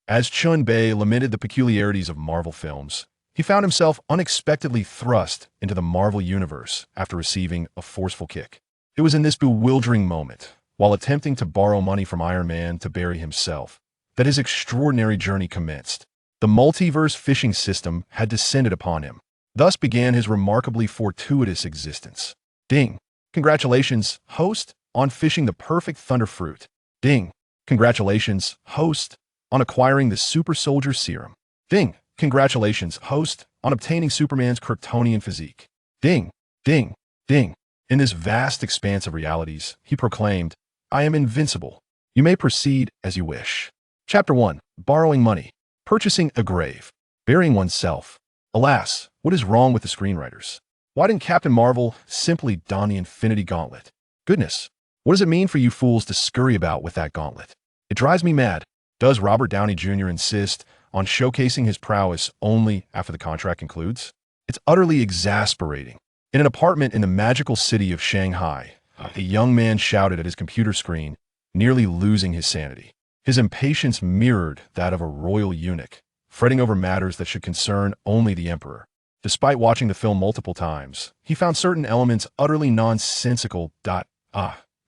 As Chen Bei lamented the peculiarities of Marvel films, he found himself unexpectedly thrust into the Marvel universe after receiving a forceful kick. It was in this bewildering moment, while attempting to borrow money from Iron Man to bury himself, that his extraordinary journey commenced. The Multiverse Fishing System had descended upon him. Thus began his remarkably fortuitous existence. Ding! Congratulations, host, on fishing the perfect thunder fruit. Ding! Congratulations, host, on acquiring the Super Soldier Serum. Ding! Congratulations, host, on obtaining Superman's Kryptonian physique. Ding! Ding! Ding! In this vast expanse of realities, he proclaimed, I am invincible. You may proceed as you wish. Chapter 1. Borrowing money. Purchasing a grave. Burying oneself. Alas, what is wrong with the screenwriters? Why didn't Captain Marvel simply don the Infinity Gauntlet? Goodness, what does it mean for you fools to scurry about with that gauntlet? It drives me mad. Does Robert Downey Jr. insist on showcasing his prowess only after the contract concludes? It's utterly exasperating. In an apartment in the magical city of Shanghai, a young man shouted at his computer screen, nearly losing his sanity. His impatience mirrored that of a royal eunuch, fretting over matters that should concern only the emperor. Despite watching the film multiple times, he found certain elements utterly nonsensical.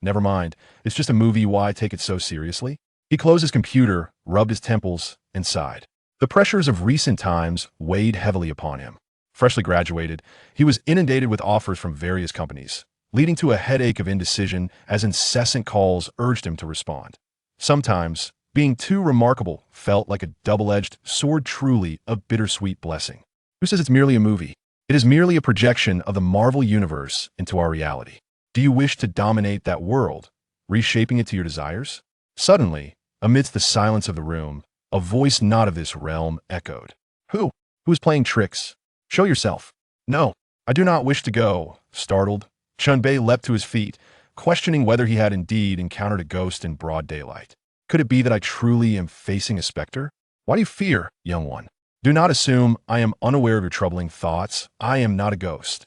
Never mind. It's just a movie. Why take it so seriously? He closed his computer, rubbed his temples, and sighed. The pressures of recent times weighed heavily upon him. Freshly graduated, he was inundated with offers from various companies, leading to a headache of indecision as incessant calls urged him to respond. Sometimes, being too remarkable felt like a double-edged sword, truly a bittersweet blessing. Who says it's merely a movie? It is merely a projection of the Marvel universe into our reality. Do you wish to dominate that world, reshaping it to your desires? Suddenly, amidst the silence of the room, a voice not of this realm echoed. Who? Who is playing tricks? Show yourself. No, I do not wish to go. Startled, Chen Bei leapt to his feet, questioning whether he had indeed encountered a ghost in broad daylight. Could it be that I truly am facing a specter? Why do you fear, young one? Do not assume I am unaware of your troubling thoughts. I am not a ghost.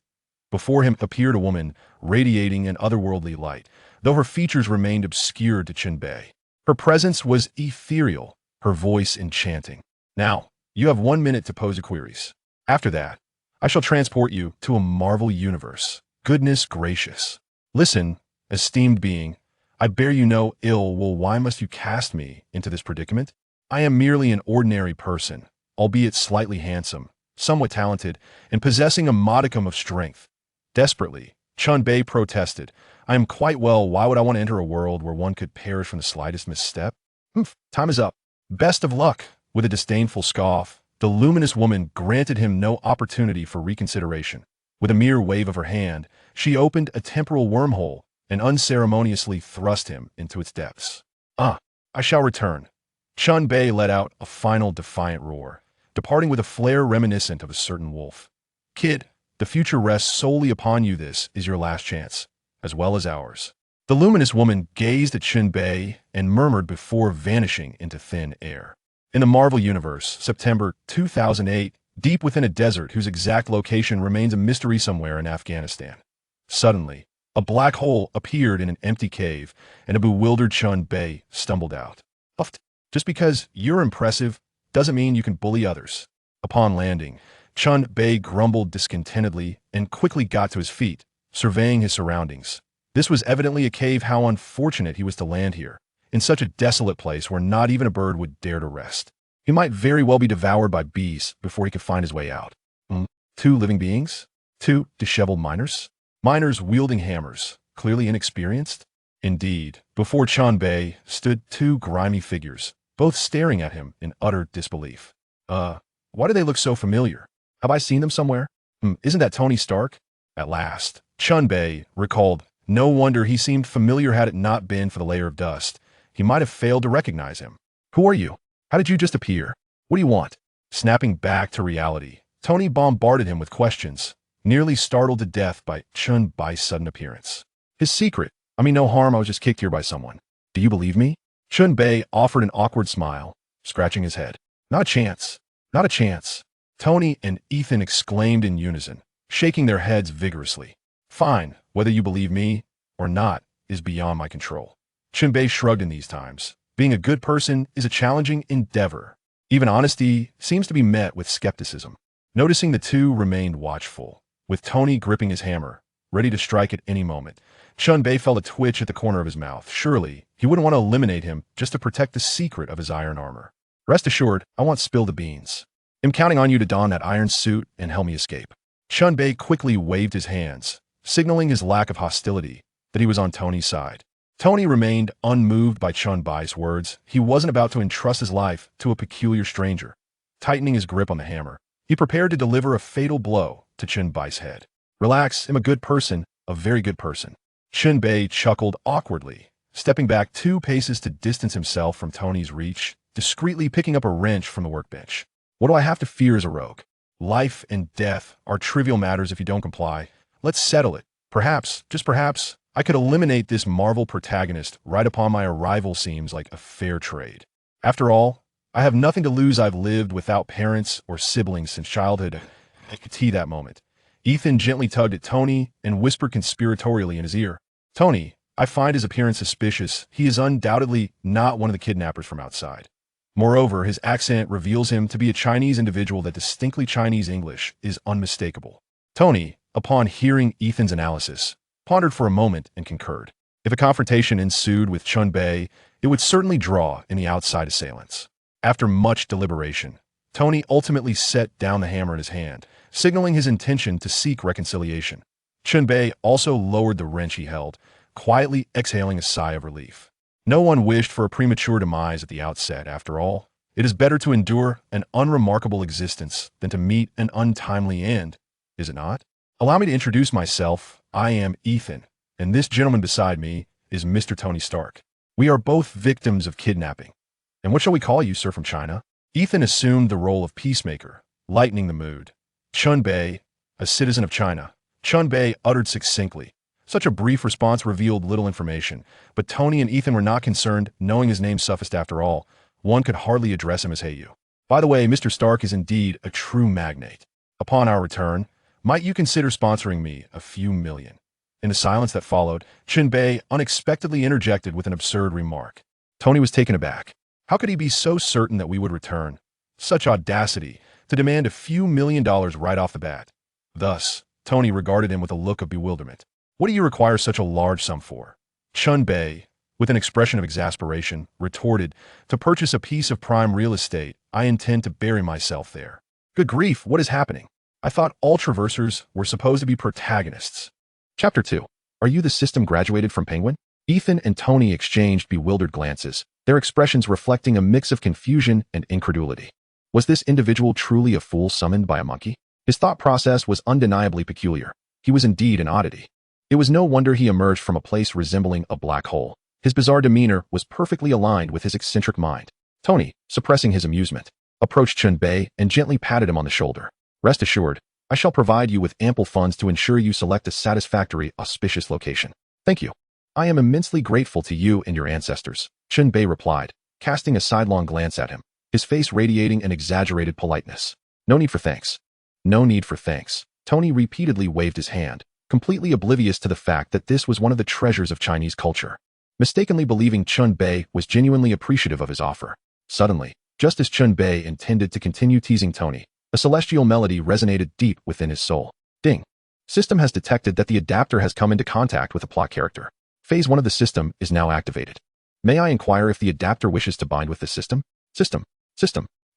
Before him appeared a woman, radiating an otherworldly light, though her features remained obscured to Chen Bei. Her presence was ethereal, her voice enchanting. Now, you have 1 minute to pose your queries. After that, I shall transport you to a Marvel universe. Goodness gracious. Listen, esteemed being, I bear you no ill will. Why must you cast me into this predicament? I am merely an ordinary person, albeit slightly handsome, somewhat talented, and possessing a modicum of strength. Desperately, Chen Bei protested, I am quite well. Why would I want to enter a world where one could perish from the slightest misstep? Time is up. Best of luck. With a disdainful scoff, the luminous woman granted him no opportunity for reconsideration. With a mere wave of her hand, she opened a temporal wormhole and unceremoniously thrust him into its depths. I shall return. Chen Bei let out a final defiant roar, departing with a flair reminiscent of a certain wolf. Kid, the future rests solely upon you. This is your last chance, as well as ours. The luminous woman gazed at Chen Bei and murmured before vanishing into thin air. In the Marvel Universe, September 2008, deep within a desert whose exact location remains a mystery somewhere in Afghanistan. Suddenly, a black hole appeared in an empty cave, and a bewildered Chen Bei stumbled out. Just because you're impressive doesn't mean you can bully others. Upon landing, Chen Bei grumbled discontentedly and quickly got to his feet, surveying his surroundings. This was evidently a cave. How unfortunate he was to land here, in such a desolate place where not even a bird would dare to rest. He might very well be devoured by beasts before he could find his way out. 2 living beings? 2 disheveled miners? Miners wielding hammers, clearly inexperienced? Indeed, before Chen Bei stood 2 grimy figures, both staring at him in utter disbelief. Why do they look so familiar? Have I seen them somewhere? Isn't that Tony Stark? At last, Chen Bei recalled. No wonder he seemed familiar. Had it not been for the layer of dust, he might have failed to recognize him. Who are you? How did you just appear? What do you want? Snapping back to reality, Tony bombarded him with questions, nearly startled to death by Chen Bai's sudden appearance. His secret? I mean no harm, I was just kicked here by someone. Do you believe me? Chen Bei offered an awkward smile, scratching his head. Not a chance. Not a chance. Tony and Ethan exclaimed in unison, shaking their heads vigorously. Fine, whether you believe me or not is beyond my control. Chen Bei shrugged. In these times, being a good person is a challenging endeavor. Even honesty seems to be met with skepticism. Noticing the two remained watchful, with Tony gripping his hammer, ready to strike at any moment. Chen Bei felt a twitch at the corner of his mouth. Surely, he wouldn't want to eliminate him just to protect the secret of his iron armor. Rest assured, I won't spill the beans. I'm counting on you to don that iron suit and help me escape. Chen Bei quickly waved his hands, signaling his lack of hostility, that he was on Tony's side. Tony remained unmoved by Chen Bai's words. He wasn't about to entrust his life to a peculiar stranger. Tightening his grip on the hammer, he prepared to deliver a fatal blow to Chen Bai's head. Relax, I'm a good person, a very good person. Chen Bei chuckled awkwardly, stepping back 2 paces to distance himself from Tony's reach, discreetly picking up a wrench from the workbench. What do I have to fear as a rogue? Life and death are trivial matters if you don't comply. Let's settle it. Perhaps, just perhaps, I could eliminate this Marvel protagonist right upon my arrival. Seems like a fair trade. After all, I have nothing to lose. I've lived without parents or siblings since childhood. I could see that moment. Ethan gently tugged at Tony and whispered conspiratorially in his ear. Tony, I find his appearance suspicious. He is undoubtedly not one of the kidnappers from outside. Moreover, his accent reveals him to be a Chinese individual that distinctly Chinese English is unmistakable. Tony, upon hearing Ethan's analysis, pondered for a moment and concurred. If a confrontation ensued with Chen Bei, it would certainly draw in the outside assailants. After much deliberation, Tony ultimately set down the hammer in his hand, signaling his intention to seek reconciliation. Chen Bei also lowered the wrench he held, quietly exhaling a sigh of relief. No one wished for a premature demise at the outset. After all, it is better to endure an unremarkable existence than to meet an untimely end, is it not? Allow me to introduce myself. I am Ethan, and this gentleman beside me is Mr. Tony Stark. We are both victims of kidnapping. And what shall we call you, sir, from China? Ethan assumed the role of peacemaker, lightening the mood. Chen Bei, a citizen of China. Chen Bei uttered succinctly. Such a brief response revealed little information, but Tony and Ethan were not concerned, knowing his name sufficed after all. One could hardly address him as Hey You. By the way, Mr. Stark is indeed a true magnate. Upon our return, might you consider sponsoring me a few million? In the silence that followed, Chen Bei unexpectedly interjected with an absurd remark. Tony was taken aback. How could he be so certain that we would return? Such audacity to demand a few $1,000,000 right off the bat. Thus, Tony regarded him with a look of bewilderment. What do you require such a large sum for? Chen Bei, with an expression of exasperation, retorted, to purchase a piece of prime real estate. I intend to bury myself there. Good grief, what is happening? I thought Ultraversers were supposed to be protagonists. Chapter 2. Are you the system graduated from Penguin? Ethan and Tony exchanged bewildered glances, their expressions reflecting a mix of confusion and incredulity. Was this individual truly a fool summoned by a monkey? His thought process was undeniably peculiar. He was indeed an oddity. It was no wonder he emerged from a place resembling a black hole. His bizarre demeanor was perfectly aligned with his eccentric mind. Tony, suppressing his amusement, approached Chen Bei and gently patted him on the shoulder. Rest assured, I shall provide you with ample funds to ensure you select a satisfactory, auspicious location. Thank you. I am immensely grateful to you and your ancestors, Chen Bei replied, casting a sidelong glance at him, his face radiating an exaggerated politeness. No need for thanks. No need for thanks. Tony repeatedly waved his hand, completely oblivious to the fact that this was one of the treasures of Chinese culture. Mistakenly believing Chen Bei was genuinely appreciative of his offer. Suddenly, just as Chen Bei intended to continue teasing Tony, a celestial melody resonated deep within his soul. Ding. System has detected that the adapter has come into contact with a plot character. Phase 1 of the system is now activated. May I inquire if the adapter wishes to bind with the system? System.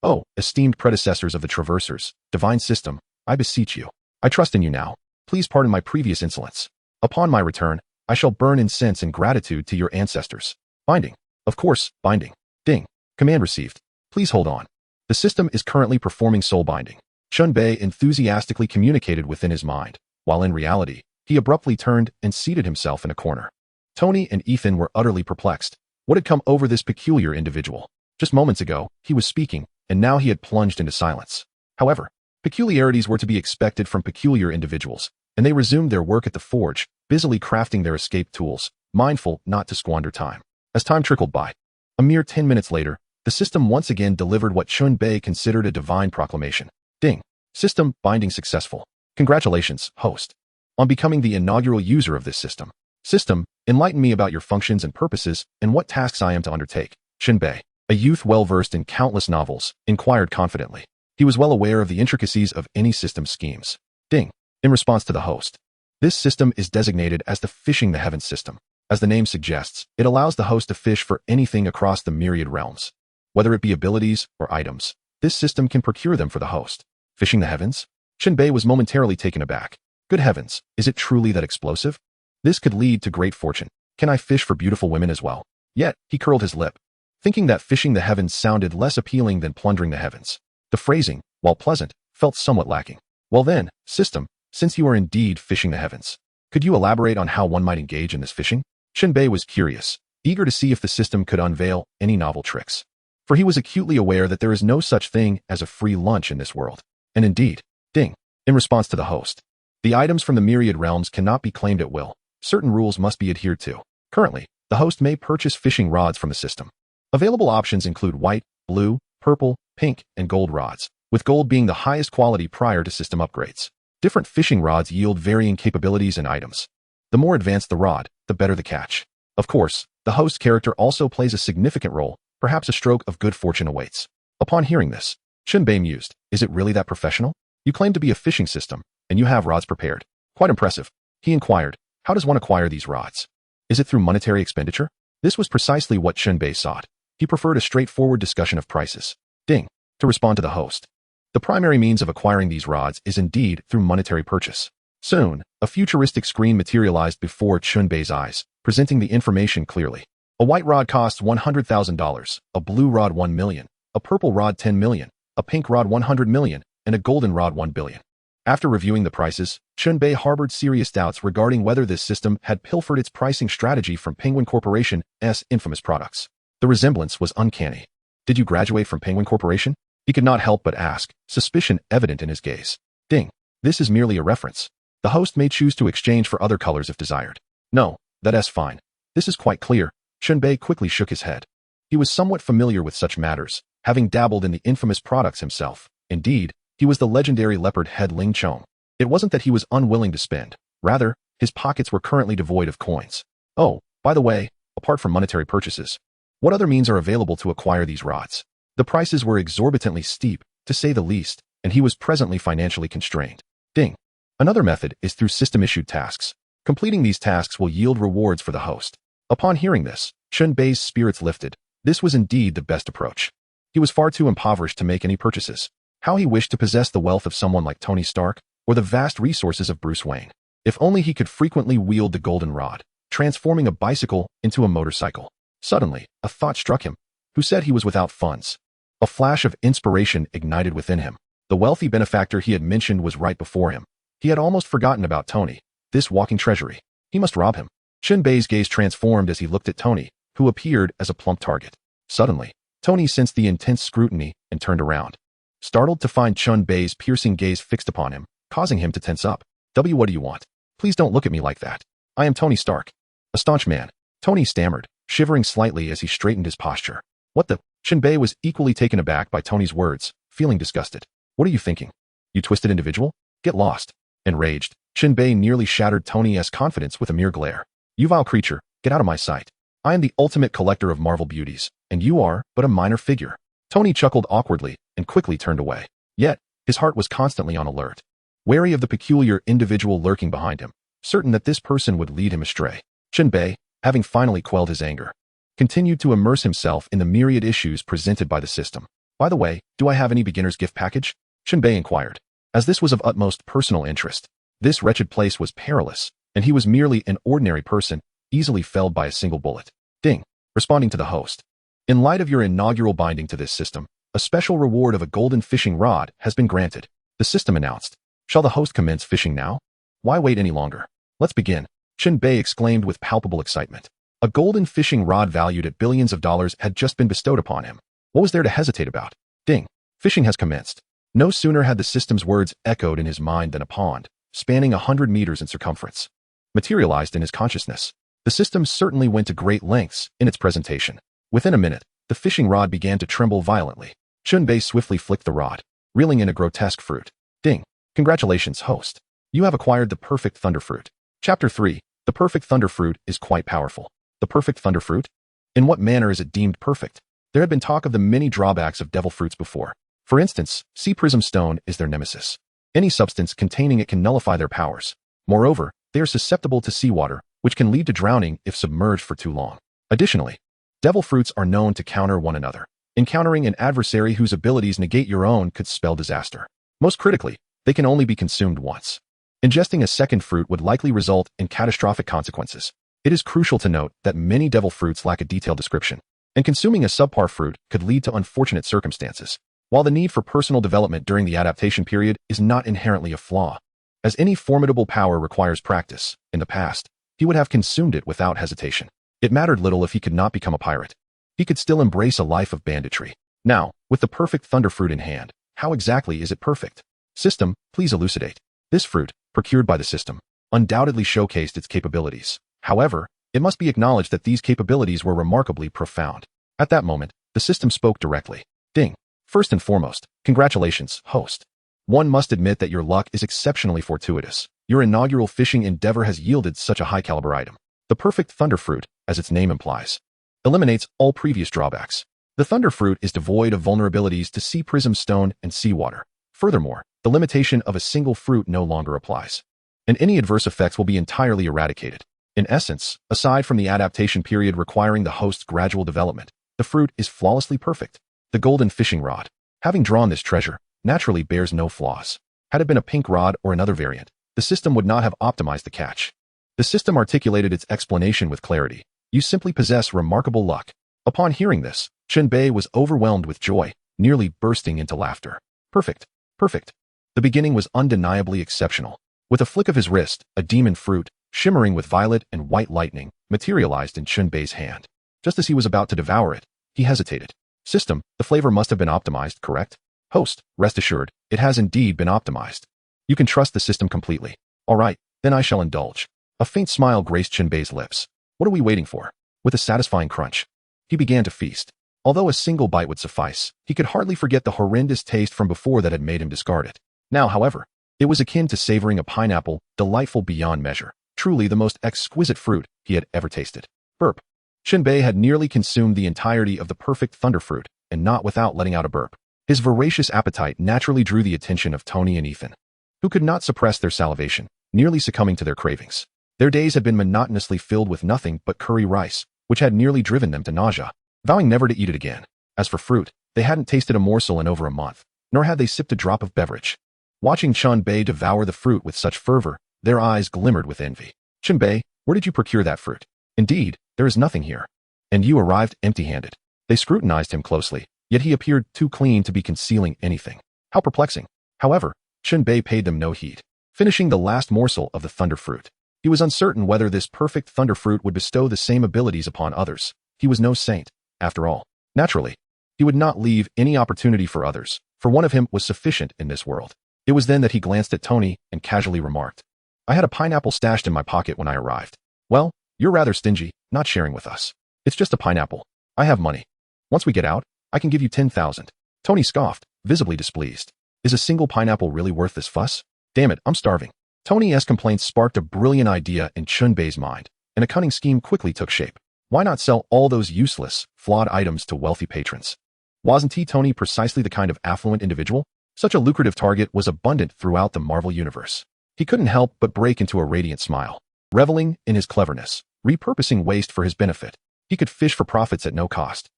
Oh, esteemed predecessors of the Traversers, divine system, I beseech you. I trust in you now. Please pardon my previous insolence. Upon my return, I shall burn incense in gratitude to your ancestors. Binding. Of course, binding. Ding. Command received. Please hold on. The system is currently performing soul binding. Chen Bei enthusiastically communicated within his mind, while in reality, he abruptly turned and seated himself in a corner. Tony and Ethan were utterly perplexed. What had come over this peculiar individual? Just moments ago, he was speaking, and now he had plunged into silence. However, peculiarities were to be expected from peculiar individuals, and they resumed their work at the forge, busily crafting their escape tools, mindful not to squander time. As time trickled by, a mere 10 minutes later, the system once again delivered what Chen Bei considered a divine proclamation. Ding. System binding successful. Congratulations, host, on becoming the inaugural user of this system. System, enlighten me about your functions and purposes and what tasks I am to undertake. Chen Bei. a youth well-versed in countless novels, inquired confidently. He was well aware of the intricacies of any system schemes. Ding. In response to the host. This system is designated as the Fishing the Heavens system. As the name suggests, it allows the host to fish for anything across the myriad realms. Whether it be abilities or items, this system can procure them for the host. Fishing the heavens? Chen Bei was momentarily taken aback. Good heavens, is it truly that explosive? This could lead to great fortune. Can I fish for beautiful women as well? Yet, he curled his lip, thinking that fishing the heavens sounded less appealing than plundering the heavens. The phrasing, while pleasant, felt somewhat lacking. Well then, system, since you are indeed fishing the heavens, could you elaborate on how one might engage in this fishing? Chen Bei was curious, eager to see if the system could unveil any novel tricks. For he was acutely aware that there is no such thing as a free lunch in this world. And indeed, ding, in response to the host. The items from the myriad realms cannot be claimed at will. Certain rules must be adhered to. Currently, the host may purchase fishing rods from the system. Available options include white, blue, purple, pink, and gold rods, with gold being the highest quality prior to system upgrades. Different fishing rods yield varying capabilities and items. The more advanced the rod, the better the catch. Of course, the host character also plays a significant role, perhaps a stroke of good fortune awaits. Upon hearing this, Chen Bei mused, is it really that professional? You claim to be a fishing system, and you have rods prepared. Quite impressive. He inquired, how does one acquire these rods? Is it through monetary expenditure? This was precisely what Chen Bei sought. He preferred a straightforward discussion of prices. Ding. To respond to the host. The primary means of acquiring these rods is indeed through monetary purchase. Soon, a futuristic screen materialized before Chen Bei's eyes, presenting the information clearly. A white rod costs $100,000, a blue rod $1 million, a purple rod $10 million, a pink rod $100 million, and a golden rod $1 billion. After reviewing the prices, Chen Bei harbored serious doubts regarding whether this system had pilfered its pricing strategy from Penguin Corporation's infamous products. The resemblance was uncanny. Did you graduate from Penguin Corporation? He could not help but ask, suspicion evident in his gaze. Ding. This is merely a reference. The host may choose to exchange for other colors if desired. No, that's fine. This is quite clear. Chen Bei quickly shook his head. He was somewhat familiar with such matters, having dabbled in the infamous products himself. Indeed, he was the legendary leopard head Ling Chong. It wasn't that he was unwilling to spend. Rather, his pockets were currently devoid of coins. Oh, by the way, apart from monetary purchases, what other means are available to acquire these rods? The prices were exorbitantly steep, to say the least, and he was presently financially constrained. Ding. Another method is through system-issued tasks. Completing these tasks will yield rewards for the host. Upon hearing this, Chen Bei's spirits lifted. This was indeed the best approach. He was far too impoverished to make any purchases. How he wished to possess the wealth of someone like Tony Stark, or the vast resources of Bruce Wayne. If only he could frequently wield the golden rod, transforming a bicycle into a motorcycle. Suddenly, a thought struck him. Who said he was without funds? A flash of inspiration ignited within him. The wealthy benefactor he had mentioned was right before him. He had almost forgotten about Tony, this walking treasury. He must rob him. Chen Bei's gaze transformed as he looked at Tony, who appeared as a plump target. Suddenly, Tony sensed the intense scrutiny and turned around, startled to find Chen Bei's piercing gaze fixed upon him, causing him to tense up. What do you want? Please don't look at me like that. I am Tony Stark. A staunch man. Tony stammered, shivering slightly as he straightened his posture. What the? Chen Bei was equally taken aback by Tony's words, feeling disgusted. What are you thinking? You twisted individual? Get lost. Enraged, Chen Bei nearly shattered Tony's confidence with a mere glare. You vile creature, get out of my sight. I am the ultimate collector of Marvel beauties, and you are but a minor figure. Tony chuckled awkwardly and quickly turned away. Yet, his heart was constantly on alert, wary of the peculiar individual lurking behind him, certain that this person would lead him astray. Chen Bei, having finally quelled his anger, continued to immerse himself in the myriad issues presented by the system. By the way, do I have any beginner's gift package? Chen Bei inquired. As this was of utmost personal interest, this wretched place was perilous, and he was merely an ordinary person, easily felled by a single bullet. Ding. Responding to the host. In light of your inaugural binding to this system, a special reward of a golden fishing rod has been granted. The system announced. Shall the host commence fishing now? Why wait any longer? Let's begin. Chen Bei exclaimed with palpable excitement. A golden fishing rod valued at billions of dollars had just been bestowed upon him. What was there to hesitate about? Ding. Fishing has commenced. No sooner had the system's words echoed in his mind than a pond, spanning 100 meters in circumference, materialized in his consciousness. The system certainly went to great lengths in its presentation. Within a minute, the fishing rod began to tremble violently. Chen Bei swiftly flicked the rod, reeling in a grotesque fruit. Ding. Congratulations, host. You have acquired the perfect thunder fruit. Chapter 3. The perfect thunder fruit is quite powerful. The perfect thunder fruit? In what manner is it deemed perfect? There had been talk of the many drawbacks of devil fruits before. For instance, sea prism stone is their nemesis. Any substance containing it can nullify their powers. Moreover, they are susceptible to seawater, which can lead to drowning if submerged for too long. Additionally, devil fruits are known to counter one another. Encountering an adversary whose abilities negate your own could spell disaster. Most critically, they can only be consumed once. Ingesting a second fruit would likely result in catastrophic consequences. It is crucial to note that many devil fruits lack a detailed description, and consuming a subpar fruit could lead to unfortunate circumstances. While the need for personal development during the adaptation period is not inherently a flaw, as any formidable power requires practice, in the past, he would have consumed it without hesitation. It mattered little if he could not become a pirate. He could still embrace a life of banditry. Now, with the perfect thunder fruit in hand, how exactly is it perfect? System, please elucidate. This fruit, procured by the system, undoubtedly showcased its capabilities. However, it must be acknowledged that these capabilities were remarkably profound. At that moment, the system spoke directly. Ding. First and foremost, congratulations, host. One must admit that your luck is exceptionally fortuitous. Your inaugural fishing endeavor has yielded such a high-caliber item. The perfect thunder fruit, as its name implies, eliminates all previous drawbacks. The thunder fruit is devoid of vulnerabilities to sea prism stone and seawater. Furthermore, the limitation of a single fruit no longer applies, and any adverse effects will be entirely eradicated. In essence, aside from the adaptation period requiring the host's gradual development, the fruit is flawlessly perfect. The golden fishing rod, having drawn this treasure, naturally bears no flaws. Had it been a pink rod or another variant, the system would not have optimized the catch. The system articulated its explanation with clarity. You simply possess remarkable luck. Upon hearing this, Chen Bei was overwhelmed with joy, nearly bursting into laughter. Perfect. Perfect. The beginning was undeniably exceptional. With a flick of his wrist, a demon fruit, shimmering with violet and white lightning, materialized in Chen Bei's hand. Just as he was about to devour it, he hesitated. System, the flavor must have been optimized, correct? Host, rest assured, it has indeed been optimized. You can trust the system completely. All right, then I shall indulge. A faint smile graced Chen Bei's lips. What are we waiting for? With a satisfying crunch, he began to feast. Although a single bite would suffice, he could hardly forget the horrendous taste from before that had made him discard it. Now, however, it was akin to savoring a pineapple, delightful beyond measure. Truly the most exquisite fruit he had ever tasted. Burp. Chen Bei had nearly consumed the entirety of the perfect thunder fruit, and not without letting out a burp. His voracious appetite naturally drew the attention of Tony and Ethan, who could not suppress their salivation, nearly succumbing to their cravings. Their days had been monotonously filled with nothing but curry rice, which had nearly driven them to nausea, vowing never to eat it again. As for fruit, they hadn't tasted a morsel in over a month, nor had they sipped a drop of beverage. Watching Chen Bei devour the fruit with such fervor, their eyes glimmered with envy. Chen Bei, where did you procure that fruit? Indeed, there is nothing here. And you arrived empty-handed. They scrutinized him closely, yet he appeared too clean to be concealing anything. How perplexing. However, Chen Bei paid them no heed, finishing the last morsel of the thunder fruit. He was uncertain whether this perfect thunder fruit would bestow the same abilities upon others. He was no saint, after all. Naturally, he would not leave any opportunity for others, for one of him was sufficient in this world. It was then that he glanced at Tony and casually remarked, I had a pineapple stashed in my pocket when I arrived. Well, you're rather stingy, not sharing with us. It's just a pineapple. I have money. Once we get out, I can give you 10,000. Tony scoffed, visibly displeased. Is a single pineapple really worth this fuss? Damn it, I'm starving. Tony's complaints sparked a brilliant idea in Chen Bei's mind, and a cunning scheme quickly took shape. Why not sell all those useless, flawed items to wealthy patrons? Wasn't he, Tony, precisely the kind of affluent individual? Such a lucrative target was abundant throughout the Marvel Universe. He couldn't help but break into a radiant smile. Reveling in his cleverness, repurposing waste for his benefit, he could fish for profits at no cost.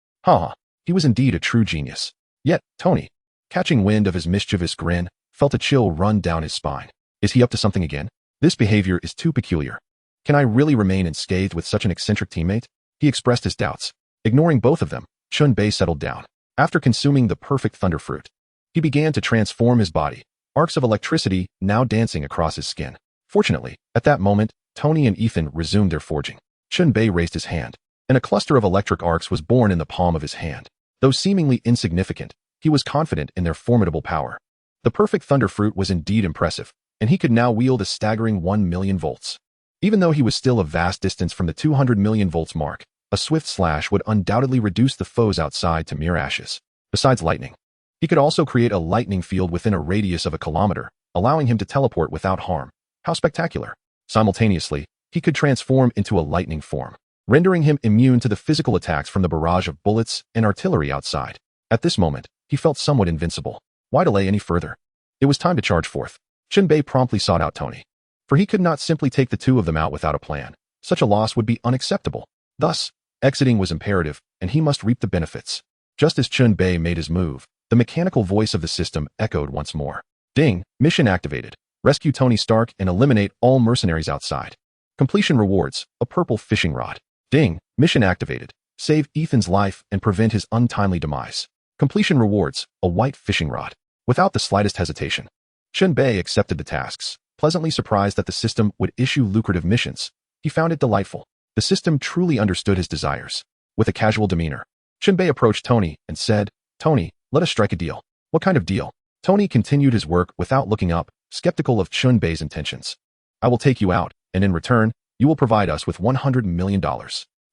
He was indeed a true genius. Yet, Tony, catching wind of his mischievous grin, felt a chill run down his spine. Is he up to something again? This behavior is too peculiar. Can I really remain unscathed with such an eccentric teammate? He expressed his doubts. Ignoring both of them, Chen Bei settled down. After consuming the perfect thunder fruit, he began to transform his body, arcs of electricity now dancing across his skin. Fortunately, at that moment, Tony and Ethan resumed their forging. Chen Bei raised his hand, and a cluster of electric arcs was born in the palm of his hand. Though seemingly insignificant, he was confident in their formidable power. The perfect thunder fruit was indeed impressive, and he could now wield a staggering 1 million volts. Even though he was still a vast distance from the 200 million volts mark, a swift slash would undoubtedly reduce the foes outside to mere ashes. Besides lightning, he could also create a lightning field within a radius of a kilometer, allowing him to teleport without harm. How spectacular! Simultaneously, he could transform into a lightning form. rendering him immune to the physical attacks from the barrage of bullets and artillery outside. At this moment, he felt somewhat invincible. Why delay any further? It was time to charge forth. Chen Bei promptly sought out Tony. For he could not simply take the two of them out without a plan. Such a loss would be unacceptable. Thus, exiting was imperative, and he must reap the benefits. Just as Chen Bei made his move, the mechanical voice of the system echoed once more. Ding, mission activated. Rescue Tony Stark and eliminate all mercenaries outside. Completion rewards, a purple fishing rod. Ding, mission activated. Save Ethan's life and prevent his untimely demise. Completion rewards, a white fishing rod. Without the slightest hesitation, Chen Bei accepted the tasks, pleasantly surprised that the system would issue lucrative missions. He found it delightful. The system truly understood his desires. With a casual demeanor, Chen Bei approached Tony and said, "Tony, let us strike a deal." "What kind of deal?" Tony continued his work without looking up, skeptical of Chen Bei's intentions. "I will take you out, and in return, you will provide us with $100 million.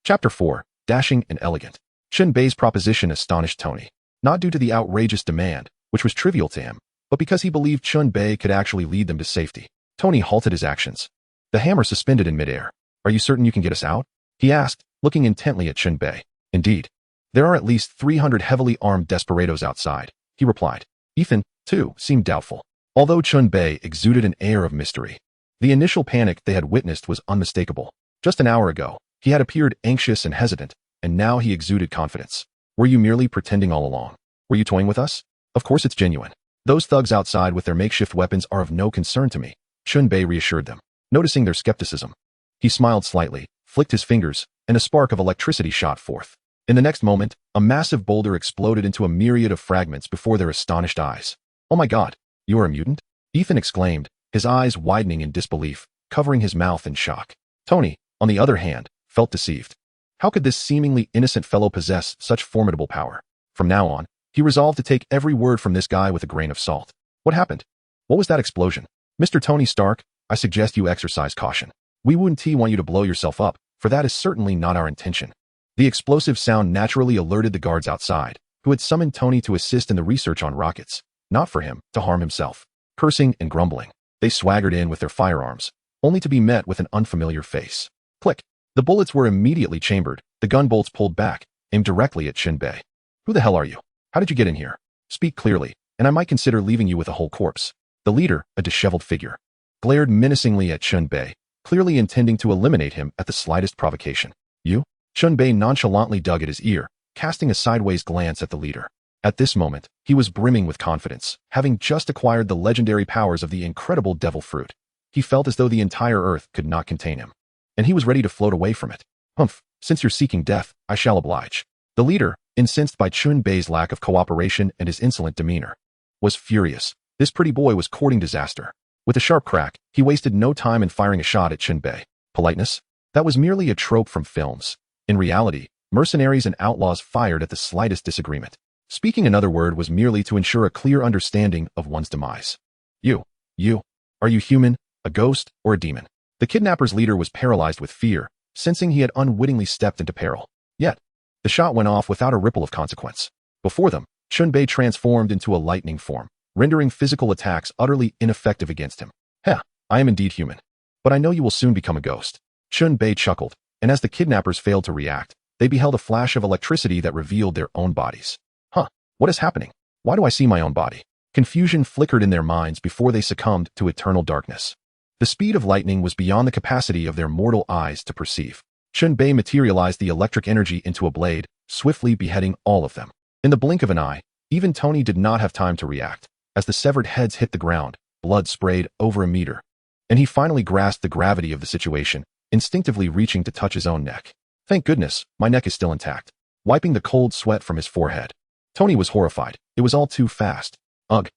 Chapter 4, Dashing and Elegant. Chen Bei's proposition astonished Tony, not due to the outrageous demand, which was trivial to him, but because he believed Chen Bei could actually lead them to safety. Tony halted his actions. The hammer suspended in midair. "Are you certain you can get us out?" he asked, looking intently at Chen Bei. "Indeed. There are at least 300 heavily armed desperados outside," he replied. Ethan, too, seemed doubtful. Although Chen Bei exuded an air of mystery, the initial panic they had witnessed was unmistakable. Just an hour ago, he had appeared anxious and hesitant, and now he exuded confidence. "Were you merely pretending all along? Were you toying with us?" "Of course it's genuine. Those thugs outside with their makeshift weapons are of no concern to me," Chen Bei reassured them, noticing their skepticism. He smiled slightly, flicked his fingers, and a spark of electricity shot forth. In the next moment, a massive boulder exploded into a myriad of fragments before their astonished eyes. "Oh my God, you are a mutant?" Ethan exclaimed, his eyes widening in disbelief, covering his mouth in shock. Tony, on the other hand, felt deceived. How could this seemingly innocent fellow possess such formidable power? From now on, he resolved to take every word from this guy with a grain of salt. "What happened? What was that explosion?" "Mr. Tony Stark, I suggest you exercise caution. We wouldn't want you to blow yourself up, for that is certainly not our intention." The explosive sound naturally alerted the guards outside, who had summoned Tony to assist in the research on rockets, not for him to harm himself. Cursing and grumbling, they swaggered in with their firearms, only to be met with an unfamiliar face. Click. The bullets were immediately chambered, the gun bolts pulled back, aimed directly at Chen Bei. "Who the hell are you? How did you get in here? Speak clearly, and I might consider leaving you with a whole corpse." The leader, a disheveled figure, glared menacingly at Chen Bei, clearly intending to eliminate him at the slightest provocation. "You?" Chen Bei nonchalantly dug at his ear, casting a sideways glance at the leader. At this moment, he was brimming with confidence, having just acquired the legendary powers of the incredible devil fruit. He felt as though the entire earth could not contain him, and he was ready to float away from it. "Humph, since you're seeking death, I shall oblige." The leader, incensed by Chen Bei's lack of cooperation and his insolent demeanor, was furious. This pretty boy was courting disaster. With a sharp crack, he wasted no time in firing a shot at Chen Bei. Politeness? That was merely a trope from films. In reality, mercenaries and outlaws fired at the slightest disagreement. Speaking another word was merely to ensure a clear understanding of one's demise. You, are you human, a ghost, or a demon?" The kidnapper's leader was paralyzed with fear, sensing he had unwittingly stepped into peril. Yet, the shot went off without a ripple of consequence. Before them, Chen Bei transformed into a lightning form, rendering physical attacks utterly ineffective against him. "Heh, I am indeed human. But I know you will soon become a ghost." Chen Bei chuckled, and as the kidnappers failed to react, they beheld a flash of electricity that revealed their own bodies. "Huh, what is happening? Why do I see my own body?" Confusion flickered in their minds before they succumbed to eternal darkness. The speed of lightning was beyond the capacity of their mortal eyes to perceive. Chen Bei materialized the electric energy into a blade, swiftly beheading all of them. In the blink of an eye, even Tony did not have time to react. As the severed heads hit the ground, blood sprayed over a meter, and he finally grasped the gravity of the situation, instinctively reaching to touch his own neck. "Thank goodness, my neck is still intact." Wiping the cold sweat from his forehead, Tony was horrified. It was all too fast. Ugh.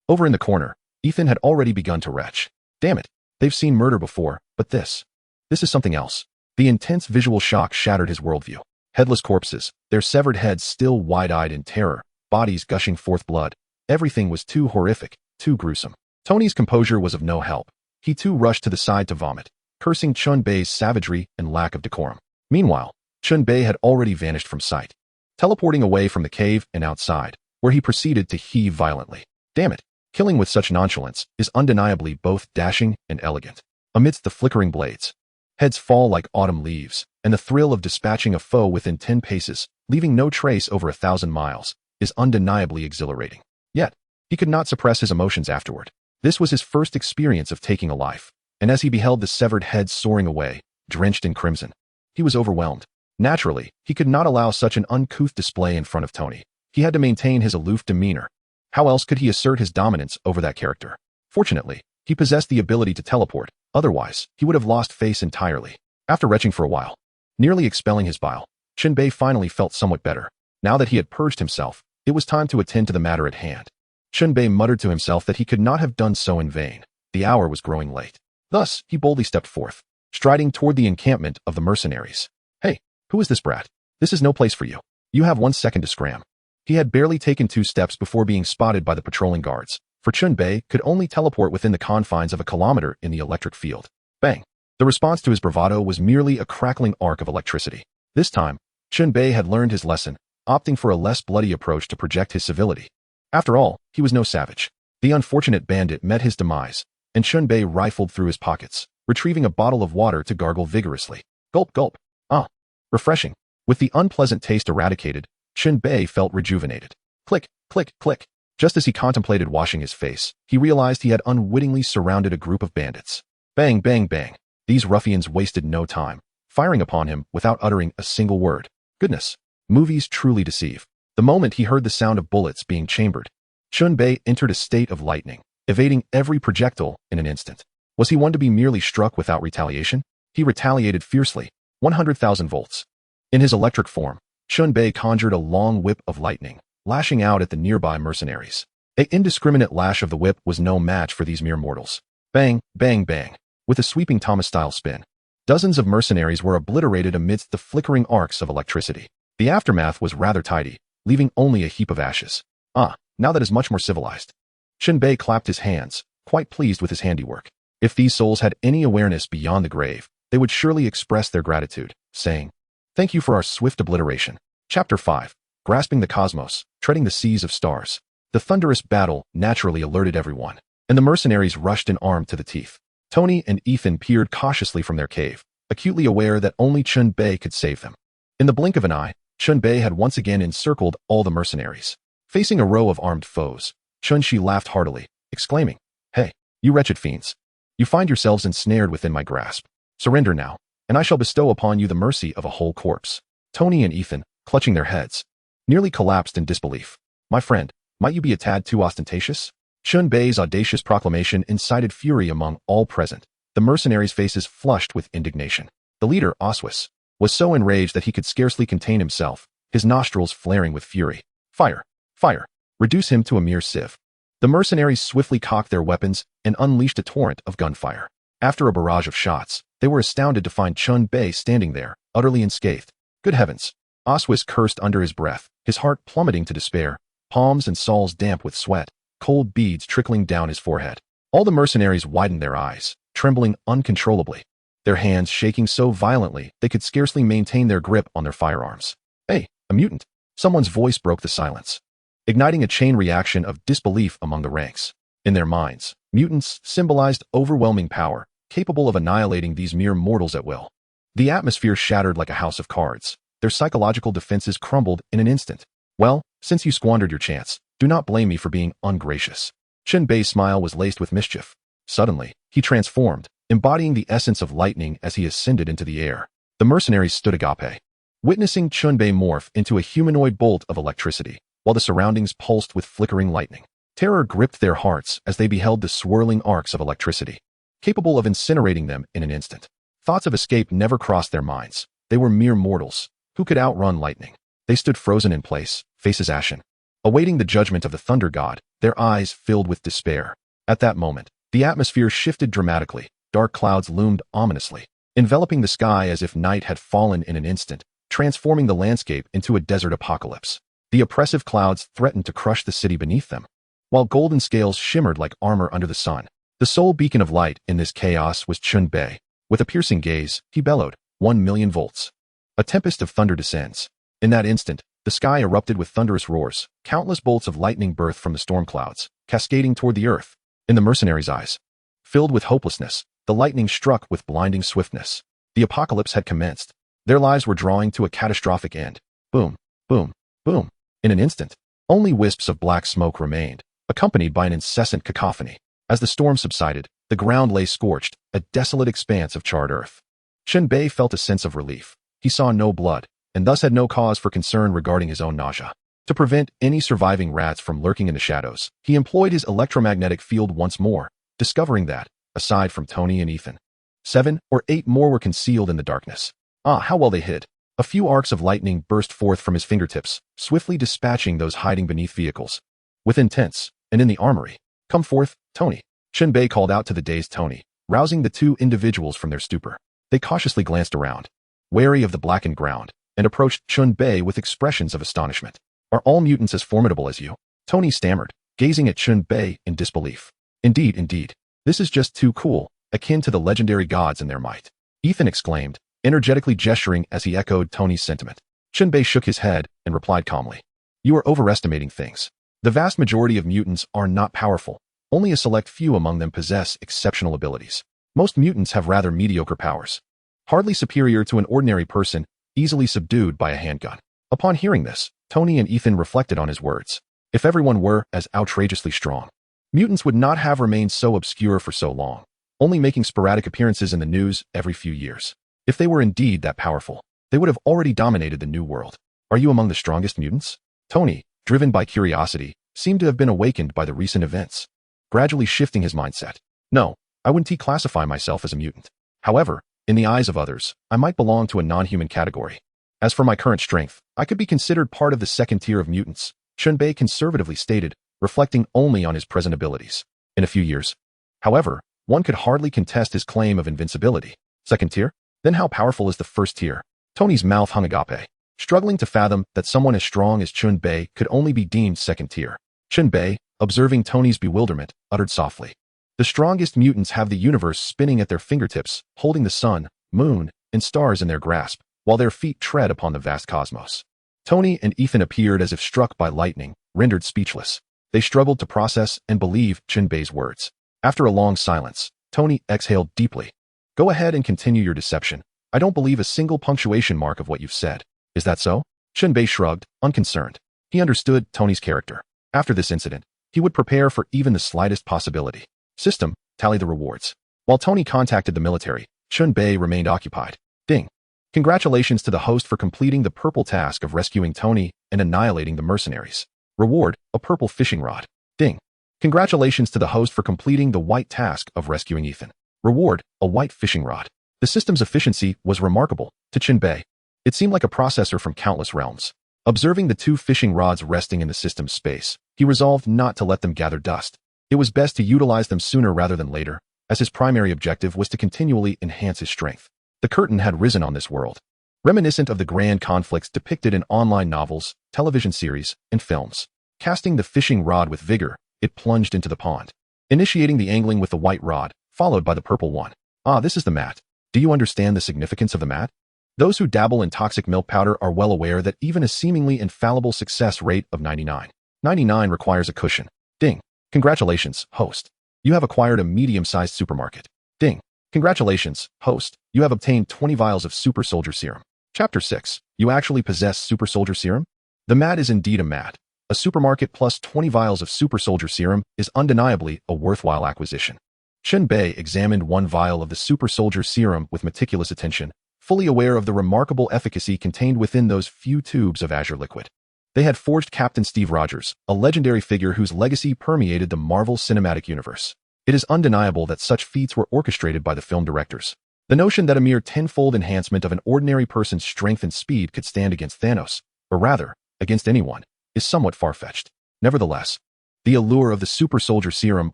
Over in the corner, Ethan had already begun to retch. Damn it, they've seen murder before, but this is something else. The intense visual shock shattered his worldview. Headless corpses, their severed heads still wide-eyed in terror, bodies gushing forth blood. Everything was too horrific, too gruesome. Tony's composure was of no help. He too rushed to the side to vomit, cursing Chen Bei's savagery and lack of decorum. Meanwhile, Chen Bei had already vanished from sight, teleporting away from the cave and outside, where he proceeded to heave violently. Damn it, killing with such nonchalance is undeniably both dashing and elegant. Amidst the flickering blades, Heads fall like autumn leaves, and the thrill of dispatching a foe within 10 paces, leaving no trace over 1,000 miles, is undeniably exhilarating. Yet, he could not suppress his emotions afterward. This was his first experience of taking a life, and as he beheld the severed head soaring away, drenched in crimson, he was overwhelmed. Naturally, he could not allow such an uncouth display in front of Tony. He had to maintain his aloof demeanor. How else could he assert his dominance over that character? Fortunately, he possessed the ability to teleport, otherwise, he would have lost face entirely. After retching for a while, nearly expelling his bile, Chen Bei finally felt somewhat better. Now that he had purged himself, it was time to attend to the matter at hand. Chen Bei muttered to himself that he could not have done so in vain. The hour was growing late. Thus, he boldly stepped forth, striding toward the encampment of the mercenaries. Hey, who is this brat? This is no place for you. You have 1 second to scram. He had barely taken 2 steps before being spotted by the patrolling guards, for Chen Bei could only teleport within the confines of a kilometer in the electric field. Bang! The response to his bravado was merely a crackling arc of electricity. This time, Chen Bei had learned his lesson, opting for a less bloody approach to project his civility. After all, he was no savage. The unfortunate bandit met his demise, and Chen Bei rifled through his pockets, retrieving a bottle of water to gargle vigorously. Gulp, gulp. Ah, refreshing. With the unpleasant taste eradicated, Chen Bei felt rejuvenated. Click, click, click. Just as he contemplated washing his face, he realized he had unwittingly surrounded a group of bandits. Bang, bang, bang. These ruffians wasted no time, firing upon him without uttering a single word. Goodness, movies truly deceive. The moment he heard the sound of bullets being chambered, Chen Bei entered a state of lightning, evading every projectile in an instant. Was he one to be merely struck without retaliation? He retaliated fiercely. 100,000 volts. In his electric form, Chen Bei conjured a long whip of lightning, lashing out at the nearby mercenaries. An indiscriminate lash of the whip was no match for these mere mortals. Bang, bang, bang. With a sweeping Thomas-style spin, dozens of mercenaries were obliterated amidst the flickering arcs of electricity. The aftermath was rather tidy, leaving only a heap of ashes. Ah, now that is much more civilized. Chen Bei clapped his hands, quite pleased with his handiwork. If these souls had any awareness beyond the grave, they would surely express their gratitude, saying, "Thank you for our swift obliteration." Chapter 5. Grasping the cosmos, treading the seas of stars. The thunderous battle naturally alerted everyone, and the mercenaries rushed in armed to the teeth. Tony and Ethan peered cautiously from their cave, acutely aware that only Chen Bei could save them. In the blink of an eye, Chen Bei had once again encircled all the mercenaries. Facing a row of armed foes, Chen Shi laughed heartily, exclaiming, "Hey, you wretched fiends. You find yourselves ensnared within my grasp. Surrender now, and I shall bestow upon you the mercy of a whole corpse." Tony and Ethan, clutching their heads, nearly collapsed in disbelief. "My friend, might you be a tad too ostentatious?" Chen Bei's audacious proclamation incited fury among all present. The mercenaries' faces flushed with indignation. The leader, Oswis, was so enraged that he could scarcely contain himself, his nostrils flaring with fury. "Fire! Fire! Reduce him to a mere sieve." The mercenaries swiftly cocked their weapons and unleashed a torrent of gunfire. After a barrage of shots, they were astounded to find Chen Bei standing there, utterly unscathed. Good heavens! Oswis cursed under his breath, his heart plummeting to despair, palms and soles damp with sweat, cold beads trickling down his forehead. All the mercenaries widened their eyes, trembling uncontrollably, their hands shaking so violently they could scarcely maintain their grip on their firearms. "Hey, a mutant!" Someone's voice broke the silence, igniting a chain reaction of disbelief among the ranks. In their minds, mutants symbolized overwhelming power, capable of annihilating these mere mortals at will. The atmosphere shattered like a house of cards. Their psychological defenses crumbled in an instant. "Well, since you squandered your chance, do not blame me for being ungracious." Chen Bei's smile was laced with mischief. Suddenly, he transformed, embodying the essence of lightning as he ascended into the air. The mercenaries stood agape, witnessing Chen Bei morph into a humanoid bolt of electricity, while the surroundings pulsed with flickering lightning. Terror gripped their hearts as they beheld the swirling arcs of electricity, capable of incinerating them in an instant. Thoughts of escape never crossed their minds. They were mere mortals. Who could outrun lightning? They stood frozen in place, faces ashen, awaiting the judgment of the thunder god, their eyes filled with despair. At that moment, the atmosphere shifted dramatically. Dark clouds loomed ominously, enveloping the sky as if night had fallen in an instant, transforming the landscape into a desert apocalypse. The oppressive clouds threatened to crush the city beneath them, while golden scales shimmered like armor under the sun. The sole beacon of light in this chaos was Chen Bei. With a piercing gaze, he bellowed, 1,000,000 volts. A tempest of thunder descends. In that instant, the sky erupted with thunderous roars. Countless bolts of lightning burst from the storm clouds, cascading toward the earth. In the mercenaries' eyes, filled with hopelessness, the lightning struck with blinding swiftness. The The apocalypse had commenced. Their lives were drawing to a catastrophic end. Boom, boom, boom. In an instant, only wisps of black smoke remained, accompanied by an incessant cacophony. As the storm subsided, the ground lay scorched, a desolate expanse of charred earth. Chen Bei felt a sense of relief. He saw no blood, and thus had no cause for concern regarding his own nausea. To prevent any surviving rats from lurking in the shadows, he employed his electromagnetic field once more, discovering that, aside from Tony and Ethan, 7 or 8 more were concealed in the darkness. Ah, how well they hid. A few arcs of lightning burst forth from his fingertips, swiftly dispatching those hiding beneath vehicles. Within tents, and in the armory, "Come forth, Tony." Chen Bei called out to the dazed Tony, rousing the two individuals from their stupor. They cautiously glanced around, wary of the blackened ground, and approached Chen Bei with expressions of astonishment. "Are all mutants as formidable as you?" Tony stammered, gazing at Chen Bei in disbelief. Indeed, indeed. This is just too cool, akin to the legendary gods and their might." Ethan exclaimed, energetically gesturing as he echoed Tony's sentiment. Chen Bei shook his head and replied calmly, "You are overestimating things. The vast majority of mutants are not powerful. Only a select few among them possess exceptional abilities. Most mutants have rather mediocre powers, hardly superior to an ordinary person, easily subdued by a handgun." Upon hearing this, Tony and Ethan reflected on his words. If everyone were as outrageously strong, mutants would not have remained so obscure for so long, only making sporadic appearances in the news every few years. If they were indeed that powerful, they would have already dominated the new world. "Are you among the strongest mutants?" Tony, driven by curiosity, seemed to have been awakened by the recent events, gradually shifting his mindset. "No, I wouldn't classify myself as a mutant. However, in the eyes of others, I might belong to a non-human category. As for my current strength, I could be considered part of the second tier of mutants," Chen Bei conservatively stated, reflecting only on his present abilities. "In a few years, however, one could hardly contest his claim of invincibility. Second tier? Then how powerful is the first tier?" Tony's mouth hung agape, struggling to fathom that someone as strong as Chen Bei could only be deemed second tier. Chen Bei, observing Tony's bewilderment, uttered softly, "The strongest mutants have the universe spinning at their fingertips, holding the sun, moon, and stars in their grasp, while their feet tread upon the vast cosmos." Tony and Ethan appeared as if struck by lightning, rendered speechless. They struggled to process and believe Chen Bei's words. After a long silence, Tony exhaled deeply. "Go ahead and continue your deception. I don't believe a single punctuation mark of what you've said. Is that so?" Chen Bei shrugged, unconcerned. He understood Tony's character. After this incident, he would prepare for even the slightest possibility. System, tally the rewards. While Tony contacted the military, Chen Bei remained occupied. Ding. Congratulations to the host for completing the purple task of rescuing Tony and annihilating the mercenaries. Reward, a purple fishing rod. Ding. Congratulations to the host for completing the white task of rescuing Ethan. Reward, a white fishing rod. The system's efficiency was remarkable to Chen Bei. It seemed like a processor from countless realms. Observing the 2 fishing rods resting in the system's space, he resolved not to let them gather dust. It was best to utilize them sooner rather than later, as his primary objective was to continually enhance his strength. The curtain had risen on this world, reminiscent of the grand conflicts depicted in online novels, television series, and films. Casting the fishing rod with vigor, it plunged into the pond, initiating the angling with the white rod, followed by the purple one. "Ah, this is the mat. Do you understand the significance of the mat?" Those who dabble in toxic milk powder are well aware that even a seemingly infallible success rate of 99.99 requires a cushion. Ding. Congratulations, host. You have acquired a medium-sized supermarket. Ding. Congratulations, host. You have obtained 20 vials of Super Soldier Serum. Chapter 6. You actually possess Super Soldier Serum? The mat is indeed a mat. A supermarket plus 20 vials of Super Soldier Serum is undeniably a worthwhile acquisition. Chen Bei examined one vial of the Super Soldier Serum with meticulous attention, fully aware of the remarkable efficacy contained within those few tubes of azure liquid. They had forged Captain Steve Rogers, a legendary figure whose legacy permeated the Marvel Cinematic Universe. It is undeniable that such feats were orchestrated by the film directors. The notion that a mere tenfold enhancement of an ordinary person's strength and speed could stand against Thanos, or rather, against anyone, is somewhat far-fetched. Nevertheless, the allure of the Super Soldier Serum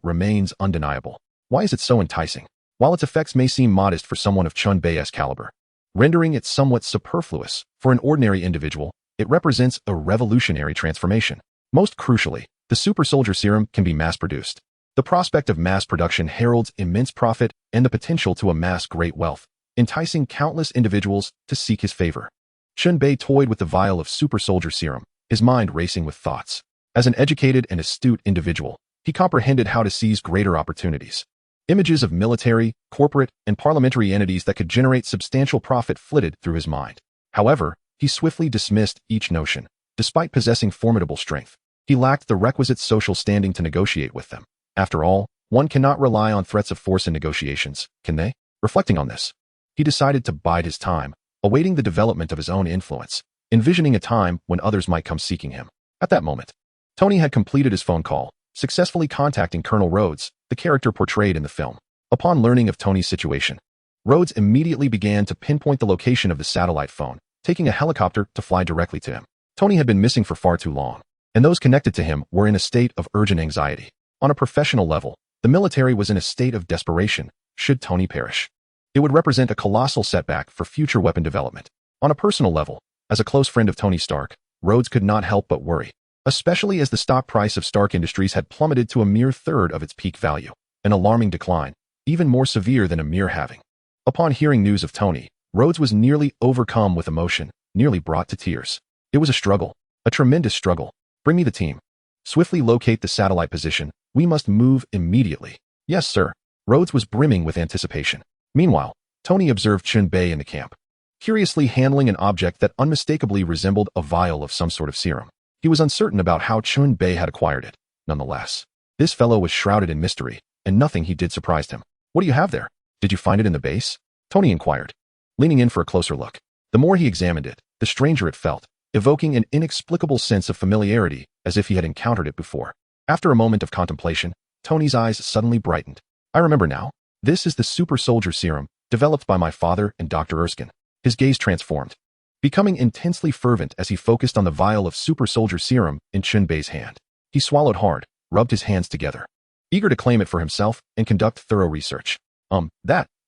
remains undeniable. Why is it so enticing? While its effects may seem modest for someone of Chen Bei's caliber, rendering it somewhat superfluous for an ordinary individual, it represents a revolutionary transformation. Most crucially, the Super Soldier Serum can be mass-produced. The prospect of mass production heralds immense profit and the potential to amass great wealth, enticing countless individuals to seek his favor. Chen Bei toyed with the vial of Super Soldier Serum, his mind racing with thoughts. As an educated and astute individual, he comprehended how to seize greater opportunities. Images of military, corporate, and parliamentary entities that could generate substantial profit flitted through his mind. However, he swiftly dismissed each notion. Despite possessing formidable strength, he lacked the requisite social standing to negotiate with them. After all, one cannot rely on threats of force in negotiations, can they? Reflecting on this, he decided to bide his time, awaiting the development of his own influence, envisioning a time when others might come seeking him. At that moment, Tony had completed his phone call, successfully contacting Colonel Rhodes, the character portrayed in the film. Upon learning of Tony's situation, Rhodes immediately began to pinpoint the location of the satellite phone, taking a helicopter to fly directly to him. Tony had been missing for far too long, and those connected to him were in a state of urgent anxiety. On a professional level, the military was in a state of desperation should Tony perish. It would represent a colossal setback for future weapon development. On a personal level, as a close friend of Tony Stark, Rhodes could not help but worry, especially as the stock price of Stark Industries had plummeted to a mere third of its peak value, an alarming decline, even more severe than a mere halving. Upon hearing news of Tony, Rhodes was nearly overcome with emotion, nearly brought to tears. It was a struggle, a tremendous struggle. Bring me the team. Swiftly locate the satellite position. We must move immediately. Yes, sir. Rhodes was brimming with anticipation. Meanwhile, Tony observed Chen Bei in the camp, curiously handling an object that unmistakably resembled a vial of some sort of serum. He was uncertain about how Chen Bei had acquired it. Nonetheless, this fellow was shrouded in mystery, and nothing he did surprised him. What do you have there? Did you find it in the base? Tony inquired, leaning in for a closer look. The more he examined it, the stranger it felt, evoking an inexplicable sense of familiarity, as if he had encountered it before. After a moment of contemplation, Tony's eyes suddenly brightened. I remember now. This is the Super Soldier Serum, developed by my father and Dr. Erskine. His gaze transformed, becoming intensely fervent as he focused on the vial of Super Soldier Serum in Chen Bei's hand. He swallowed hard, rubbed his hands together, eager to claim it for himself and conduct thorough research.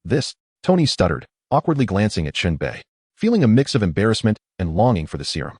This, Tony stuttered, awkwardly glancing at Chen Bei, feeling a mix of embarrassment and longing for the serum.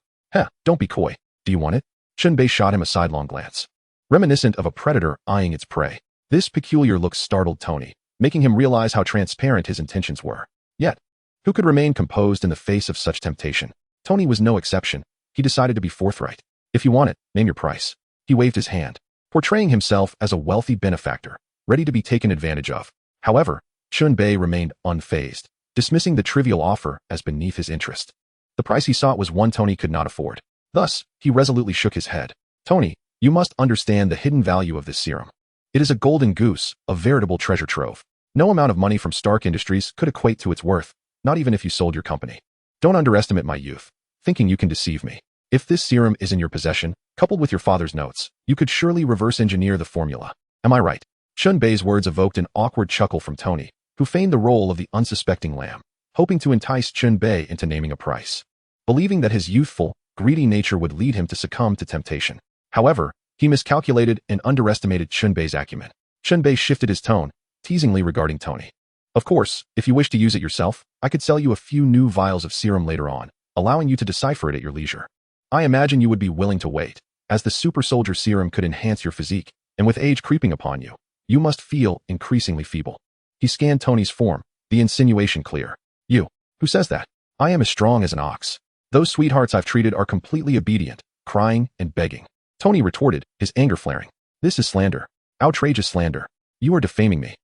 Don't be coy. Do you want it? Chen Bei shot him a sidelong glance, reminiscent of a predator eyeing its prey. This peculiar look startled Tony, making him realize how transparent his intentions were. Yet, who could remain composed in the face of such temptation? Tony was no exception. He decided to be forthright. If you want it, name your price. He waved his hand, portraying himself as a wealthy benefactor, ready to be taken advantage of. However, Chen Bei remained unfazed, dismissing the trivial offer as beneath his interest. The price he sought was one Tony could not afford. Thus, he resolutely shook his head. Tony, you must understand the hidden value of this serum. It is a golden goose, a veritable treasure trove. No amount of money from Stark Industries could equate to its worth, not even if you sold your company. Don't underestimate my youth, thinking you can deceive me. If this serum is in your possession, coupled with your father's notes, you could surely reverse engineer the formula. Am I right? Chen Bei's words evoked an awkward chuckle from Tony, who feigned the role of the unsuspecting lamb, hoping to entice Chen Bei into naming a price, believing that his youthful, greedy nature would lead him to succumb to temptation. However, he miscalculated and underestimated Chen Bei's acumen. Chen Bei shifted his tone, teasingly regarding Tony. Of course, if you wish to use it yourself, I could sell you a few new vials of serum later on, allowing you to decipher it at your leisure. I imagine you would be willing to wait, as the Super Soldier Serum could enhance your physique, and with age creeping upon you, you must feel increasingly feeble. He scanned Tony's form, the insinuation clear. You, who says that? I am as strong as an ox. Those sweethearts I've treated are completely obedient, crying and begging. Tony retorted, his anger flaring. This is slander. Outrageous slander. You are defaming me.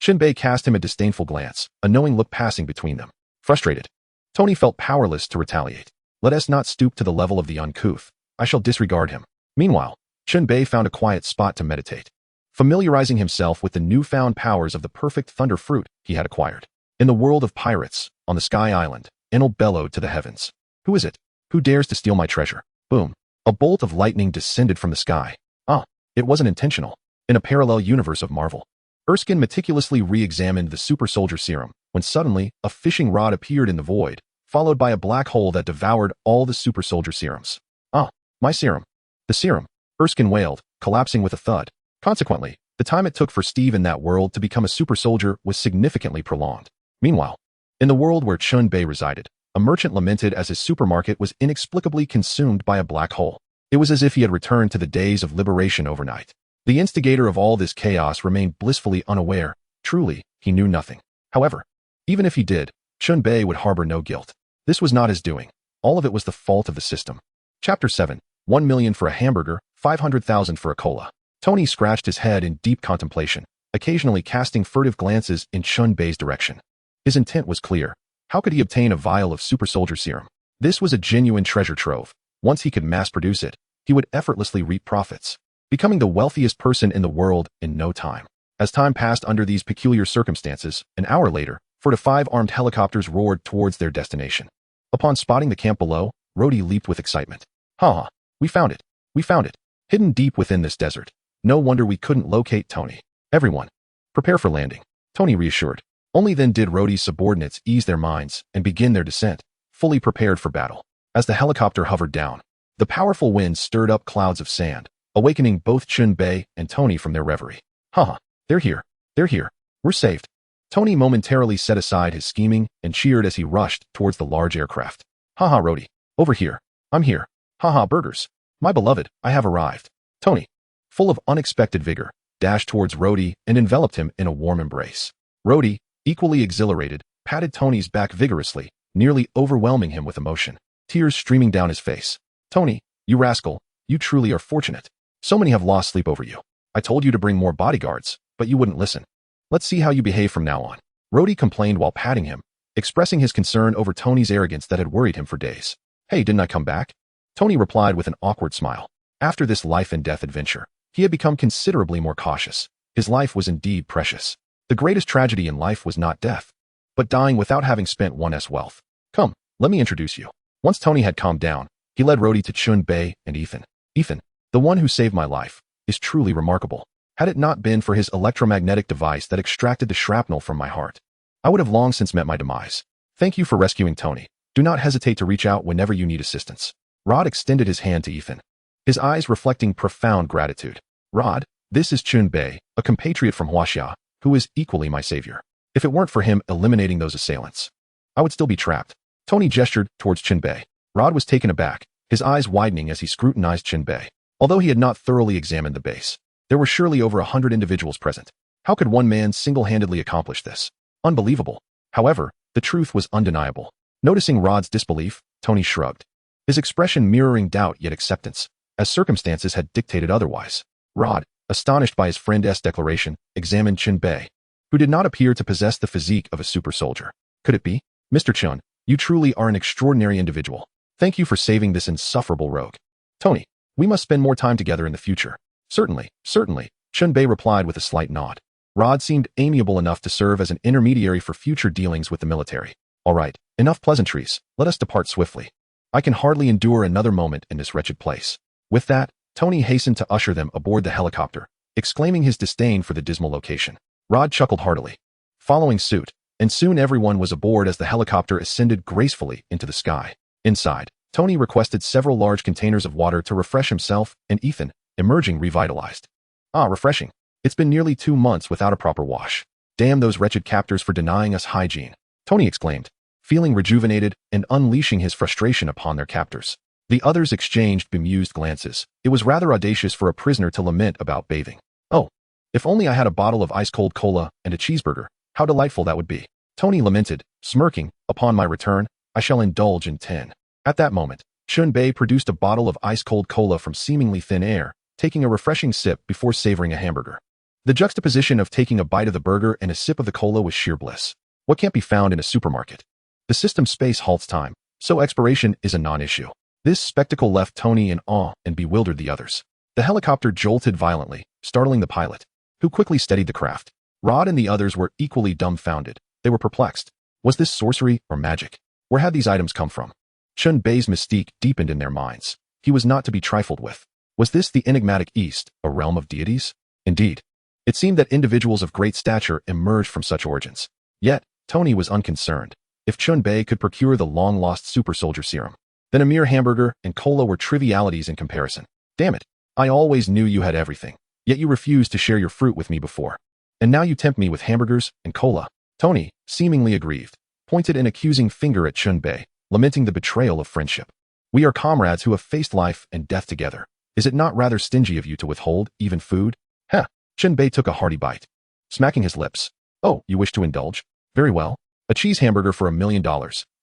Chen Bei cast him a disdainful glance, a knowing look passing between them. Frustrated, Tony felt powerless to retaliate. Let us not stoop to the level of the uncouth. I shall disregard him. Meanwhile, Chen Bei found a quiet spot to meditate, familiarizing himself with the newfound powers of the perfect thunder fruit he had acquired. In the world of pirates, on the Sky Island, Enel bellowed to the heavens. Who is it? Who dares to steal my treasure? Boom. A bolt of lightning descended from the sky. It wasn't intentional. In a parallel universe of Marvel, Erskine meticulously re-examined the Super Soldier Serum, when suddenly, a fishing rod appeared in the void, followed by a black hole that devoured all the Super Soldier Serums. My serum. The serum, Erskine wailed, collapsing with a thud. Consequently, the time it took for Steve in that world to become a super soldier was significantly prolonged. Meanwhile, in the world where Chen Bei resided, a merchant lamented as his supermarket was inexplicably consumed by a black hole. It was as if he had returned to the days of liberation overnight. The instigator of all this chaos remained blissfully unaware. Truly, he knew nothing. However, even if he did, Chen Bei would harbor no guilt. This was not his doing. All of it was the fault of the system. Chapter 7. 1 million for a hamburger, 500,000 for a cola. Tony scratched his head in deep contemplation, occasionally casting furtive glances in Chen Bei's direction. His intent was clear. How could he obtain a vial of Super Soldier Serum? This was a genuine treasure trove. Once he could mass-produce it, he would effortlessly reap profits, becoming the wealthiest person in the world in no time. As time passed under these peculiar circumstances, an hour later, 4 to 5 armed helicopters roared towards their destination. Upon spotting the camp below, Rhodey leaped with excitement. Ha! We found it! We found it! Hidden deep within this desert. No wonder we couldn't locate Tony. Everyone, prepare for landing, Tony reassured. Only then did Rhodey's subordinates ease their minds and begin their descent, fully prepared for battle. As the helicopter hovered down, the powerful wind stirred up clouds of sand, awakening both Chen Bei and Tony from their reverie. Haha, they're here. They're here. We're saved. Tony momentarily set aside his scheming and cheered as he rushed towards the large aircraft. Haha, Rhodey. Over here. I'm here. Haha, burgers. My beloved, I have arrived. Tony, full of unexpected vigor, dashed towards Rhodey and enveloped him in a warm embrace. Rhodey, equally exhilarated, patted Tony's back vigorously, nearly overwhelming him with emotion, tears streaming down his face. Tony, you rascal, you truly are fortunate. So many have lost sleep over you. I told you to bring more bodyguards, but you wouldn't listen. Let's see how you behave from now on. Rhodey complained while patting him, expressing his concern over Tony's arrogance that had worried him for days. Hey, didn't I come back? Tony replied with an awkward smile. After this life-and-death adventure, he had become considerably more cautious. His life was indeed precious. The greatest tragedy in life was not death, but dying without having spent one's wealth. Come, let me introduce you. Once Tony had calmed down, he led Rhodey to Chen Bei and Ethan. Ethan, the one who saved my life, is truly remarkable. Had it not been for his electromagnetic device that extracted the shrapnel from my heart, I would have long since met my demise. Thank you for rescuing Tony. Do not hesitate to reach out whenever you need assistance. Rod extended his hand to Ethan, his eyes reflecting profound gratitude. Rod, this is Chen Bei, a compatriot from Huaxia, who is equally my savior. If it weren't for him eliminating those assailants, I would still be trapped. Tony gestured towards Chen Bei. Rod was taken aback, his eyes widening as he scrutinized Chen Bei. Although he had not thoroughly examined the base, there were surely over 100 individuals present. How could one man single-handedly accomplish this? Unbelievable. However, the truth was undeniable. Noticing Rod's disbelief, Tony shrugged, his expression mirroring doubt yet acceptance, as circumstances had dictated otherwise. Rod, astonished by his friend's declaration, examined Chen Bei, who did not appear to possess the physique of a super soldier. Could it be? Mr. Chen, you truly are an extraordinary individual. Thank you for saving this insufferable rogue. Tony, we must spend more time together in the future. Certainly, certainly, Chen Bei replied with a slight nod. Rod seemed amiable enough to serve as an intermediary for future dealings with the military. All right, enough pleasantries, let us depart swiftly. I can hardly endure another moment in this wretched place. With that, Tony hastened to usher them aboard the helicopter, exclaiming his disdain for the dismal location. Rod chuckled heartily, following suit, and soon everyone was aboard as the helicopter ascended gracefully into the sky. Inside, Tony requested several large containers of water to refresh himself and Ethan, emerging revitalized. Ah, refreshing. It's been nearly 2 months without a proper wash. Damn those wretched captors for denying us hygiene, Tony exclaimed, feeling rejuvenated and unleashing his frustration upon their captors. The others exchanged bemused glances. It was rather audacious for a prisoner to lament about bathing. Oh, if only I had a bottle of ice-cold cola and a cheeseburger, how delightful that would be. Tony lamented, smirking. Upon my return, I shall indulge in 10. At that moment, Chen Bei produced a bottle of ice-cold cola from seemingly thin air, taking a refreshing sip before savoring a hamburger. The juxtaposition of taking a bite of the burger and a sip of the cola was sheer bliss. What can't be found in a supermarket? The system space halts time, so expiration is a non-issue. This spectacle left Tony in awe and bewildered the others. The helicopter jolted violently, startling the pilot, who quickly steadied the craft. Rod and the others were equally dumbfounded. They were perplexed. Was this sorcery or magic? Where had these items come from? Chen Bei's mystique deepened in their minds. He was not to be trifled with. Was this the enigmatic East, a realm of deities? Indeed. It seemed that individuals of great stature emerged from such origins. Yet, Tony was unconcerned. If Chen Bei could procure the long-lost Super Soldier Serum, then a mere hamburger and cola were trivialities in comparison. Damn it, I always knew you had everything, yet you refused to share your fruit with me before. And now you tempt me with hamburgers and cola. Tony, seemingly aggrieved, pointed an accusing finger at Chen Bei, lamenting the betrayal of friendship. We are comrades who have faced life and death together. Is it not rather stingy of you to withhold even food? Heh. Chen Bei took a hearty bite, smacking his lips. Oh, you wish to indulge? Very well. A cheese hamburger for $1 million,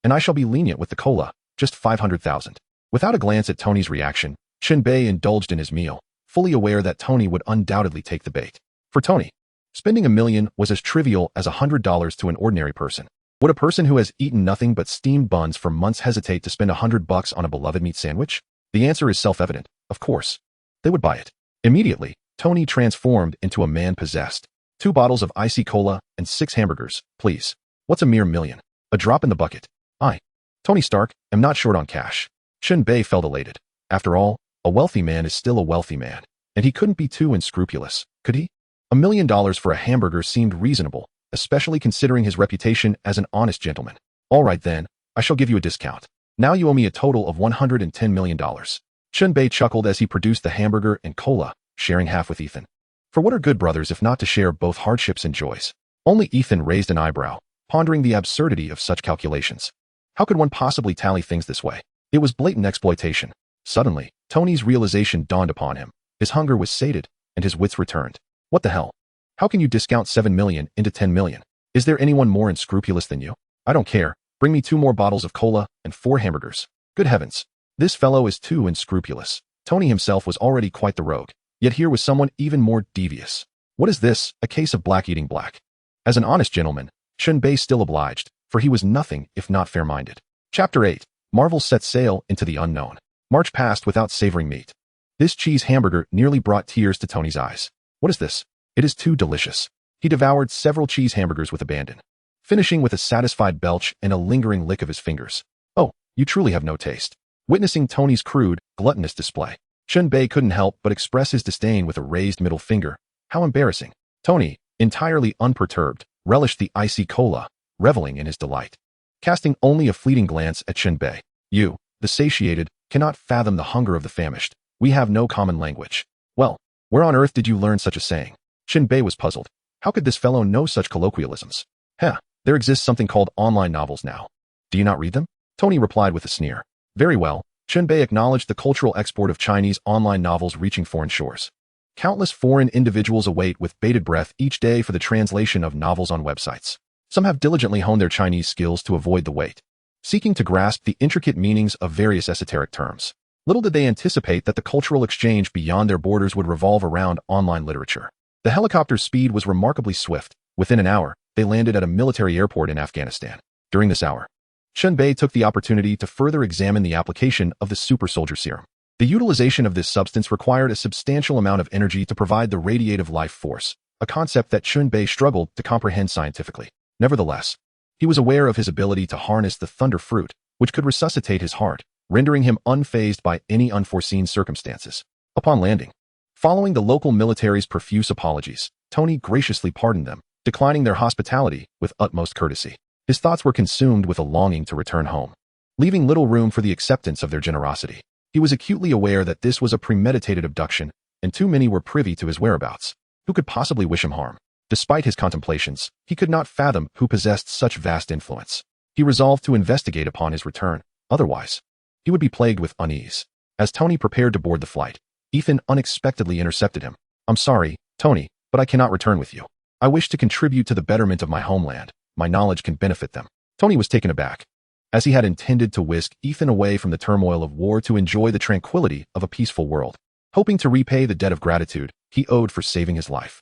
and I shall be lenient with the cola, just 500,000. Without a glance at Tony's reaction, Chen Bei indulged in his meal, fully aware that Tony would undoubtedly take the bait. For Tony, Spending $1 million was as trivial as $100 to an ordinary person. Would a person who has eaten nothing but steamed buns for months hesitate to spend $100 on a beloved meat sandwich? The answer is self-evident. Of course. They would buy it. Immediately, Tony transformed into a man possessed. 2 bottles of icy cola and 6 hamburgers, please. What's a mere $1 million? A drop in the bucket. I, Tony Stark, am not short on cash. Chen Bei felt elated. After all, a wealthy man is still a wealthy man, and he couldn't be too unscrupulous, could he? $1 million for a hamburger seemed reasonable, especially considering his reputation as an honest gentleman. All right then, I shall give you a discount. Now you owe me a total of $110 million. Chen Bei chuckled as he produced the hamburger and cola, sharing half with Ethan. For what are good brothers if not to share both hardships and joys? Only Ethan raised an eyebrow, pondering the absurdity of such calculations. How could one possibly tally things this way? It was blatant exploitation. Suddenly, Tony's realization dawned upon him. His hunger was sated, and his wits returned. What the hell? How can you discount $7 million into $10 million? Is there anyone more unscrupulous than you? I don't care. Bring me 2 more bottles of cola and 4 hamburgers. Good heavens. This fellow is too unscrupulous. Tony himself was already quite the rogue, yet here was someone even more devious. What is this, a case of black eating black? As an honest gentleman, Chen Bei still obliged, for he was nothing if not fair-minded. Chapter 8. Marvel set sail into the unknown. March passed without savoring meat. This cheese hamburger nearly brought tears to Tony's eyes. What is this? It is too delicious. He devoured several cheese hamburgers with abandon, finishing with a satisfied belch and a lingering lick of his fingers. Oh, you truly have no taste. Witnessing Tony's crude, gluttonous display, Chen Bei couldn't help but express his disdain with a raised middle finger. How embarrassing. Tony, entirely unperturbed, relished the icy cola, reveling in his delight. Casting only a fleeting glance at Chen Bei. You, the satiated, cannot fathom the hunger of the famished. We have no common language. Well, where on earth did you learn such a saying? Chen Bei was puzzled. How could this fellow know such colloquialisms? There exists something called online novels now. Do you not read them? Tony replied with a sneer. Very well. Chen Bei acknowledged the cultural export of Chinese online novels reaching foreign shores. Countless foreign individuals await with bated breath each day for the translation of novels on websites. Some have diligently honed their Chinese skills to avoid the wait, seeking to grasp the intricate meanings of various esoteric terms. Little did they anticipate that the cultural exchange beyond their borders would revolve around online literature. The helicopter's speed was remarkably swift. Within an hour, they landed at a military airport in Afghanistan. During this hour, Chen Bei took the opportunity to further examine the application of the Super Soldier Serum. The utilization of this substance required a substantial amount of energy to provide the radiative life force, a concept that Chen Bei struggled to comprehend scientifically. Nevertheless, he was aware of his ability to harness the thunder fruit, which could resuscitate his heart, rendering him unfazed by any unforeseen circumstances. Upon landing, following the local military's profuse apologies, Tony graciously pardoned them, declining their hospitality with utmost courtesy. His thoughts were consumed with a longing to return home, leaving little room for the acceptance of their generosity. He was acutely aware that this was a premeditated abduction, and too many were privy to his whereabouts. Who could possibly wish him harm? Despite his contemplations, he could not fathom who possessed such vast influence. He resolved to investigate upon his return. Otherwise, he would be plagued with unease. As Tony prepared to board the flight, Ethan unexpectedly intercepted him. I'm sorry, Tony, but I cannot return with you. I wish to contribute to the betterment of my homeland. My knowledge can benefit them. Tony was taken aback, as he had intended to whisk Ethan away from the turmoil of war to enjoy the tranquility of a peaceful world, hoping to repay the debt of gratitude he owed for saving his life.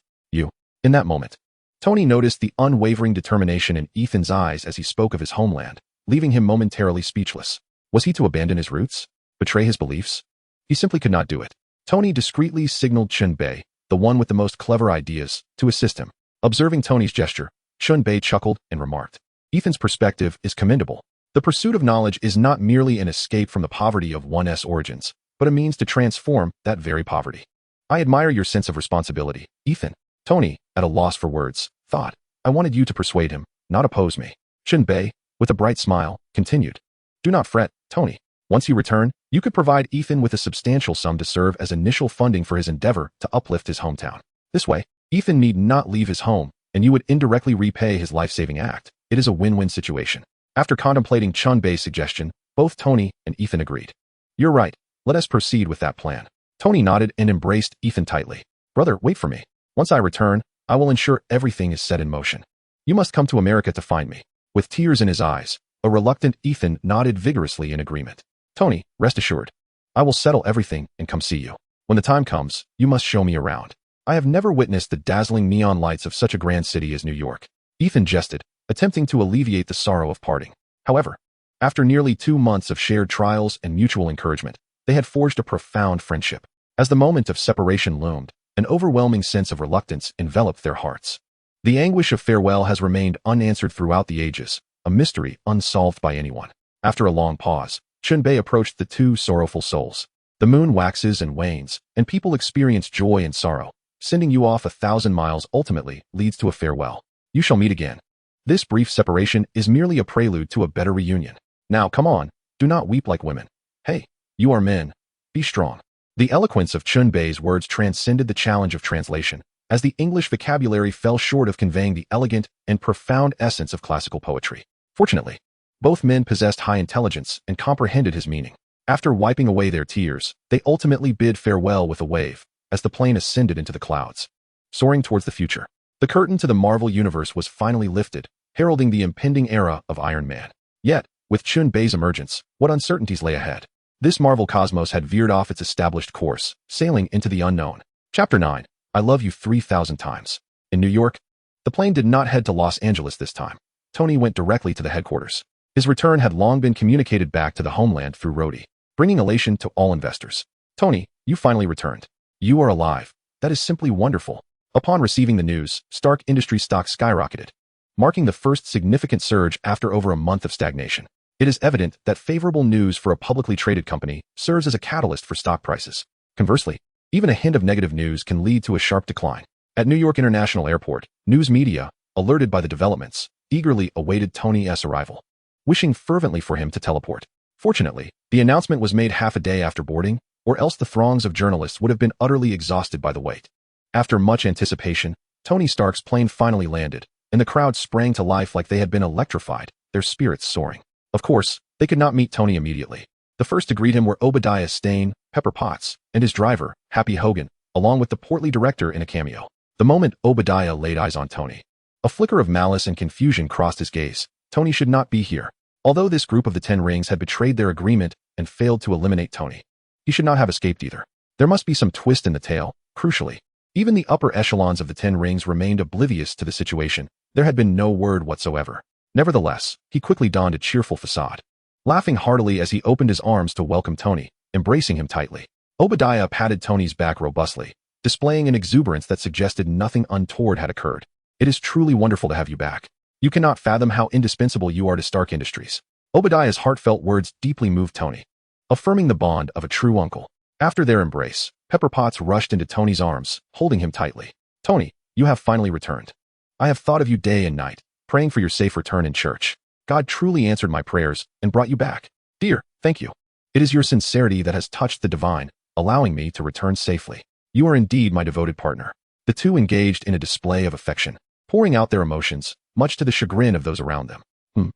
In that moment, Tony noticed the unwavering determination in Ethan's eyes as he spoke of his homeland, leaving him momentarily speechless. Was he to abandon his roots? Betray his beliefs? He simply could not do it. Tony discreetly signaled Chen Bei, the one with the most clever ideas, to assist him. Observing Tony's gesture, Chen Bei chuckled and remarked, Ethan's perspective is commendable. The pursuit of knowledge is not merely an escape from the poverty of one's origins, but a means to transform that very poverty. I admire your sense of responsibility, Ethan. Tony, at a loss for words, thought, I wanted you to persuade him, not oppose me. Chen Bei, with a bright smile, continued, do not fret, Tony. Once you return, you could provide Ethan with a substantial sum to serve as initial funding for his endeavor to uplift his hometown. This way, Ethan need not leave his home, and you would indirectly repay his life-saving act. It is a win-win situation. After contemplating Chen Bei's suggestion, both Tony and Ethan agreed. You're right. Let us proceed with that plan. Tony nodded and embraced Ethan tightly. Brother, wait for me. Once I return, I will ensure everything is set in motion. You must come to America to find me. With tears in his eyes, a reluctant Ethan nodded vigorously in agreement. Tony, rest assured. I will settle everything and come see you. When the time comes, you must show me around. I have never witnessed the dazzling neon lights of such a grand city as New York. Ethan jested, attempting to alleviate the sorrow of parting. However, after nearly 2 months of shared trials and mutual encouragement, they had forged a profound friendship. As the moment of separation loomed, an overwhelming sense of reluctance enveloped their hearts. The anguish of farewell has remained unanswered throughout the ages, a mystery unsolved by anyone. After a long pause, Chen Bei approached the two sorrowful souls. The moon waxes and wanes, and people experience joy and sorrow. Sending you off 1,000 miles ultimately leads to a farewell. You shall meet again. This brief separation is merely a prelude to a better reunion. Now, come on, do not weep like women. Hey, you are men. Be strong. The eloquence of Chen Bei's words transcended the challenge of translation, as the English vocabulary fell short of conveying the elegant and profound essence of classical poetry. Fortunately, both men possessed high intelligence and comprehended his meaning. After wiping away their tears, they ultimately bid farewell with a wave, as the plane ascended into the clouds. Soaring towards the future, the curtain to the Marvel Universe was finally lifted, heralding the impending era of Iron Man. Yet, with Chen Bei's emergence, what uncertainties lay ahead? This Marvel cosmos had veered off its established course, sailing into the unknown. Chapter 9. I Love You 3,000 Times. In New York, the plane did not head to Los Angeles this time. Tony went directly to the headquarters. His return had long been communicated back to the homeland through Rhodey, bringing elation to all investors. Tony, you finally returned. You are alive. That is simply wonderful. Upon receiving the news, Stark Industries stock skyrocketed, marking the first significant surge after over a month of stagnation. It is evident that favorable news for a publicly traded company serves as a catalyst for stock prices. Conversely, even a hint of negative news can lead to a sharp decline. At New York International Airport, news media, alerted by the developments, eagerly awaited Tony's arrival, wishing fervently for him to teleport. Fortunately, the announcement was made half a day after boarding, or else the throngs of journalists would have been utterly exhausted by the wait. After much anticipation, Tony Stark's plane finally landed, and the crowd sprang to life like they had been electrified, their spirits soaring. Of course, they could not meet Tony immediately. The first to greet him were Obadiah Stane, Pepper Potts, and his driver, Happy Hogan, along with the portly director in a cameo. The moment Obadiah laid eyes on Tony, a flicker of malice and confusion crossed his gaze. Tony should not be here. Although this group of the 10 Rings had betrayed their agreement and failed to eliminate Tony, he should not have escaped either. There must be some twist in the tale. Crucially, even the upper echelons of the 10 Rings remained oblivious to the situation. There had been no word whatsoever. Nevertheless, he quickly donned a cheerful facade, laughing heartily as he opened his arms to welcome Tony, embracing him tightly. Obadiah patted Tony's back robustly, displaying an exuberance that suggested nothing untoward had occurred. It is truly wonderful to have you back. You cannot fathom how indispensable you are to Stark Industries. Obadiah's heartfelt words deeply moved Tony, affirming the bond of a true uncle. After their embrace, Pepper Potts rushed into Tony's arms, holding him tightly. Tony, you have finally returned. I have thought of you day and night, praying for your safe return in church. God truly answered my prayers and brought you back. Dear, thank you. It is your sincerity that has touched the divine, allowing me to return safely. You are indeed my devoted partner. The two engaged in a display of affection, pouring out their emotions, much to the chagrin of those around them.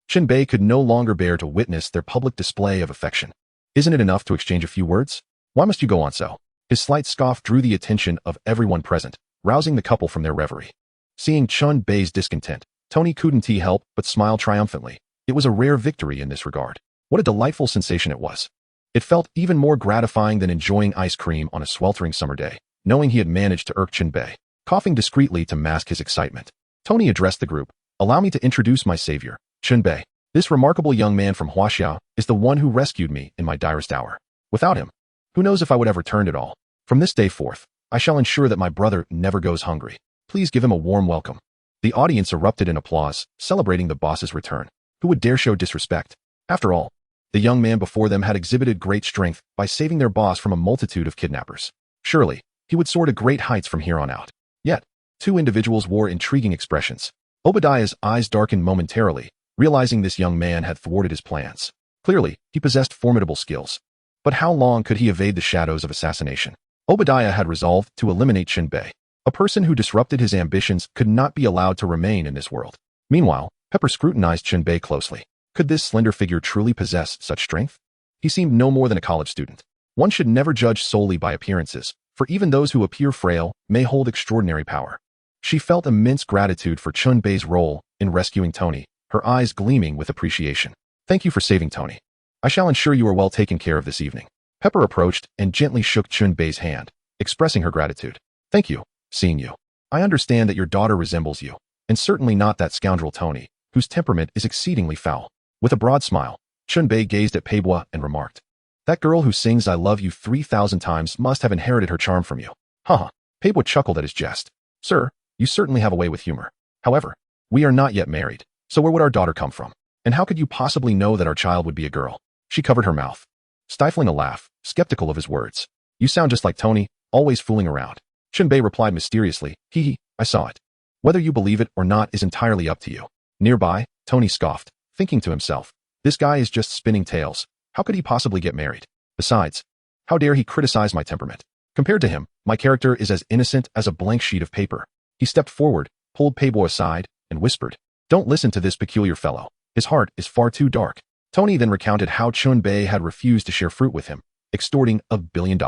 Chen Bei could no longer bear to witness their public display of affection. Isn't it enough to exchange a few words? Why must you go on so? His slight scoff drew the attention of everyone present, rousing the couple from their reverie. Seeing Chen Bei's discontent, Tony couldn't help but smile triumphantly. It was a rare victory in this regard. What a delightful sensation it was. It felt even more gratifying than enjoying ice cream on a sweltering summer day, knowing he had managed to irk Chen Bei. Coughing discreetly to mask his excitement, Tony addressed the group. Allow me to introduce my savior, Chen Bei. This remarkable young man from Huaxia is the one who rescued me in my direst hour. Without him, who knows if I would have returned at all. From this day forth, I shall ensure that my brother never goes hungry. Please give him a warm welcome. The audience erupted in applause, celebrating the boss's return. Who would dare show disrespect? After all, the young man before them had exhibited great strength by saving their boss from a multitude of kidnappers. Surely, he would soar to great heights from here on out. Yet, two individuals wore intriguing expressions. Obadiah's eyes darkened momentarily, realizing this young man had thwarted his plans. Clearly, he possessed formidable skills. But how long could he evade the shadows of assassination? Obadiah had resolved to eliminate Chen Bei. A person who disrupted his ambitions could not be allowed to remain in this world. Meanwhile, Pepper scrutinized Chen Bei closely. Could this slender figure truly possess such strength? He seemed no more than a college student. One should never judge solely by appearances, for even those who appear frail may hold extraordinary power. She felt immense gratitude for Chen Bei's role in rescuing Tony, her eyes gleaming with appreciation. Thank you for saving Tony. I shall ensure you are well taken care of this evening. Pepper approached and gently shook Chen Bei's hand, expressing her gratitude. Thank you, seeing you. I understand that your daughter resembles you, and certainly not that scoundrel Tony, whose temperament is exceedingly foul. With a broad smile, Chen Bei gazed at Peibo and remarked, that girl who sings I love you 3,000 times must have inherited her charm from you. Haha. Peibo chuckled at his jest. Sir, you certainly have a way with humor. However, we are not yet married, so where would our daughter come from? And how could you possibly know that our child would be a girl? She covered her mouth, stifling a laugh, skeptical of his words. You sound just like Tony, always fooling around. Chen Bei replied mysteriously, hee, I saw it. Whether you believe it or not is entirely up to you. Nearby, Tony scoffed, thinking to himself, this guy is just spinning tales. How could he possibly get married? Besides, how dare he criticize my temperament? Compared to him, my character is as innocent as a blank sheet of paper. He stepped forward, pulled Peibo aside, and whispered, don't listen to this peculiar fellow. His heart is far too dark. Tony then recounted how Chen Bei had refused to share fruit with him, extorting $1 billion,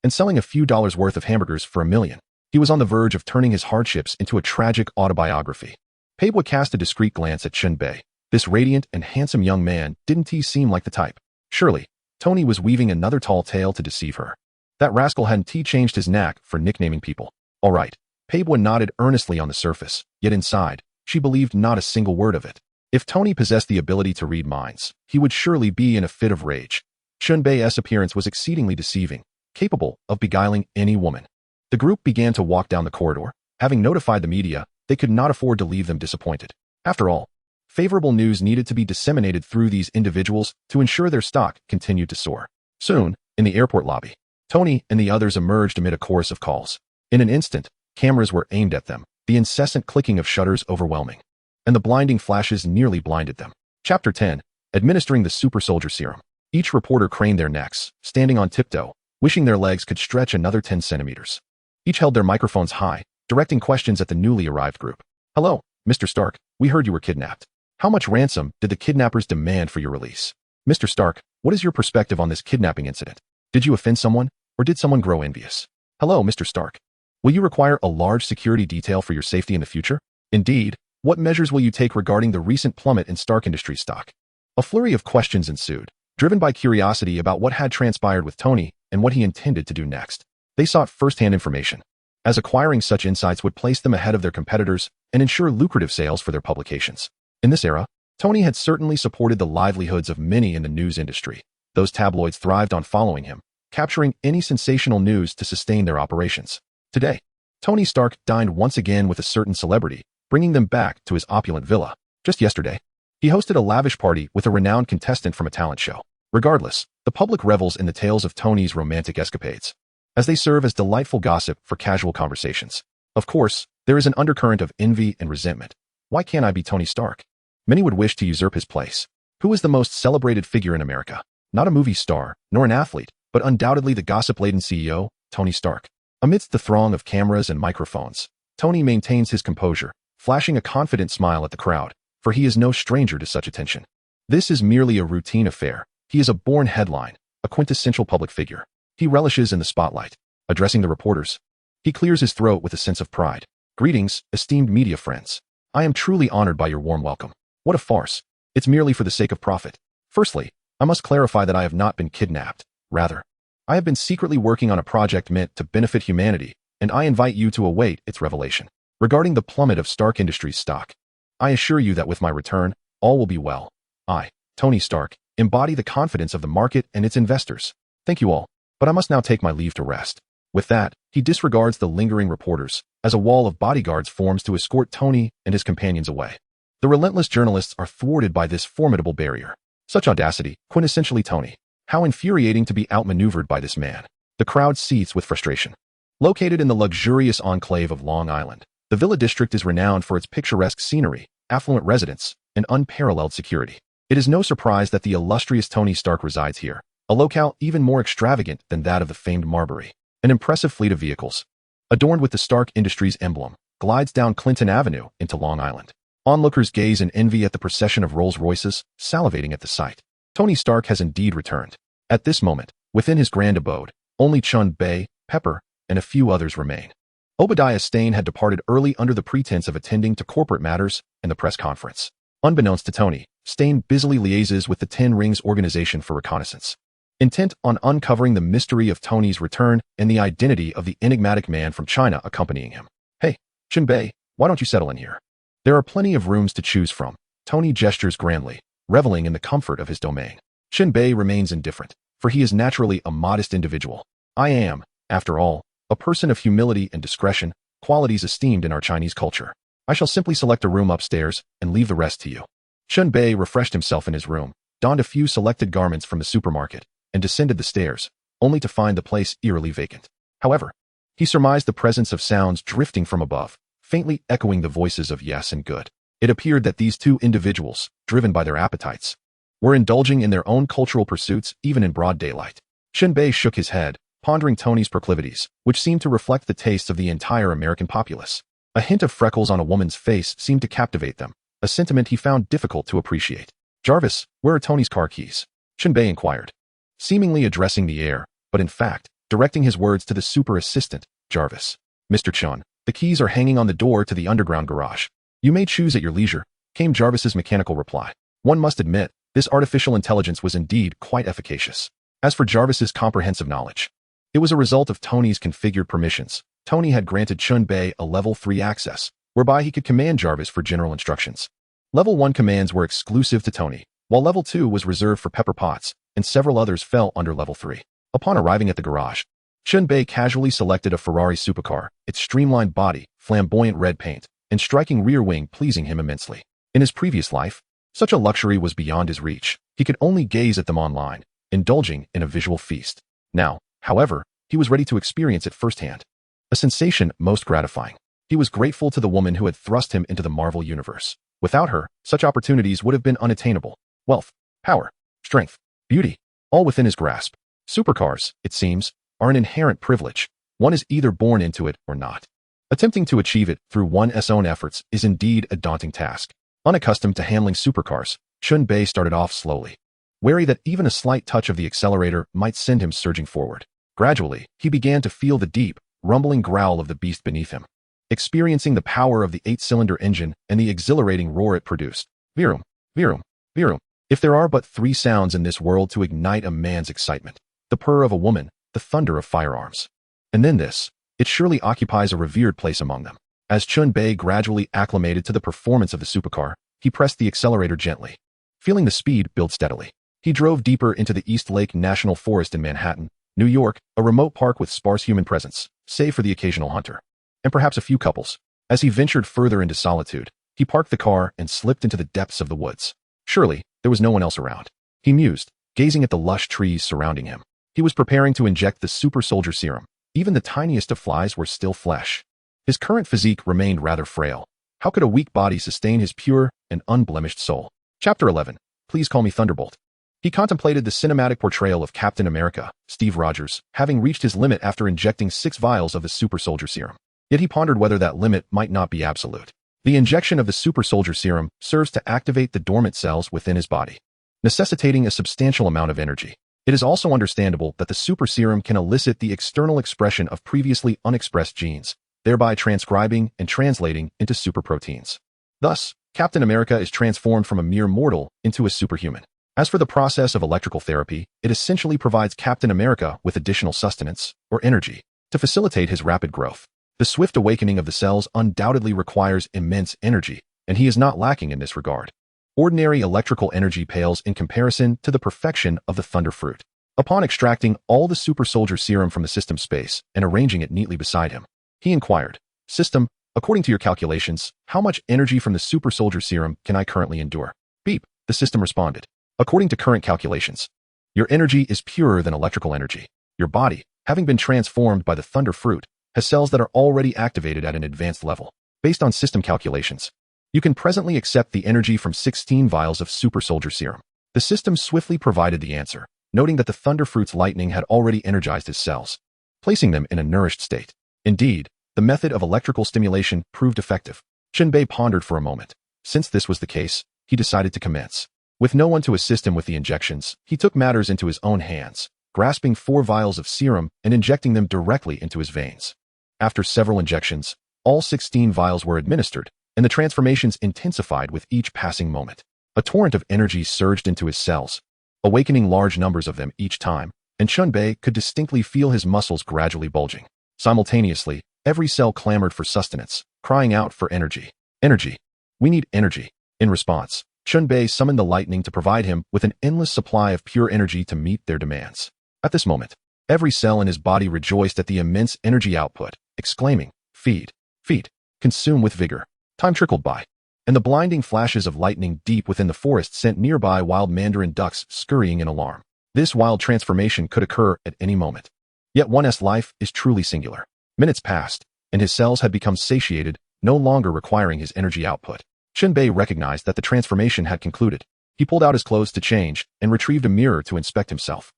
and selling a few dollars worth of hamburgers for $1 million. He was on the verge of turning his hardships into a tragic autobiography. Peibo cast a discreet glance at Chen Bei. This radiant and handsome young man didn't he seem like the type? Surely, Tony was weaving another tall tale to deceive her. That rascal hadn't he changed his knack for nicknaming people. All right. Peibo nodded earnestly on the surface, yet inside, she believed not a single word of it. If Tony possessed the ability to read minds, he would surely be in a fit of rage. Chen Bei's appearance was exceedingly deceiving, capable of beguiling any woman. The group began to walk down the corridor. Having notified the media, they could not afford to leave them disappointed. After all, favorable news needed to be disseminated through these individuals to ensure their stock continued to soar. Soon, in the airport lobby, Tony and the others emerged amid a chorus of calls. In an instant, cameras were aimed at them, the incessant clicking of shutters overwhelming, and the blinding flashes nearly blinded them. Chapter 10. Administering the Super Soldier Serum. Each reporter craned their necks, standing on tiptoe, wishing their legs could stretch another 10 centimeters. Each held their microphones high, directing questions at the newly arrived group. Hello, Mr. Stark, we heard you were kidnapped. How much ransom did the kidnappers demand for your release? Mr. Stark, what is your perspective on this kidnapping incident? Did you offend someone, or did someone grow envious? Hello, Mr. Stark. Will you require a large security detail for your safety in the future? Indeed, what measures will you take regarding the recent plummet in Stark Industries stock? A flurry of questions ensued, driven by curiosity about what had transpired with Tony and what he intended to do next. They sought first-hand information, as acquiring such insights would place them ahead of their competitors and ensure lucrative sales for their publications. In this era, Tony had certainly supported the livelihoods of many in the news industry. Those tabloids thrived on following him, capturing any sensational news to sustain their operations. Today, Tony Stark dined once again with a certain celebrity, bringing them back to his opulent villa. Just yesterday, he hosted a lavish party with a renowned contestant from a talent show. Regardless, the public revels in the tales of Tony's romantic escapades, as they serve as delightful gossip for casual conversations. Of course, there is an undercurrent of envy and resentment. Why can't I be Tony Stark? Many would wish to usurp his place. Who is the most celebrated figure in America? Not a movie star, nor an athlete, but undoubtedly the gossip-laden CEO, Tony Stark. Amidst the throng of cameras and microphones, Tony maintains his composure, flashing a confident smile at the crowd, for he is no stranger to such attention. This is merely a routine affair. He is a born headline, a quintessential public figure. He relishes in the spotlight. Addressing the reporters, he clears his throat with a sense of pride. Greetings, esteemed media friends. I am truly honored by your warm welcome. What a farce. It's merely for the sake of profit. Firstly, I must clarify that I have not been kidnapped. Rather, I have been secretly working on a project meant to benefit humanity, and I invite you to await its revelation. Regarding the plummet of Stark Industries stock, I assure you that with my return, all will be well. I, Tony Stark, embody the confidence of the market and its investors. Thank you all, but I must now take my leave to rest. With that, he disregards the lingering reporters, as a wall of bodyguards forms to escort Tony and his companions away. The relentless journalists are thwarted by this formidable barrier. Such audacity, quintessentially Tony. How infuriating to be outmaneuvered by this man. The crowd seethes with frustration. Located in the luxurious enclave of Long Island, the Villa District is renowned for its picturesque scenery, affluent residents, and unparalleled security. It is no surprise that the illustrious Tony Stark resides here, a locale even more extravagant than that of the famed Marbury. An impressive fleet of vehicles, adorned with the Stark Industries emblem, glides down Clinton Avenue into Long Island. Onlookers gaze in envy at the procession of Rolls-Royces, salivating at the sight. Tony Stark has indeed returned. At this moment, within his grand abode, only Chen Bei, Pepper, and a few others remain. Obadiah Stane had departed early under the pretense of attending to corporate matters and the press conference. Unbeknownst to Tony, Stane busily liaises with the Ten Rings Organization for reconnaissance. intent on uncovering the mystery of Tony's return and the identity of the enigmatic man from China accompanying him. Hey, Chen Bei, why don't you settle in here? There are plenty of rooms to choose from. Tony gestures grandly, reveling in the comfort of his domain. Chen Bei remains indifferent, for he is naturally a modest individual. I am, after all, a person of humility and discretion, qualities esteemed in our Chinese culture. I shall simply select a room upstairs and leave the rest to you. Chen Bei refreshed himself in his room, donned a few selected garments from the supermarket, and descended the stairs, only to find the place eerily vacant. However, he surmised the presence of sounds drifting from above, faintly echoing the voices of yes and good. It appeared that these two individuals, driven by their appetites, were indulging in their own cultural pursuits even in broad daylight. Chen Bei shook his head, pondering Tony's proclivities, which seemed to reflect the tastes of the entire American populace. A hint of freckles on a woman's face seemed to captivate them, a sentiment he found difficult to appreciate. Jarvis, where are Tony's car keys? Chen Bei inquired, seemingly addressing the air, but in fact, directing his words to the super assistant, Jarvis. Mr. Chen, the keys are hanging on the door to the underground garage. You may choose at your leisure, came Jarvis's mechanical reply. One must admit, this artificial intelligence was indeed quite efficacious. As for Jarvis's comprehensive knowledge, it was a result of Tony's configured permissions. Tony had granted Chen Bei a level 3 access, whereby he could command Jarvis for general instructions. Level 1 commands were exclusive to Tony, while level 2 was reserved for Pepper Potts, and several others fell under level 3. Upon arriving at the garage, Chen Bei casually selected a Ferrari supercar, its streamlined body, flamboyant red paint, and striking rear wing pleasing him immensely. In his previous life, such a luxury was beyond his reach. He could only gaze at them online, indulging in a visual feast. Now, however, he was ready to experience it firsthand. A sensation most gratifying. He was grateful to the woman who had thrust him into the Marvel universe. Without her, such opportunities would have been unattainable. Wealth, power, strength, beauty, all within his grasp. Supercars, it seems, are an inherent privilege. One is either born into it or not. Attempting to achieve it through one's own efforts is indeed a daunting task. Unaccustomed to handling supercars, Chen Bei started off slowly, wary that even a slight touch of the accelerator might send him surging forward. Gradually, he began to feel the deep, rumbling growl of the beast beneath him, experiencing the power of the 8-cylinder engine and the exhilarating roar it produced. Virum, virum, virum. If there are but 3 sounds in this world to ignite a man's excitement, the purr of a woman, the thunder of firearms, and then this, it surely occupies a revered place among them. As Chen Bei gradually acclimated to the performance of the supercar, he pressed the accelerator gently, feeling the speed build steadily. He drove deeper into the East Lake National Forest in Manhattan, New York, a remote park with sparse human presence, save for the occasional hunter, and perhaps a few couples. As he ventured further into solitude, he parked the car and slipped into the depths of the woods. Surely, there was no one else around. He mused, gazing at the lush trees surrounding him. He was preparing to inject the Super Soldier Serum. Even the tiniest of flies were still flesh. His current physique remained rather frail. How could a weak body sustain his pure and unblemished soul? Chapter 11. Please call me Thunderbolt. He contemplated the cinematic portrayal of Captain America, Steve Rogers, having reached his limit after injecting 6 vials of the Super Soldier Serum. Yet he pondered whether that limit might not be absolute. The injection of the Super Soldier Serum serves to activate the dormant cells within his body, necessitating a substantial amount of energy. It is also understandable that the Super Serum can elicit the external expression of previously unexpressed genes, thereby transcribing and translating into super proteins. Thus, Captain America is transformed from a mere mortal into a superhuman. As for the process of electrical therapy, it essentially provides Captain America with additional sustenance, or energy, to facilitate his rapid growth. The swift awakening of the cells undoubtedly requires immense energy, and he is not lacking in this regard. Ordinary electrical energy pales in comparison to the perfection of the Thunder Fruit. Upon extracting all the Super Soldier Serum from the system space and arranging it neatly beside him, he inquired, "System, according to your calculations, how much energy from the Super Soldier Serum can I currently endure?" "Beep," the system responded. "According to current calculations, your energy is purer than electrical energy. Your body, having been transformed by the Thunder Fruit, has cells that are already activated at an advanced level. Based on system calculations, you can presently accept the energy from 16 vials of Super Soldier Serum." The system swiftly provided the answer, noting that the Thunder Fruit's lightning had already energized his cells, placing them in a nourished state. Indeed, the method of electrical stimulation proved effective. Chen Bei pondered for a moment. Since this was the case, he decided to commence. With no one to assist him with the injections, he took matters into his own hands, grasping 4 vials of serum and injecting them directly into his veins. After several injections, all 16 vials were administered, and the transformations intensified with each passing moment. A torrent of energy surged into his cells, awakening large numbers of them each time, and Chen Bei could distinctly feel his muscles gradually bulging. Simultaneously, every cell clamored for sustenance, crying out for energy. Energy. We need energy. In response, Chen Bei summoned the lightning to provide him with an endless supply of pure energy to meet their demands. At this moment, every cell in his body rejoiced at the immense energy output, exclaiming, "Feed, feed, consume with vigor." Time trickled by, and the blinding flashes of lightning deep within the forest sent nearby wild mandarin ducks scurrying in alarm. This wild transformation could occur at any moment. Yet one's life is truly singular. Minutes passed, and his cells had become satiated, no longer requiring his energy output. Chen Bei recognized that the transformation had concluded. He pulled out his clothes to change and retrieved a mirror to inspect himself.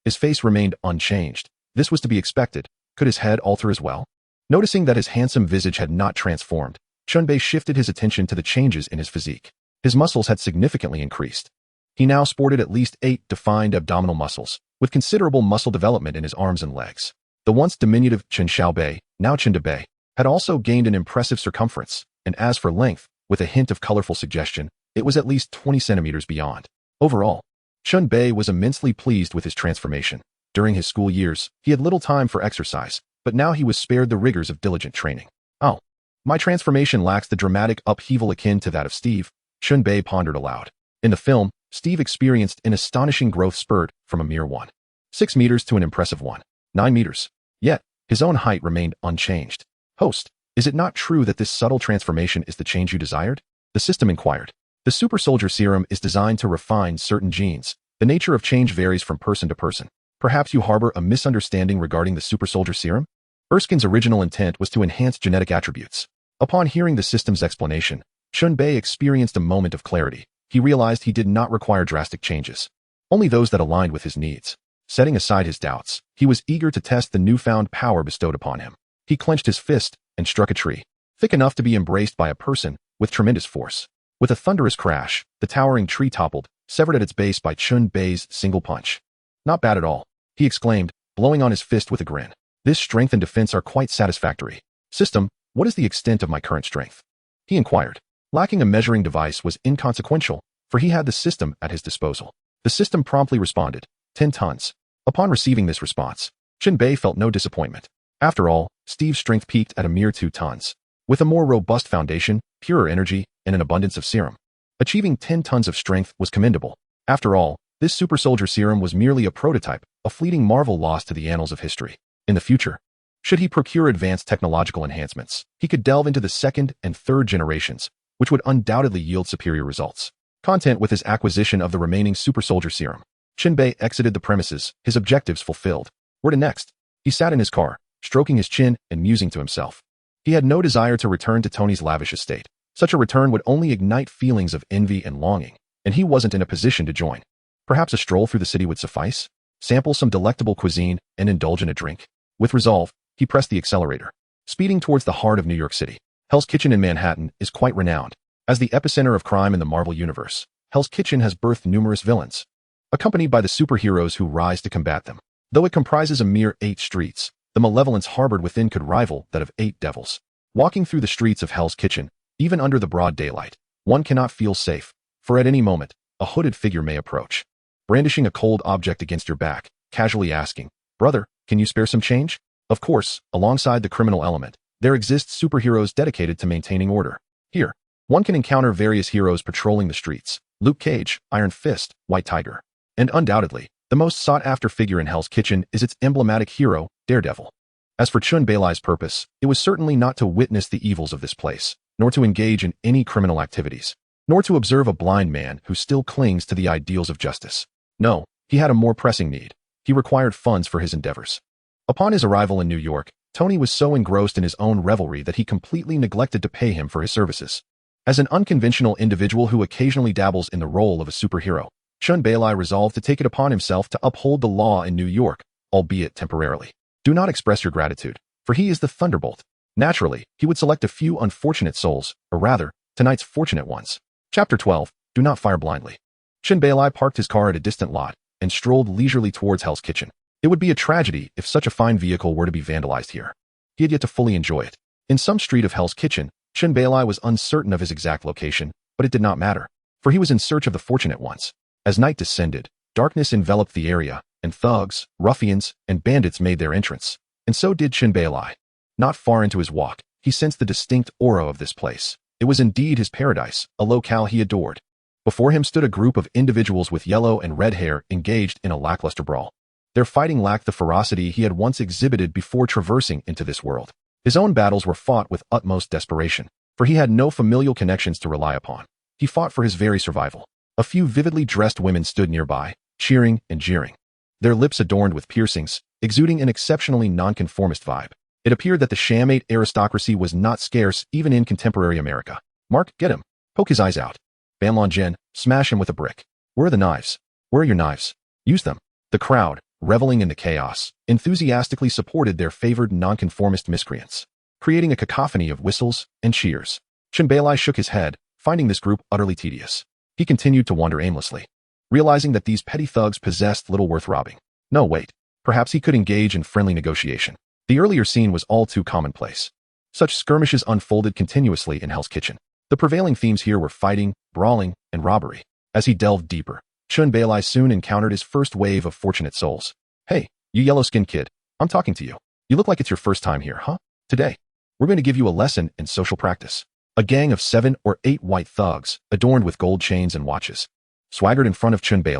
His face remained unchanged. This was to be expected. Could his head alter as well? Noticing that his handsome visage had not transformed, Chen Bei shifted his attention to the changes in his physique. His muscles had significantly increased. He now sported at least 8 defined abdominal muscles, with considerable muscle development in his arms and legs. The once diminutive Chen Bei, now Chen Bei, had also gained an impressive circumference, and as for length, with a hint of colorful suggestion, it was at least 20 centimeters beyond. Overall, Chen Bei was immensely pleased with his transformation. During his school years, he had little time for exercise, but now he was spared the rigors of diligent training. "Oh, my transformation lacks the dramatic upheaval akin to that of Steve," Chen Bei pondered aloud. In the film, Steve experienced an astonishing growth spurt from a mere 1.6 meters to an impressive 1.9 meters. Yet, his own height remained unchanged. "Host, is it not true that this subtle transformation is the change you desired?" The system inquired. The Super Soldier Serum is designed to refine certain genes. The nature of change varies from person to person. Perhaps you harbor a misunderstanding regarding the Super Soldier Serum? Erskine's original intent was to enhance genetic attributes. Upon hearing the system's explanation, Chen Bei experienced a moment of clarity. He realized he did not require drastic changes, only those that aligned with his needs. Setting aside his doubts, he was eager to test the newfound power bestowed upon him. He clenched his fist and struck a tree, thick enough to be embraced by a person, with tremendous force. With a thunderous crash, the towering tree toppled, severed at its base by Chen Bei's single punch. "Not bad at all," he exclaimed, blowing on his fist with a grin. "This strength and defense are quite satisfactory. System, what is the extent of my current strength?" he inquired. Lacking a measuring device was inconsequential, for he had the system at his disposal. The system promptly responded, 10 tons. Upon receiving this response, Chen Bei felt no disappointment. After all, Steve's strength peaked at a mere 2 tons. With a more robust foundation, purer energy, and an abundance of serum, achieving 10 tons of strength was commendable. After all, this Super Soldier Serum was merely a prototype, a fleeting marvel lost to the annals of history. In the future, should he procure advanced technological enhancements, he could delve into the second and third generations, which would undoubtedly yield superior results. Content with his acquisition of the remaining Super Soldier Serum, Chen Bei exited the premises, his objectives fulfilled. Where to next? He sat in his car, stroking his chin and musing to himself. He had no desire to return to Tony's lavish estate. Such a return would only ignite feelings of envy and longing, and he wasn't in a position to join. Perhaps a stroll through the city would suffice? Sample some delectable cuisine and indulge in a drink? With resolve, he pressed the accelerator, speeding towards the heart of New York City. Hell's Kitchen in Manhattan is quite renowned. As the epicenter of crime in the Marvel Universe, Hell's Kitchen has birthed numerous villains, accompanied by the superheroes who rise to combat them. Though it comprises a mere 8 streets, the malevolence harbored within could rival that of 8 devils. Walking through the streets of Hell's Kitchen, even under the broad daylight, one cannot feel safe, for at any moment, a hooded figure may approach, brandishing a cold object against your back, casually asking, "Brother, can you spare some change?" Of course, alongside the criminal element, there exist superheroes dedicated to maintaining order. Here, one can encounter various heroes patrolling the streets: Luke Cage, Iron Fist, White Tiger. And undoubtedly, the most sought-after figure in Hell's Kitchen is its emblematic hero, Daredevil. As for Chen Bei's purpose, it was certainly not to witness the evils of this place, nor to engage in any criminal activities, nor to observe a blind man who still clings to the ideals of justice. No, he had a more pressing need. He required funds for his endeavors. Upon his arrival in New York, Tony was so engrossed in his own revelry that he completely neglected to pay him for his services. As an unconventional individual who occasionally dabbles in the role of a superhero, Chen Bei resolved to take it upon himself to uphold the law in New York, albeit temporarily. Do not express your gratitude, for he is the thunderbolt. Naturally, he would select a few unfortunate souls, or rather, tonight's fortunate ones. Chapter 12, Do Not Fire Blindly. Chen Bei parked his car at a distant lot and strolled leisurely towards Hell's Kitchen. It would be a tragedy if such a fine vehicle were to be vandalized here. He had yet to fully enjoy it. In some street of Hell's Kitchen, Chen Bei was uncertain of his exact location, but it did not matter, for he was in search of the fortunate ones. As night descended, Darkness enveloped the area, and thugs, ruffians, and bandits made their entrance. And so did Chen Bei. Not far into his walk, he sensed the distinct aura of this place. It was indeed his paradise, a locale he adored. Before him stood a group of individuals with yellow and red hair engaged in a lackluster brawl. Their fighting lacked the ferocity he had once exhibited before traversing into this world. His own battles were fought with utmost desperation, for he had no familial connections to rely upon. He fought for his very survival. A few vividly dressed women stood nearby, cheering and jeering. Their lips adorned with piercings, exuding an exceptionally nonconformist vibe. It appeared that the shamate aristocracy was not scarce even in contemporary America. Mark, get him. Poke his eyes out. Banlon Jin, smash him with a brick. Where are the knives? Where are your knives? Use them. The crowd, reveling in the chaos, enthusiastically supported their favored nonconformist miscreants, creating a cacophony of whistles and cheers. Chen Bei shook his head, finding this group utterly tedious. He continued to wander aimlessly, realizing that these petty thugs possessed little worth robbing. No, wait. Perhaps he could engage in friendly negotiation. The earlier scene was all too commonplace. Such skirmishes unfolded continuously in Hell's Kitchen. The prevailing themes here were fighting, brawling, and robbery. As he delved deeper, Chen Bei soon encountered his first wave of fortunate souls. Hey, you yellow-skinned kid, I'm talking to you. You look like it's your first time here, huh? Today, we're going to give you a lesson in social practice. A gang of 7 or 8 white thugs, adorned with gold chains and watches, swaggered in front of Chen Bei.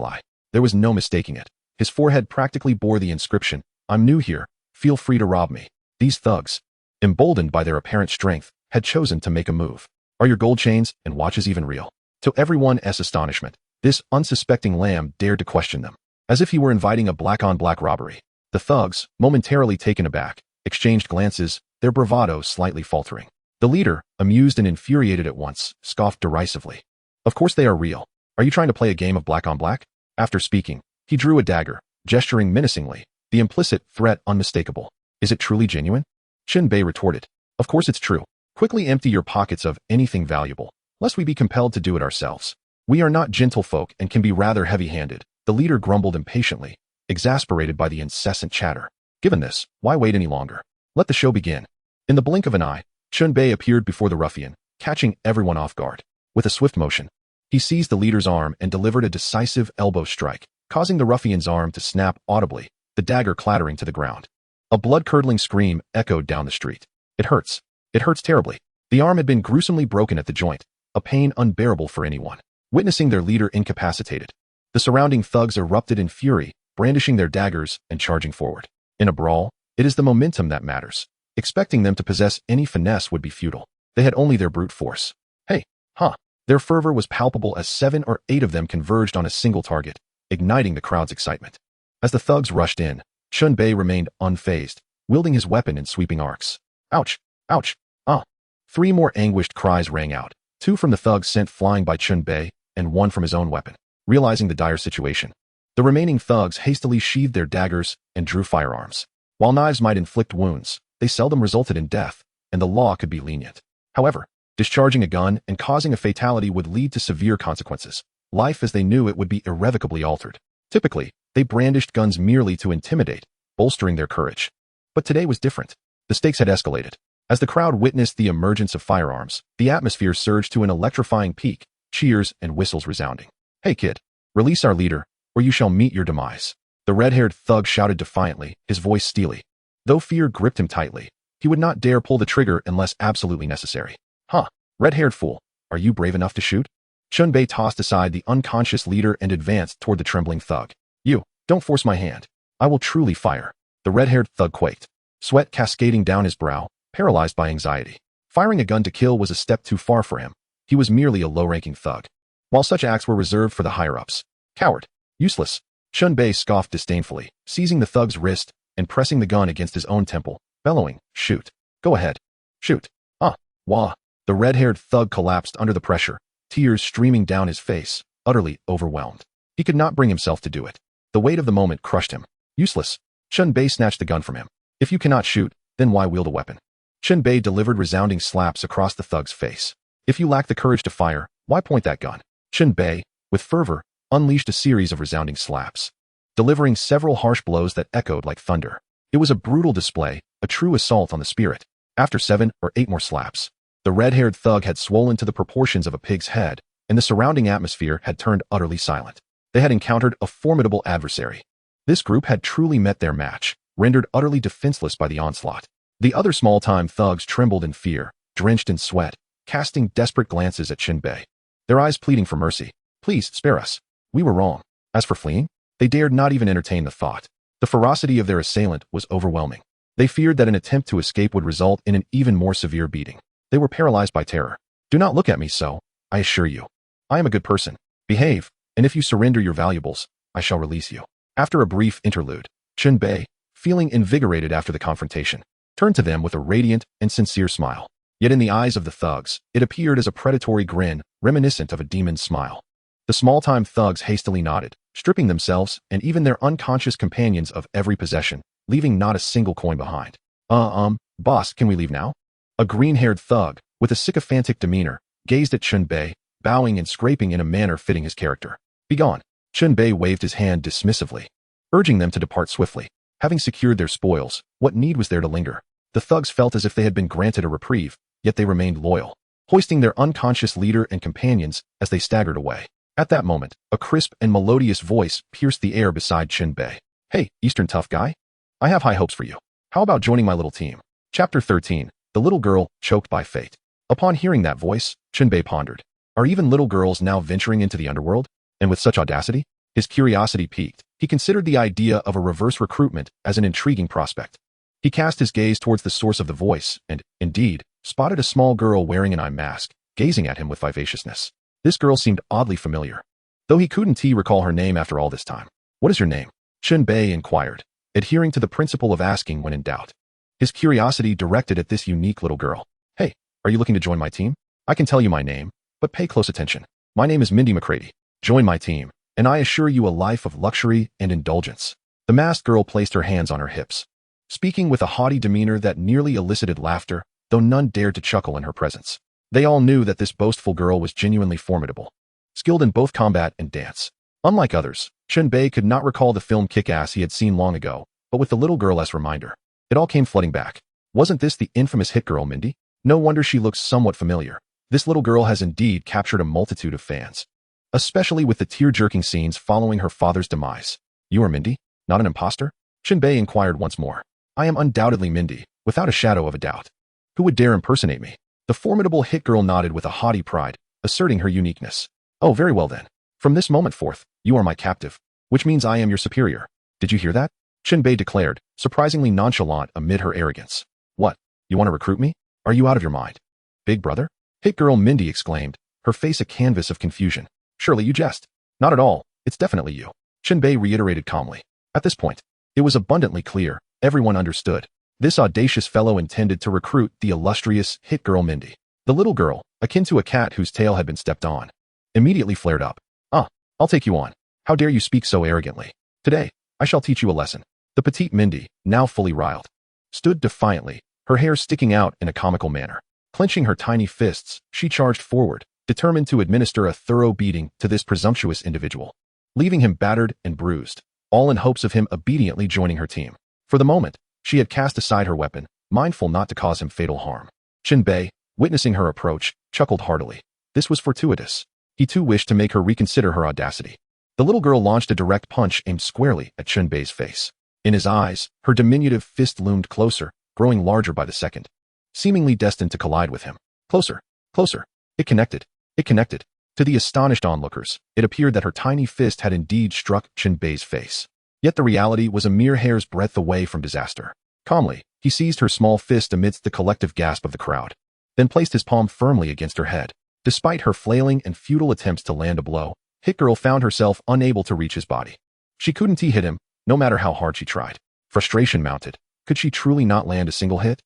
There was no mistaking it. His forehead practically bore the inscription, "I'm new here, feel free to rob me." These thugs, emboldened by their apparent strength, had chosen to make a move. Are your gold chains and watches even real? To everyone's astonishment, this unsuspecting lamb dared to question them, as if he were inviting a black-on-black robbery. The thugs, momentarily taken aback, exchanged glances, their bravado slightly faltering. The leader, amused and infuriated at once, scoffed derisively. Of course they are real. Are you trying to play a game of black-on-black? After speaking, he drew a dagger, gesturing menacingly, the implicit threat unmistakable. Is it truly genuine? Chen Bei retorted. Of course it's true. Quickly empty your pockets of anything valuable, lest we be compelled to do it ourselves. We are not gentlefolk and can be rather heavy-handed, the leader grumbled impatiently, exasperated by the incessant chatter. Given this, why wait any longer? Let the show begin. In the blink of an eye, Chen Bei appeared before the ruffian, catching everyone off guard. With a swift motion, he seized the leader's arm and delivered a decisive elbow strike, causing the ruffian's arm to snap audibly, the dagger clattering to the ground. A blood-curdling scream echoed down the street. It hurts. It hurts terribly. The arm had been gruesomely broken at the joint, a pain unbearable for anyone. Witnessing their leader incapacitated, the surrounding thugs erupted in fury, brandishing their daggers and charging forward. In a brawl, it is the momentum that matters. Expecting them to possess any finesse would be futile. They had only their brute force. Hey, huh. Their fervor was palpable as 7 or 8 of them converged on a single target, igniting the crowd's excitement. As the thugs rushed in, Chen Bei remained unfazed, wielding his weapon in sweeping arcs. Ouch! Ouch! Ah! 3 more anguished cries rang out, 2 from the thugs sent flying by Chen Bei, and 1 from his own weapon. Realizing the dire situation, the remaining thugs hastily sheathed their daggers and drew firearms. While knives might inflict wounds, they seldom resulted in death, and the law could be lenient. However, discharging a gun and causing a fatality would lead to severe consequences. Life as they knew it would be irrevocably altered. Typically, they brandished guns merely to intimidate, bolstering their courage. But today was different. The stakes had escalated. As the crowd witnessed the emergence of firearms, the atmosphere surged to an electrifying peak, cheers and whistles resounding. Hey kid, release our leader, or you shall meet your demise. The red-haired thug shouted defiantly, his voice steely. Though fear gripped him tightly, he would not dare pull the trigger unless absolutely necessary. Huh, red-haired fool, are you brave enough to shoot? Chen Bei tossed aside the unconscious leader and advanced toward the trembling thug. You, don't force my hand. I will truly fire. The red-haired thug quaked, sweat cascading down his brow, paralyzed by anxiety. Firing a gun to kill was a step too far for him. He was merely a low-ranking thug, while such acts were reserved for the higher-ups. Coward. Useless. Chen Bei scoffed disdainfully, seizing the thug's wrist and pressing the gun against his own temple, bellowing, shoot. Go ahead. Shoot. Ah, wah. The red-haired thug collapsed under the pressure, tears streaming down his face, utterly overwhelmed. He could not bring himself to do it. The weight of the moment crushed him. Useless. Chen Bei snatched the gun from him. If you cannot shoot, then why wield a weapon? Chen Bei delivered resounding slaps across the thug's face. If you lack the courage to fire, why point that gun? Chen Bei, with fervor, unleashed a series of resounding slaps, delivering several harsh blows that echoed like thunder. It was a brutal display, a true assault on the spirit. After 7 or 8 more slaps, the red-haired thug had swollen to the proportions of a pig's head, and the surrounding atmosphere had turned utterly silent. They had encountered a formidable adversary. This group had truly met their match, rendered utterly defenseless by the onslaught. The other small-time thugs trembled in fear, drenched in sweat, casting desperate glances at Chen Bei, their eyes pleading for mercy. Please, spare us. We were wrong. As for fleeing, they dared not even entertain the thought. The ferocity of their assailant was overwhelming. They feared that an attempt to escape would result in an even more severe beating. They were paralyzed by terror. Do not look at me so, I assure you. I am a good person. Behave, and if you surrender your valuables, I shall release you. After a brief interlude, Chen Bei, feeling invigorated after the confrontation, turned to them with a radiant and sincere smile. Yet in the eyes of the thugs, it appeared as a predatory grin, reminiscent of a demon's smile. The small-time thugs hastily nodded, stripping themselves and even their unconscious companions of every possession, leaving not a single coin behind. Boss, can we leave now? A green-haired thug, with a sycophantic demeanor, gazed at Chen Bei, bowing and scraping in a manner fitting his character. Begone. Chen Bei waved his hand dismissively, urging them to depart swiftly. Having secured their spoils, what need was there to linger? The thugs felt as if they had been granted a reprieve, yet they remained loyal, hoisting their unconscious leader and companions as they staggered away. At that moment, a crisp and melodious voice pierced the air beside Chen Bei. Hey, Eastern tough guy? I have high hopes for you. How about joining my little team? Chapter 13, The Little Girl Choked by Fate. Upon hearing that voice, Chen Bei pondered. Are even little girls now venturing into the underworld? And with such audacity? His curiosity piqued. He considered the idea of a reverse recruitment as an intriguing prospect. He cast his gaze towards the source of the voice and, indeed, spotted a small girl wearing an eye mask, gazing at him with vivaciousness. This girl seemed oddly familiar, though he couldn't recall her name after all this time. What is your name? Chen Bei inquired, adhering to the principle of asking when in doubt. His curiosity directed at this unique little girl. Hey, are you looking to join my team? I can tell you my name, but pay close attention. My name is Mindy McCready. Join my team, and I assure you a life of luxury and indulgence. The masked girl placed her hands on her hips, speaking with a haughty demeanor that nearly elicited laughter, though none dared to chuckle in her presence. They all knew that this boastful girl was genuinely formidable, skilled in both combat and dance. Unlike others, Chen Bei could not recall the film Kick-Ass he had seen long ago, but with the little girl as reminder, it all came flooding back. Wasn't this the infamous hit girl Mindy? No wonder she looks somewhat familiar. This little girl has indeed captured a multitude of fans, especially with the tear-jerking scenes following her father's demise. You are Mindy? Not an imposter? Chen Bei inquired once more. I am undoubtedly Mindy, without a shadow of a doubt. Who would dare impersonate me? The formidable hit girl nodded with a haughty pride, asserting her uniqueness. Oh, very well then. From this moment forth, you are my captive, which means I am your superior. Did you hear that? Chen Bei declared, surprisingly nonchalant amid her arrogance. What? You want to recruit me? Are you out of your mind? Big brother? Hit girl Mindy exclaimed, her face a canvas of confusion. Surely you jest. Not at all. It's definitely you. Chen Bei reiterated calmly. At this point, it was abundantly clear. Everyone understood. This audacious fellow intended to recruit the illustrious hit girl Mindy. The little girl, akin to a cat whose tail had been stepped on, immediately flared up. I'll take you on. How dare you speak so arrogantly? Today, I shall teach you a lesson. The petite Mindy, now fully riled, stood defiantly, her hair sticking out in a comical manner. Clenching her tiny fists, she charged forward, determined to administer a thorough beating to this presumptuous individual, leaving him battered and bruised, all in hopes of him obediently joining her team. For the moment, she had cast aside her weapon, mindful not to cause him fatal harm. Chen Bei, witnessing her approach, chuckled heartily. This was fortuitous. He too wished to make her reconsider her audacity. The little girl launched a direct punch aimed squarely at Chen Bei's face. In his eyes, her diminutive fist loomed closer, growing larger by the second, seemingly destined to collide with him. Closer, closer. It connected. It connected. To the astonished onlookers, it appeared that her tiny fist had indeed struck Chen Bei's face. Yet the reality was a mere hair's breadth away from disaster. Calmly, he seized her small fist amidst the collective gasp of the crowd, then placed his palm firmly against her head. Despite her flailing and futile attempts to land a blow, Hit Girl found herself unable to reach his body. She couldn't hit him, no matter how hard she tried. Frustration mounted. Could she truly not land a single hit?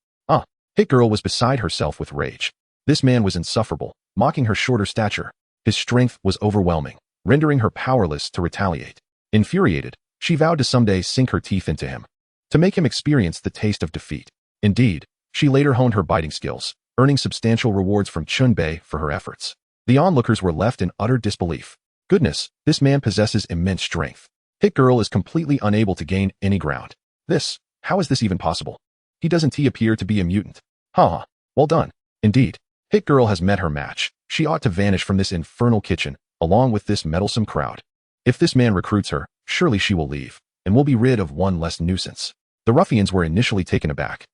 Hit Girl was beside herself with rage. This man was insufferable, mocking her shorter stature. His strength was overwhelming, rendering her powerless to retaliate. Infuriated, she vowed to someday sink her teeth into him, to make him experience the taste of defeat. Indeed, she later honed her biting skills, earning substantial rewards from Chen Bei for her efforts. The onlookers were left in utter disbelief. Goodness, this man possesses immense strength. Hit Girl is completely unable to gain any ground. How is this even possible? He doesn't appear to be a mutant. Well done. Indeed, Hit Girl has met her match. She ought to vanish from this infernal kitchen, along with this meddlesome crowd. If this man recruits her, surely she will leave, and we'll be rid of one less nuisance. The ruffians were initially taken aback,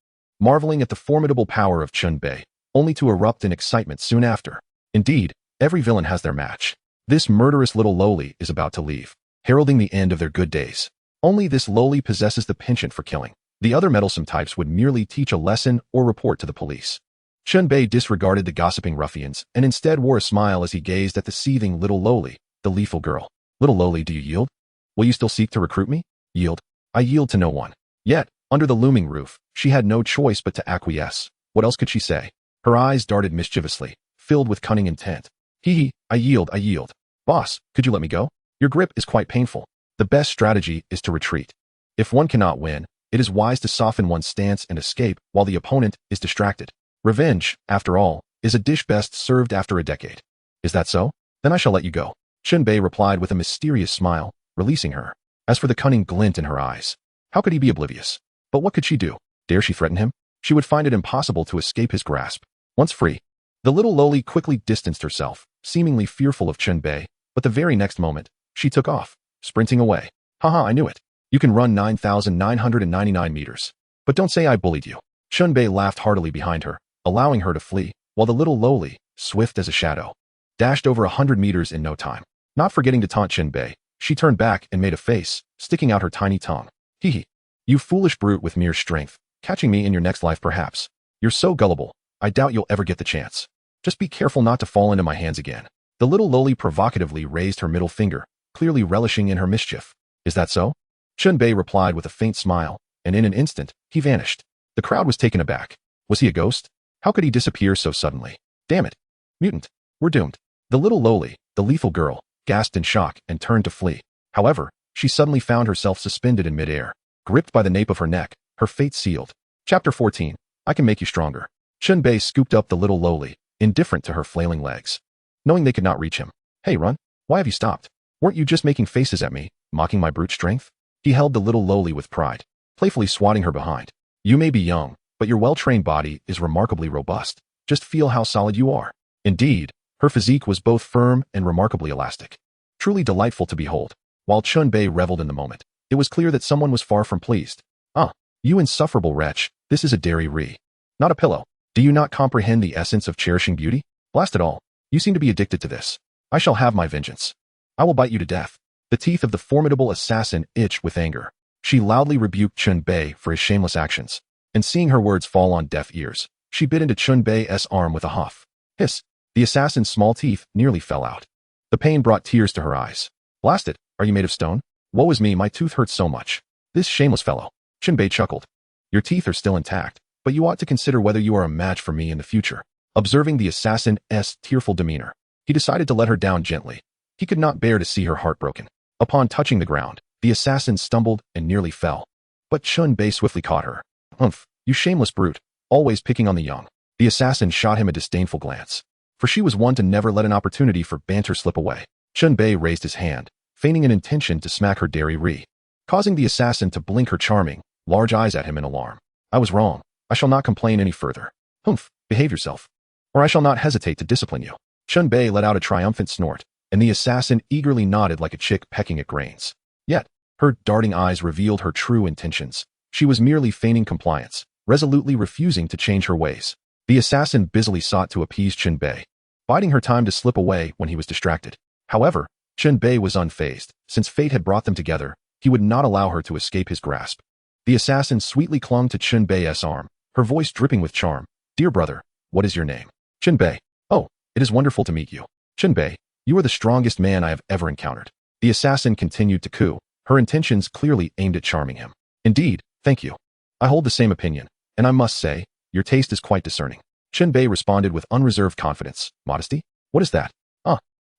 marveling at the formidable power of Chen Bei, only to erupt in excitement soon after. Indeed, every villain has their match. This murderous little lowly is about to leave, heralding the end of their good days. Only this lowly possesses the penchant for killing. The other meddlesome types would merely teach a lesson or report to the police. Chen Bei disregarded the gossiping ruffians and instead wore a smile as he gazed at the seething little lowly, the lethal girl. Little lowly, do you yield? Will you still seek to recruit me? Yield? I yield to no one. Yet, under the looming roof, she had no choice but to acquiesce. What else could she say? Her eyes darted mischievously, filled with cunning intent. Hee, I yield, I yield. Boss, could you let me go? Your grip is quite painful. The best strategy is to retreat. If one cannot win, it is wise to soften one's stance and escape while the opponent is distracted. Revenge, after all, is a dish best served after a decade. Is that so? Then I shall let you go. Chen Bei replied with a mysterious smile, releasing her. As for the cunning glint in her eyes, how could he be oblivious? But what could she do? Dare she threaten him? She would find it impossible to escape his grasp. Once free, the little lowly quickly distanced herself, seemingly fearful of Chen Bei, but the very next moment, she took off, sprinting away. Haha, I knew it. You can run 9,999 meters. But don't say I bullied you. Chen Bei laughed heartily behind her, allowing her to flee, while the little lowly, swift as a shadow, dashed over 100 meters in no time. Not forgetting to taunt Chen Bei, she turned back and made a face, sticking out her tiny tongue. Hee. You foolish brute with mere strength, catching me in your next life perhaps. You're so gullible, I doubt you'll ever get the chance. Just be careful not to fall into my hands again. The little lowly provocatively raised her middle finger, clearly relishing in her mischief. Is that so? Chen Bei replied with a faint smile, and in an instant, he vanished. The crowd was taken aback. Was he a ghost? How could he disappear so suddenly? Damn it. Mutant. We're doomed. The little lowly, the lethal girl, gasped in shock and turned to flee. However, she suddenly found herself suspended in midair, gripped by the nape of her neck, her fate sealed. Chapter 14. I can make you stronger. Chen Bei scooped up the little lowly, indifferent to her flailing legs. Knowing they could not reach him. Hey, run. Why have you stopped? Weren't you just making faces at me, mocking my brute strength? He held the little lowly with pride, playfully swatting her behind. You may be young, but your well-trained body is remarkably robust. Just feel how solid you are. Indeed, her physique was both firm and remarkably elastic. Truly delightful to behold. While Chen Bei reveled in the moment, it was clear that someone was far from pleased. Ah, you insufferable wretch, this is a dairy re. Not a pillow. Do you not comprehend the essence of cherishing beauty? Blast it all. You seem to be addicted to this. I shall have my vengeance. I will bite you to death. The teeth of the formidable assassin itched with anger. She loudly rebuked Chen Bei for his shameless actions, and seeing her words fall on deaf ears, she bit into Chen Bei's arm with a huff. Hiss! The assassin's small teeth nearly fell out. The pain brought tears to her eyes. Blast it, are you made of stone? Woe is me, my tooth hurts so much. This shameless fellow. Chen Bei chuckled. Your teeth are still intact, but you ought to consider whether you are a match for me in the future. Observing the assassin's tearful demeanor, he decided to let her down gently. He could not bear to see her heartbroken. Upon touching the ground, the assassin stumbled and nearly fell. But Chen Bei swiftly caught her. Humph, you shameless brute, always picking on the young. The assassin shot him a disdainful glance, for she was one to never let an opportunity for banter slip away. Chen Bei raised his hand, feigning an intention to smack her dairy re, causing the assassin to blink her charming, large eyes at him in alarm. I was wrong. I shall not complain any further. Humph, behave yourself, or I shall not hesitate to discipline you. Chen Bei let out a triumphant snort, and the assassin eagerly nodded like a chick pecking at grains. Yet, her darting eyes revealed her true intentions. She was merely feigning compliance, resolutely refusing to change her ways. The assassin busily sought to appease Chen Bei, biding her time to slip away when he was distracted. However, Chen Bei was unfazed. Since fate had brought them together, he would not allow her to escape his grasp. The assassin sweetly clung to Chen Bei's arm, her voice dripping with charm. Dear brother, what is your name? Chen Bei. Oh, it is wonderful to meet you. Chen Bei, you are the strongest man I have ever encountered. The assassin continued to coo, her intentions clearly aimed at charming him. Indeed, thank you. I hold the same opinion, and I must say, your taste is quite discerning. Chen Bei responded with unreserved confidence. Modesty? What is that?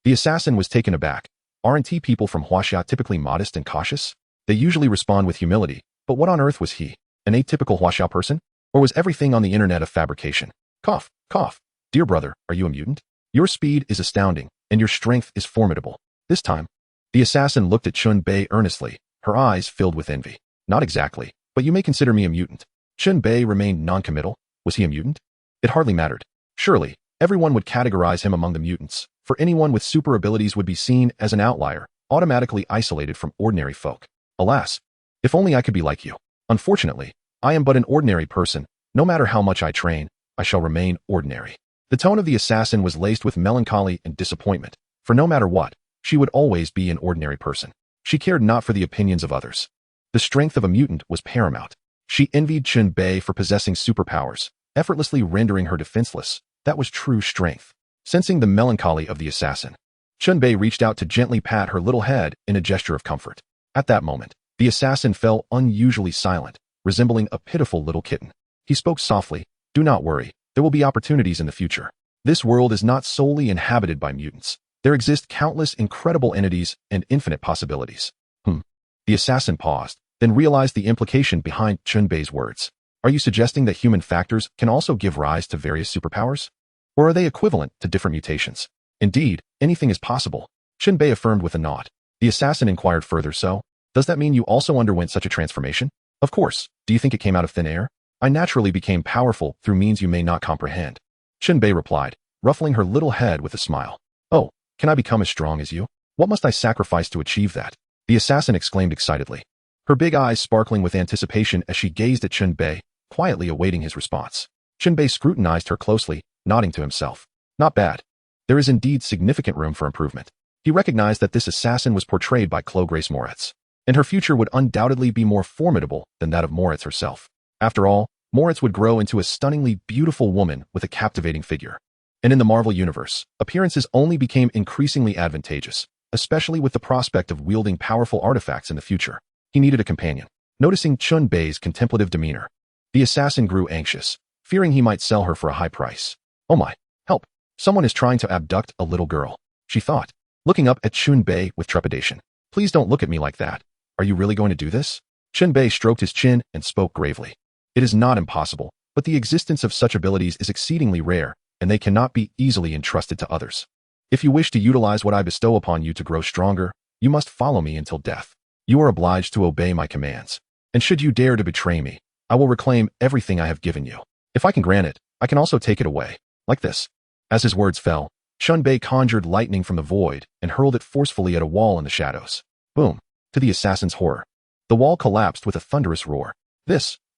The assassin was taken aback. Aren't people from Huaxia typically modest and cautious? They usually respond with humility, but what on earth was he? An atypical Huaxia person? Or was everything on the internet a fabrication? Cough, cough. Dear brother, are you a mutant? Your speed is astounding, and your strength is formidable. This time, the assassin looked at Chen Bei earnestly, her eyes filled with envy. Not exactly, but you may consider me a mutant. Chen Bei remained non-committal. Was he a mutant? It hardly mattered. Surely, everyone would categorize him among the mutants, for anyone with super abilities would be seen as an outlier, automatically isolated from ordinary folk. Alas, if only I could be like you. Unfortunately, I am but an ordinary person. No matter how much I train, I shall remain ordinary. The tone of the assassin was laced with melancholy and disappointment, for no matter what, she would always be an ordinary person. She cared not for the opinions of others. The strength of a mutant was paramount. She envied Chen Bei for possessing superpowers, effortlessly rendering her defenseless. That was true strength. Sensing the melancholy of the assassin, Chen Bei reached out to gently pat her little head in a gesture of comfort. At that moment, the assassin fell unusually silent, resembling a pitiful little kitten. He spoke softly, "Do not worry, there will be opportunities in the future. This world is not solely inhabited by mutants. There exist countless incredible entities and infinite possibilities." The assassin paused, then realized the implication behind Chen Bei's words. Are you suggesting that human factors can also give rise to various superpowers? Or are they equivalent to different mutations? Indeed, anything is possible, Chen Bei affirmed with a nod. The assassin inquired further, so, does that mean you also underwent such a transformation? Of course. Do you think it came out of thin air? I naturally became powerful through means you may not comprehend. Chen Bei replied, ruffling her little head with a smile. Oh, can I become as strong as you? What must I sacrifice to achieve that? The assassin exclaimed excitedly, her big eyes sparkling with anticipation as she gazed at Chen Bei, quietly awaiting his response. Chen Bei scrutinized her closely, nodding to himself. Not bad. There is indeed significant room for improvement. He recognized that this assassin was portrayed by Chloe Grace Moritz, and her future would undoubtedly be more formidable than that of Moritz herself. After all, Moritz would grow into a stunningly beautiful woman with a captivating figure. And in the Marvel Universe, appearances only became increasingly advantageous, especially with the prospect of wielding powerful artifacts in the future. He needed a companion. Noticing Chen Bei's contemplative demeanor, the assassin grew anxious, fearing he might sell her for a high price. Oh my, help. Someone is trying to abduct a little girl, she thought, looking up at Chen Bei with trepidation. Please don't look at me like that. Are you really going to do this? Chen Bei stroked his chin and spoke gravely. It is not impossible, but the existence of such abilities is exceedingly rare, and they cannot be easily entrusted to others. If you wish to utilize what I bestow upon you to grow stronger, you must follow me until death. You are obliged to obey my commands. And should you dare to betray me, I will reclaim everything I have given you. If I can grant it, I can also take it away. Like this. As his words fell, Chen Bei conjured lightning from the void and hurled it forcefully at a wall in the shadows. Boom. To the assassin's horror, the wall collapsed with a thunderous roar.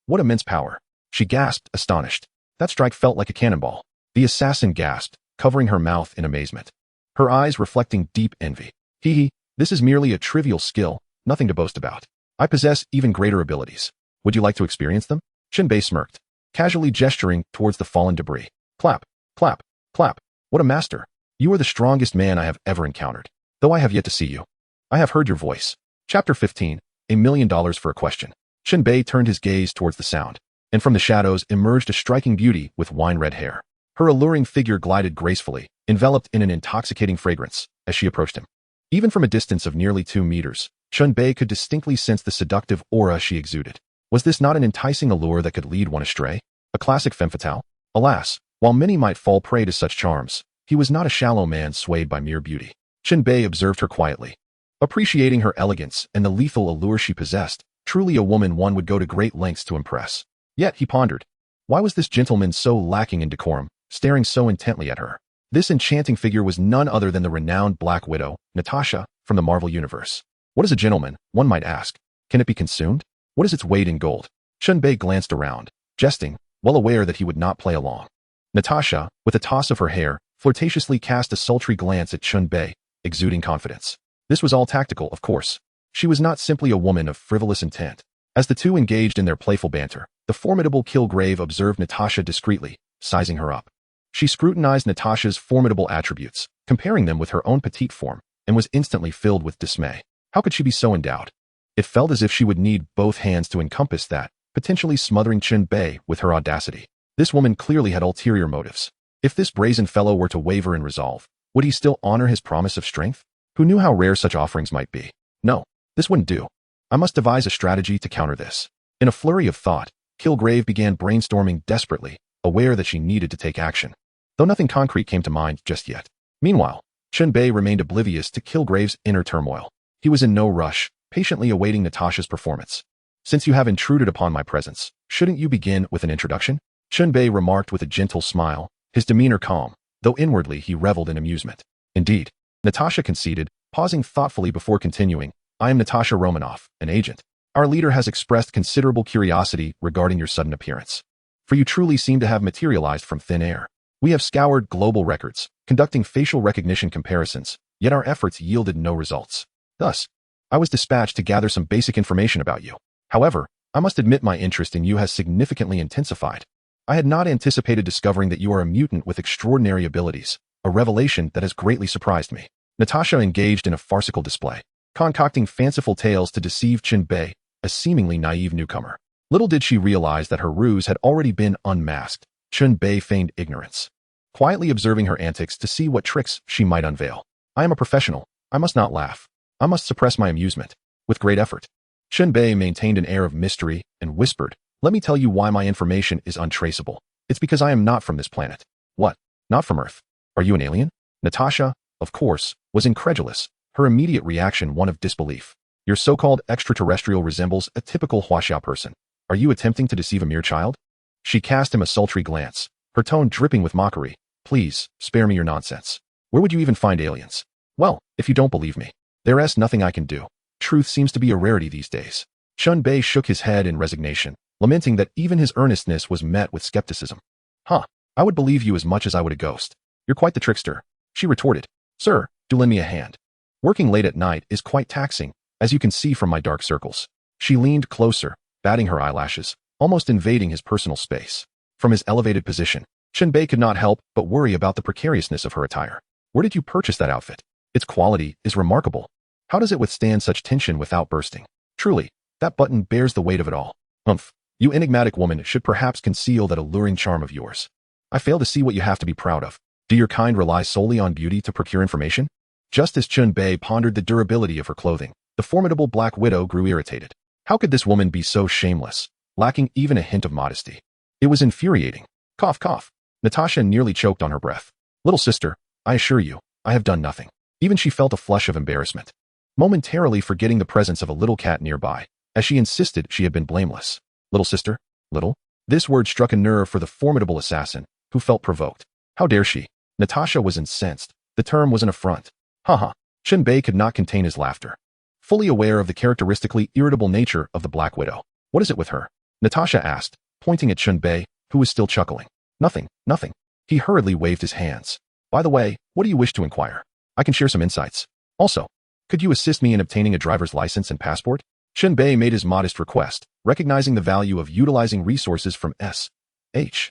What immense power. She gasped, astonished. That strike felt like a cannonball. The assassin gasped, covering her mouth in amazement, her eyes reflecting deep envy. This is merely a trivial skill, nothing to boast about. I possess even greater abilities. Would you like to experience them? Chen Bei smirked, casually gesturing towards the fallen debris. Clap, clap, clap. What a master. You are the strongest man I have ever encountered, though I have yet to see you. I have heard your voice. Chapter 15, $1 million for a question. Chen Bei turned his gaze towards the sound, and from the shadows emerged a striking beauty with wine-red hair. Her alluring figure glided gracefully, enveloped in an intoxicating fragrance, as she approached him. Even from a distance of nearly 2 meters, Chen Bei could distinctly sense the seductive aura she exuded. Was this not an enticing allure that could lead one astray? A classic femme fatale? Alas, while many might fall prey to such charms, he was not a shallow man swayed by mere beauty. Chen Bei observed her quietly, appreciating her elegance and the lethal allure she possessed. Truly a woman one would go to great lengths to impress. Yet, he pondered, why was this gentleman so lacking in decorum, staring so intently at her? This enchanting figure was none other than the renowned Black Widow, Natasha, from the Marvel Universe. What is a gentleman, one might ask? Can it be consumed? What is its weight in gold? Chen Bei glanced around, jesting, well aware that he would not play along. Natasha, with a toss of her hair, flirtatiously cast a sultry glance at Chen Bei, exuding confidence. This was all tactical, of course. She was not simply a woman of frivolous intent. As the two engaged in their playful banter, the formidable Kilgrave observed Natasha discreetly, sizing her up. She scrutinized Natasha's formidable attributes, comparing them with her own petite form, and was instantly filled with dismay. How could she be so endowed? It felt as if she would need both hands to encompass that, potentially smothering Chen Bei with her audacity. This woman clearly had ulterior motives. If this brazen fellow were to waver in resolve, would he still honor his promise of strength? Who knew how rare such offerings might be? No, this wouldn't do. I must devise a strategy to counter this. In a flurry of thought, Kilgrave began brainstorming desperately, aware that she needed to take action, though nothing concrete came to mind just yet. Meanwhile, Chen Bei remained oblivious to Kilgrave's inner turmoil. He was in no rush, patiently awaiting Natasha's performance. Since you have intruded upon my presence, shouldn't you begin with an introduction? Chen Bei remarked with a gentle smile, his demeanor calm, though inwardly he reveled in amusement. Indeed, Natasha conceded, Pausing thoughtfully before continuing, I am Natasha Romanoff, an agent. Our leader has expressed considerable curiosity regarding your sudden appearance. For you truly seem to have materialized from thin air. We have scoured global records, conducting facial recognition comparisons, yet our efforts yielded no results. Thus, I was dispatched to gather some basic information about you. However, I must admit my interest in you has significantly intensified. I had not anticipated discovering that you are a mutant with extraordinary abilities, a revelation that has greatly surprised me. Natasha engaged in a farcical display, concocting fanciful tales to deceive Chen Bei, a seemingly naive newcomer. Little did she realize that her ruse had already been unmasked. Chen Bei feigned ignorance, quietly observing her antics to see what tricks she might unveil. I am a professional. I must not laugh. I must suppress my amusement. With great effort, Chen Bei maintained an air of mystery and whispered, "Let me tell you why my information is untraceable. It's because I am not from this planet." "What? Not from Earth? Are you an alien?" Natasha, of course, was incredulous, her immediate reaction one of disbelief. "Your so-called extraterrestrial resembles a typical Huaxia person. Are you attempting to deceive a mere child?" She cast him a sultry glance, her tone dripping with mockery. "Please, spare me your nonsense. Where would you even find aliens?" "Well, if you don't believe me, there's nothing I can do. Truth seems to be a rarity these days." Chen Bei shook his head in resignation, lamenting that even his earnestness was met with skepticism. "Huh, I would believe you as much as I would a ghost. You're quite the trickster," she retorted. "Sir, do lend me a hand. Working late at night is quite taxing, as you can see from my dark circles." She leaned closer, batting her eyelashes, almost invading his personal space. From his elevated position, Chen Bei could not help but worry about the precariousness of her attire. "Where did you purchase that outfit? Its quality is remarkable. How does it withstand such tension without bursting? Truly, that button bears the weight of it all." "Humph, you enigmatic woman should perhaps conceal that alluring charm of yours. I fail to see what you have to be proud of. Do your kind rely solely on beauty to procure information?" Just as Chen Bei pondered the durability of her clothing, the formidable Black Widow grew irritated. How could this woman be so shameless, lacking even a hint of modesty? It was infuriating. Cough, cough. Natasha nearly choked on her breath. "Little sister, I assure you, I have done nothing." Even she felt a flush of embarrassment, momentarily forgetting the presence of a little cat nearby, as she insisted she had been blameless. "Little sister? Little?" This word struck a nerve for the formidable assassin, who felt provoked. How dare she? Natasha was incensed. The term was an affront. Haha. Chen Bei could not contain his laughter, fully aware of the characteristically irritable nature of the Black Widow. "What is it with her?" Natasha asked, pointing at Chen Bei, who was still chuckling. "Nothing, nothing." He hurriedly waved his hands. "By the way, what do you wish to inquire? I can share some insights. Also, could you assist me in obtaining a driver's license and passport?" Chen Bei made his modest request, recognizing the value of utilizing resources from S.H.I.E.L.D.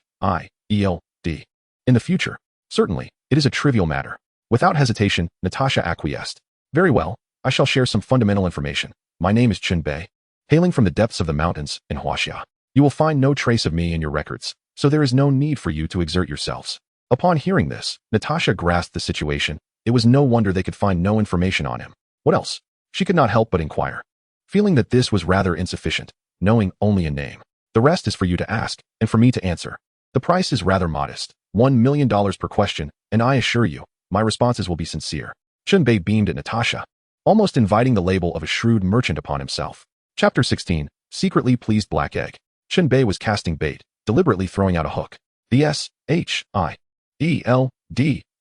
in the future. Certainly, it is a trivial matter. Without hesitation, Natasha acquiesced. "Very well, I shall share some fundamental information. My name is Chen Bei, hailing from the depths of the mountains in Huaxia. You will find no trace of me in your records, so there is no need for you to exert yourselves." Upon hearing this, Natasha grasped the situation. It was no wonder they could find no information on him. What else? She could not help but inquire, feeling that this was rather insufficient, knowing only a name. "The rest is for you to ask, and for me to answer. The price is rather modest, $1 million per question, and I assure you, my responses will be sincere." Chen Bei beamed at Natasha, almost inviting the label of a shrewd merchant upon himself. Chapter 16. Secretly Pleased Black Egg. Chen Bei was casting bait, deliberately throwing out a hook. The S.H.I.E.L.D.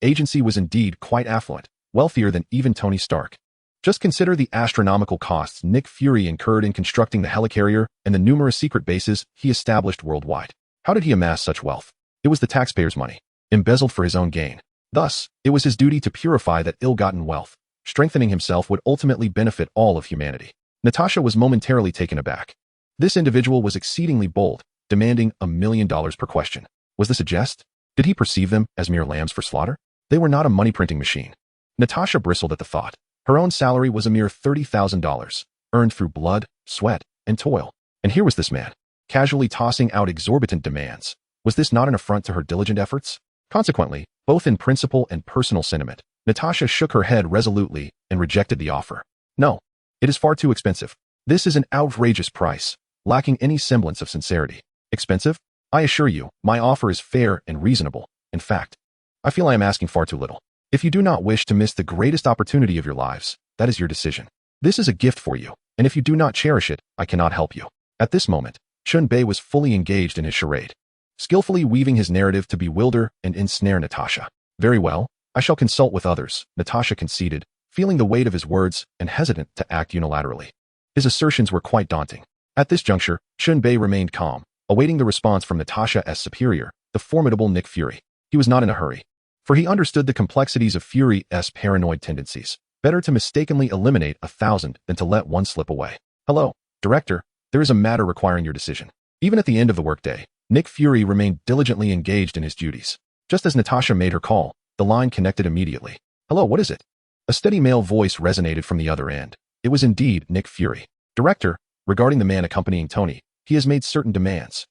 agency was indeed quite affluent, wealthier than even Tony Stark. Just consider the astronomical costs Nick Fury incurred in constructing the helicarrier and the numerous secret bases he established worldwide. How did he amass such wealth? It was the taxpayers' money, embezzled for his own gain. Thus, it was his duty to purify that ill-gotten wealth. Strengthening himself would ultimately benefit all of humanity. Natasha was momentarily taken aback. This individual was exceedingly bold, demanding $1 million per question. Was this a jest? Did he perceive them as mere lambs for slaughter? They were not a money-printing machine. Natasha bristled at the thought. Her own salary was a mere $30,000, earned through blood, sweat, and toil. And here was this man, casually tossing out exorbitant demands. Was this not an affront to her diligent efforts? Consequently, both in principle and personal sentiment, Natasha shook her head resolutely and rejected the offer. "No, it is far too expensive. This is an outrageous price, lacking any semblance of sincerity." "Expensive? I assure you, my offer is fair and reasonable. In fact, I feel I am asking far too little. If you do not wish to miss the greatest opportunity of your lives, that is your decision. This is a gift for you, and if you do not cherish it, I cannot help you." At this moment, Chen Bei was fully engaged in his charade, skillfully weaving his narrative to bewilder and ensnare Natasha. "Very well, I shall consult with others," Natasha conceded, feeling the weight of his words and hesitant to act unilaterally. His assertions were quite daunting. At this juncture, Chen Bei remained calm, awaiting the response from Natasha's superior, the formidable Nick Fury. He was not in a hurry, for he understood the complexities of Fury's paranoid tendencies. Better to mistakenly eliminate 1,000 than to let one slip away. Hello, Director, there is a matter requiring your decision. Even at the end of the workday, Nick Fury remained diligently engaged in his duties. Just as Natasha made her call, the line connected immediately. Hello, what is it? A steady male voice resonated from the other end. It was indeed Nick Fury. Director, regarding the man accompanying Tony, he has made certain demands.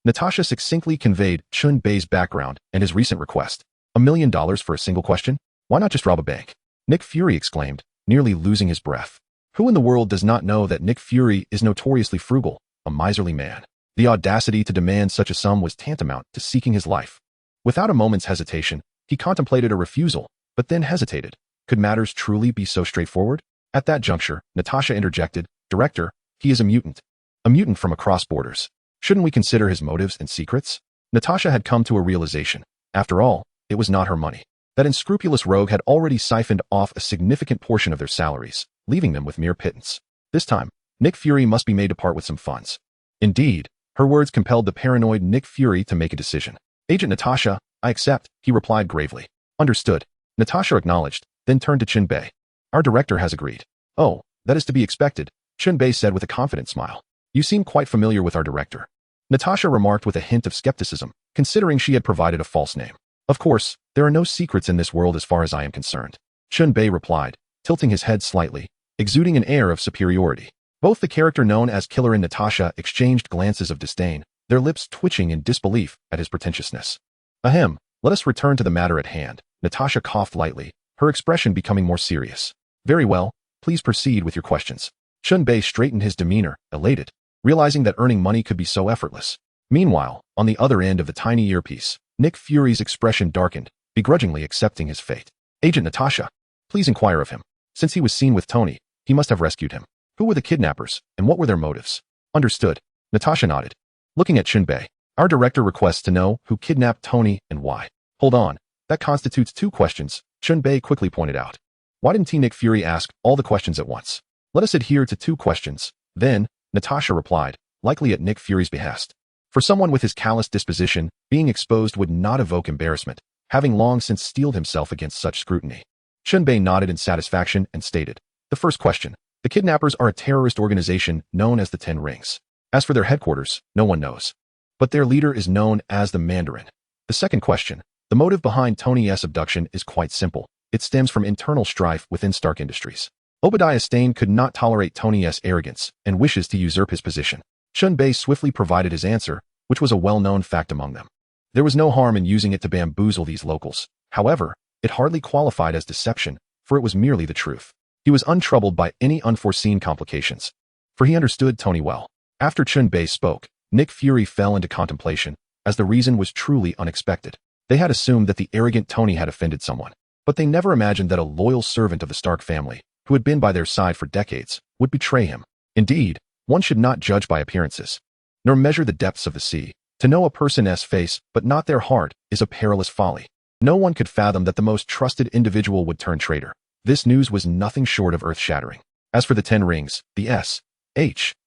Natasha succinctly conveyed Chen Bei's background and his recent request. $1 million for a single question? Why not just rob a bank? Nick Fury exclaimed, nearly losing his breath. Who in the world does not know that Nick Fury is notoriously frugal, a miserly man? The audacity to demand such a sum was tantamount to seeking his life. Without a moment's hesitation, he contemplated a refusal, but then hesitated. Could matters truly be so straightforward? At that juncture, Natasha interjected, Director, he is a mutant. A mutant from across borders. Shouldn't we consider his motives and secrets? Natasha had come to a realization. After all, it was not her money. That unscrupulous rogue had already siphoned off a significant portion of their salaries, leaving them with mere pittance. This time, Nick Fury must be made to part with some funds. Indeed, her words compelled the paranoid Nick Fury to make a decision. Agent Natasha, I accept, he replied gravely. Understood. Natasha acknowledged, then turned to Chen Bei. Our director has agreed. Oh, that is to be expected, Chen Bei said with a confident smile. You seem quite familiar with our director. Natasha remarked with a hint of skepticism, considering she had provided a false name. Of course, there are no secrets in this world as far as I am concerned, Chen Bei replied, tilting his head slightly, exuding an air of superiority. Both the character known as Killer and Natasha exchanged glances of disdain, their lips twitching in disbelief at his pretentiousness. Ahem, let us return to the matter at hand, Natasha coughed lightly, her expression becoming more serious. Very well, please proceed with your questions. Chen Bei straightened his demeanor, elated, realizing that earning money could be so effortless. Meanwhile, on the other end of the tiny earpiece, Nick Fury's expression darkened, begrudgingly accepting his fate. Agent Natasha, please inquire of him. Since he was seen with Tony, he must have rescued him. Who were the kidnappers, and what were their motives? Understood. Natasha nodded. Looking at Chen Bei, our director requests to know who kidnapped Tony and why. Hold on, that constitutes 2 questions, Chen Bei quickly pointed out. Why didn't Nick Fury ask all the questions at once? Let us adhere to 2 questions. Then, Natasha replied, likely at Nick Fury's behest. For someone with his callous disposition, being exposed would not evoke embarrassment, having long since steeled himself against such scrutiny. Chen Bei nodded in satisfaction and stated, the first question, the kidnappers are a terrorist organization known as the 10 Rings. As for their headquarters, no one knows. But their leader is known as the Mandarin. The second question, the motive behind Tony's abduction is quite simple. It stems from internal strife within Stark Industries. Obadiah Stane could not tolerate Tony's arrogance and wishes to usurp his position. Chen Bei swiftly provided his answer, which was a well-known fact among them. There was no harm in using it to bamboozle these locals. However, it hardly qualified as deception, for it was merely the truth. He was untroubled by any unforeseen complications, for he understood Tony well. After Chen Bei spoke, Nick Fury fell into contemplation, as the reason was truly unexpected. They had assumed that the arrogant Tony had offended someone, but they never imagined that a loyal servant of the Stark family, who had been by their side for decades, would betray him. Indeed, one should not judge by appearances, nor measure the depths of the sea. To know a person's face but not their heart is a perilous folly. No one could fathom that the most trusted individual would turn traitor. This news was nothing short of earth-shattering. As for the 10 Rings, the S.H.I.E.L.D.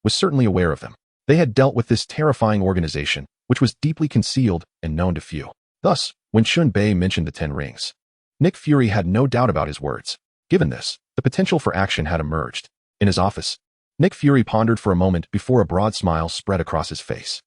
was certainly aware of them. They had dealt with this terrifying organization, which was deeply concealed and known to few. Thus, when Chen Bei mentioned the 10 Rings, Nick Fury had no doubt about his words. Given this, the potential for action had emerged. In his office, Nick Fury pondered for a moment before a broad smile spread across his face.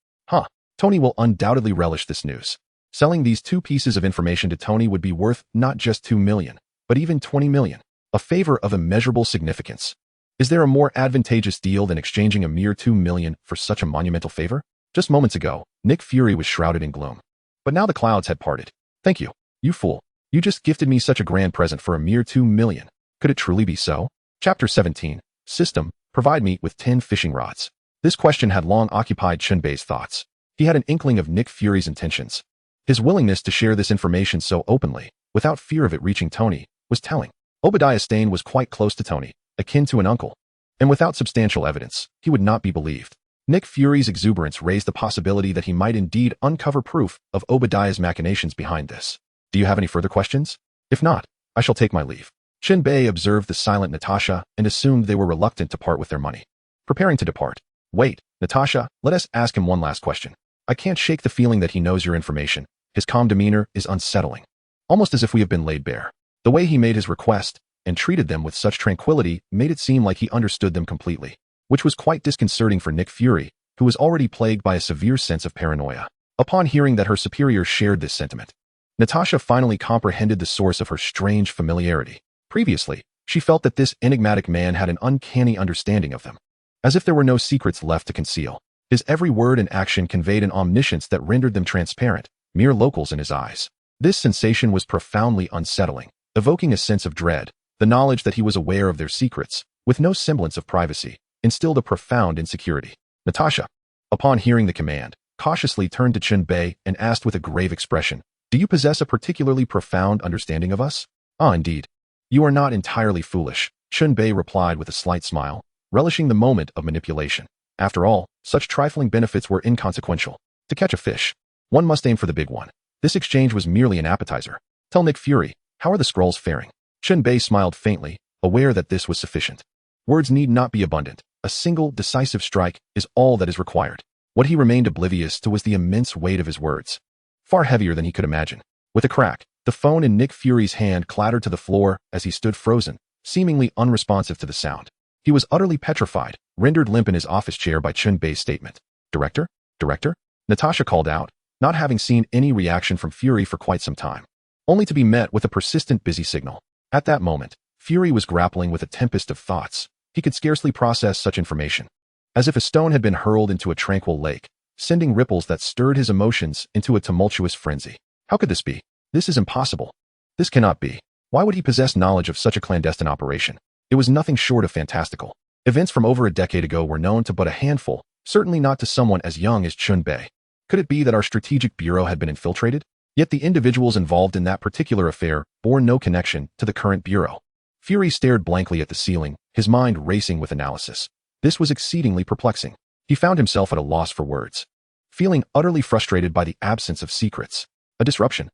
Tony will undoubtedly relish this news. Selling these 2 pieces of information to Tony would be worth not just 2 million, but even 20 million. A favor of immeasurable significance. Is there a more advantageous deal than exchanging a mere 2 million for such a monumental favor? Just moments ago, Nick Fury was shrouded in gloom. But now the clouds had parted. Thank you, you fool. You just gifted me such a grand present for a mere 2 million. Could it truly be so? Chapter 17, System, provide me with 10 fishing rods. This question had long occupied Chen Bei's thoughts. He had an inkling of Nick Fury's intentions. His willingness to share this information so openly, without fear of it reaching Tony, was telling. Obadiah Stane was quite close to Tony, akin to an uncle. And without substantial evidence, he would not be believed. Nick Fury's exuberance raised the possibility that he might indeed uncover proof of Obadiah's machinations behind this. Do you have any further questions? If not, I shall take my leave. Chen Bei observed the silent Natasha and assumed they were reluctant to part with their money. Preparing to depart. Wait, Natasha, let us ask him one last question. I can't shake the feeling that he knows your information. His calm demeanor is unsettling. Almost as if we have been laid bare. The way he made his request and treated them with such tranquility made it seem like he understood them completely, which was quite disconcerting for Nick Fury, who was already plagued by a severe sense of paranoia. Upon hearing that her superior shared this sentiment, Natasha finally comprehended the source of her strange familiarity. Previously, she felt that this enigmatic man had an uncanny understanding of them, as if there were no secrets left to conceal. His every word and action conveyed an omniscience that rendered them transparent, mere locals in his eyes. This sensation was profoundly unsettling, evoking a sense of dread. The knowledge that he was aware of their secrets, with no semblance of privacy, instilled a profound insecurity. Natasha, upon hearing the command, cautiously turned to Chen Bei and asked with a grave expression, "Do you possess a particularly profound understanding of us?" "Ah, indeed. You are not entirely foolish," Chen Bei replied with a slight smile, relishing the moment of manipulation. After all, such trifling benefits were inconsequential. To catch a fish, one must aim for the big one. This exchange was merely an appetizer. Tell Nick Fury, how are the Skrulls faring? Chen Bei smiled faintly, aware that this was sufficient. Words need not be abundant. A single, decisive strike is all that is required. What he remained oblivious to was the immense weight of his words, far heavier than he could imagine. With a crack, the phone in Nick Fury's hand clattered to the floor as he stood frozen, seemingly unresponsive to the sound. He was utterly petrified, rendered limp in his office chair by Chen Bei's statement. "Director? Director?" Natasha called out, not having seen any reaction from Fury for quite some time, only to be met with a persistent busy signal. At that moment, Fury was grappling with a tempest of thoughts. He could scarcely process such information, as if a stone had been hurled into a tranquil lake, sending ripples that stirred his emotions into a tumultuous frenzy. How could this be? This is impossible. This cannot be. Why would he possess knowledge of such a clandestine operation? It was nothing short of fantastical. Events from over a decade ago were known to but a handful, certainly not to someone as young as Chen Bei. Could it be that our strategic bureau had been infiltrated? Yet the individuals involved in that particular affair bore no connection to the current bureau. Fury stared blankly at the ceiling, his mind racing with analysis. This was exceedingly perplexing. He found himself at a loss for words, feeling utterly frustrated by the absence of secrets. A disruption.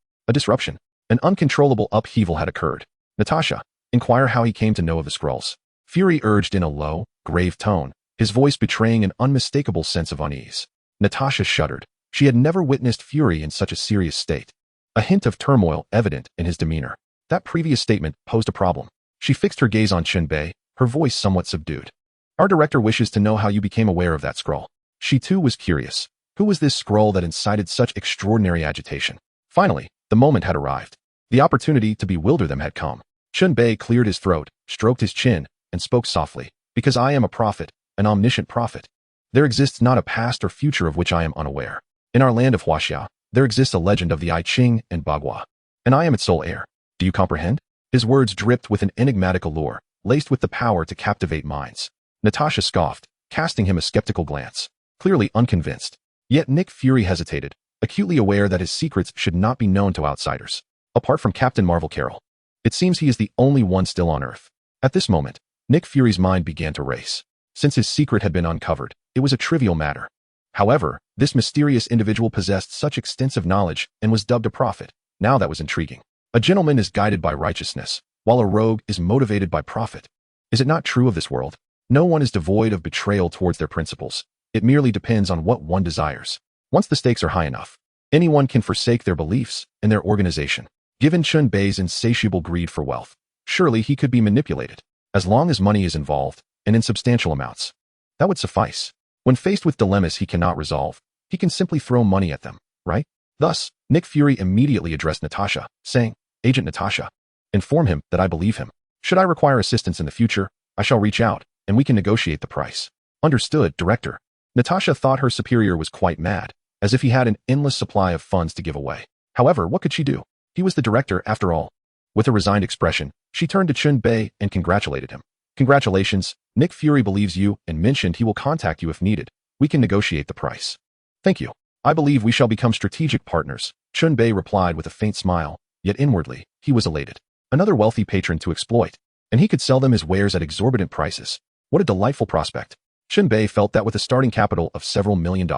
An uncontrollable upheaval had occurred. "Natasha, inquire how he came to know of the Skrulls," Fury urged in a low, grave tone, his voice betraying an unmistakable sense of unease. Natasha shuddered. She had never witnessed Fury in such a serious state. A hint of turmoil evident in his demeanor. That previous statement posed a problem. She fixed her gaze on Chen Bei, her voice somewhat subdued. "Our director wishes to know how you became aware of that Skrull." She too was curious. Who was this Skrull that incited such extraordinary agitation? Finally, the moment had arrived. The opportunity to bewilder them had come. Chen Bei cleared his throat, stroked his chin, and spoke softly. "Because I am a prophet, an omniscient prophet. There exists not a past or future of which I am unaware. In our land of Huaxia, there exists a legend of the I Ching and Bagua, and I am its sole heir. Do you comprehend?" His words dripped with an enigmatic allure, laced with the power to captivate minds. Natasha scoffed, casting him a skeptical glance, clearly unconvinced. Yet Nick Fury hesitated, acutely aware that his secrets should not be known to outsiders. Apart from Captain Marvel Carol, it seems he is the only one still on Earth. At this moment, Nick Fury's mind began to race. Since his secret had been uncovered, it was a trivial matter. However, this mysterious individual possessed such extensive knowledge and was dubbed a prophet. Now that was intriguing. A gentleman is guided by righteousness, while a rogue is motivated by profit. Is it not true of this world? No one is devoid of betrayal towards their principles. It merely depends on what one desires. Once the stakes are high enough, anyone can forsake their beliefs and their organization. Given Chen Bei's insatiable greed for wealth, surely he could be manipulated. As long as money is involved, and in substantial amounts, that would suffice. When faced with dilemmas he cannot resolve, he can simply throw money at them, right? Thus, Nick Fury immediately addressed Natasha, saying, "Agent Natasha, inform him that I believe him. Should I require assistance in the future, I shall reach out, and we can negotiate the price." "Understood, Director." Natasha thought her superior was quite mad, as if he had an endless supply of funds to give away. However, what could she do? He was the director after all. With a resigned expression, she turned to Chen Bei and congratulated him. "Congratulations, Nick Fury believes you and mentioned he will contact you if needed. We can negotiate the price." "Thank you. I believe we shall become strategic partners," Chen Bei replied with a faint smile, yet inwardly, he was elated. Another wealthy patron to exploit, and he could sell them his wares at exorbitant prices. What a delightful prospect. Chen Bei felt that with a starting capital of several $1 million,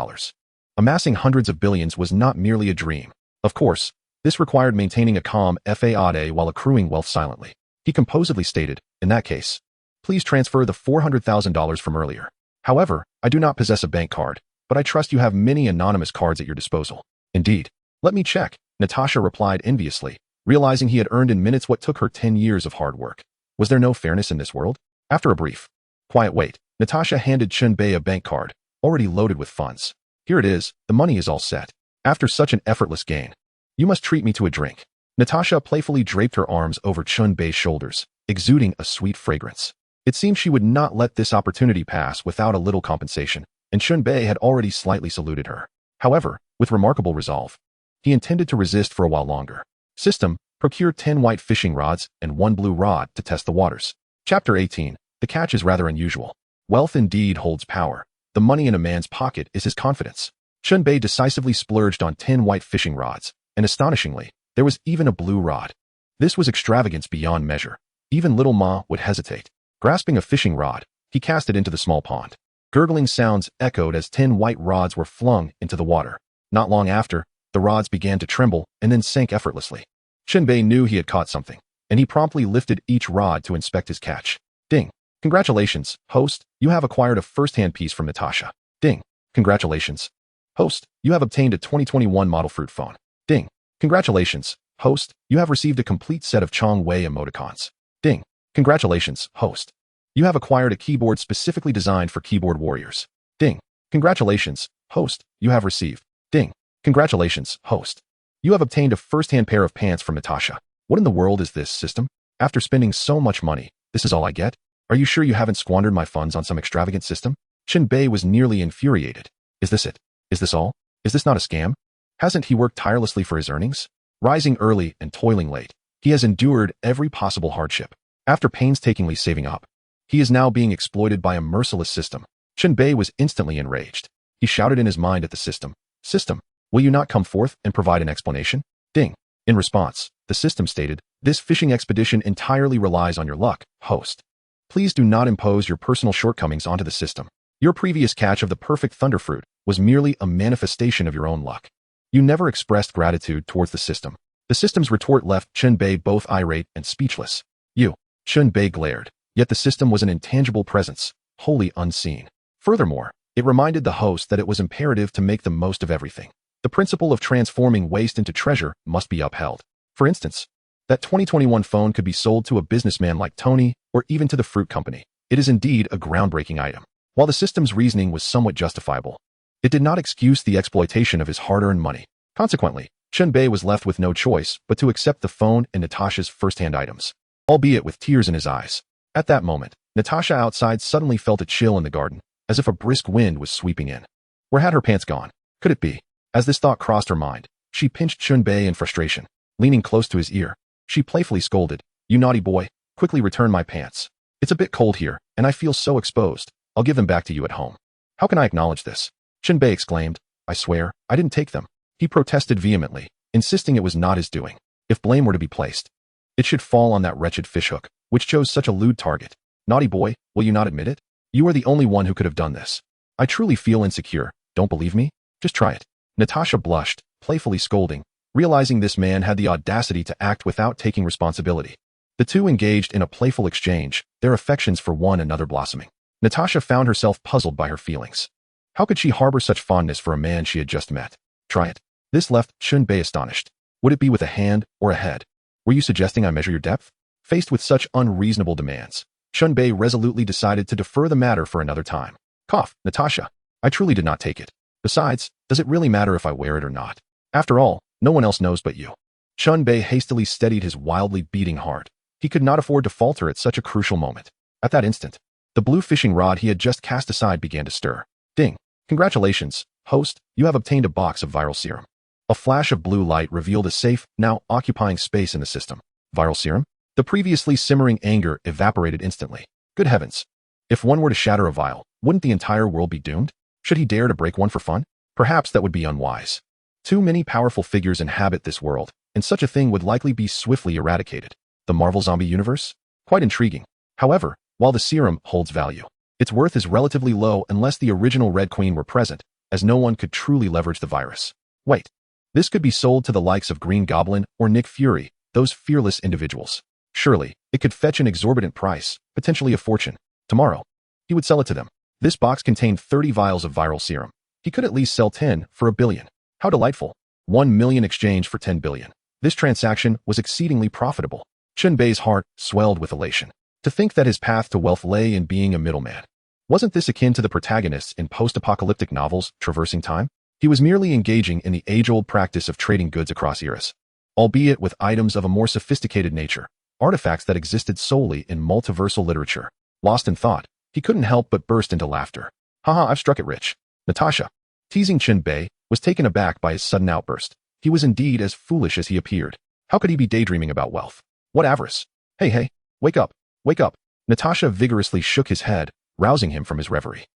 amassing hundreds of billions was not merely a dream. Of course, This required maintaining a calm facade while accruing wealth silently. He composedly stated, "In that case, please transfer the $400,000 from earlier. However, I do not possess a bank card, but I trust you have many anonymous cards at your disposal." "Indeed. Let me check," Natasha replied enviously, realizing he had earned in minutes what took her 10 years of hard work. Was there no fairness in this world? After a brief, quiet wait, Natasha handed Chen Bei a bank card, already loaded with funds. "Here it is, the money is all set. After such an effortless gain, you must treat me to a drink." Natasha playfully draped her arms over Chen Bei's shoulders, exuding a sweet fragrance. It seemed she would not let this opportunity pass without a little compensation, and Chen Bei had already slightly saluted her. However, with remarkable resolve, he intended to resist for a while longer. System: procure 10 white fishing rods and 1 blue rod to test the waters. Chapter 18. The catch is rather unusual. Wealth indeed holds power. The money in a man's pocket is his confidence. Chen Bei decisively splurged on 10 white fishing rods, and astonishingly, there was even a blue rod. This was extravagance beyond measure. Even little Ma would hesitate. Grasping a fishing rod, he cast it into the small pond. Gurgling sounds echoed as 10 white rods were flung into the water. Not long after, the rods began to tremble and then sank effortlessly. Chen Bei knew he had caught something, and he promptly lifted each rod to inspect his catch. Ding. "Congratulations, host, you have acquired a first-hand piece from Natasha." Ding. "Congratulations, host, you have obtained a 2021 model fruit phone." Ding. "Congratulations, host, you have received a complete set of Chong Wei emoticons." Ding. "Congratulations, host, you have acquired a keyboard specifically designed for keyboard warriors." Ding. "Congratulations, host, you have received." Ding. "Congratulations, host, you have obtained a first-hand pair of pants from Natasha." What in the world is this, system? After spending so much money, this is all I get? Are you sure you haven't squandered my funds on some extravagant system? Chen Bei was nearly infuriated. Is this it? Is this all? Is this not a scam? Hasn't he worked tirelessly for his earnings? Rising early and toiling late, he has endured every possible hardship. After painstakingly saving up, he is now being exploited by a merciless system. Chen Bei was instantly enraged. He shouted in his mind at the system, "System, will you not come forth and provide an explanation?" Ding. In response, the system stated, "This fishing expedition entirely relies on your luck, host. Please do not impose your personal shortcomings onto the system. Your previous catch of the perfect thunderfruit was merely a manifestation of your own luck. You never expressed gratitude towards the system." The system's retort left Chen Bei both irate and speechless. "You." Chen Bei glared, yet the system was an intangible presence, wholly unseen. Furthermore, it reminded the host that it was imperative to make the most of everything. The principle of transforming waste into treasure must be upheld. For instance, that 2021 phone could be sold to a businessman like Tony or even to the fruit company. It is indeed a groundbreaking item. While the system's reasoning was somewhat justifiable, it did not excuse the exploitation of his hard-earned money. Consequently, Chen Bei was left with no choice but to accept the phone and Natasha's first-hand items, albeit with tears in his eyes. At that moment, Natasha outside suddenly felt a chill in the garden, as if a brisk wind was sweeping in. Where had her pants gone? Could it be? As this thought crossed her mind, she pinched Chen Bei in frustration. Leaning close to his ear, she playfully scolded, "You naughty boy, quickly return my pants. It's a bit cold here, and I feel so exposed. I'll give them back to you at home." "How can I acknowledge this?" Chen Bei exclaimed. "I swear, I didn't take them." He protested vehemently, insisting it was not his doing. If blame were to be placed, it should fall on that wretched fishhook, which chose such a lewd target. "Naughty boy, will you not admit it? You are the only one who could have done this. I truly feel insecure. Don't believe me? Just try it." Natasha blushed, playfully scolding, realizing this man had the audacity to act without taking responsibility. The two engaged in a playful exchange, their affections for one another blossoming. Natasha found herself puzzled by her feelings. How could she harbor such fondness for a man she had just met? Try it. This left Chen Bei astonished. Would it be with a hand or a head? Were you suggesting I measure your depth? Faced with such unreasonable demands, Chen Bei resolutely decided to defer the matter for another time. Cough, Natasha, I truly did not take it. Besides, does it really matter if I wear it or not? After all, no one else knows but you. Chen Bei hastily steadied his wildly beating heart. He could not afford to falter at such a crucial moment. At that instant, the blue fishing rod he had just cast aside began to stir. Ding. Congratulations, host, you have obtained a box of viral serum. A flash of blue light revealed a safe, now occupying space in the system. Viral serum? The previously simmering anger evaporated instantly. Good heavens. If one were to shatter a vial, wouldn't the entire world be doomed? Should he dare to break one for fun? Perhaps that would be unwise. Too many powerful figures inhabit this world, and such a thing would likely be swiftly eradicated. The Marvel zombie universe? Quite intriguing. However, while the serum holds value, its worth is relatively low unless the original Red Queen were present, as no one could truly leverage the virus. Wait. This could be sold to the likes of Green Goblin or Nick Fury, those fearless individuals. Surely, it could fetch an exorbitant price, potentially a fortune. Tomorrow, he would sell it to them. This box contained 30 vials of viral serum. He could at least sell 10 for $1 billion. How delightful. 1 million exchange for 10 billion. This transaction was exceedingly profitable. Chen Bei's heart swelled with elation. To think that his path to wealth lay in being a middleman. Wasn't this akin to the protagonists in post-apocalyptic novels traversing time? He was merely engaging in the age-old practice of trading goods across eras, albeit with items of a more sophisticated nature, artifacts that existed solely in multiversal literature. Lost in thought, he couldn't help but burst into laughter. Haha, I've struck it rich. Natasha, teasing Chen Bei, was taken aback by his sudden outburst. He was indeed as foolish as he appeared. How could he be daydreaming about wealth? What avarice? Hey, wake up, wake up. Natasha vigorously shook his head, rousing him from his reverie.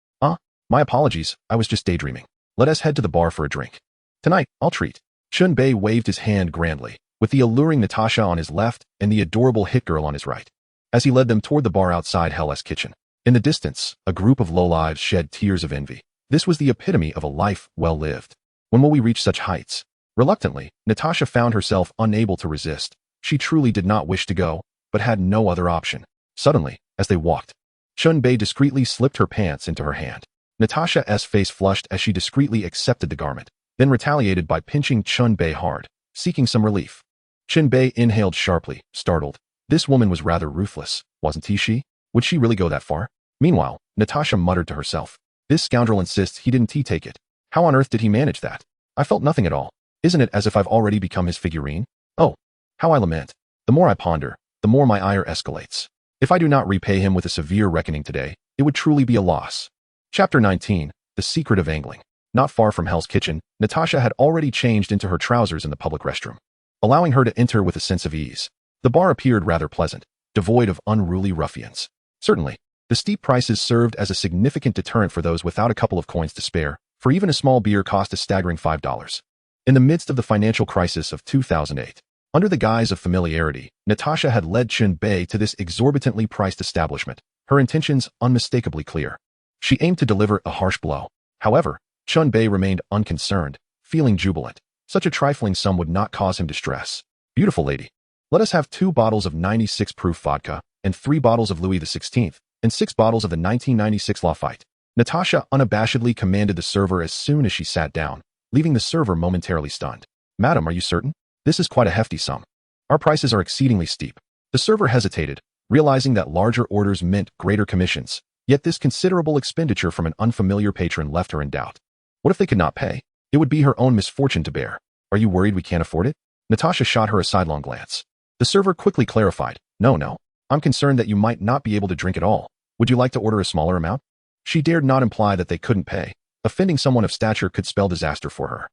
My apologies, I was just daydreaming. Let us head to the bar for a drink. Tonight, I'll treat. Chen Bei waved his hand grandly, with the alluring Natasha on his left and the adorable hit girl on his right, as he led them toward the bar outside Hell's kitchen. In the distance, a group of lowlives shed tears of envy. This was the epitome of a life well lived. When will we reach such heights? Reluctantly, Natasha found herself unable to resist. She truly did not wish to go, but had no other option. Suddenly, as they walked, Chen Bei discreetly slipped her pants into her hand. Natasha's face flushed as she discreetly accepted the garment, then retaliated by pinching Chen Bei hard, seeking some relief. Chen Bei inhaled sharply, startled. This woman was rather ruthless, wasn't she? Would she really go that far? Meanwhile, Natasha muttered to herself. This scoundrel insists he didn't take it. How on earth did he manage that? I felt nothing at all. Isn't it as if I've already become his figurine? Oh, how I lament. The more I ponder, the more my ire escalates. If I do not repay him with a severe reckoning today, it would truly be a loss. Chapter 19, The Secret of Angling. Not far from Hell's Kitchen, Natasha had already changed into her trousers in the public restroom, allowing her to enter with a sense of ease. The bar appeared rather pleasant, devoid of unruly ruffians. Certainly, the steep prices served as a significant deterrent for those without a couple of coins to spare, for even a small beer cost a staggering $5. In the midst of the financial crisis of 2008, under the guise of familiarity, Natasha had led Chen Bei to this exorbitantly priced establishment, her intentions unmistakably clear. She aimed to deliver a harsh blow. However, Chen Bei remained unconcerned, feeling jubilant. Such a trifling sum would not cause him distress. Beautiful lady, let us have 2 bottles of 96 proof vodka, and 3 bottles of Louis XVI, and 6 bottles of the 1996 Lafite. Natasha unabashedly commanded the server as soon as she sat down, leaving the server momentarily stunned. Madam, are you certain? This is quite a hefty sum. Our prices are exceedingly steep. The server hesitated, realizing that larger orders meant greater commissions. Yet this considerable expenditure from an unfamiliar patron left her in doubt. What if they could not pay? It would be her own misfortune to bear. Are you worried we can't afford it? Natasha shot her a sidelong glance. The server quickly clarified. No. I'm concerned that you might not be able to drink at all. Would you like to order a smaller amount? She dared not imply that they couldn't pay. Offending someone of stature could spell disaster for her.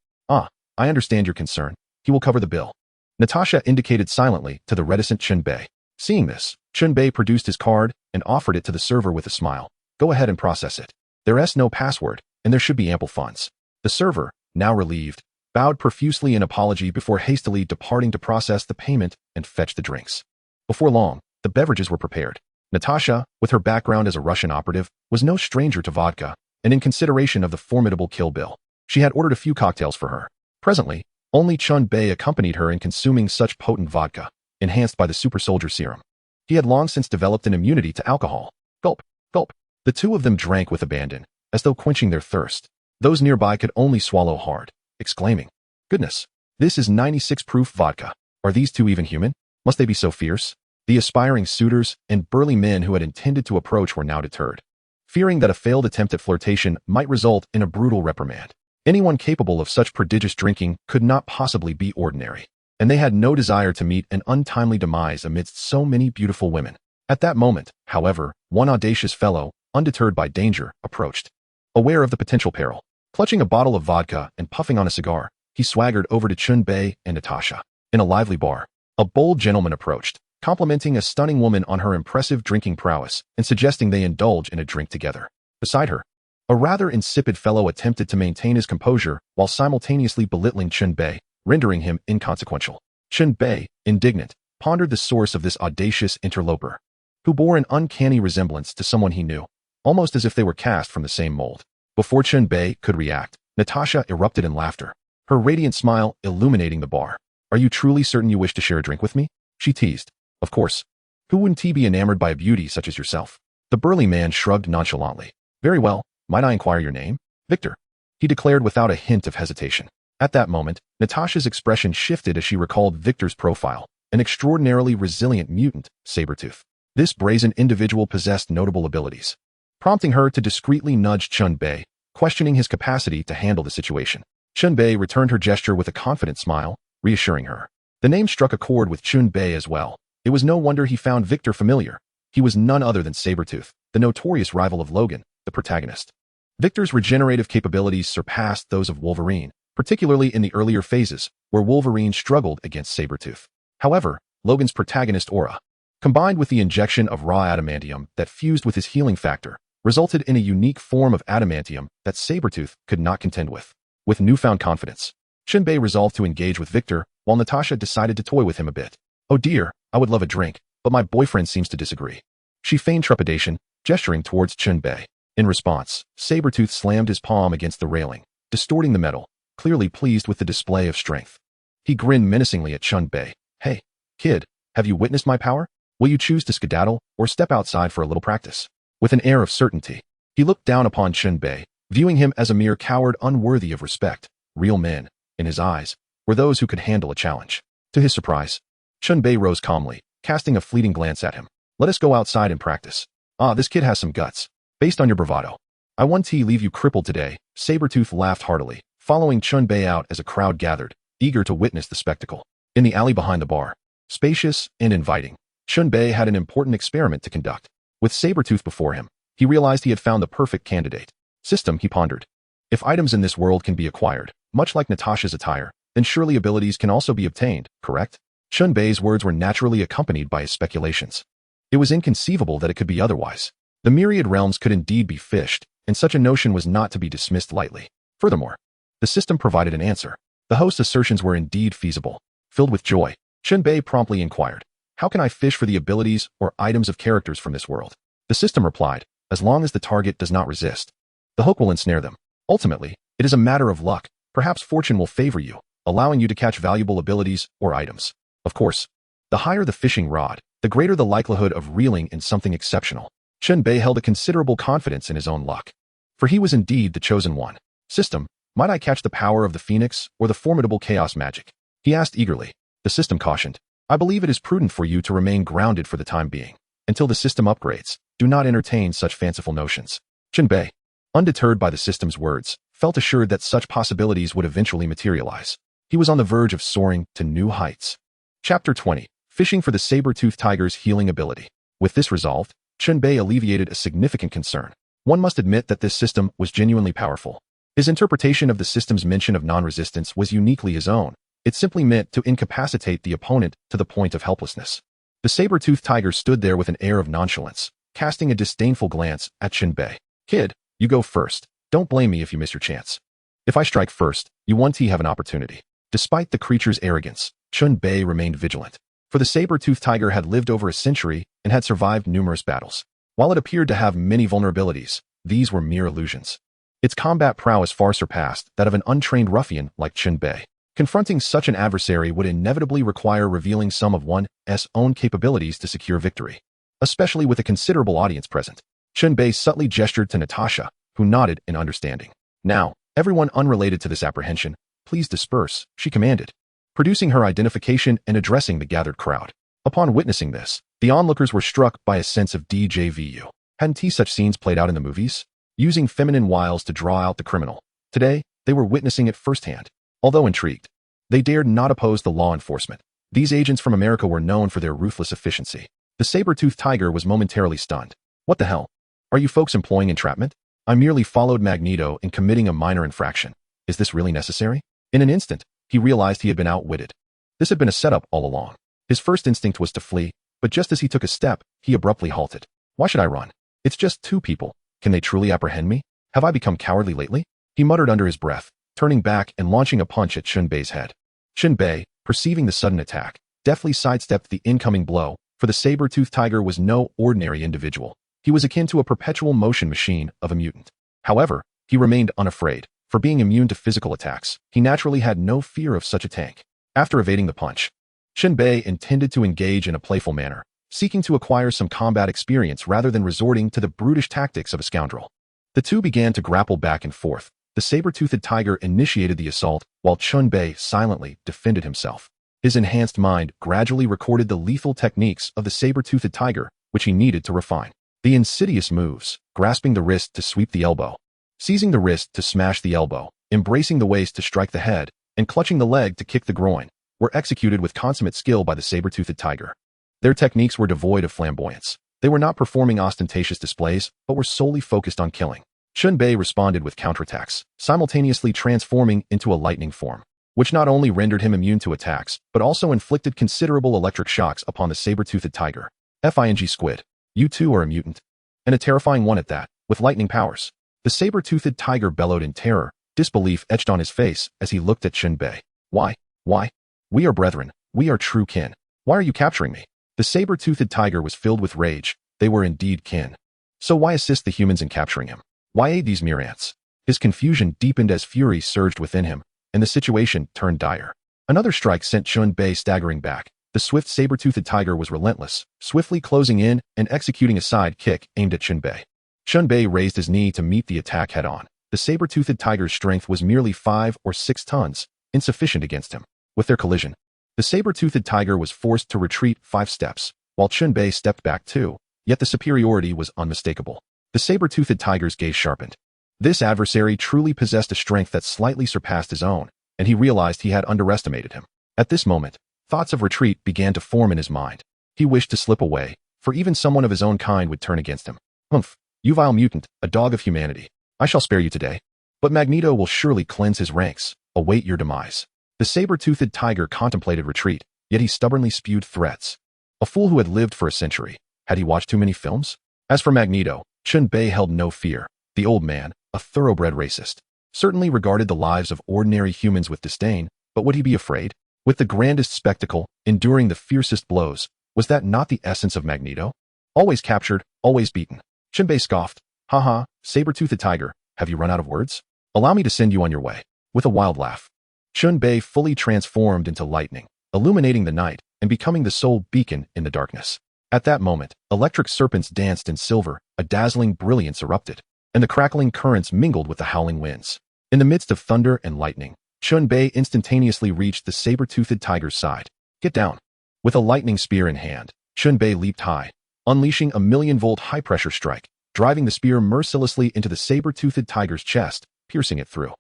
I understand your concern. He will cover the bill. Natasha indicated silently to the reticent Chen Bei. Seeing this, Chen Bei produced his card and offered it to the server with a smile. Go ahead and process it. There's no password, and there should be ample funds. The server, now relieved, bowed profusely in apology before hastily departing to process the payment and fetch the drinks. Before long, the beverages were prepared. Natasha, with her background as a Russian operative, was no stranger to vodka, and in consideration of the formidable Kill Bill, she had ordered a few cocktails for her. Presently, only Chen Bei accompanied her in consuming such potent vodka, enhanced by the Super Soldier Serum. He had long since developed an immunity to alcohol. Gulp, gulp. The two of them drank with abandon, as though quenching their thirst. Those nearby could only swallow hard, exclaiming, Goodness, this is 96 proof vodka. Are these two even human? Must they be so fierce? The aspiring suitors and burly men who had intended to approach were now deterred, fearing that a failed attempt at flirtation might result in a brutal reprimand. Anyone capable of such prodigious drinking could not possibly be ordinary, and they had no desire to meet an untimely demise amidst so many beautiful women. At that moment, however, one audacious fellow, undeterred by danger, approached. Aware of the potential peril, clutching a bottle of vodka and puffing on a cigar, he swaggered over to Chen Bei and Natasha. In a lively bar, a bold gentleman approached, complimenting a stunning woman on her impressive drinking prowess and suggesting they indulge in a drink together. Beside her, a rather insipid fellow attempted to maintain his composure while simultaneously belittling Chen Bei, rendering him inconsequential. Chen Bei, indignant, pondered the source of this audacious interloper, who bore an uncanny resemblance to someone he knew, almost as if they were cast from the same mold. Before Chen Bei could react, Natasha erupted in laughter. her radiant smile illuminating the bar. "Are you truly certain you wish to share a drink with me?" she teased. "Of course. Who wouldn't be enamored by a beauty such as yourself?" The burly man shrugged nonchalantly. "Very well, might I inquire your name?" "Victor," he declared without a hint of hesitation. At that moment, Natasha's expression shifted as she recalled Victor's profile, an extraordinarily resilient mutant, Sabretooth. This brazen individual possessed notable abilities, prompting her to discreetly nudge Chen Bei, questioning his capacity to handle the situation. Chen Bei returned her gesture with a confident smile, reassuring her. The name struck a chord with Chen Bei as well. It was no wonder he found Victor familiar. He was none other than Sabretooth, the notorious rival of Logan, the protagonist. Victor's regenerative capabilities surpassed those of Wolverine, particularly in the earlier phases, where Wolverine struggled against Sabretooth. However, Logan's protagonist aura, combined with the injection of raw adamantium that fused with his healing factor, resulted in a unique form of adamantium that Sabretooth could not contend with. With newfound confidence, Chen Bei resolved to engage with Victor, while Natasha decided to toy with him a bit. "Oh dear, I would love a drink, but my boyfriend seems to disagree." She feigned trepidation, gesturing towards Chen Bei. In response, Sabretooth slammed his palm against the railing, distorting the metal, clearly pleased with the display of strength. He grinned menacingly at Chen Bei. "Hey, kid, have you witnessed my power? Will you choose to skedaddle or step outside for a little practice?" With an air of certainty, he looked down upon Chen Bei, viewing him as a mere coward unworthy of respect. Real men, in his eyes, were those who could handle a challenge. To his surprise, Chen Bei rose calmly, casting a fleeting glance at him. "Let us go outside and practice. Ah, this kid has some guts. Based on your bravado, I won't leave you crippled today." Sabretooth laughed heartily, following Chen Bei out as a crowd gathered, eager to witness the spectacle. In the alley behind the bar, spacious and inviting, Chen Bei had an important experiment to conduct. With Sabretooth before him, he realized he had found the perfect candidate. System, he pondered. If items in this world can be acquired, much like Natasha's attire, then surely abilities can also be obtained, correct? Chen Bei's words were naturally accompanied by his speculations. It was inconceivable that it could be otherwise. The myriad realms could indeed be fished, and such a notion was not to be dismissed lightly. Furthermore, the system provided an answer. The host's assertions were indeed feasible. Filled with joy, Chen Bei promptly inquired, "How can I fish for the abilities or items of characters from this world?" The system replied, "As long as the target does not resist, the hook will ensnare them. Ultimately, it is a matter of luck. Perhaps fortune will favor you, allowing you to catch valuable abilities or items. Of course, the higher the fishing rod, the greater the likelihood of reeling in something exceptional." Chen Bei held a considerable confidence in his own luck, for he was indeed the chosen one. "System, might I catch the power of the Phoenix or the formidable chaos magic?" he asked eagerly. The system cautioned, "I believe it is prudent for you to remain grounded for the time being. Until the system upgrades, do not entertain such fanciful notions." Chen Bei, undeterred by the system's words, felt assured that such possibilities would eventually materialize. He was on the verge of soaring to new heights. Chapter 20. Fishing for the Saber-Tooth Tiger's Healing Ability. With this resolved, Chen Bei alleviated a significant concern. One must admit that this system was genuinely powerful. His interpretation of the system's mention of non-resistance was uniquely his own. It simply meant to incapacitate the opponent to the point of helplessness. The saber-toothed tiger stood there with an air of nonchalance, casting a disdainful glance at Chen Bei. "Kid, you go first. Don't blame me if you miss your chance. If I strike first, you won't have an opportunity." Despite the creature's arrogance, Chen Bei remained vigilant. For the saber-toothed tiger had lived over a century and had survived numerous battles. While it appeared to have many vulnerabilities, these were mere illusions. Its combat prowess far surpassed that of an untrained ruffian like Chen Bei. Confronting such an adversary would inevitably require revealing some of one's own capabilities to secure victory, especially with a considerable audience present. Chen Bei subtly gestured to Natasha, who nodded in understanding. "Now, everyone unrelated to this apprehension, please disperse," she commanded, producing her identification and addressing the gathered crowd. Upon witnessing this, the onlookers were struck by a sense of déjà vu. Hadn't such scenes played out in the movies? Using feminine wiles to draw out the criminal. Today, they were witnessing it firsthand. Although intrigued, they dared not oppose the law enforcement. These agents from America were known for their ruthless efficiency. The saber-toothed tiger was momentarily stunned. "What the hell? Are you folks employing entrapment? I merely followed Magneto in committing a minor infraction. Is this really necessary?" In an instant, he realized he had been outwitted. This had been a setup all along. His first instinct was to flee, but just as he took a step, he abruptly halted. "Why should I run? It's just two people. Can they truly apprehend me? Have I become cowardly lately?" He muttered under his breath, turning back and launching a punch at Chen Bei's head. Chen Bei, perceiving the sudden attack, deftly sidestepped the incoming blow, for the saber-toothed tiger was no ordinary individual. He was akin to a perpetual motion machine of a mutant. However, he remained unafraid, For being immune to physical attacks, he naturally had no fear of such a tank. After evading the punch, Chen Bei intended to engage in a playful manner, seeking to acquire some combat experience rather than resorting to the brutish tactics of a scoundrel. The two began to grapple back and forth. The saber-toothed tiger initiated the assault, while Chen Bei silently defended himself. His enhanced mind gradually recorded the lethal techniques of the saber-toothed tiger, which he needed to refine. The insidious moves, grasping the wrist to sweep the elbow, seizing the wrist to smash the elbow, embracing the waist to strike the head, and clutching the leg to kick the groin, were executed with consummate skill by the saber-toothed tiger. Their techniques were devoid of flamboyance. They were not performing ostentatious displays, but were solely focused on killing. Chen Bei responded with counterattacks, simultaneously transforming into a lightning form, which not only rendered him immune to attacks, but also inflicted considerable electric shocks upon the saber-toothed tiger. Fing squid. You too are a mutant. And a terrifying one at that, with lightning powers. The saber-toothed tiger bellowed in terror, disbelief etched on his face as he looked at Chen Bei. Why? Why? We are brethren. We are true kin. Why are you capturing me? The saber-toothed tiger was filled with rage. They were indeed kin. So why assist the humans in capturing him? Why aid these mere ants? His confusion deepened as fury surged within him, and the situation turned dire. Another strike sent Chen Bei staggering back. The swift saber-toothed tiger was relentless, swiftly closing in and executing a side kick aimed at Chen Bei. Chen Bei raised his knee to meet the attack head-on. The saber-toothed tiger's strength was merely 5 or 6 tons, insufficient against him. With their collision, the saber-toothed tiger was forced to retreat 5 steps, while Chen Bei stepped back 2, yet the superiority was unmistakable. The saber-toothed tiger's gaze sharpened. This adversary truly possessed a strength that slightly surpassed his own, and he realized he had underestimated him. At this moment, thoughts of retreat began to form in his mind. He wished to slip away, for even someone of his own kind would turn against him. Humph, you vile mutant, a dog of humanity. I shall spare you today. But Magneto will surely cleanse his ranks. Await your demise. The saber-toothed tiger contemplated retreat, yet he stubbornly spewed threats. A fool who had lived for a century. Had he watched too many films? As for Magneto, Chen Bei held no fear. The old man, a thoroughbred racist, certainly regarded the lives of ordinary humans with disdain, but would he be afraid? With the grandest spectacle, enduring the fiercest blows, was that not the essence of Magneto? Always captured, always beaten. Chen Bei scoffed. Ha, saber-toothed tiger, have you run out of words? Allow me to send you on your way. With a wild laugh, Chen Bei fully transformed into lightning, illuminating the night and becoming the sole beacon in the darkness. At that moment, electric serpents danced in silver, a dazzling brilliance erupted, and the crackling currents mingled with the howling winds. In the midst of thunder and lightning, Chen Bei instantaneously reached the saber-toothed tiger's side. Get down. With a lightning spear in hand, Chen Bei leaped high, unleashing a 1,000,000-volt high-pressure strike, driving the spear mercilessly into the saber-toothed tiger's chest, piercing it through.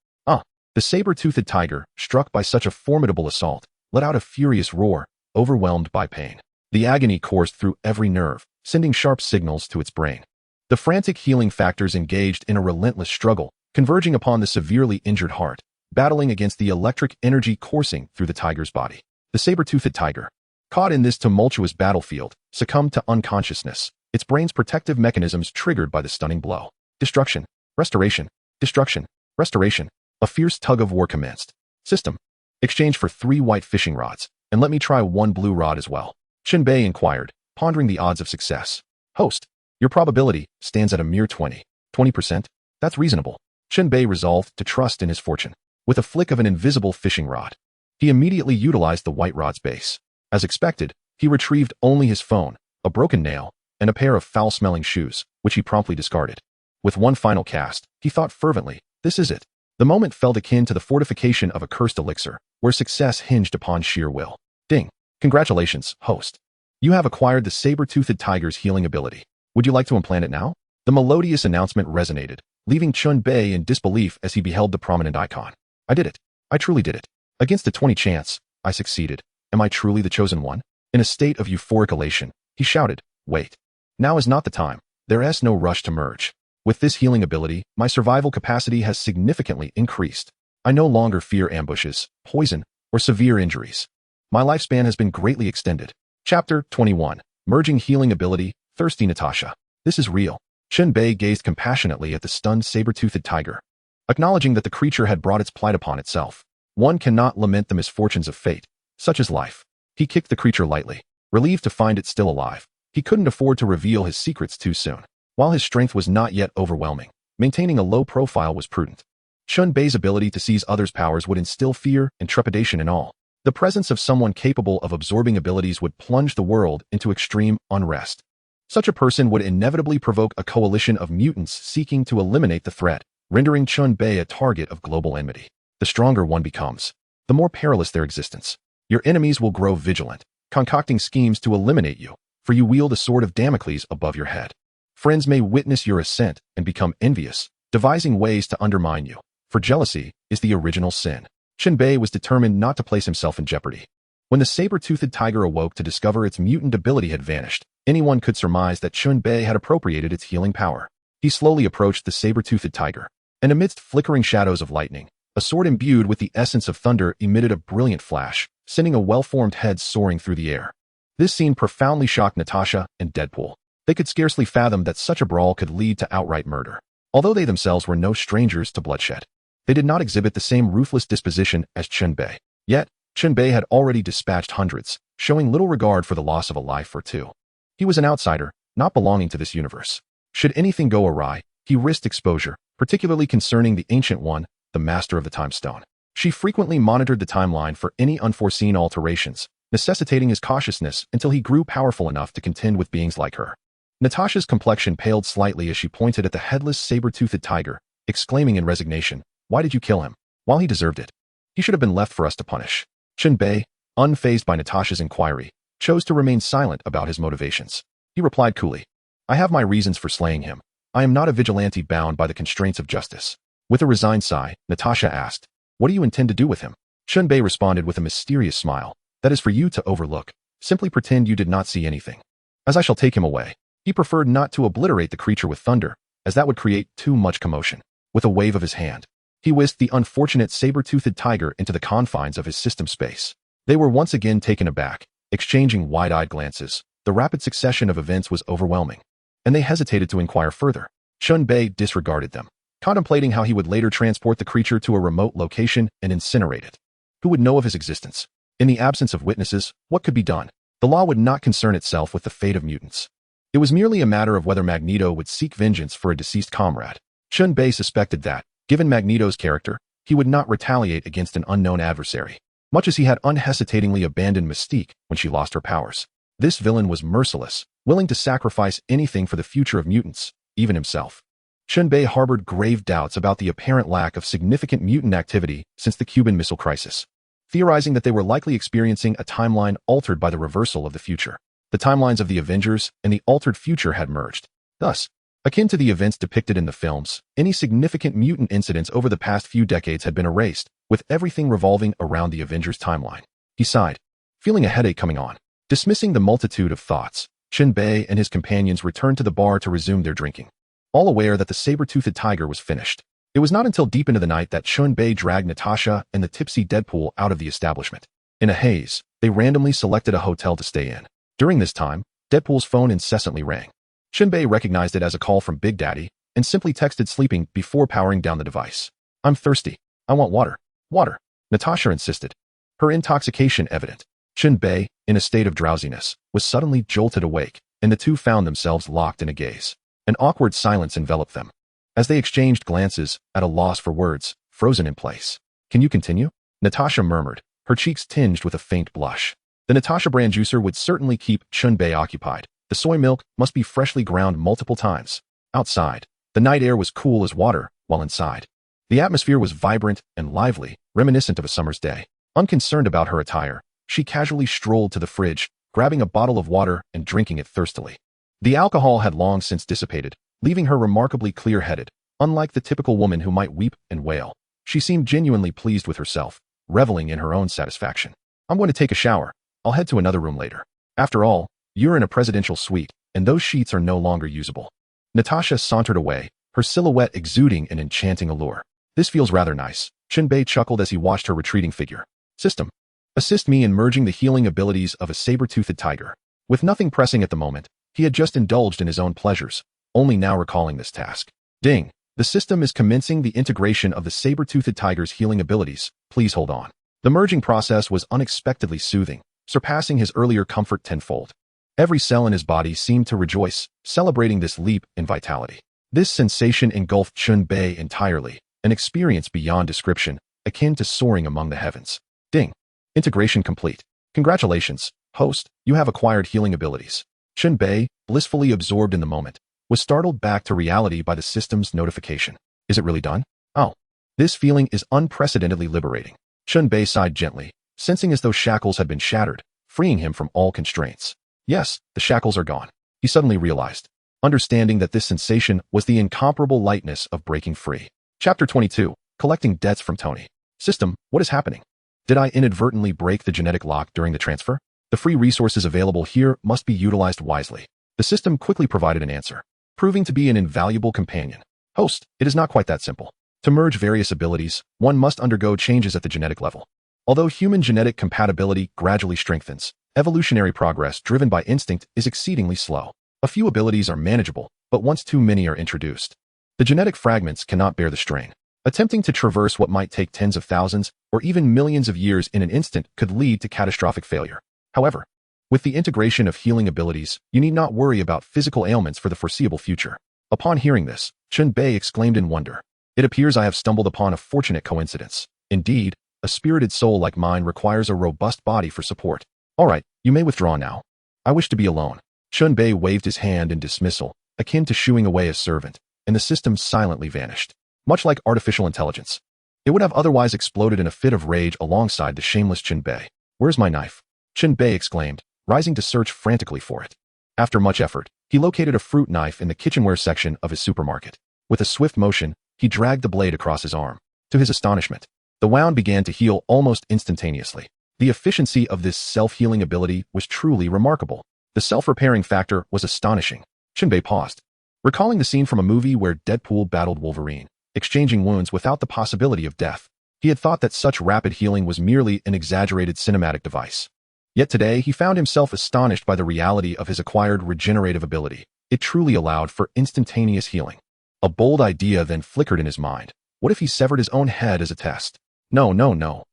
The saber-toothed tiger, struck by such a formidable assault, let out a furious roar, overwhelmed by pain. The agony coursed through every nerve, sending sharp signals to its brain. The frantic healing factors engaged in a relentless struggle, converging upon the severely injured heart, battling against the electric energy coursing through the tiger's body. The saber-toothed tiger, caught in this tumultuous battlefield, succumbed to unconsciousness, its brain's protective mechanisms triggered by the stunning blow. Destruction, restoration, destruction, restoration. A fierce tug-of-war commenced. System. Exchange for 3 white fishing rods, and let me try 1 blue rod as well. Chen Bei inquired, pondering the odds of success. Host. Your probability stands at a mere 20%? That's reasonable. Chen Bei resolved to trust in his fortune. With a flick of an invisible fishing rod, he immediately utilized the white rod's base. As expected, he retrieved only his phone, a broken nail, and a pair of foul-smelling shoes, which he promptly discarded. With one final cast, he thought fervently, this is it. The moment felt akin to the fortification of a cursed elixir, where success hinged upon sheer will. Ding. Congratulations, host. You have acquired the saber-toothed tiger's healing ability. Would you like to implant it now? The melodious announcement resonated, leaving Chen Bei in disbelief as he beheld the prominent icon. I did it. I truly did it. Against a 20 chance, I succeeded. Am I truly the chosen one? In a state of euphoric elation, he shouted, wait. Now is not the time. There is no rush to merge. With this healing ability, my survival capacity has significantly increased. I no longer fear ambushes, poison, or severe injuries. My lifespan has been greatly extended. Chapter 21. Merging Healing Ability, Thirsty Natasha. This is real. Chen Bei gazed compassionately at the stunned saber-toothed tiger, acknowledging that the creature had brought its plight upon itself. One cannot lament the misfortunes of fate, such as life. He kicked the creature lightly, relieved to find it still alive. He couldn't afford to reveal his secrets too soon. While his strength was not yet overwhelming, maintaining a low profile was prudent. Chen Bei's ability to seize others' powers would instill fear and trepidation in all. The presence of someone capable of absorbing abilities would plunge the world into extreme unrest. Such a person would inevitably provoke a coalition of mutants seeking to eliminate the threat, rendering Chen Bei a target of global enmity. The stronger one becomes, the more perilous their existence. Your enemies will grow vigilant, concocting schemes to eliminate you, for you wield a sword of Damocles above your head. Friends may witness your ascent and become envious, devising ways to undermine you, for jealousy is the original sin. Chen Bei was determined not to place himself in jeopardy. When the saber-toothed tiger awoke to discover its mutant ability had vanished, anyone could surmise that Chen Bei had appropriated its healing power. He slowly approached the saber-toothed tiger, and amidst flickering shadows of lightning, a sword imbued with the essence of thunder emitted a brilliant flash, sending a well-formed head soaring through the air. This scene profoundly shocked Natasha and Deadpool. They could scarcely fathom that such a brawl could lead to outright murder. Although they themselves were no strangers to bloodshed, they did not exhibit the same ruthless disposition as Chen Bei. Yet, Chen Bei had already dispatched hundreds, showing little regard for the loss of a life or two. He was an outsider, not belonging to this universe. Should anything go awry, he risked exposure, particularly concerning the Ancient One, the Master of the Time Stone. She frequently monitored the timeline for any unforeseen alterations, necessitating his cautiousness until he grew powerful enough to contend with beings like her. Natasha's complexion paled slightly as she pointed at the headless saber-toothed tiger, exclaiming in resignation, "Why did you kill him? While he deserved it. He should have been left for us to punish." Chen Bei, unfazed by Natasha's inquiry, chose to remain silent about his motivations. He replied coolly, "I have my reasons for slaying him. I am not a vigilante bound by the constraints of justice." With a resigned sigh, Natasha asked, "What do you intend to do with him?" Chen Bei responded with a mysterious smile, "That is for you to overlook. Simply pretend you did not see anything. As I shall take him away." He preferred not to obliterate the creature with thunder, as that would create too much commotion. With a wave of his hand, he whisked the unfortunate saber-toothed tiger into the confines of his system space. They were once again taken aback, exchanging wide-eyed glances. The rapid succession of events was overwhelming, and they hesitated to inquire further. Chen Bei disregarded them, contemplating how he would later transport the creature to a remote location and incinerate it. Who would know of his existence? In the absence of witnesses, what could be done? The law would not concern itself with the fate of mutants. It was merely a matter of whether Magneto would seek vengeance for a deceased comrade. Chen Bei suspected that, given Magneto's character, he would not retaliate against an unknown adversary, much as he had unhesitatingly abandoned Mystique when she lost her powers. This villain was merciless, willing to sacrifice anything for the future of mutants, even himself. Chen Bei harbored grave doubts about the apparent lack of significant mutant activity since the Cuban Missile Crisis, theorizing that they were likely experiencing a timeline altered by the reversal of the future. The timelines of the Avengers and the altered future had merged. Thus, akin to the events depicted in the films, any significant mutant incidents over the past few decades had been erased, with everything revolving around the Avengers timeline. He sighed, feeling a headache coming on. Dismissing the multitude of thoughts, Chen Bei and his companions returned to the bar to resume their drinking, all aware that the saber-toothed tiger was finished. It was not until deep into the night that Chen Bei dragged Natasha and the tipsy Deadpool out of the establishment. In a haze, they randomly selected a hotel to stay in. During this time, Deadpool's phone incessantly rang. Chen Bei recognized it as a call from Big Daddy and simply texted sleeping before powering down the device. "I'm thirsty. I want water." "Water," Natasha insisted, her intoxication evident. Chen Bei, in a state of drowsiness, was suddenly jolted awake, and the two found themselves locked in a gaze. An awkward silence enveloped them, as they exchanged glances, at a loss for words, frozen in place. "Can you continue?" Natasha murmured, her cheeks tinged with a faint blush. The Natasha brand juicer would certainly keep Chen Bei occupied. The soy milk must be freshly ground multiple times. Outside, the night air was cool as water, while inside, the atmosphere was vibrant and lively, reminiscent of a summer's day. Unconcerned about her attire, she casually strolled to the fridge, grabbing a bottle of water and drinking it thirstily. The alcohol had long since dissipated, leaving her remarkably clear-headed. Unlike the typical woman who might weep and wail, she seemed genuinely pleased with herself, reveling in her own satisfaction. "I'm going to take a shower. I'll head to another room later. After all, you're in a presidential suite, and those sheets are no longer usable." Natasha sauntered away, her silhouette exuding an enchanting allure. "This feels rather nice," Chen Bei chuckled as he watched her retreating figure. "System, assist me in merging the healing abilities of a saber-toothed tiger." With nothing pressing at the moment, he had just indulged in his own pleasures, only now recalling this task. "Ding! The system is commencing the integration of the saber-toothed tiger's healing abilities. Please hold on." The merging process was unexpectedly soothing, surpassing his earlier comfort tenfold. Every cell in his body seemed to rejoice, celebrating this leap in vitality. This sensation engulfed Chen Bei entirely, an experience beyond description, akin to soaring among the heavens. Ding. Integration complete. Congratulations, host, you have acquired healing abilities. Chen Bei, blissfully absorbed in the moment, was startled back to reality by the system's notification. Is it really done? Oh. This feeling is unprecedentedly liberating. Chen Bei sighed gently, sensing as though shackles had been shattered, freeing him from all constraints. Yes, the shackles are gone. He suddenly realized, understanding that this sensation was the incomparable lightness of breaking free. Chapter 22. Collecting debts from Tony. System, what is happening? Did I inadvertently break the genetic lock during the transfer? The free resources available here must be utilized wisely. The system quickly provided an answer, proving to be an invaluable companion. Host, it is not quite that simple. To merge various abilities, one must undergo changes at the genetic level. Although human genetic compatibility gradually strengthens, evolutionary progress driven by instinct is exceedingly slow. A few abilities are manageable, but once too many are introduced, the genetic fragments cannot bear the strain. Attempting to traverse what might take tens of thousands or even millions of years in an instant could lead to catastrophic failure. However, with the integration of healing abilities, you need not worry about physical ailments for the foreseeable future. Upon hearing this, Chen Bei exclaimed in wonder. It appears I have stumbled upon a fortunate coincidence. Indeed, a spirited soul like mine requires a robust body for support. All right, you may withdraw now. I wish to be alone. Chen Bei waved his hand in dismissal, akin to shooing away a servant, and the system silently vanished. Much like artificial intelligence, it would have otherwise exploded in a fit of rage alongside the shameless Chen Bei. Where's my knife? Chen Bei exclaimed, rising to search frantically for it. After much effort, he located a fruit knife in the kitchenware section of his supermarket. With a swift motion, he dragged the blade across his arm. To his astonishment, the wound began to heal almost instantaneously. The efficiency of this self-healing ability was truly remarkable. The self-repairing factor was astonishing. Chen Bei paused, recalling the scene from a movie where Deadpool battled Wolverine, exchanging wounds without the possibility of death. He had thought that such rapid healing was merely an exaggerated cinematic device. Yet today he found himself astonished by the reality of his acquired regenerative ability. It truly allowed for instantaneous healing. A bold idea then flickered in his mind. What if he severed his own head as a test? No, no, no.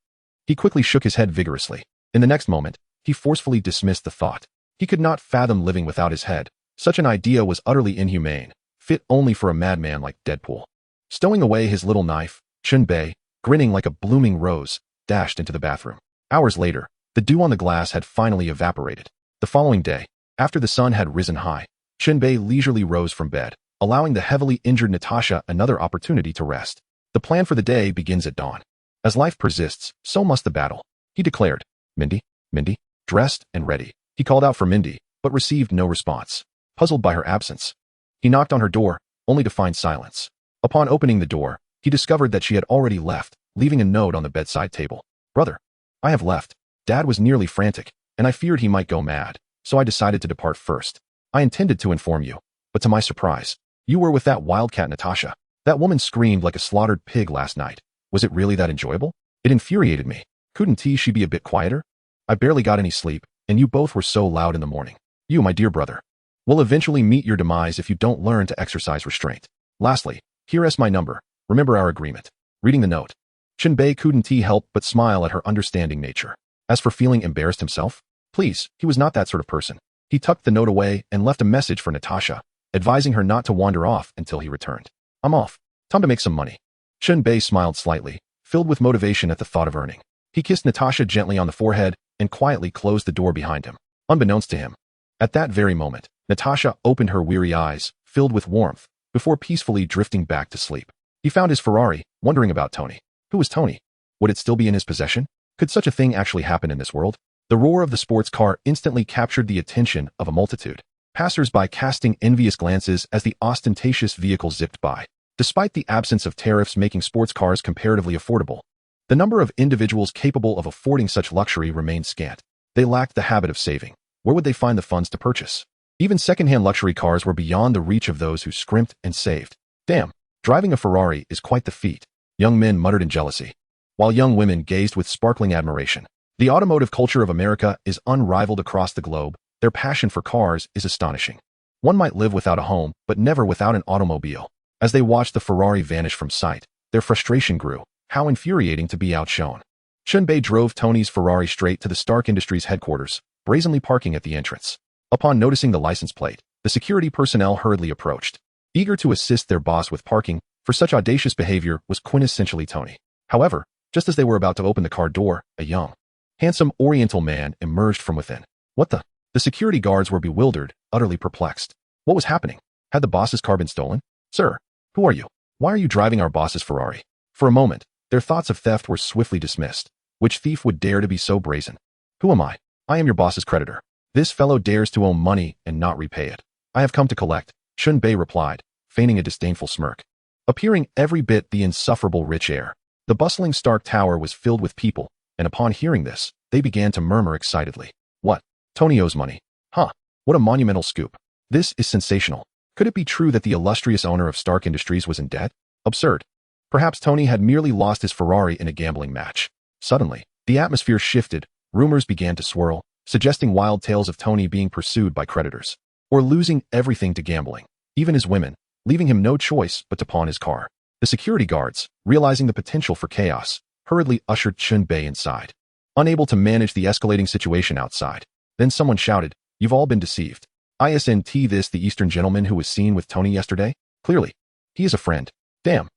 He quickly shook his head vigorously. In the next moment, he forcefully dismissed the thought. He could not fathom living without his head. Such an idea was utterly inhumane, fit only for a madman like Deadpool. Stowing away his little knife, Chen Bei, grinning like a blooming rose, dashed into the bathroom. Hours later, the dew on the glass had finally evaporated. The following day, after the sun had risen high, Chen Bei leisurely rose from bed, allowing the heavily injured Natasha another opportunity to rest. The plan for the day begins at dawn. As life persists, so must the battle, he declared. Mindy, Mindy, dressed and ready. He called out for Mindy, but received no response. Puzzled by her absence, he knocked on her door, only to find silence. Upon opening the door, he discovered that she had already left, leaving a note on the bedside table. Brother, I have left. Dad was nearly frantic, and I feared he might go mad, so I decided to depart first. I intended to inform you, but to my surprise, you were with that wildcat Natasha. That woman screamed like a slaughtered pig last night. Was it really that enjoyable? It infuriated me. Couldn't she be a bit quieter? I barely got any sleep, and you both were so loud in the morning. You, my dear brother, will eventually meet your demise if you don't learn to exercise restraint. Lastly, here is my number. Remember our agreement. Reading the note, Chen Bei couldn't help but smile at her understanding nature. As for feeling embarrassed himself, please, he was not that sort of person. He tucked the note away and left a message for Natasha, advising her not to wander off until he returned. I'm off. Time to make some money. Chen Bei smiled slightly, filled with motivation at the thought of earning. He kissed Natasha gently on the forehead and quietly closed the door behind him. Unbeknownst to him, at that very moment, Natasha opened her weary eyes, filled with warmth, before peacefully drifting back to sleep. He found his Ferrari, wondering about Tony. Who was Tony? Would it still be in his possession? Could such a thing actually happen in this world? The roar of the sports car instantly captured the attention of a multitude, passers-by casting envious glances as the ostentatious vehicle zipped by. Despite the absence of tariffs making sports cars comparatively affordable, the number of individuals capable of affording such luxury remained scant. They lacked the habit of saving. Where would they find the funds to purchase? Even second-hand luxury cars were beyond the reach of those who scrimped and saved. Damn, driving a Ferrari is quite the feat, young men muttered in jealousy, while young women gazed with sparkling admiration. The automotive culture of America is unrivaled across the globe. Their passion for cars is astonishing. One might live without a home, but never without an automobile. As they watched the Ferrari vanish from sight, their frustration grew. How infuriating to be outshone. Chen Bei drove Tony's Ferrari straight to the Stark Industries headquarters, brazenly parking at the entrance. Upon noticing the license plate, the security personnel hurriedly approached. Eager to assist their boss with parking, for such audacious behavior was quintessentially Tony. However, just as they were about to open the car door, a young, handsome Oriental man emerged from within. What the? The security guards were bewildered, utterly perplexed. What was happening? Had the boss's car been stolen? Sir, who are you? Why are you driving our boss's Ferrari? For a moment, their thoughts of theft were swiftly dismissed. Which thief would dare to be so brazen? Who am I? I am your boss's creditor. This fellow dares to owe money and not repay it. I have come to collect, Chen Bei replied, feigning a disdainful smirk. Appearing every bit the insufferable rich air. The bustling Stark Tower was filled with people, and upon hearing this, they began to murmur excitedly. What? Tony owes money. Huh. What a monumental scoop. This is sensational. Could it be true that the illustrious owner of Stark Industries was in debt? Absurd. Perhaps Tony had merely lost his Ferrari in a gambling match. Suddenly, the atmosphere shifted, rumors began to swirl, suggesting wild tales of Tony being pursued by creditors, or losing everything to gambling, even his women, leaving him no choice but to pawn his car. The security guards, realizing the potential for chaos, hurriedly ushered Chen Bei inside, unable to manage the escalating situation outside. Then someone shouted, "You've all been deceived. Isn't this the Eastern gentleman who was seen with Tony yesterday? Clearly. He is a friend. Damn.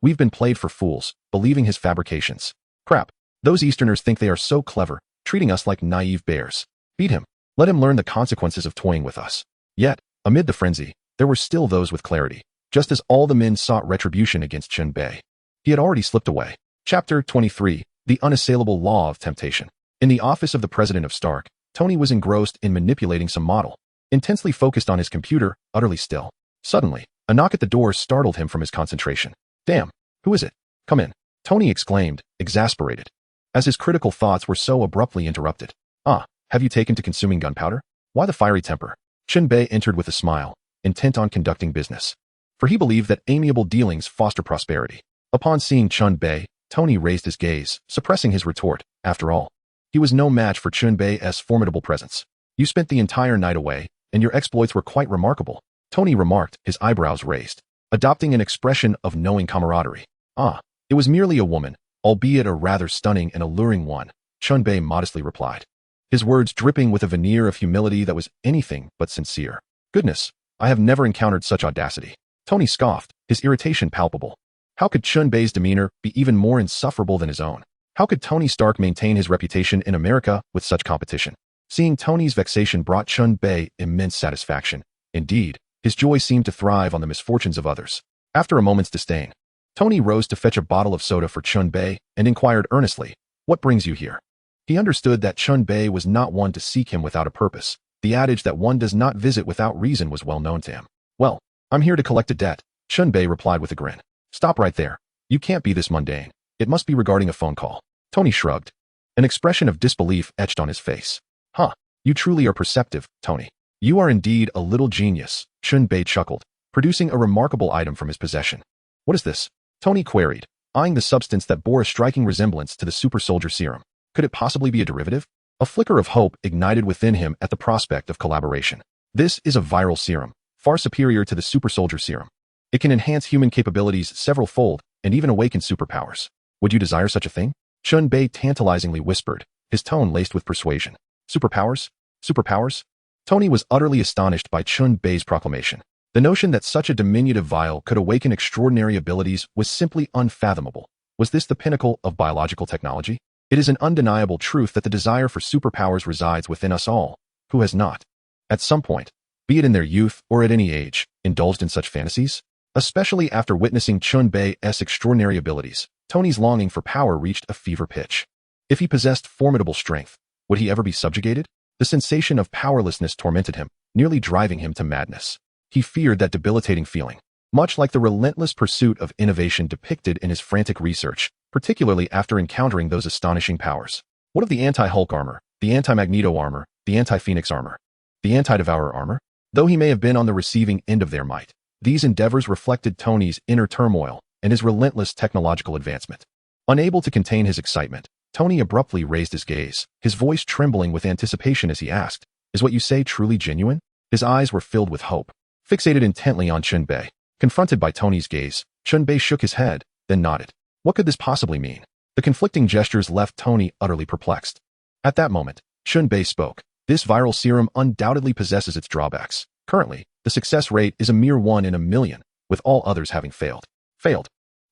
We've been played for fools, believing his fabrications. Crap. Those Easterners think they are so clever, treating us like naive bears. Beat him. Let him learn the consequences of toying with us." Yet, amid the frenzy, there were still those with clarity, just as all the men sought retribution against Chen Bei. He had already slipped away. Chapter 23, The Unassailable Law of Temptation. In the office of the president of Stark, Tony was engrossed in manipulating some model, intensely focused on his computer, utterly still. Suddenly, a knock at the door startled him from his concentration. Damn, who is it? Come in, Tony exclaimed, exasperated, as his critical thoughts were so abruptly interrupted. Ah, have you taken to consuming gunpowder? Why the fiery temper? Chen Bei entered with a smile, intent on conducting business. For he believed that amiable dealings foster prosperity. Upon seeing Chen Bei, Tony raised his gaze, suppressing his retort. After all, he was no match for Chen Bei's formidable presence. You spent the entire night away, and your exploits were quite remarkable, Tony remarked, his eyebrows raised, adopting an expression of knowing camaraderie. Ah, it was merely a woman, albeit a rather stunning and alluring one, Chen Bei modestly replied, his words dripping with a veneer of humility that was anything but sincere. Goodness, I have never encountered such audacity. Tony scoffed, his irritation palpable. How could Chen Bei's demeanor be even more insufferable than his own? How could Tony Stark maintain his reputation in America with such competition? Seeing Tony's vexation brought Chen Bei immense satisfaction. Indeed, his joy seemed to thrive on the misfortunes of others. After a moment's disdain, Tony rose to fetch a bottle of soda for Chen Bei and inquired earnestly, "What brings you here?" He understood that Chen Bei was not one to seek him without a purpose. The adage that one does not visit without reason was well known to him. "Well, I'm here to collect a debt," Chen Bei replied with a grin. "Stop right there. You can't be this mundane. It must be regarding a phone call." Tony shrugged. An expression of disbelief etched on his face. "Huh, you truly are perceptive, Tony. You are indeed a little genius," Chen Bei chuckled, producing a remarkable item from his possession. "What is this?" Tony queried, eyeing the substance that bore a striking resemblance to the Super Soldier Serum. Could it possibly be a derivative? A flicker of hope ignited within him at the prospect of collaboration. This is a viral serum, far superior to the Super Soldier Serum. It can enhance human capabilities several-fold and even awaken superpowers. Would you desire such a thing? Chen Bei tantalizingly whispered, his tone laced with persuasion. Superpowers? Superpowers? Tony was utterly astonished by Chen Bei's proclamation. The notion that such a diminutive vial could awaken extraordinary abilities was simply unfathomable. Was this the pinnacle of biological technology? It is an undeniable truth that the desire for superpowers resides within us all. Who has not, at some point, be it in their youth or at any age, indulged in such fantasies? Especially after witnessing Chen Bei's extraordinary abilities, Tony's longing for power reached a fever pitch. If he possessed formidable strength, would he ever be subjugated? The sensation of powerlessness tormented him, nearly driving him to madness. He feared that debilitating feeling, much like the relentless pursuit of innovation depicted in his frantic research, particularly after encountering those astonishing powers. What of the anti-Hulk armor, the anti-Magneto armor, the anti-Phoenix armor, the anti-Devourer armor? Though he may have been on the receiving end of their might, these endeavors reflected Tony's inner turmoil and his relentless technological advancement. Unable to contain his excitement, Tony abruptly raised his gaze, his voice trembling with anticipation as he asked, "Is what you say truly genuine?" His eyes were filled with hope, fixated intently on Chen Bei. Confronted by Tony's gaze, Chen Bei shook his head, then nodded. What could this possibly mean? The conflicting gestures left Tony utterly perplexed. At that moment, Chen Bei spoke. "This viral serum undoubtedly possesses its drawbacks. Currently, the success rate is a mere 1 in a million, with all others having failed. Failed.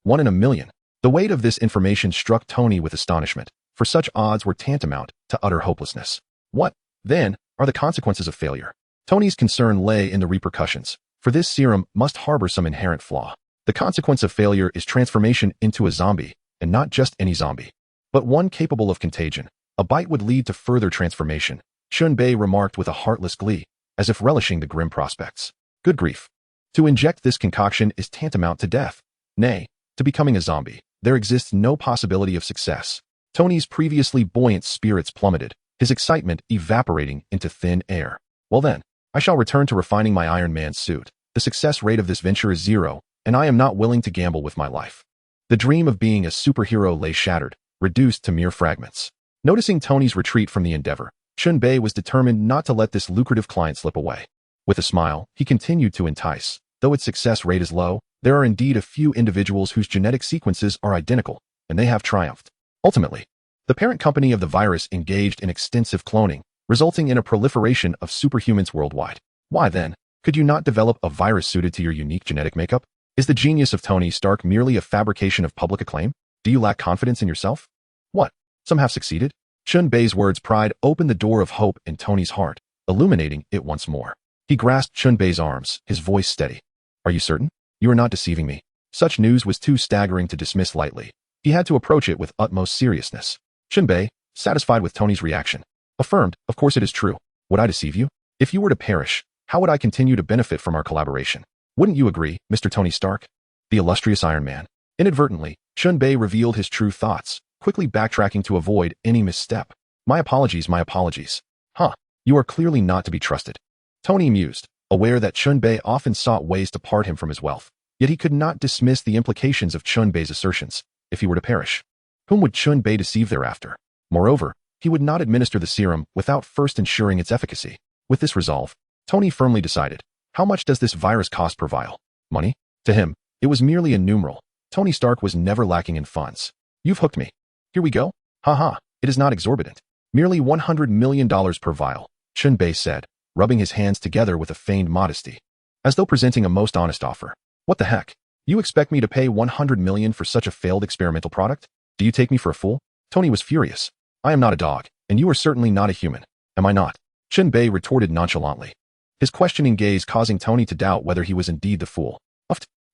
1 in a million. The weight of this information struck Tony with astonishment, for such odds were tantamount to utter hopelessness. What, then, are the consequences of failure? Tony's concern lay in the repercussions, for this serum must harbor some inherent flaw. The consequence of failure is transformation into a zombie, and not just any zombie, but one capable of contagion. A bite would lead to further transformation, Chen Bei remarked with a heartless glee, as if relishing the grim prospects. Good grief. To inject this concoction is tantamount to death. Nay, to becoming a zombie, there exists no possibility of success. Tony's previously buoyant spirits plummeted, his excitement evaporating into thin air. Well then, I shall return to refining my Iron Man suit. The success rate of this venture is 0, and I am not willing to gamble with my life. The dream of being a superhero lay shattered, reduced to mere fragments. Noticing Tony's retreat from the endeavor, Chen Bei was determined not to let this lucrative client slip away. With a smile, he continued to entice. Though its success rate is low, there are indeed a few individuals whose genetic sequences are identical, and they have triumphed. Ultimately, the parent company of the virus engaged in extensive cloning, resulting in a proliferation of superhumans worldwide. Why then, could you not develop a virus suited to your unique genetic makeup? Is the genius of Tony Stark merely a fabrication of public acclaim? Do you lack confidence in yourself? What? Some have succeeded? Chen Bei's words pried open the door of hope in Tony's heart, illuminating it once more. He grasped Chen Bei's arms, his voice steady. Are you certain? You are not deceiving me. Such news was too staggering to dismiss lightly. He had to approach it with utmost seriousness. Chen Bei, satisfied with Tony's reaction, affirmed, of course it is true. Would I deceive you? If you were to perish, how would I continue to benefit from our collaboration? Wouldn't you agree, Mr. Tony Stark? The illustrious Iron Man. Inadvertently, Chen Bei revealed his true thoughts, quickly backtracking to avoid any misstep. My apologies, my apologies. Huh, you are clearly not to be trusted. Tony mused, aware that Chen Bei often sought ways to part him from his wealth. Yet he could not dismiss the implications of Chen Bei's assertions. If he were to perish, whom would Chen Bei deceive thereafter? Moreover, he would not administer the serum without first ensuring its efficacy. With this resolve, Tony firmly decided, how much does this virus cost per vial? Money? To him, it was merely a numeral. Tony Stark was never lacking in funds. You've hooked me. Here we go. Haha, it is not exorbitant. Merely $100 million per vial, Chen Bei said, rubbing his hands together with a feigned modesty, as though presenting a most honest offer. What the heck? You expect me to pay $100 million for such a failed experimental product? Do you take me for a fool? Tony was furious. I am not a dog, and you are certainly not a human. Am I not? Chen Bei retorted nonchalantly, his questioning gaze causing Tony to doubt whether he was indeed the fool.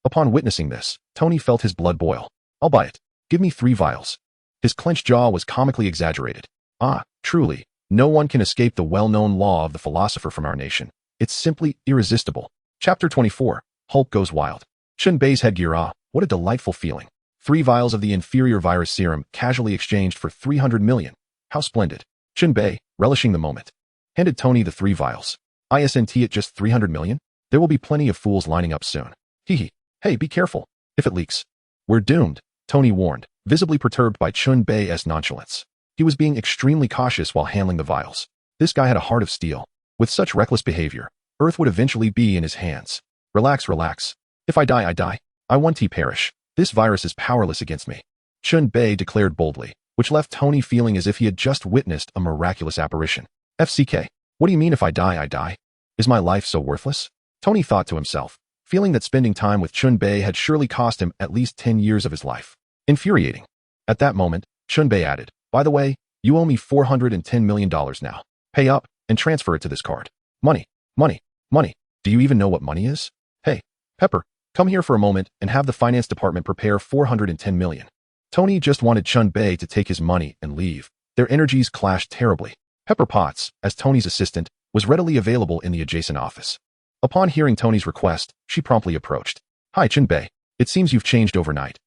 Upon witnessing this, Tony felt his blood boil. I'll buy it. Give me 3 vials. His clenched jaw was comically exaggerated. Ah, truly, no one can escape the well-known law of the philosopher from our nation. It's simply irresistible. Chapter 24, Hulk Goes Wild. Chen Bei's headgear. Ah, what a delightful feeling. 3 vials of the inferior virus serum casually exchanged for 300 million. How splendid. Chen Bei, relishing the moment, handed Tony the 3 vials. Isn't it just 300 million? There will be plenty of fools lining up soon. Hee. Hey, be careful. If it leaks, we're doomed, Tony warned, visibly perturbed by Chen Bei's nonchalance. He was being extremely cautious while handling the vials. This guy had a heart of steel. With such reckless behavior, Earth would eventually be in his hands. Relax, relax. If I die, I die. I want to perish. This virus is powerless against me, Chen Bei declared boldly, which left Tony feeling as if he had just witnessed a miraculous apparition. FCK. What do you mean if I die, I die? Is my life so worthless? Tony thought to himself, feeling that spending time with Chen Bei had surely cost him at least 10 years of his life. Infuriating. At that moment, Chen Bei added, by the way, you owe me $410 million now. Pay up and transfer it to this card. Money, money, money. Do you even know what money is? Hey, Pepper, come here for a moment and have the finance department prepare $410 million. Tony just wanted Chen Bei to take his money and leave. Their energies clashed terribly. Pepper Potts, as Tony's assistant, was readily available in the adjacent office. Upon hearing Tony's request, she promptly approached. Hi, Chen Bei. It seems you've changed overnight.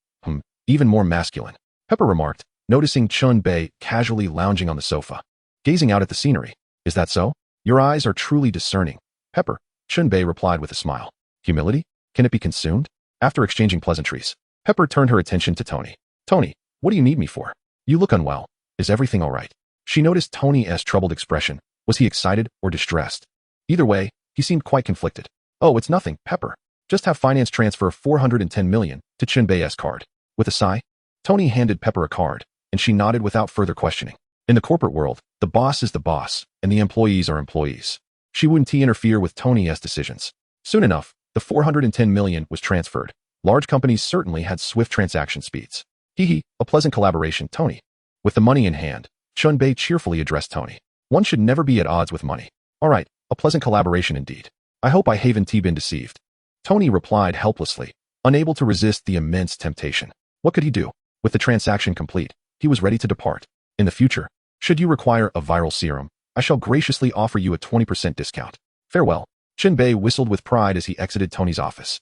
Even more masculine, Pepper remarked, noticing Chen Bei casually lounging on the sofa, gazing out at the scenery. Is that so? Your eyes are truly discerning, Pepper, Chen Bei replied with a smile. Humility? Can it be consumed? After exchanging pleasantries, Pepper turned her attention to Tony. Tony, what do you need me for? You look unwell. Is everything all right? She noticed Tony's troubled expression. Was he excited or distressed? Either way, he seemed quite conflicted. Oh, it's nothing, Pepper. Just have finance transfer $410 million to Chen Bei's card. With a sigh, Tony handed Pepper a card, and she nodded without further questioning. In the corporate world, the boss is the boss, and the employees are employees. She wouldn't interfere with Tony's decisions. Soon enough, the $410 million was transferred, Large companies certainly had swift transaction speeds. Hee, a pleasant collaboration, Tony. With the money in hand, Chen Bei cheerfully addressed Tony. One should never be at odds with money. All right, a pleasant collaboration indeed. I hope I haven't been deceived. Tony replied helplessly, unable to resist the immense temptation. What could he do? With the transaction complete, he was ready to depart. In the future, should you require a viral serum, I shall graciously offer you a 20% discount. Farewell. Chen Bei whistled with pride as he exited Tony's office.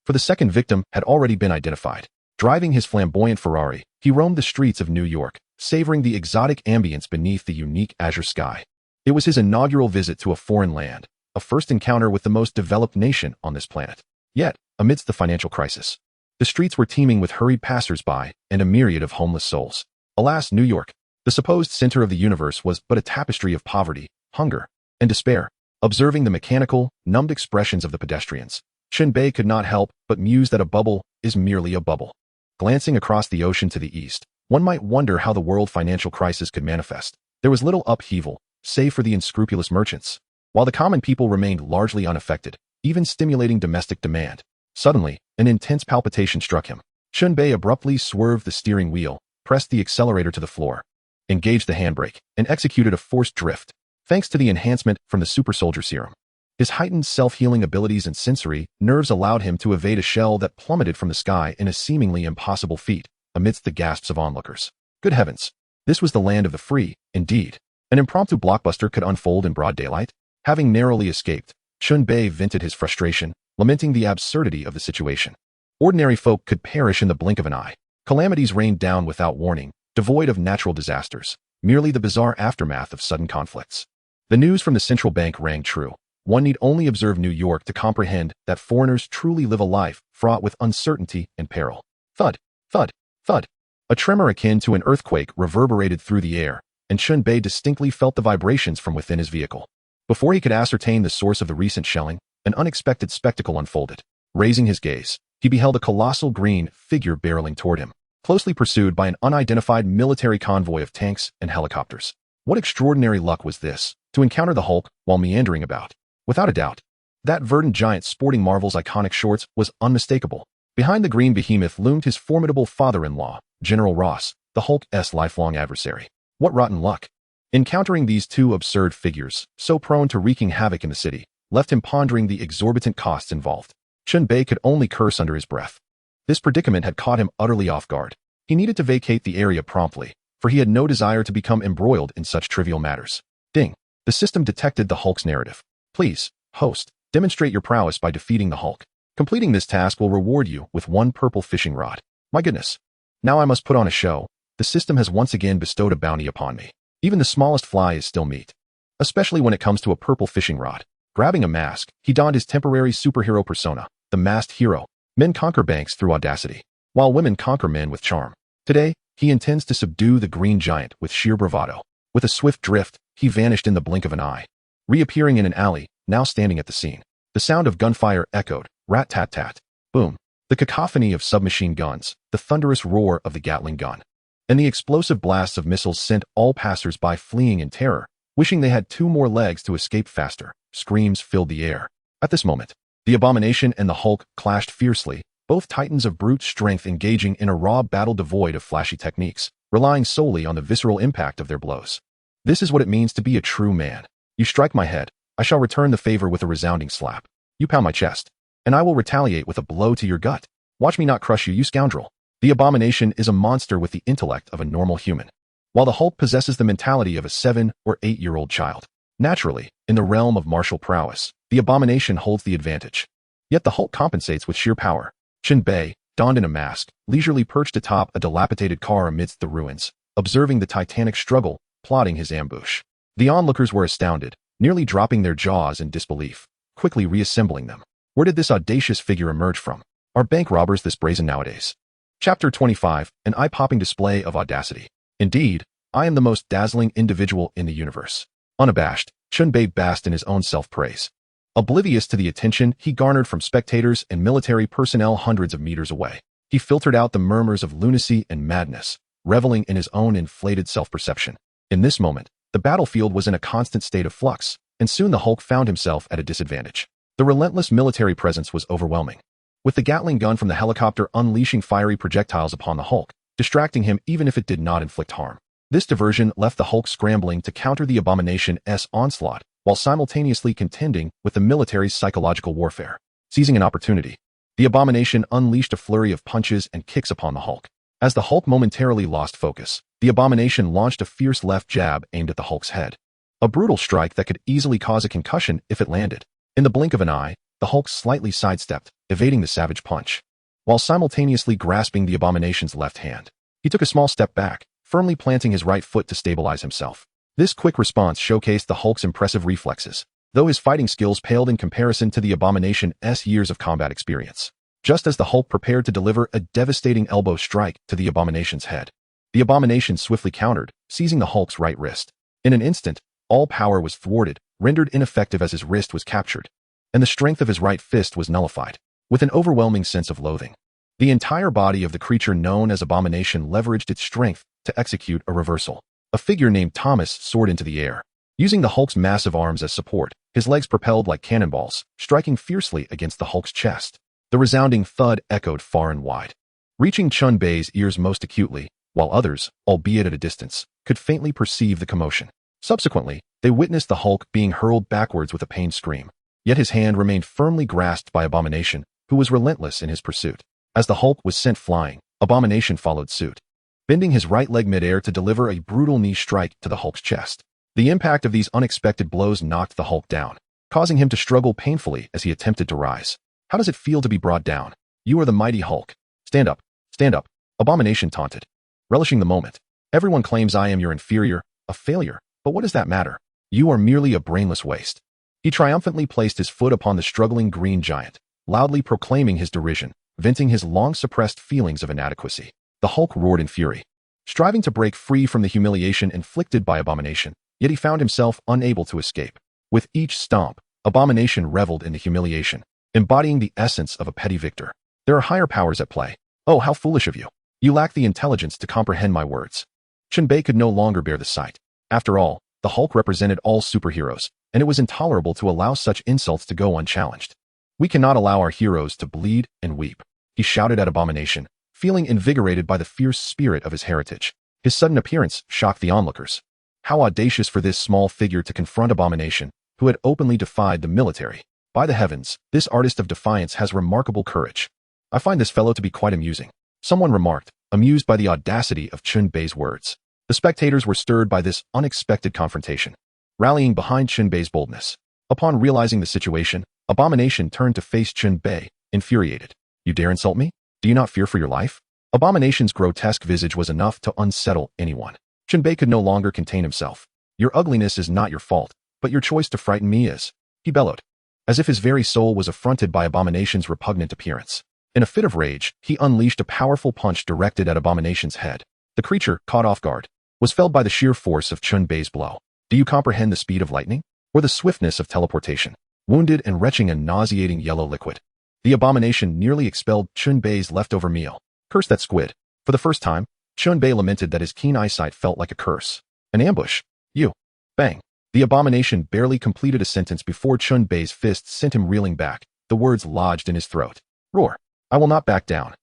For the second victim had already been identified. Driving his flamboyant Ferrari, he roamed the streets of New York, savoring the exotic ambience beneath the unique azure sky. It was his inaugural visit to a foreign land, a first encounter with the most developed nation on this planet. Yet, amidst the financial crisis, the streets were teeming with hurried passers-by and a myriad of homeless souls. Alas, New York, the supposed center of the universe, was but a tapestry of poverty, hunger, and despair. Observing the mechanical, numbed expressions of the pedestrians, Chen Bei could not help but muse that a bubble is merely a bubble. Glancing across the ocean to the east, one might wonder how the world financial crisis could manifest. There was little upheaval, save for the unscrupulous merchants, while the common people remained largely unaffected, even stimulating domestic demand. Suddenly, an intense palpitation struck him. Chen Bei abruptly swerved the steering wheel, pressed the accelerator to the floor, engaged the handbrake, and executed a forced drift. Thanks to the enhancement from the Super Soldier Serum, his heightened self-healing abilities and sensory nerves allowed him to evade a shell that plummeted from the sky in a seemingly impossible feat, amidst the gasps of onlookers. Good heavens! This was the land of the free, indeed. An impromptu blockbuster could unfold in broad daylight. Having narrowly escaped, Chen Bei vented his frustration, lamenting the absurdity of the situation. Ordinary folk could perish in the blink of an eye. Calamities rained down without warning, devoid of natural disasters, merely the bizarre aftermath of sudden conflicts. The news from the central bank rang true. One need only observe New York to comprehend that foreigners truly live a life fraught with uncertainty and peril. Thud, thud, thud. A tremor akin to an earthquake reverberated through the air, and Chen Bei distinctly felt the vibrations from within his vehicle. Before he could ascertain the source of the recent shelling, an unexpected spectacle unfolded. Raising his gaze, he beheld a colossal green figure barreling toward him, closely pursued by an unidentified military convoy of tanks and helicopters. What extraordinary luck was this, to encounter the Hulk while meandering about? Without a doubt, that verdant giant sporting Marvel's iconic shorts was unmistakable. Behind the green behemoth loomed his formidable father-in-law, General Ross, the Hulk's lifelong adversary. What rotten luck! Encountering these two absurd figures, so prone to wreaking havoc in the city, left him pondering the exorbitant costs involved. Chen Bei could only curse under his breath. This predicament had caught him utterly off guard. He needed to vacate the area promptly, for he had no desire to become embroiled in such trivial matters. Ding! The system detected the Hulk's narrative. Please, host, demonstrate your prowess by defeating the Hulk. Completing this task will reward you with one purple fishing rod. My goodness. Now I must put on a show. The system has once again bestowed a bounty upon me. Even the smallest fly is still meat. Especially when it comes to a purple fishing rod. Grabbing a mask, he donned his temporary superhero persona, the masked hero. Men conquer banks through audacity, while women conquer men with charm. Today, he intends to subdue the green giant with sheer bravado. With a swift drift, he vanished in the blink of an eye. Reappearing in an alley, now standing at the scene. The sound of gunfire echoed, rat-tat-tat, boom. The cacophony of submachine guns, the thunderous roar of the Gatling gun, and the explosive blasts of missiles sent all passers-by fleeing in terror, wishing they had two more legs to escape faster. Screams filled the air. At this moment, the Abomination and the Hulk clashed fiercely, both titans of brute strength engaging in a raw battle devoid of flashy techniques, relying solely on the visceral impact of their blows. This is what it means to be a true man. You strike my head, I shall return the favor with a resounding slap. You pound my chest, and I will retaliate with a blow to your gut. Watch me not crush you, you scoundrel. The Abomination is a monster with the intellect of a normal human, while the Hulk possesses the mentality of a 7- or 8-year-old child. Naturally, in the realm of martial prowess, the Abomination holds the advantage. Yet the Hulk compensates with sheer power. Chen Bei, donned in a mask, leisurely perched atop a dilapidated car amidst the ruins, observing the titanic struggle, plotting his ambush. The onlookers were astounded, nearly dropping their jaws in disbelief, quickly reassembling them. Where did this audacious figure emerge from? Are bank robbers this brazen nowadays? Chapter 25, an eye-popping display of audacity. Indeed, I am the most dazzling individual in the universe. Unabashed, Chen Bei basked in his own self-praise. Oblivious to the attention he garnered from spectators and military personnel hundreds of meters away, he filtered out the murmurs of lunacy and madness, reveling in his own inflated self-perception. In this moment, the battlefield was in a constant state of flux, and soon the Hulk found himself at a disadvantage. The relentless military presence was overwhelming. with the Gatling gun from the helicopter unleashing fiery projectiles upon the Hulk, distracting him even if it did not inflict harm. This diversion left the Hulk scrambling to counter the Abomination's onslaught, while simultaneously contending with the military's psychological warfare. Seizing an opportunity, the Abomination unleashed a flurry of punches and kicks upon the Hulk. As the Hulk momentarily lost focus, the Abomination launched a fierce left jab aimed at the Hulk's head. A brutal strike that could easily cause a concussion if it landed. In the blink of an eye, the Hulk slightly sidestepped, evading the savage punch. While simultaneously grasping the Abomination's left hand, he took a small step back, firmly planting his right foot to stabilize himself. This quick response showcased the Hulk's impressive reflexes, though his fighting skills paled in comparison to the Abomination's years of combat experience. Just as the Hulk prepared to deliver a devastating elbow strike to the Abomination's head, the Abomination swiftly countered, seizing the Hulk's right wrist. In an instant, all power was thwarted, rendered ineffective as his wrist was captured, and the strength of his right fist was nullified. With an overwhelming sense of loathing, the entire body of the creature known as Abomination leveraged its strength to execute a reversal. A figure named Thomas soared into the air. Using the Hulk's massive arms as support, his legs propelled like cannonballs, striking fiercely against the Hulk's chest. The resounding thud echoed far and wide, reaching Chen Bei's ears most acutely, while others, albeit at a distance, could faintly perceive the commotion. Subsequently, they witnessed the Hulk being hurled backwards with a pained scream. Yet his hand remained firmly grasped by Abomination, who was relentless in his pursuit. As the Hulk was sent flying, Abomination followed suit, bending his right leg midair to deliver a brutal knee strike to the Hulk's chest. The impact of these unexpected blows knocked the Hulk down, causing him to struggle painfully as he attempted to rise. How does it feel to be brought down? You are the mighty Hulk. Stand up. Stand up. Abomination taunted. Relishing the moment. Everyone claims I am your inferior, a failure, but what does that matter? You are merely a brainless waste. He triumphantly placed his foot upon the struggling green giant, loudly proclaiming his derision, venting his long-suppressed feelings of inadequacy. The Hulk roared in fury, striving to break free from the humiliation inflicted by Abomination, yet he found himself unable to escape. With each stomp, Abomination reveled in the humiliation, embodying the essence of a petty victor. There are higher powers at play. Oh, how foolish of you. You lack the intelligence to comprehend my words. Chen Bei could no longer bear the sight. After all, the Hulk represented all superheroes, and it was intolerable to allow such insults to go unchallenged. We cannot allow our heroes to bleed and weep, he shouted at Abomination, feeling invigorated by the fierce spirit of his heritage. His sudden appearance shocked the onlookers. How audacious for this small figure to confront Abomination, who had openly defied the military. By the heavens, this artist of defiance has remarkable courage. I find this fellow to be quite amusing, someone remarked, amused by the audacity of Chen Bei's words. The spectators were stirred by this unexpected confrontation, rallying behind Chen Bei's boldness. Upon realizing the situation, Abomination turned to face Chen Bei, infuriated. You dare insult me? Do you not fear for your life? Abomination's grotesque visage was enough to unsettle anyone. Chen Bei could no longer contain himself. Your ugliness is not your fault, but your choice to frighten me is, he bellowed, as if his very soul was affronted by Abomination's repugnant appearance. In a fit of rage, he unleashed a powerful punch directed at Abomination's head. The creature, caught off guard, was felled by the sheer force of Chen Bei's blow. Do you comprehend the speed of lightning? Or the swiftness of teleportation? Wounded and retching a nauseating yellow liquid, the Abomination nearly expelled Chen Bei's leftover meal. Curse that squid. For the first time, Chen Bei lamented that his keen eyesight felt like a curse. An ambush. You. Bang. The Abomination barely completed a sentence before Chen Bei's fist sent him reeling back, the words lodged in his throat. Roar. I will not back down.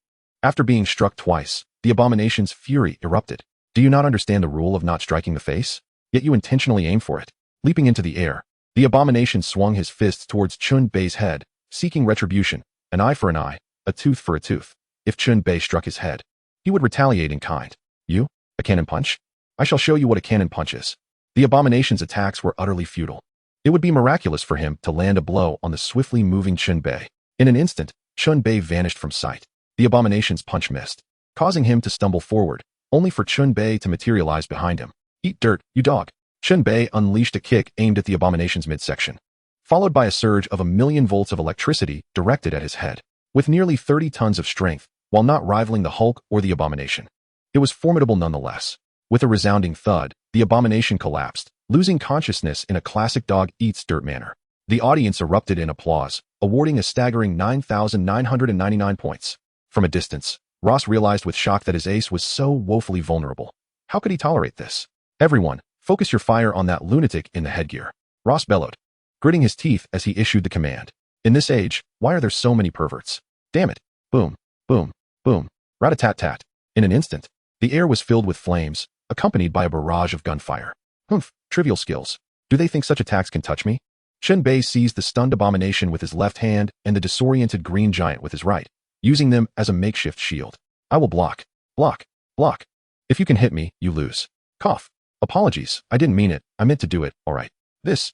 After being struck twice, the Abomination's fury erupted. Do you not understand the rule of not striking the face? Yet you intentionally aim for it. Leaping into the air, the Abomination swung his fists towards Chen Bei's head, seeking retribution, an eye for an eye, a tooth for a tooth. If Chen Bei struck his head, he would retaliate in kind. You? A cannon punch? I shall show you what a cannon punch is. The Abomination's attacks were utterly futile. It would be miraculous for him to land a blow on the swiftly moving Chen Bei. In an instant, Chen Bei vanished from sight. The Abomination's punch missed, causing him to stumble forward, only for Chen Bei to materialize behind him. Eat dirt, you dog. Chen Bei unleashed a kick aimed at the Abomination's midsection, followed by a surge of 1,000,000 volts of electricity directed at his head. With nearly 30 tons of strength, while not rivaling the Hulk or the Abomination, it was formidable nonetheless. With a resounding thud, the Abomination collapsed, losing consciousness in a classic dog-eats-dirt manner. The audience erupted in applause, awarding a staggering 9,999 points. From a distance, Ross realized with shock that his ace was so woefully vulnerable. How could he tolerate this? Everyone, focus your fire on that lunatic in the headgear, Ross bellowed, gritting his teeth as he issued the command. In this age, why are there so many perverts? Damn it. Boom, boom, boom, rat-a-tat-tat. In an instant, the air was filled with flames, accompanied by a barrage of gunfire. Humph, trivial skills. Do they think such attacks can touch me? Chen Bei seized the stunned abomination with his left hand and the disoriented green giant with his right, using them as a makeshift shield. I will block, block, block. If you can hit me, you lose. Cough. Apologies, I didn't mean it, I meant to do it, alright. This.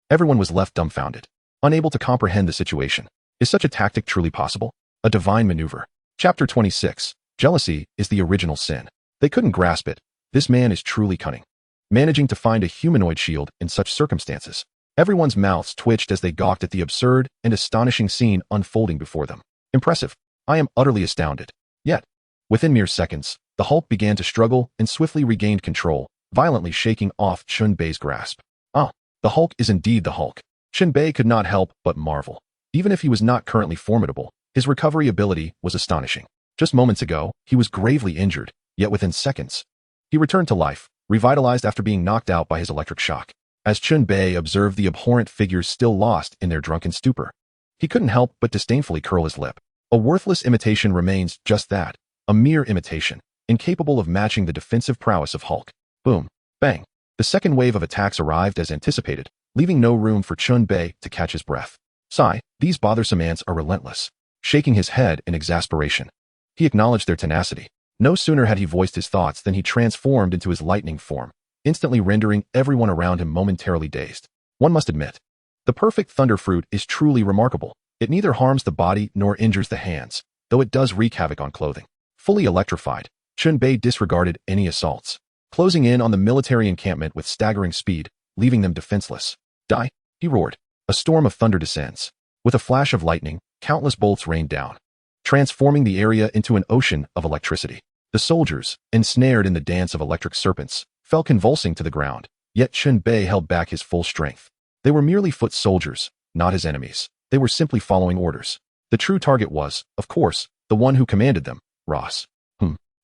Everyone was left dumbfounded, unable to comprehend the situation. Is such a tactic truly possible? A divine maneuver. Chapter 26. Jealousy is the original sin. They couldn't grasp it. This man is truly cunning. Managing to find a humanoid shield in such circumstances. Everyone's mouths twitched as they gawked at the absurd and astonishing scene unfolding before them. Impressive. I am utterly astounded. Yet, within mere seconds, the Hulk began to struggle and swiftly regained control, violently shaking off Chen Bei's grasp. Ah, the Hulk is indeed the Hulk. Chen Bei could not help but marvel. Even if he was not currently formidable, his recovery ability was astonishing. Just moments ago, he was gravely injured, yet within seconds, he returned to life, revitalized after being knocked out by his electric shock. As Chen Bei observed the abhorrent figures still lost in their drunken stupor, he couldn't help but disdainfully curl his lip. A worthless imitation remains just that, a mere imitation, incapable of matching the defensive prowess of Hulk. Boom. Bang. The second wave of attacks arrived as anticipated, leaving no room for Chen Bei to catch his breath. Sigh, these bothersome ants are relentless. Shaking his head in exasperation, he acknowledged their tenacity. No sooner had he voiced his thoughts than he transformed into his lightning form, instantly rendering everyone around him momentarily dazed. One must admit, the perfect thunder fruit is truly remarkable. It neither harms the body nor injures the hands, though it does wreak havoc on clothing. Fully electrified, Chen Bei disregarded any assaults, closing in on the military encampment with staggering speed, leaving them defenseless. Die, he roared. A storm of thunder descends. With a flash of lightning, countless bolts rained down, transforming the area into an ocean of electricity. The soldiers, ensnared in the dance of electric serpents, fell convulsing to the ground, yet Chen Bei held back his full strength. They were merely foot soldiers, not his enemies. They were simply following orders. The true target was, of course, the one who commanded them, Ross.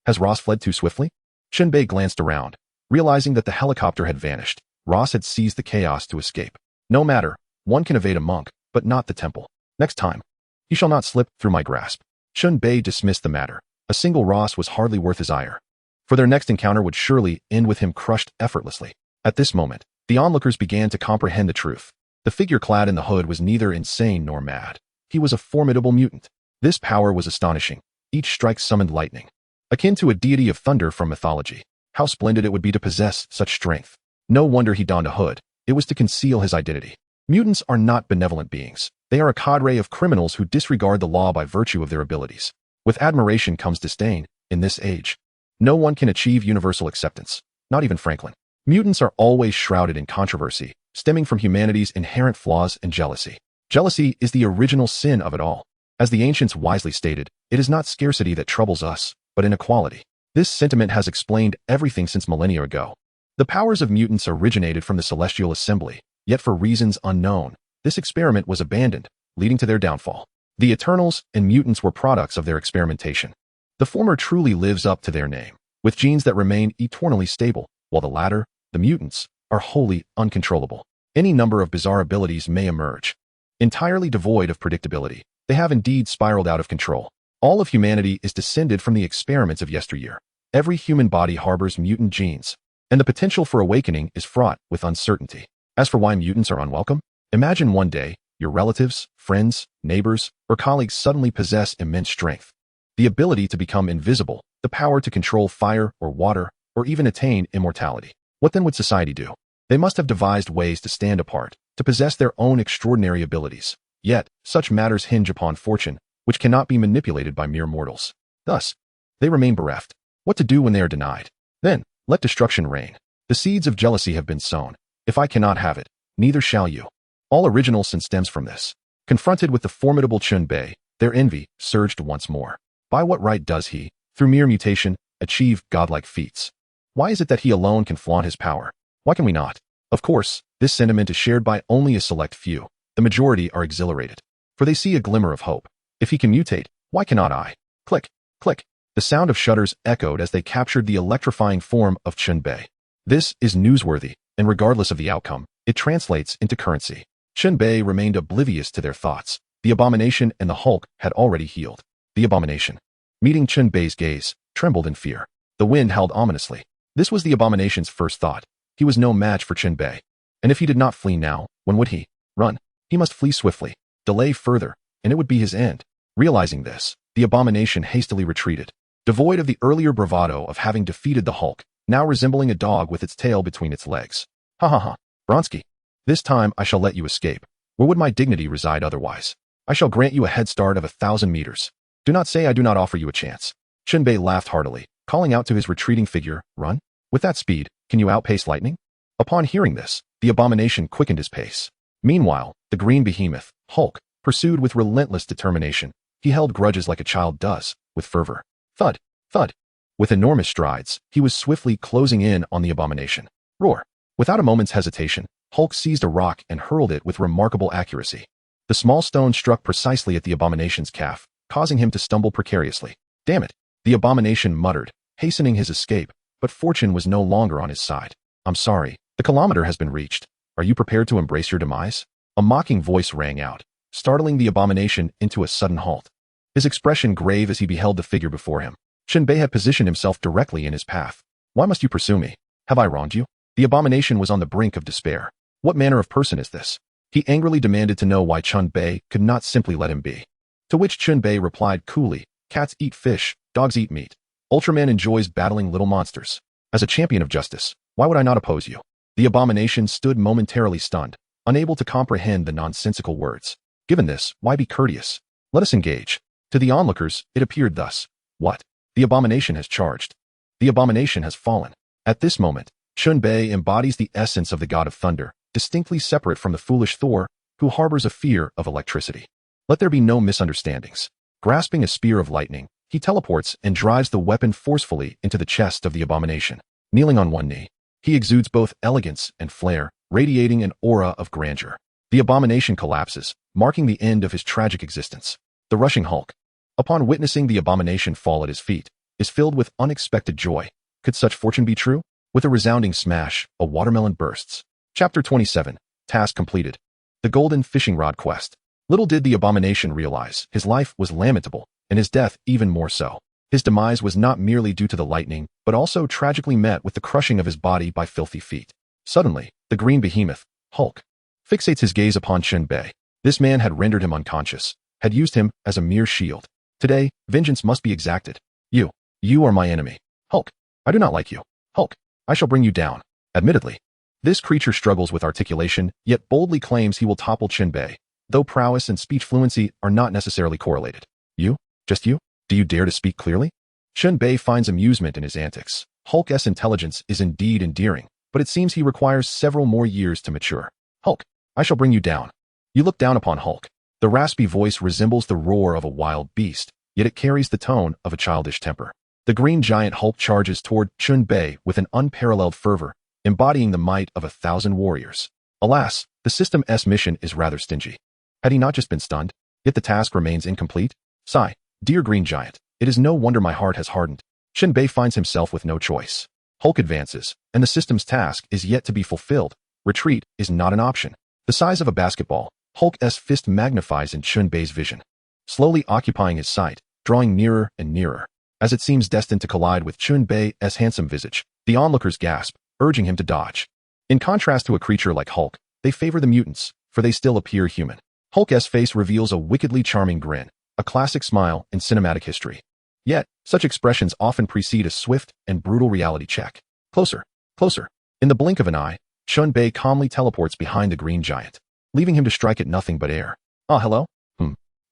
Has Ross fled too swiftly? Chen Bei glanced around, realizing that the helicopter had vanished. Ross had seized the chaos to escape. No matter, one can evade a monk, but not the temple. Next time, he shall not slip through my grasp. Chen Bei dismissed the matter. A single Ross was hardly worth his ire, for their next encounter would surely end with him crushed effortlessly. At this moment, the onlookers began to comprehend the truth. The figure clad in the hood was neither insane nor mad. He was a formidable mutant. This power was astonishing. Each strike summoned lightning, akin to a deity of thunder from mythology. How splendid it would be to possess such strength. No wonder he donned a hood. It was to conceal his identity. Mutants are not benevolent beings. They are a cadre of criminals who disregard the law by virtue of their abilities. With admiration comes disdain. In this age, no one can achieve universal acceptance, not even Franklin. Mutants are always shrouded in controversy, stemming from humanity's inherent flaws and jealousy. Jealousy is the original sin of it all. As the ancients wisely stated, it is not scarcity that troubles us, but inequality. This sentiment has explained everything since millennia ago. The powers of mutants originated from the celestial assembly, yet for reasons unknown, this experiment was abandoned, leading to their downfall. The Eternals and mutants were products of their experimentation. The former truly lives up to their name, with genes that remain eternally stable, while the latter, the mutants, are wholly uncontrollable. Any number of bizarre abilities may emerge. Entirely devoid of predictability, they have indeed spiraled out of control. All of humanity is descended from the experiments of yesteryear. Every human body harbors mutant genes, and the potential for awakening is fraught with uncertainty. As for why mutants are unwelcome, imagine one day, your relatives, friends, neighbors, or colleagues suddenly possess immense strength. The ability to become invisible, the power to control fire or water, or even attain immortality. What then would society do? They must have devised ways to stand apart, to possess their own extraordinary abilities. Yet, such matters hinge upon fortune, which cannot be manipulated by mere mortals. Thus, they remain bereft. What to do when they are denied? Then, let destruction reign. The seeds of jealousy have been sown. If I cannot have it, neither shall you. All original sin stems from this. Confronted with the formidable Chen Bei, their envy surged once more. By what right does he, through mere mutation, achieve godlike feats? Why is it that he alone can flaunt his power? Why can we not? Of course, this sentiment is shared by only a select few. The majority are exhilarated, for they see a glimmer of hope. If he can mutate, why cannot I? Click, click. The sound of shutters echoed as they captured the electrifying form of Chen Bei. This is newsworthy, and regardless of the outcome, it translates into currency. Chen Bei remained oblivious to their thoughts. The abomination and the Hulk had already healed. The abomination, meeting Chen Bei's gaze, trembled in fear. The wind howled ominously. This was the abomination's first thought. He was no match for Chen Bei. And if he did not flee now, when would he? Run. He must flee swiftly. Delay further, and it would be his end. Realizing this, the abomination hastily retreated. Devoid of the earlier bravado of having defeated the Hulk, now resembling a dog with its tail between its legs. Ha ha ha. Bronsky. This time I shall let you escape. Where would my dignity reside otherwise? I shall grant you a head start of 1,000 meters. Do not say I do not offer you a chance. Chen Bei laughed heartily, calling out to his retreating figure, run? With that speed, can you outpace lightning? Upon hearing this, the abomination quickened his pace. Meanwhile, the green behemoth, Hulk, pursued with relentless determination. He held grudges like a child does, with fervor. Thud, thud. With enormous strides, he was swiftly closing in on the abomination. Roar. Without a moment's hesitation, Hulk seized a rock and hurled it with remarkable accuracy. The small stone struck precisely at the abomination's calf, causing him to stumble precariously. Damn it, the abomination muttered, hastening his escape, but fortune was no longer on his side. I'm sorry, the kilometer has been reached. Are you prepared to embrace your demise? A mocking voice rang out, startling the abomination into a sudden halt. His expression grave as he beheld the figure before him. Chen Bei had positioned himself directly in his path. Why must you pursue me? Have I wronged you? The abomination was on the brink of despair. What manner of person is this? He angrily demanded to know why Chen Bei could not simply let him be. To which Chen Bei replied coolly, cats eat fish, dogs eat meat. Ultraman enjoys battling little monsters. As a champion of justice, why would I not oppose you? The abomination stood momentarily stunned, unable to comprehend the nonsensical words. Given this, why be courteous? Let us engage. To the onlookers, it appeared thus. What? The abomination has charged. The abomination has fallen. At this moment, Chen Bei embodies the essence of the god of thunder, distinctly separate from the foolish Thor, who harbors a fear of electricity. Let there be no misunderstandings. Grasping a spear of lightning, he teleports and drives the weapon forcefully into the chest of the abomination. Kneeling on one knee, he exudes both elegance and flair, radiating an aura of grandeur. The abomination collapses, marking the end of his tragic existence. The rushing Hulk, upon witnessing the abomination fall at his feet, is filled with unexpected joy. Could such fortune be true? With a resounding smash, a watermelon bursts. Chapter 27. Task completed. The Golden Fishing Rod Quest. Little did the abomination realize, his life was lamentable, and his death even more so. His demise was not merely due to the lightning, but also tragically met with the crushing of his body by filthy feet. Suddenly, the green behemoth, Hulk, fixates his gaze upon Chen Bei. This man had rendered him unconscious, had used him as a mere shield. Today, vengeance must be exacted. You are my enemy. Hulk, I do not like you. Hulk, I shall bring you down. Admittedly, this creature struggles with articulation, yet boldly claims he will topple Chen Bei, though prowess and speech fluency are not necessarily correlated. You? Just you? Do you dare to speak clearly? Chen Bei finds amusement in his antics. Hulk's intelligence is indeed endearing, but it seems he requires several more years to mature. Hulk, I shall bring you down. You look down upon Hulk. The raspy voice resembles the roar of a wild beast, yet it carries the tone of a childish temper. The green giant Hulk charges toward Chen Bei with an unparalleled fervor, embodying the might of 1,000 warriors. Alas, the System S mission is rather stingy. Had he not just been stunned? Yet the task remains incomplete? Sigh, dear green giant, it is no wonder my heart has hardened. Chen Bei finds himself with no choice. Hulk advances, and the system's task is yet to be fulfilled. Retreat is not an option. The size of a basketball, Hulk's fist magnifies in Chen Bei's vision, slowly occupying his sight, drawing nearer and nearer. As it seems destined to collide with Chen Bei's handsome visage, the onlookers gasp, urging him to dodge. In contrast to a creature like Hulk, they favor the mutants, for they still appear human. Hulk's face reveals a wickedly charming grin, a classic smile in cinematic history. Yet, such expressions often precede a swift and brutal reality check. Closer, closer. In the blink of an eye, Chen Bei calmly teleports behind the green giant, leaving him to strike at nothing but air. Ah, hello?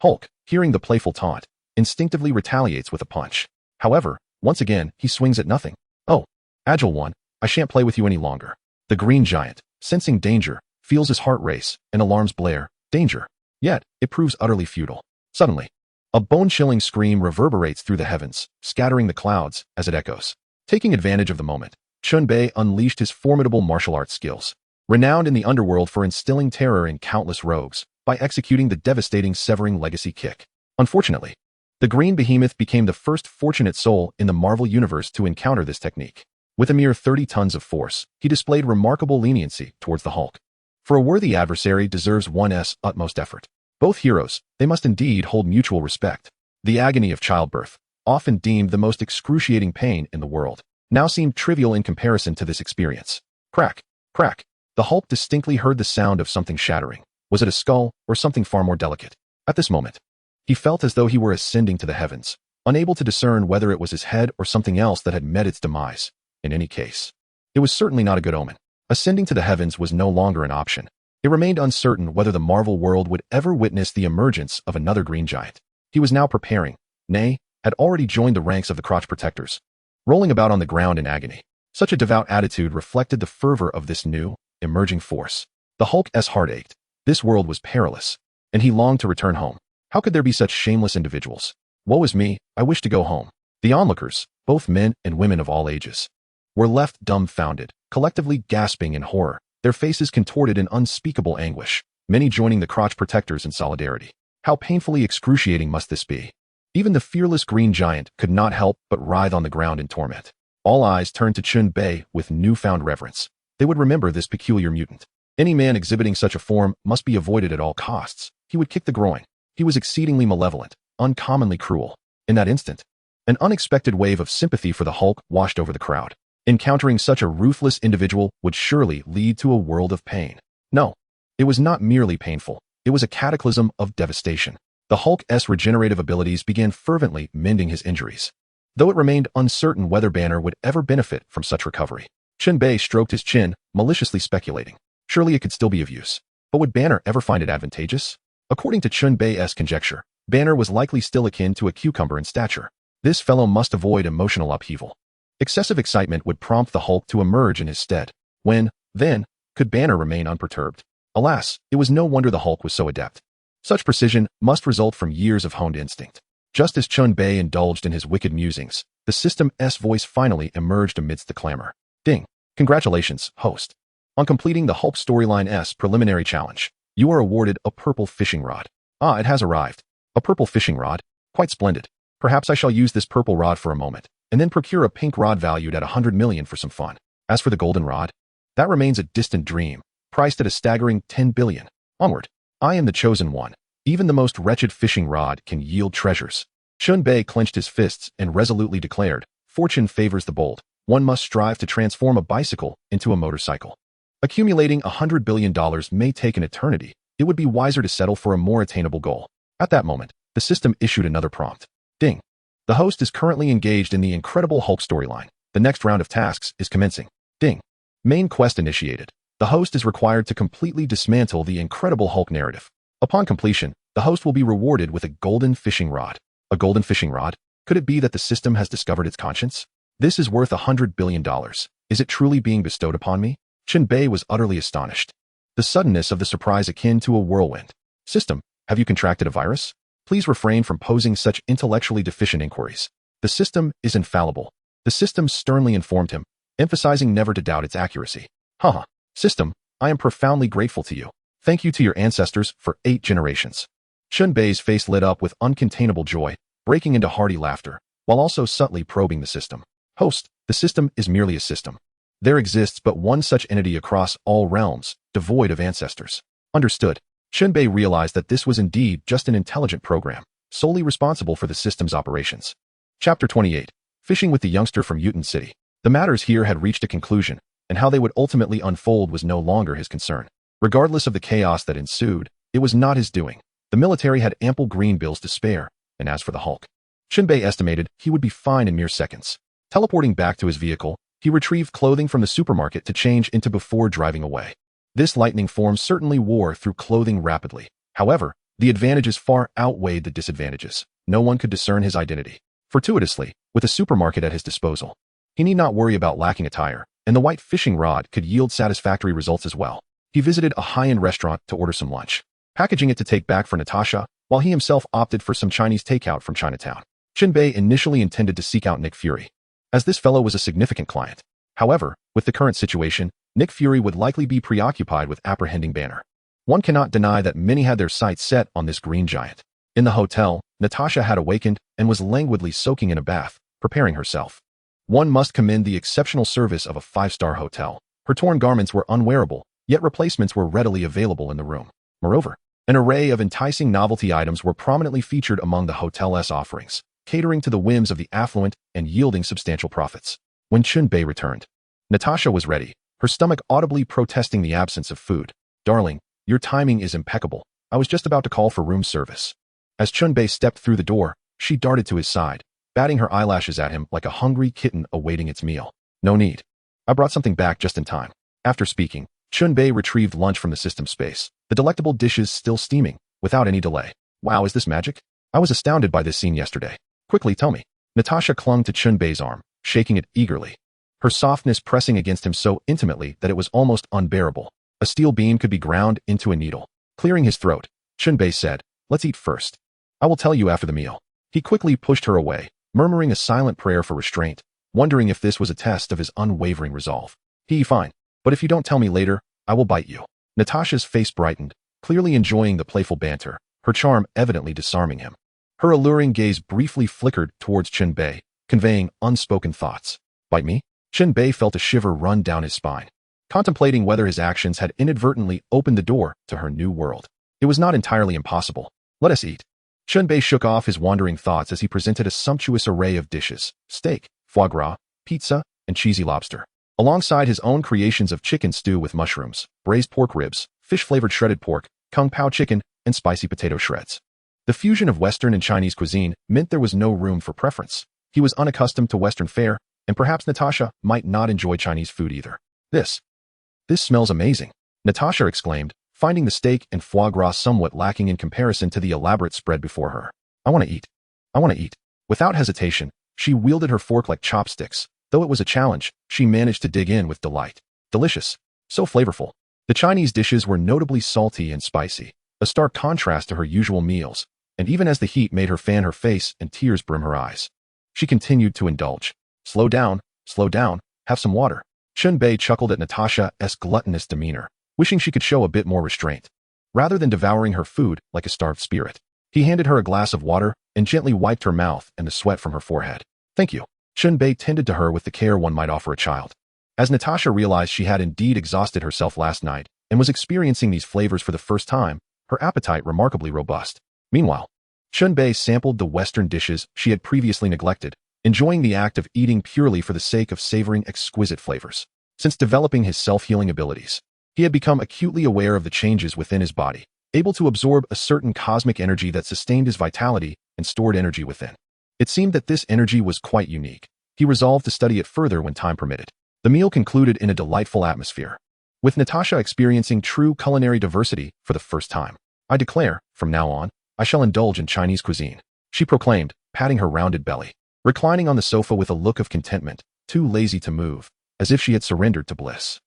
Hulk, hearing the playful taunt, instinctively retaliates with a punch. However, once again, he swings at nothing. Oh, agile one, I shan't play with you any longer. The green giant, sensing danger, feels his heart race, and alarms blare. Danger. Yet, it proves utterly futile. Suddenly, a bone-chilling scream reverberates through the heavens, scattering the clouds as it echoes. Taking advantage of the moment, Chen Bei unleashed his formidable martial arts skills, renowned in the underworld for instilling terror in countless rogues, by executing the devastating severing legacy kick. Unfortunately, the green behemoth became the first fortunate soul in the Marvel Universe to encounter this technique. With a mere 30 tons of force, he displayed remarkable leniency towards the Hulk. For a worthy adversary deserves one's utmost effort. Both heroes, they must indeed hold mutual respect. The agony of childbirth, often deemed the most excruciating pain in the world, now seemed trivial in comparison to this experience. Crack, crack. The Hulk distinctly heard the sound of something shattering. Was it a skull or something far more delicate? At this moment, he felt as though he were ascending to the heavens, unable to discern whether it was his head or something else that had met its demise. In any case, it was certainly not a good omen. Ascending to the heavens was no longer an option. It remained uncertain whether the Marvel world would ever witness the emergence of another green giant. He was now preparing, nay, had already joined the ranks of the crotch protectors, rolling about on the ground in agony. Such a devout attitude reflected the fervor of this new, emerging force. The Hulk's heart ached. This world was perilous, and he longed to return home. How could there be such shameless individuals? Woe is me, I wish to go home. The onlookers, both men and women of all ages, were left dumbfounded, collectively gasping in horror, their faces contorted in unspeakable anguish, many joining the crotch protectors in solidarity. How painfully excruciating must this be? Even the fearless green giant could not help but writhe on the ground in torment. All eyes turned to Chen Bei with newfound reverence. They would remember this peculiar mutant. Any man exhibiting such a form must be avoided at all costs. He would kick the groin. He was exceedingly malevolent, uncommonly cruel. In that instant, an unexpected wave of sympathy for the Hulk washed over the crowd. Encountering such a ruthless individual would surely lead to a world of pain. No, it was not merely painful. It was a cataclysm of devastation. The Hulk's regenerative abilities began fervently mending his injuries, though it remained uncertain whether Banner would ever benefit from such recovery. Chen Bei stroked his chin, maliciously speculating. Surely it could still be of use. But would Banner ever find it advantageous? According to Chen Bei's conjecture, Banner was likely still akin to a cucumber in stature. This fellow must avoid emotional upheaval. Excessive excitement would prompt the Hulk to emerge in his stead. When, then, could Banner remain unperturbed? Alas, it was no wonder the Hulk was so adept. Such precision must result from years of honed instinct. Just as Chen Bei indulged in his wicked musings, the system's voice finally emerged amidst the clamor. Ding. Congratulations, host. On completing the Hulk storyline's preliminary challenge, you are awarded a purple fishing rod. Ah, it has arrived. A purple fishing rod? Quite splendid. Perhaps I shall use this purple rod for a moment, and then procure a pink rod valued at 100 million for some fun. As for the golden rod, that remains a distant dream, priced at a staggering 10 billion. Onward. I am the chosen one. Even the most wretched fishing rod can yield treasures. Chen Bei clenched his fists and resolutely declared, fortune favors the bold. One must strive to transform a bicycle into a motorcycle. Accumulating $100 billion may take an eternity. It would be wiser to settle for a more attainable goal. At that moment, the system issued another prompt. Ding. The host is currently engaged in the Incredible Hulk storyline. The next round of tasks is commencing. Ding. Main quest initiated. The host is required to completely dismantle the Incredible Hulk narrative. Upon completion, the host will be rewarded with a golden fishing rod. A golden fishing rod? Could it be that the system has discovered its conscience? This is worth $100 billion. Is it truly being bestowed upon me? Chen Bei was utterly astonished. The suddenness of the surprise akin to a whirlwind. System, have you contracted a virus? Please refrain from posing such intellectually deficient inquiries. The system is infallible. The system sternly informed him, emphasizing never to doubt its accuracy. Haha. System, I am profoundly grateful to you. Thank you to your ancestors for 8 generations. Chen Bei's face lit up with uncontainable joy, breaking into hearty laughter, while also subtly probing the system. Host, the system is merely a system. There exists but one such entity across all realms, devoid of ancestors. Understood. Chen Bei realized that this was indeed just an intelligent program, solely responsible for the system's operations. Chapter 28. Fishing with the youngster from Mutant City. The matters here had reached a conclusion, and how they would ultimately unfold was no longer his concern. Regardless of the chaos that ensued, it was not his doing. The military had ample green bills to spare, and as for the Hulk, Chen Bei estimated he would be fine in mere seconds. Teleporting back to his vehicle, he retrieved clothing from the supermarket to change into before driving away. This lightning form certainly wore through clothing rapidly. However, the advantages far outweighed the disadvantages. No one could discern his identity. Fortuitously, with a supermarket at his disposal, he need not worry about lacking attire, and the white fishing rod could yield satisfactory results as well. He visited a high-end restaurant to order some lunch, packaging it to take back for Natasha, while he himself opted for some Chinese takeout from Chinatown. Chen Bei initially intended to seek out Nick Fury, as this fellow was a significant client. However, with the current situation, Nick Fury would likely be preoccupied with apprehending Banner. One cannot deny that many had their sights set on this green giant. In the hotel, Natasha had awakened and was languidly soaking in a bath, preparing herself. One must commend the exceptional service of a 5-star hotel. Her torn garments were unwearable, yet replacements were readily available in the room. Moreover, An array of enticing novelty items were prominently featured among the hotel's offerings, catering to the whims of the affluent and yielding substantial profits. When Chen Bei returned, Natasha was ready, her stomach audibly protesting the absence of food. "Darling, your timing is impeccable. I was just about to call for room service." As Chen Bei stepped through the door, she darted to his side, batting her eyelashes at him like a hungry kitten awaiting its meal. "No need. I brought something back just in time." After speaking, Chen Bei retrieved lunch from the system space, the delectable dishes still steaming, without any delay. "Wow, is this magic? I was astounded by this scene yesterday. Quickly, tell me." Natasha clung to Chen Bei's arm, shaking it eagerly, her softness pressing against him so intimately that it was almost unbearable. A steel beam could be ground into a needle. Clearing his throat, Chen Bei said, "Let's eat first. I will tell you after the meal." He quickly pushed her away, murmuring a silent prayer for restraint, wondering if this was a test of his unwavering resolve. "Fine. But if you don't tell me later, I will bite you." Natasha's face brightened, clearly enjoying the playful banter, her charm evidently disarming him. Her alluring gaze briefly flickered towards Chen Bei, conveying unspoken thoughts. "Bite me?" Chen Bei felt a shiver run down his spine, contemplating whether his actions had inadvertently opened the door to her new world. It was not entirely impossible. "Let us eat." Chen Bei shook off his wandering thoughts as he presented a sumptuous array of dishes: steak, foie gras, pizza, and cheesy lobster, alongside his own creations of chicken stew with mushrooms, braised pork ribs, fish-flavored shredded pork, kung pao chicken, and spicy potato shreds. The fusion of Western and Chinese cuisine meant there was no room for preference. He was unaccustomed to Western fare, and perhaps Natasha might not enjoy Chinese food either. This smells amazing," Natasha exclaimed, finding the steak and foie gras somewhat lacking in comparison to the elaborate spread before her. "I want to eat. I want to eat." Without hesitation, she wielded her fork like chopsticks. Though it was a challenge, she managed to dig in with delight. Delicious. So flavorful. The Chinese dishes were notably salty and spicy, a stark contrast to her usual meals, and even as the heat made her fan her face and tears brim her eyes, she continued to indulge. Slow down, have some water." Chen Bei chuckled at Natasha's gluttonous demeanor, wishing she could show a bit more restraint. Rather than devouring her food like a starved spirit, he handed her a glass of water and gently wiped her mouth and the sweat from her forehead. "Thank you." Chen Bei tended to her with the care one might offer a child. As Natasha realized she had indeed exhausted herself last night and was experiencing these flavors for the first time, her appetite remarkably robust. Meanwhile, Chen Bei sampled the Western dishes she had previously neglected, enjoying the act of eating purely for the sake of savoring exquisite flavors. Since developing his self-healing abilities, he had become acutely aware of the changes within his body, able to absorb a certain cosmic energy that sustained his vitality and stored energy within. It seemed that this energy was quite unique. He resolved to study it further when time permitted. The meal concluded in a delightful atmosphere, with Natasha experiencing true culinary diversity for the first time. "I declare, from now on, I shall indulge in Chinese cuisine," she proclaimed, patting her rounded belly, reclining on the sofa with a look of contentment, too lazy to move, as if she had surrendered to bliss.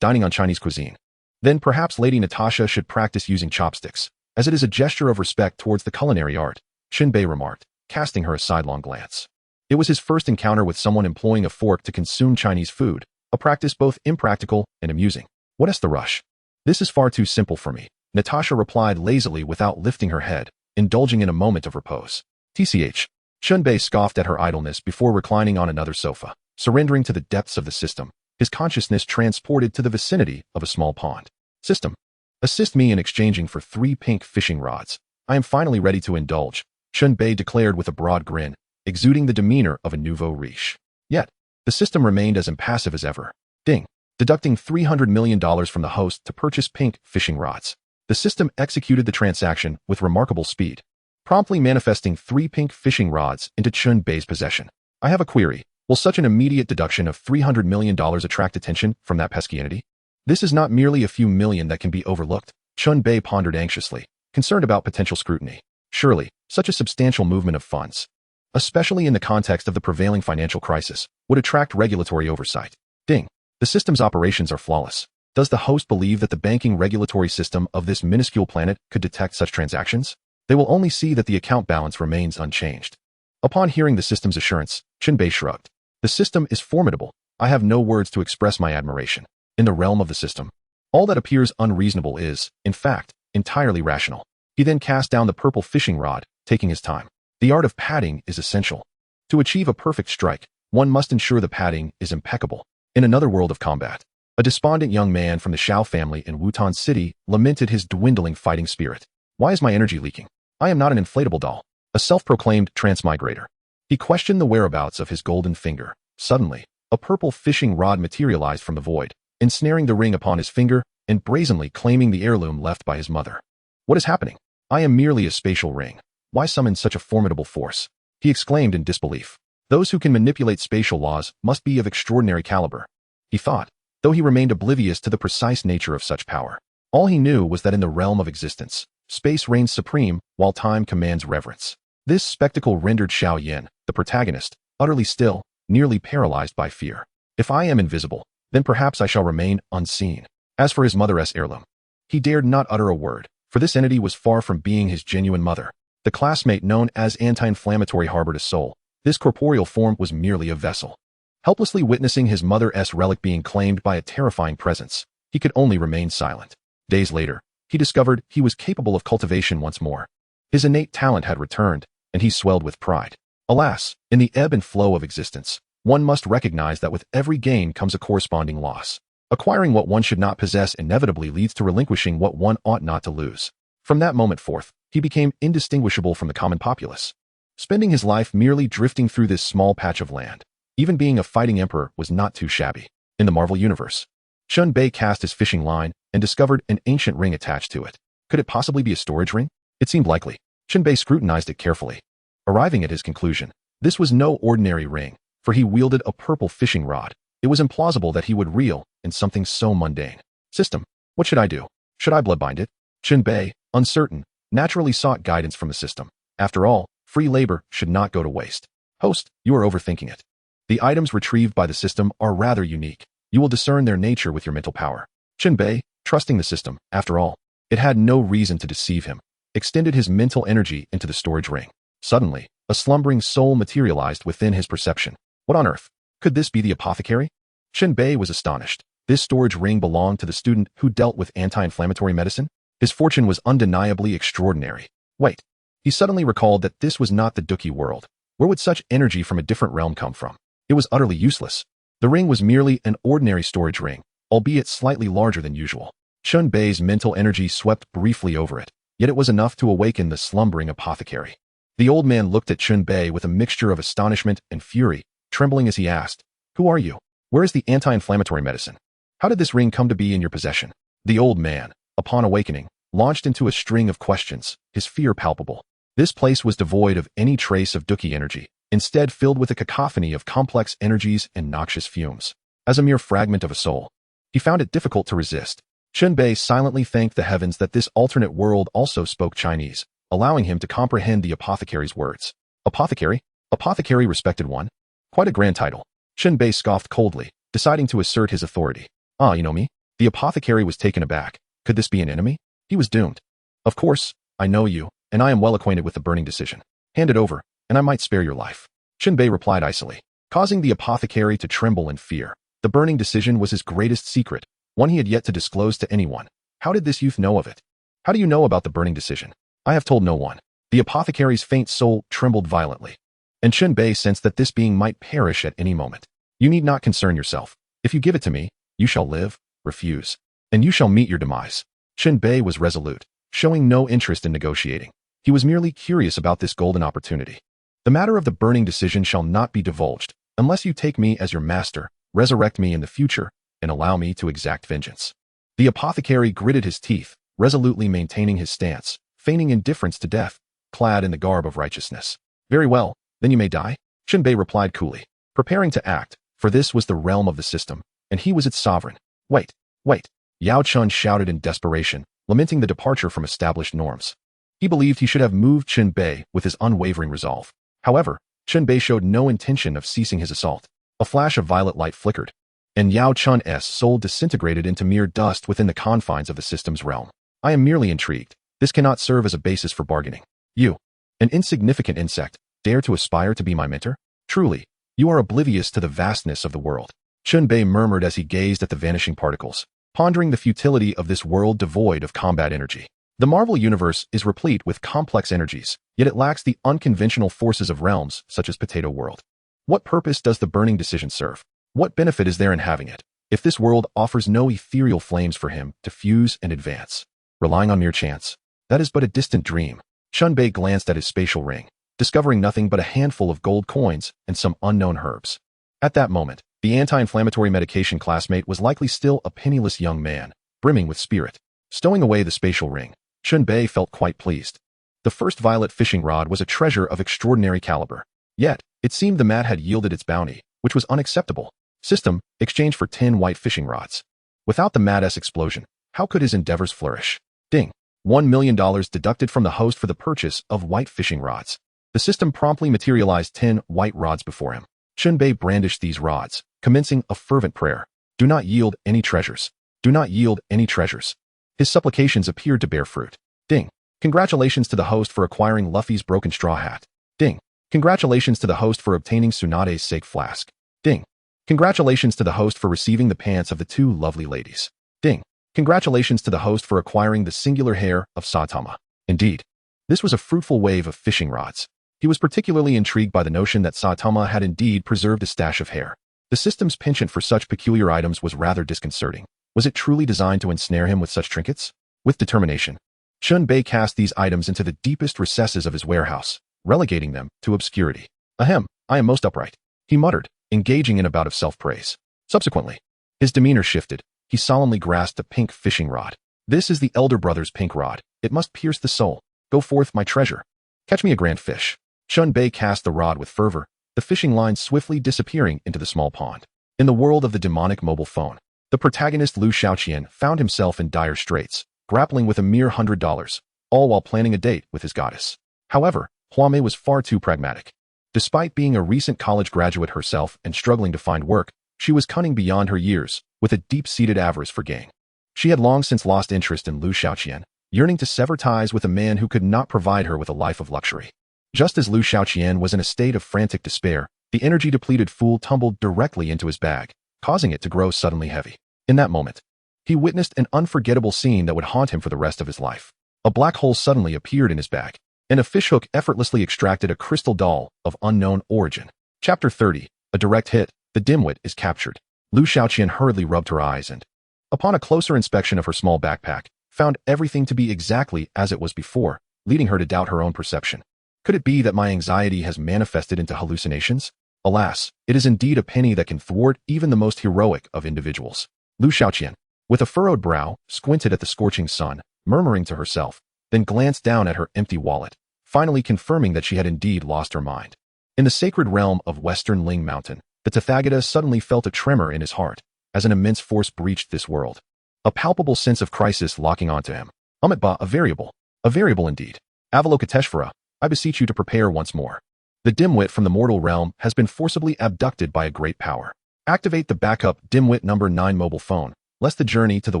Dining on Chinese cuisine. Then perhaps Lady Natasha should practice using chopsticks, as it is a gesture of respect towards the culinary art, Chen Bei remarked, casting her a sidelong glance. It was his first encounter with someone employing a fork to consume Chinese food, a practice both impractical and amusing. "What's the rush? This is far too simple for me," Natasha replied lazily without lifting her head, indulging in a moment of repose. "Tch." Chen Bei scoffed at her idleness before reclining on another sofa, surrendering to the depths of the system, his consciousness transported to the vicinity of a small pond. "System, assist me in exchanging for 3 pink fishing rods. I am finally ready to indulge," Chen Bei declared with a broad grin, exuding the demeanor of a nouveau riche. Yet, the system remained as impassive as ever. Ding. Deducting $300 million from the host to purchase pink fishing rods. The system executed the transaction with remarkable speed, promptly manifesting 3 pink fishing rods into Chen Bei's possession. "I have a query. Will such an immediate deduction of $300 million attract attention from that pesky entity? This is not merely a few million that can be overlooked," Chen Bei pondered anxiously, concerned about potential scrutiny. Surely, such a substantial movement of funds, especially in the context of the prevailing financial crisis, would attract regulatory oversight. Ding. The system's operations are flawless. Does the host believe that the banking regulatory system of this minuscule planet could detect such transactions? They will only see that the account balance remains unchanged. Upon hearing the system's assurance, Chen Bei shrugged. "The system is formidable. I have no words to express my admiration. In the realm of the system, all that appears unreasonable is, in fact, entirely rational." He then cast down the purple fishing rod, taking his time. The art of padding is essential. To achieve a perfect strike, one must ensure the padding is impeccable. In another world of combat, A despondent young man from the Shao family in Wutan City lamented his dwindling fighting spirit. Why is my energy leaking? I am not an inflatable doll. A self-proclaimed transmigrator. He questioned the whereabouts of his golden finger. Suddenly, a purple fishing rod materialized from the void, ensnaring the ring upon his finger and brazenly claiming the heirloom left by his mother. What is happening? I am merely a spatial ring. Why summon such a formidable force? He exclaimed in disbelief. Those who can manipulate spatial laws must be of extraordinary caliber, he thought, though he remained oblivious to the precise nature of such power. All he knew was that in the realm of existence, space reigns supreme while time commands reverence. This spectacle rendered Xiao Yin, the protagonist, utterly still, nearly paralyzed by fear. If I am invisible, then perhaps I shall remain unseen. As for his mother's heirloom, he dared not utter a word, for this entity was far from being his genuine mother. The classmate known as anti-inflammatory harbored a soul. This corporeal form was merely a vessel. Helplessly witnessing his mother's relic being claimed by a terrifying presence, he could only remain silent. Days later, he discovered he was capable of cultivation once more. His innate talent had returned, and he swelled with pride. Alas, in the ebb and flow of existence, one must recognize that with every gain comes a corresponding loss. Acquiring what one should not possess inevitably leads to relinquishing what one ought not to lose. From that moment forth, he became indistinguishable from the common populace, spending his life merely drifting through this small patch of land. Even being a fighting emperor was not too shabby. In the Marvel Universe, Chen Bei cast his fishing line and discovered an ancient ring attached to it. Could it possibly be a storage ring? It seemed likely. Chen Bei scrutinized it carefully. Arriving at his conclusion, this was no ordinary ring, for he wielded a purple fishing rod. It was implausible that he would reel in something so mundane. System, what should I do? Should I bloodbind it? Chen Bei, uncertain, naturally sought guidance from the system. After all, free labor should not go to waste. Host, you are overthinking it. The items retrieved by the system are rather unique. You will discern their nature with your mental power. Chen Bei, trusting the system, after all, it had no reason to deceive him, extended his mental energy into the storage ring. Suddenly, a slumbering soul materialized within his perception. What on earth? Could this be the apothecary? Chen Bei was astonished. This storage ring belonged to the student who dealt with anti-inflammatory medicine. His fortune was undeniably extraordinary. Wait. He suddenly recalled that this was not the Dookie world. Where would such energy from a different realm come from? It was utterly useless. The ring was merely an ordinary storage ring, albeit slightly larger than usual. Chen Bei's mental energy swept briefly over it, yet it was enough to awaken the slumbering apothecary. The old man looked at Chen Bei with a mixture of astonishment and fury, trembling as he asked, "Who are you? Where is the anti-inflammatory medicine? How did this ring come to be in your possession?" The old man, upon awakening, launched into a string of questions, his fear palpable. This place was devoid of any trace of Dookie energy, instead filled with a cacophony of complex energies and noxious fumes. As a mere fragment of a soul, he found it difficult to resist. Chen Bei silently thanked the heavens that this alternate world also spoke Chinese, allowing him to comprehend the apothecary's words. Apothecary? Apothecary, respected one? Quite a grand title. Chen Bei scoffed coldly, deciding to assert his authority. Ah, you know me? The apothecary was taken aback. Could this be an enemy? He was doomed. Of course, I know you, and I am well acquainted with the burning decision. Hand it over, and I might spare your life. Chen Bei replied icily, causing the apothecary to tremble in fear. The burning decision was his greatest secret, one he had yet to disclose to anyone. How did this youth know of it? How do you know about the burning decision? I have told no one. The apothecary's faint soul trembled violently, and Chen Bei sensed that this being might perish at any moment. You need not concern yourself. If you give it to me, you shall live. Refuse, and you shall meet your demise. Chen Bei was resolute, showing no interest in negotiating. He was merely curious about this golden opportunity. The matter of the burning decision shall not be divulged, unless you take me as your master, resurrect me in the future, and allow me to exact vengeance. The apothecary gritted his teeth, resolutely maintaining his stance, feigning indifference to death, clad in the garb of righteousness. Very well, then you may die, Chen Bei replied coolly, preparing to act, for this was the realm of the system, and he was its sovereign. Wait, wait, Yao Chun shouted in desperation, lamenting the departure from established norms. He believed he should have moved Chen Bei with his unwavering resolve. However, Chen Bei showed no intention of ceasing his assault. A flash of violet light flickered, and Yao Chun's soul disintegrated into mere dust within the confines of the system's realm. I am merely intrigued. This cannot serve as a basis for bargaining. You, an insignificant insect, dare to aspire to be my mentor? Truly, you are oblivious to the vastness of the world. Chen Bei murmured as he gazed at the vanishing particles, pondering the futility of this world devoid of combat energy. The Marvel Universe is replete with complex energies, yet it lacks the unconventional forces of realms such as Potato World. What purpose does the burning decision serve? What benefit is there in having it? if this world offers no ethereal flames for him to fuse and advance, relying on mere chance, that is but a distant dream. Chen Bei glanced at his spatial ring, discovering nothing but a handful of gold coins and some unknown herbs. At that moment, the anti-inflammatory medication classmate was likely still a penniless young man, brimming with spirit. Stowing away the spatial ring, Chen Bei felt quite pleased. The first violet fishing rod was a treasure of extraordinary caliber. Yet, it seemed the mat had yielded its bounty, which was unacceptable. System, exchange for 10 white fishing rods. Without the mad's explosion, how could his endeavors flourish? Ding. $1 million deducted from the host for the purchase of white fishing rods. The system promptly materialized 10 white rods before him. Chen Bei brandished these rods, commencing a fervent prayer. Do not yield any treasures. Do not yield any treasures. His supplications appeared to bear fruit. Ding. Congratulations to the host for acquiring Luffy's broken straw hat. Ding. Congratulations to the host for obtaining Tsunade's sake flask. Ding. Congratulations to the host for receiving the pants of the 2 lovely ladies. Ding. Congratulations to the host for acquiring the singular hair of Saitama. Indeed, this was a fruitful wave of fishing rods. He was particularly intrigued by the notion that Saitama had indeed preserved a stash of hair. The system's penchant for such peculiar items was rather disconcerting. Was it truly designed to ensnare him with such trinkets? With determination, Chen Bei cast these items into the deepest recesses of his warehouse, relegating them to obscurity. Ahem, I am most upright, he muttered, engaging in a bout of self-praise. Subsequently, his demeanor shifted. He solemnly grasped a pink fishing rod. This is the elder brother's pink rod. It must pierce the soul. Go forth, my treasure. Catch me a grand fish. Chen Bei cast the rod with fervor, the fishing line swiftly disappearing into the small pond. In the world of the demonic mobile phone, the protagonist Lu Shaoqian found himself in dire straits, grappling with a mere $100, all while planning a date with his goddess. However, Huame was far too pragmatic. Despite being a recent college graduate herself and struggling to find work, she was cunning beyond her years, with a deep-seated avarice for gain. She had long since lost interest in Lu Shaoqian, yearning to sever ties with a man who could not provide her with a life of luxury. Just as Lu Shaoqian was in a state of frantic despair, the energy-depleted fool tumbled directly into his bag, causing it to grow suddenly heavy. In that moment, he witnessed an unforgettable scene that would haunt him for the rest of his life. A black hole suddenly appeared in his bag, and a fishhook effortlessly extracted a crystal doll of unknown origin. Chapter 30. A direct hit. The dimwit is captured. Lu Shaoqian hurriedly rubbed her eyes and, upon a closer inspection of her small backpack, found everything to be exactly as it was before, leading her to doubt her own perception. Could it be that my anxiety has manifested into hallucinations? Alas, it is indeed a penny that can thwart even the most heroic of individuals. Lu Shaoqian, with a furrowed brow, squinted at the scorching sun, murmuring to herself, then glanced down at her empty wallet, finally confirming that she had indeed lost her mind. In the sacred realm of Western Ling Mountain, the Tathagata suddenly felt a tremor in his heart, as an immense force breached this world. A palpable sense of crisis locking onto him. Amitba, a variable indeed. Avalokiteshvara, I beseech you to prepare once more. The dimwit from the mortal realm has been forcibly abducted by a great power. Activate the backup dimwit number 9 mobile phone, lest the journey to the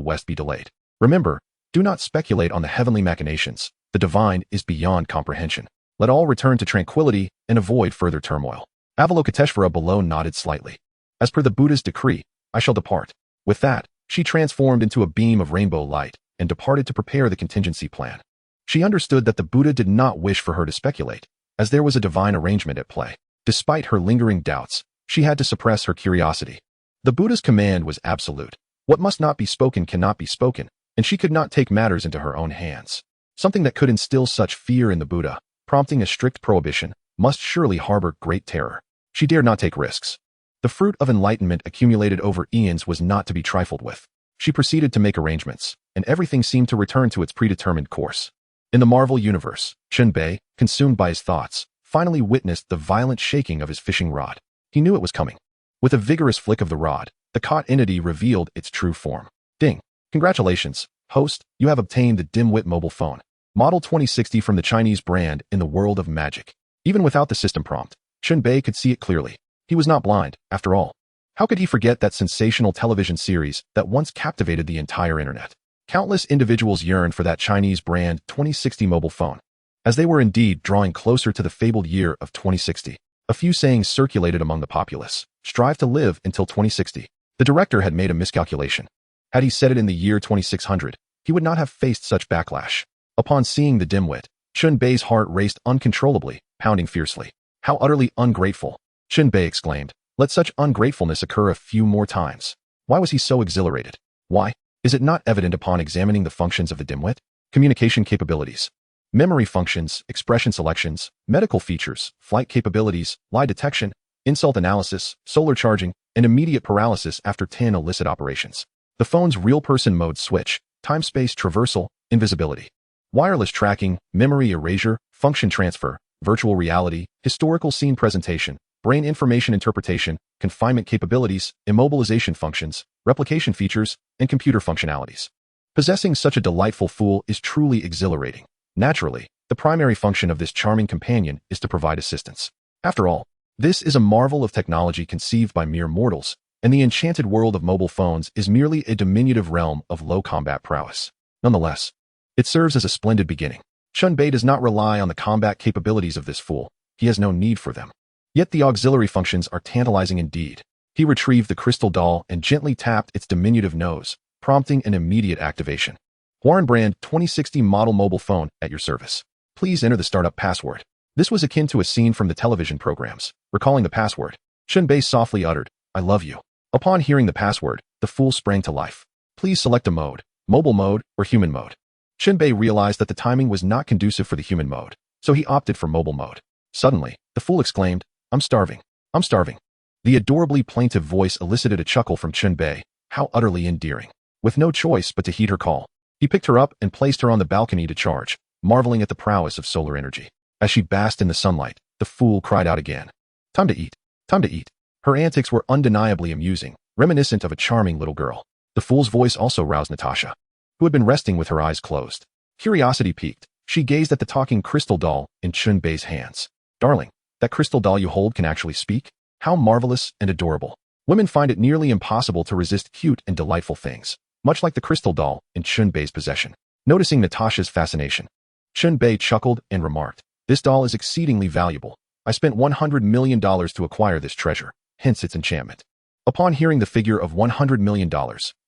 west be delayed. Remember, do not speculate on the heavenly machinations. The divine is beyond comprehension. Let all return to tranquility and avoid further turmoil. Avalokiteshvara below nodded slightly. As per the Buddha's decree, I shall depart. With that, she transformed into a beam of rainbow light and departed to prepare the contingency plan. She understood that the Buddha did not wish for her to speculate, as there was a divine arrangement at play. Despite her lingering doubts, she had to suppress her curiosity. The Buddha's command was absolute. What must not be spoken cannot be spoken, and she could not take matters into her own hands. Something that could instill such fear in the Buddha, prompting a strict prohibition, must surely harbor great terror. She dared not take risks. The fruit of enlightenment accumulated over eons was not to be trifled with. She proceeded to make arrangements, and everything seemed to return to its predetermined course. In the Marvel universe, Chen Bei, consumed by his thoughts, finally witnessed the violent shaking of his fishing rod. He knew it was coming. With a vigorous flick of the rod, the caught entity revealed its true form. Ding! Congratulations, host, you have obtained the dimwit mobile phone. Model 2060 from the Chinese brand in the world of magic. Even without the system prompt, Chen Bei could see it clearly. He was not blind, after all. How could he forget that sensational television series that once captivated the entire internet? Countless individuals yearned for that Chinese brand 2060 mobile phone. As they were indeed drawing closer to the fabled year of 2060, a few sayings circulated among the populace. Strive to live until 2060. The director had made a miscalculation. Had he said it in the year 2600, he would not have faced such backlash. Upon seeing the dimwit, Chen Bei's heart raced uncontrollably, pounding fiercely. How utterly ungrateful! Chen Bei exclaimed. Let such ungratefulness occur a few more times. Why was he so exhilarated? Why? Is it not evident upon examining the functions of the dimwit? Communication capabilities, memory functions, expression selections, medical features, flight capabilities, lie detection, insult analysis, solar charging, and immediate paralysis after 10 illicit operations. The phone's real-person mode switch, time-space traversal, invisibility, wireless tracking, memory erasure, function transfer, virtual reality, historical scene presentation, brain information interpretation, confinement capabilities, immobilization functions, replication features, and computer functionalities. Possessing such a delightful fool is truly exhilarating. Naturally, the primary function of this charming companion is to provide assistance. After all, this is a marvel of technology conceived by mere mortals, and the enchanted world of mobile phones is merely a diminutive realm of low combat prowess. Nonetheless, it serves as a splendid beginning. Chen Bei does not rely on the combat capabilities of this fool. He has no need for them. Yet the auxiliary functions are tantalizing indeed. He retrieved the crystal doll and gently tapped its diminutive nose, prompting an immediate activation. Warren Brand 2060 model mobile phone at your service. Please enter the startup password. This was akin to a scene from the television programs. Recalling the password, Chen Bei softly uttered, "I love you." Upon hearing the password, the fool sprang to life. Please select a mode, mobile mode or human mode. Chen Bei realized that the timing was not conducive for the human mode, so he opted for mobile mode. Suddenly, the fool exclaimed, "I'm starving. I'm starving." The adorably plaintive voice elicited a chuckle from Chen Bei. How utterly endearing. With no choice but to heed her call, he picked her up and placed her on the balcony to charge, marveling at the prowess of solar energy. As she basked in the sunlight, the fool cried out again, "Time to eat. Time to eat." Her antics were undeniably amusing, reminiscent of a charming little girl. The fool's voice also roused Natasha, who had been resting with her eyes closed. Curiosity piqued. She gazed at the talking crystal doll in Chen Bei's hands. "Darling, that crystal doll you hold can actually speak? How marvelous and adorable." Women find it nearly impossible to resist cute and delightful things, much like the crystal doll in Chen Bei's possession. Noticing Natasha's fascination, Chen Bei chuckled and remarked, "This doll is exceedingly valuable. I spent $100 million to acquire this treasure, hence its enchantment." Upon hearing the figure of $100 million,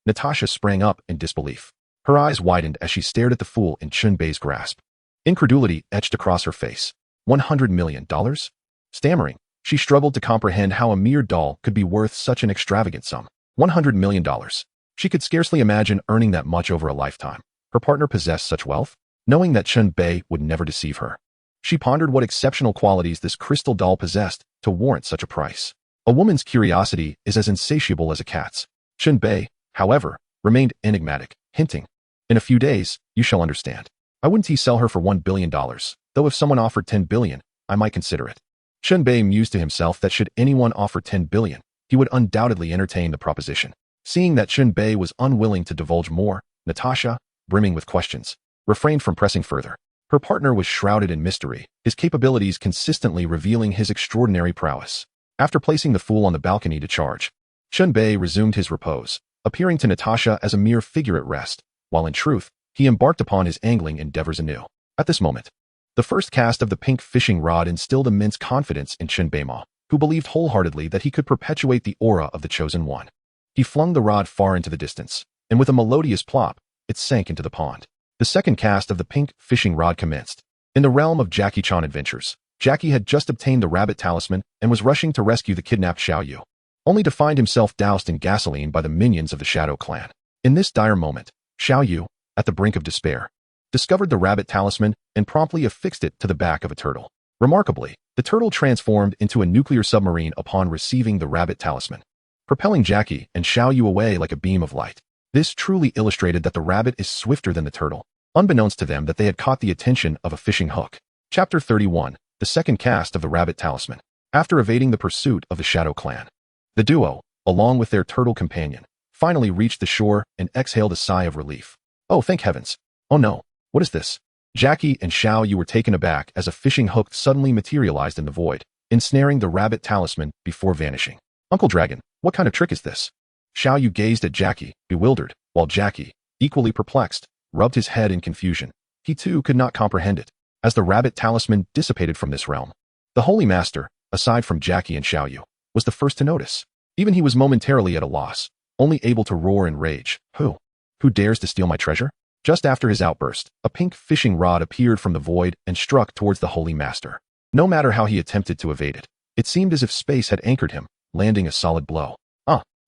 Natasha sprang up in disbelief. Her eyes widened as she stared at the fool in Chen Bei's grasp. Incredulity etched across her face. $100 million? Stammering, she struggled to comprehend how a mere doll could be worth such an extravagant sum. $100 million. She could scarcely imagine earning that much over a lifetime. Her partner possessed such wealth? Knowing that Chen Bei would never deceive her, she pondered what exceptional qualities this crystal doll possessed to warrant such a price. A woman's curiosity is as insatiable as a cat's. Chen Bei, however, remained enigmatic, hinting, "In a few days, you shall understand." I wouldn't he sell her for $1 billion, though if someone offered $10 billion, I might consider it. Chen Bei mused to himself that should anyone offer $10 billion, he would undoubtedly entertain the proposition. Seeing that Chen Bei was unwilling to divulge more, Natasha, brimming with questions, refrained from pressing further. Her partner was shrouded in mystery, his capabilities consistently revealing his extraordinary prowess. After placing the fool on the balcony to charge, Chen Bei resumed his repose, appearing to Natasha as a mere figure at rest, while in truth, he embarked upon his angling endeavors anew. At this moment, the first cast of the pink fishing rod instilled immense confidence in Chen Bei, who believed wholeheartedly that he could perpetuate the aura of the chosen one. He flung the rod far into the distance, and with a melodious plop, it sank into the pond. The second cast of the pink fishing rod commenced. In the realm of Jackie Chan adventures, Jackie had just obtained the rabbit talisman and was rushing to rescue the kidnapped Xiao Yu, only to find himself doused in gasoline by the minions of the Shadow Clan. In this dire moment, Xiao Yu, at the brink of despair, discovered the rabbit talisman and promptly affixed it to the back of a turtle. Remarkably, the turtle transformed into a nuclear submarine upon receiving the rabbit talisman, propelling Jackie and Xiao Yu away like a beam of light. This truly illustrated that the rabbit is swifter than the turtle, unbeknownst to them that they had caught the attention of a fishing hook. Chapter 31, the second cast of the rabbit talisman. After evading the pursuit of the Shadow Clan, the duo, along with their turtle companion, finally reached the shore and exhaled a sigh of relief. Oh, thank heavens. Oh no, what is this? Jackie and Xiao Yu were taken aback as a fishing hook suddenly materialized in the void, ensnaring the rabbit talisman before vanishing. Uncle Dragon, what kind of trick is this? Xiao Yu gazed at Jackie, bewildered, while Jackie, equally perplexed, rubbed his head in confusion. He too could not comprehend it, as the rabbit talisman dissipated from this realm. The Holy Master, aside from Jackie and Xiao Yu, was the first to notice. Even he was momentarily at a loss, only able to roar in rage. Who dares to steal my treasure? Just after his outburst, a pink fishing rod appeared from the void and struck towards the Holy Master. No matter how he attempted to evade it, it seemed as if space had anchored him, landing a solid blow.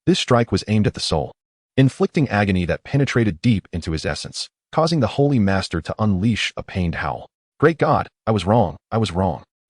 This strike was aimed at the soul, inflicting agony that penetrated deep into his essence, causing the Holy Master to unleash a pained howl. Great God, I was wrong.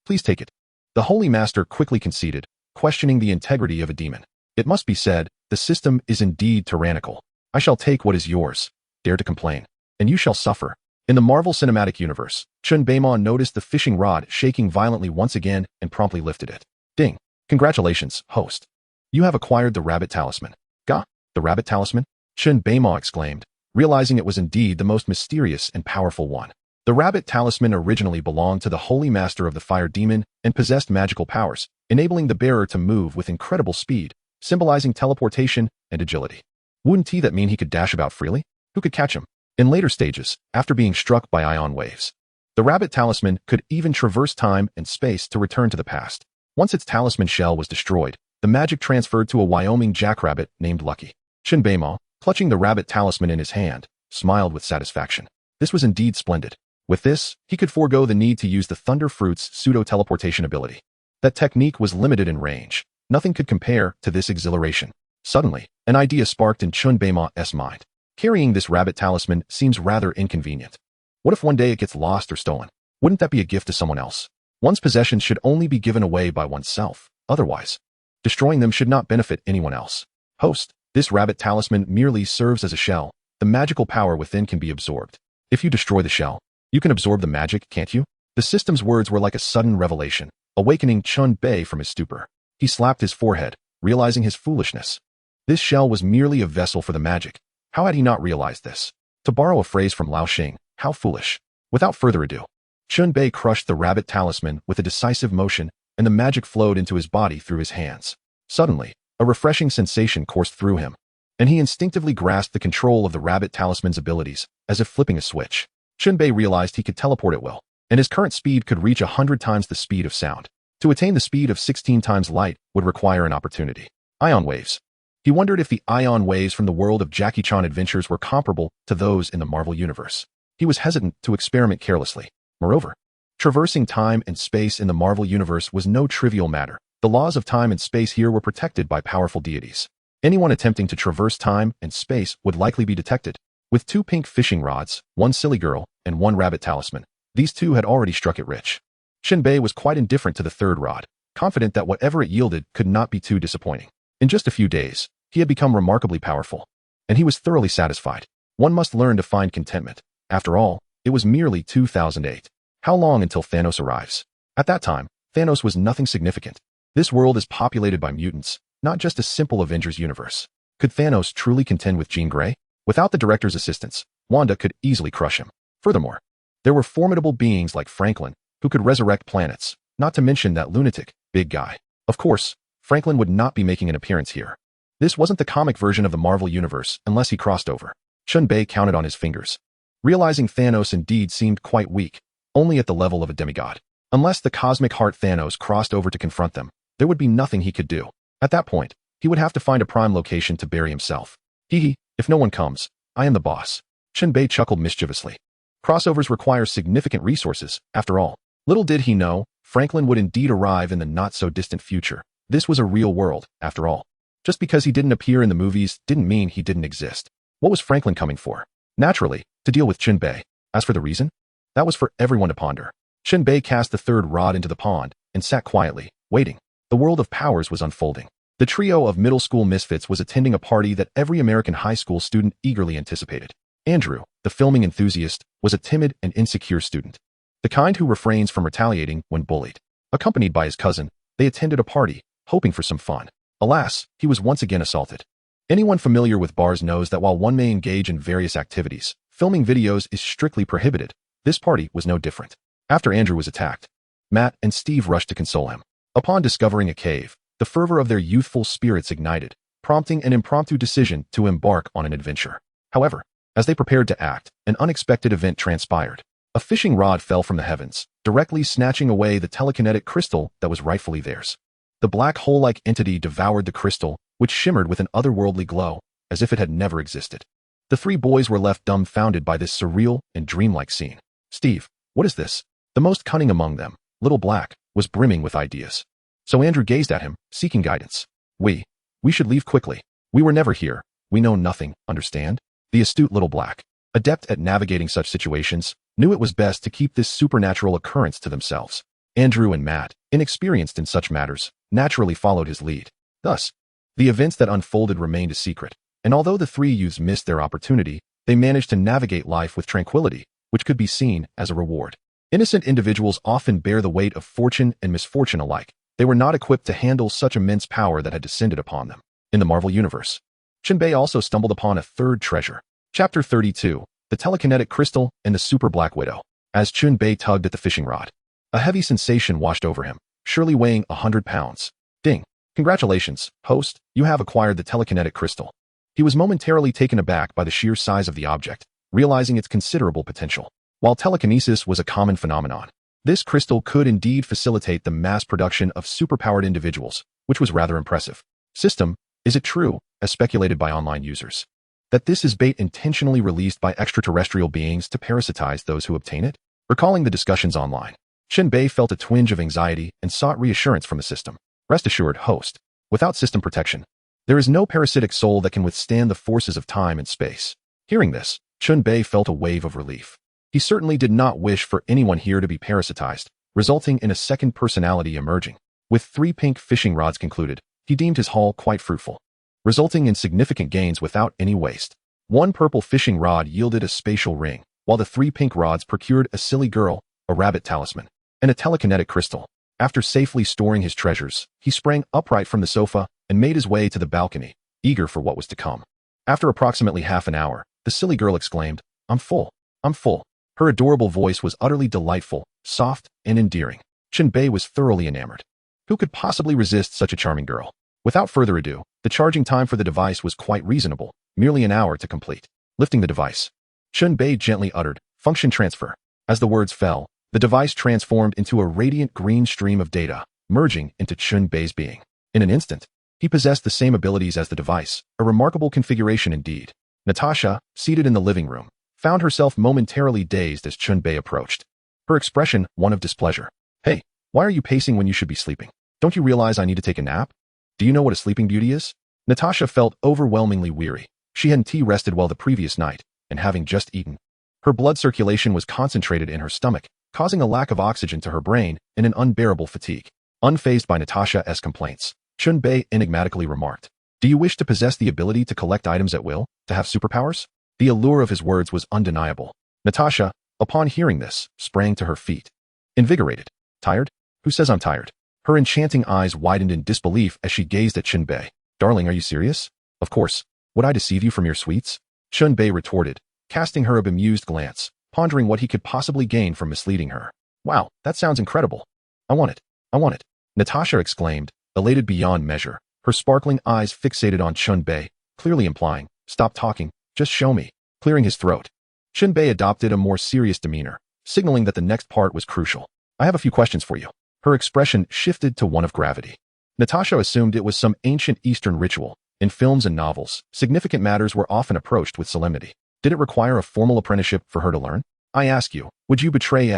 Please take it. The Holy Master quickly conceded, questioning the integrity of a demon. It must be said, the system is indeed tyrannical. I shall take what is yours. Dare to complain, and you shall suffer. In the Marvel Cinematic Universe, Chen Bei noticed the fishing rod shaking violently once again and promptly lifted it. Ding. Congratulations, host. You have acquired the rabbit talisman. Gah, the rabbit talisman? Chen Bei exclaimed, realizing it was indeed the most mysterious and powerful one. The rabbit talisman originally belonged to the Holy Master of the Fire Demon and possessed magical powers, enabling the bearer to move with incredible speed, symbolizing teleportation and agility. Wouldn't that mean he could dash about freely? Who could catch him? In later stages, after being struck by ion waves, the rabbit talisman could even traverse time and space to return to the past. Once its talisman shell was destroyed, the magic transferred to a Wyoming jackrabbit named Lucky. Chen Bei, clutching the rabbit talisman in his hand, smiled with satisfaction. This was indeed splendid. With this, he could forego the need to use the Thunder Fruit's pseudo-teleportation ability. That technique was limited in range. Nothing could compare to this exhilaration. Suddenly, an idea sparked in Chen Bei's mind. Carrying this rabbit talisman seems rather inconvenient. What if one day it gets lost or stolen? Wouldn't that be a gift to someone else? One's possessions should only be given away by oneself. Otherwise, destroying them should not benefit anyone else. Host, this rabbit talisman merely serves as a shell. The magical power within can be absorbed. If you destroy the shell, you can absorb the magic, can't you? The system's words were like a sudden revelation, awakening Chen Bei from his stupor. He slapped his forehead, realizing his foolishness. This shell was merely a vessel for the magic. How had he not realized this? To borrow a phrase from Lao Xing, how foolish. Without further ado, Chen Bei crushed the rabbit talisman with a decisive motion, and the magic flowed into his body through his hands. Suddenly, a refreshing sensation coursed through him, and he instinctively grasped the control of the rabbit talisman's abilities, as if flipping a switch. Chen Bei realized he could teleport at will, and his current speed could reach 100 times the speed of sound. To attain the speed of 16 times light would require an opportunity. Ion waves. He wondered if the ion waves from the world of Jackie Chan adventures were comparable to those in the Marvel Universe. He was hesitant to experiment carelessly. Moreover, traversing time and space in the Marvel Universe was no trivial matter. The laws of time and space here were protected by powerful deities. Anyone attempting to traverse time and space would likely be detected. With 2 pink fishing rods, 1 silly girl, and 1 rabbit talisman, these 2 had already struck it rich. Chen Bei was quite indifferent to the 3rd rod, confident that whatever it yielded could not be too disappointing. In just a few days, he had become remarkably powerful, and he was thoroughly satisfied. One must learn to find contentment. After all, it was merely 2008. How long until Thanos arrives? At that time, Thanos was nothing significant. This world is populated by mutants, not just a simple Avengers universe. Could Thanos truly contend with Jean Grey? Without the director's assistance, Wanda could easily crush him. Furthermore, there were formidable beings like Franklin, who could resurrect planets, not to mention that lunatic, big guy. Of course, Franklin would not be making an appearance here. This wasn't the comic version of the Marvel Universe unless he crossed over. Chen Bei counted on his fingers, realizing Thanos indeed seemed quite weak, only at the level of a demigod. Unless the cosmic heart Thanos crossed over to confront them, there would be nothing he could do. At that point, he would have to find a prime location to bury himself. If no one comes, I am the boss. Chen Bei chuckled mischievously. Crossovers require significant resources, after all. Little did he know, Franklin would indeed arrive in the not-so-distant future. This was a real world, after all. Just because he didn't appear in the movies didn't mean he didn't exist. What was Franklin coming for? Naturally, to deal with Chen Bei. As for the reason, that was for everyone to ponder. Chen Bei cast the 3rd rod into the pond and sat quietly, waiting. The world of powers was unfolding. The trio of middle school misfits was attending a party that every American high school student eagerly anticipated. Andrew, the filming enthusiast, was a timid and insecure student, the kind who refrains from retaliating when bullied. Accompanied by his cousin, they attended a party, hoping for some fun. Alas, he was once again assaulted. Anyone familiar with bars knows that while one may engage in various activities, filming videos is strictly prohibited. This party was no different. After Andrew was attacked, Matt and Steve rushed to console him. Upon discovering a cave, the fervor of their youthful spirits ignited, prompting an impromptu decision to embark on an adventure. However, as they prepared to act, an unexpected event transpired. A fishing rod fell from the heavens, directly snatching away the telekinetic crystal that was rightfully theirs. The black hole-like entity devoured the crystal, which shimmered with an otherworldly glow, as if it had never existed. The 3 boys were left dumbfounded by this surreal and dreamlike scene. Steve, what is this? The most cunning among them, Little Black, was brimming with ideas. So Andrew gazed at him, seeking guidance. We should leave quickly. We were never here. We know nothing, understand? The astute little black, adept at navigating such situations, knew it was best to keep this supernatural occurrence to themselves. Andrew and Matt, inexperienced in such matters, naturally followed his lead. Thus, the events that unfolded remained a secret, and although the three youths missed their opportunity, they managed to navigate life with tranquility, which could be seen as a reward. Innocent individuals often bear the weight of fortune and misfortune alike. They were not equipped to handle such immense power that had descended upon them. In the Marvel Universe, Chen Bei also stumbled upon a third treasure. Chapter 32, The Telekinetic Crystal and the Super Black Widow. As Chen Bei tugged at the fishing rod, a heavy sensation washed over him, surely weighing 100 pounds. Ding. Congratulations, host, you have acquired the telekinetic crystal. He was momentarily taken aback by the sheer size of the object, realizing its considerable potential. While telekinesis was a common phenomenon, this crystal could indeed facilitate the mass production of superpowered individuals, which was rather impressive. System, is it true, as speculated by online users, that this is bait intentionally released by extraterrestrial beings to parasitize those who obtain it? Recalling the discussions online, Chen Bei felt a twinge of anxiety and sought reassurance from the system. Rest assured, host, without system protection, there is no parasitic soul that can withstand the forces of time and space. Hearing this, Chen Bei felt a wave of relief. He certainly did not wish for anyone here to be parasitized, resulting in a second personality emerging. With 3 pink fishing rods concluded, he deemed his haul quite fruitful, resulting in significant gains without any waste. 1 purple fishing rod yielded a spatial ring, while the 3 pink rods procured a silly girl, a rabbit talisman, and a telekinetic crystal. After safely storing his treasures, he sprang upright from the sofa and made his way to the balcony, eager for what was to come. After approximately half an hour, the silly girl exclaimed, "I'm full. I'm full." Her adorable voice was utterly delightful, soft, and endearing. Chen Bei was thoroughly enamored. Who could possibly resist such a charming girl? Without further ado, the charging time for the device was quite reasonable, merely an hour to complete. Lifting the device, Chen Bei gently uttered, "Function transfer." As the words fell, the device transformed into a radiant green stream of data, merging into Chen Bei's being. In an instant, he possessed the same abilities as the device, a remarkable configuration indeed. Natasha, seated in the living room, found herself momentarily dazed as Chen Bei approached. Her expression, one of displeasure. "Hey, why are you pacing when you should be sleeping? Don't you realize I need to take a nap? Do you know what a sleeping beauty is?" Natasha felt overwhelmingly weary. She hadn't rested well the previous night, and having just eaten, her blood circulation was concentrated in her stomach, causing a lack of oxygen to her brain and an unbearable fatigue. Unfazed by Natasha's complaints, Chen Bei enigmatically remarked, "Do you wish to possess the ability to collect items at will, to have superpowers?" The allure of his words was undeniable. Natasha, upon hearing this, sprang to her feet. Invigorated. "Tired? Who says I'm tired?" Her enchanting eyes widened in disbelief as she gazed at Chen Bei. "Darling, are you serious? Of course. Would I deceive you from your sweets?" Chen Bei retorted, casting her a bemused glance, pondering what he could possibly gain from misleading her. "Wow, that sounds incredible. I want it. I want it." Natasha exclaimed, elated beyond measure, her sparkling eyes fixated on Chen Bei, clearly implying, "Stop talking, just show me." Clearing his throat, Chen Bei adopted a more serious demeanor, signaling that the next part was crucial. "I have a few questions for you." Her expression shifted to one of gravity. Natasha assumed it was some ancient Eastern ritual. In films and novels, significant matters were often approached with solemnity. Did it require a formal apprenticeship for her to learn? "I ask you, would you betray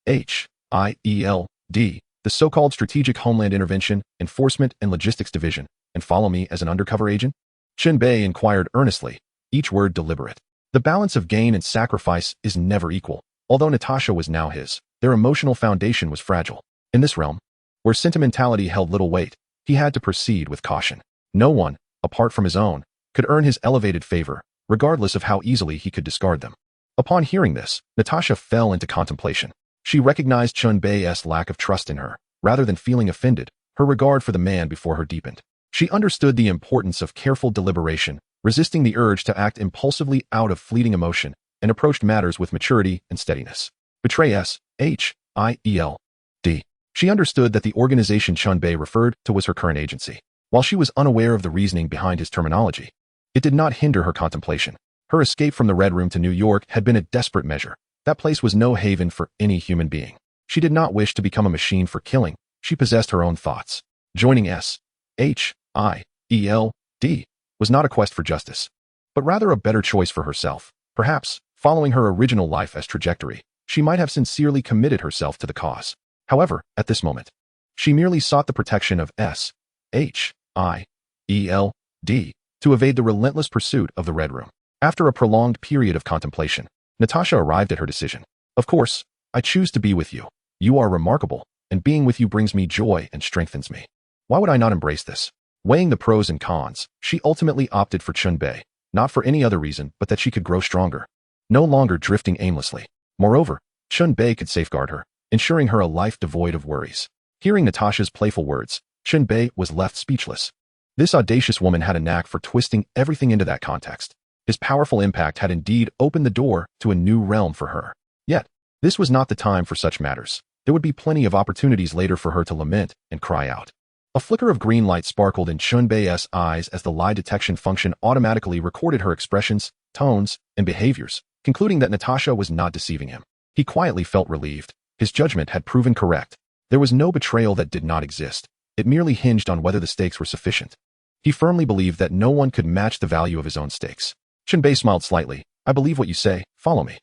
SHIELD, the so-called Strategic Homeland Intervention, Enforcement and Logistics Division, and follow me as an undercover agent?" Chen Bei inquired earnestly, each word deliberate. The balance of gain and sacrifice is never equal. Although Natasha was now his, their emotional foundation was fragile. In this realm, where sentimentality held little weight, he had to proceed with caution. No one, apart from his own, could earn his elevated favor, regardless of how easily he could discard them. Upon hearing this, Natasha fell into contemplation. She recognized Chen Bei's lack of trust in her. Rather than feeling offended, her regard for the man before her deepened. She understood the importance of careful deliberation, resisting the urge to act impulsively out of fleeting emotion, and approached matters with maturity and steadiness. Betray SHIELD. She understood that the organization Chen Bei referred to was her current agency. While she was unaware of the reasoning behind his terminology, it did not hinder her contemplation. Her escape from the Red Room to New York had been a desperate measure. That place was no haven for any human being. She did not wish to become a machine for killing. She possessed her own thoughts. Joining SHIELD was not a quest for justice, but rather a better choice for herself. Perhaps, following her original life as trajectory, she might have sincerely committed herself to the cause. However, at this moment, she merely sought the protection of SHIELD. to evade the relentless pursuit of the Red Room. After a prolonged period of contemplation, Natasha arrived at her decision. Of course, I choose to be with you. You are remarkable, and being with you brings me joy and strengthens me. Why would I not embrace this? Weighing the pros and cons, she ultimately opted for Chen Bei, not for any other reason but that she could grow stronger, no longer drifting aimlessly. Moreover, Chen Bei could safeguard her, ensuring her a life devoid of worries. Hearing Natasha's playful words, Chen Bei was left speechless. This audacious woman had a knack for twisting everything into that context. His powerful impact had indeed opened the door to a new realm for her. Yet, this was not the time for such matters. There would be plenty of opportunities later for her to lament and cry out. A flicker of green light sparkled in Chen Bei's eyes as the lie detection function automatically recorded her expressions, tones, and behaviors, concluding that Natasha was not deceiving him. He quietly felt relieved. His judgment had proven correct. There was no betrayal that did not exist. It merely hinged on whether the stakes were sufficient. He firmly believed that no one could match the value of his own stakes. Chen Bei smiled slightly. I believe what you say. Follow me.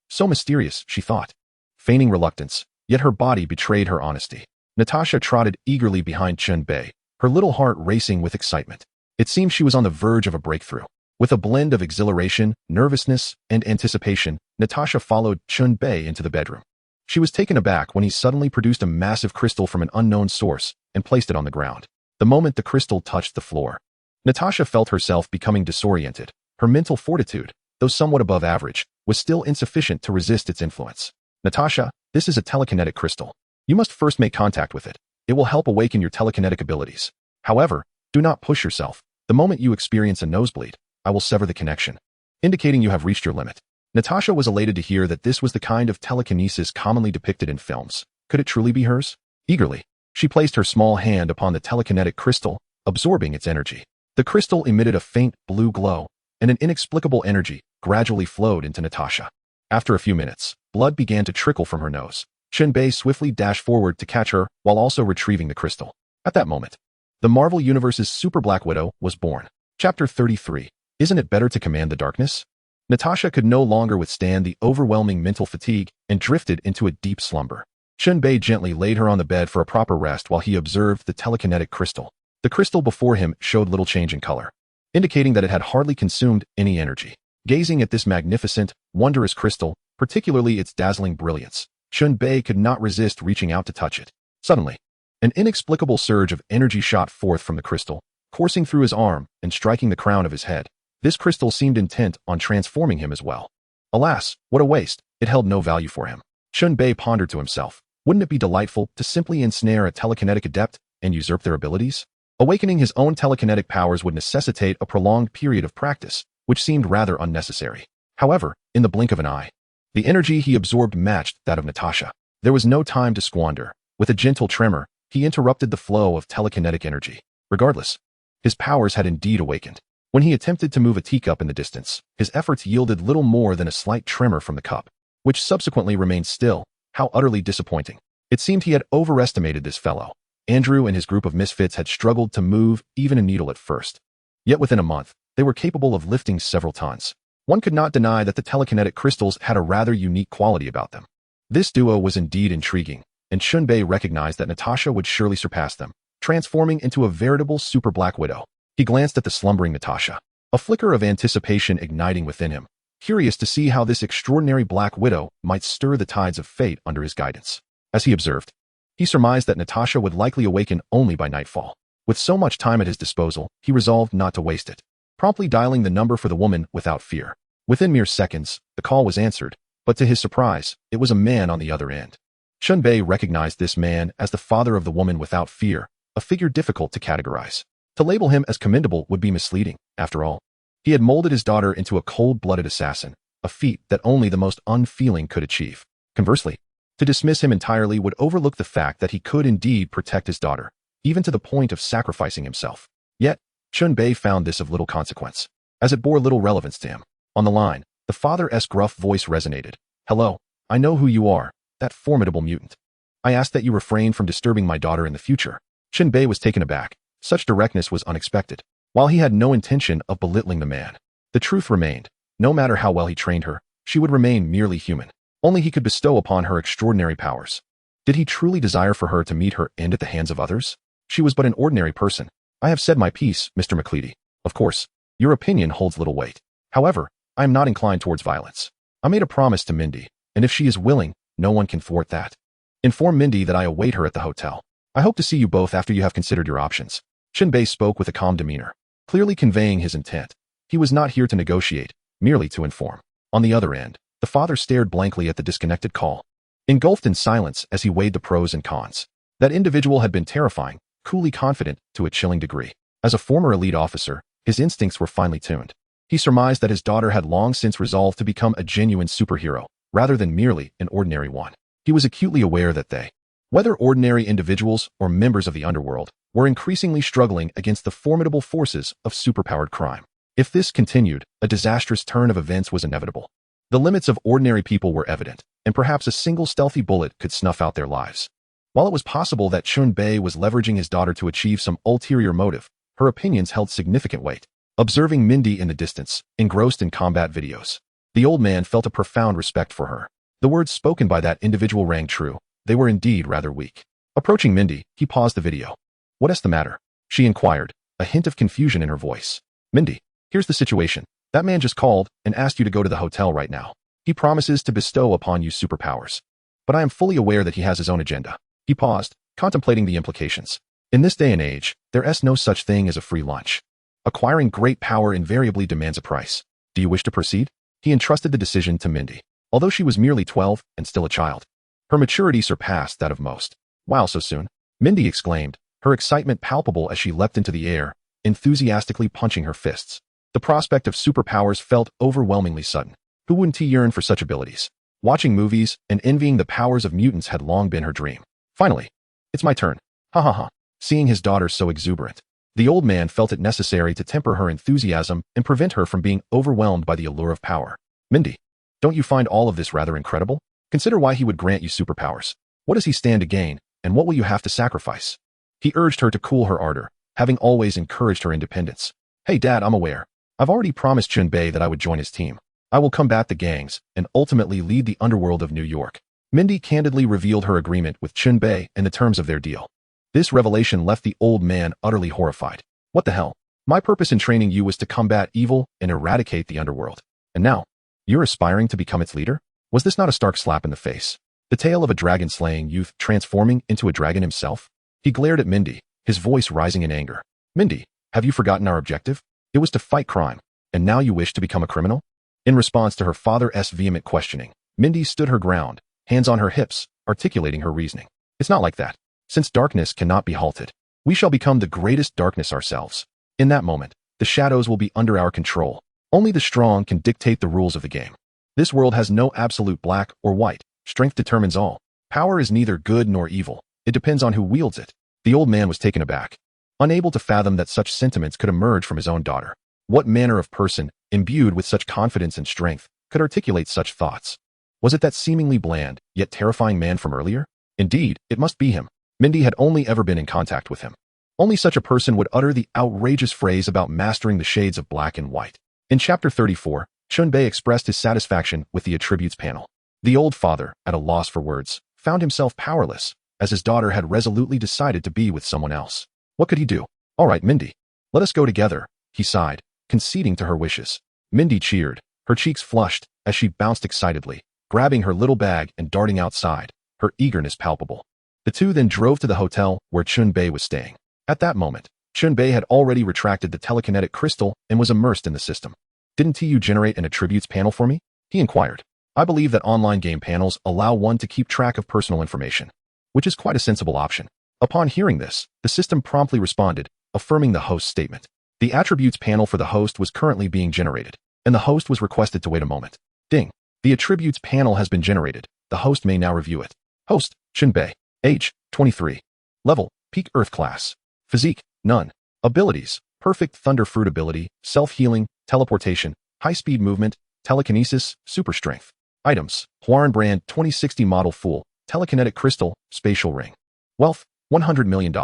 So mysterious, she thought. Feigning reluctance, yet her body betrayed her honesty. Natasha trotted eagerly behind Chen Bei, her little heart racing with excitement. It seemed she was on the verge of a breakthrough. With a blend of exhilaration, nervousness, and anticipation, Natasha followed Chen Bei into the bedroom. She was taken aback when he suddenly produced a massive crystal from an unknown source and placed it on the ground. The moment the crystal touched the floor, Natasha felt herself becoming disoriented. Her mental fortitude, though somewhat above average, was still insufficient to resist its influence. Natasha, this is a telekinetic crystal. You must first make contact with it. It will help awaken your telekinetic abilities. However, do not push yourself. The moment you experience a nosebleed, I will sever the connection, indicating you have reached your limit. Natasha was elated to hear that this was the kind of telekinesis commonly depicted in films. Could it truly be hers? Eagerly, she placed her small hand upon the telekinetic crystal, absorbing its energy. The crystal emitted a faint blue glow, and an inexplicable energy gradually flowed into Natasha. After a few minutes, blood began to trickle from her nose. Chen Bei swiftly dashed forward to catch her while also retrieving the crystal. At that moment, the Marvel Universe's Super Black Widow was born. Chapter 33. Isn't it better to command the darkness? Natasha could no longer withstand the overwhelming mental fatigue and drifted into a deep slumber. Chen Bei gently laid her on the bed for a proper rest while he observed the telekinetic crystal. The crystal before him showed little change in color, indicating that it had hardly consumed any energy. Gazing at this magnificent, wondrous crystal, particularly its dazzling brilliance, Chen Bei could not resist reaching out to touch it. Suddenly, an inexplicable surge of energy shot forth from the crystal, coursing through his arm and striking the crown of his head. This crystal seemed intent on transforming him as well. Alas, what a waste. It held no value for him. Chen Bei pondered to himself, wouldn't it be delightful to simply ensnare a telekinetic adept and usurp their abilities? Awakening his own telekinetic powers would necessitate a prolonged period of practice, which seemed rather unnecessary. However, in the blink of an eye, the energy he absorbed matched that of Natasha. There was no time to squander. With a gentle tremor, he interrupted the flow of telekinetic energy. Regardless, his powers had indeed awakened. When he attempted to move a teacup in the distance, his efforts yielded little more than a slight tremor from the cup, which subsequently remained still. How utterly disappointing. It seemed he had overestimated this fellow. Andrew and his group of misfits had struggled to move even a needle at first. Yet within a month, they were capable of lifting several tons. One could not deny that the telekinetic crystals had a rather unique quality about them. This duo was indeed intriguing, and Chen Bei recognized that Natasha would surely surpass them, transforming into a veritable Super Black Widow. He glanced at the slumbering Natasha, a flicker of anticipation igniting within him, curious to see how this extraordinary Black Widow might stir the tides of fate under his guidance. As he observed, he surmised that Natasha would likely awaken only by nightfall. With so much time at his disposal, he resolved not to waste it, promptly dialing the number for the woman without fear. Within mere seconds, the call was answered, but to his surprise, it was a man on the other end. Chen Bei recognized this man as the father of the woman without fear, a figure difficult to categorize. To label him as commendable would be misleading, after all. He had molded his daughter into a cold-blooded assassin, a feat that only the most unfeeling could achieve. Conversely, to dismiss him entirely would overlook the fact that he could indeed protect his daughter, even to the point of sacrificing himself. Yet, Chen Bei found this of little consequence, as it bore little relevance to him. On the line, the father's gruff voice resonated. Hello, I know who you are, that formidable mutant. I ask that you refrain from disturbing my daughter in the future. Chen Bei was taken aback. Such directness was unexpected. While he had no intention of belittling the man, the truth remained. No matter how well he trained her, she would remain merely human. Only he could bestow upon her extraordinary powers. Did he truly desire for her to meet her end at the hands of others? She was but an ordinary person. I have said my piece, Mr. McCleady. Of course, your opinion holds little weight. However, I am not inclined towards violence. I made a promise to Mindy, and if she is willing, no one can thwart that. Inform Mindy that I await her at the hotel. I hope to see you both after you have considered your options. Chen Bei spoke with a calm demeanor, clearly conveying his intent. He was not here to negotiate, merely to inform. On the other end, the father stared blankly at the disconnected call, engulfed in silence as he weighed the pros and cons. That individual had been terrifying, coolly confident to a chilling degree. As a former elite officer, his instincts were finely tuned. He surmised that his daughter had long since resolved to become a genuine superhero, rather than merely an ordinary one. He was acutely aware that they, whether ordinary individuals or members of the underworld, were increasingly struggling against the formidable forces of superpowered crime. If this continued, a disastrous turn of events was inevitable. The limits of ordinary people were evident, and perhaps a single stealthy bullet could snuff out their lives. While it was possible that Chen Bei was leveraging his daughter to achieve some ulterior motive, her opinions held significant weight. Observing Mindy in the distance, engrossed in combat videos, the old man felt a profound respect for her. The words spoken by that individual rang true. They were indeed rather weak. Approaching Mindy, he paused the video. "What's the matter?" she inquired, a hint of confusion in her voice. "Mindy, here's the situation. That man just called and asked you to go to the hotel right now. He promises to bestow upon you superpowers. But I am fully aware that he has his own agenda." He paused, contemplating the implications. In this day and age, there's no such thing as a free lunch. Acquiring great power invariably demands a price. Do you wish to proceed? He entrusted the decision to Mindy. Although she was merely 12 and still a child, her maturity surpassed that of most. "Wow, so soon?" Mindy exclaimed, her excitement palpable as she leapt into the air, enthusiastically punching her fists. The prospect of superpowers felt overwhelmingly sudden. Who wouldn't yearn for such abilities? Watching movies and envying the powers of mutants had long been her dream. Finally, it's my turn. Ha ha ha. Seeing his daughter so exuberant, the old man felt it necessary to temper her enthusiasm and prevent her from being overwhelmed by the allure of power. "Mindy, don't you find all of this rather incredible? Consider why he would grant you superpowers. What does he stand to gain, and what will you have to sacrifice?" He urged her to cool her ardor, having always encouraged her independence. "Hey Dad, I'm aware. I've already promised Chen Bei that I would join his team. I will combat the gangs and ultimately lead the underworld of New York." Mindy candidly revealed her agreement with Chen Bei and the terms of their deal. This revelation left the old man utterly horrified. "What the hell? My purpose in training you was to combat evil and eradicate the underworld. And now, you're aspiring to become its leader? Was this not a stark slap in the face? The tale of a dragon-slaying youth transforming into a dragon himself?" He glared at Mindy, his voice rising in anger. "Mindy, have you forgotten our objective? It was to fight crime, and now you wish to become a criminal?" In response to her father's vehement questioning, Mindy stood her ground, hands on her hips, articulating her reasoning. "It's not like that. Since darkness cannot be halted, we shall become the greatest darkness ourselves. In that moment, the shadows will be under our control. Only the strong can dictate the rules of the game. This world has no absolute black or white. Strength determines all. Power is neither good nor evil. It depends on who wields it." The old man was taken aback, unable to fathom that such sentiments could emerge from his own daughter. What manner of person, imbued with such confidence and strength, could articulate such thoughts? Was it that seemingly bland, yet terrifying man from earlier? Indeed, it must be him. Mindy had only ever been in contact with him. Only such a person would utter the outrageous phrase about mastering the shades of black and white. In Chapter 34, Chen Bei expressed his satisfaction with the attributes panel. The old father, at a loss for words, found himself powerless, as his daughter had resolutely decided to be with someone else. What could he do? "All right, Mindy, let us go together," he sighed, conceding to her wishes. Mindy cheered, her cheeks flushed, as she bounced excitedly, grabbing her little bag and darting outside, her eagerness palpable. The two then drove to the hotel where Chen Bei was staying. At that moment, Chen Bei had already retracted the telekinetic crystal and was immersed in the system. "Didn't you generate an attributes panel for me?" he inquired. "I believe that online game panels allow one to keep track of personal information, which is quite a sensible option." Upon hearing this, the system promptly responded, affirming the host's statement. The attributes panel for the host was currently being generated, and the host was requested to wait a moment. Ding. The attributes panel has been generated. The host may now review it. Host, Chen Bei. Age, 23. Level, Peak Earth Class. Physique, none. Abilities, Perfect Thunder Fruit ability, Self-Healing, Teleportation, High-Speed Movement, Telekinesis, Super Strength. Items, Huarn Brand 2060 Model Full, Telekinetic Crystal, Spatial Ring. Wealth, $100 million.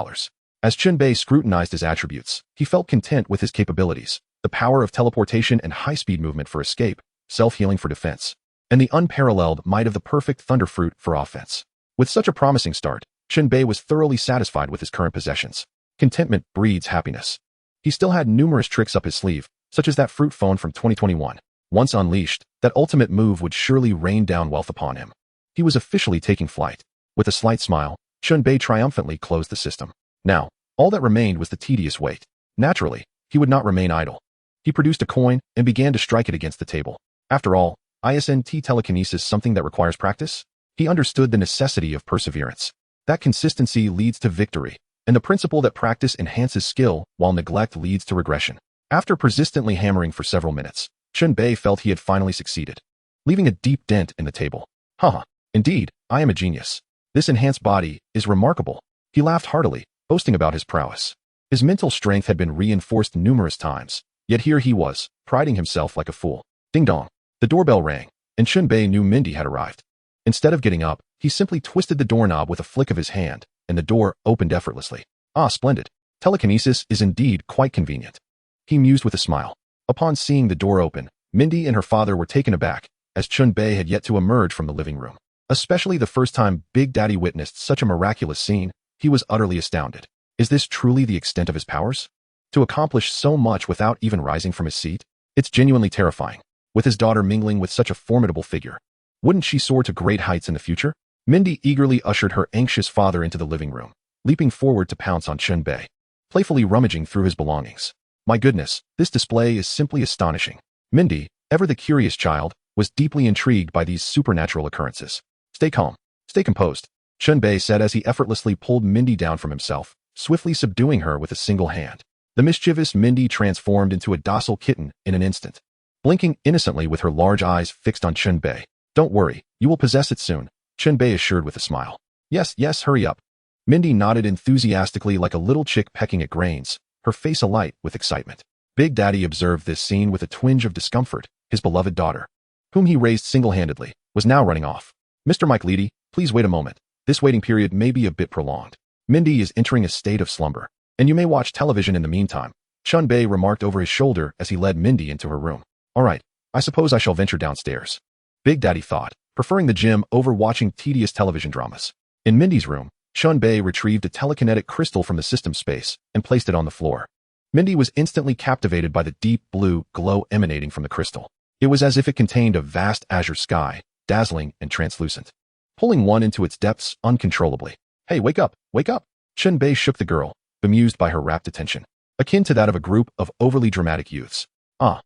As Chen Bei scrutinized his attributes, he felt content with his capabilities, the power of teleportation and high-speed movement for escape, self-healing for defense, and the unparalleled might of the perfect thunder fruit for offense. With such a promising start, Chen Bei was thoroughly satisfied with his current possessions. Contentment breeds happiness. He still had numerous tricks up his sleeve, such as that fruit phone from 2021. Once unleashed, that ultimate move would surely rain down wealth upon him. He was officially taking flight. With a slight smile, Chen Bei triumphantly closed the system. Now, all that remained was the tedious wait. Naturally, he would not remain idle. He produced a coin and began to strike it against the table. After all, isn't telekinesis something that requires practice? He understood the necessity of perseverance. That consistency leads to victory, and the principle that practice enhances skill while neglect leads to regression. After persistently hammering for several minutes, Chen Bei felt he had finally succeeded, leaving a deep dent in the table. Haha, indeed, I am a genius. This enhanced body is remarkable. He laughed heartily, boasting about his prowess. His mental strength had been reinforced numerous times, yet here he was, priding himself like a fool. Ding dong. The doorbell rang, and Chen Bei knew Mindy had arrived. Instead of getting up, he simply twisted the doorknob with a flick of his hand, and the door opened effortlessly. Ah, splendid. Telekinesis is indeed quite convenient. He mused with a smile. Upon seeing the door open, Mindy and her father were taken aback, as Chen Bei had yet to emerge from the living room. Especially the first time Big Daddy witnessed such a miraculous scene, he was utterly astounded. Is this truly the extent of his powers? To accomplish so much without even rising from his seat? It's genuinely terrifying, with his daughter mingling with such a formidable figure. Wouldn't she soar to great heights in the future? Mindy eagerly ushered her anxious father into the living room, leaping forward to pounce on Chen Bei, playfully rummaging through his belongings. My goodness, this display is simply astonishing. Mindy, ever the curious child, was deeply intrigued by these supernatural occurrences. Stay calm. Stay composed, Chen Bei said as he effortlessly pulled Mindy down from himself, swiftly subduing her with a single hand. The mischievous Mindy transformed into a docile kitten in an instant, blinking innocently with her large eyes fixed on Chen Bei. Don't worry, you will possess it soon, Chen Bei assured with a smile. Yes, yes, hurry up. Mindy nodded enthusiastically like a little chick pecking at grains, her face alight with excitement. Big Daddy observed this scene with a twinge of discomfort. His beloved daughter, whom he raised single-handedly, was now running off. Mr. Mike Leedy, please wait a moment. This waiting period may be a bit prolonged. Mindy is entering a state of slumber, and you may watch television in the meantime, Chen Bei remarked over his shoulder as he led Mindy into her room. All right, I suppose I shall venture downstairs, Big Daddy thought, preferring the gym over watching tedious television dramas. In Mindy's room, Chen Bei retrieved a telekinetic crystal from the system space and placed it on the floor. Mindy was instantly captivated by the deep blue glow emanating from the crystal. It was as if it contained a vast azure sky, dazzling and translucent, pulling one into its depths uncontrollably. Hey, wake up, wake up! Chen Bei shook the girl, bemused by her rapt attention, akin to that of a group of overly dramatic youths. Oh,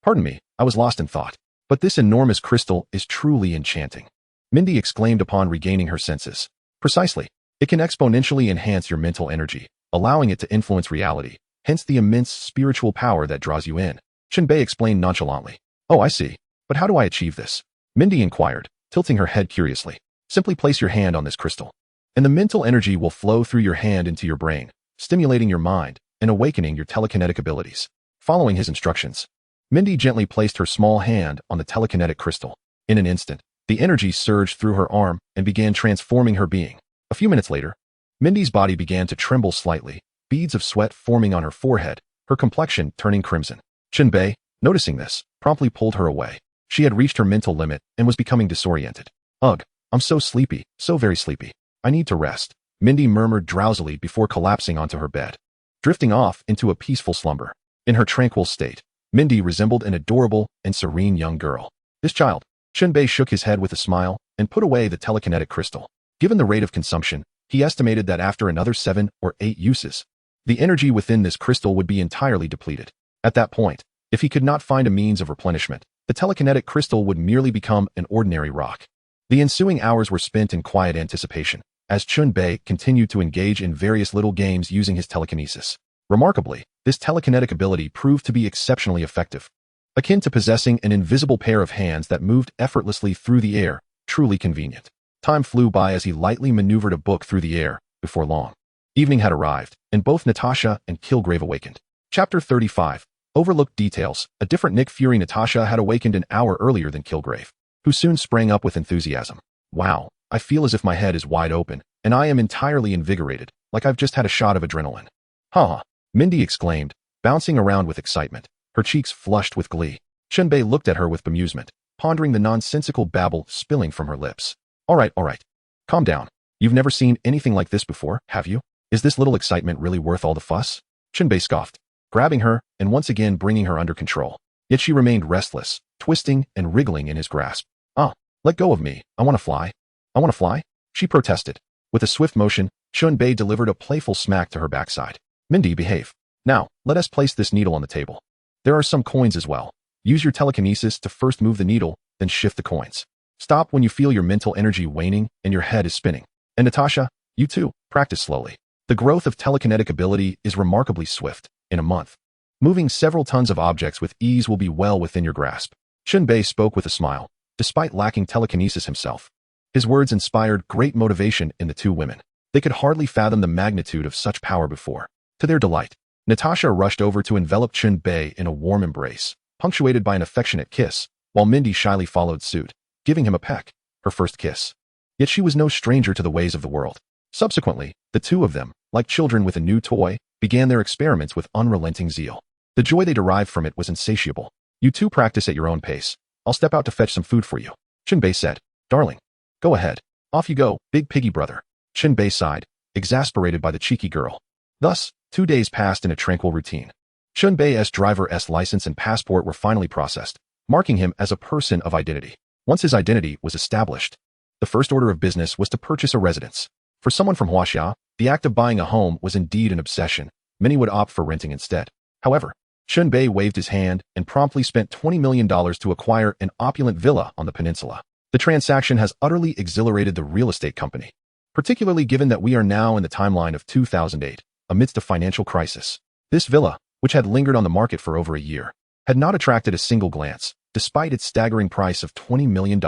pardon me, I was lost in thought. But this enormous crystal is truly enchanting, Mindy exclaimed upon regaining her senses. Precisely. It can exponentially enhance your mental energy, allowing it to influence reality, hence the immense spiritual power that draws you in, Chen Bei explained nonchalantly. Oh, I see. But how do I achieve this? Mindy inquired, tilting her head curiously. Simply place your hand on this crystal, and the mental energy will flow through your hand into your brain, stimulating your mind and awakening your telekinetic abilities. Following his instructions, Mindy gently placed her small hand on the telekinetic crystal. In an instant, the energy surged through her arm and began transforming her being. A few minutes later, Mindy's body began to tremble slightly, beads of sweat forming on her forehead, her complexion turning crimson. Chen Bei, noticing this, promptly pulled her away. She had reached her mental limit and was becoming disoriented. Ugh, I'm so sleepy, so very sleepy. I need to rest, Mindy murmured drowsily before collapsing onto her bed, drifting off into a peaceful slumber. In her tranquil state, Mindy resembled an adorable and serene young girl. This child, Chen Bei shook his head with a smile and put away the telekinetic crystal. Given the rate of consumption, he estimated that after another 7 or 8 uses, the energy within this crystal would be entirely depleted. At that point, if he could not find a means of replenishment, the telekinetic crystal would merely become an ordinary rock. The ensuing hours were spent in quiet anticipation, as Chen Bei continued to engage in various little games using his telekinesis. Remarkably, this telekinetic ability proved to be exceptionally effective, akin to possessing an invisible pair of hands that moved effortlessly through the air, truly convenient. Time flew by as he lightly maneuvered a book through the air. Before long, evening had arrived, and both Natasha and Kilgrave awakened. Chapter 35. Overlooked details. A different Nick Fury. Natasha had awakened an hour earlier than Kilgrave, who soon sprang up with enthusiasm. Wow, I feel as if my head is wide open, and I am entirely invigorated, like I've just had a shot of adrenaline. Ha! Mindy exclaimed, bouncing around with excitement, her cheeks flushed with glee. Chen Bei looked at her with bemusement, pondering the nonsensical babble spilling from her lips. All right. Calm down. You've never seen anything like this before, have you? Is this little excitement really worth all the fuss? Chen Bei scoffed. grabbing her and once again bringing her under control. Yet she remained restless, twisting and wriggling in his grasp. "Ah, let go of me. I want to fly. I want to fly," she protested. With a swift motion, Chen Bei delivered a playful smack to her backside. "Mindy, behave. Now, let us place this needle on the table. There are some coins as well. Use your telekinesis to first move the needle, then shift the coins. Stop when you feel your mental energy waning and your head is spinning. And Natasha, you too, practice slowly. The growth of telekinetic ability is remarkably swift. In a month, moving several tons of objects with ease will be well within your grasp." Chen Bei spoke with a smile, despite lacking telekinesis himself. His words inspired great motivation in the two women. They could hardly fathom the magnitude of such power before. To their delight, Natasha rushed over to envelop Chen Bei in a warm embrace, punctuated by an affectionate kiss, while Mindy shyly followed suit, giving him a peck, her first kiss. Yet she was no stranger to the ways of the world. Subsequently, the two of them, like children with a new toy, began their experiments with unrelenting zeal. The joy they derived from it was insatiable. "You two practice at your own pace. I'll step out to fetch some food for you," Chen Bei said. "Darling, go ahead. Off you go, big piggy brother." Chen Bei sighed, exasperated by the cheeky girl. Thus, 2 days passed in a tranquil routine. Chen Bei's driver's license and passport were finally processed, marking him as a person of identity. Once his identity was established, the first order of business was to purchase a residence. For someone from Huaxia, the act of buying a home was indeed an obsession. Many would opt for renting instead. However, Chen Bei waved his hand and promptly spent $20 million to acquire an opulent villa on the peninsula. The transaction has utterly exhilarated the real estate company, particularly given that we are now in the timeline of 2008, amidst a financial crisis. This villa, which had lingered on the market for over a year, had not attracted a single glance, despite its staggering price of $20 million.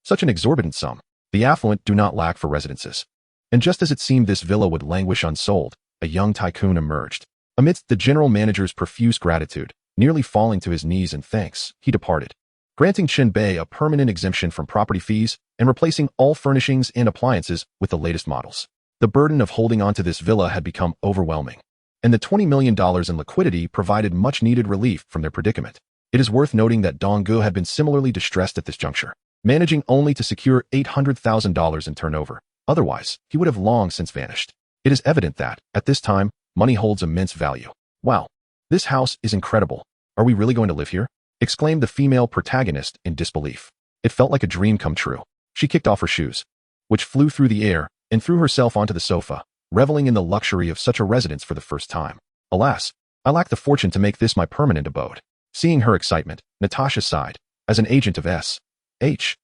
Such an exorbitant sum. The affluent do not lack for residences. And just as it seemed this villa would languish unsold, a young tycoon emerged. Amidst the general manager's profuse gratitude, nearly falling to his knees in thanks, he departed, granting Chen Bei a permanent exemption from property fees and replacing all furnishings and appliances with the latest models. The burden of holding on to this villa had become overwhelming, and the $20 million in liquidity provided much-needed relief from their predicament. It is worth noting that Donggu had been similarly distressed at this juncture, managing only to secure $800,000 in turnover. Otherwise, he would have long since vanished. It is evident that, at this time, money holds immense value. "Wow, this house is incredible. Are we really going to live here?" exclaimed the female protagonist in disbelief. It felt like a dream come true. She kicked off her shoes, which flew through the air, and threw herself onto the sofa, reveling in the luxury of such a residence for the first time. "Alas, I lack the fortune to make this my permanent abode." Seeing her excitement, Natasha sighed. As an agent of S.H.I.E.L.D.,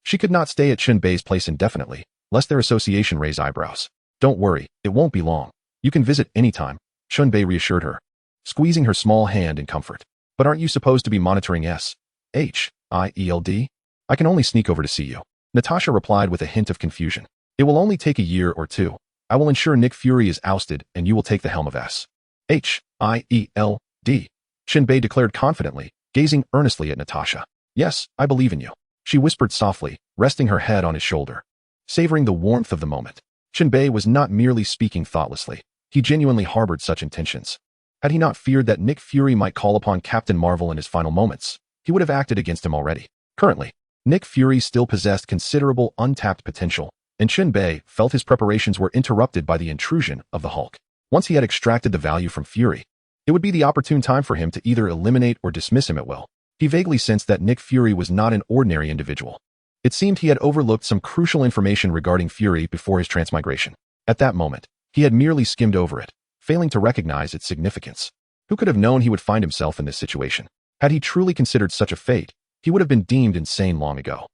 she could not stay at Chen Bei's place indefinitely, lest their association raise eyebrows. "Don't worry, it won't be long. You can visit anytime," Chen Bei reassured her, squeezing her small hand in comfort. "But aren't you supposed to be monitoring S.H.I.E.L.D.? I can only sneak over to see you." Natasha replied with a hint of confusion. "It will only take a year or two. I will ensure Nick Fury is ousted and you will take the helm of S.H.I.E.L.D. Chen Bei declared confidently, gazing earnestly at Natasha. "Yes, I believe in you," she whispered softly, resting her head on his shoulder. Savoring the warmth of the moment, Chen Bei was not merely speaking thoughtlessly. He genuinely harbored such intentions. Had he not feared that Nick Fury might call upon Captain Marvel in his final moments, he would have acted against him already. Currently, Nick Fury still possessed considerable untapped potential, and Chen Bei felt his preparations were interrupted by the intrusion of the Hulk. Once he had extracted the value from Fury, it would be the opportune time for him to either eliminate or dismiss him at will. He vaguely sensed that Nick Fury was not an ordinary individual. It seemed he had overlooked some crucial information regarding Fury before his transmigration. At that moment, he had merely skimmed over it, failing to recognize its significance. Who could have known he would find himself in this situation? Had he truly considered such a fate, he would have been deemed insane long ago.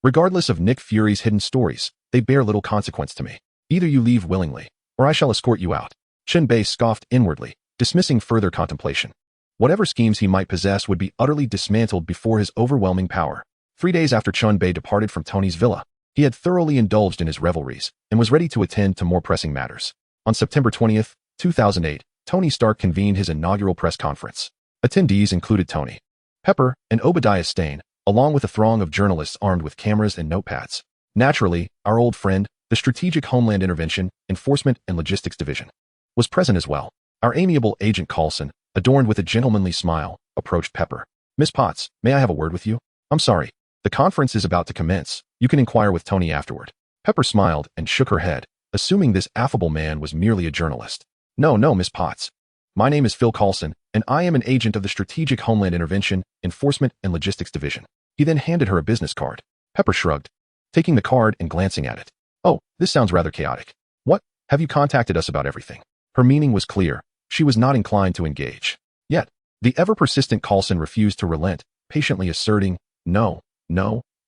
Regardless of Nick Fury's hidden stories, they bear little consequence to me. Either you leave willingly, or I shall escort you out. Chen Bei scoffed inwardly, dismissing further contemplation. Whatever schemes he might possess would be utterly dismantled before his overwhelming power. 3 days after Chen Bei departed from Tony's villa, he had thoroughly indulged in his revelries and was ready to attend to more pressing matters. On September 20th, 2008, Tony Stark convened his inaugural press conference. Attendees included Tony, Pepper, and Obadiah Stane, along with a throng of journalists armed with cameras and notepads. Naturally, our old friend, the Strategic Homeland Intervention, Enforcement and Logistics Division, was present as well. Our amiable Agent Coulson, adorned with a gentlemanly smile, approached Pepper. "Miss Potts, may I have a word with you?" "I'm sorry. The conference is about to commence. You can inquire with Tony afterward." Pepper smiled and shook her head, assuming this affable man was merely a journalist. No, no, Miss Potts. My name is Phil Coulson, and I am an agent of the Strategic Homeland Intervention, Enforcement, and Logistics Division. He then handed her a business card. Pepper shrugged, taking the card and glancing at it. Oh, this sounds rather chaotic. What? Have you contacted us about everything? Her meaning was clear. She was not inclined to engage. Yet, the ever-persistent Coulson refused to relent, patiently asserting, No,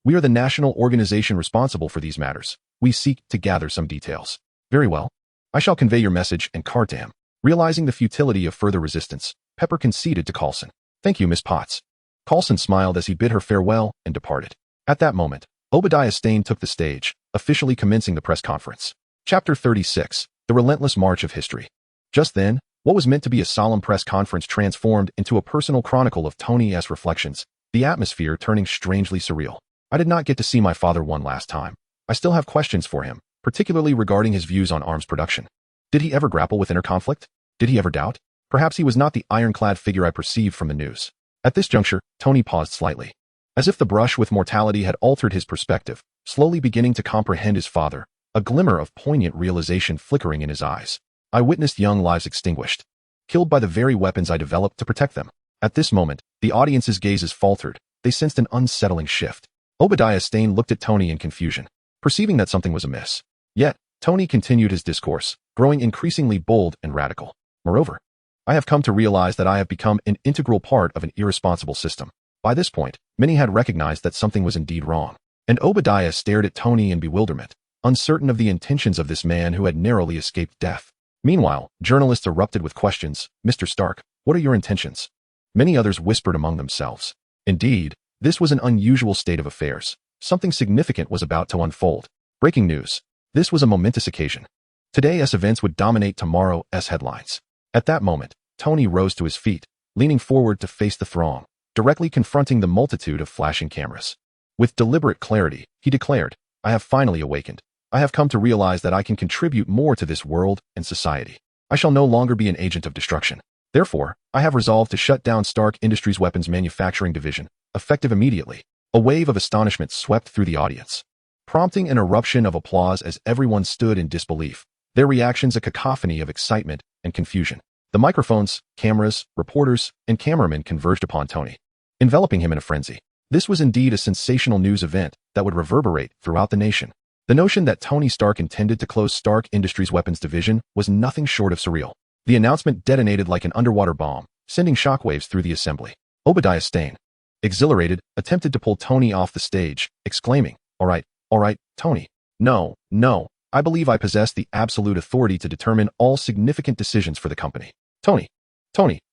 we are the national organization responsible for these matters. We seek to gather some details. Very well. I shall convey your message and card to him. Realizing the futility of further resistance, Pepper conceded to Coulson. Thank you, Miss Potts. Coulson smiled as he bid her farewell and departed. At that moment, Obadiah Stane took the stage, officially commencing the press conference. Chapter 36, The Relentless March of History. Just then, what was meant to be a solemn press conference transformed into a personal chronicle of Tony's reflections, the atmosphere turning strangely surreal. I did not get to see my father one last time. I still have questions for him, particularly regarding his views on arms production. Did he ever grapple with inner conflict? Did he ever doubt? Perhaps he was not the ironclad figure I perceived from the news. At this juncture, Tony paused slightly. As if the brush with mortality had altered his perspective, slowly beginning to comprehend his father, a glimmer of poignant realization flickering in his eyes. I witnessed young lives extinguished, killed by the very weapons I developed to protect them. At this moment, the audience's gazes faltered. They sensed an unsettling shift. Obadiah Stane looked at Tony in confusion, perceiving that something was amiss. Yet, Tony continued his discourse, growing increasingly bold and radical. Moreover, I have come to realize that I have become an integral part of an irresponsible system. By this point, many had recognized that something was indeed wrong, and Obadiah stared at Tony in bewilderment, uncertain of the intentions of this man who had narrowly escaped death. Meanwhile, journalists erupted with questions. Mr. Stark, what are your intentions? Many others whispered among themselves. Indeed, this was an unusual state of affairs. Something significant was about to unfold. Breaking news. This was a momentous occasion. Today's events would dominate tomorrow's headlines. At that moment, Tony rose to his feet, leaning forward to face the throng, directly confronting the multitude of flashing cameras. With deliberate clarity, he declared, I have finally awakened. I have come to realize that I can contribute more to this world and society. I shall no longer be an agent of destruction. Therefore, I have resolved to shut down Stark Industries' weapons manufacturing division, effective immediately. A wave of astonishment swept through the audience, prompting an eruption of applause as everyone stood in disbelief, their reactions a cacophony of excitement and confusion. The microphones, cameras, reporters, and cameramen converged upon Tony, enveloping him in a frenzy. This was indeed a sensational news event that would reverberate throughout the nation. The notion that Tony Stark intended to close Stark Industries' weapons division was nothing short of surreal. The announcement detonated like an underwater bomb, sending shockwaves through the assembly. Obadiah Stane, exhilarated, attempted to pull Tony off the stage, exclaiming, all right, Tony. No, I believe I possess the absolute authority to determine all significant decisions for the company. Tony,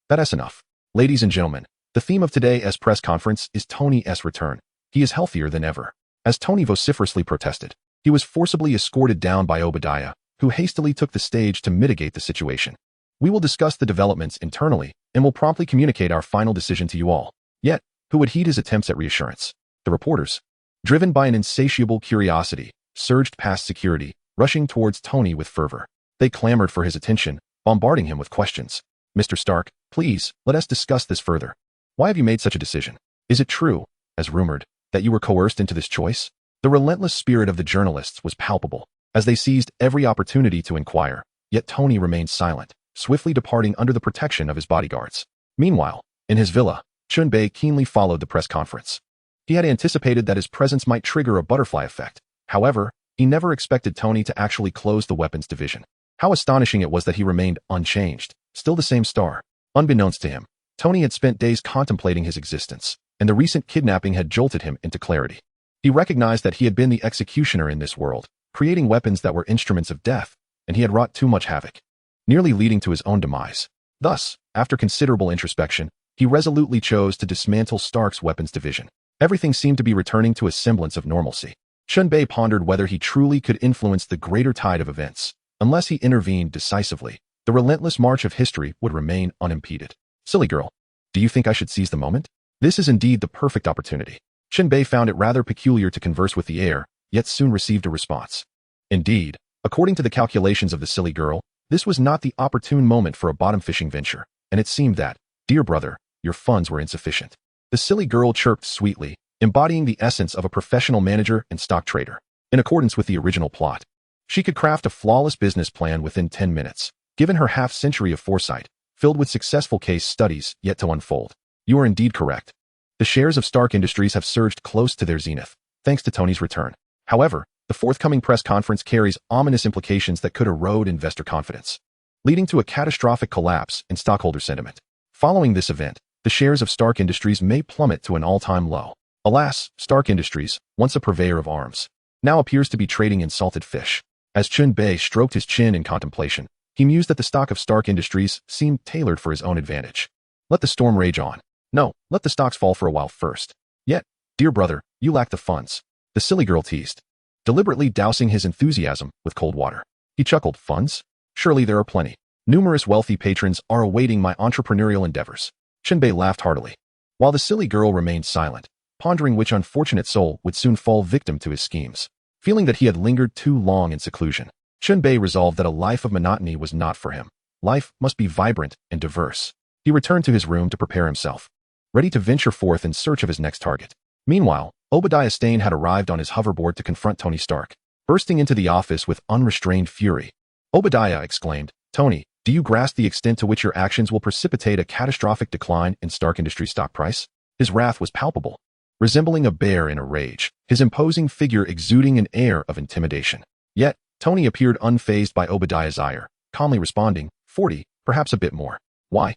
that's enough. Ladies and gentlemen, the theme of today's press conference is Tony's return. He is healthier than ever. As Tony vociferously protested, he was forcibly escorted down by Obadiah, who hastily took the stage to mitigate the situation. We will discuss the developments internally and will promptly communicate our final decision to you all. Yet, who would heed his attempts at reassurance? The reporters, driven by an insatiable curiosity, surged past security, rushing towards Tony with fervor. They clamored for his attention, bombarding him with questions. Mr. Stark, please, let us discuss this further. Why have you made such a decision? Is it true, as rumored, that you were coerced into this choice? The relentless spirit of the journalists was palpable, as they seized every opportunity to inquire, yet Tony remained silent, swiftly departing under the protection of his bodyguards. Meanwhile, in his villa, Chen Bei keenly followed the press conference. He had anticipated that his presence might trigger a butterfly effect. However, he never expected Tony to actually close the weapons division. How astonishing it was that he remained unchanged, still the same star. Unbeknownst to him, Tony had spent days contemplating his existence, and the recent kidnapping had jolted him into clarity. He recognized that he had been the executioner in this world, creating weapons that were instruments of death, and he had wrought too much havoc, nearly leading to his own demise. Thus, after considerable introspection, he resolutely chose to dismantle Stark's weapons division. Everything seemed to be returning to a semblance of normalcy. Chen Bei pondered whether he truly could influence the greater tide of events. Unless he intervened decisively, the relentless march of history would remain unimpeded. Silly girl, do you think I should seize the moment? This is indeed the perfect opportunity. Chen Bei found it rather peculiar to converse with the air, yet soon received a response. Indeed, according to the calculations of the silly girl, this was not the opportune moment for a bottom fishing venture, and it seemed that, dear brother, your funds were insufficient. The silly girl chirped sweetly, embodying the essence of a professional manager and stock trader. In accordance with the original plot, she could craft a flawless business plan within 10 minutes, given her half-century of foresight, filled with successful case studies yet to unfold. You are indeed correct. The shares of Stark Industries have surged close to their zenith, thanks to Tony's return. However, the forthcoming press conference carries ominous implications that could erode investor confidence, leading to a catastrophic collapse in stockholder sentiment. Following this event, the shares of Stark Industries may plummet to an all-time low. Alas, Stark Industries, once a purveyor of arms, now appears to be trading in salted fish. As Chen Bei stroked his chin in contemplation, he mused that the stock of Stark Industries seemed tailored for his own advantage. Let the storm rage on. No, let the stocks fall for a while first. Yet, dear brother, you lack the funds. The silly girl teased, deliberately dousing his enthusiasm with cold water. He chuckled, funds? Surely there are plenty. Numerous wealthy patrons are awaiting my entrepreneurial endeavors. Chen Bei laughed heartily, while the silly girl remained silent, pondering which unfortunate soul would soon fall victim to his schemes. Feeling that he had lingered too long in seclusion, Chen Bei resolved that a life of monotony was not for him. Life must be vibrant and diverse. He returned to his room to prepare himself, ready to venture forth in search of his next target. Meanwhile, Obadiah Stane had arrived on his hoverboard to confront Tony Stark. Bursting into the office with unrestrained fury, Obadiah exclaimed, Tony, do you grasp the extent to which your actions will precipitate a catastrophic decline in Stark Industries stock price? His wrath was palpable. Resembling a bear in a rage, his imposing figure exuding an air of intimidation. Yet, Tony appeared unfazed by Obadiah's ire, calmly responding, 40, perhaps a bit more. Why?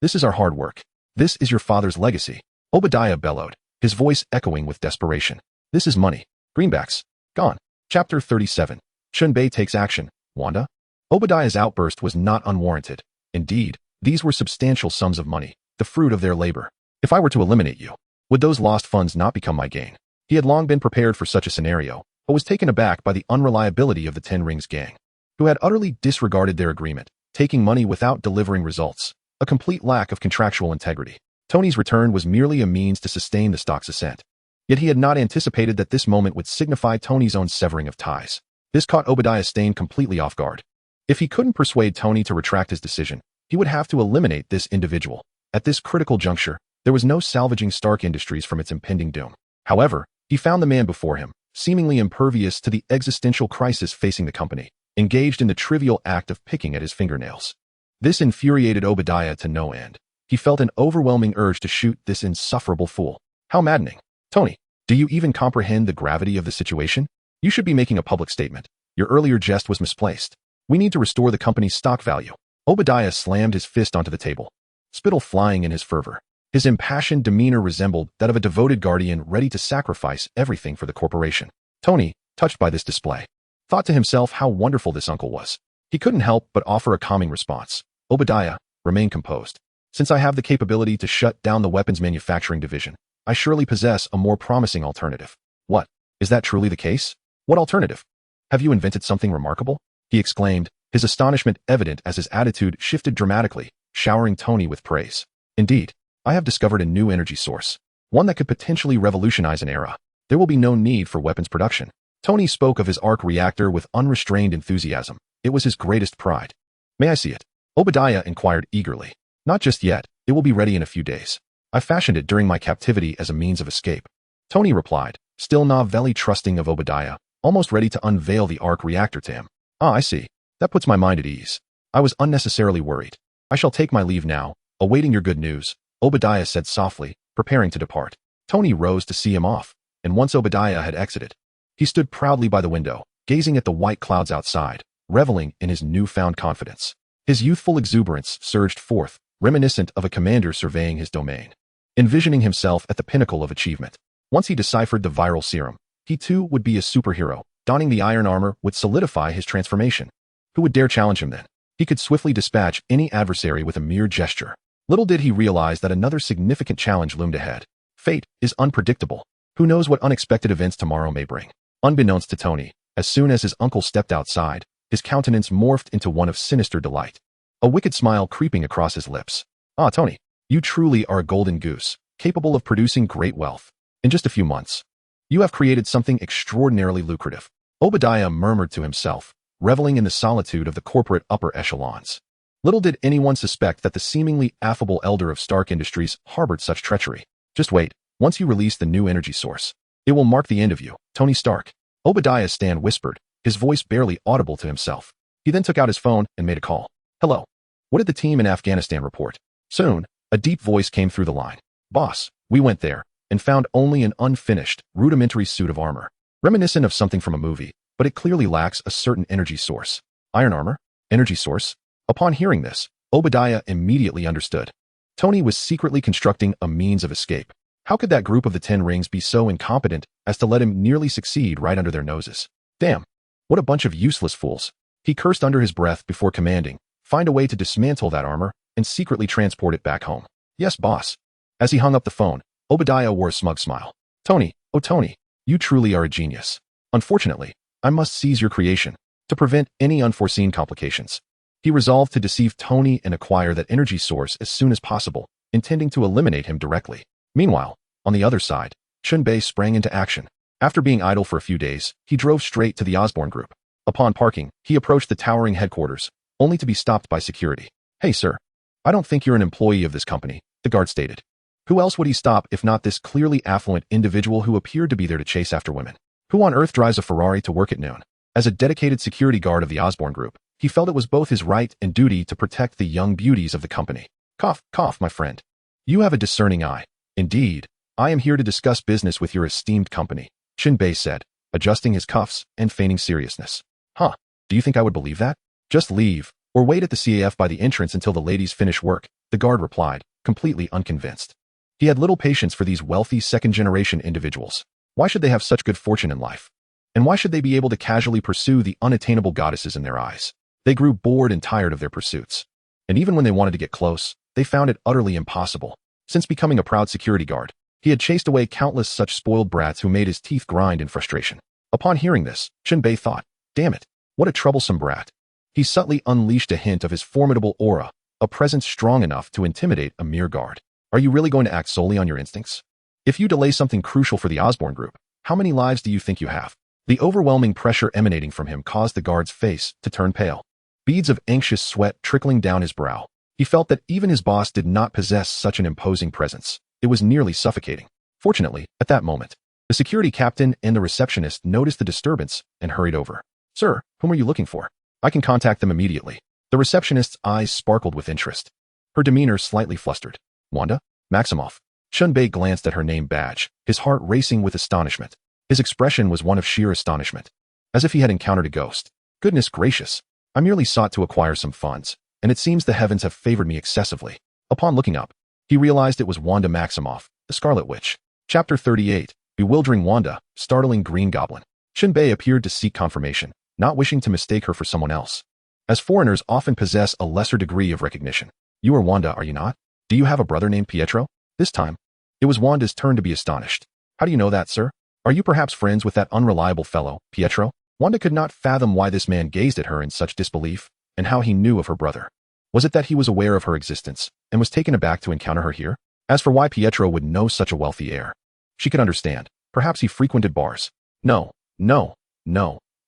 This is our hard work. This is your father's legacy. Obadiah bellowed, his voice echoing with desperation. This is money. Greenbacks. Gone. Chapter 37. Chen Bei takes action. Wanda? Obadiah's outburst was not unwarranted. Indeed, these were substantial sums of money, the fruit of their labor. If I were to eliminate you, would those lost funds not become my gain? He had long been prepared for such a scenario, but was taken aback by the unreliability of the Ten Rings gang, who had utterly disregarded their agreement, taking money without delivering results, a complete lack of contractual integrity. Tony's return was merely a means to sustain the stock's ascent. Yet he had not anticipated that this moment would signify Tony's own severing of ties. This caught Obadiah Stane completely off guard. If he couldn't persuade Tony to retract his decision, he would have to eliminate this individual. At this critical juncture, there was no salvaging Stark Industries from its impending doom. However, he found the man before him, seemingly impervious to the existential crisis facing the company, engaged in the trivial act of picking at his fingernails. This infuriated Obadiah to no end. He felt an overwhelming urge to shoot this insufferable fool. How maddening. Tony, do you even comprehend the gravity of the situation? You should be making a public statement. Your earlier jest was misplaced. We need to restore the company's stock value. Obadiah slammed his fist onto the table, spittle flying in his fervor. His impassioned demeanor resembled that of a devoted guardian ready to sacrifice everything for the corporation. Tony, touched by this display, thought to himself how wonderful this uncle was. He couldn't help but offer a calming response. Obadiah, remain composed. Since I have the capability to shut down the weapons manufacturing division, I surely possess a more promising alternative. What? Is that truly the case? What alternative? Have you invented something remarkable? He exclaimed, his astonishment evident as his attitude shifted dramatically, showering Tony with praise. Indeed, I have discovered a new energy source, one that could potentially revolutionize an era. There will be no need for weapons production. Tony spoke of his arc reactor with unrestrained enthusiasm. It was his greatest pride. May I see it? Obadiah inquired eagerly. Not just yet. It will be ready in a few days. I fashioned it during my captivity as a means of escape. Tony replied, still not very trusting of Obadiah, almost ready to unveil the arc reactor to him. Ah, I see. That puts my mind at ease. I was unnecessarily worried. I shall take my leave now, awaiting your good news, Obadiah said softly, preparing to depart. Tony rose to see him off, and once Obadiah had exited, he stood proudly by the window, gazing at the white clouds outside, reveling in his newfound confidence. His youthful exuberance surged forth, reminiscent of a commander surveying his domain, envisioning himself at the pinnacle of achievement. Once he deciphered the viral serum, he too would be a superhero. Donning the iron armor would solidify his transformation. Who would dare challenge him then? He could swiftly dispatch any adversary with a mere gesture. Little did he realize that another significant challenge loomed ahead. Fate is unpredictable. Who knows what unexpected events tomorrow may bring? Unbeknownst to Tony, as soon as his uncle stepped outside, his countenance morphed into one of sinister delight, a wicked smile creeping across his lips. Ah, Tony, you truly are a golden goose, capable of producing great wealth. In just a few months, you have created something extraordinarily lucrative. Obadiah murmured to himself, reveling in the solitude of the corporate upper echelons. Little did anyone suspect that the seemingly affable elder of Stark Industries harbored such treachery. Just wait, once you release the new energy source, it will mark the end of you, Tony Stark. Obadiah Stane whispered, his voice barely audible to himself. He then took out his phone and made a call. Hello. What did the team in Afghanistan report? Soon, a deep voice came through the line. Boss, we went there and found only an unfinished, rudimentary suit of armor, reminiscent of something from a movie, but it clearly lacks a certain energy source. Iron armor? Energy source? Upon hearing this, Obadiah immediately understood. Tony was secretly constructing a means of escape. How could that group of the 10 Rings be so incompetent as to let him nearly succeed right under their noses? Damn, what a bunch of useless fools. He cursed under his breath before commanding, find a way to dismantle that armor and secretly transport it back home. Yes, boss. As he hung up the phone, Obadiah wore a smug smile. Tony, oh Tony, you truly are a genius. Unfortunately, I must seize your creation to prevent any unforeseen complications. He resolved to deceive Tony and acquire that energy source as soon as possible, intending to eliminate him directly. Meanwhile, on the other side, Chen Bei sprang into action. After being idle for a few days, he drove straight to the Osborne Group. Upon parking, he approached the towering headquarters, only to be stopped by security. Hey sir, I don't think you're an employee of this company, the guard stated. Who else would he stop if not this clearly affluent individual who appeared to be there to chase after women? Who on earth drives a Ferrari to work at noon? As a dedicated security guard of the Osborne Group, he felt it was both his right and duty to protect the young beauties of the company. Cough, cough, my friend. You have a discerning eye. Indeed, I am here to discuss business with your esteemed company, Chen Bei said, adjusting his cuffs and feigning seriousness. Huh, do you think I would believe that? Just leave, or wait at the CAF by the entrance until the ladies finish work, the guard replied, completely unconvinced. He had little patience for these wealthy second-generation individuals. Why should they have such good fortune in life? And why should they be able to casually pursue the unattainable goddesses in their eyes? They grew bored and tired of their pursuits. And even when they wanted to get close, they found it utterly impossible. Since becoming a proud security guard, he had chased away countless such spoiled brats who made his teeth grind in frustration. Upon hearing this, Chen Bei thought, damn it, what a troublesome brat. He subtly unleashed a hint of his formidable aura, a presence strong enough to intimidate a mere guard. Are you really going to act solely on your instincts? If you delay something crucial for the Osborne Group, how many lives do you think you have? The overwhelming pressure emanating from him caused the guard's face to turn pale. Beads of anxious sweat trickling down his brow. He felt that even his boss did not possess such an imposing presence. It was nearly suffocating. Fortunately, at that moment, the security captain and the receptionist noticed the disturbance and hurried over. Sir, whom are you looking for? I can contact them immediately. The receptionist's eyes sparkled with interest. Her demeanor slightly flustered. Wanda? Maximoff. Chen Bei glanced at her name badge, his heart racing with astonishment. His expression was one of sheer astonishment, as if he had encountered a ghost. Goodness gracious. I merely sought to acquire some funds, and it seems the heavens have favored me excessively. Upon looking up, he realized it was Wanda Maximoff, the Scarlet Witch. Chapter 38, Bewildering Wanda, Startling Green Goblin. Chen Bei appeared to seek confirmation, not wishing to mistake her for someone else. As foreigners often possess a lesser degree of recognition. You are Wanda, are you not? Do you have a brother named Pietro? This time, it was Wanda's turn to be astonished. How do you know that, sir? Are you perhaps friends with that unreliable fellow, Pietro? Wanda could not fathom why this man gazed at her in such disbelief, and how he knew of her brother. Was it that he was aware of her existence, and was taken aback to encounter her here? As for why Pietro would know such a wealthy heir, she could understand. Perhaps he frequented bars. No.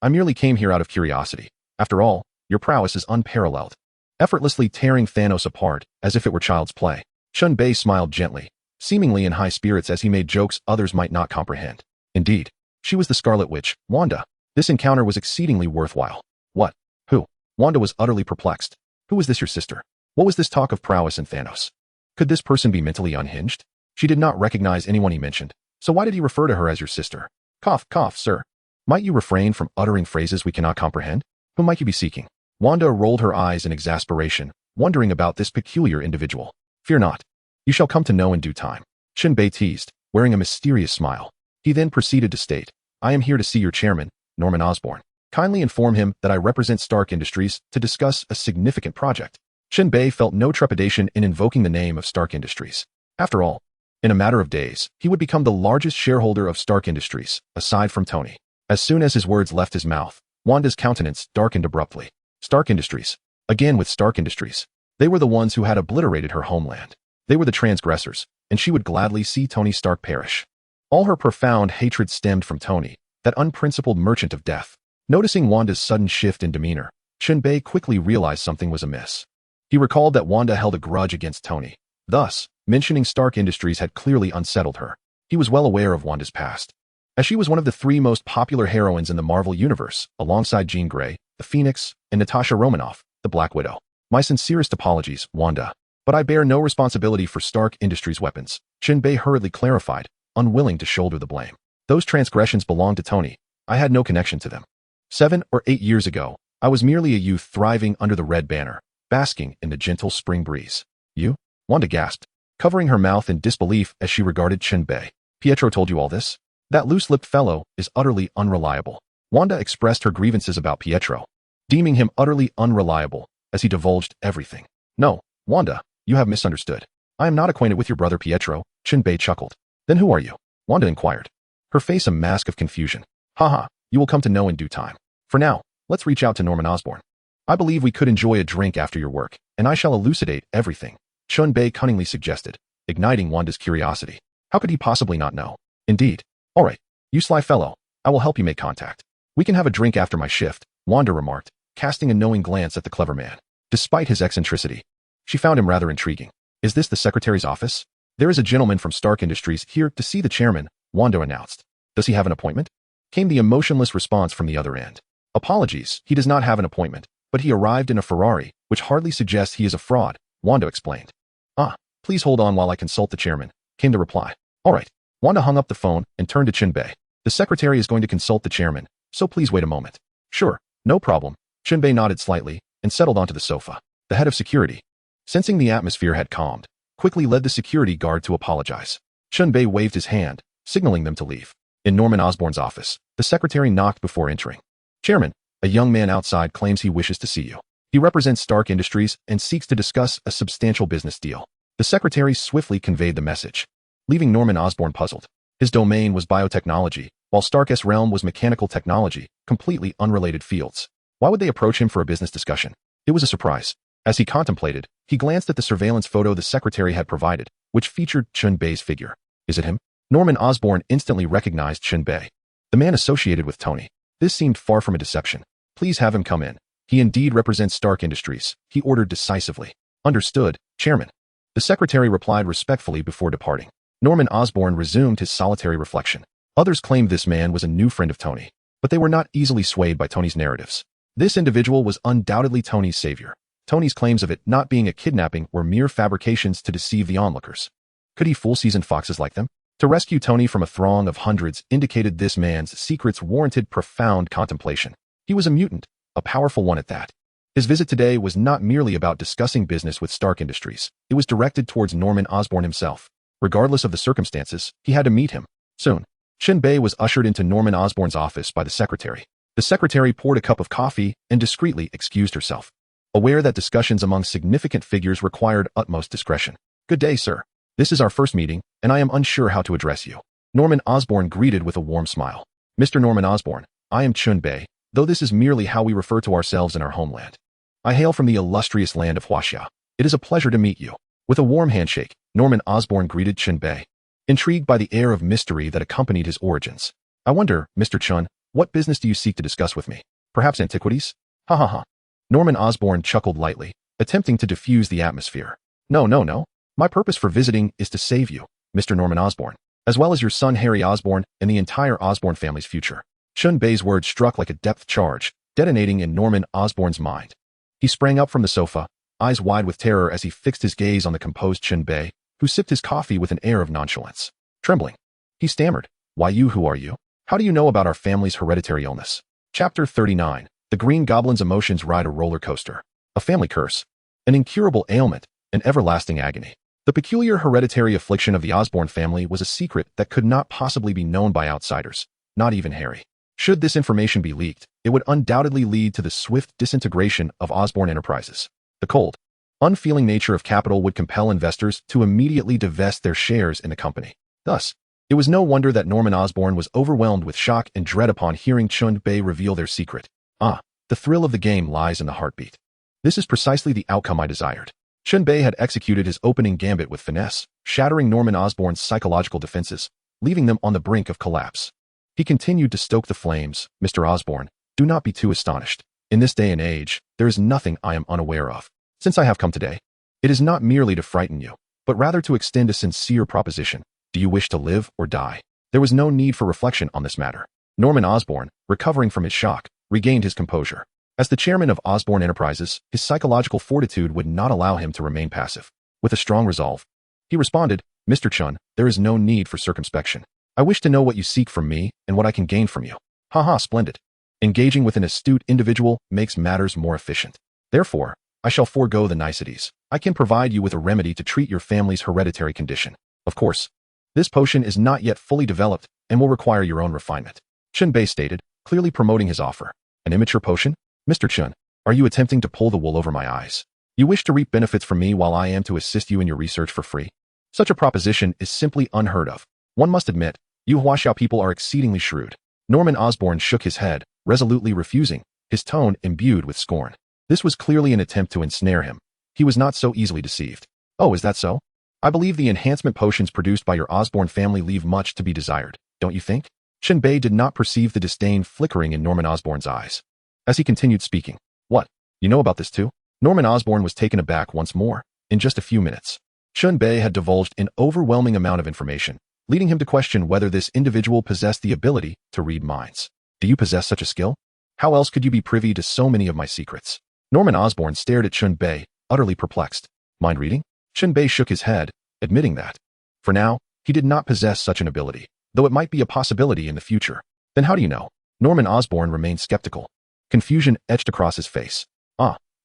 I merely came here out of curiosity. After all, your prowess is unparalleled. Effortlessly tearing Thanos apart, as if it were child's play. Chen Bei smiled gently, seemingly in high spirits as he made jokes others might not comprehend. Indeed, she was the Scarlet Witch, Wanda. This encounter was exceedingly worthwhile. What? Who? Wanda was utterly perplexed. Who was this, your sister? What was this talk of prowess and Thanos? Could this person be mentally unhinged? She did not recognize anyone he mentioned, so why did he refer to her as your sister? Cough, cough, sir. Might you refrain from uttering phrases we cannot comprehend? Who might you be seeking? Wanda rolled her eyes in exasperation, wondering about this peculiar individual. Fear not. You shall come to know in due time. Chen Bei teased, wearing a mysterious smile. He then proceeded to state, I am here to see your chairman, Norman Osborn. Kindly inform him that I represent Stark Industries to discuss a significant project. Chen Bei felt no trepidation in invoking the name of Stark Industries. After all, in a matter of days, he would become the largest shareholder of Stark Industries, aside from Tony. As soon as his words left his mouth, Wanda's countenance darkened abruptly. Stark Industries. Again with Stark Industries. They were the ones who had obliterated her homeland. They were the transgressors, and she would gladly see Tony Stark perish. All her profound hatred stemmed from Tony, that unprincipled merchant of death. Noticing Wanda's sudden shift in demeanor, Chen Bei quickly realized something was amiss. He recalled that Wanda held a grudge against Tony. Thus, mentioning Stark Industries had clearly unsettled her. He was well aware of Wanda's past, as she was one of the 3 most popular heroines in the Marvel Universe, alongside Jean Grey, the Phoenix, and Natasha Romanoff, the Black Widow. My sincerest apologies, Wanda. But I bear no responsibility for Stark Industries' weapons, Chen Bei hurriedly clarified, unwilling to shoulder the blame. Those transgressions belonged to Tony. I had no connection to them. 7 or 8 years ago, I was merely a youth thriving under the red banner, basking in the gentle spring breeze. You? Wanda gasped, covering her mouth in disbelief as she regarded Chen Bei. Pietro told you all this? That loose-lipped fellow is utterly unreliable. Wanda expressed her grievances about Pietro, deeming him utterly unreliable as he divulged everything. No, Wanda, you have misunderstood. I am not acquainted with your brother Pietro, Chen Bei chuckled. Then who are you? Wanda inquired, her face a mask of confusion. Haha, you will come to know in due time. For now, let's reach out to Norman Osborn. I believe we could enjoy a drink after your work, and I shall elucidate everything, Chen Bei cunningly suggested, igniting Wanda's curiosity. How could he possibly not know? Indeed. All right, you sly fellow, I will help you make contact. We can have a drink after my shift, Wanda remarked, casting a knowing glance at the clever man. Despite his eccentricity, she found him rather intriguing. Is this the secretary's office? There is a gentleman from Stark Industries here to see the chairman, Wanda announced. Does he have an appointment? Came the emotionless response from the other end. Apologies, he does not have an appointment, but he arrived in a Ferrari, which hardly suggests he is a fraud, Wanda explained. Ah, please hold on while I consult the chairman, came the reply. All right. Wanda hung up the phone and turned to Chen Bei. The secretary is going to consult the chairman, so please wait a moment. Sure, no problem. Chen Bei nodded slightly and settled onto the sofa. The head of security, sensing the atmosphere had calmed, quickly led the security guard to apologize. Chen Bei waved his hand, signaling them to leave. In Norman Osborn's office, the secretary knocked before entering. Chairman, a young man outside claims he wishes to see you. He represents Stark Industries and seeks to discuss a substantial business deal. The secretary swiftly conveyed the message, leaving Norman Osborn puzzled. His domain was biotechnology, while Stark's realm was mechanical technology, completely unrelated fields. Why would they approach him for a business discussion? It was a surprise. As he contemplated, he glanced at the surveillance photo the secretary had provided, which featured Chen Bei's figure. Is it him? Norman Osborn instantly recognized Chen Bei, the man associated with Tony. This seemed far from a deception. Please have him come in. He indeed represents Stark Industries, he ordered decisively. Understood, Chairman. The secretary replied respectfully before departing. Norman Osborn resumed his solitary reflection. Others claimed this man was a new friend of Tony, but they were not easily swayed by Tony's narratives. This individual was undoubtedly Tony's savior. Tony's claims of it not being a kidnapping were mere fabrications to deceive the onlookers. Could he fool seasoned foxes like them? To rescue Tony from a throng of hundreds indicated this man's secrets warranted profound contemplation. He was a mutant, a powerful one at that. His visit today was not merely about discussing business with Stark Industries. It was directed towards Norman Osborn himself. Regardless of the circumstances, he had to meet him. Soon, Chen Bei was ushered into Norman Osborn's office by the secretary. The secretary poured a cup of coffee and discreetly excused herself, aware that discussions among significant figures required utmost discretion. Good day, sir. This is our first meeting, and I am unsure how to address you. Norman Osborn greeted with a warm smile. Mr. Norman Osborn, I am Chen Bei, though this is merely how we refer to ourselves in our homeland. I hail from the illustrious land of Huaxia. It is a pleasure to meet you. With a warm handshake, Norman Osborn greeted Chen Bei, intrigued by the air of mystery that accompanied his origins. I wonder, Mr. Chen, what business do you seek to discuss with me? Perhaps antiquities? Ha ha ha. Norman Osborn chuckled lightly, attempting to diffuse the atmosphere. No. My purpose for visiting is to save you, Mr. Norman Osborn, as well as your son Harry Osborn and the entire Osborn family's future. Chen Bei's words struck like a depth charge, detonating in Norman Osborn's mind. He sprang up from the sofa, eyes wide with terror as he fixed his gaze on the composed Chen Bei, who sipped his coffee with an air of nonchalance. Trembling, he stammered, who are you? How do you know about our family's hereditary illness? Chapter 39. The Green Goblin's emotions ride a roller coaster. A family curse. An incurable ailment. An everlasting agony. The peculiar hereditary affliction of the Osborn family was a secret that could not possibly be known by outsiders, not even Harry. Should this information be leaked, it would undoubtedly lead to the swift disintegration of Osborn Enterprises. The cold, unfeeling nature of capital would compel investors to immediately divest their shares in the company. Thus, it was no wonder that Norman Osborn was overwhelmed with shock and dread upon hearing Chen Bei reveal their secret. Ah, the thrill of the game lies in the heartbeat. This is precisely the outcome I desired. Chen Bei had executed his opening gambit with finesse, shattering Norman Osborn's psychological defenses, leaving them on the brink of collapse. He continued to stoke the flames. Mr. Osborn, do not be too astonished. In this day and age, there is nothing I am unaware of. Since I have come today, it is not merely to frighten you, but rather to extend a sincere proposition. Do you wish to live or die? There was no need for reflection on this matter. Norman Osborn, recovering from his shock, regained his composure. As the chairman of Osborne Enterprises, his psychological fortitude would not allow him to remain passive. With a strong resolve, he responded, "Mr. Chen, there is no need for circumspection. I wish to know what you seek from me and what I can gain from you." Haha, splendid. Engaging with an astute individual makes matters more efficient. Therefore, I shall forego the niceties. I can provide you with a remedy to treat your family's hereditary condition. Of course, this potion is not yet fully developed and will require your own refinement. Chen Bei stated, clearly promoting his offer. An immature potion? Mr. Chen, are you attempting to pull the wool over my eyes? You wish to reap benefits from me while I am to assist you in your research for free? Such a proposition is simply unheard of. One must admit, you Huaxiao people are exceedingly shrewd. Norman Osborn shook his head, resolutely refusing, his tone imbued with scorn. This was clearly an attempt to ensnare him. He was not so easily deceived. Oh, is that so? I believe the enhancement potions produced by your Osborn family leave much to be desired, don't you think? Chen Bei did not perceive the disdain flickering in Norman Osborn's eyes. As he continued speaking, "What? You know about this too?" Norman Osborn was taken aback once more. In just a few minutes, Chen Bei had divulged an overwhelming amount of information, leading him to question whether this individual possessed the ability to read minds. Do you possess such a skill? How else could you be privy to so many of my secrets? Norman Osborn stared at Chen Bei, utterly perplexed. Mind reading? Chen Bei shook his head, admitting that, for now, he did not possess such an ability, though it might be a possibility in the future. Then how do you know? Norman Osborn remained skeptical. Confusion etched across his face.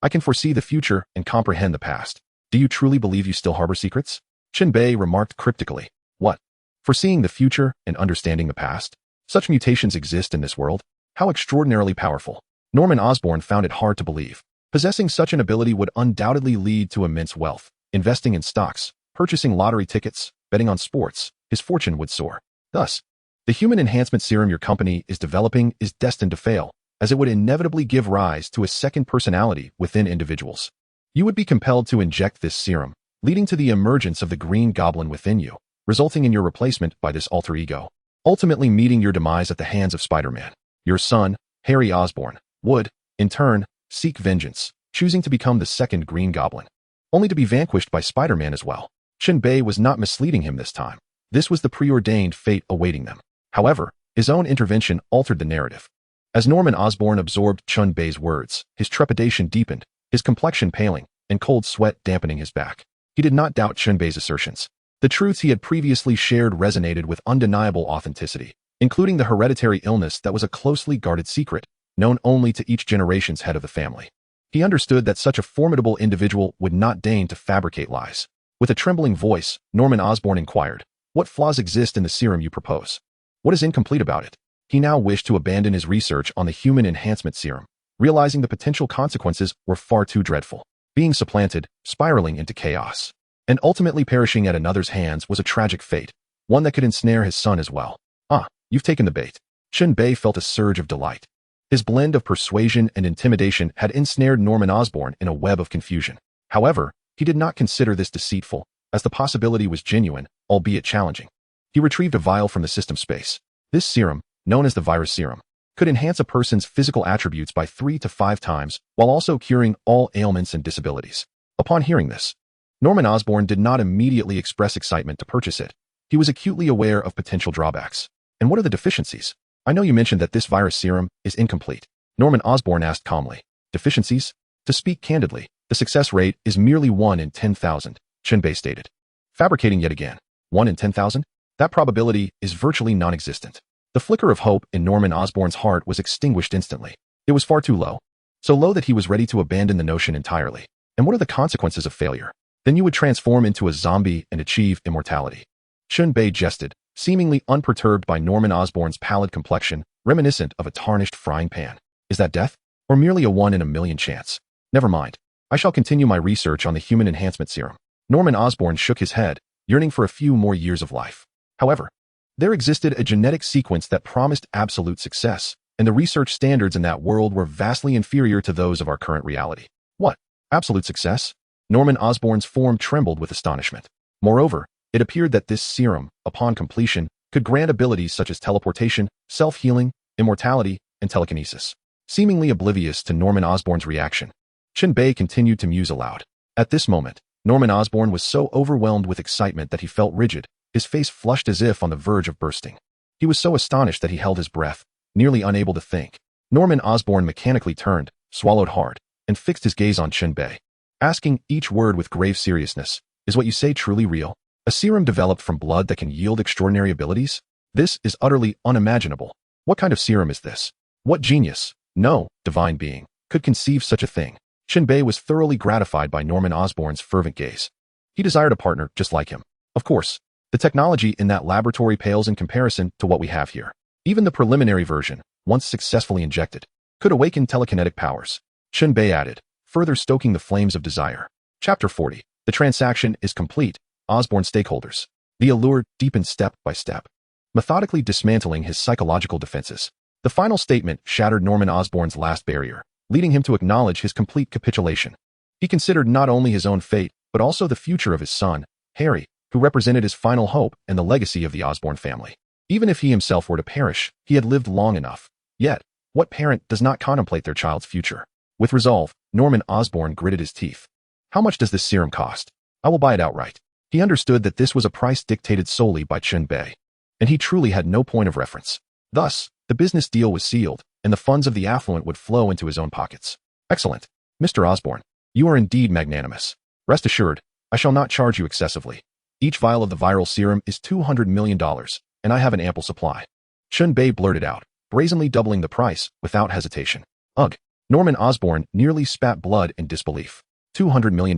I can foresee the future and comprehend the past. Do you truly believe you still harbor secrets? Chen Bei remarked cryptically. What? Foreseeing the future and understanding the past? Such mutations exist in this world? How extraordinarily powerful. Norman Osborn found it hard to believe. Possessing such an ability would undoubtedly lead to immense wealth. Investing in stocks, purchasing lottery tickets, betting on sports, his fortune would soar. Thus, the human enhancement serum your company is developing is destined to fail, as it would inevitably give rise to a second personality within individuals. You would be compelled to inject this serum, leading to the emergence of the green goblin within you, resulting in your replacement by this alter ego, ultimately meeting your demise at the hands of Spider-Man. Your son, Harry Osborn, would, in turn, seek vengeance, choosing to become the second green goblin, only to be vanquished by Spider-Man as well. Chen Bei was not misleading him this time. This was the preordained fate awaiting them. However, his own intervention altered the narrative. As Norman Osborn absorbed Chen Bei's words, his trepidation deepened, his complexion paling, and cold sweat dampening his back. He did not doubt Chen Bei's assertions. The truths he had previously shared resonated with undeniable authenticity, including the hereditary illness that was a closely guarded secret, known only to each generation's head of the family. He understood that such a formidable individual would not deign to fabricate lies. With a trembling voice, Norman Osborn inquired, "What flaws exist in the serum you propose? What is incomplete about it?" He now wished to abandon his research on the human enhancement serum, realizing the potential consequences were far too dreadful. Being supplanted, spiraling into chaos, and ultimately perishing at another's hands was a tragic fate, one that could ensnare his son as well. You've taken the bait. Chen Bei felt a surge of delight. His blend of persuasion and intimidation had ensnared Norman Osborn in a web of confusion. However, he did not consider this deceitful, as the possibility was genuine, albeit challenging. He retrieved a vial from the system space. This serum, known as the virus serum, could enhance a person's physical attributes by 3 to 5 times, while also curing all ailments and disabilities. Upon hearing this, Norman Osborn did not immediately express excitement to purchase it. He was acutely aware of potential drawbacks. And what are the deficiencies? I know you mentioned that this virus serum is incomplete. Norman Osborn asked calmly. Deficiencies? To speak candidly, the success rate is merely 1 in 10,000, Chen Bei stated. Fabricating yet again. 1 in 10,000? That probability is virtually non-existent. The flicker of hope in Norman Osborn's heart was extinguished instantly. It was far too low. So low that he was ready to abandon the notion entirely. And what are the consequences of failure? Then you would transform into a zombie and achieve immortality. Chen Bei jested, seemingly unperturbed by Norman Osborn's pallid complexion, reminiscent of a tarnished frying pan. Is that death? Or merely a 1 in a million chance? Never mind. I shall continue my research on the human enhancement serum. Norman Osborn shook his head, yearning for a few more years of life. However, there existed a genetic sequence that promised absolute success, and the research standards in that world were vastly inferior to those of our current reality. What? Absolute success? Norman Osborn's form trembled with astonishment. Moreover, it appeared that this serum, upon completion, could grant abilities such as teleportation, self-healing, immortality, and telekinesis. Seemingly oblivious to Norman Osborn's reaction, Chen Bei continued to muse aloud. At this moment, Norman Osborn was so overwhelmed with excitement that he felt rigid, his face flushed as if on the verge of bursting. He was so astonished that he held his breath, nearly unable to think. Norman Osborn mechanically turned, swallowed hard, and fixed his gaze on Chen Bei, asking each word with grave seriousness, "Is what you say truly real? A serum developed from blood that can yield extraordinary abilities? This is utterly unimaginable. What kind of serum is this? What genius, no, divine being, could conceive such a thing?" Chen Bei was thoroughly gratified by Norman Osborn's fervent gaze. He desired a partner just like him. Of course, the technology in that laboratory pales in comparison to what we have here. Even the preliminary version, once successfully injected, could awaken telekinetic powers, Chen Bei added, further stoking the flames of desire. Chapter 40. The transaction is complete. Osborn stakeholders. The allure deepened step by step, methodically dismantling his psychological defenses. The final statement shattered Norman Osborn's last barrier, leading him to acknowledge his complete capitulation. He considered not only his own fate, but also the future of his son, Harry, who represented his final hope and the legacy of the Osborn family. Even if he himself were to perish, he had lived long enough. Yet, what parent does not contemplate their child's future? With resolve, Norman Osborn gritted his teeth. "How much does this serum cost? I will buy it outright." He understood that this was a price dictated solely by Chen Bei, and he truly had no point of reference. Thus, the business deal was sealed, and the funds of the Affluent would flow into his own pockets. "Excellent. Mr. Osborn, you are indeed magnanimous. Rest assured, I shall not charge you excessively. Each vial of the viral serum is $200 million, and I have an ample supply." Chen Bei blurted out, brazenly doubling the price without hesitation. Ugh! Norman Osborn nearly spat blood in disbelief. $200 million?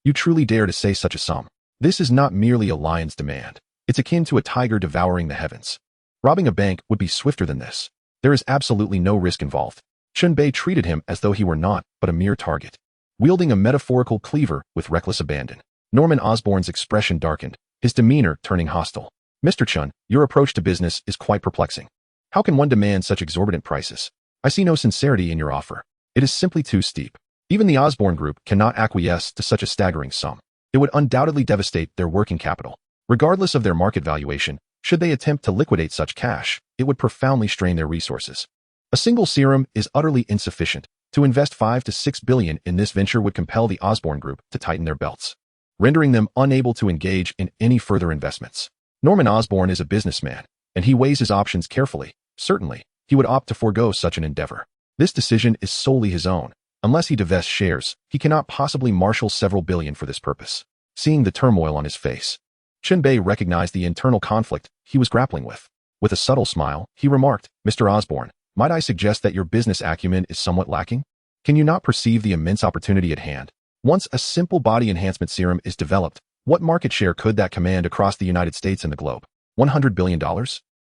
You truly dare to say such a sum? This is not merely a lion's demand. It's akin to a tiger devouring the heavens. Robbing a bank would be swifter than this. There is absolutely no risk involved. Chen Bei treated him as though he were not but a mere target, wielding a metaphorical cleaver with reckless abandon. Norman Osborn's expression darkened, his demeanor turning hostile. "Mr. Chen, your approach to business is quite perplexing. How can one demand such exorbitant prices? I see no sincerity in your offer. It is simply too steep. Even the Osborn Group cannot acquiesce to such a staggering sum. It would undoubtedly devastate their working capital. Regardless of their market valuation, should they attempt to liquidate such cash, it would profoundly strain their resources. A single serum is utterly insufficient. To invest $5 to $6 billion in this venture would compel the Osborn Group to tighten their belts, rendering them unable to engage in any further investments. Norman Osborn is a businessman, and he weighs his options carefully. Certainly, he would opt to forego such an endeavor. This decision is solely his own. Unless he divests shares, he cannot possibly marshal several billion for this purpose." Seeing the turmoil on his face, Chen Bei recognized the internal conflict he was grappling with. With a subtle smile, he remarked, "Mr. Osborn, might I suggest that your business acumen is somewhat lacking? Can you not perceive the immense opportunity at hand? Once a simple body enhancement serum is developed, what market share could that command across the United States and the globe? $100 billion?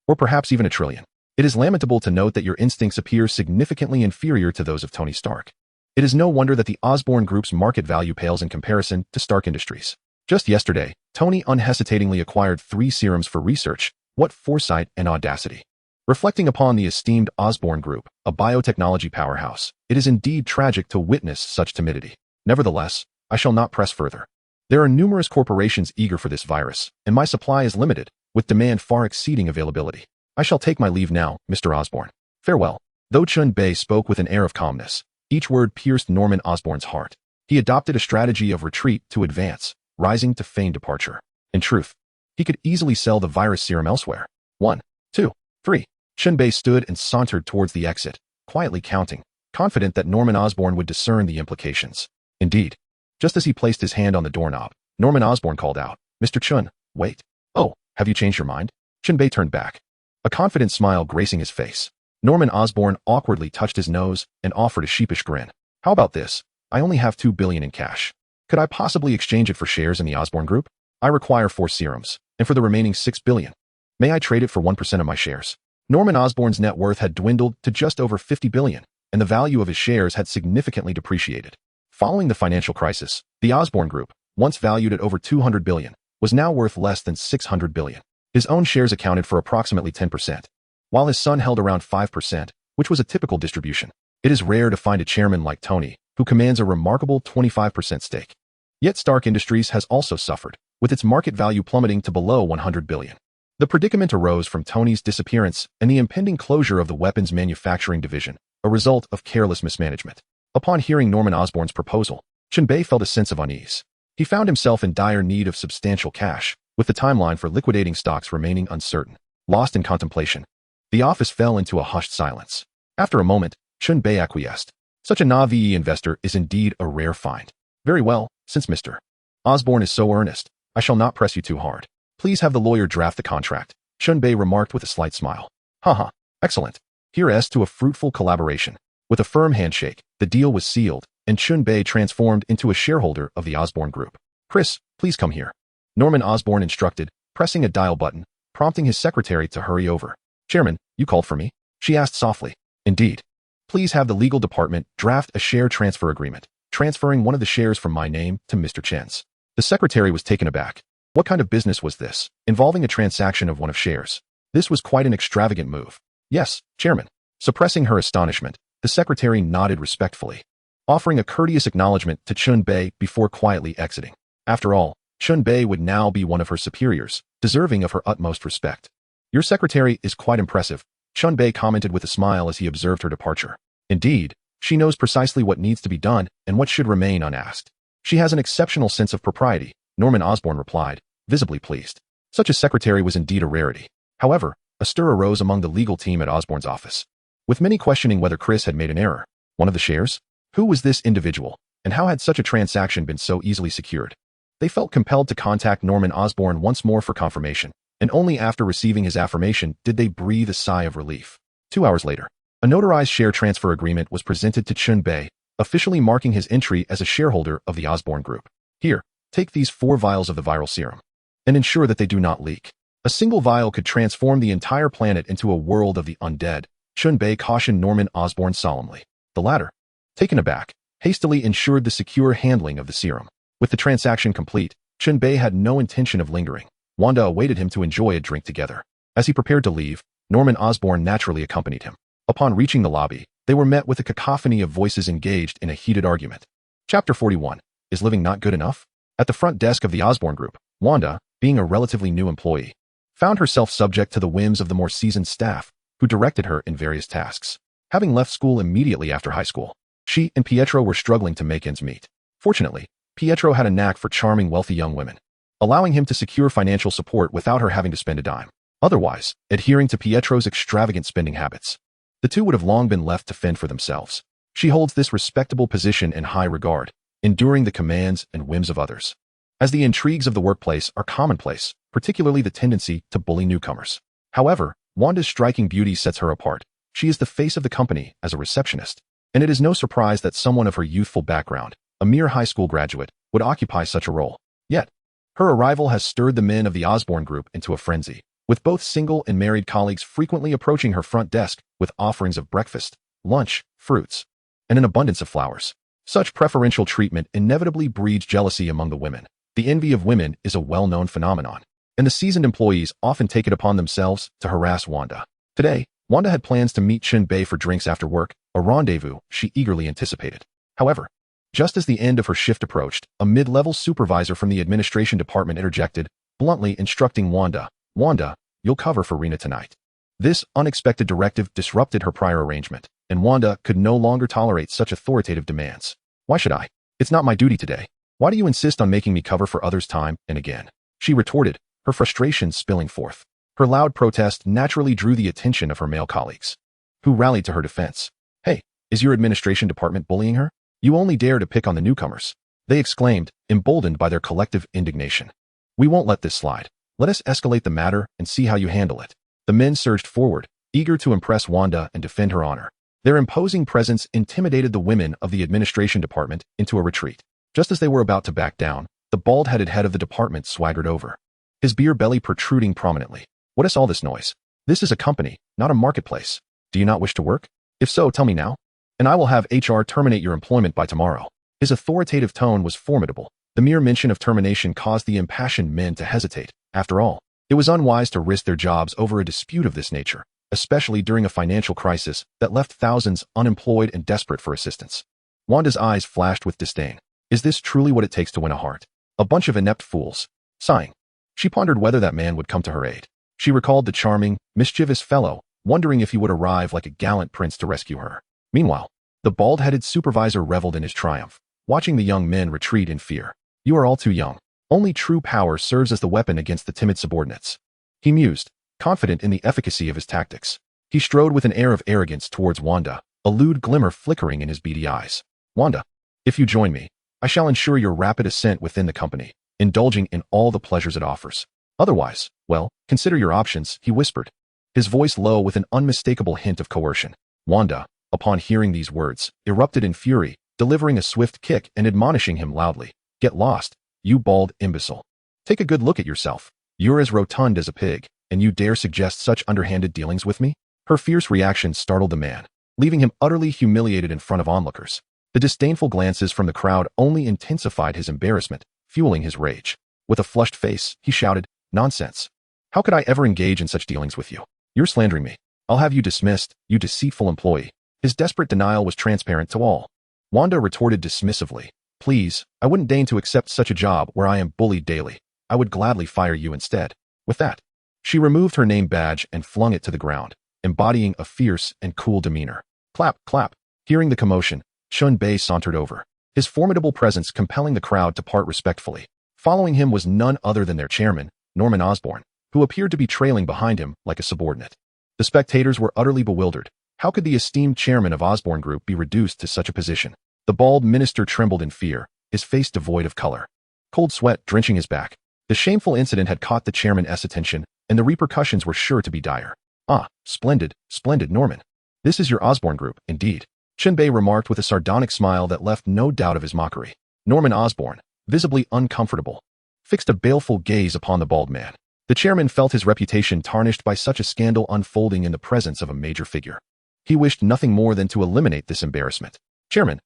Or perhaps even $1 trillion? It is lamentable to note that your instincts appear significantly inferior to those of Tony Stark. It is no wonder that the Osborn Group's market value pales in comparison to Stark Industries. Just yesterday, Tony unhesitatingly acquired 3 serums for research. What foresight and audacity! Reflecting upon the esteemed Osborn Group, a biotechnology powerhouse, it is indeed tragic to witness such timidity. Nevertheless, I shall not press further. There are numerous corporations eager for this virus, and my supply is limited, with demand far exceeding availability. I shall take my leave now, Mr. Osborn. Farewell." Though Chen Bei spoke with an air of calmness, each word pierced Norman Osborn's heart. He adopted a strategy of retreat to advance, rising to feigned departure. In truth, he could easily sell the virus serum elsewhere. 1, 2, 3. Chen Bei stood and sauntered towards the exit, quietly counting, confident that Norman Osborn would discern the implications. Indeed, just as he placed his hand on the doorknob, Norman Osborn called out, "Mr. Chen, wait. Oh, have you changed your mind?" Chen Bei turned back, a confident smile gracing his face. Norman Osborn awkwardly touched his nose and offered a sheepish grin. "How about this? I only have $2 billion in cash. Could I possibly exchange it for shares in the Osborn Group? I require 4 serums, and for the remaining $6 billion, may I trade it for 1% of my shares?" Norman Osborn's net worth had dwindled to just over $50 billion, and the value of his shares had significantly depreciated. Following the financial crisis, the Osborn Group, once valued at over $200 billion, was now worth less than $600 billion. His own shares accounted for approximately 10%, while his son held around 5%, which was a typical distribution. It is rare to find a chairman like Tony, who commands a remarkable 25% stake. Yet Stark Industries has also suffered, with its market value plummeting to below $100 billion. The predicament arose from Tony's disappearance and the impending closure of the weapons manufacturing division, a result of careless mismanagement. Upon hearing Norman Osborn's proposal, Chen Bei felt a sense of unease. He found himself in dire need of substantial cash, with the timeline for liquidating stocks remaining uncertain. Lost in contemplation, the office fell into a hushed silence. After a moment, Chen Bei acquiesced. Such a naive investor is indeed a rare find. Very well, since Mr. Osborne is so earnest, I shall not press you too hard. Please have the lawyer draft the contract, Chen Bei remarked with a slight smile. Haha, excellent. Here's to a fruitful collaboration. With a firm handshake, the deal was sealed, and Chen Bei transformed into a shareholder of the Osborne Group. Chris, please come here. Norman Osborne instructed, pressing a dial button, prompting his secretary to hurry over. Chairman, you called for me? She asked softly. Indeed. Please have the legal department draft a share transfer agreement, transferring one of the shares from my name to Mr. Chen's. The secretary was taken aback. What kind of business was this, involving a transaction of one of shares? This was quite an extravagant move. Yes, Chairman. Suppressing her astonishment, the secretary nodded respectfully, offering a courteous acknowledgement to Chen Bei before quietly exiting. After all, Chen Bei would now be one of her superiors, deserving of her utmost respect. Your secretary is quite impressive, Chen Bei commented with a smile as he observed her departure. Indeed, she knows precisely what needs to be done and what should remain unasked. She has an exceptional sense of propriety, Norman Osborne replied, visibly pleased. Such a secretary was indeed a rarity. However, a stir arose among the legal team at Osborne's office, with many questioning whether Chris had made an error. One of the shares? Who was this individual, and how had such a transaction been so easily secured? They felt compelled to contact Norman Osborne once more for confirmation, and only after receiving his affirmation did they breathe a sigh of relief. 2 hours later, a notarized share transfer agreement was presented to Chen Bei, officially marking his entry as a shareholder of the Osborne Group. Here, take these 4 vials of the viral serum, and ensure that they do not leak. A single vial could transform the entire planet into a world of the undead, Chen Bei cautioned Norman Osborne solemnly. The latter, taken aback, hastily ensured the secure handling of the serum. With the transaction complete, Chen Bei had no intention of lingering. Wanda awaited him to enjoy a drink together. As he prepared to leave, Norman Osborne naturally accompanied him. Upon reaching the lobby, they were met with a cacophony of voices engaged in a heated argument. Chapter 41. Is living not good enough? At the front desk of the Osborne Group, Wanda, being a relatively new employee, found herself subject to the whims of the more seasoned staff, who directed her in various tasks. Having left school immediately after high school, she and Pietro were struggling to make ends meet. Fortunately, Pietro had a knack for charming wealthy young women, allowing him to secure financial support without her having to spend a dime. Otherwise, adhering to Pietro's extravagant spending habits, the two would have long been left to fend for themselves. She holds this respectable position in high regard, enduring the commands and whims of others. As the intrigues of the workplace are commonplace, particularly the tendency to bully newcomers. However, Wanda's striking beauty sets her apart. She is the face of the company as a receptionist, and it is no surprise that someone of her youthful background, a mere high school graduate, would occupy such a role. Yet, her arrival has stirred the men of the Osborne Group into a frenzy, with both single and married colleagues frequently approaching her front desk with offerings of breakfast, lunch, fruits, and an abundance of flowers. Such preferential treatment inevitably breeds jealousy among the women. The envy of women is a well-known phenomenon, and the seasoned employees often take it upon themselves to harass Wanda. Today, Wanda had plans to meet Chen Bei for drinks after work, a rendezvous she eagerly anticipated. However, just as the end of her shift approached, a mid-level supervisor from the administration department interjected, bluntly instructing Wanda, "Wanda, you'll cover for Rena tonight." This unexpected directive disrupted her prior arrangement, and Wanda could no longer tolerate such authoritative demands. "Why should I? It's not my duty today. Why do you insist on making me cover for others time and again?" she retorted, her frustration spilling forth. Her loud protest naturally drew the attention of her male colleagues, who rallied to her defense. "Hey, is your administration department bullying her? You only dare to pick on the newcomers," they exclaimed, emboldened by their collective indignation. "We won't let this slide. Let us escalate the matter and see how you handle it." The men surged forward, eager to impress Wanda and defend her honor. Their imposing presence intimidated the women of the administration department into a retreat. Just as they were about to back down, the bald-headed head of the department swaggered over, his beer belly protruding prominently. "What is all this noise? This is a company, not a marketplace. Do you not wish to work? If so, tell me now, and I will have HR terminate your employment by tomorrow." His authoritative tone was formidable. The mere mention of termination caused the impassioned men to hesitate. After all, it was unwise to risk their jobs over a dispute of this nature, especially during a financial crisis that left thousands unemployed and desperate for assistance. Wanda's eyes flashed with disdain. Is this truly what it takes to win a heart? A bunch of inept fools. Sighing, she pondered whether that man would come to her aid. She recalled the charming, mischievous fellow, wondering if he would arrive like a gallant prince to rescue her. Meanwhile, the bald-headed supervisor reveled in his triumph, watching the young men retreat in fear. "You are all too young. Only true power serves as the weapon against the timid subordinates," he mused, confident in the efficacy of his tactics. He strode with an air of arrogance towards Wanda, a lewd glimmer flickering in his beady eyes. Wanda, if you join me, I shall ensure your rapid ascent within the company, indulging in all the pleasures it offers. Otherwise, well, consider your options, he whispered, his voice low with an unmistakable hint of coercion. Wanda, upon hearing these words, erupted in fury, delivering a swift kick and admonishing him loudly. Get lost, you bald imbecile. Take a good look at yourself. You're as rotund as a pig, and you dare suggest such underhanded dealings with me? Her fierce reaction startled the man, leaving him utterly humiliated in front of onlookers. The disdainful glances from the crowd only intensified his embarrassment, fueling his rage. With a flushed face, he shouted, Nonsense. How could I ever engage in such dealings with you? You're slandering me. I'll have you dismissed, you deceitful employee. His desperate denial was transparent to all. Wanda retorted dismissively, Please, I wouldn't deign to accept such a job where I am bullied daily. I would gladly fire you instead. With that, she removed her name badge and flung it to the ground, embodying a fierce and cool demeanor. Clap, clap. Hearing the commotion, Chen Bei sauntered over, his formidable presence compelling the crowd to part respectfully. Following him was none other than their chairman, Norman Osborn, who appeared to be trailing behind him like a subordinate. The spectators were utterly bewildered. How could the esteemed chairman of Osborn Group be reduced to such a position? The bald minister trembled in fear, his face devoid of color, cold sweat drenching his back. The shameful incident had caught the chairman's attention, and the repercussions were sure to be dire. Ah, splendid, splendid, Norman. This is your Osborn Group, indeed. Chen Bei remarked with a sardonic smile that left no doubt of his mockery. Norman Osborn, visibly uncomfortable, fixed a baleful gaze upon the bald man. The chairman felt his reputation tarnished by such a scandal unfolding in the presence of a major figure. He wished nothing more than to eliminate this embarrassment. Chairman,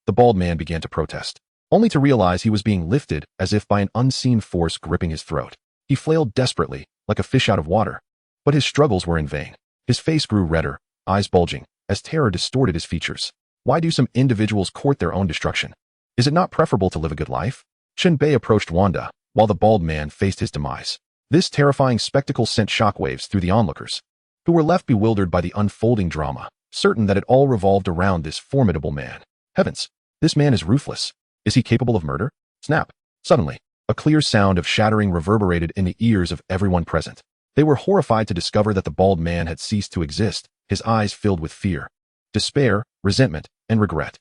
the bald man began to protest, only to realize he was being lifted as if by an unseen force gripping his throat. He flailed desperately, like a fish out of water, but his struggles were in vain. His face grew redder, eyes bulging, as terror distorted his features. Why do some individuals court their own destruction? Is it not preferable to live a good life? Chen Bei approached Wanda, while the bald man faced his demise. This terrifying spectacle sent shockwaves through the onlookers, who were left bewildered by the unfolding drama, certain that it all revolved around this formidable man. Heavens, this man is ruthless. Is he capable of murder? Snap. Suddenly, a clear sound of shattering reverberated in the ears of everyone present. They were horrified to discover that the bald man had ceased to exist, his eyes filled with fear, despair, resentment, and regret.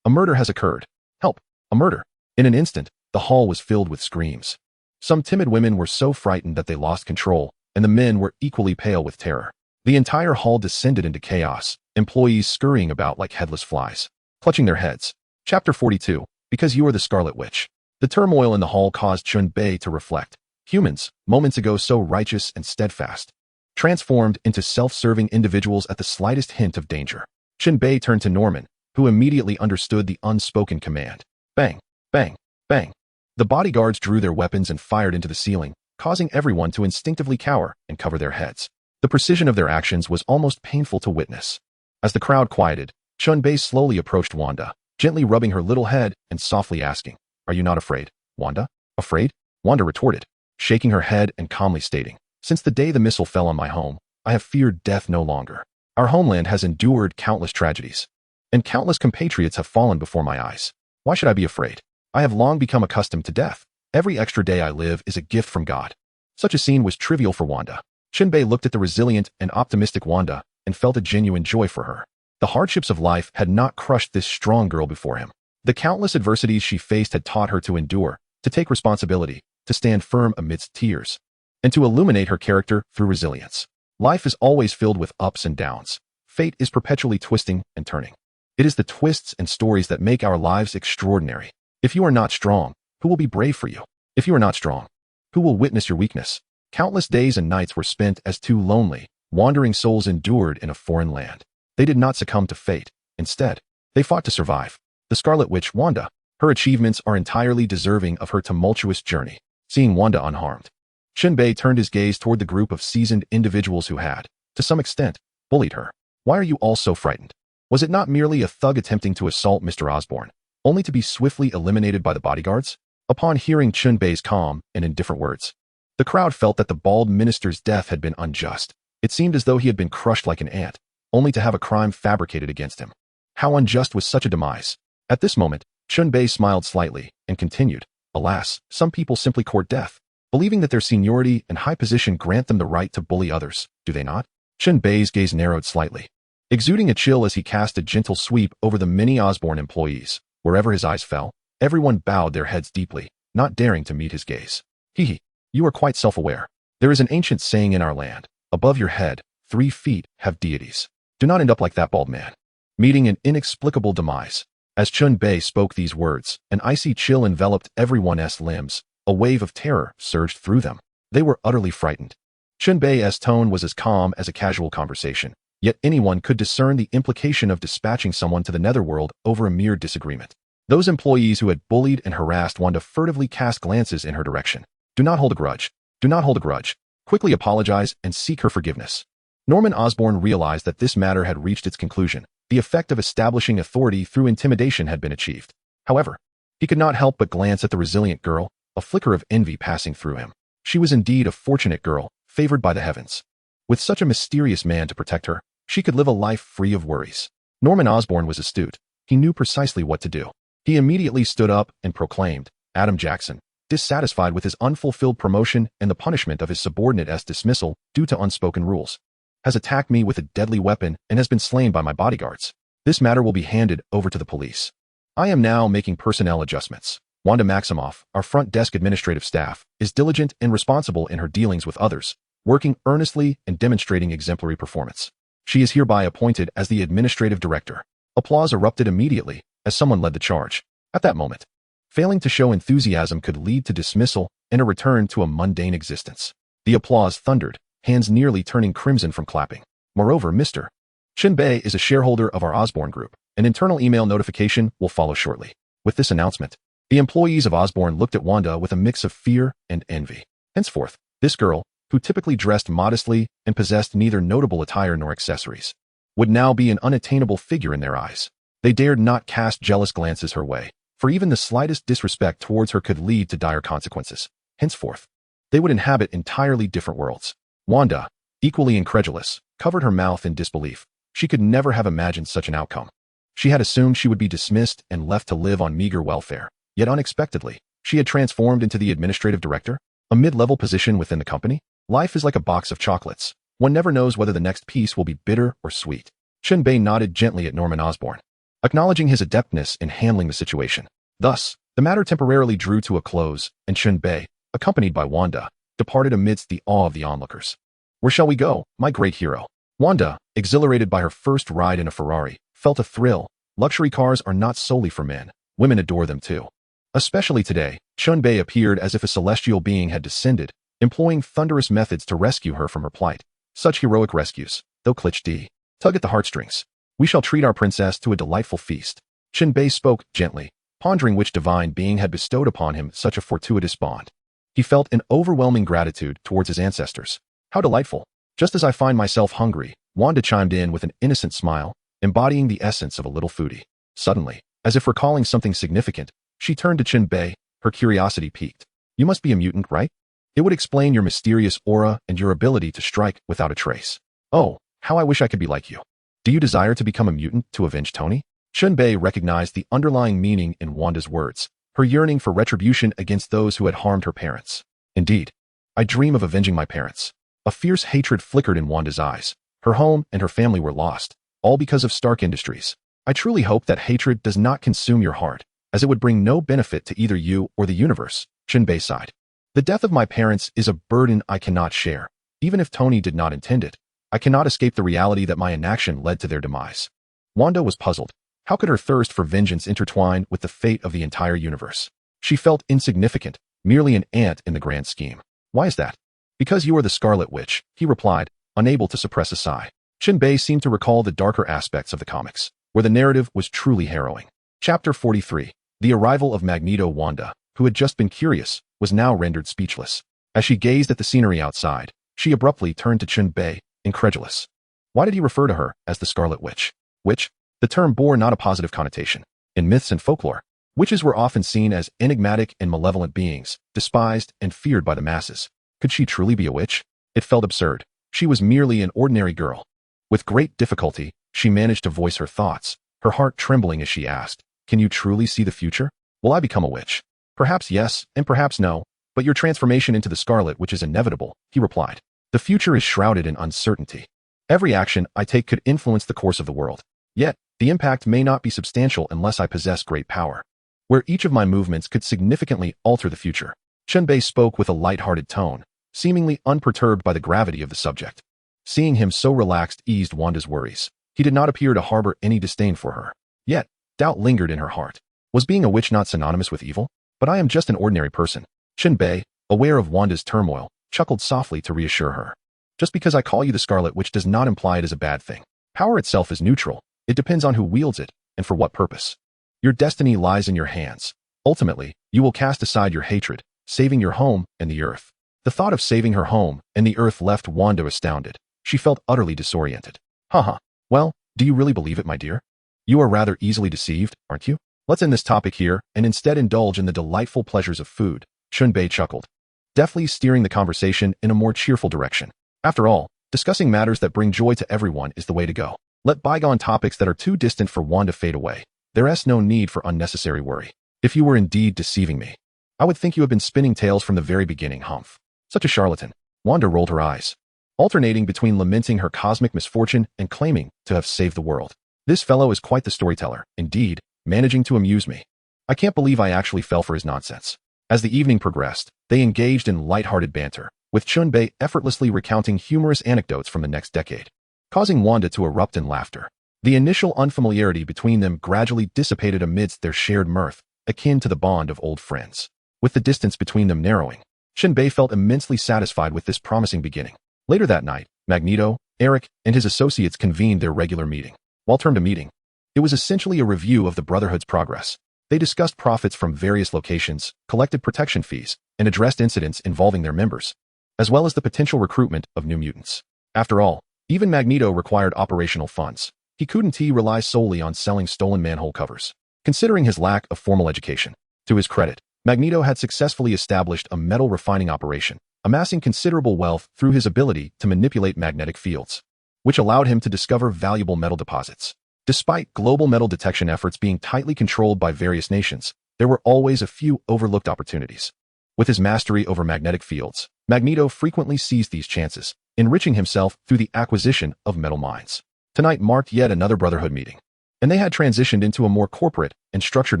A murder has occurred. Help, a murder. In an instant, the hall was filled with screams. Some timid women were so frightened that they lost control, and the men were equally pale with terror. The entire hall descended into chaos, employees scurrying about like headless flies, clutching their heads. Chapter 42, Because You Are the Scarlet Witch. The turmoil in the hall caused Chen Bei to reflect. Humans, moments ago so righteous and steadfast, transformed into self-serving individuals at the slightest hint of danger. Chen Bei turned to Norman, who immediately understood the unspoken command. Bang, bang, bang. The bodyguards drew their weapons and fired into the ceiling, causing everyone to instinctively cower and cover their heads. The precision of their actions was almost painful to witness. As the crowd quieted, Chen Bei slowly approached Wanda, gently rubbing her little head and softly asking, Are you not afraid, Wanda? Afraid? Wanda retorted, shaking her head and calmly stating, Since the day the missile fell on my home, I have feared death no longer. Our homeland has endured countless tragedies, and countless compatriots have fallen before my eyes. Why should I be afraid? I have long become accustomed to death. Every extra day I live is a gift from God. Such a scene was trivial for Wanda. Chen Bei looked at the resilient and optimistic Wanda and felt a genuine joy for her. The hardships of life had not crushed this strong girl before him. The countless adversities she faced had taught her to endure, to take responsibility, to stand firm amidst tears, and to illuminate her character through resilience. Life is always filled with ups and downs. Fate is perpetually twisting and turning. It is the twists and stories that make our lives extraordinary. If you are not strong, who will be brave for you? If you are not strong, who will witness your weakness? Countless days and nights were spent as two lonely, wandering souls endured in a foreign land. They did not succumb to fate. Instead, they fought to survive. The Scarlet Witch, Wanda, her achievements are entirely deserving of her tumultuous journey. Seeing Wanda unharmed, Chen Bei turned his gaze toward the group of seasoned individuals who had, to some extent, bullied her. Why are you all so frightened? Was it not merely a thug attempting to assault Mr. Osborn, only to be swiftly eliminated by the bodyguards? Upon hearing Chen Bei's calm and indifferent words, the crowd felt that the bald minister's death had been unjust. It seemed as though he had been crushed like an ant, only to have a crime fabricated against him. How unjust was such a demise? At this moment, Chen Bei smiled slightly and continued, Alas, some people simply court death, believing that their seniority and high position grant them the right to bully others, do they not? Chen Bei's gaze narrowed slightly. exuding a chill as he cast a gentle sweep over the many Osborn employees. Wherever his eyes fell, everyone bowed their heads deeply, not daring to meet his gaze. Hee, you are quite self-aware. There is an ancient saying in our land, above your head, 3 feet have deities. Do not end up like that bald man, meeting an inexplicable demise. As Chen Bei spoke these words, an icy chill enveloped everyone's limbs. A wave of terror surged through them. They were utterly frightened. Chen Bei's tone was as calm as a casual conversation, yet anyone could discern the implication of dispatching someone to the netherworld over a mere disagreement. Those employees who had bullied and harassed Wanda furtively cast glances in her direction. Do not hold a grudge. Do not hold a grudge. Quickly apologize and seek her forgiveness. Norman Osborn realized that this matter had reached its conclusion. The effect of establishing authority through intimidation had been achieved. However, he could not help but glance at the resilient girl, a flicker of envy passing through him. She was indeed a fortunate girl, favored by the heavens. With such a mysterious man to protect her, she could live a life free of worries. Norman Osborn was astute. He knew precisely what to do. He immediately stood up and proclaimed, Adam Jackson, dissatisfied with his unfulfilled promotion and the punishment of his subordinate's dismissal due to unspoken rules, has attacked me with a deadly weapon and has been slain by my bodyguards. This matter will be handed over to the police. I am now making personnel adjustments. Wanda Maximoff, our front desk administrative staff, is diligent and responsible in her dealings with others, working earnestly and demonstrating exemplary performance. She is hereby appointed as the administrative director. Applause erupted immediately as someone led the charge. At that moment, failing to show enthusiasm could lead to dismissal and a return to a mundane existence. The applause thundered, hands nearly turning crimson from clapping. Moreover, Mr. Chen Bei is a shareholder of our Osborn Group. An internal email notification will follow shortly. With this announcement, the employees of Osborn looked at Wanda with a mix of fear and envy. Henceforth, this girl, who typically dressed modestly and possessed neither notable attire nor accessories, would now be an unattainable figure in their eyes. They dared not cast jealous glances her way, for even the slightest disrespect towards her could lead to dire consequences. Henceforth, they would inhabit entirely different worlds. Wanda, equally incredulous, covered her mouth in disbelief. She could never have imagined such an outcome. She had assumed she would be dismissed and left to live on meager welfare, yet unexpectedly, she had transformed into the administrative director, a mid-level position within the company. Life is like a box of chocolates. One never knows whether the next piece will be bitter or sweet. Chen Bei nodded gently at Norman Osborn, acknowledging his adeptness in handling the situation. Thus, the matter temporarily drew to a close, and Chen Bei, accompanied by Wanda, departed amidst the awe of the onlookers. Where shall we go, my great hero? Wanda, exhilarated by her first ride in a Ferrari, felt a thrill. Luxury cars are not solely for men. Women adore them too. Especially today, Chen Bei appeared as if a celestial being had descended, employing thunderous methods to rescue her from her plight. Such heroic rescues, though cliché, tug at the heartstrings. We shall treat our princess to a delightful feast. Chen Bei spoke gently, pondering which divine being had bestowed upon him such a fortuitous bond. He felt an overwhelming gratitude towards his ancestors. How delightful. Just as I find myself hungry, Wanda chimed in with an innocent smile, embodying the essence of a little foodie. Suddenly, as if recalling something significant, she turned to Chen Bei, her curiosity piqued. You must be a mutant, right? It would explain your mysterious aura and your ability to strike without a trace. Oh, how I wish I could be like you. Do you desire to become a mutant to avenge Tony? Chen Bei recognized the underlying meaning in Wanda's words, her yearning for retribution against those who had harmed her parents. Indeed, I dream of avenging my parents. A fierce hatred flickered in Wanda's eyes. Her home and her family were lost, all because of Stark Industries. I truly hope that hatred does not consume your heart, as it would bring no benefit to either you or the universe, Chen Bei sighed. The death of my parents is a burden I cannot share. Even if Tony did not intend it, I cannot escape the reality that my inaction led to their demise. Wanda was puzzled. How could her thirst for vengeance intertwine with the fate of the entire universe? She felt insignificant, merely an ant in the grand scheme. Why is that? Because you are the Scarlet Witch, he replied, unable to suppress a sigh. Chen Bei seemed to recall the darker aspects of the comics, where the narrative was truly harrowing. Chapter 43. The arrival of Magneto. Wanda, who had just been curious, was now rendered speechless. As she gazed at the scenery outside, she abruptly turned to Chen Bei, incredulous. Why did he refer to her as the Scarlet Witch? Witch? The term bore not a positive connotation. In myths and folklore, witches were often seen as enigmatic and malevolent beings, despised and feared by the masses. Could she truly be a witch? It felt absurd. She was merely an ordinary girl. With great difficulty, she managed to voice her thoughts, her heart trembling as she asked, Can you truly see the future? Will I become a witch? Perhaps yes, and perhaps no, but your transformation into the Scarlet Witch is inevitable, he replied. The future is shrouded in uncertainty. Every action I take could influence the course of the world. Yet, the impact may not be substantial unless I possess great power, where each of my movements could significantly alter the future. Chen Bei spoke with a light-hearted tone, seemingly unperturbed by the gravity of the subject. Seeing him so relaxed eased Wanda's worries. He did not appear to harbor any disdain for her. Yet, doubt lingered in her heart. Was being a witch not synonymous with evil? But I am just an ordinary person. Chen Bei, aware of Wanda's turmoil, chuckled softly to reassure her. Just because I call you the Scarlet Witch does not imply it is a bad thing. Power itself is neutral. It depends on who wields it, and for what purpose. Your destiny lies in your hands. Ultimately, you will cast aside your hatred, saving your home and the earth. The thought of saving her home and the earth left Wanda astounded. She felt utterly disoriented. Haha. Well, do you really believe it, my dear? You are rather easily deceived, aren't you? Let's end this topic here and instead indulge in the delightful pleasures of food, Chen Bei chuckled, deftly steering the conversation in a more cheerful direction. After all, discussing matters that bring joy to everyone is the way to go. Let bygone topics that are too distant for Wanda fade away. There is no need for unnecessary worry. If you were indeed deceiving me, I would think you had been spinning tales from the very beginning, humph. Such a charlatan. Wanda rolled her eyes, alternating between lamenting her cosmic misfortune and claiming to have saved the world. This fellow is quite the storyteller, indeed, managing to amuse me. I can't believe I actually fell for his nonsense. As the evening progressed, they engaged in light-hearted banter, with Chen Bei effortlessly recounting humorous anecdotes from the next decade, causing Wanda to erupt in laughter. The initial unfamiliarity between them gradually dissipated amidst their shared mirth, akin to the bond of old friends. With the distance between them narrowing, Chen Bei felt immensely satisfied with this promising beginning. Later that night, Magneto, Eric, and his associates convened their regular meeting. While termed a meeting, it was essentially a review of the Brotherhood's progress. They discussed profits from various locations, collected protection fees, and addressed incidents involving their members, as well as the potential recruitment of new mutants. After all, even Magneto required operational funds. He couldn't rely solely on selling stolen manhole covers. Considering his lack of formal education, to his credit, Magneto had successfully established a metal refining operation, amassing considerable wealth through his ability to manipulate magnetic fields, which allowed him to discover valuable metal deposits. Despite global metal detection efforts being tightly controlled by various nations, there were always a few overlooked opportunities. With his mastery over magnetic fields, Magneto frequently seized these chances, enriching himself through the acquisition of metal mines. Tonight marked yet another Brotherhood meeting, and they had transitioned into a more corporate and structured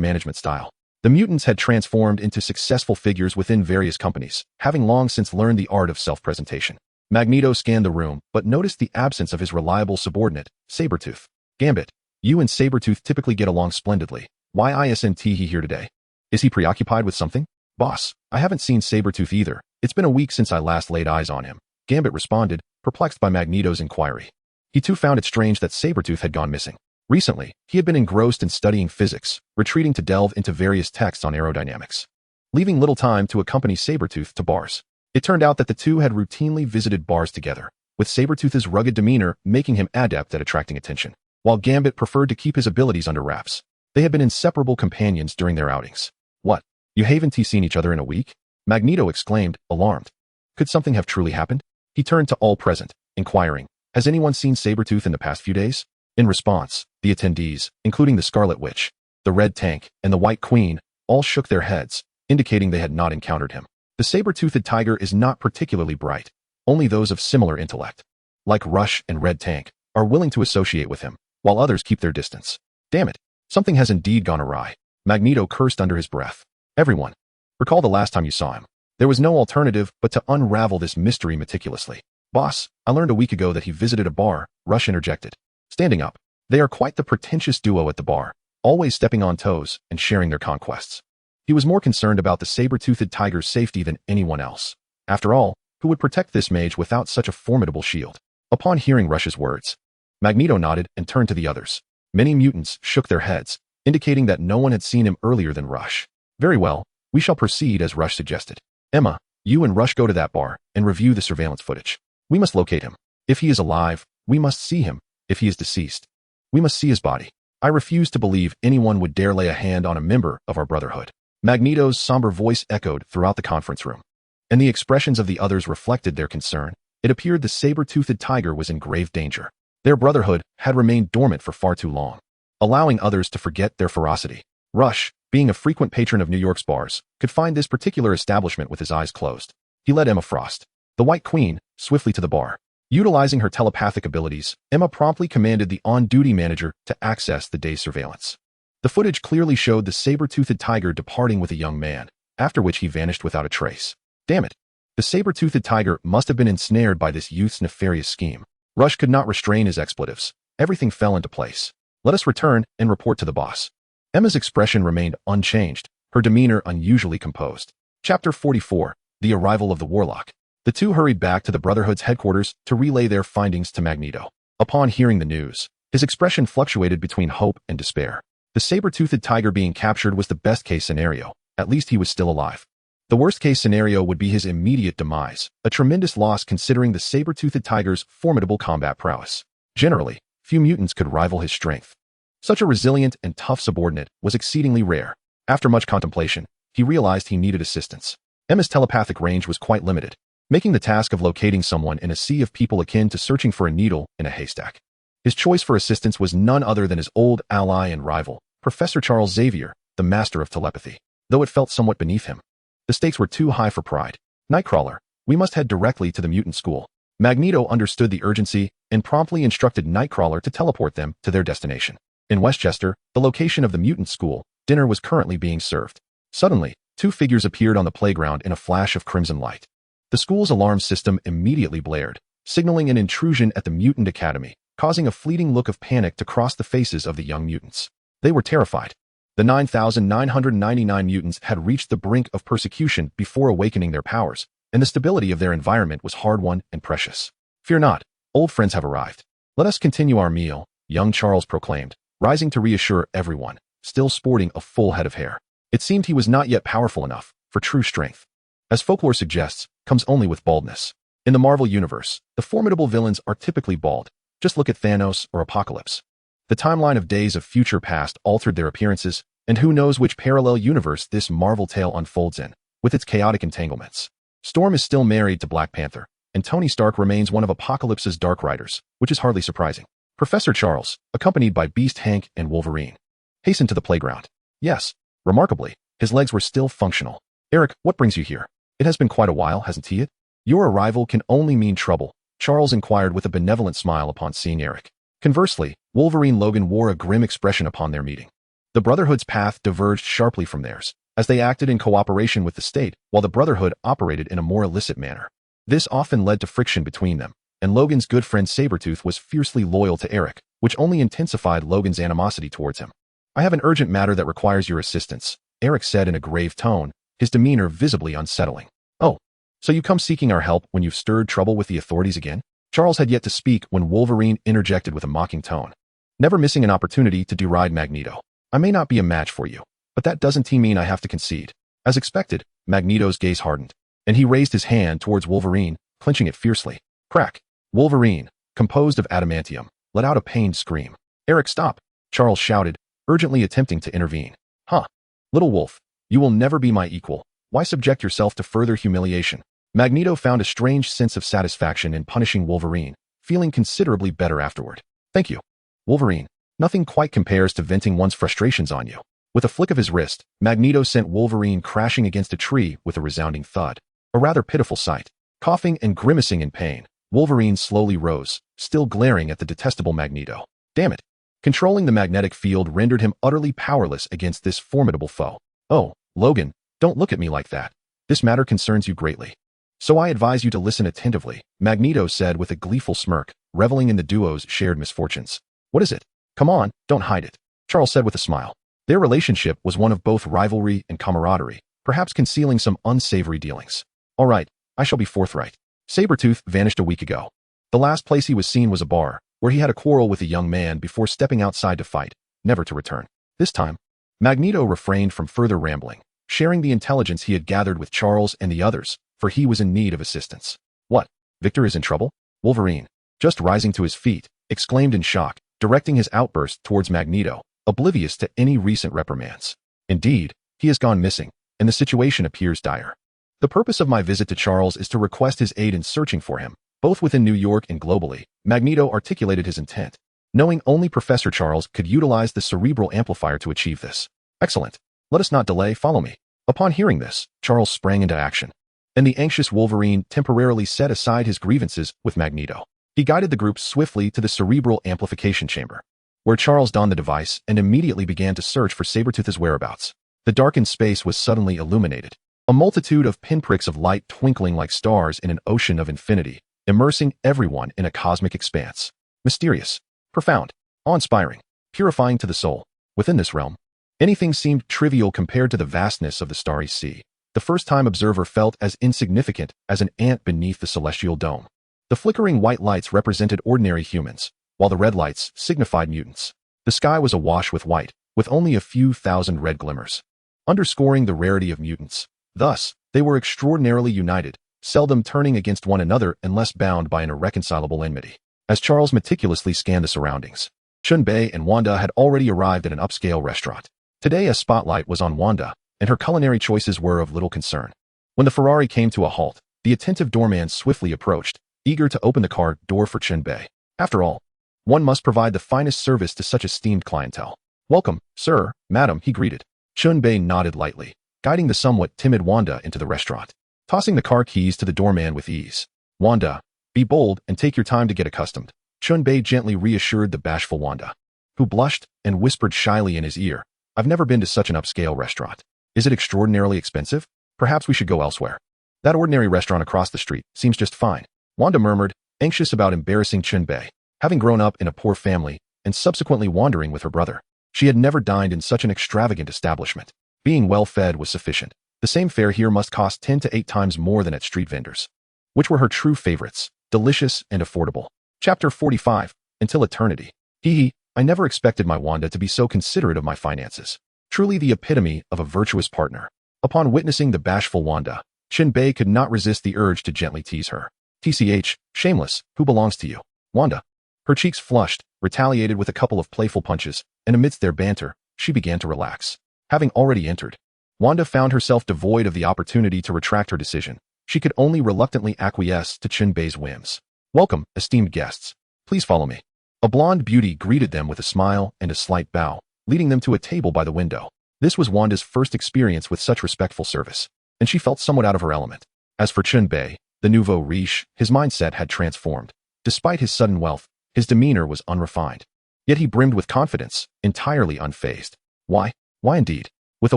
management style. The mutants had transformed into successful figures within various companies, having long since learned the art of self-presentation. Magneto scanned the room, but noticed the absence of his reliable subordinate, Sabretooth. Gambit, you and Sabretooth typically get along splendidly. Why isn't he here today? Is he preoccupied with something? Boss, I haven't seen Sabretooth either. It's been a week since I last laid eyes on him, Gambit responded, perplexed by Magneto's inquiry. He too found it strange that Sabretooth had gone missing. Recently, he had been engrossed in studying physics, retreating to delve into various texts on aerodynamics, leaving little time to accompany Sabretooth to bars. It turned out that the two had routinely visited bars together, with Sabretooth's rugged demeanor making him adept at attracting attention, while Gambit preferred to keep his abilities under wraps. They had been inseparable companions during their outings. What? You haven't seen each other in a week? Magneto exclaimed, alarmed. Could something have truly happened? He turned to all present, inquiring, has anyone seen Sabretooth in the past few days? In response, the attendees, including the Scarlet Witch, the Red Tank, and the White Queen, all shook their heads, indicating they had not encountered him. The saber-toothed tiger is not particularly bright. Only those of similar intellect, like Rush and Red Tank, are willing to associate with him, while others keep their distance. Damn it, something has indeed gone awry. Magneto cursed under his breath. Everyone, recall the last time you saw him. There was no alternative but to unravel this mystery meticulously. Boss, I learned a week ago that he visited a bar, Rush interjected. Standing up, they are quite the pretentious duo at the bar, always stepping on toes and sharing their conquests. He was more concerned about the saber-toothed tiger's safety than anyone else. After all, who would protect this mage without such a formidable shield? Upon hearing Rush's words, Magneto nodded and turned to the others. Many mutants shook their heads, indicating that no one had seen him earlier than Rush. Very well, we shall proceed as Rush suggested. Emma, you and Rush go to that bar and review the surveillance footage. We must locate him. If he is alive, we must see him. If he is deceased, we must see his body. I refuse to believe anyone would dare lay a hand on a member of our Brotherhood. Magneto's somber voice echoed throughout the conference room, and the expressions of the others reflected their concern. It appeared the saber-toothed tiger was in grave danger. Their Brotherhood had remained dormant for far too long, allowing others to forget their ferocity. Rush, being a frequent patron of New York's bars, could find this particular establishment with his eyes closed. He led Emma Frost, the White Queen, swiftly to the bar. Utilizing her telepathic abilities, Emma promptly commanded the on-duty manager to access the day's surveillance. The footage clearly showed the saber-toothed tiger departing with a young man, after which he vanished without a trace. Damn it. The saber-toothed tiger must have been ensnared by this youth's nefarious scheme. Rush could not restrain his expletives. Everything fell into place. Let us return and report to the boss. Emma's expression remained unchanged, her demeanor unusually composed. Chapter 44. The Arrival of the Warlock. The two hurried back to the Brotherhood's headquarters to relay their findings to Magneto. Upon hearing the news, his expression fluctuated between hope and despair. The saber-toothed tiger being captured was the best-case scenario. At least he was still alive. The worst-case scenario would be his immediate demise, a tremendous loss considering the saber-toothed tiger's formidable combat prowess. Generally, few mutants could rival his strength. Such a resilient and tough subordinate was exceedingly rare. After much contemplation, he realized he needed assistance. Emma's telepathic range was quite limited, making the task of locating someone in a sea of people akin to searching for a needle in a haystack. His choice for assistance was none other than his old ally and rival, Professor Charles Xavier, the master of telepathy, though it felt somewhat beneath him. The stakes were too high for pride. Nightcrawler, we must head directly to the mutant school. Magneto understood the urgency and promptly instructed Nightcrawler to teleport them to their destination. In Westchester, the location of the mutant school, dinner was currently being served. Suddenly, two figures appeared on the playground in a flash of crimson light. The school's alarm system immediately blared, signaling an intrusion at the Mutant Academy, causing a fleeting look of panic to cross the faces of the young mutants. They were terrified. The 9,999 mutants had reached the brink of persecution before awakening their powers, and the stability of their environment was hard-won and precious. Fear not, old friends have arrived. Let us continue our meal, young Charles proclaimed, rising to reassure everyone, still sporting a full head of hair. It seemed he was not yet powerful enough for true strength. As folklore suggests, comes only with baldness. In the Marvel Universe, the formidable villains are typically bald. Just look at Thanos or Apocalypse. The timeline of Days of Future Past altered their appearances, and who knows which parallel universe this Marvel tale unfolds in, with its chaotic entanglements. Storm is still married to Black Panther, and Tony Stark remains one of Apocalypse's Dark Riders, which is hardly surprising. Professor Charles, accompanied by Beast Hank and Wolverine, hastened to the playground. Yes, remarkably, his legs were still functional. Eric, what brings you here? It has been quite a while, hasn't it? Your arrival can only mean trouble, Charles inquired with a benevolent smile upon seeing Eric. Conversely, Wolverine Logan wore a grim expression upon their meeting. The Brotherhood's path diverged sharply from theirs, as they acted in cooperation with the state, while the Brotherhood operated in a more illicit manner. This often led to friction between them, and Logan's good friend Sabretooth was fiercely loyal to Eric, which only intensified Logan's animosity towards him. I have an urgent matter that requires your assistance, Eric said in a grave tone, his demeanor visibly unsettling. Oh, so you come seeking our help when you've stirred trouble with the authorities again? Charles had yet to speak when Wolverine interjected with a mocking tone, never missing an opportunity to deride Magneto. I may not be a match for you, but that doesn't mean I have to concede. As expected, Magneto's gaze hardened, and he raised his hand towards Wolverine, clenching it fiercely. Crack! Wolverine, composed of adamantium, let out a pained scream. Eric, stop! Charles shouted, urgently attempting to intervene. Huh. Little wolf, you will never be my equal. Why subject yourself to further humiliation? Magneto found a strange sense of satisfaction in punishing Wolverine, feeling considerably better afterward. Thank you. Wolverine, nothing quite compares to venting one's frustrations on you. With a flick of his wrist, Magneto sent Wolverine crashing against a tree with a resounding thud. A rather pitiful sight. Coughing and grimacing in pain, Wolverine slowly rose, still glaring at the detestable Magneto. Damn it. Controlling the magnetic field rendered him utterly powerless against this formidable foe. Oh, Logan, don't look at me like that. This matter concerns you greatly. So I advise you to listen attentively, Magneto said with a gleeful smirk, reveling in the duo's shared misfortunes. What is it? Come on, don't hide it, Charles said with a smile. Their relationship was one of both rivalry and camaraderie, perhaps concealing some unsavory dealings. All right, I shall be forthright. Sabretooth vanished a week ago. The last place he was seen was a bar, where he had a quarrel with a young man before stepping outside to fight, never to return. This time, Magneto refrained from further rambling, sharing the intelligence he had gathered with Charles and the others, for he was in need of assistance. What? Victor is in trouble? Wolverine, just rising to his feet, exclaimed in shock, directing his outburst towards Magneto, oblivious to any recent reprimands. Indeed, he has gone missing, and the situation appears dire. The purpose of my visit to Charles is to request his aid in searching for him, both within New York and globally. Magneto articulated his intent, knowing only Professor Charles could utilize the cerebral amplifier to achieve this. Excellent. Let us not delay, follow me. Upon hearing this, Charles sprang into action, and the anxious Wolverine temporarily set aside his grievances with Magneto. He guided the group swiftly to the cerebral amplification chamber, where Charles donned the device and immediately began to search for Sabretooth's whereabouts. The darkened space was suddenly illuminated. A multitude of pinpricks of light twinkling like stars in an ocean of infinity, immersing everyone in a cosmic expanse. Mysterious, profound, awe-inspiring, purifying to the soul. Within this realm, anything seemed trivial compared to the vastness of the starry sea. The first-time observer felt as insignificant as an ant beneath the celestial dome. The flickering white lights represented ordinary humans, while the red lights signified mutants. The sky was awash with white, with only a few thousand red glimmers, underscoring the rarity of mutants. Thus, they were extraordinarily united, seldom turning against one another unless bound by an irreconcilable enmity. As Charles meticulously scanned the surroundings, Chen Bei and Wanda had already arrived at an upscale restaurant. Today a spotlight was on Wanda, and her culinary choices were of little concern. When the Ferrari came to a halt, the attentive doorman swiftly approached, eager to open the car door for Chen Bei. After all, one must provide the finest service to such esteemed clientele. "Welcome, sir, madam," he greeted. Chen Bei nodded lightly, guiding the somewhat timid Wanda into the restaurant, tossing the car keys to the doorman with ease. "Wanda, be bold and take your time to get accustomed," Chen Bei gently reassured the bashful Wanda, who blushed and whispered shyly in his ear, "I've never been to such an upscale restaurant. Is it extraordinarily expensive? Perhaps we should go elsewhere." "That ordinary restaurant across the street seems just fine," Wanda murmured, anxious about embarrassing Chen Bei. Having grown up in a poor family and subsequently wandering with her brother, she had never dined in such an extravagant establishment. Being well-fed was sufficient. The same fare here must cost 10 to 8 times more than at street vendors, which were her true favorites, delicious and affordable. Chapter 45, Until Eternity. I never expected my Wanda to be so considerate of my finances. Truly the epitome of a virtuous partner. Upon witnessing the bashful Wanda, Chen Bei could not resist the urge to gently tease her. "TCH, shameless, who belongs to you?" Wanda. Her cheeks flushed, retaliated with a couple of playful punches, and amidst their banter, she began to relax. Having already entered, Wanda found herself devoid of the opportunity to retract her decision. She could only reluctantly acquiesce to Chen Bei's whims. "Welcome, esteemed guests. Please follow me." A blonde beauty greeted them with a smile and a slight bow, leading them to a table by the window. This was Wanda's first experience with such respectful service, and she felt somewhat out of her element. As for Chen Bei, the nouveau riche, his mindset had transformed. Despite his sudden wealth, his demeanor was unrefined. Yet he brimmed with confidence, entirely unfazed. Why indeed? With a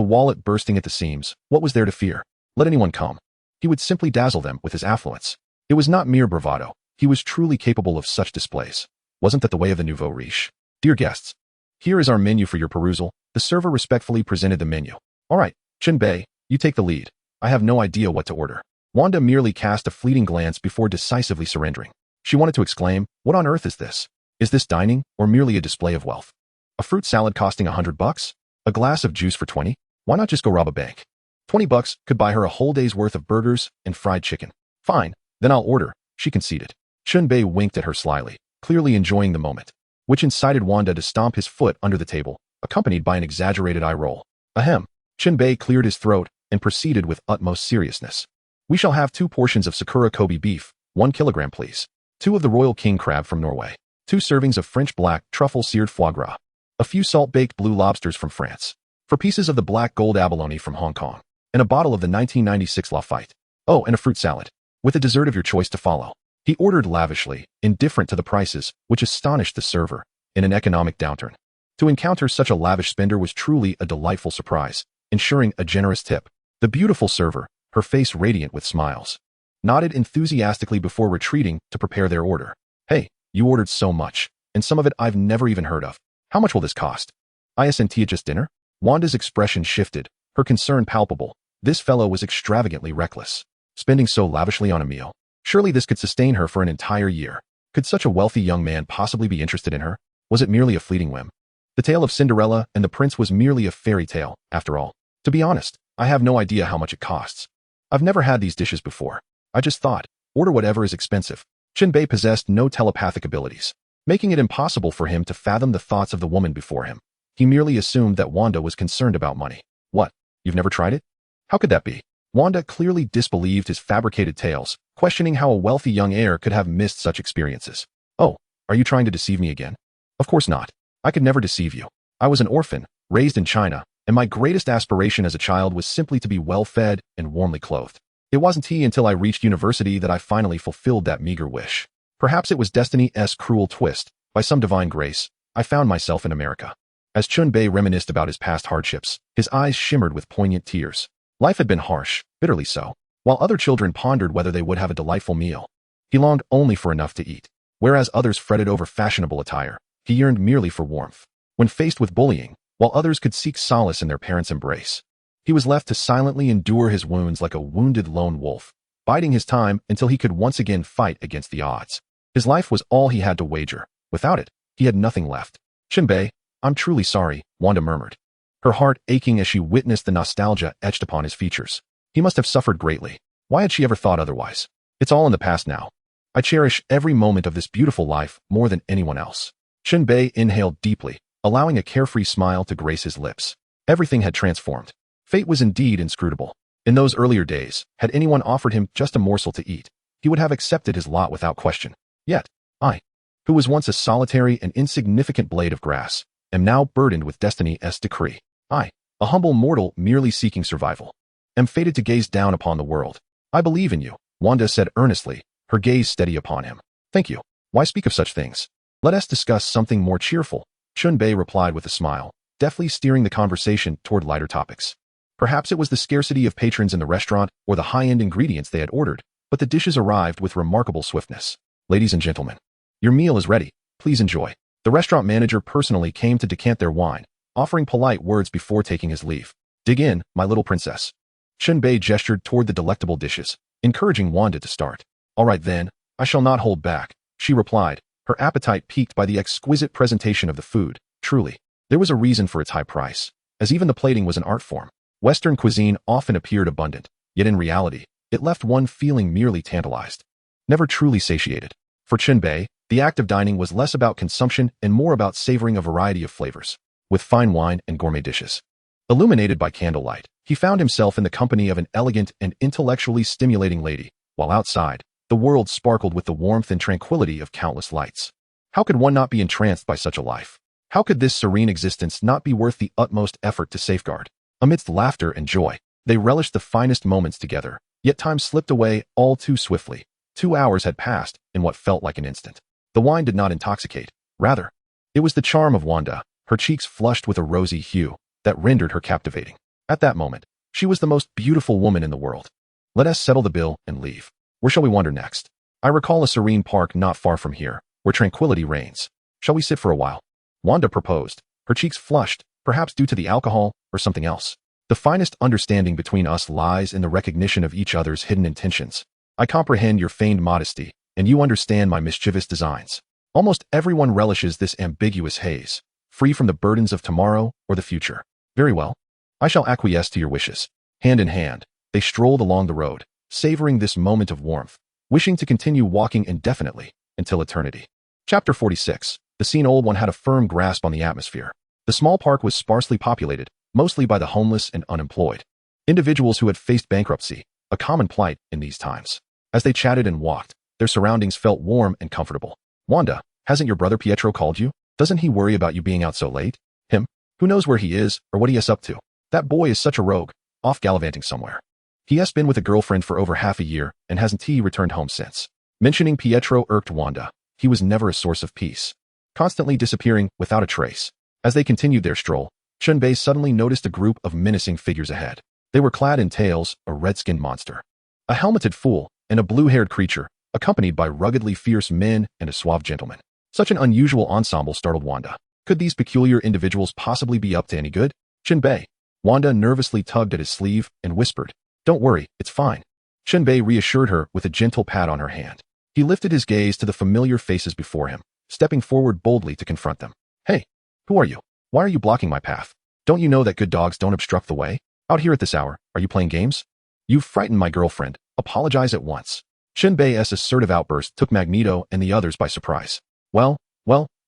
wallet bursting at the seams, what was there to fear? Let anyone come. He would simply dazzle them with his affluence. It was not mere bravado. He was truly capable of such displays. Wasn't that the way of the nouveau riche? "Dear guests, here is our menu for your perusal." The server respectfully presented the menu. "All right, Chen Bei, you take the lead. I have no idea what to order." Wanda merely cast a fleeting glance before decisively surrendering. She wanted to exclaim, "What on earth is this? Is this dining, or merely a display of wealth? A fruit salad costing $100? A glass of juice for 20? Why not just go rob a bank? $20 could buy her a whole day's worth of burgers and fried chicken." "Fine, then I'll order," she conceded. Chen Bei winked at her slyly, clearly enjoying the moment, which incited Wanda to stomp his foot under the table, accompanied by an exaggerated eye roll. Ahem. Chen Bei cleared his throat and proceeded with utmost seriousness. "We shall have 2 portions of Sakura Kobe beef, 1 kilogram please. 2 of the Royal King crab from Norway. 2 servings of French black truffle seared foie gras. A few salt-baked blue lobsters from France. 4 pieces of the black gold abalone from Hong Kong. And a bottle of the 1996 Lafite. Oh, and a fruit salad, with a dessert of your choice to follow." He ordered lavishly, indifferent to the prices, which astonished the server in an economic downturn. To encounter such a lavish spender was truly a delightful surprise, ensuring a generous tip. The beautiful server, her face radiant with smiles, nodded enthusiastically before retreating to prepare their order. "Hey, you ordered so much, and some of it I've never even heard of. How much will this cost? Isn't it just dinner?" Wanda's expression shifted, her concern palpable. This fellow was extravagantly reckless, spending so lavishly on a meal. Surely this could sustain her for an entire year. Could such a wealthy young man possibly be interested in her? Was it merely a fleeting whim? The tale of Cinderella and the prince was merely a fairy tale, after all. To be honest, I have no idea how much it costs. I've never had these dishes before. I just thought, order whatever is expensive. Chen Bei possessed no telepathic abilities, making it impossible for him to fathom the thoughts of the woman before him. He merely assumed that Wanda was concerned about money. "What? You've never tried it? How could that be?" Wanda clearly disbelieved his fabricated tales, questioning how a wealthy young heir could have missed such experiences. "Oh, are you trying to deceive me again?" "Of course not. I could never deceive you. I was an orphan, raised in China, and my greatest aspiration as a child was simply to be well-fed and warmly clothed. It wasn't until I reached university that I finally fulfilled that meager wish." Perhaps it was destiny's cruel twist. By some divine grace, I found myself in America. As Chen Bei reminisced about his past hardships, his eyes shimmered with poignant tears. Life had been harsh, bitterly so. While other children pondered whether they would have a delightful meal, he longed only for enough to eat. Whereas others fretted over fashionable attire, he yearned merely for warmth. When faced with bullying, while others could seek solace in their parents' embrace, he was left to silently endure his wounds like a wounded lone wolf, biding his time until he could once again fight against the odds. His life was all he had to wager. Without it, he had nothing left. Chen Bei, I'm truly sorry, Wanda murmured, her heart aching as she witnessed the nostalgia etched upon his features. He must have suffered greatly. Why had she ever thought otherwise? It's all in the past now. I cherish every moment of this beautiful life more than anyone else. Chen Bei inhaled deeply, allowing a carefree smile to grace his lips. Everything had transformed. Fate was indeed inscrutable. In those earlier days, had anyone offered him just a morsel to eat, he would have accepted his lot without question. Yet, I, who was once a solitary and insignificant blade of grass, am now burdened with destiny's decree. I, a humble mortal merely seeking survival, am fated to gaze down upon the world. I believe in you, Wanda said earnestly, her gaze steady upon him. Thank you. Why speak of such things? Let us discuss something more cheerful, Chen Bei replied with a smile, deftly steering the conversation toward lighter topics. Perhaps it was the scarcity of patrons in the restaurant or the high-end ingredients they had ordered, but the dishes arrived with remarkable swiftness. Ladies and gentlemen, your meal is ready. Please enjoy. The restaurant manager personally came to decant their wine, offering polite words before taking his leave. Dig in, my little princess. Chen Bei gestured toward the delectable dishes, encouraging Wanda to start. All right then, I shall not hold back, she replied, her appetite piqued by the exquisite presentation of the food. Truly, there was a reason for its high price, as even the plating was an art form. Western cuisine often appeared abundant, yet in reality, it left one feeling merely tantalized, never truly satiated. For Chen Bei, the act of dining was less about consumption and more about savoring a variety of flavors, with fine wine and gourmet dishes. Illuminated by candlelight, he found himself in the company of an elegant and intellectually stimulating lady, while outside, the world sparkled with the warmth and tranquility of countless lights. How could one not be entranced by such a life? How could this serene existence not be worth the utmost effort to safeguard? Amidst laughter and joy, they relished the finest moments together, yet time slipped away all too swiftly. 2 hours had passed in what felt like an instant. The wine did not intoxicate. Rather, it was the charm of Wanda, her cheeks flushed with a rosy hue, that rendered her captivating. At that moment, she was the most beautiful woman in the world. Let us settle the bill and leave. Where shall we wander next? I recall a serene park not far from here, where tranquility reigns. Shall we sit for a while? Wanda proposed, her cheeks flushed, perhaps due to the alcohol or something else. The finest understanding between us lies in the recognition of each other's hidden intentions. I comprehend your feigned modesty, and you understand my mischievous designs. Almost everyone relishes this ambiguous haze, free from the burdens of tomorrow or the future. Very well. I shall acquiesce to your wishes. Hand in hand, they strolled along the road, savoring this moment of warmth, wishing to continue walking indefinitely, until eternity. Chapter 46. The scene old one had a firm grasp on the atmosphere. The small park was sparsely populated, mostly by the homeless and unemployed. Individuals who had faced bankruptcy, a common plight in these times. As they chatted and walked, their surroundings felt warm and comfortable. Wanda, hasn't your brother Pietro called you? Doesn't he worry about you being out so late? Him? Who knows where he is or what he is up to? That boy is such a rogue, off gallivanting somewhere. He has been with a girlfriend for over half a year and hasn't he returned home since. Mentioning Pietro irked Wanda. He was never a source of peace, constantly disappearing without a trace. As they continued their stroll, Chen Bei suddenly noticed a group of menacing figures ahead. They were clad in tails, a red-skinned monster, a helmeted fool, and a blue-haired creature, accompanied by ruggedly fierce men and a suave gentleman. Such an unusual ensemble startled Wanda. Could these peculiar individuals possibly be up to any good? Chen Bei. Wanda nervously tugged at his sleeve and whispered, "Don't worry, it's fine." Chen Bei reassured her with a gentle pat on her hand. He lifted his gaze to the familiar faces before him, stepping forward boldly to confront them. "Hey, who are you? Why are you blocking my path? Don't you know that good dogs don't obstruct the way? Out here at this hour, are you playing games? You've frightened my girlfriend. Apologize at once." Chen Bei's assertive outburst took Magneto and the others by surprise. Well,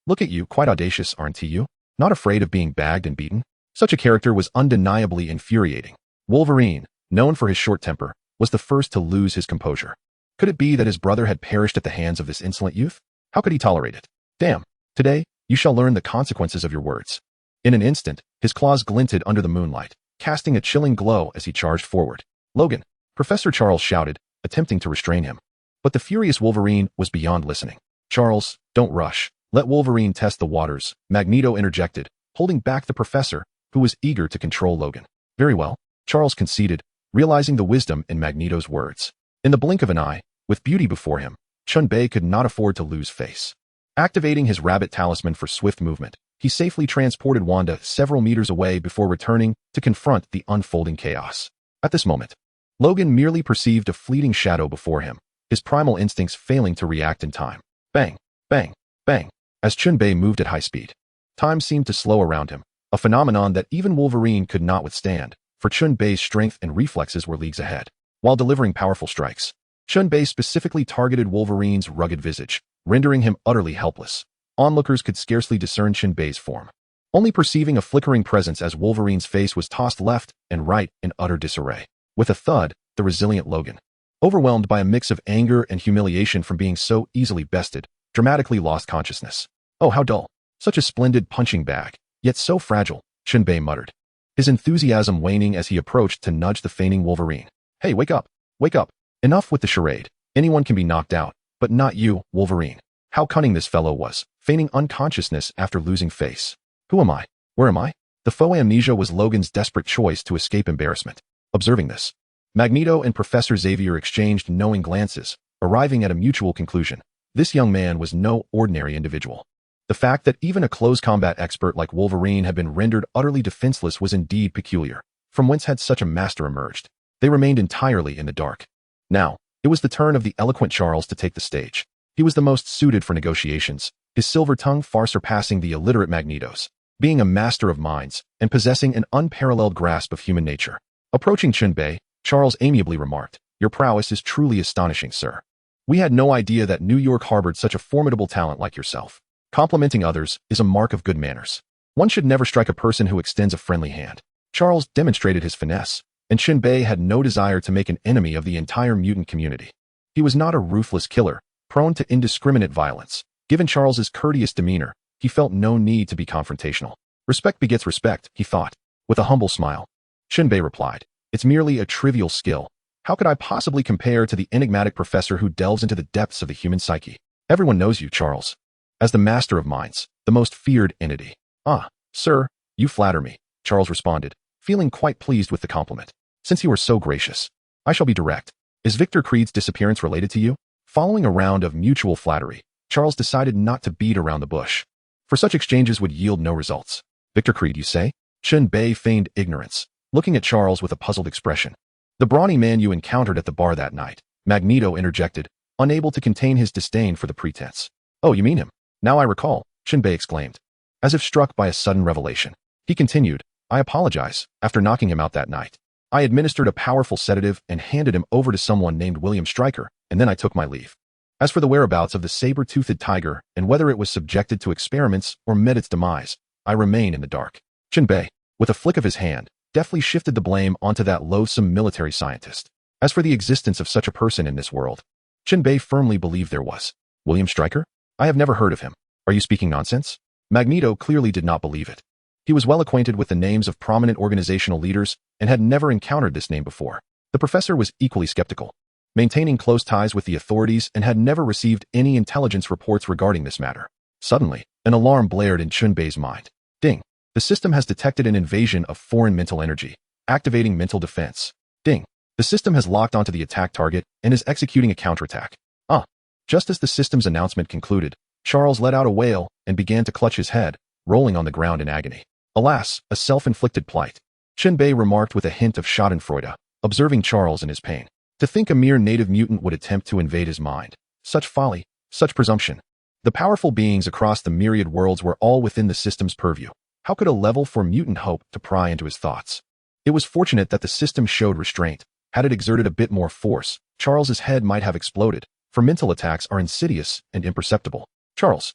look at you, quite audacious, aren't you? Not afraid of being bagged and beaten? Such a character was undeniably infuriating. Wolverine, known for his short temper, was the first to lose his composure. Could it be that his brother had perished at the hands of this insolent youth? How could he tolerate it? Damn, today, you shall learn the consequences of your words. In an instant, his claws glinted under the moonlight, casting a chilling glow as he charged forward. "Logan!" Professor Charles shouted, attempting to restrain him. But the furious Wolverine was beyond listening. "Charles, don't rush. Let Wolverine test the waters," Magneto interjected, holding back the professor, who was eager to control Logan. "Very well," Charles conceded, realizing the wisdom in Magneto's words. In the blink of an eye, with beauty before him, Chen Bei could not afford to lose face. Activating his rabbit talisman for swift movement, he safely transported Wanda several meters away before returning to confront the unfolding chaos. At this moment, Logan merely perceived a fleeting shadow before him, his primal instincts failing to react in time. Bang, bang, bang. As Chen Bei moved at high speed, time seemed to slow around him, a phenomenon that even Wolverine could not withstand, for Chen Bei's strength and reflexes were leagues ahead. While delivering powerful strikes, Chen Bei specifically targeted Wolverine's rugged visage, rendering him utterly helpless. Onlookers could scarcely discern Chen Bei's form, only perceiving a flickering presence as Wolverine's face was tossed left and right in utter disarray. With a thud, the resilient Logan, overwhelmed by a mix of anger and humiliation from being so easily bested, dramatically lost consciousness. "Oh, how dull. Such a splendid punching bag, yet so fragile," Chen Bei muttered, his enthusiasm waning as he approached to nudge the feigning Wolverine. "Hey, wake up! Wake up! Enough with the charade. Anyone can be knocked out, but not you, Wolverine." How cunning this fellow was, feigning unconsciousness after losing face. "Who am I? Where am I?" The faux amnesia was Logan's desperate choice to escape embarrassment. Observing this, Magneto and Professor Xavier exchanged knowing glances, arriving at a mutual conclusion. This young man was no ordinary individual. The fact that even a close combat expert like Wolverine had been rendered utterly defenseless was indeed peculiar. From whence had such a master emerged? They remained entirely in the dark. Now, it was the turn of the eloquent Charles to take the stage. He was the most suited for negotiations, his silver tongue far surpassing the illiterate Magneto's, being a master of minds and possessing an unparalleled grasp of human nature. Approaching Chen Bei, Charles amiably remarked, "Your prowess is truly astonishing, sir. We had no idea that New York harbored such a formidable talent like yourself. Complimenting others is a mark of good manners. One should never strike a person who extends a friendly hand." Charles demonstrated his finesse, and Chen Bei had no desire to make an enemy of the entire mutant community. He was not a ruthless killer, prone to indiscriminate violence. Given Charles's courteous demeanor, he felt no need to be confrontational. "Respect begets respect," he thought. With a humble smile, Chen Bei replied, "It's merely a trivial skill. How could I possibly compare to the enigmatic professor who delves into the depths of the human psyche? Everyone knows you, Charles, as the master of minds, the most feared entity." "Ah, sir, you flatter me," Charles responded, feeling quite pleased with the compliment. "Since you are so gracious, I shall be direct. Is Victor Creed's disappearance related to you?" Following a round of mutual flattery, Charles decided not to beat around the bush, for such exchanges would yield no results. "Victor Creed, you say?" Chen Bei feigned ignorance, looking at Charles with a puzzled expression. "The brawny man you encountered at the bar that night," Magneto interjected, unable to contain his disdain for the pretense. "Oh, you mean him? Now I recall," Chen Bei exclaimed, as if struck by a sudden revelation. He continued, "I apologize. After knocking him out that night, I administered a powerful sedative and handed him over to someone named William Stryker, and then I took my leave. As for the whereabouts of the saber-toothed tiger and whether it was subjected to experiments or met its demise, I remain in the dark." Chen Bei, with a flick of his hand, deftly shifted the blame onto that loathsome military scientist. As for the existence of such a person in this world, Chen Bei firmly believed there was. "William Stryker? I have never heard of him. Are you speaking nonsense?" Magneto clearly did not believe it. He was well acquainted with the names of prominent organizational leaders and had never encountered this name before. The professor was equally skeptical, maintaining close ties with the authorities and had never received any intelligence reports regarding this matter. Suddenly, an alarm blared in Chen Bei's mind. Ding. The system has detected an invasion of foreign mental energy, activating mental defense. Ding. The system has locked onto the attack target and is executing a counterattack. Ah. Just as the system's announcement concluded, Charles let out a wail and began to clutch his head, rolling on the ground in agony. Alas, a self-inflicted plight, Chen Bei remarked with a hint of schadenfreude, observing Charles in his pain. To think a mere native mutant would attempt to invade his mind. Such folly, such presumption. The powerful beings across the myriad worlds were all within the system's purview. How could a level 4 mutant hope to pry into his thoughts? It was fortunate that the system showed restraint. Had it exerted a bit more force, Charles's head might have exploded, for mental attacks are insidious and imperceptible. Charles,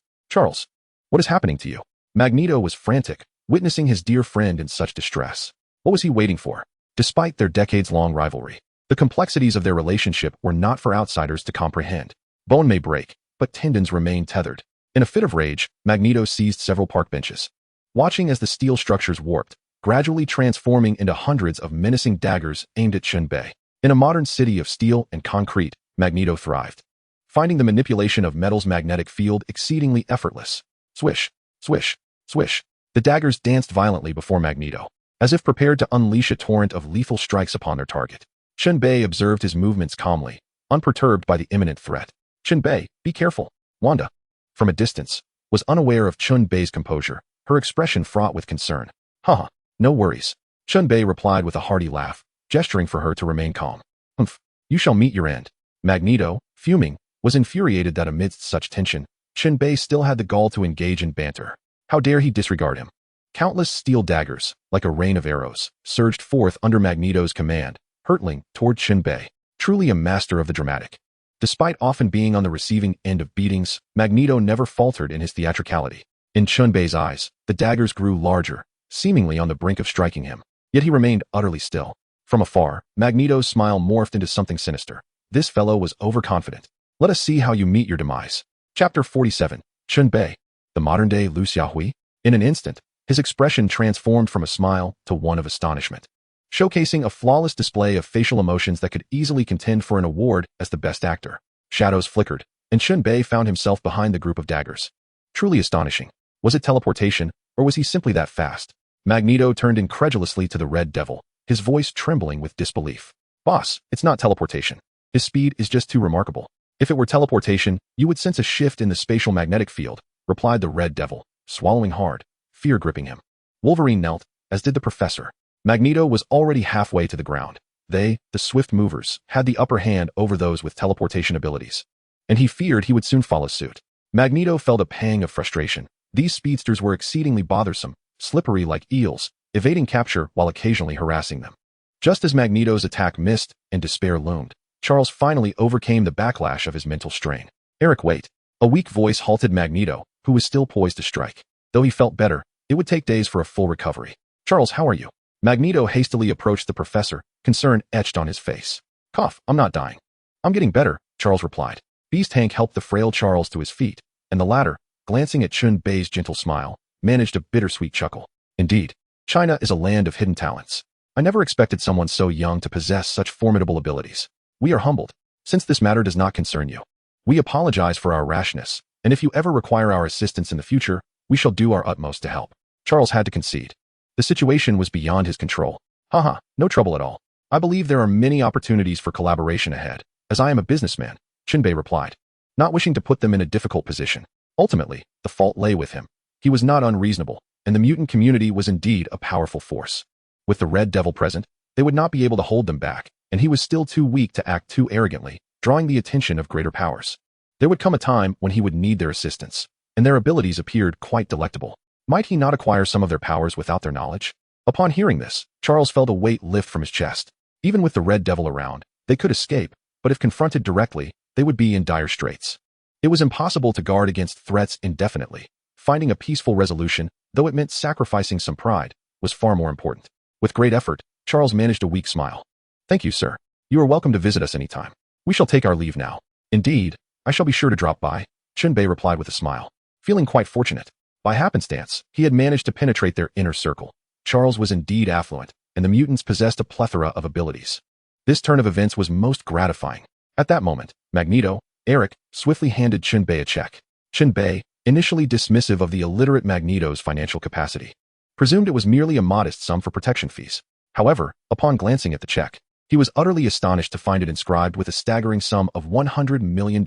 what is happening to you?" Magneto was frantic, witnessing his dear friend in such distress. What was he waiting for? Despite their decades-long rivalry, the complexities of their relationship were not for outsiders to comprehend. Bone may break, but tendons remain tethered. In a fit of rage, Magneto seized several park benches, watching as the steel structures warped, gradually transforming into hundreds of menacing daggers aimed at Chen Bei. In a modern city of steel and concrete, Magneto thrived. finding the manipulation of metal's magnetic field exceedingly effortless. Swish, swish, swish. The daggers danced violently before Magneto, as if prepared to unleash a torrent of lethal strikes upon their target. Chen Bei observed his movements calmly, unperturbed by the imminent threat. Chen Bei, be careful. Wanda, from a distance, was unaware of Chen Bei's composure, her expression fraught with concern. Haha, no worries. Chen Bei replied with a hearty laugh, gesturing for her to remain calm. Humph, you shall meet your end. Magneto, fuming, was infuriated that amidst such tension, Chen Bei still had the gall to engage in banter. How dare he disregard him? Countless steel daggers, like a rain of arrows, surged forth under Magneto's command, hurtling toward Chen Bei, truly a master of the dramatic. Despite often being on the receiving end of beatings, Magneto never faltered in his theatricality. In Chen Bei's eyes, the daggers grew larger, seemingly on the brink of striking him. Yet he remained utterly still. From afar, Magneto's smile morphed into something sinister. This fellow was overconfident. Let us see how you meet your demise. Chapter 47. Chen Bei, the modern-day Lu Xiaohui. In an instant, his expression transformed from a smile to one of astonishment, showcasing a flawless display of facial emotions that could easily contend for an award as the best actor. Shadows flickered, and Chen Bei found himself behind the group of daggers. Truly astonishing. Was it teleportation, or was he simply that fast? Magneto turned incredulously to the Red Devil, his voice trembling with disbelief. Boss, it's not teleportation. His speed is just too remarkable. If it were teleportation, you would sense a shift in the spatial magnetic field, replied the Red Devil, swallowing hard, fear gripping him. Wolverine knelt, as did the professor. Magneto was already halfway to the ground. They, the swift movers, had the upper hand over those with teleportation abilities, and he feared he would soon follow suit. Magneto felt a pang of frustration. These speedsters were exceedingly bothersome, slippery like eels, evading capture while occasionally harassing them. Just as Magneto's attack missed and despair loomed, Charles finally overcame the backlash of his mental strain. Eric, wait. A weak voice halted Magneto, who was still poised to strike. Though he felt better, it would take days for a full recovery. Charles, how are you? Magneto hastily approached the professor, concern etched on his face. Cough, I'm not dying. I'm getting better, Charles replied. Beast Hank helped the frail Charles to his feet, and the latter, glancing at Chen Bei's gentle smile, managed a bittersweet chuckle. Indeed, China is a land of hidden talents. I never expected someone so young to possess such formidable abilities. We are humbled. Since this matter does not concern you, we apologize for our rashness, and if you ever require our assistance in the future, we shall do our utmost to help. Charles had to concede. The situation was beyond his control. Haha, no trouble at all. I believe there are many opportunities for collaboration ahead, as I am a businessman, Chen Bei replied, not wishing to put them in a difficult position. Ultimately, the fault lay with him. He was not unreasonable, and the mutant community was indeed a powerful force. With the Red Devil present, they would not be able to hold them back, and he was still too weak to act too arrogantly, drawing the attention of greater powers. There would come a time when he would need their assistance, and their abilities appeared quite delectable. Might he not acquire some of their powers without their knowledge? Upon hearing this, Charles felt a weight lift from his chest. Even with the Red Devil around, they could escape, but if confronted directly, they would be in dire straits. It was impossible to guard against threats indefinitely. Finding a peaceful resolution, though it meant sacrificing some pride, was far more important. With great effort, Charles managed a weak smile. Thank you, sir. You are welcome to visit us anytime. We shall take our leave now. Indeed, I shall be sure to drop by, Chen Bei replied with a smile. Feeling quite fortunate. By happenstance, he had managed to penetrate their inner circle. Charles was indeed affluent, and the mutants possessed a plethora of abilities. This turn of events was most gratifying. At that moment, Magneto, Eric, swiftly handed Chen Bei a check. Chen Bei, initially dismissive of the illiterate Magneto's financial capacity, presumed it was merely a modest sum for protection fees. However, upon glancing at the check, he was utterly astonished to find it inscribed with a staggering sum of $100 million.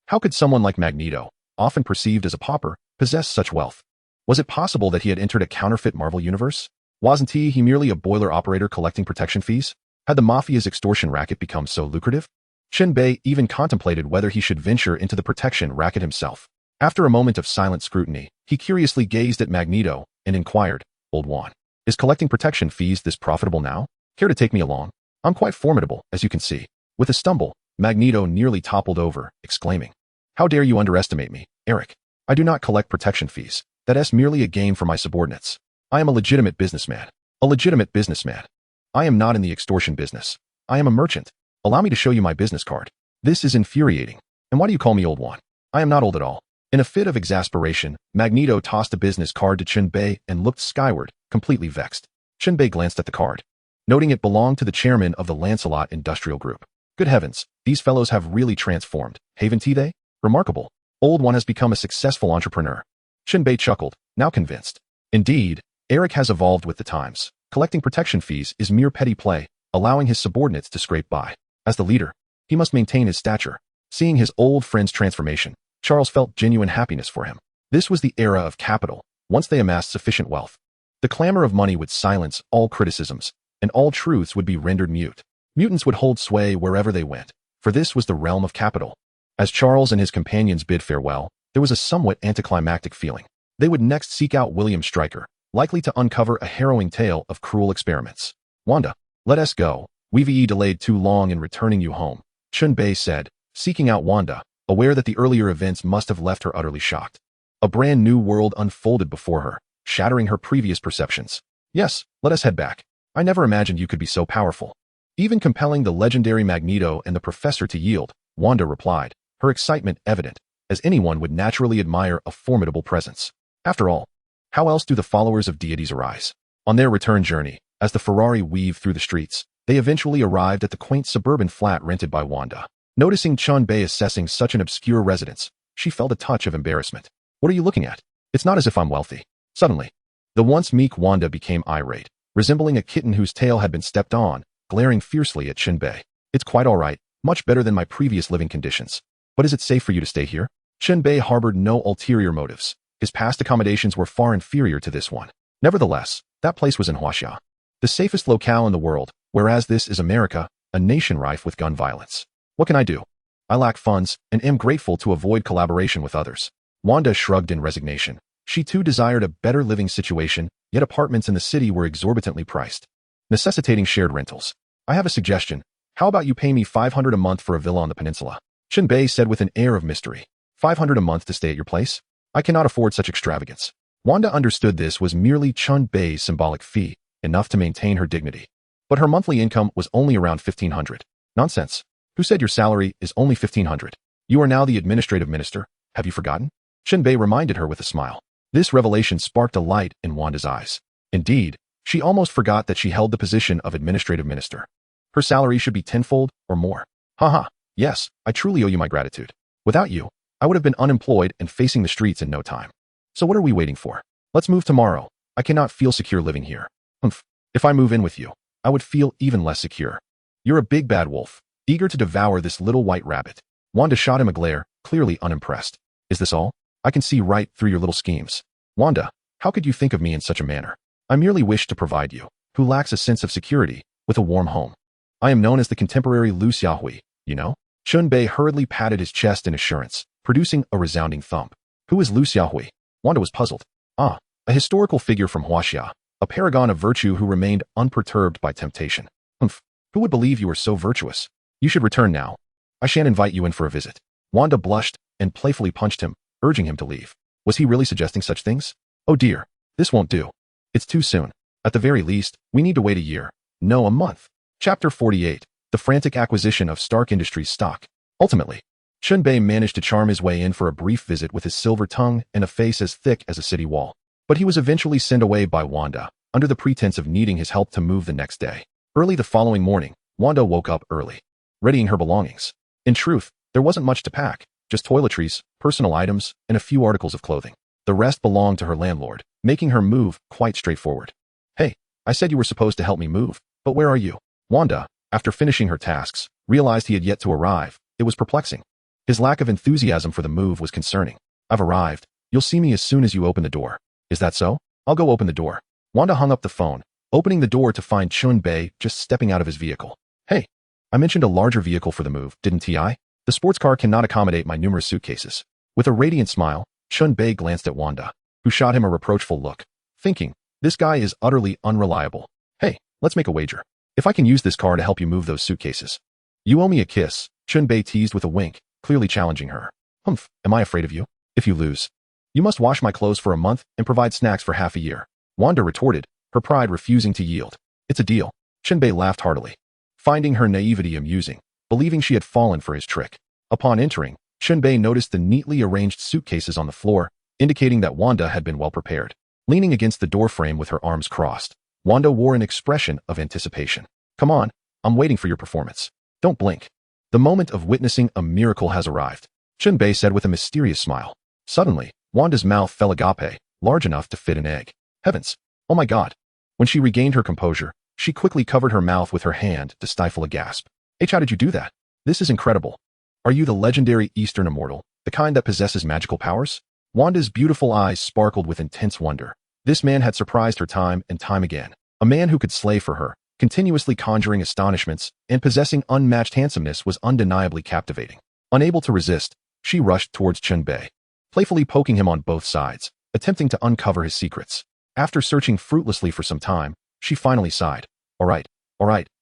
How could someone like Magneto, often perceived as a pauper, possess such wealth? Was it possible that he had entered a counterfeit Marvel universe? Wasn't he merely a boiler operator collecting protection fees? Had the Mafia's extortion racket become so lucrative? Chen Bei even contemplated whether he should venture into the protection racket himself. After a moment of silent scrutiny, he curiously gazed at Magneto and inquired, Old One, is collecting protection fees this profitable now? Care to take me along? I'm quite formidable, as you can see. With a stumble, Magneto nearly toppled over, exclaiming, How dare you underestimate me, Eric? I do not collect protection fees. That's merely a game for my subordinates. I am a legitimate businessman. A legitimate businessman. I am not in the extortion business. I am a merchant. Allow me to show you my business card. This is infuriating. And why do you call me Old One? I am not old at all. In a fit of exasperation, Magneto tossed a business card to Chen Bei and looked skyward, completely vexed. Chen Bei glanced at the card, noting it belonged to the chairman of the Lancelot Industrial Group. Good heavens, these fellows have really transformed, haven't they? Remarkable. Old one has become a successful entrepreneur. Chen Bei chuckled, now convinced. Indeed, Eric has evolved with the times. Collecting protection fees is mere petty play, allowing his subordinates to scrape by. As the leader, he must maintain his stature. Seeing his old friend's transformation, Charles felt genuine happiness for him. This was the era of capital, once they amassed sufficient wealth. The clamor of money would silence all criticisms, and all truths would be rendered mute. Mutants would hold sway wherever they went, for this was the realm of capital. As Charles and his companions bid farewell, there was a somewhat anticlimactic feeling. They would next seek out William Stryker, likely to uncover a harrowing tale of cruel experiments. Wanda, let us go. We've delayed too long in returning you home, Chen Bei said, seeking out Wanda, aware that the earlier events must have left her utterly shocked. A brand new world unfolded before her, shattering her previous perceptions. Yes, let us head back. I never imagined you could be so powerful. Even compelling the legendary Magneto and the Professor to yield, Wanda replied, her excitement evident, as anyone would naturally admire a formidable presence. After all, how else do the followers of deities arise? On their return journey, as the Ferrari weaved through the streets, they eventually arrived at the quaint suburban flat rented by Wanda. Noticing Chen Bei assessing such an obscure residence, she felt a touch of embarrassment. What are you looking at? It's not as if I'm wealthy. Suddenly, the once meek Wanda became irate, resembling a kitten whose tail had been stepped on, glaring fiercely at Chen Bei. It's quite all right, much better than my previous living conditions. But is it safe for you to stay here? Chen Bei harbored no ulterior motives. His past accommodations were far inferior to this one. Nevertheless, that place was in Huaxia, the safest locale in the world, whereas this is America, a nation rife with gun violence. What can I do? I lack funds and am grateful to avoid collaboration with others. Wanda shrugged in resignation. She too desired a better living situation, yet apartments in the city were exorbitantly priced, necessitating shared rentals. I have a suggestion. How about you pay me $500 a month for a villa on the peninsula? Chen Bei said with an air of mystery. $500 a month to stay at your place? I cannot afford such extravagance. Wanda understood this was merely Chen Bei's symbolic fee, enough to maintain her dignity. But her monthly income was only around $1,500. Nonsense. Who said your salary is only $1,500? You are now the administrative minister. Have you forgotten? Chen Bei reminded her with a smile. This revelation sparked a light in Wanda's eyes. Indeed, she almost forgot that she held the position of administrative minister. Her salary should be tenfold or more. Haha, yes, I truly owe you my gratitude. Without you, I would have been unemployed and facing the streets in no time. So what are we waiting for? Let's move tomorrow. I cannot feel secure living here. Humph. If I move in with you, I would feel even less secure. You're a big bad wolf, eager to devour this little white rabbit. Wanda shot him a glare, clearly unimpressed. Is this all? I can see right through your little schemes. Wanda, how could you think of me in such a manner? I merely wish to provide you, who lacks a sense of security, with a warm home. I am known as the contemporary Lu Xiaohui, you know? Chen Bei hurriedly patted his chest in assurance, producing a resounding thump. Who is Lu Xiaohui? Wanda was puzzled. Ah, a historical figure from Huaxia, a paragon of virtue who remained unperturbed by temptation. Humph, who would believe you were so virtuous? You should return now. I shan't invite you in for a visit. Wanda blushed and playfully punched him, urging him to leave. Was he really suggesting such things? Oh dear, this won't do. It's too soon. At the very least, we need to wait a year. No, a month. Chapter 48. The frantic acquisition of Stark Industries stock. Ultimately, Chen Bei managed to charm his way in for a brief visit with his silver tongue and a face as thick as a city wall. But he was eventually sent away by Wanda, under the pretense of needing his help to move the next day. Early the following morning, Wanda woke up early, readying her belongings. In truth, there wasn't much to pack, just toiletries, personal items, and a few articles of clothing. The rest belonged to her landlord, making her move quite straightforward. Hey, I said you were supposed to help me move, but where are you? Wanda, after finishing her tasks, realized he had yet to arrive. It was perplexing. His lack of enthusiasm for the move was concerning. I've arrived. You'll see me as soon as you open the door. Is that so? I'll go open the door. Wanda hung up the phone, opening the door to find Chen Bei just stepping out of his vehicle. Hey, I mentioned a larger vehicle for the move, didn't I? The sports car cannot accommodate my numerous suitcases. With a radiant smile, Chen Bei glanced at Wanda, who shot him a reproachful look, thinking, this guy is utterly unreliable. Hey, let's make a wager. If I can use this car to help you move those suitcases. You owe me a kiss, Chen Bei teased with a wink, clearly challenging her. Humph, am I afraid of you? If you lose, you must wash my clothes for a month and provide snacks for half a year. Wanda retorted, her pride refusing to yield. It's a deal. Chen Bei laughed heartily, finding her naivety amusing, believing she had fallen for his trick. Upon entering, Chen Bei noticed the neatly arranged suitcases on the floor, indicating that Wanda had been well prepared. Leaning against the doorframe with her arms crossed, Wanda wore an expression of anticipation. Come on, I'm waiting for your performance. Don't blink. The moment of witnessing a miracle has arrived, Chen Bei said with a mysterious smile. Suddenly, Wanda's mouth fell agape, large enough to fit an egg. Heavens! Oh my God! When she regained her composure, she quickly covered her mouth with her hand to stifle a gasp. How did you do that? This is incredible. Are you the legendary Eastern immortal, the kind that possesses magical powers? Wanda's beautiful eyes sparkled with intense wonder. This man had surprised her time and time again. A man who could slay for her, continuously conjuring astonishments and possessing unmatched handsomeness, was undeniably captivating. Unable to resist, she rushed towards Chen Bei, playfully poking him on both sides, attempting to uncover his secrets. After searching fruitlessly for some time, she finally sighed. All right,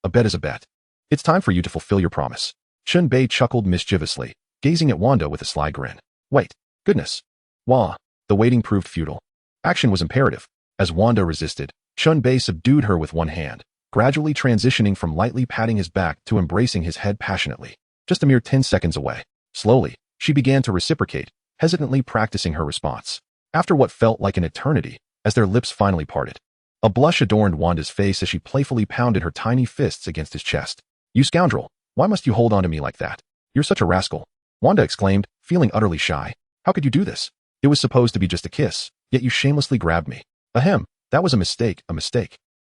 a bet is a bet. It's time for you to fulfill your promise. Chen Bei chuckled mischievously, gazing at Wanda with a sly grin. Wait, goodness. Wah. The waiting proved futile. Action was imperative. As Wanda resisted, Chen Bei subdued her with one hand, gradually transitioning from lightly patting his back to embracing his head passionately. Just a mere 10 seconds away. Slowly, she began to reciprocate, hesitantly practicing her response. After what felt like an eternity, as their lips finally parted, a blush adorned Wanda's face as she playfully pounded her tiny fists against his chest. You scoundrel! Why must you hold on to me like that? You're such a rascal! Wanda exclaimed, feeling utterly shy. How could you do this? It was supposed to be just a kiss, yet you shamelessly grabbed me. Ahem, that was a mistake.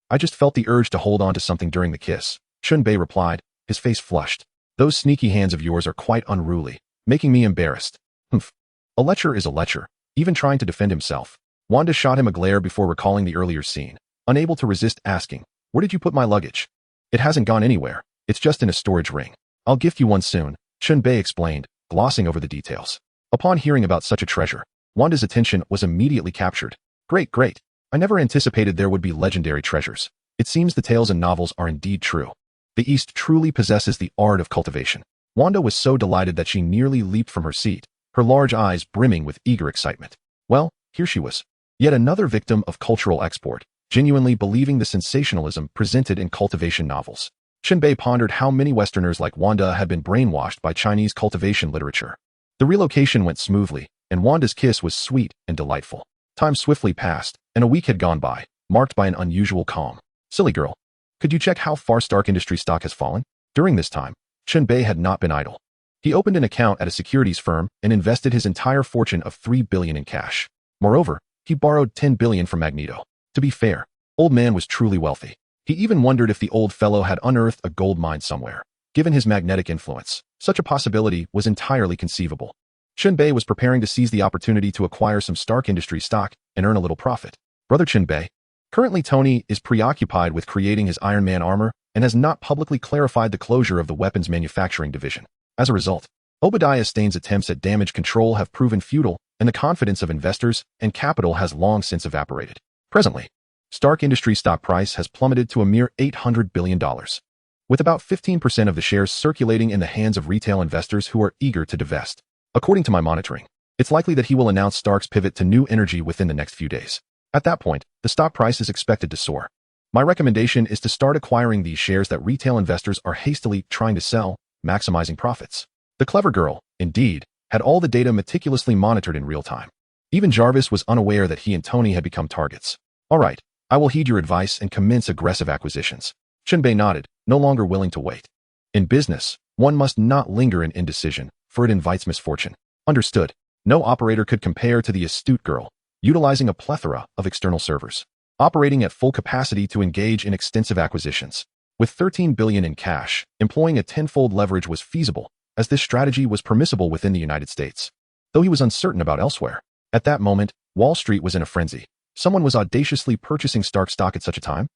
I just felt the urge to hold on to something during the kiss, Chen Bei replied, his face flushed. Those sneaky hands of yours are quite unruly, making me embarrassed. Humph. A lecher is a lecher, even trying to defend himself. Wanda shot him a glare before recalling the earlier scene, unable to resist asking, where did you put my luggage? It hasn't gone anywhere, it's just in a storage ring. I'll gift you one soon, Chen Bei explained, glossing over the details. Upon hearing about such a treasure, Wanda's attention was immediately captured. Great. I never anticipated there would be legendary treasures. It seems the tales in novels are indeed true. The East truly possesses the art of cultivation. Wanda was so delighted that she nearly leaped from her seat, her large eyes brimming with eager excitement. Well, here she was. Yet another victim of cultural export, genuinely believing the sensationalism presented in cultivation novels. Chen Bei pondered how many Westerners like Wanda had been brainwashed by Chinese cultivation literature. The relocation went smoothly, and Wanda's kiss was sweet and delightful. Time swiftly passed, and a week had gone by, marked by an unusual calm. Silly girl. Could you check how far Stark Industries stock has fallen? During this time, Chen Bei had not been idle. He opened an account at a securities firm and invested his entire fortune of $3 billion in cash. Moreover, he borrowed $10 billion from Magneto. To be fair, old man was truly wealthy. He even wondered if the old fellow had unearthed a gold mine somewhere. Given his magnetic influence, such a possibility was entirely conceivable. Chen Bei was preparing to seize the opportunity to acquire some Stark Industries stock and earn a little profit. Brother Chen Bei. Currently, Tony is preoccupied with creating his Iron Man armor and has not publicly clarified the closure of the weapons manufacturing division. As a result, Obadiah Stane's attempts at damage control have proven futile, and the confidence of investors and capital has long since evaporated. Presently, Stark Industries stock price has plummeted to a mere $800 billion, with about 15% of the shares circulating in the hands of retail investors who are eager to divest. According to my monitoring, it's likely that he will announce Stark's pivot to new energy within the next few days. At that point, the stock price is expected to soar. My recommendation is to start acquiring these shares that retail investors are hastily trying to sell, maximizing profits. The clever girl, indeed, had all the data meticulously monitored in real time. Even Jarvis was unaware that he and Tony had become targets. All right, I will heed your advice and commence aggressive acquisitions. Chen Bei nodded, no longer willing to wait. In business, one must not linger in indecision, for it invites misfortune. Understood. No operator could compare to the astute girl, utilizing a plethora of external servers, operating at full capacity to engage in extensive acquisitions. With $13 billion in cash, employing a tenfold leverage was feasible, as this strategy was permissible within the United States, though he was uncertain about elsewhere. At that moment, Wall Street was in a frenzy. Someone was audaciously purchasing Stark stock at such a time?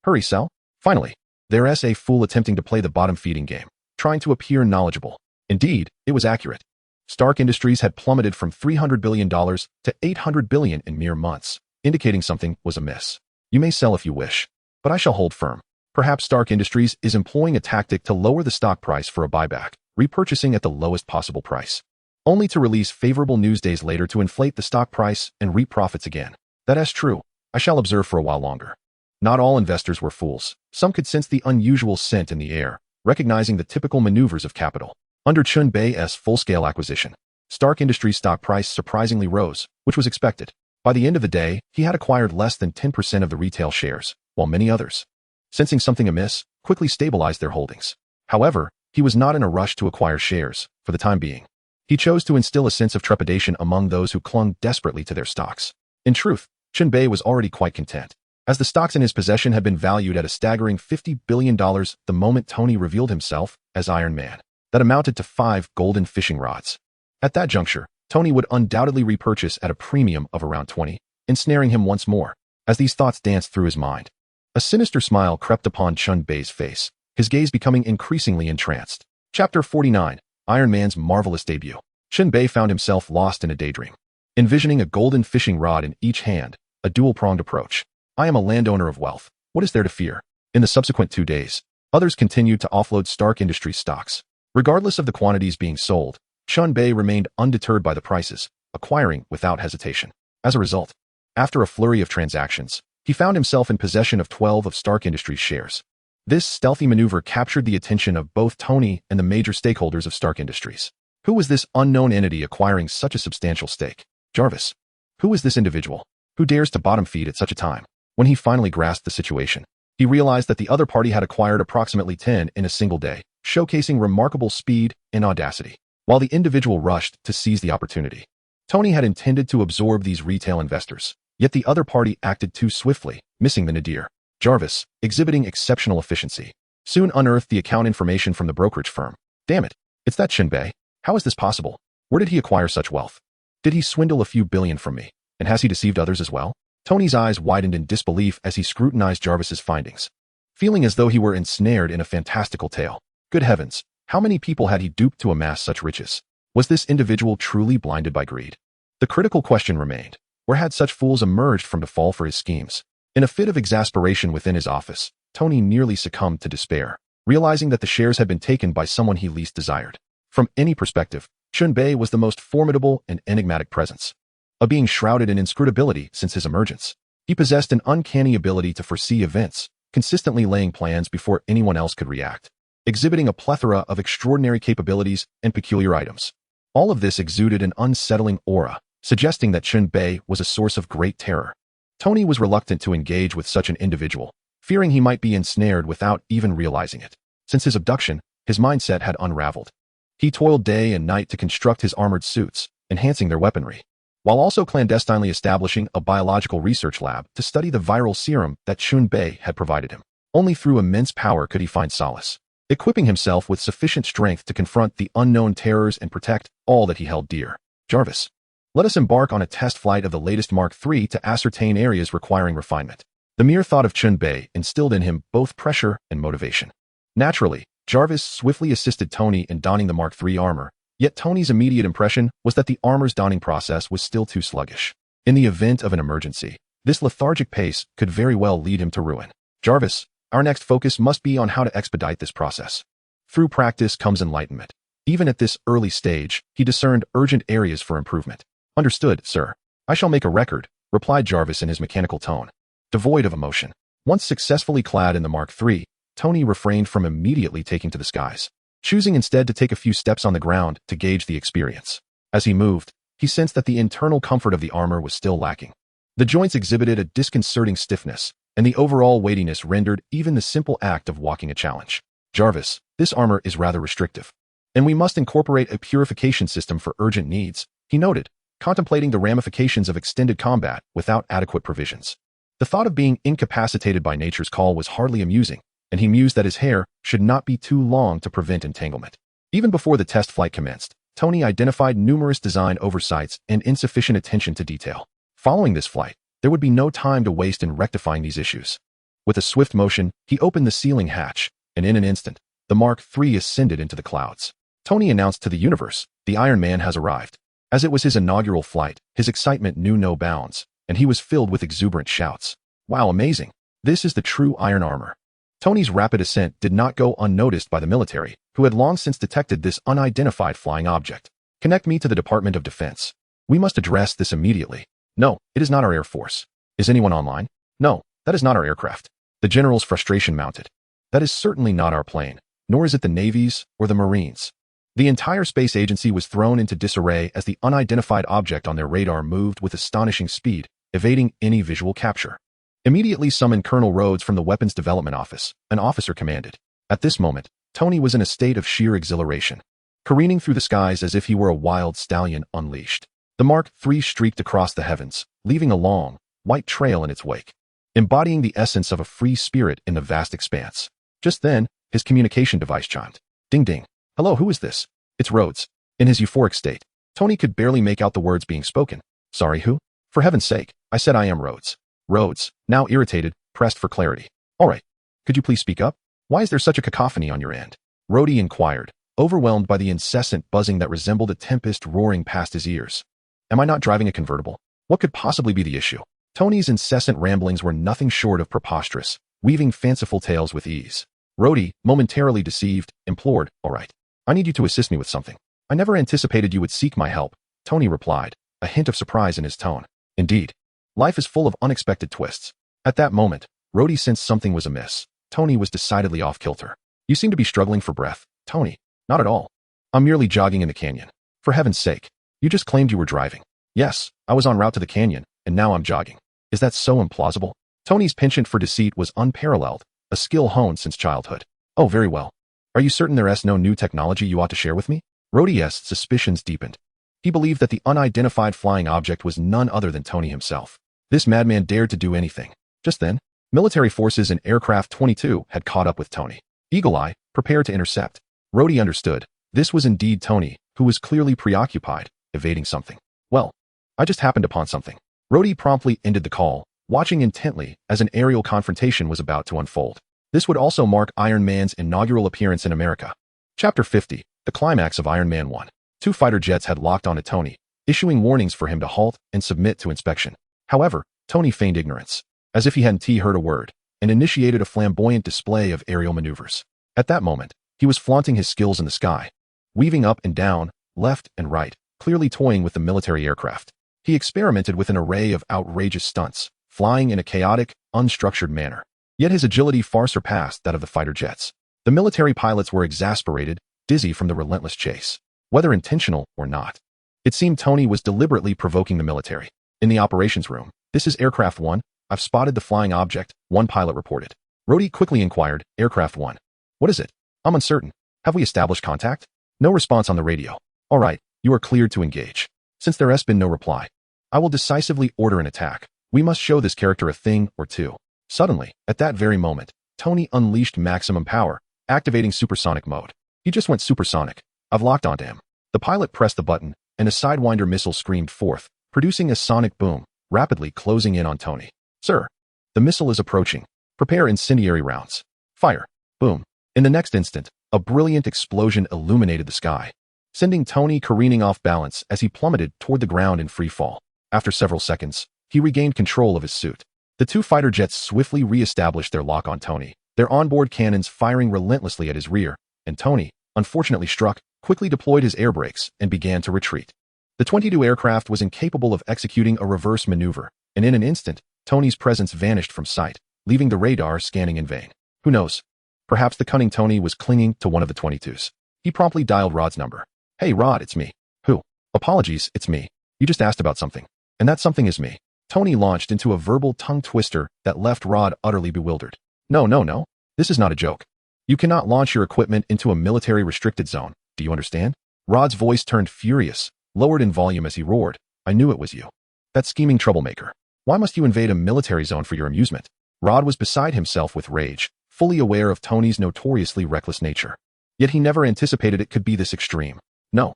Hurry, sell. Finally, there's a fool attempting to play the bottom-feeding game, trying to appear knowledgeable. Indeed, it was accurate. Stark Industries had plummeted from $300 billion to $800 billion in mere months, indicating something was amiss. You may sell if you wish, but I shall hold firm. Perhaps Stark Industries is employing a tactic to lower the stock price for a buyback, repurchasing at the lowest possible price, only to release favorable news days later to inflate the stock price and reap profits again. That is true. I shall observe for a while longer. Not all investors were fools. Some could sense the unusual scent in the air, recognizing the typical maneuvers of capital. Under Chen Bei's full-scale acquisition, Stark Industries' stock price surprisingly rose, which was expected. By the end of the day, he had acquired less than 10% of the retail shares, while many others, sensing something amiss, quickly stabilized their holdings. However, he was not in a rush to acquire shares, for the time being. He chose to instill a sense of trepidation among those who clung desperately to their stocks. In truth, Chen Bei was already quite content, as the stocks in his possession had been valued at a staggering $50 billion the moment Tony revealed himself as Iron Man. That amounted to 5 golden fishing rods. At that juncture, Tony would undoubtedly repurchase at a premium of around 20, ensnaring him once more. As these thoughts danced through his mind, a sinister smile crept upon Chen Bei's face, his gaze becoming increasingly entranced. Chapter 49, Iron Man's marvelous debut. Chen Bei found himself lost in a daydream, envisioning a golden fishing rod in each hand, a dual-pronged approach. I am a landowner of wealth. What is there to fear? In the subsequent 2 days, others continued to offload Stark Industries stocks. Regardless of the quantities being sold, Chen Bei remained undeterred by the prices, acquiring without hesitation. As a result, after a flurry of transactions, he found himself in possession of 12 of Stark Industries shares. This stealthy maneuver captured the attention of both Tony and the major stakeholders of Stark Industries. Who was this unknown entity acquiring such a substantial stake? Jarvis. Who is this individual? Who dares to bottom feed at such a time? When he finally grasped the situation, he realized that the other party had acquired approximately 10 in a single day, showcasing remarkable speed and audacity, while the individual rushed to seize the opportunity. Tony had intended to absorb these retail investors, yet the other party acted too swiftly, missing the nadir. Jarvis, exhibiting exceptional efficiency, soon unearthed the account information from the brokerage firm. Damn it, it's that Chen Bei. How is this possible? Where did he acquire such wealth? Did he swindle a few billion from me? And has he deceived others as well? Tony's eyes widened in disbelief as he scrutinized Jarvis's findings, feeling as though he were ensnared in a fantastical tale. Good heavens, how many people had he duped to amass such riches? Was this individual truly blinded by greed? The critical question remained, where had such fools emerged from to fall for his schemes? In a fit of exasperation within his office, Tony nearly succumbed to despair, realizing that the shares had been taken by someone he least desired. From any perspective, Chen Bei was the most formidable and enigmatic presence, a being shrouded in inscrutability since his emergence. He possessed an uncanny ability to foresee events, consistently laying plans before anyone else could react, exhibiting a plethora of extraordinary capabilities and peculiar items. All of this exuded an unsettling aura, suggesting that Chen Bei was a source of great terror. Tony was reluctant to engage with such an individual, fearing he might be ensnared without even realizing it. Since his abduction, his mindset had unraveled. He toiled day and night to construct his armored suits, enhancing their weaponry, while also clandestinely establishing a biological research lab to study the viral serum that Chen Bei had provided him. Only through immense power could he find solace, equipping himself with sufficient strength to confront the unknown terrors and protect all that he held dear. Jarvis, let us embark on a test flight of the latest Mark III to ascertain areas requiring refinement. The mere thought of Chen Bei instilled in him both pressure and motivation. Naturally, Jarvis swiftly assisted Tony in donning the Mark III armor, yet Tony's immediate impression was that the armor's donning process was still too sluggish. In the event of an emergency, this lethargic pace could very well lead him to ruin. Jarvis, our next focus must be on how to expedite this process. Through practice comes enlightenment. Even at this early stage, he discerned urgent areas for improvement. Understood, sir. I shall make a record, replied Jarvis in his mechanical tone, devoid of emotion. Once successfully clad in the Mark III, Tony refrained from immediately taking to the skies, choosing instead to take a few steps on the ground to gauge the experience. As he moved, he sensed that the internal comfort of the armor was still lacking. The joints exhibited a disconcerting stiffness, and the overall weightiness rendered even the simple act of walking a challenge. Jarvis, this armor is rather restrictive, and we must incorporate a purification system for urgent needs, he noted, contemplating the ramifications of extended combat without adequate provisions. The thought of being incapacitated by nature's call was hardly amusing, and he mused that his hair should not be too long to prevent entanglement. Even before the test flight commenced, Tony identified numerous design oversights and insufficient attention to detail. Following this flight, there would be no time to waste in rectifying these issues. With a swift motion, he opened the ceiling hatch, and in an instant, the Mark III ascended into the clouds. Tony announced to the universe, the Iron Man has arrived. As it was his inaugural flight, his excitement knew no bounds, and he was filled with exuberant shouts. Wow, amazing! This is the true iron armor. Tony's rapid ascent did not go unnoticed by the military, who had long since detected this unidentified flying object. Connect me to the Department of Defense. We must address this immediately. No, it is not our Air Force. Is anyone online? No, that is not our aircraft. The general's frustration mounted. That is certainly not our plane, nor is it the Navy's or the Marines. The entire space agency was thrown into disarray as the unidentified object on their radar moved with astonishing speed, evading any visual capture. Immediately summoned Colonel Rhodes from the Weapons Development Office, an officer commanded. At this moment, Tony was in a state of sheer exhilaration, careening through the skies as if he were a wild stallion unleashed. The Mark III streaked across the heavens, leaving a long, white trail in its wake, embodying the essence of a free spirit in the vast expanse. Just then, his communication device chimed. Ding ding. Hello, who is this? It's Rhodes. In his euphoric state, Tony could barely make out the words being spoken. Sorry, who? For heaven's sake, I said I am Rhodes. Rhodes, now irritated, pressed for clarity. All right. Could you please speak up? Why is there such a cacophony on your end? Rhodey inquired, overwhelmed by the incessant buzzing that resembled a tempest roaring past his ears. Am I not driving a convertible? What could possibly be the issue? Tony's incessant ramblings were nothing short of preposterous, weaving fanciful tales with ease. Rhodey, momentarily deceived, implored, All right. I need you to assist me with something. I never anticipated you would seek my help, Tony replied, a hint of surprise in his tone. Indeed. Life is full of unexpected twists. At that moment, Rhodey sensed something was amiss. Tony was decidedly off kilter. You seem to be struggling for breath, Tony. Not at all. I'm merely jogging in the canyon. For heaven's sake. You just claimed you were driving. Yes, I was en route to the canyon, and now I'm jogging. Is that so implausible? Tony's penchant for deceit was unparalleled, a skill honed since childhood. Oh, very well. Are you certain there is no new technology you ought to share with me? Rhodey's suspicions deepened. He believed that the unidentified flying object was none other than Tony himself. This madman dared to do anything. Just then, military forces in Aircraft 22 had caught up with Tony. Eagle Eye, prepared to intercept. Rhodey understood. This was indeed Tony, who was clearly preoccupied, evading something. Well, I just happened upon something. Rhodey promptly ended the call, watching intently as an aerial confrontation was about to unfold. This would also mark Iron Man's inaugural appearance in America. Chapter 50, the climax of Iron Man 1. Two fighter jets had locked onto Tony, issuing warnings for him to halt and submit to inspection. However, Tony feigned ignorance, as if he hadn't heard a word, and initiated a flamboyant display of aerial maneuvers. At that moment, he was flaunting his skills in the sky, weaving up and down, left and right, clearly toying with the military aircraft. He experimented with an array of outrageous stunts, flying in a chaotic, unstructured manner. Yet his agility far surpassed that of the fighter jets. The military pilots were exasperated, dizzy from the relentless chase. Whether intentional or not, it seemed Tony was deliberately provoking the military. In the operations room, This is Aircraft 1. I've spotted the flying object, one pilot reported. Rhodey quickly inquired, Aircraft 1. What is it? I'm uncertain. Have we established contact? No response on the radio. All right, you are cleared to engage. Since there has been no reply, I will decisively order an attack. We must show this character a thing or two. Suddenly, at that very moment, Tony unleashed maximum power, activating supersonic mode. He just went supersonic. I've locked onto him. The pilot pressed the button, and a Sidewinder missile screamed forth, producing a sonic boom, rapidly closing in on Tony. Sir, the missile is approaching. Prepare incendiary rounds. Fire. Boom. In the next instant, a brilliant explosion illuminated the sky, sending Tony careening off balance as he plummeted toward the ground in free fall. After several seconds, he regained control of his suit. The two fighter jets swiftly re-established their lock on Tony, their onboard cannons firing relentlessly at his rear, and Tony, unfortunately struck, quickly deployed his air brakes and began to retreat. The 22 aircraft was incapable of executing a reverse maneuver, and in an instant, Tony's presence vanished from sight, leaving the radar scanning in vain. Who knows? Perhaps the cunning Tony was clinging to one of the 22s. He promptly dialed Rod's number. Hey Rod, it's me. Who? Apologies, it's me. You just asked about something. And that something is me. Tony launched into a verbal tongue twister that left Rod utterly bewildered. No. This is not a joke. You cannot launch your equipment into a military restricted zone. Do you understand? Rod's voice turned furious, lowered in volume as he roared. I knew it was you. That scheming troublemaker. Why must you invade a military zone for your amusement? Rod was beside himself with rage, fully aware of Tony's notoriously reckless nature. Yet he never anticipated it could be this extreme. No.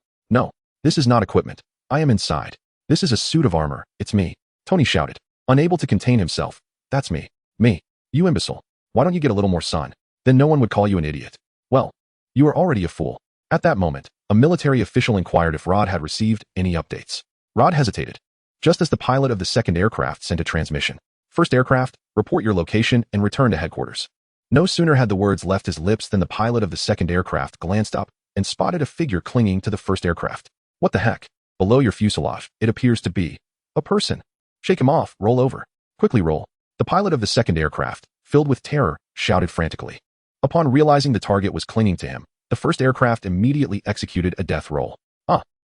This is not equipment. I am inside. This is a suit of armor. It's me. Tony shouted, unable to contain himself. That's me. Me. You imbecile. Why don't you get a little more sun? Then no one would call you an idiot. Well, you are already a fool. At that moment, a military official inquired if Rod had received any updates. Rod hesitated, just as the pilot of the second aircraft sent a transmission. First aircraft, report your location and return to headquarters. No sooner had the words left his lips than the pilot of the second aircraft glanced up and spotted a figure clinging to the first aircraft. What the heck? Below your fuselage, it appears to be a person. Shake him off, roll over. Quickly roll. The pilot of the second aircraft, filled with terror, shouted frantically. Upon realizing the target was clinging to him, the first aircraft immediately executed a death roll.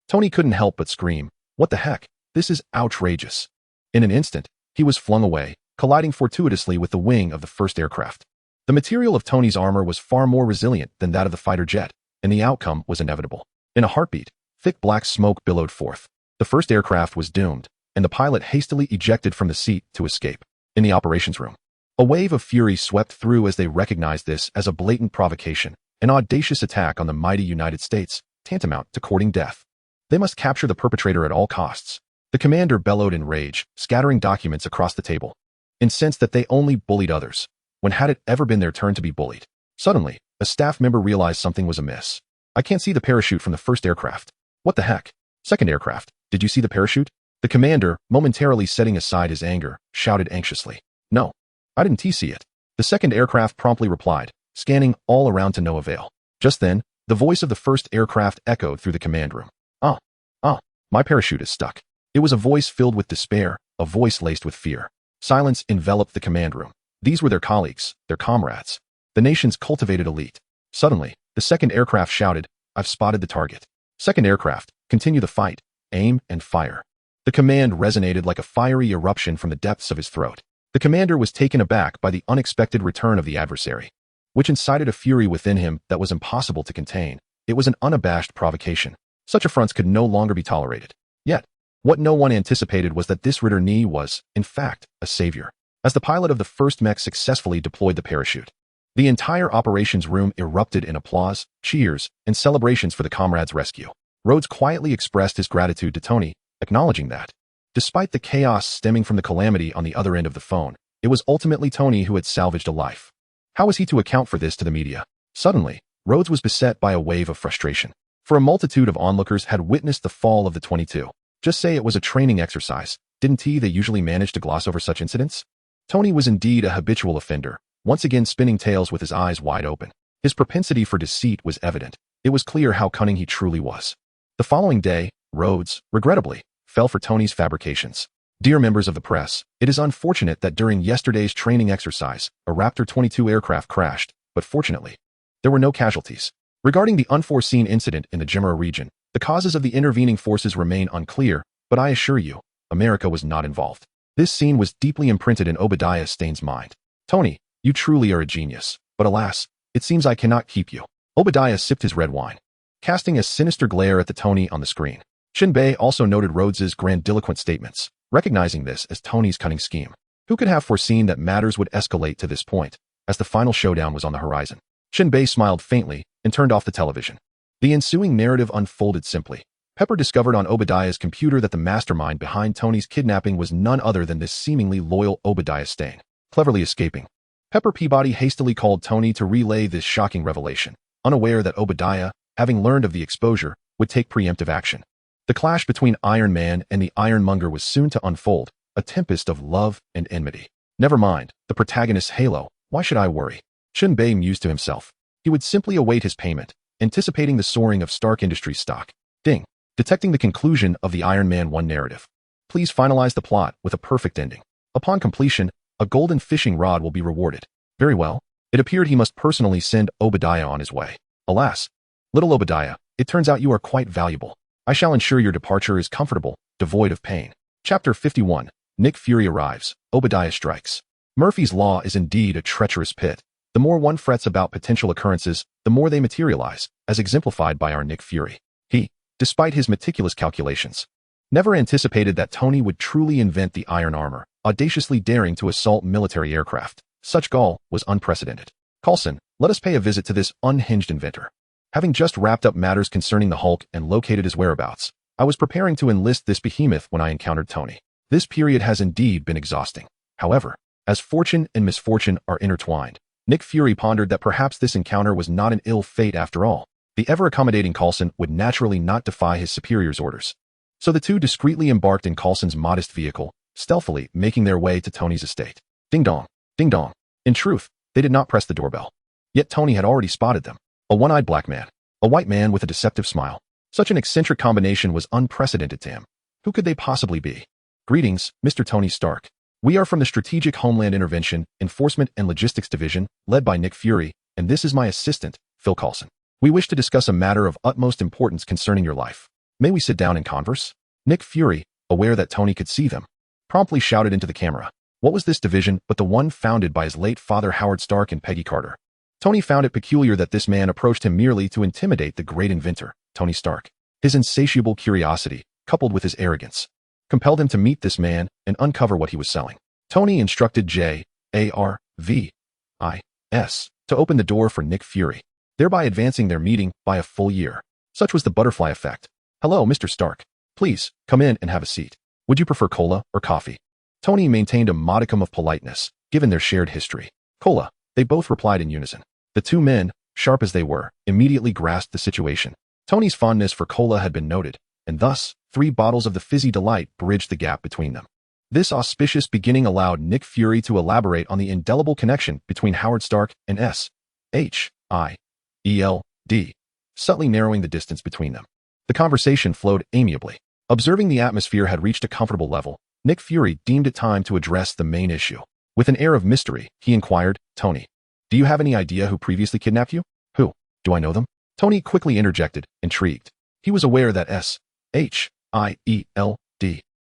Tony couldn't help but scream, what the heck? This is outrageous. In an instant, he was flung away, colliding fortuitously with the wing of the first aircraft. The material of Tony's armor was far more resilient than that of the fighter jet, and the outcome was inevitable. In a heartbeat, thick black smoke billowed forth. The first aircraft was doomed, and the pilot hastily ejected from the seat to escape. In the operations room, a wave of fury swept through as they recognized this as a blatant provocation, an audacious attack on the mighty United States, tantamount to courting death. They must capture the perpetrator at all costs. The commander bellowed in rage, scattering documents across the table, incensed that they only bullied others, when had it ever been their turn to be bullied. Suddenly, a staff member realized something was amiss. I can't see the parachute from the first aircraft. What the heck? Second aircraft, did you see the parachute? The commander, momentarily setting aside his anger, shouted anxiously. No, I didn't see it. The second aircraft promptly replied, scanning all around to no avail. Just then, the voice of the first aircraft echoed through the command room. My parachute is stuck. It was a voice filled with despair, a voice laced with fear. Silence enveloped the command room. These were their colleagues, their comrades, the nation's cultivated elite. Suddenly, the second aircraft shouted, I've spotted the target. Second aircraft, continue the fight, aim and fire. The command resonated like a fiery eruption from the depths of his throat. The commander was taken aback by the unexpected return of the adversary, which incited a fury within him that was impossible to contain. It was an unabashed provocation. Such affronts could no longer be tolerated. Yet, what no one anticipated was that this Ritter Nee was, in fact, a savior. As the pilot of the first mech successfully deployed the parachute, the entire operations room erupted in applause, cheers, and celebrations for the comrade's rescue. Rhodes quietly expressed his gratitude to Tony, acknowledging that, despite the chaos stemming from the calamity on the other end of the phone, it was ultimately Tony who had salvaged a life. How was he to account for this to the media? Suddenly, Rhodes was beset by a wave of frustration. For a multitude of onlookers had witnessed the fall of the 22. Just say it was a training exercise. Didn't they usually manage to gloss over such incidents? Tony was indeed a habitual offender, once again spinning tales with his eyes wide open. His propensity for deceit was evident. It was clear how cunning he truly was. The following day, Rhodes, regrettably, fell for Tony's fabrications. Dear members of the press, it is unfortunate that during yesterday's training exercise, a Raptor 22 aircraft crashed, but fortunately, there were no casualties. Regarding the unforeseen incident in the Gemera region, the causes of the intervening forces remain unclear, but I assure you, America was not involved. This scene was deeply imprinted in Obadiah Stane's mind. Tony, you truly are a genius, but alas, it seems I cannot keep you. Obadiah sipped his red wine, casting a sinister glare at the Tony on the screen. Chen Bei also noted Rhodes's grandiloquent statements, recognizing this as Tony's cunning scheme. Who could have foreseen that matters would escalate to this point, as the final showdown was on the horizon? Chen Bei smiled faintly and turned off the television. The ensuing narrative unfolded simply. Pepper discovered on Obadiah's computer that the mastermind behind Tony's kidnapping was none other than this seemingly loyal Obadiah Stane. Cleverly escaping, Pepper Peabody hastily called Tony to relay this shocking revelation, unaware that Obadiah, having learned of the exposure, would take preemptive action. The clash between Iron Man and the Ironmonger was soon to unfold, a tempest of love and enmity. Never mind, the protagonist's halo, why should I worry? Chen Bei mused to himself. He would simply await his payment, anticipating the soaring of Stark Industries stock. Ding. Detecting the conclusion of the Iron Man 1 narrative. Please finalize the plot with a perfect ending. Upon completion, a golden fishing rod will be rewarded. Very well. It appeared he must personally send Obadiah on his way. Alas, little Obadiah, it turns out you are quite valuable. I shall ensure your departure is comfortable, devoid of pain. Chapter 51. Nick Fury arrives. Obadiah strikes. Murphy's Law is indeed a treacherous pit. The more one frets about potential occurrences, the more they materialize, as exemplified by our Nick Fury. He, despite his meticulous calculations, never anticipated that Tony would truly invent the iron armor, audaciously daring to assault military aircraft. Such gall was unprecedented. Coulson, let us pay a visit to this unhinged inventor. Having just wrapped up matters concerning the Hulk and located his whereabouts, I was preparing to enlist this behemoth when I encountered Tony. This period has indeed been exhausting. However, as fortune and misfortune are intertwined, Nick Fury pondered that perhaps this encounter was not an ill fate after all. The ever-accommodating Coulson would naturally not defy his superior's orders. So the two discreetly embarked in Coulson's modest vehicle, stealthily making their way to Tony's estate. Ding dong, ding dong. In truth, they did not press the doorbell. Yet Tony had already spotted them. A one-eyed black man. A white man with a deceptive smile. Such an eccentric combination was unprecedented to him. Who could they possibly be? Greetings, Mr. Tony Stark. We are from the Strategic Homeland Intervention, Enforcement and Logistics Division, led by Nick Fury, and this is my assistant, Phil Coulson. We wish to discuss a matter of utmost importance concerning your life. May we sit down and converse? Nick Fury, aware that Tony could see them, promptly shouted into the camera. What was this division but the one founded by his late father Howard Stark and Peggy Carter? Tony found it peculiar that this man approached him merely to intimidate the great inventor, Tony Stark. His insatiable curiosity, coupled with his arrogance, compelled him to meet this man and uncover what he was selling. Tony instructed J.A.R.V.I.S. to open the door for Nick Fury, thereby advancing their meeting by a full year. Such was the butterfly effect. "Hello, Mr. Stark. Please, come in and have a seat. Would you prefer cola or coffee?" Tony maintained a modicum of politeness, given their shared history. "Cola," they both replied in unison. The two men, sharp as they were, immediately grasped the situation. Tony's fondness for cola had been noted, and thus, 3 bottles of the fizzy delight bridged the gap between them. This auspicious beginning allowed Nick Fury to elaborate on the indelible connection between Howard Stark and S.H.I.E.L.D., subtly narrowing the distance between them. The conversation flowed amiably. Observing the atmosphere had reached a comfortable level, Nick Fury deemed it time to address the main issue. With an air of mystery, he inquired, "Tony, do you have any idea who previously kidnapped you?" "Who? Do I know them?" Tony quickly interjected, intrigued. He was aware that S.H.I.E.L.D.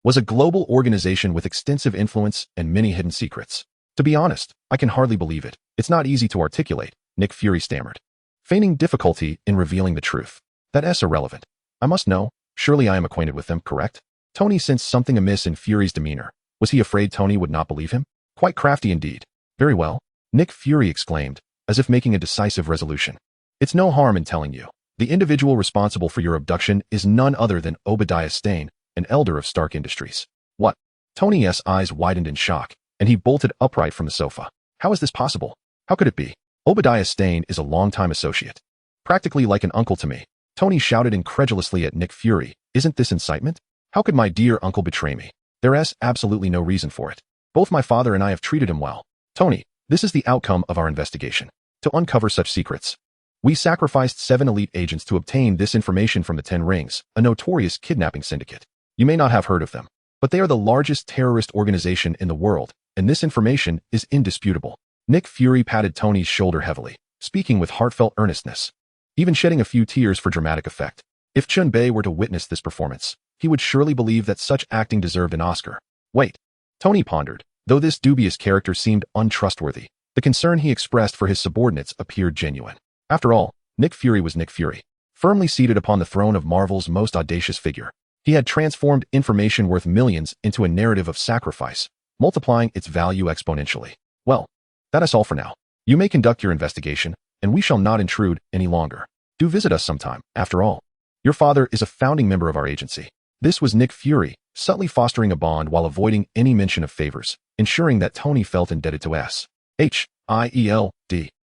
was a global organization with extensive influence and many hidden secrets. "To be honest, I can hardly believe it. It's not easy to articulate," Nick Fury stammered, feigning difficulty in revealing the truth. "That S irrelevant. I must know. Surely I am acquainted with them, correct?" Tony sensed something amiss in Fury's demeanor. Was he afraid Tony would not believe him? Quite crafty indeed. "Very well," Nick Fury exclaimed, as if making a decisive resolution. "It's no harm in telling you. The individual responsible for your abduction is none other than Obadiah Stane, an elder of Stark Industries." "What?" Tony's eyes widened in shock, and he bolted upright from the sofa. "How is this possible? How could it be? Obadiah Stane is a longtime associate. Practically like an uncle to me." Tony shouted incredulously at Nick Fury. "Isn't this incitement? How could my dear uncle betray me? There's absolutely no reason for it. Both my father and I have treated him well. Tony, this is the outcome of our investigation. To uncover such secrets, we sacrificed 7 elite agents to obtain this information from the 10 Rings, a notorious kidnapping syndicate. You may not have heard of them, but they are the largest terrorist organization in the world, and this information is indisputable." Nick Fury patted Tony's shoulder heavily, speaking with heartfelt earnestness, even shedding a few tears for dramatic effect. If Chen Bei were to witness this performance, he would surely believe that such acting deserved an Oscar. "Wait," Tony pondered. Though this dubious character seemed untrustworthy, the concern he expressed for his subordinates appeared genuine. After all, Nick Fury was Nick Fury, firmly seated upon the throne of Marvel's most audacious figure. He had transformed information worth millions into a narrative of sacrifice, multiplying its value exponentially. "Well, that is all for now. You may conduct your investigation, and we shall not intrude any longer. Do visit us sometime, after all. Your father is a founding member of our agency." This was Nick Fury, subtly fostering a bond while avoiding any mention of favors, ensuring that Tony felt indebted to S.H.I.E.L.D.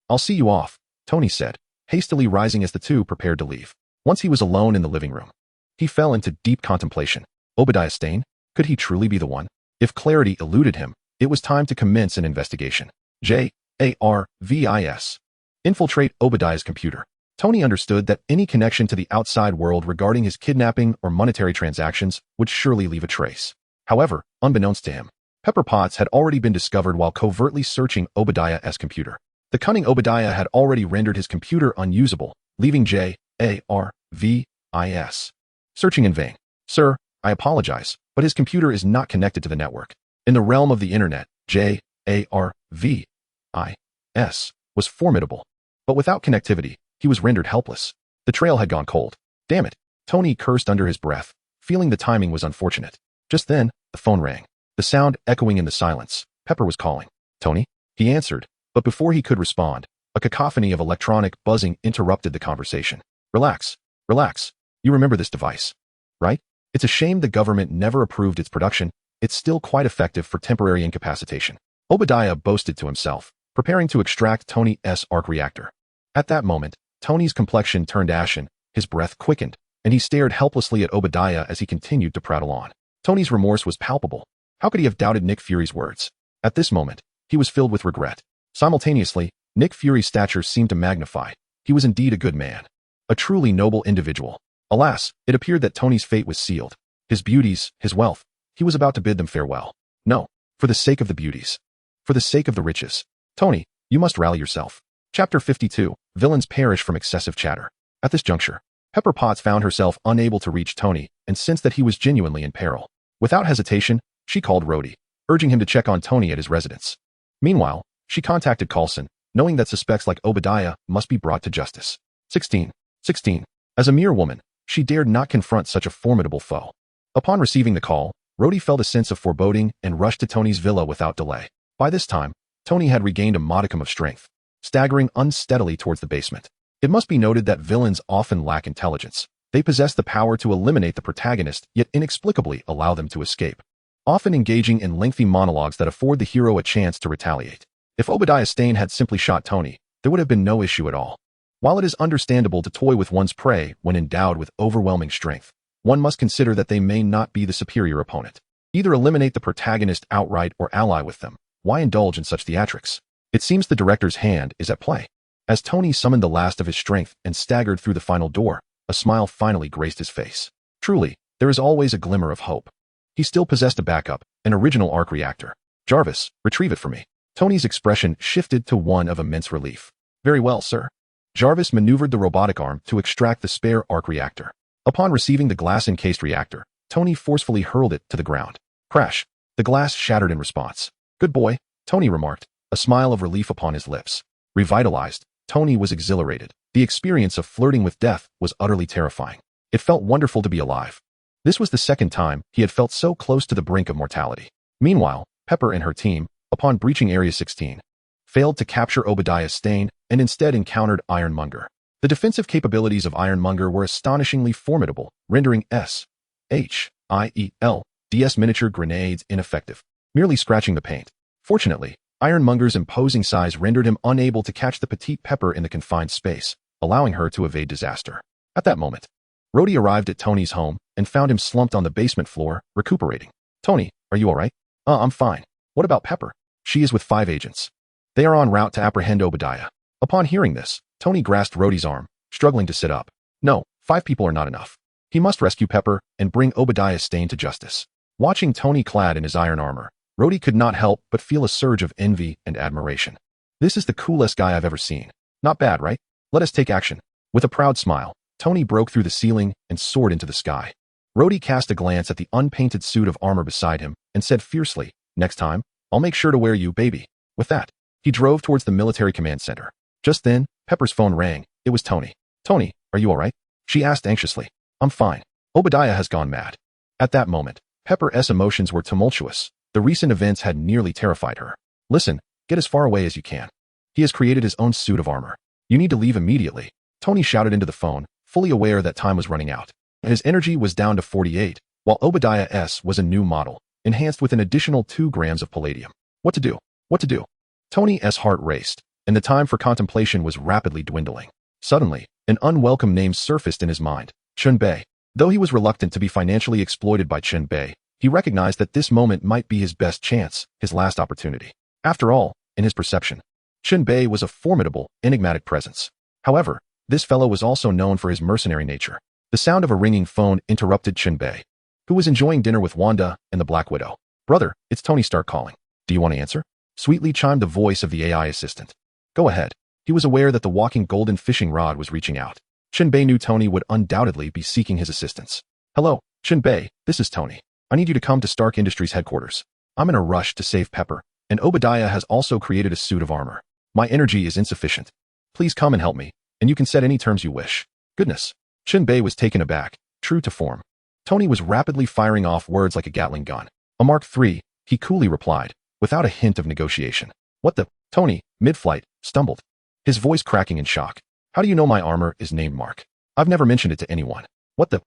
"I'll see you off," Tony said, hastily rising as the two prepared to leave. Once he was alone in the living room, he fell into deep contemplation. Obadiah Stane? Could he truly be the one? If clarity eluded him, it was time to commence an investigation. J.A.R.V.I.S. Infiltrate Obadiah's computer. Tony understood that any connection to the outside world regarding his kidnapping or monetary transactions would surely leave a trace. However, unbeknownst to him, pepper pots had already been discovered while covertly searching Obadiah's computer. The cunning Obadiah had already rendered his computer unusable, leaving J.A.R.V.I.S. searching in vain. "Sir, I apologize, but his computer is not connected to the network. In the realm of the internet, J.A.R.V.I.S. was formidable, but without connectivity, he was rendered helpless. The trail had gone cold. Damn it," Tony cursed under his breath, feeling the timing was unfortunate. Just then, the phone rang, the sound echoing in the silence. Pepper was calling. "Tony?" He answered, but before he could respond, a cacophony of electronic buzzing interrupted the conversation. Relax. You remember this device, right? It's a shame the government never approved its production. It's still quite effective for temporary incapacitation." Obadiah boasted to himself, preparing to extract Tony's arc reactor. At that moment, Tony's complexion turned ashen, his breath quickened, and he stared helplessly at Obadiah as he continued to prattle on. Tony's remorse was palpable. How could he have doubted Nick Fury's words? At this moment, he was filled with regret. Simultaneously, Nick Fury's stature seemed to magnify. He was indeed a good man, a truly noble individual. Alas, it appeared that Tony's fate was sealed. His beauties, his wealth, he was about to bid them farewell. No, for the sake of the beauties, for the sake of the riches. Tony, you must rally yourself. Chapter 52, Villains perish from excessive chatter. At this juncture, Pepper Potts found herself unable to reach Tony and sensed that he was genuinely in peril. Without hesitation, she called Rhodey. urging him to check on Tony at his residence. Meanwhile, she contacted Coulson, knowing that suspects like Obadiah must be brought to justice. 16. As a mere woman, she dared not confront such a formidable foe. Upon receiving the call, Rhodey felt a sense of foreboding and rushed to Tony's villa without delay. By this time, Tony had regained a modicum of strength, staggering unsteadily towards the basement. It must be noted that villains often lack intelligence. They possess the power to eliminate the protagonist, yet inexplicably allow them to escape, often engaging in lengthy monologues that afford the hero a chance to retaliate. If Obadiah Stane had simply shot Tony, there would have been no issue at all. While it is understandable to toy with one's prey when endowed with overwhelming strength, one must consider that they may not be the superior opponent. Either eliminate the protagonist outright or ally with them. Why indulge in such theatrics? It seems the director's hand is at play. As Tony summoned the last of his strength and staggered through the final door, a smile finally graced his face. Truly, there is always a glimmer of hope. He still possessed a backup, an original arc reactor. Jarvis, retrieve it for me. Tony's expression shifted to one of immense relief. Very well, sir. Jarvis maneuvered the robotic arm to extract the spare arc reactor. Upon receiving the glass-encased reactor, Tony forcefully hurled it to the ground. Crash! The glass shattered in response. Good boy, Tony remarked, a smile of relief upon his lips. Revitalized, Tony was exhilarated. The experience of flirting with death was utterly terrifying. It felt wonderful to be alive. This was the second time he had felt so close to the brink of mortality. Meanwhile, Pepper and her team, upon breaching Area 16, failed to capture Obadiah Stane and instead encountered Ironmonger. The defensive capabilities of Ironmonger were astonishingly formidable, rendering S.H.I.E.L.D.S. miniature grenades ineffective, merely scratching the paint. Fortunately, Ironmonger's imposing size rendered him unable to catch the petite Pepper in the confined space, allowing her to evade disaster. At that moment, Rhodey arrived at Tony's home and found him slumped on the basement floor, recuperating. Tony, are you all right? I'm fine. What about Pepper? She is with 5 agents. They are en route to apprehend Obadiah. Upon hearing this, Tony grasped Rhodey's arm, struggling to sit up. No, 5 people are not enough. He must rescue Pepper and bring Obadiah Stane to justice. Watching Tony clad in his iron armor, Rhodey could not help but feel a surge of envy and admiration. This is the coolest guy I've ever seen. Not bad, right? Let us take action. With a proud smile, Tony broke through the ceiling and soared into the sky. Rhodey cast a glance at the unpainted suit of armor beside him and said fiercely, next time, I'll make sure to wear you, baby. With that, he drove towards the military command center. Just then, Pepper's phone rang. It was Tony. Tony, are you all right? She asked anxiously. I'm fine. Obadiah has gone mad. At that moment, Pepper's emotions were tumultuous. The recent events had nearly terrified her. Listen, get as far away as you can. He has created his own suit of armor. You need to leave immediately. Tony shouted into the phone, fully aware that time was running out. His energy was down to 48, while Obadiah S. was a new model, enhanced with an additional 2 grams of palladium. What to do? What to do? Tony's heart raced, and the time for contemplation was rapidly dwindling. Suddenly, an unwelcome name surfaced in his mind, Chen Bei. Though he was reluctant to be financially exploited by Chen Bei, he recognized that this moment might be his best chance, his last opportunity. After all, in his perception, Chen Bei was a formidable, enigmatic presence. However, this fellow was also known for his mercenary nature. The sound of a ringing phone interrupted Chen Bei, who was enjoying dinner with Wanda and the Black Widow. Brother, it's Tony Stark calling. Do you want to answer? Sweetly chimed the voice of the AI assistant. Go ahead. He was aware that the walking golden fishing rod was reaching out. Chen Bei knew Tony would undoubtedly be seeking his assistance. Hello, Chen Bei, this is Tony. I need you to come to Stark Industries headquarters. I'm in a rush to save Pepper, and Obadiah has also created a suit of armor. My energy is insufficient. Please come and help me, and you can set any terms you wish. Goodness. Chen Bei was taken aback, true to form. Tony was rapidly firing off words like a Gatling gun. A Mark III, he coolly replied, without a hint of negotiation. What the? Tony, mid-flight, stumbled, his voice cracking in shock. How do you know my armor is named Mark? I've never mentioned it to anyone. What the?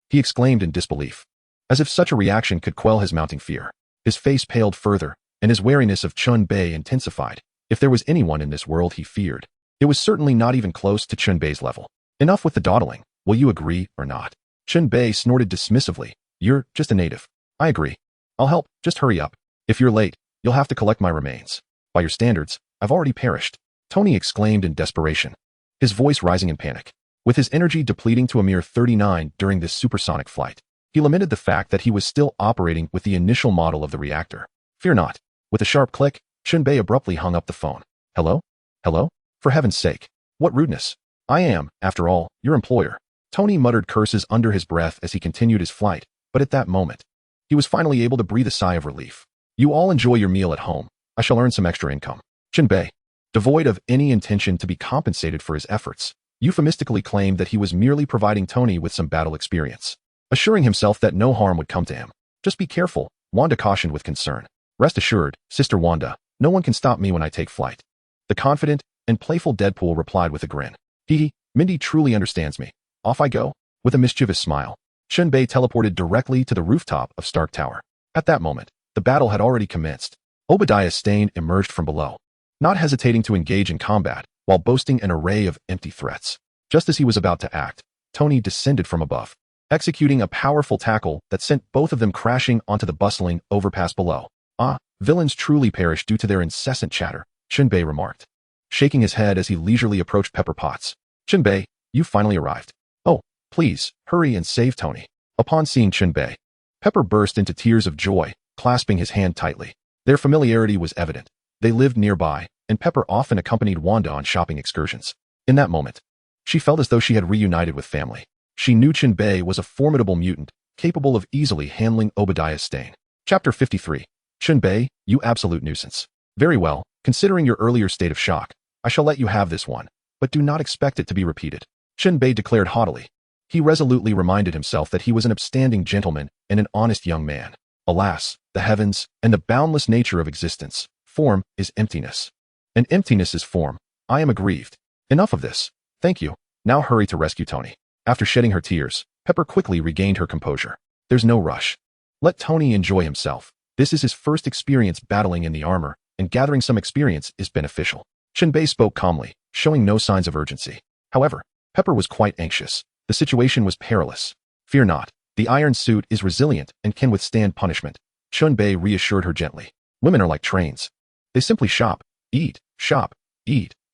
He exclaimed in disbelief. As if such a reaction could quell his mounting fear. His face paled further, and his wariness of Chen Bei intensified. If there was anyone in this world he feared, it was certainly not even close to Chen Bei's level. Enough with the dawdling. Will you agree or not? Chen Bei snorted dismissively. You're just a native. I agree. I'll help, just hurry up. If you're late, you'll have to collect my remains. By your standards, I've already perished. Tony exclaimed in desperation, his voice rising in panic. With his energy depleting to a mere 39 during this supersonic flight, he lamented the fact that he was still operating with the initial model of the reactor. Fear not. With a sharp click, Chen Bei abruptly hung up the phone. Hello? Hello? For heaven's sake. What rudeness. I am, after all, your employer. Tony muttered curses under his breath as he continued his flight, but at that moment, he was finally able to breathe a sigh of relief. You all enjoy your meal at home. I shall earn some extra income. Chen Bei, devoid of any intention to be compensated for his efforts, euphemistically claimed that he was merely providing Tony with some battle experience, assuring himself that no harm would come to him. Just be careful, Wanda cautioned with concern. Rest assured, Sister Wanda, no one can stop me when I take flight. The confident and playful Deadpool replied with a grin. Hee, Mindy truly understands me. Off I go. With a mischievous smile, Chen Bei teleported directly to the rooftop of Stark Tower. At that moment, the battle had already commenced. Obadiah Stane emerged from below, not hesitating to engage in combat, while boasting an array of empty threats. Just as he was about to act, Tony descended from above, executing a powerful tackle that sent both of them crashing onto the bustling overpass below. Ah, villains truly perish due to their incessant chatter, Chen Bei remarked, shaking his head as he leisurely approached Pepper Potts. Chen Bei, you finally arrived. Oh, please, hurry and save Tony. Upon seeing Chen Bei, Pepper burst into tears of joy, clasping his hand tightly. Their familiarity was evident. They lived nearby, and Pepper often accompanied Wanda on shopping excursions. In that moment, she felt as though she had reunited with family. She knew Chen Bei was a formidable mutant, capable of easily handling Obadiah Stane. Chapter 53. Chen Bei, you absolute nuisance. Very well, considering your earlier state of shock, I shall let you have this one, but do not expect it to be repeated, Chen Bei declared haughtily. He resolutely reminded himself that he was an upstanding gentleman and an honest young man. Alas, the heavens and the boundless nature of existence. Form is emptiness, and emptiness is form. I am aggrieved. Enough of this. Thank you. Now hurry to rescue Tony. After shedding her tears, Pepper quickly regained her composure. There's no rush. Let Tony enjoy himself. This is his first experience battling in the armor, and gathering some experience is beneficial. Chen Bei spoke calmly, showing no signs of urgency. However, Pepper was quite anxious. The situation was perilous. Fear not. The iron suit is resilient and can withstand punishment, Chen Bei reassured her gently. Women are like trains. They simply shop, eat,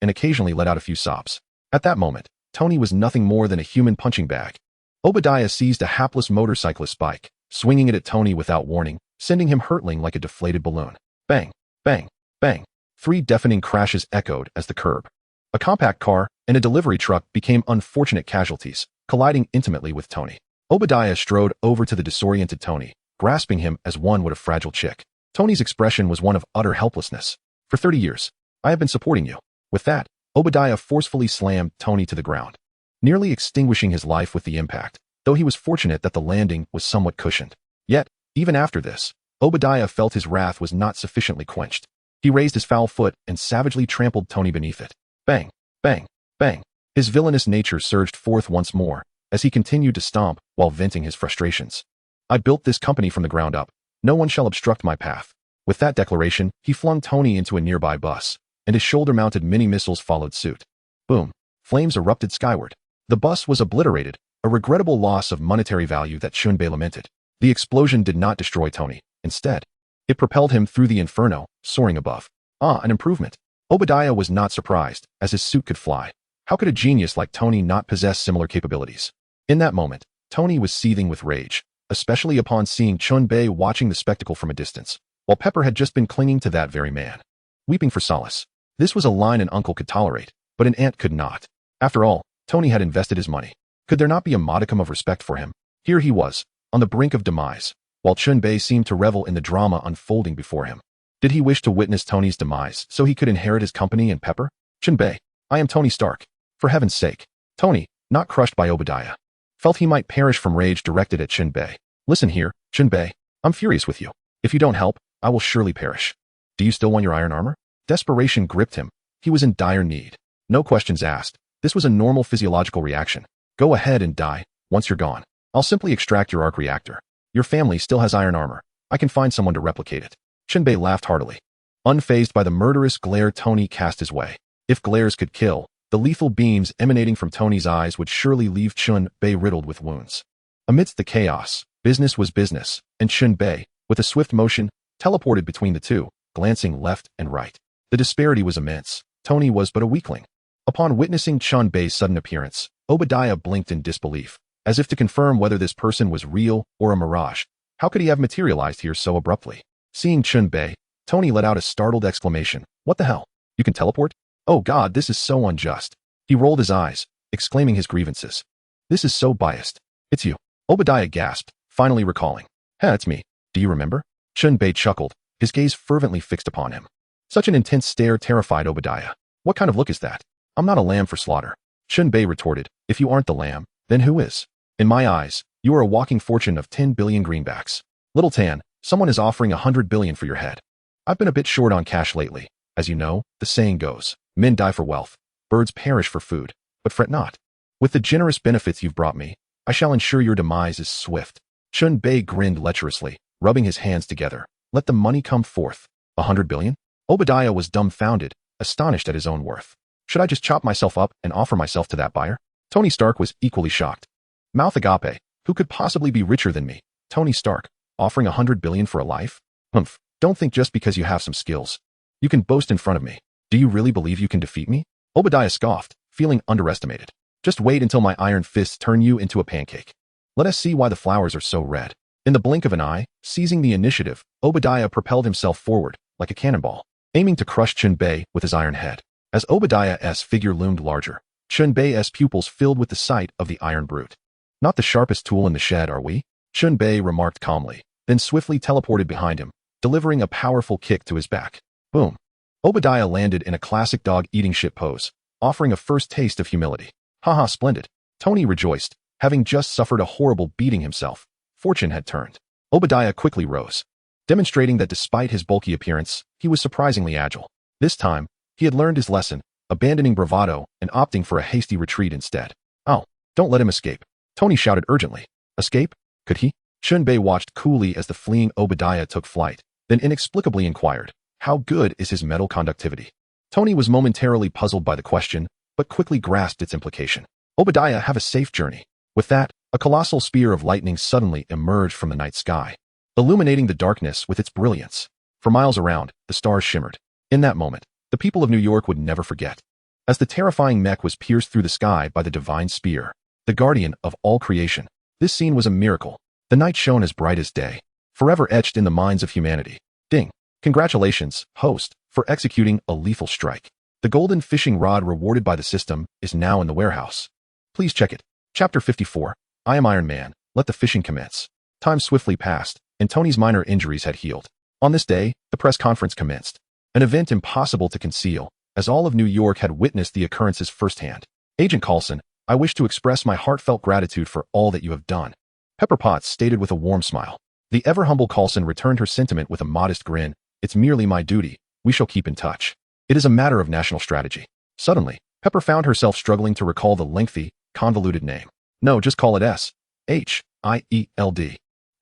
and occasionally let out a few sobs. At that moment, Tony was nothing more than a human punching bag. Obadiah seized a hapless motorcyclist's bike, swinging it at Tony without warning, sending him hurtling like a deflated balloon. Bang, bang, bang. 3 deafening crashes echoed as the curb. A compact car and a delivery truck became unfortunate casualties, colliding intimately with Tony. Obadiah strode over to the disoriented Tony, grasping him as one would a fragile chick. Tony's expression was one of utter helplessness. For 30 years, I have been supporting you. With that, Obadiah forcefully slammed Tony to the ground, nearly extinguishing his life with the impact, though he was fortunate that the landing was somewhat cushioned. Yet, even after this, Obadiah felt his wrath was not sufficiently quenched. He raised his foul foot and savagely trampled Tony beneath it. Bang, bang, bang. His villainous nature surged forth once more, as he continued to stomp while venting his frustrations. I built this company from the ground up. No one shall obstruct my path. With that declaration, he flung Tony into a nearby bus, and his shoulder-mounted mini-missiles followed suit. Boom. Flames erupted skyward. The bus was obliterated, a regrettable loss of monetary value that Chen Bei lamented. The explosion did not destroy Tony. Instead, it propelled him through the inferno, soaring above. Ah, an improvement. Obadiah was not surprised, as his suit could fly. How could a genius like Tony not possess similar capabilities? In that moment, Tony was seething with rage, especially upon seeing Chen Bei watching the spectacle from a distance, while Pepper had just been clinging to that very man, weeping for solace. This was a line an uncle could tolerate, but an aunt could not. After all, Tony had invested his money. Could there not be a modicum of respect for him? Here he was, on the brink of demise, while Chen Bei seemed to revel in the drama unfolding before him. Did he wish to witness Tony's demise so he could inherit his company and Pepper? Chen Bei, I am Tony Stark. For heaven's sake. Tony, not crushed by Obadiah, felt he might perish from rage directed at Chen Bei. Listen here, Chen Bei, I'm furious with you. If you don't help, I will surely perish. Do you still want your iron armor? Desperation gripped him. He was in dire need. No questions asked. This was a normal physiological reaction. Go ahead and die, once you're gone. I'll simply extract your arc reactor. Your family still has iron armor. I can find someone to replicate it. Chen Bei laughed heartily, unfazed by the murderous glare Tony cast his way. If glares could kill, the lethal beams emanating from Tony's eyes would surely leave Chen Bei riddled with wounds. Amidst the chaos, business was business, and Chen Bei, with a swift motion, teleported between the two, glancing left and right. The disparity was immense. Tony was but a weakling. Upon witnessing Chen Bei's sudden appearance, Obadiah blinked in disbelief, as if to confirm whether this person was real or a mirage. How could he have materialized here so abruptly? Seeing Chen Bei, Tony let out a startled exclamation. What the hell? You can teleport? Oh God, this is so unjust. He rolled his eyes, exclaiming his grievances. This is so biased. It's you. Obadiah gasped, finally recalling. It's me. Do you remember? Chen Bei chuckled, his gaze fervently fixed upon him. Such an intense stare terrified Obadiah. What kind of look is that? I'm not a lamb for slaughter. Chen Bei retorted, if you aren't the lamb, then who is? In my eyes, you are a walking fortune of 10 billion greenbacks. Little Tan, someone is offering 100 billion for your head. I've been a bit short on cash lately. As you know, the saying goes, men die for wealth, birds perish for food, but fret not. With the generous benefits you've brought me, I shall ensure your demise is swift. Chen Bei grinned lecherously, rubbing his hands together. Let the money come forth. 100 billion? Obadiah was dumbfounded, astonished at his own worth. Should I just chop myself up and offer myself to that buyer? Tony Stark was equally shocked. Mouth agape, who could possibly be richer than me? Tony Stark, offering 100 billion for a life? Humph, don't think just because you have some skills you can boast in front of me. Do you really believe you can defeat me? Obadiah scoffed, feeling underestimated. Just wait until my iron fists turn you into a pancake. Let us see why the flowers are so red. In the blink of an eye, seizing the initiative, Obadiah propelled himself forward, like a cannonball, aiming to crush Chen Bei with his iron head. As Obadiah's figure loomed larger, Chen Bei's pupils filled with the sight of the iron brute. Not the sharpest tool in the shed, are we? Chen Bei remarked calmly, then swiftly teleported behind him, delivering a powerful kick to his back. Boom. Obadiah landed in a classic dog-eating shit pose, offering a first taste of humility. Haha, splendid. Tony rejoiced, having just suffered a horrible beating himself. Fortune had turned. Obadiah quickly rose, demonstrating that despite his bulky appearance, he was surprisingly agile. This time, he had learned his lesson, abandoning bravado and opting for a hasty retreat instead. Oh, don't let him escape. Tony shouted urgently. Escape? Could he? Chen Bei watched coolly as the fleeing Obadiah took flight, then inexplicably inquired, how good is his metal conductivity? Tony was momentarily puzzled by the question, but quickly grasped its implication. Obadiah, have a safe journey. With that, a colossal spear of lightning suddenly emerged from the night sky, illuminating the darkness with its brilliance. For miles around, the stars shimmered. In that moment, the people of New York would never forget. As the terrifying mech was pierced through the sky by the divine spear, the guardian of all creation, this scene was a miracle. The night shone as bright as day, forever etched in the minds of humanity. Ding. Congratulations, host, for executing a lethal strike. The golden fishing rod rewarded by the system is now in the warehouse. Please check it. Chapter 54. I am Iron Man. Let the fishing commence. Time swiftly passed, and Tony's minor injuries had healed. On this day, the press conference commenced. An event impossible to conceal, as all of New York had witnessed the occurrences firsthand. Agent Coulson, I wish to express my heartfelt gratitude for all that you have done. Pepper Potts stated with a warm smile. The ever-humble Coulson returned her sentiment with a modest grin. It's merely my duty. We shall keep in touch. It is a matter of national strategy. Suddenly, Pepper found herself struggling to recall the lengthy, convoluted name. No, just call it S.H.I.E.L.D.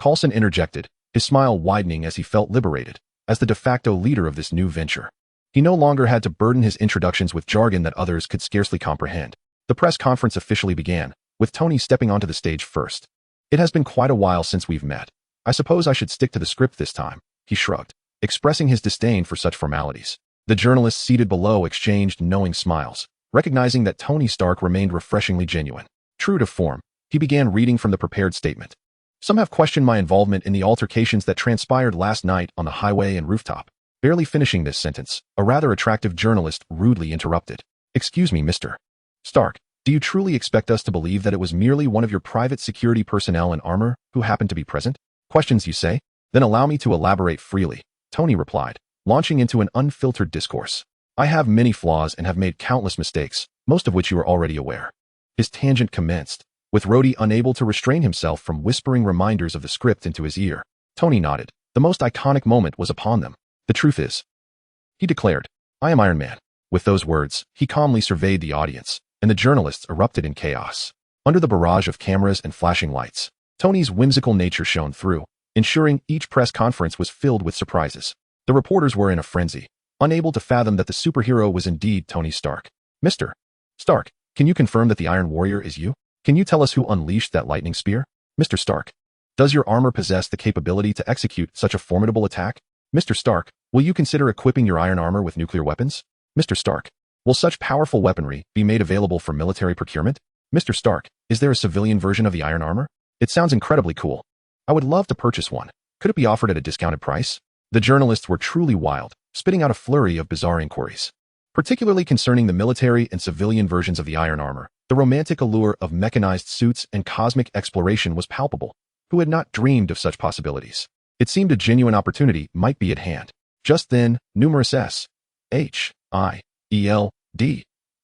Coulson interjected, his smile widening as he felt liberated, as the de facto leader of this new venture. He no longer had to burden his introductions with jargon that others could scarcely comprehend. The press conference officially began, with Tony stepping onto the stage first. It has been quite a while since we've met. I suppose I should stick to the script this time, he shrugged, expressing his disdain for such formalities. The journalists seated below exchanged knowing smiles, recognizing that Tony Stark remained refreshingly genuine. True to form, he began reading from the prepared statement. Some have questioned my involvement in the altercations that transpired last night on the highway and rooftop. Barely finishing this sentence, a rather attractive journalist rudely interrupted. Excuse me, Mr. Stark, do you truly expect us to believe that it was merely one of your private security personnel in armor who happened to be present? Questions, you say? Then allow me to elaborate freely, Tony replied, launching into an unfiltered discourse. I have many flaws and have made countless mistakes, most of which you are already aware. His tangent commenced, with Rhodey unable to restrain himself from whispering reminders of the script into his ear. Tony nodded. The most iconic moment was upon them. The truth is, he declared, I am Iron Man. With those words, he calmly surveyed the audience, and the journalists erupted in chaos. Under the barrage of cameras and flashing lights, Tony's whimsical nature shone through, ensuring each press conference was filled with surprises. The reporters were in a frenzy, unable to fathom that the superhero was indeed Tony Stark. Mr. Stark, can you confirm that the Iron Warrior is you? Can you tell us who unleashed that lightning spear? Mr. Stark, does your armor possess the capability to execute such a formidable attack? Mr. Stark, will you consider equipping your iron armor with nuclear weapons? Mr. Stark, will such powerful weaponry be made available for military procurement? Mr. Stark, is there a civilian version of the iron armor? It sounds incredibly cool. I would love to purchase one. Could it be offered at a discounted price? The journalists were truly wild, spitting out a flurry of bizarre inquiries. Particularly concerning the military and civilian versions of the iron armor, the romantic allure of mechanized suits and cosmic exploration was palpable. Who had not dreamed of such possibilities? It seemed a genuine opportunity might be at hand. Just then, numerous S.H.I.E.L.D.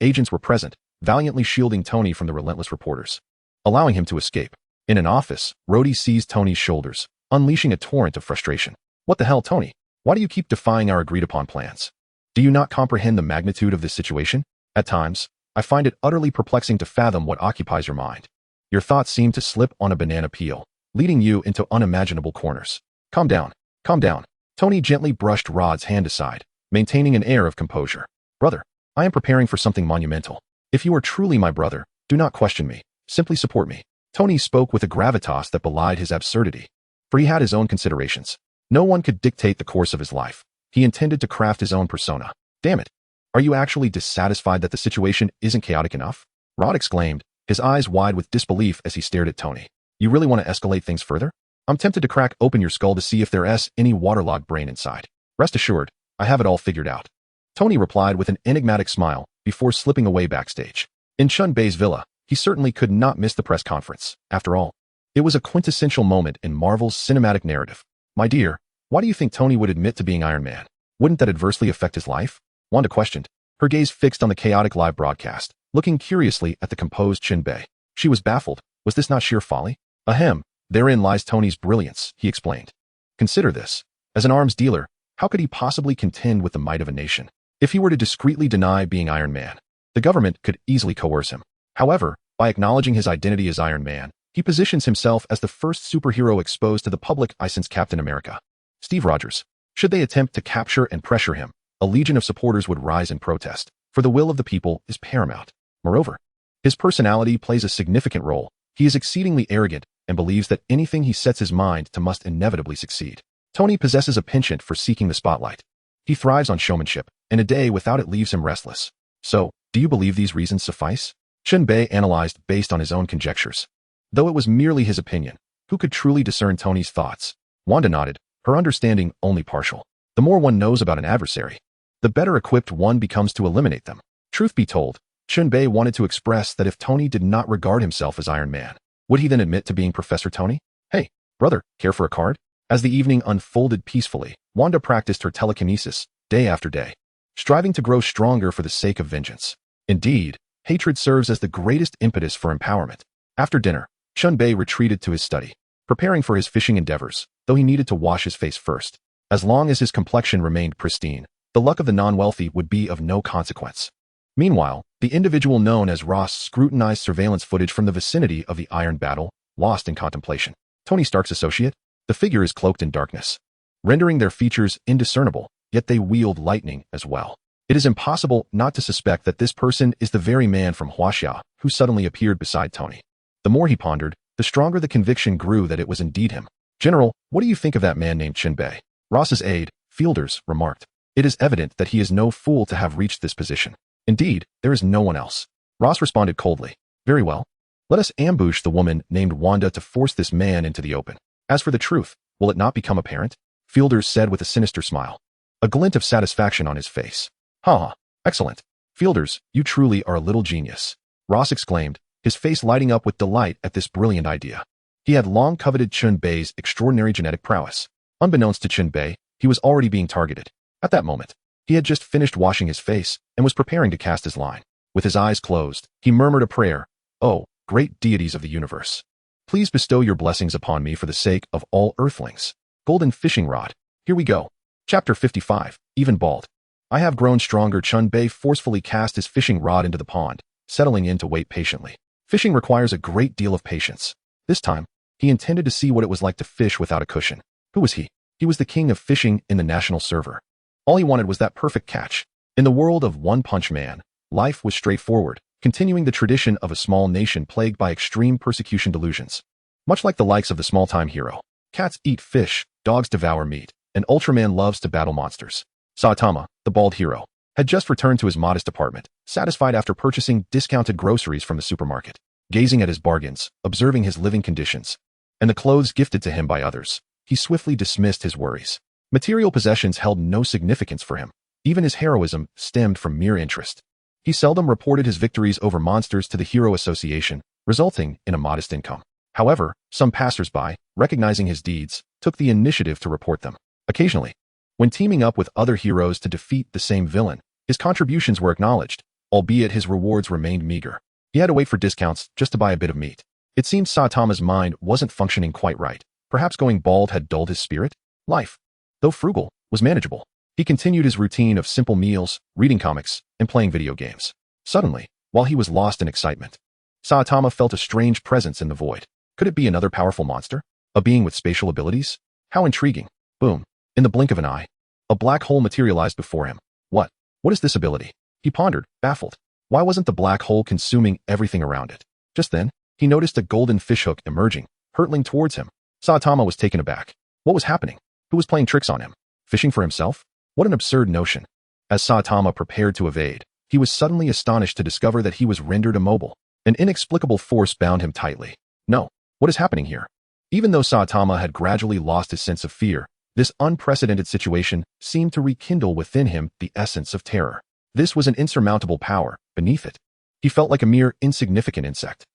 agents were present, valiantly shielding Tony from the relentless reporters, allowing him to escape. In an office, Rhodey seized Tony's shoulders, unleashing a torrent of frustration. What the hell, Tony? Why do you keep defying our agreed-upon plans? Do you not comprehend the magnitude of this situation? At times, I find it utterly perplexing to fathom what occupies your mind. Your thoughts seem to slip on a banana peel, leading you into unimaginable corners. Calm down. Calm down. Tony gently brushed Rod's hand aside, maintaining an air of composure. Brother, I am preparing for something monumental. If you are truly my brother, do not question me. Simply support me. Tony spoke with a gravitas that belied his absurdity, for he had his own considerations. No one could dictate the course of his life. He intended to craft his own persona. Damn it. Are you actually dissatisfied that the situation isn't chaotic enough? Rod exclaimed, his eyes wide with disbelief as he stared at Tony. You really want to escalate things further? I'm tempted to crack open your skull to see if there's any waterlogged brain inside. Rest assured, I have it all figured out. Tony replied with an enigmatic smile before slipping away backstage. In Chen Bei's villa, he certainly could not miss the press conference. After all, it was a quintessential moment in Marvel's cinematic narrative. My dear, why do you think Tony would admit to being Iron Man? Wouldn't that adversely affect his life? Wanda questioned, her gaze fixed on the chaotic live broadcast, looking curiously at the composed Chen Bei. She was baffled. Was this not sheer folly? Ahem, therein lies Tony's brilliance, he explained. Consider this. As an arms dealer, how could he possibly contend with the might of a nation? If he were to discreetly deny being Iron Man, the government could easily coerce him. However, by acknowledging his identity as Iron Man, he positions himself as the first superhero exposed to the public eye since Captain America. Steve Rogers. Should they attempt to capture and pressure him, a legion of supporters would rise in protest, for the will of the people is paramount. Moreover, his personality plays a significant role. He is exceedingly arrogant and believes that anything he sets his mind to must inevitably succeed. Tony possesses a penchant for seeking the spotlight. He thrives on showmanship, and a day without it leaves him restless. So, do you believe these reasons suffice? Chen Bei analyzed based on his own conjectures. Though it was merely his opinion, who could truly discern Tony's thoughts? Wanda nodded, her understanding only partial. The more one knows about an adversary, the better equipped one becomes to eliminate them. Truth be told, Chen Bei wanted to express that if Tony did not regard himself as Iron Man, would he then admit to being Professor Tony? Hey, brother, care for a card? As the evening unfolded peacefully, Wanda practiced her telekinesis, day after day, striving to grow stronger for the sake of vengeance. Indeed, hatred serves as the greatest impetus for empowerment. After dinner, Chen Bei retreated to his study, preparing for his fishing endeavors, though he needed to wash his face first. As long as his complexion remained pristine, the luck of the non-wealthy would be of no consequence. Meanwhile, the individual known as Ross scrutinized surveillance footage from the vicinity of the Iron Battle, lost in contemplation. Tony Stark's associate? The figure is cloaked in darkness, rendering their features indiscernible, yet they wield lightning as well. It is impossible not to suspect that this person is the very man from Huaxia who suddenly appeared beside Tony. The more he pondered, the stronger the conviction grew that it was indeed him. General, what do you think of that man named Chen Bei? Ross's aide, Fielders, remarked. It is evident that he is no fool to have reached this position. Indeed, there is no one else. Ross responded coldly. Very well. Let us ambush the woman named Wanda to force this man into the open. As for the truth, will it not become apparent? Fielders said with a sinister smile, a glint of satisfaction on his face. Ha! Excellent. Fielders, you truly are a little genius. Ross exclaimed, his face lighting up with delight at this brilliant idea. He had long coveted Chen Bei's extraordinary genetic prowess. Unbeknownst to Chen Bei, he was already being targeted. At that moment, he had just finished washing his face and was preparing to cast his line. With his eyes closed, he murmured a prayer. Oh, great deities of the universe, please bestow your blessings upon me for the sake of all earthlings. Golden fishing rod. Here we go. Chapter 55, Even Bald. I have grown stronger. Chen Bei forcefully cast his fishing rod into the pond, settling in to wait patiently. Fishing requires a great deal of patience. This time, he intended to see what it was like to fish without a cushion. Who was he? He was the king of fishing in the national server. All he wanted was that perfect catch. In the world of One Punch Man, life was straightforward, continuing the tradition of a small nation plagued by extreme persecution delusions. Much like the likes of the small-time hero. Cats eat fish, dogs devour meat, and Ultraman loves to battle monsters. Saitama, the bald hero, had just returned to his modest apartment, satisfied after purchasing discounted groceries from the supermarket. Gazing at his bargains, observing his living conditions, and the clothes gifted to him by others, he swiftly dismissed his worries. Material possessions held no significance for him. Even his heroism stemmed from mere interest. He seldom reported his victories over monsters to the Hero Association, resulting in a modest income. However, some passers-by, recognizing his deeds, took the initiative to report them. Occasionally, when teaming up with other heroes to defeat the same villain, his contributions were acknowledged, albeit his rewards remained meager. He had to wait for discounts just to buy a bit of meat. It seemed Saitama's mind wasn't functioning quite right. Perhaps going bald had dulled his spirit? Life, though frugal, was manageable. He continued his routine of simple meals, reading comics, and playing video games. Suddenly, while he was lost in excitement, Saitama felt a strange presence in the void. Could it be another powerful monster? A being with spatial abilities? How intriguing. Boom. In the blink of an eye, a black hole materialized before him. What? What is this ability? He pondered, baffled. Why wasn't the black hole consuming everything around it? Just then, he noticed a golden fishhook emerging, hurtling towards him. Saitama was taken aback. What was happening? Who was playing tricks on him? Fishing for himself? What an absurd notion. As Saitama prepared to evade, he was suddenly astonished to discover that he was rendered immobile. An inexplicable force bound him tightly. No, what is happening here? Even though Saitama had gradually lost his sense of fear, this unprecedented situation seemed to rekindle within him the essence of terror. This was an insurmountable power. Beneath it, he felt like a mere insignificant insect.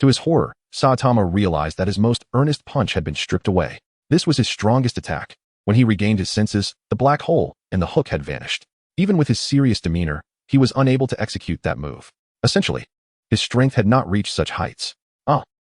To his horror, Saitama realized that his most earnest punch had been stripped away. This was his strongest attack. When he regained his senses, the black hole and the hook had vanished. Even with his serious demeanor, he was unable to execute that move. Essentially, his strength had not reached such heights.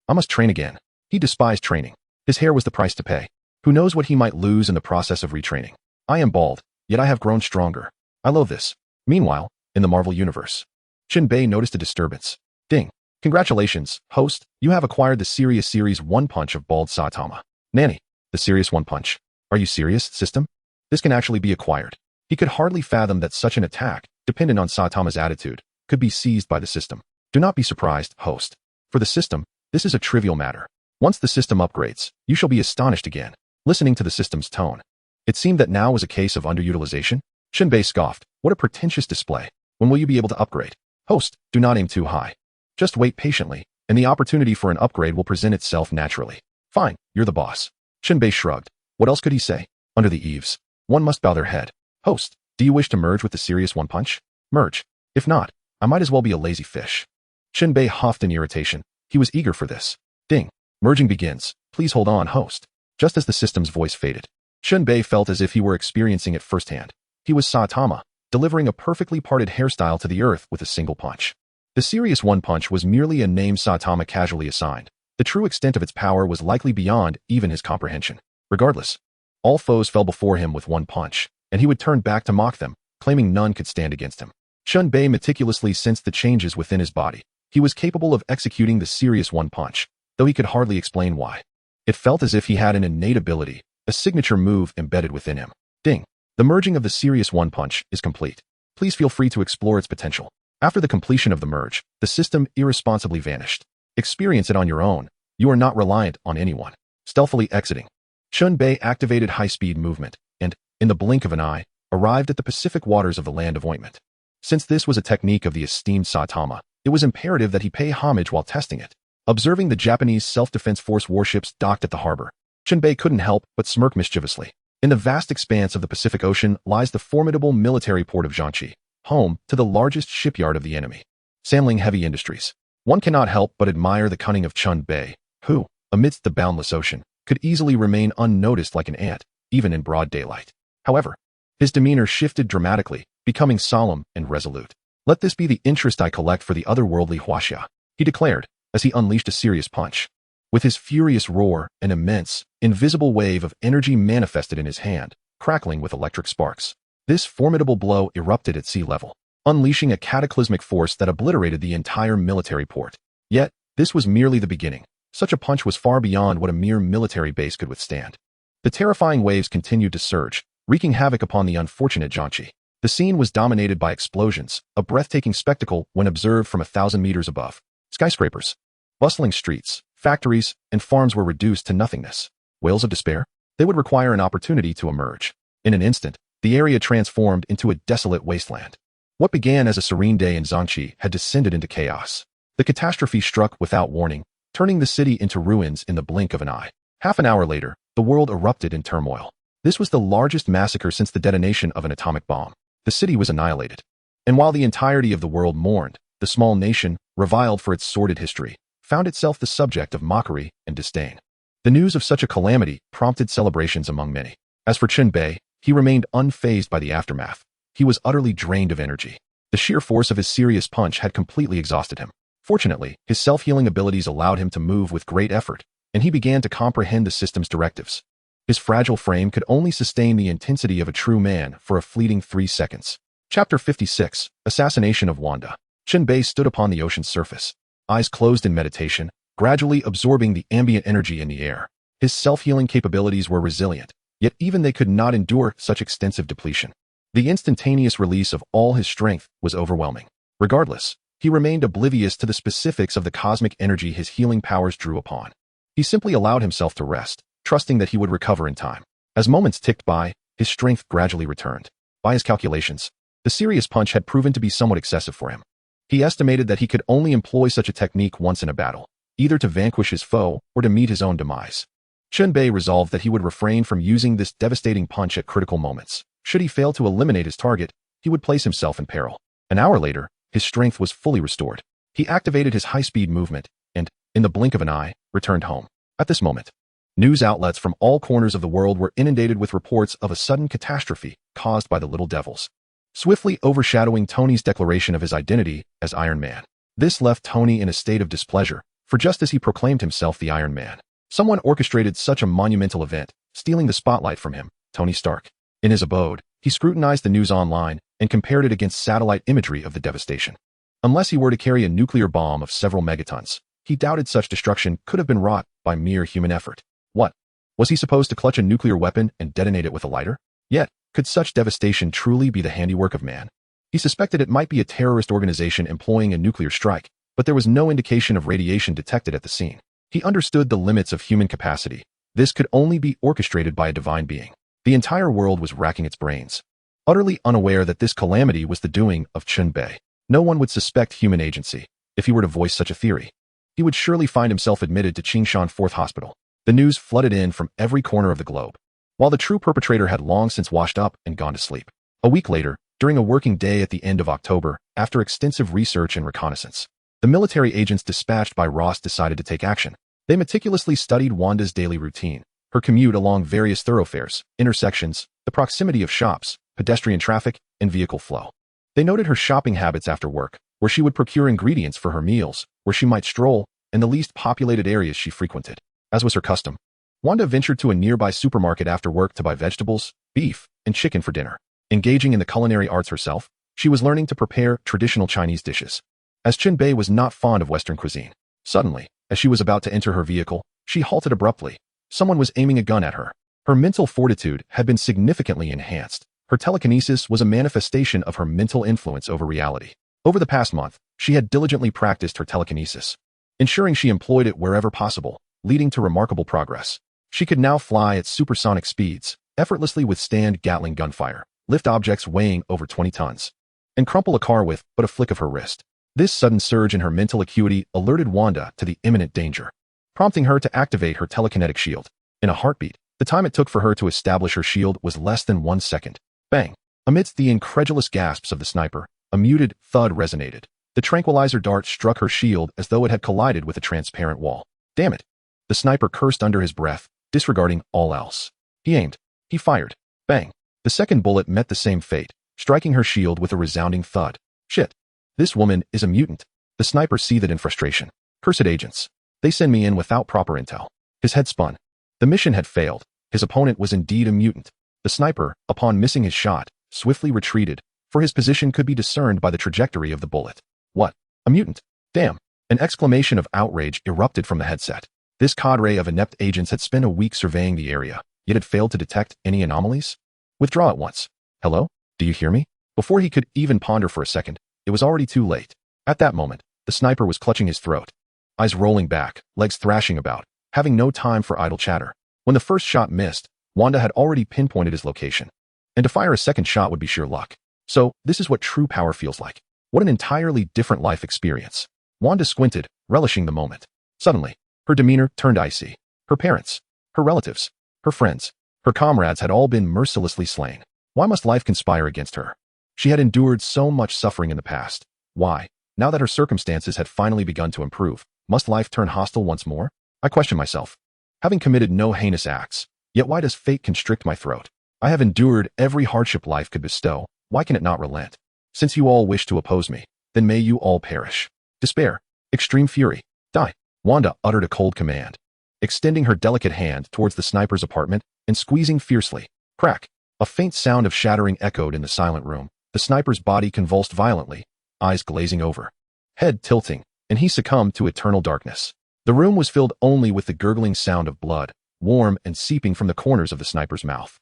I must train again. He despised training. His hair was the price to pay. Who knows what he might lose in the process of retraining? I am bald, yet I have grown stronger. I loathe this. Meanwhile, in the Marvel Universe, Chen Bei noticed a disturbance. Ding. Congratulations, host, you have acquired the Serious Series 1 Punch of Bald Saitama. Nanny, the Serious 1 Punch. Are you serious, system? This can actually be acquired. He could hardly fathom that such an attack, dependent on Saitama's attitude, could be seized by the system. Do not be surprised, host. For the system, this is a trivial matter. Once the system upgrades, you shall be astonished again. Listening to the system's tone, it seemed that now was a case of underutilization. Chen Bei scoffed. What a pretentious display. When will you be able to upgrade? Host, do not aim too high. Just wait patiently, and the opportunity for an upgrade will present itself naturally. Fine, you're the boss. Chen Bei shrugged. What else could he say? Under the eaves, one must bow their head. Host, do you wish to merge with the Serious 1 Punch? Merge. If not, I might as well be a lazy fish. Chen Bei huffed in irritation. He was eager for this. Ding. Merging begins. Please hold on, host. Just as the system's voice faded, Chen Bei felt as if he were experiencing it firsthand. He was Saitama, delivering a perfectly parted hairstyle to the earth with a single punch. The Serious 1 Punch was merely a name Saitama casually assigned. The true extent of its power was likely beyond even his comprehension. Regardless, all foes fell before him with one punch, and he would turn back to mock them, claiming none could stand against him. Chen Bei meticulously sensed the changes within his body. He was capable of executing the Serious 1 Punch, though he could hardly explain why. It felt as if he had an innate ability, a signature move embedded within him. Ding. The merging of the Serious 1 Punch is complete. Please feel free to explore its potential. After the completion of the merge, the system irresponsibly vanished. Experience it on your own. You are not reliant on anyone. Stealthily exiting, Chen Bei activated high-speed movement and, in the blink of an eye, arrived at the Pacific waters of the Land of Ointment. Since this was a technique of the esteemed Saitama, it was imperative that he pay homage while testing it. Observing the Japanese Self-Defense Force warships docked at the harbor, Chen Bei couldn't help but smirk mischievously. In the vast expanse of the Pacific Ocean lies the formidable military port of Jiangxi, home to the largest shipyard of the enemy, Samling Heavy Industries. One cannot help but admire the cunning of Chen Bei, who, amidst the boundless ocean, could easily remain unnoticed like an ant, even in broad daylight. However, his demeanor shifted dramatically, becoming solemn and resolute. Let this be the interest I collect for the otherworldly Huaxia, he declared, as he unleashed a serious punch. With his furious roar, an immense, invisible wave of energy manifested in his hand, crackling with electric sparks. This formidable blow erupted at sea level, unleashing a cataclysmic force that obliterated the entire military port. Yet, this was merely the beginning. Such a punch was far beyond what a mere military base could withstand. The terrifying waves continued to surge, wreaking havoc upon the unfortunate Jiangxi. The scene was dominated by explosions, a breathtaking spectacle when observed from 1,000 meters above. Skyscrapers, bustling streets, factories, and farms were reduced to nothingness. Wails of despair? They would require an opportunity to emerge. In an instant, the area transformed into a desolate wasteland. What began as a serene day in Jiangxi had descended into chaos. The catastrophe struck without warning, turning the city into ruins in the blink of an eye. Half an hour later, the world erupted in turmoil. This was the largest massacre since the detonation of an atomic bomb. The city was annihilated. And while the entirety of the world mourned, the small nation, reviled for its sordid history, found itself the subject of mockery and disdain. The news of such a calamity prompted celebrations among many. As for Chen Bei, he remained unfazed by the aftermath. He was utterly drained of energy. The sheer force of his serious punch had completely exhausted him. Fortunately, his self-healing abilities allowed him to move with great effort, and he began to comprehend the system's directives. His fragile frame could only sustain the intensity of a true man for a fleeting 3 seconds. Chapter 56, Assassination of Wanda. Chen Bei stood upon the ocean's surface, eyes closed in meditation, gradually absorbing the ambient energy in the air. His self-healing capabilities were resilient, yet even they could not endure such extensive depletion. The instantaneous release of all his strength was overwhelming. Regardless, he remained oblivious to the specifics of the cosmic energy his healing powers drew upon. He simply allowed himself to rest, trusting that he would recover in time. As moments ticked by, his strength gradually returned. By his calculations, the serious punch had proven to be somewhat excessive for him. He estimated that he could only employ such a technique once in a battle, either to vanquish his foe or to meet his own demise. Chen Bei resolved that he would refrain from using this devastating punch at critical moments. Should he fail to eliminate his target, he would place himself in peril. An hour later, his strength was fully restored. He activated his high-speed movement and, in the blink of an eye, returned home. At this moment, news outlets from all corners of the world were inundated with reports of a sudden catastrophe caused by the Little Devils, swiftly overshadowing Tony's declaration of his identity as Iron Man. This left Tony in a state of displeasure, for just as he proclaimed himself the Iron Man, someone orchestrated such a monumental event, stealing the spotlight from him, Tony Stark. In his abode, he scrutinized the news online and compared it against satellite imagery of the devastation. Unless he were to carry a nuclear bomb of several megatons, he doubted such destruction could have been wrought by mere human effort. What? Was he supposed to clutch a nuclear weapon and detonate it with a lighter? Yet, could such devastation truly be the handiwork of man? He suspected it might be a terrorist organization employing a nuclear strike, but there was no indication of radiation detected at the scene. He understood the limits of human capacity. This could only be orchestrated by a divine being. The entire world was racking its brains, utterly unaware that this calamity was the doing of Chen Bei. No one would suspect human agency. If he were to voice such a theory, he would surely find himself admitted to Qingshan 4th Hospital. The news flooded in from every corner of the globe, while the true perpetrator had long since washed up and gone to sleep. A week later, during a working day at the end of October, after extensive research and reconnaissance, the military agents dispatched by Ross decided to take action. They meticulously studied Wanda's daily routine, her commute along various thoroughfares, intersections, the proximity of shops, pedestrian traffic, and vehicle flow. They noted her shopping habits after work, where she would procure ingredients for her meals, where she might stroll, and the least populated areas she frequented. As was her custom, Wanda ventured to a nearby supermarket after work to buy vegetables, beef, and chicken for dinner. Engaging in the culinary arts herself, she was learning to prepare traditional Chinese dishes. As Chen Bei was not fond of Western cuisine, suddenly, as she was about to enter her vehicle, she halted abruptly. Someone was aiming a gun at her. Her mental fortitude had been significantly enhanced. Her telekinesis was a manifestation of her mental influence over reality. Over the past month, she had diligently practiced her telekinesis, ensuring she employed it wherever possible, leading to remarkable progress. She could now fly at supersonic speeds, effortlessly withstand Gatling gunfire, lift objects weighing over 20 tons, and crumple a car with but a flick of her wrist. This sudden surge in her mental acuity alerted Wanda to the imminent danger, prompting her to activate her telekinetic shield. In a heartbeat, the time it took for her to establish her shield was less than 1 second. Bang! Amidst the incredulous gasps of the sniper, a muted thud resonated. The tranquilizer dart struck her shield as though it had collided with a transparent wall. Damn it! The sniper cursed under his breath, disregarding all else. He aimed. He fired. Bang! The second bullet met the same fate, striking her shield with a resounding thud. Shit! This woman is a mutant. The sniper seethed in frustration. Cursed agents. They send me in without proper intel. His head spun. The mission had failed. His opponent was indeed a mutant. The sniper, upon missing his shot, swiftly retreated, for his position could be discerned by the trajectory of the bullet. What? A mutant? Damn! An exclamation of outrage erupted from the headset. This cadre of inept agents had spent a week surveying the area, yet had failed to detect any anomalies. Withdraw at once. Hello? Do you hear me? Before he could even ponder for a second, it was already too late. At that moment, the sniper was clutching his throat, eyes rolling back, legs thrashing about, having no time for idle chatter. When the first shot missed, Wanda had already pinpointed his location, and to fire a second shot would be sheer luck. So, this is what true power feels like. What an entirely different life experience. Wanda squinted, relishing the moment. Suddenly, her demeanor turned icy. Her parents, her relatives, her friends, her comrades had all been mercilessly slain. Why must life conspire against her? She had endured so much suffering in the past. Why, now that her circumstances had finally begun to improve, must life turn hostile once more? I questioned myself. having committed no heinous acts. Yet why does fate constrict my throat? I have endured every hardship life could bestow. Why can it not relent? Since you all wish to oppose me, then may you all perish. Despair, extreme fury, die. Wanda uttered a cold command, extending her delicate hand towards the sniper's apartment and squeezing fiercely. Crack! A faint sound of shattering echoed in the silent room. The sniper's body convulsed violently, eyes glazing over, head tilting, and he succumbed to eternal darkness. The room was filled only with the gurgling sound of blood, warm and seeping from the corners of the sniper's mouth.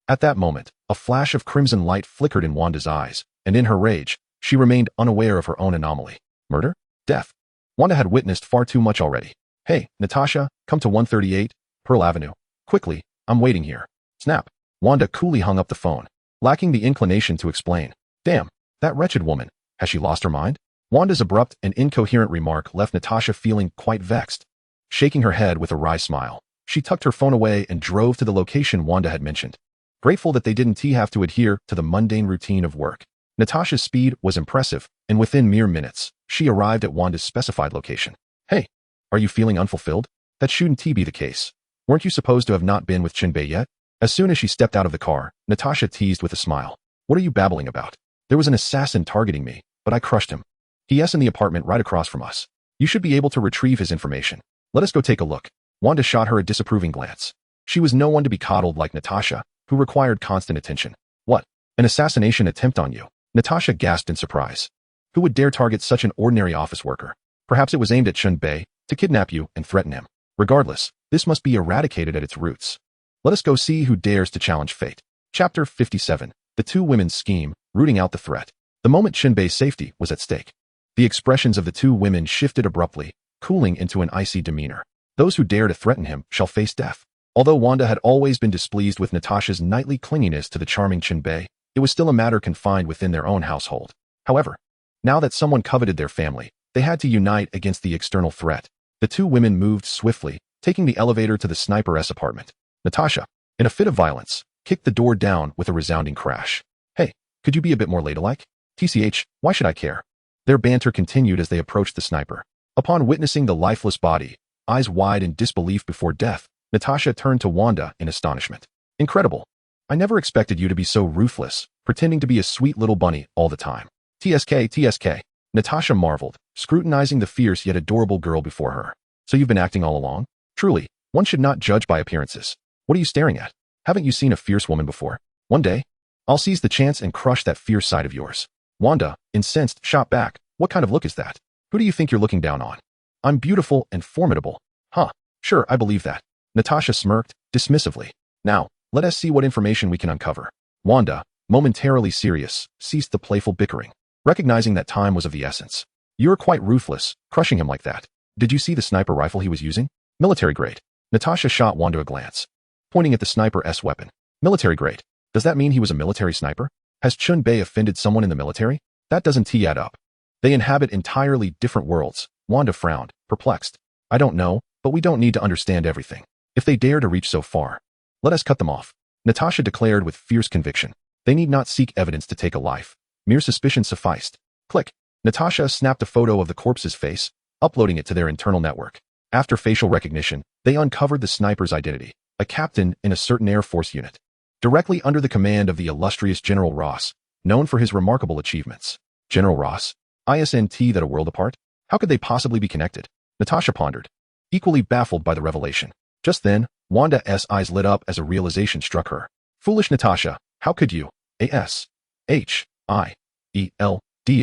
At that moment, a flash of crimson light flickered in Wanda's eyes, and in her rage, she remained unaware of her own anomaly. Murder? Death? Wanda had witnessed far too much already. Hey, Natasha, come to 138, Pearl Avenue. Quickly, I'm waiting here. Snap. Wanda coolly hung up the phone, lacking the inclination to explain. Damn, that wretched woman. Has she lost her mind? Wanda's abrupt and incoherent remark left Natasha feeling quite vexed. Shaking her head with a wry smile, she tucked her phone away and drove to the location Wanda had mentioned. Grateful that they didn't have to adhere to the mundane routine of work. Natasha's speed was impressive, and within mere minutes, she arrived at Wanda's specified location. Hey, are you feeling unfulfilled? That shouldn't be the case. Weren't you supposed to have not been with Chen Bei yet? As soon as she stepped out of the car, Natasha teased with a smile. What are you babbling about? There was an assassin targeting me, but I crushed him. He's in the apartment right across from us. You should be able to retrieve his information. Let us go take a look. Wanda shot her a disapproving glance. She was no one to be coddled like Natasha, who required constant attention. What? An assassination attempt on you? Natasha gasped in surprise. Who would dare target such an ordinary office worker? Perhaps it was aimed at Chen Bei, to kidnap you and threaten him. Regardless, this must be eradicated at its roots. Let us go see who dares to challenge fate. Chapter 57. The two women's scheme, rooting out the threat. The moment Chen Bei's safety was at stake, the expressions of the two women shifted abruptly, cooling into an icy demeanor. Those who dare to threaten him shall face death. Although Wanda had always been displeased with Natasha's nightly clinginess to the charming Chen Bei, it was still a matter confined within their own household. However, now that someone coveted their family, they had to unite against the external threat. The two women moved swiftly, taking the elevator to the sniper's apartment. Natasha, in a fit of violence, kicked the door down with a resounding crash. Hey, could you be a bit more ladylike? TCH, why should I care? Their banter continued as they approached the sniper. Upon witnessing the lifeless body, eyes wide in disbelief before death, Natasha turned to Wanda in astonishment. Incredible. I never expected you to be so ruthless, pretending to be a sweet little bunny all the time. TSK. Natasha marveled, scrutinizing the fierce yet adorable girl before her. So you've been acting all along? Truly, one should not judge by appearances. What are you staring at? Haven't you seen a fierce woman before? One day, I'll seize the chance and crush that fierce side of yours. Wanda, incensed, shot back. What kind of look is that? Who do you think you're looking down on? I'm beautiful and formidable. Huh, sure, I believe that. Natasha smirked, dismissively. Now, let us see what information we can uncover. Wanda, momentarily serious, ceased the playful bickering, recognizing that time was of the essence. You're quite ruthless, crushing him like that. Did you see the sniper rifle he was using? Military grade. Natasha shot Wanda a glance, pointing at the sniper's weapon. Military grade. Does that mean he was a military sniper? Has Chen Bei offended someone in the military? That doesn't add up. They inhabit entirely different worlds. Wanda frowned, perplexed. I don't know, but we don't need to understand everything. If they dare to reach so far, let us cut them off. Natasha declared with fierce conviction. They need not seek evidence to take a life. Mere suspicion sufficed. Click. Natasha snapped a photo of the corpse's face, uploading it to their internal network. After facial recognition, they uncovered the sniper's identity, a captain in a certain Air Force unit, directly under the command of the illustrious General Ross, known for his remarkable achievements. General Ross? ISNT that a world apart? How could they possibly be connected? Natasha pondered, equally baffled by the revelation. Just then, Wanda's eyes lit up as a realization struck her. Foolish Natasha, how could you, A-S-H-I-E-L-D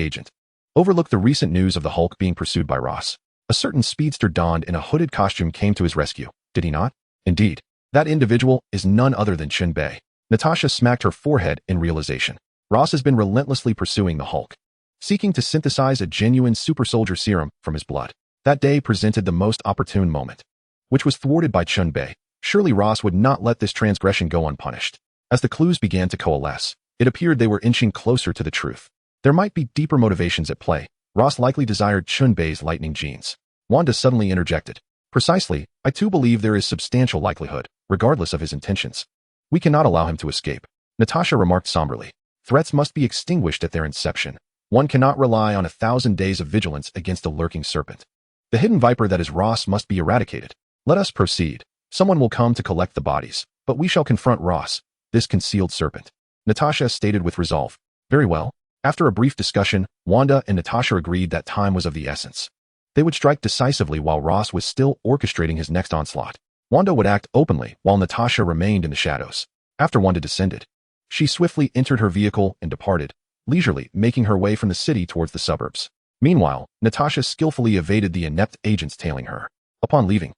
agent, overlook the recent news of the Hulk being pursued by Ross? A certain speedster donned in a hooded costume came to his rescue, did he not? Indeed, that individual is none other than Chen Bei. Natasha smacked her forehead in realization. Ross has been relentlessly pursuing the Hulk, seeking to synthesize a genuine Super Soldier Serum from his blood. That day presented the most opportune moment, which was thwarted by Chen Bei. Surely Ross would not let this transgression go unpunished. As the clues began to coalesce, it appeared they were inching closer to the truth. There might be deeper motivations at play. Ross likely desired Chen Bei's lightning genes. Wanda suddenly interjected. Precisely, I too believe there is substantial likelihood, regardless of his intentions. We cannot allow him to escape. Natasha remarked somberly. Threats must be extinguished at their inception. One cannot rely on 1,000 days of vigilance against a lurking serpent. The hidden viper that is Ross must be eradicated. Let us proceed. Someone will come to collect the bodies, but we shall confront Ross, this concealed serpent. Natasha stated with resolve. Very well. After a brief discussion, Wanda and Natasha agreed that time was of the essence. They would strike decisively while Ross was still orchestrating his next onslaught. Wanda would act openly while Natasha remained in the shadows. After Wanda descended, she swiftly entered her vehicle and departed, leisurely making her way from the city towards the suburbs. Meanwhile, Natasha skillfully evaded the inept agents tailing her. Upon leaving,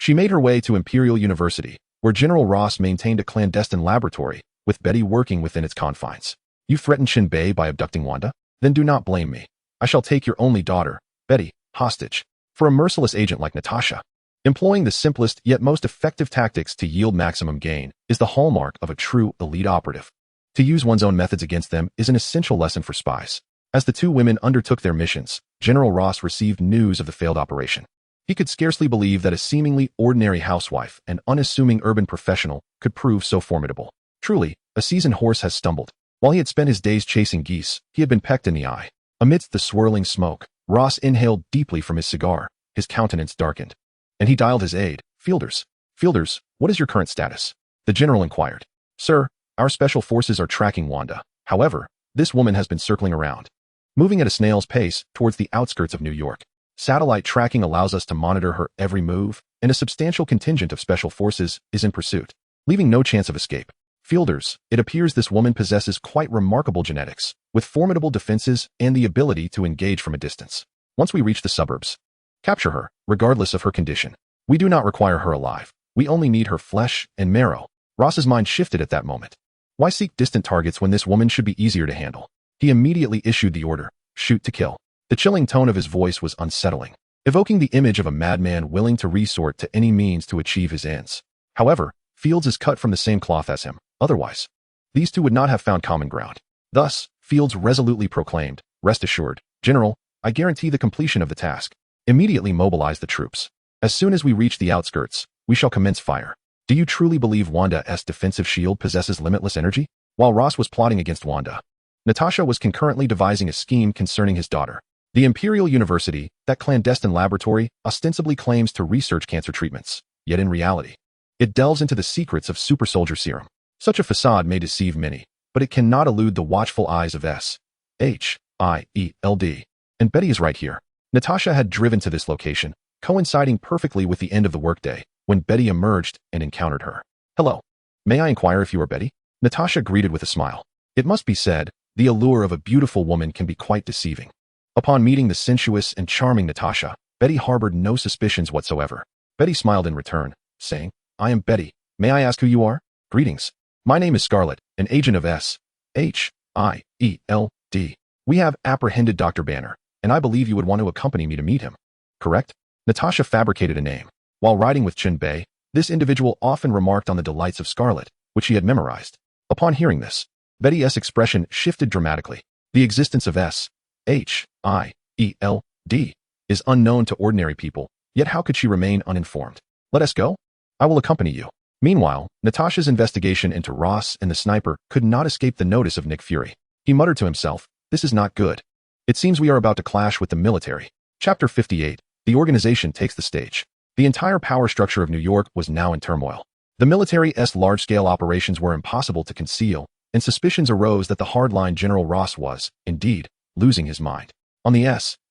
she made her way to Imperial University, where General Ross maintained a clandestine laboratory, with Betty working within its confines. You threatened Chen Bei by abducting Wanda? Then do not blame me. I shall take your only daughter, Betty, hostage. For a merciless agent like Natasha, employing the simplest yet most effective tactics to yield maximum gain is the hallmark of a true elite operative. To use one's own methods against them is an essential lesson for spies. As the two women undertook their missions, General Ross received news of the failed operation. He could scarcely believe that a seemingly ordinary housewife and unassuming urban professional could prove so formidable. Truly, a seasoned horse has stumbled. While he had spent his days chasing geese, he had been pecked in the eye. Amidst the swirling smoke, Ross inhaled deeply from his cigar, his countenance darkened. And he dialed his aide. Fielders. Fielders, what is your current status? The general inquired. Sir, our special forces are tracking Wanda. However, this woman has been circling around, moving at a snail's pace towards the outskirts of New York. Satellite tracking allows us to monitor her every move, and a substantial contingent of special forces is in pursuit, leaving no chance of escape. Fielders, it appears this woman possesses quite remarkable genetics, with formidable defenses and the ability to engage from a distance. Once we reach the suburbs, capture her, regardless of her condition. We do not require her alive. We only need her flesh and marrow. Ross's mind shifted at that moment. Why seek distant targets when this woman should be easier to handle? He immediately issued the order, shoot to kill. The chilling tone of his voice was unsettling, evoking the image of a madman willing to resort to any means to achieve his ends. However, Fields is cut from the same cloth as him. Otherwise, these two would not have found common ground. Thus, Fields resolutely proclaimed, Rest assured, General, I guarantee the completion of the task. Immediately mobilize the troops. As soon as we reach the outskirts, we shall commence fire. Do you truly believe Wanda's defensive shield possesses limitless energy? While Ross was plotting against Wanda, Natasha was concurrently devising a scheme concerning his daughter. The Imperial University, that clandestine laboratory, ostensibly claims to research cancer treatments, yet in reality, it delves into the secrets of Super Soldier Serum. Such a facade may deceive many, but it cannot elude the watchful eyes of S.H.I.E.L.D. And Betty is right here. Natasha had driven to this location, coinciding perfectly with the end of the workday, when Betty emerged and encountered her. Hello. May I inquire if you are Betty? Natasha greeted with a smile. It must be said, the allure of a beautiful woman can be quite deceiving. Upon meeting the sensuous and charming Natasha, Betty harbored no suspicions whatsoever. Betty smiled in return, saying, I am Betty. May I ask who you are? Greetings. My name is Scarlet, an agent of S.H.I.E.L.D. We have apprehended Dr. Banner, and I believe you would want to accompany me to meet him. Correct? Natasha fabricated a name. While riding with Chen Bei, this individual often remarked on the delights of Scarlet, which she had memorized. Upon hearing this, Betty's expression shifted dramatically. The existence of S.H.I.E.L.D. is unknown to ordinary people, yet how could she remain uninformed? Let us go? I will accompany you. Meanwhile, Natasha's investigation into Ross and the sniper could not escape the notice of Nick Fury. He muttered to himself, this is not good. It seems we are about to clash with the military. Chapter 58. The organization takes the stage. The entire power structure of New York was now in turmoil. The military's large-scale operations were impossible to conceal, and suspicions arose that the hardline General Ross was, indeed, losing his mind. On the S.H.I.E.L.D.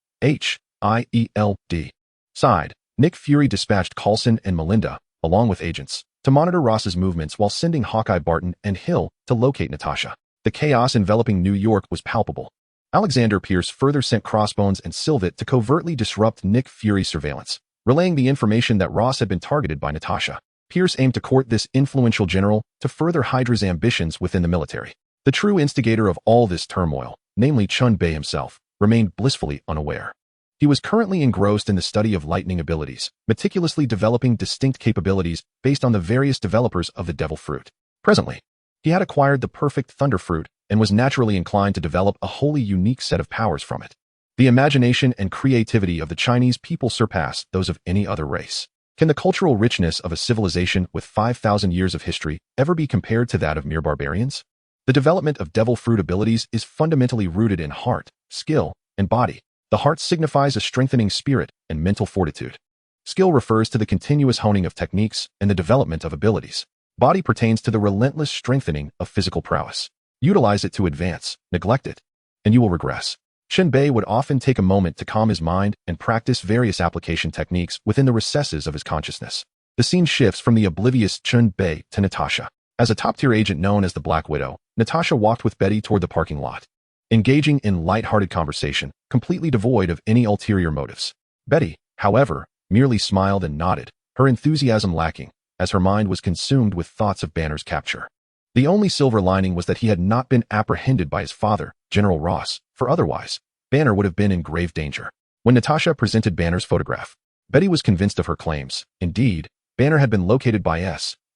side, Nick Fury dispatched Coulson and Melinda, along with agents, to monitor Ross's movements while sending Hawkeye Barton and Hill to locate Natasha. The chaos enveloping New York was palpable. Alexander Pierce further sent Crossbones and Sylvette to covertly disrupt Nick Fury's surveillance, relaying the information that Ross had been targeted by Natasha. Pierce aimed to court this influential general to further Hydra's ambitions within the military. The true instigator of all this turmoil, namely Chen Bei himself, remained blissfully unaware. He was currently engrossed in the study of lightning abilities, meticulously developing distinct capabilities based on the various developers of the Devil Fruit. Presently, he had acquired the perfect Thunder Fruit and was naturally inclined to develop a wholly unique set of powers from it. The imagination and creativity of the Chinese people surpass those of any other race. Can the cultural richness of a civilization with 5,000 years of history ever be compared to that of mere barbarians? The development of Devil Fruit abilities is fundamentally rooted in heart, skill, and body. The heart signifies a strengthening spirit and mental fortitude. Skill refers to the continuous honing of techniques and the development of abilities. Body pertains to the relentless strengthening of physical prowess. Utilize it to advance, neglect it, and you will regress. Chen Bei would often take a moment to calm his mind and practice various application techniques within the recesses of his consciousness. The scene shifts from the oblivious Chen Bei to Natasha. As a top-tier agent known as the Black Widow, Natasha walked with Betty toward the parking lot, engaging in light-hearted conversation, completely devoid of any ulterior motives. Betty, however, merely smiled and nodded, her enthusiasm lacking, as her mind was consumed with thoughts of Banner's capture. The only silver lining was that he had not been apprehended by his father, General Ross, for otherwise, Banner would have been in grave danger. When Natasha presented Banner's photograph, Betty was convinced of her claims. Indeed, Banner had been located by S.H.I.E.L.D.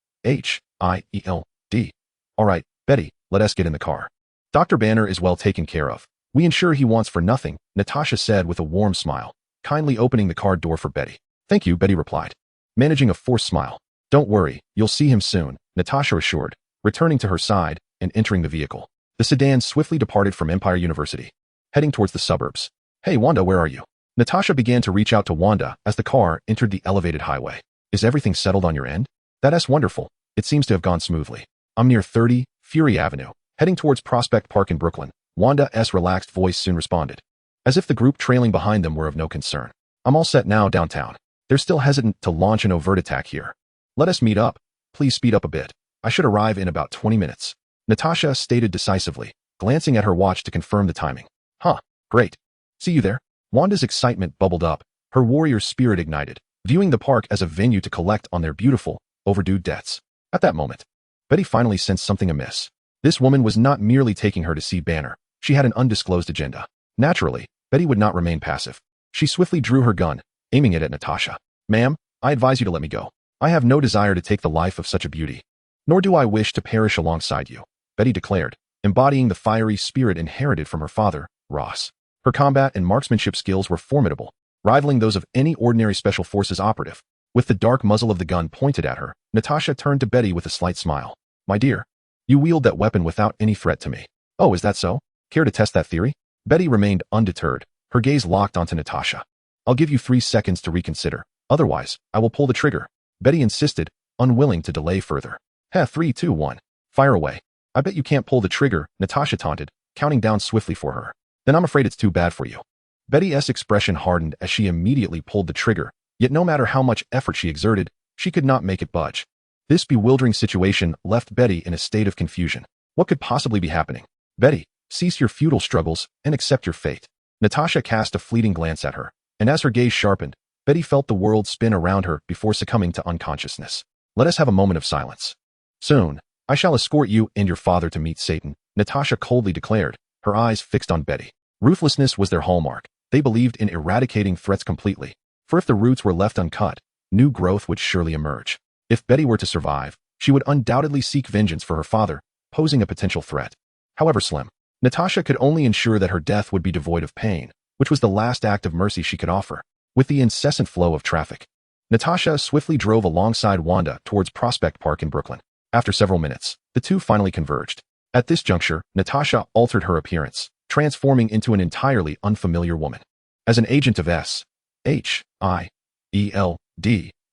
All right, Betty, let us get in the car. Dr. Banner is well taken care of. We ensure he wants for nothing, Natasha said with a warm smile, kindly opening the car door for Betty. Thank you, Betty replied, managing a forced smile. Don't worry, you'll see him soon, Natasha assured, returning to her side and entering the vehicle. The sedan swiftly departed from Empire University, heading towards the suburbs. Hey, Wanda, where are you? Natasha began to reach out to Wanda as the car entered the elevated highway. Is everything settled on your end? That's wonderful. It seems to have gone smoothly. I'm near 30 Fury Avenue, heading towards Prospect Park in Brooklyn. Wanda's relaxed voice soon responded, as if the group trailing behind them were of no concern. I'm all set now downtown. They're still hesitant to launch an overt attack here. Let us meet up. Please speed up a bit. I should arrive in about 20 minutes. Natasha stated decisively, glancing at her watch to confirm the timing. Huh, great. See you there. Wanda's excitement bubbled up, her warrior spirit ignited, viewing the park as a venue to collect on their beautiful, overdue debts. At that moment, Betty finally sensed something amiss. This woman was not merely taking her to see Banner. She had an undisclosed agenda. Naturally, Betty would not remain passive. She swiftly drew her gun, aiming it at Natasha. Ma'am, I advise you to let me go. I have no desire to take the life of such a beauty. Nor do I wish to perish alongside you, Betty declared, embodying the fiery spirit inherited from her father, Ross. Her combat and marksmanship skills were formidable, rivaling those of any ordinary special forces operative. With the dark muzzle of the gun pointed at her, Natasha turned to Betty with a slight smile. My dear, you wield that weapon without any threat to me. Oh, is that so? Care to test that theory? Betty remained undeterred, her gaze locked onto Natasha. I'll give you 3 seconds to reconsider. Otherwise, I will pull the trigger. Betty insisted, unwilling to delay further. 3, 2, 1. Fire away. I bet you can't pull the trigger, Natasha taunted, counting down swiftly for her. Then I'm afraid it's too bad for you. Betty's expression hardened as she immediately pulled the trigger, yet no matter how much effort she exerted, she could not make it budge. This bewildering situation left Betty in a state of confusion. What could possibly be happening? Betty, cease your futile struggles and accept your fate. Natasha cast a fleeting glance at her, and as her gaze sharpened, Betty felt the world spin around her before succumbing to unconsciousness. Let us have a moment of silence. Soon, I shall escort you and your father to meet Satan, Natasha coldly declared, her eyes fixed on Betty. Ruthlessness was their hallmark. They believed in eradicating threats completely, for if the roots were left uncut, new growth would surely emerge. If Betty were to survive, she would undoubtedly seek vengeance for her father, posing a potential threat. However slim, Natasha could only ensure that her death would be devoid of pain, which was the last act of mercy she could offer. With the incessant flow of traffic, Natasha swiftly drove alongside Wanda towards Prospect Park in Brooklyn. After several minutes, the two finally converged. At this juncture, Natasha altered her appearance, transforming into an entirely unfamiliar woman. As an agent of S.H.I.E.L.D.,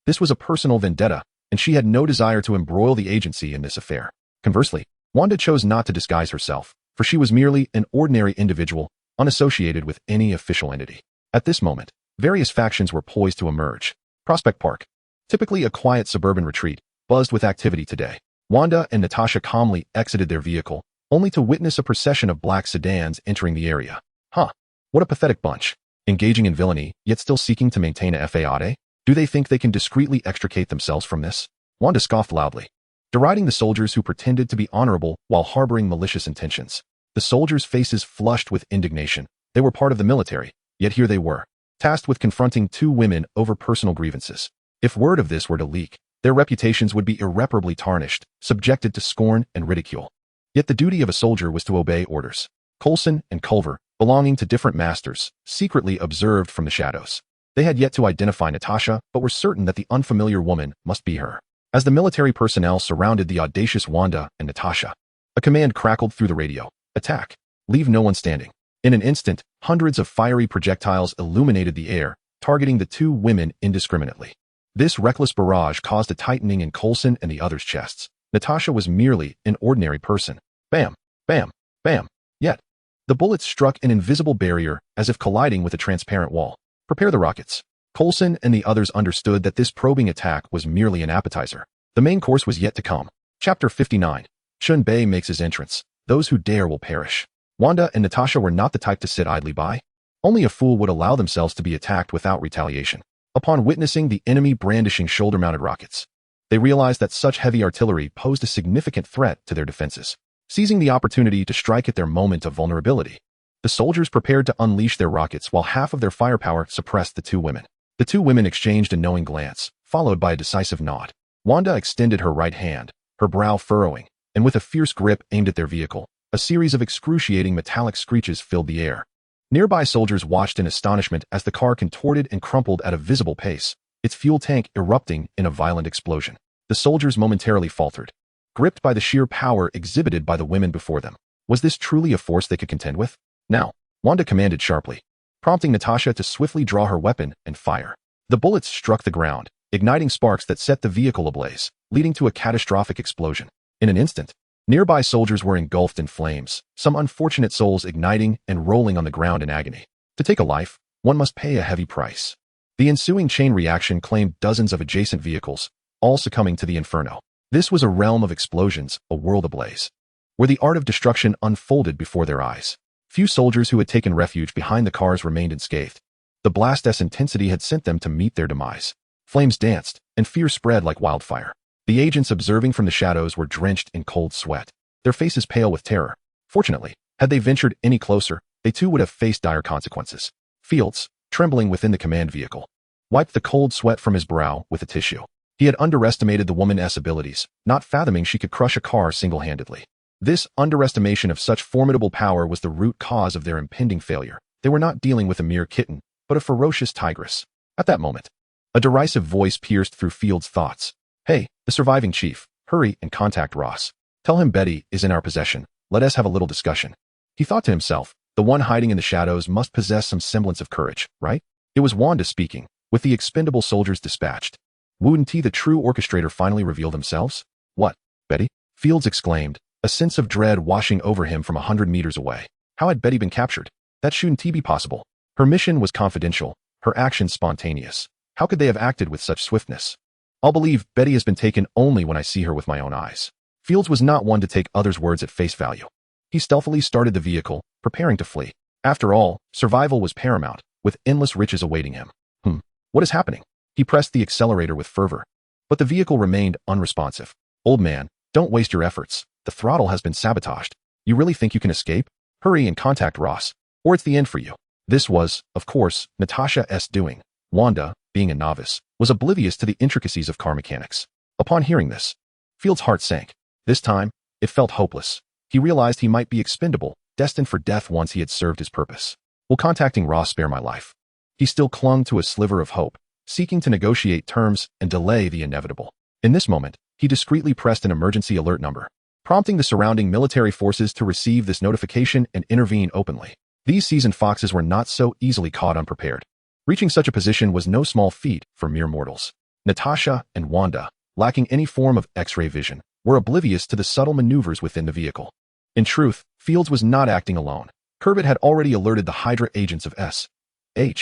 this was a personal vendetta, and she had no desire to embroil the agency in this affair. Conversely, Wanda chose not to disguise herself, for she was merely an ordinary individual, unassociated with any official entity. At this moment, various factions were poised to emerge. Prospect Park, typically a quiet suburban retreat, buzzed with activity today. Wanda and Natasha calmly exited their vehicle, only to witness a procession of black sedans entering the area. What a pathetic bunch. Engaging in villainy, yet still seeking to maintain a fade? Do they think they can discreetly extricate themselves from this? Wanda scoffed loudly, deriding the soldiers who pretended to be honorable while harboring malicious intentions. The soldiers' faces flushed with indignation. They were part of the military, yet here they were, tasked with confronting 2 women over personal grievances. If word of this were to leak, their reputations would be irreparably tarnished, subjected to scorn and ridicule. Yet the duty of a soldier was to obey orders. Coulson and Culver, belonging to different masters, secretly observed from the shadows. They had yet to identify Natasha, but were certain that the unfamiliar woman must be her. As the military personnel surrounded the audacious Wanda and Natasha, a command crackled through the radio. Attack. Leave no one standing. In an instant, hundreds of fiery projectiles illuminated the air, targeting the two women indiscriminately. This reckless barrage caused a tightening in Coulson and the others' chests. Natasha was merely an ordinary person. Bam, bam, bam. Yet, the bullets struck an invisible barrier as if colliding with a transparent wall. Prepare the rockets. Coulson and the others understood that this probing attack was merely an appetizer. The main course was yet to come. Chapter 59. Chen Bei makes his entrance. Those who dare will perish. Wanda and Natasha were not the type to sit idly by. Only a fool would allow themselves to be attacked without retaliation. Upon witnessing the enemy brandishing shoulder-mounted rockets, they realized that such heavy artillery posed a significant threat to their defenses. Seizing the opportunity to strike at their moment of vulnerability, the soldiers prepared to unleash their rockets while half of their firepower suppressed the two women. The two women exchanged a knowing glance, followed by a decisive nod. Wanda extended her right hand, her brow furrowing, and with a fierce grip aimed at their vehicle. A series of excruciating metallic screeches filled the air. Nearby soldiers watched in astonishment as the car contorted and crumpled at a visible pace, its fuel tank erupting in a violent explosion. The soldiers momentarily faltered, gripped by the sheer power exhibited by the women before them. Was this truly a force they could contend with? Now, Wanda commanded sharply, prompting Natasha to swiftly draw her weapon and fire. The bullets struck the ground, igniting sparks that set the vehicle ablaze, leading to a catastrophic explosion. In an instant, nearby soldiers were engulfed in flames, some unfortunate souls igniting and rolling on the ground in agony. To take a life, one must pay a heavy price. The ensuing chain reaction claimed dozens of adjacent vehicles, all succumbing to the inferno. This was a realm of explosions, a world ablaze, where the art of destruction unfolded before their eyes. Few soldiers who had taken refuge behind the cars remained unscathed. The blast's intensity had sent them to meet their demise. Flames danced, and fear spread like wildfire. The agents observing from the shadows were drenched in cold sweat, their faces pale with terror. Fortunately, had they ventured any closer, they too would have faced dire consequences. Fields, trembling within the command vehicle, wiped the cold sweat from his brow with a tissue. He had underestimated the woman's abilities, not fathoming she could crush a car single-handedly. This underestimation of such formidable power was the root cause of their impending failure. They were not dealing with a mere kitten, but a ferocious tigress. At that moment, a derisive voice pierced through Fields' thoughts. Hey, the surviving chief, hurry and contact Ross. Tell him Betty is in our possession. Let us have a little discussion. He thought to himself, the one hiding in the shadows must possess some semblance of courage, right? It was Wanda speaking, with the expendable soldiers dispatched. Wouldn't the true orchestrator finally reveal themselves? What, Betty? Fields exclaimed, a sense of dread washing over him from 100 meters away. How had Betty been captured? That shouldn't be possible. Her mission was confidential, her actions spontaneous. How could they have acted with such swiftness? I'll believe Betty has been taken only when I see her with my own eyes. Fields was not one to take others' words at face value. He stealthily started the vehicle, preparing to flee. After all, survival was paramount, with endless riches awaiting him. What is happening? He pressed the accelerator with fervor. But the vehicle remained unresponsive. Old man, don't waste your efforts. The throttle has been sabotaged. You really think you can escape? Hurry and contact Ross, or it's the end for you. This was, of course, Natasha's doing. Wanda, being a novice, was oblivious to the intricacies of car mechanics. Upon hearing this, Fields' heart sank. This time, it felt hopeless. He realized he might be expendable, destined for death once he had served his purpose. Will contacting Ross spare my life? He still clung to a sliver of hope, seeking to negotiate terms and delay the inevitable. In this moment, he discreetly pressed an emergency alert number, prompting the surrounding military forces to receive this notification and intervene openly. These seasoned foxes were not so easily caught unprepared. Reaching such a position was no small feat for mere mortals. Natasha and Wanda, lacking any form of X-ray vision, were oblivious to the subtle maneuvers within the vehicle. In truth, Fields was not acting alone. Corbett had already alerted the Hydra agents of S.H.I.E.L.D.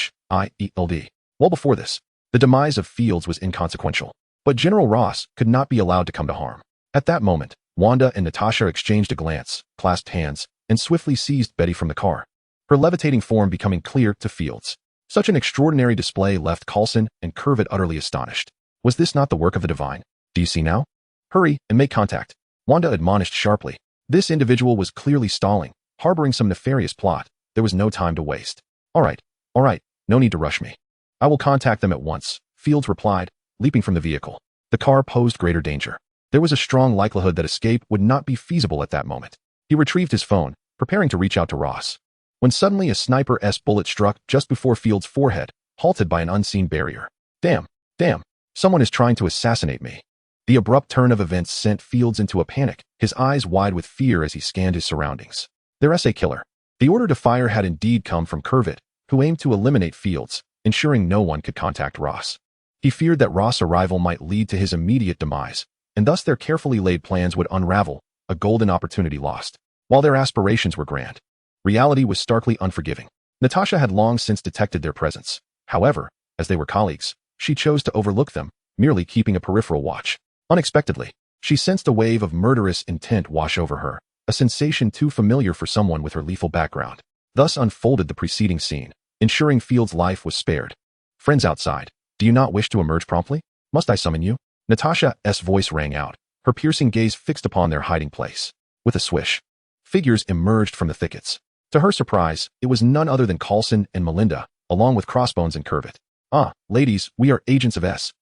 Well before this, the demise of Fields was inconsequential. But General Ross could not be allowed to come to harm. At that moment, Wanda and Natasha exchanged a glance, clasped hands, and swiftly seized Betty from the car, her levitating form becoming clear to Fields. Such an extraordinary display left Coulson and Corbett utterly astonished. Was this not the work of the divine? Do you see now? Hurry and make contact, Wanda admonished sharply. This individual was clearly stalling, harboring some nefarious plot. There was no time to waste. All right, no need to rush me. I will contact them at once, Fields replied, leaping from the vehicle. The car posed greater danger. There was a strong likelihood that escape would not be feasible at that moment. He retrieved his phone, preparing to reach out to Ross, when suddenly a sniper's bullet struck just before Fields' forehead, halted by an unseen barrier. Damn, someone is trying to assassinate me. The abrupt turn of events sent Fields into a panic, his eyes wide with fear as he scanned his surroundings. Their SA killer. The order to fire had indeed come from Corbett, who aimed to eliminate Fields, ensuring no one could contact Ross. He feared that Ross' arrival might lead to his immediate demise, and thus their carefully laid plans would unravel, a golden opportunity lost. While their aspirations were grand, reality was starkly unforgiving. Natasha had long since detected their presence. However, as they were colleagues, she chose to overlook them, merely keeping a peripheral watch. Unexpectedly, she sensed a wave of murderous intent wash over her, a sensation too familiar for someone with her lethal background. Thus unfolded the preceding scene, ensuring Field's life was spared. Friends outside, do you not wish to emerge promptly? Must I summon you? Natasha's voice rang out, her piercing gaze fixed upon their hiding place. With a swish, figures emerged from the thickets. To her surprise, it was none other than Coulson and Melinda, along with Crossbones and Curvet. Ah, ladies, we are agents of S.H.I.E.L.D.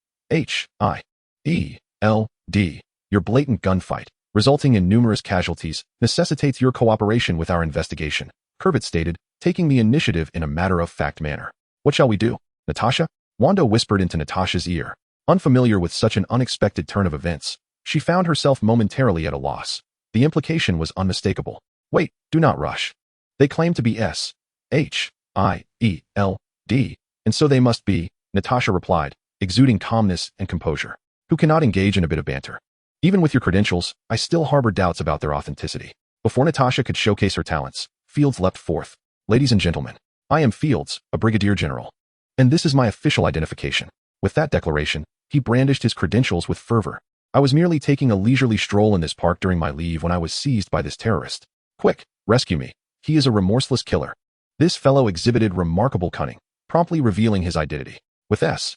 Your blatant gunfight, resulting in numerous casualties, necessitates your cooperation with our investigation, Curvet stated, taking the initiative in a matter-of-fact manner. What shall we do, Natasha? Wanda whispered into Natasha's ear. Unfamiliar with such an unexpected turn of events, she found herself momentarily at a loss. The implication was unmistakable. Wait, do not rush. They claim to be S.H.I.E.L.D., and so they must be, Natasha replied, exuding calmness and composure. Who cannot engage in a bit of banter? Even with your credentials, I still harbor doubts about their authenticity. Before Natasha could showcase her talents, Fields leapt forth. Ladies and gentlemen, I am Fields, a brigadier general. And this is my official identification. With that declaration, he brandished his credentials with fervor. I was merely taking a leisurely stroll in this park during my leave when I was seized by this terrorist. Quick, rescue me. He is a remorseless killer. This fellow exhibited remarkable cunning, promptly revealing his identity. With S.H.I.E.L.D.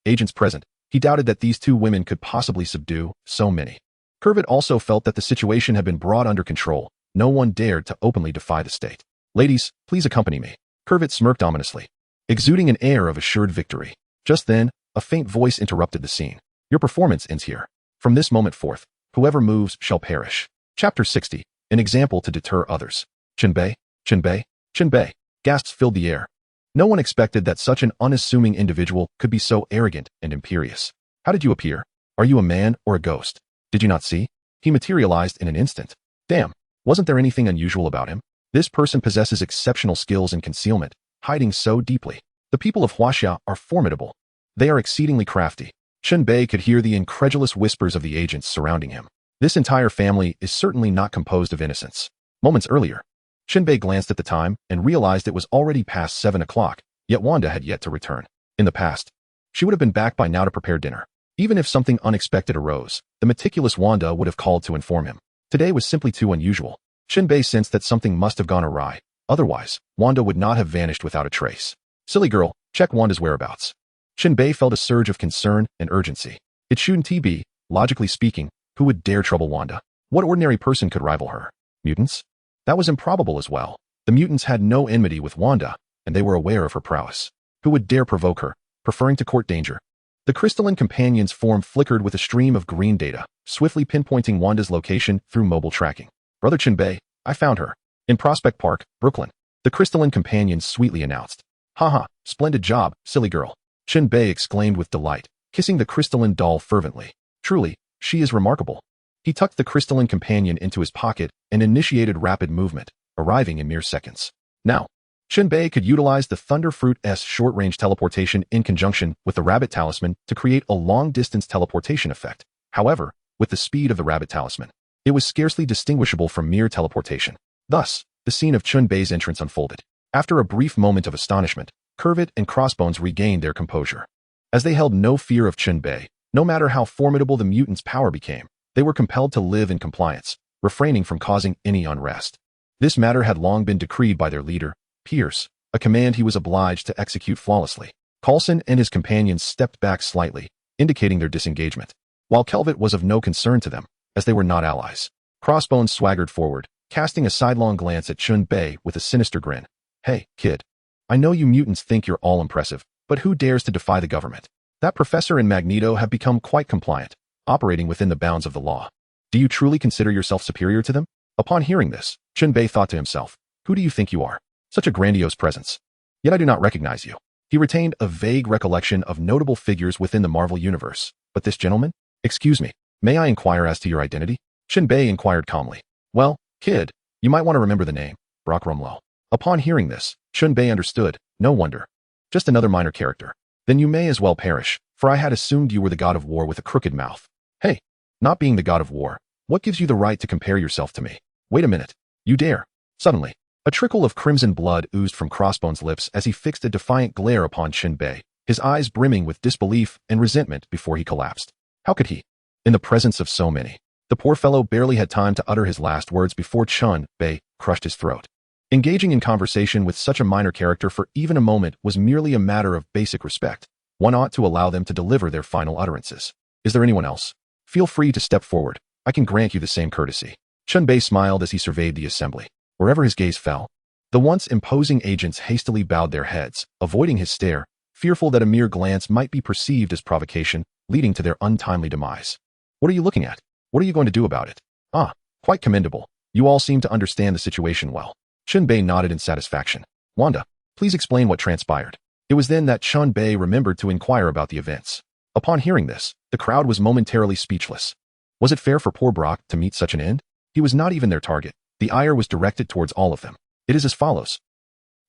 agents present, he doubted that these two women could possibly subdue so many. Curvet also felt that the situation had been brought under control. No one dared to openly defy the state. Ladies, please accompany me. Curvet smirked ominously, exuding an air of assured victory. Just then, a faint voice interrupted the scene. Your performance ends here. From this moment forth, whoever moves shall perish. Chapter 60. An example to deter others. Chen Bei, Chen Bei, Chen Bei. Gasps filled the air. No one expected that such an unassuming individual could be so arrogant and imperious. How did you appear? Are you a man or a ghost? Did you not see? He materialized in an instant. Damn, wasn't there anything unusual about him? This person possesses exceptional skills in concealment, hiding so deeply. The people of Huaxia are formidable. They are exceedingly crafty. Chen Bei could hear the incredulous whispers of the agents surrounding him. This entire family is certainly not composed of innocents. Moments earlier, Chen Bei glanced at the time and realized it was already past 7 o'clock, yet Wanda had yet to return. In the past, she would have been back by now to prepare dinner. Even if something unexpected arose, the meticulous Wanda would have called to inform him. Today was simply too unusual. Chen Bei sensed that something must have gone awry. Otherwise, Wanda would not have vanished without a trace. Silly girl, check Wanda's whereabouts. Chen Bei felt a surge of concern and urgency. It shouldn't be, logically speaking, who would dare trouble Wanda? What ordinary person could rival her? Mutants? That was improbable as well. The mutants had no enmity with Wanda, and they were aware of her prowess. Who would dare provoke her, preferring to court danger? The crystalline companion's form flickered with a stream of green data, swiftly pinpointing Wanda's location through mobile tracking. Brother Chen Bei, I found her. In Prospect Park, Brooklyn. The crystalline companion sweetly announced. Haha, splendid job, silly girl. Chen Bei exclaimed with delight, kissing the crystalline doll fervently. Truly, she is remarkable. He tucked the crystalline companion into his pocket and initiated rapid movement, arriving in mere seconds. Now, Chen Bei could utilize the Thunderfruit's short-range teleportation in conjunction with the Rabbit Talisman to create a long-distance teleportation effect. However, with the speed of the Rabbit Talisman, it was scarcely distinguishable from mere teleportation. Thus, the scene of Chen Bei's entrance unfolded. After a brief moment of astonishment, Curvet and Crossbones regained their composure. As they held no fear of Chen Bei, no matter how formidable the mutant's power became, they were compelled to live in compliance, refraining from causing any unrest. This matter had long been decreed by their leader, Pierce, a command he was obliged to execute flawlessly. Coulson and his companions stepped back slightly, indicating their disengagement, while Kelvit was of no concern to them, as they were not allies. Crossbones swaggered forward, casting a sidelong glance at Chen Bei with a sinister grin. Hey, kid. I know you mutants think you're all impressive, but who dares to defy the government? That professor and Magneto have become quite compliant, operating within the bounds of the law. Do you truly consider yourself superior to them? Upon hearing this, Chen Bei thought to himself, who do you think you are? Such a grandiose presence. Yet I do not recognize you. He retained a vague recollection of notable figures within the Marvel Universe. But this gentleman? Excuse me, may I inquire as to your identity? Chen Bei inquired calmly. Well, kid, you might want to remember the name, Brock Rumlow. Upon hearing this, Chen Bei understood. No wonder. Just another minor character. Then you may as well perish, for I had assumed you were the god of war with a crooked mouth. Hey, not being the god of war, what gives you the right to compare yourself to me? Wait a minute. You dare. Suddenly, a trickle of crimson blood oozed from Crossbone's lips as he fixed a defiant glare upon Chen Bei, his eyes brimming with disbelief and resentment before he collapsed. How could he? In the presence of so many. The poor fellow barely had time to utter his last words before Chen Bei crushed his throat. Engaging in conversation with such a minor character for even a moment was merely a matter of basic respect. One ought to allow them to deliver their final utterances. Is there anyone else? Feel free to step forward. I can grant you the same courtesy. Chen Bei smiled as he surveyed the assembly. Wherever his gaze fell, the once imposing agents hastily bowed their heads, avoiding his stare, fearful that a mere glance might be perceived as provocation, leading to their untimely demise. What are you looking at? What are you going to do about it? Ah, quite commendable. You all seem to understand the situation well. Chen Bei nodded in satisfaction. Wanda, please explain what transpired. It was then that Chen Bei remembered to inquire about the events. Upon hearing this, the crowd was momentarily speechless. Was it fair for poor Brock to meet such an end? He was not even their target. The ire was directed towards all of them. It is as follows.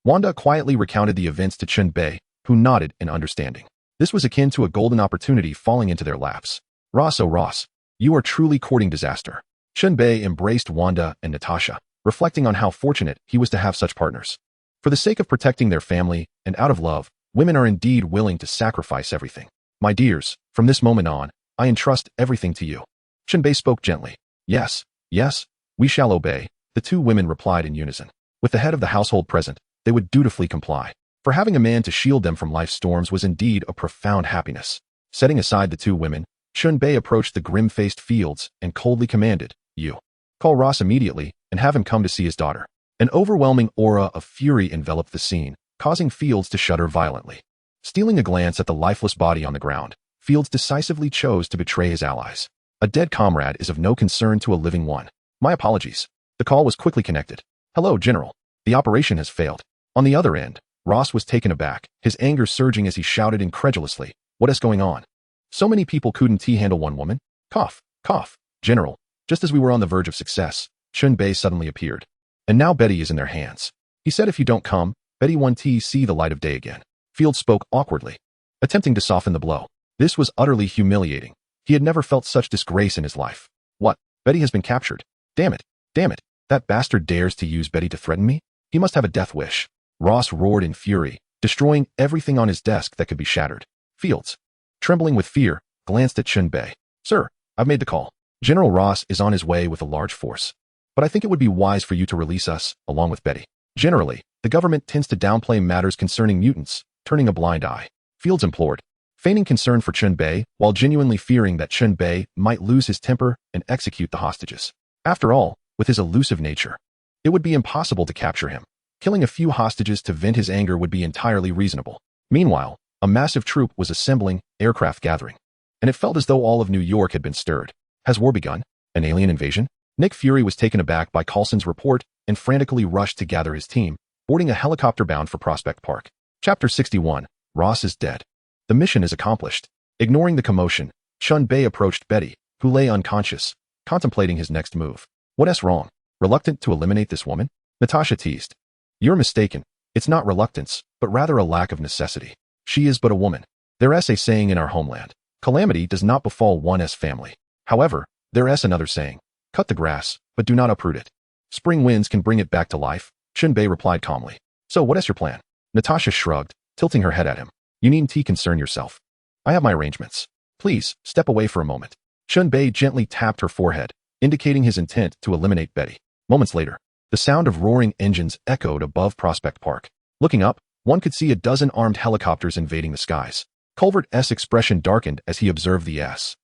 Wanda quietly recounted the events to Chen Bei, who nodded in understanding. This was akin to a golden opportunity falling into their laps. Ross, oh Ross, you are truly courting disaster. Chen Bei embraced Wanda and Natasha, reflecting on how fortunate he was to have such partners. For the sake of protecting their family, and out of love, women are indeed willing to sacrifice everything. My dears, from this moment on, I entrust everything to you. Chen Bei spoke gently. Yes, yes, we shall obey, the two women replied in unison. With the head of the household present, they would dutifully comply. For having a man to shield them from life's storms was indeed a profound happiness. Setting aside the two women, Chen Bei approached the grim-faced Fields and coldly commanded, You. Call Ross immediately and have him come to see his daughter. An overwhelming aura of fury enveloped the scene, causing Fields to shudder violently. Stealing a glance at the lifeless body on the ground, Fields decisively chose to betray his allies. A dead comrade is of no concern to a living one. My apologies. The call was quickly connected. Hello, General. The operation has failed. On the other end, Ross was taken aback, his anger surging as he shouted incredulously, What is going on? So many people couldn't handle one woman? Cough, cough. General, just as we were on the verge of success, Chen Bei suddenly appeared. And now Betty is in their hands. He said if you don't come, Betty won't see the light of day again. Field spoke awkwardly, attempting to soften the blow. This was utterly humiliating. He had never felt such disgrace in his life. What? Betty has been captured. Damn it. Damn it. That bastard dares to use Betty to threaten me? He must have a death wish. Ross roared in fury, destroying everything on his desk that could be shattered. Fields, trembling with fear, glanced at Chen Bei. Sir, I've made the call. General Ross is on his way with a large force. But I think it would be wise for you to release us, along with Betty. Generally, the government tends to downplay matters concerning mutants, turning a blind eye. Fields implored, feigning concern for Chen Bei while genuinely fearing that Chen Bei might lose his temper and execute the hostages. After all, with his elusive nature, it would be impossible to capture him. Killing a few hostages to vent his anger would be entirely reasonable. Meanwhile, a massive troop was assembling, aircraft gathering. And it felt as though all of New York had been stirred. Has war begun? An alien invasion? Nick Fury was taken aback by Coulson's report and frantically rushed to gather his team, boarding a helicopter bound for Prospect Park. Chapter 61. Ross is dead. The mission is accomplished. Ignoring the commotion, Chen Bei approached Betty, who lay unconscious, contemplating his next move. What's wrong? Reluctant to eliminate this woman? Natasha teased. You're mistaken. It's not reluctance, but rather a lack of necessity. She is but a woman. There's a saying in our homeland. Calamity does not befall one's family. However, there's another saying. Cut the grass, but do not uproot it. Spring winds can bring it back to life, Chen Bei replied calmly. So what's your plan? Natasha shrugged, tilting her head at him. You needn't concern yourself. I have my arrangements. Please, step away for a moment. Chen Bei gently tapped her forehead, indicating his intent to eliminate Betty. Moments later, the sound of roaring engines echoed above Prospect Park. Looking up, one could see a dozen armed helicopters invading the skies. Culvert's expression darkened as he observed the S.H.I.E.L.D.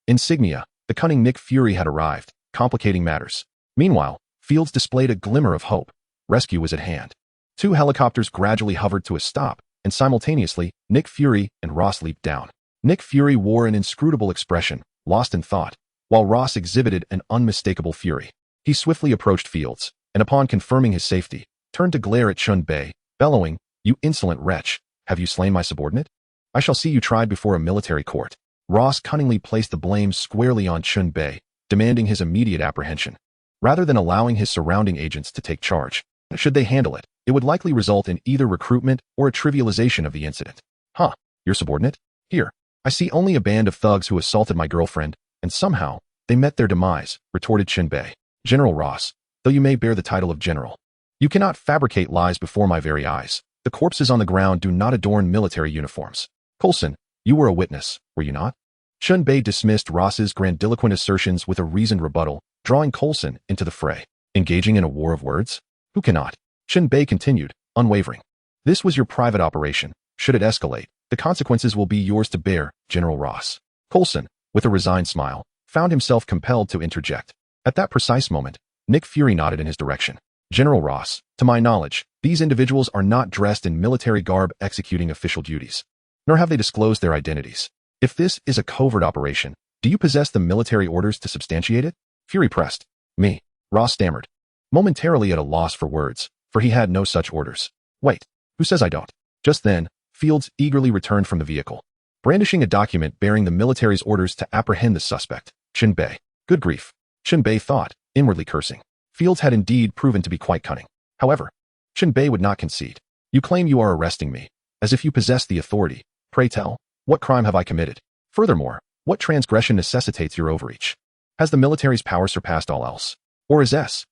insignia. The cunning Nick Fury had arrived, complicating matters. Meanwhile, Fields displayed a glimmer of hope. Rescue was at hand. Two helicopters gradually hovered to a stop, and simultaneously, Nick Fury and Ross leaped down. Nick Fury wore an inscrutable expression, lost in thought, while Ross exhibited an unmistakable fury. He swiftly approached Fields, and upon confirming his safety, turned to glare at Chen Bei, bellowing, You insolent wretch, have you slain my subordinate? I shall see you tried before a military court. Ross cunningly placed the blame squarely on Chen Bei, demanding his immediate apprehension. rather than allowing his surrounding agents to take charge. Should they handle it, it would likely result in either recruitment or a trivialization of the incident. Huh, your subordinate? Here, I see only a band of thugs who assaulted my girlfriend, and somehow, they met their demise, retorted Chen Bei. General Ross, though you may bear the title of general, you cannot fabricate lies before my very eyes. The corpses on the ground do not adorn military uniforms. Coulson, you were a witness, were you not? Chen Bei dismissed Ross's grandiloquent assertions with a reasoned rebuttal, drawing Coulson into the fray. Engaging in a war of words? Who cannot? Chen Bei continued, unwavering. This was your private operation. Should it escalate, the consequences will be yours to bear, General Ross. Coulson, with a resigned smile, found himself compelled to interject. At that precise moment, Nick Fury nodded in his direction. General Ross, to my knowledge, these individuals are not dressed in military garb executing official duties, nor have they disclosed their identities. If this is a covert operation, do you possess the military orders to substantiate it? Fury pressed. Me. Ross stammered, momentarily at a loss for words, for he had no such orders. Wait, who says I don't? Just then, Fields eagerly returned from the vehicle, brandishing a document bearing the military's orders to apprehend the suspect, Chen Bei. Good grief, Chen Bei thought, inwardly cursing. Fields had indeed proven to be quite cunning. However, Chen Bei would not concede. You claim you are arresting me, as if you possess the authority. Pray tell, what crime have I committed? Furthermore, what transgression necessitates your overreach? Has the military's power surpassed all else? Or is S.H.I.E.L.D.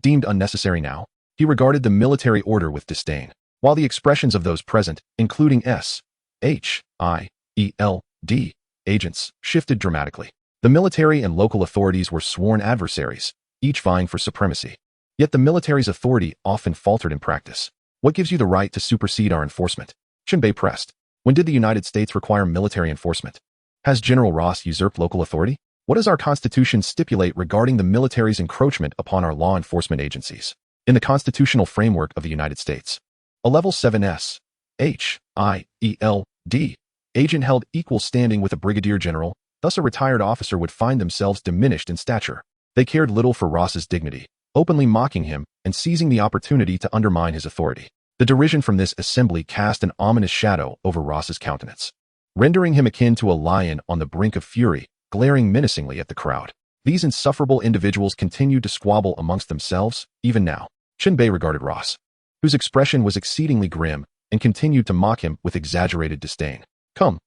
deemed unnecessary now? He regarded the military order with disdain, while the expressions of those present, including S.H.I.E.L.D. agents, shifted dramatically. The military and local authorities were sworn adversaries, each vying for supremacy. Yet the military's authority often faltered in practice. What gives you the right to supersede our enforcement? Chen Bei pressed. When did the United States require military enforcement? Has General Ross usurped local authority? What does our Constitution stipulate regarding the military's encroachment upon our law enforcement agencies? In the constitutional framework of the United States, a Level 7 S.H.I.E.L.D. agent held equal standing with a brigadier general, thus a retired officer would find themselves diminished in stature. They cared little for Ross's dignity, openly mocking him and seizing the opportunity to undermine his authority. The derision from this assembly cast an ominous shadow over Ross's countenance, rendering him akin to a lion on the brink of fury, glaring menacingly at the crowd. These insufferable individuals continued to squabble amongst themselves, even now. Chen Bei regarded Ross, whose expression was exceedingly grim, and continued to mock him with exaggerated disdain. Come,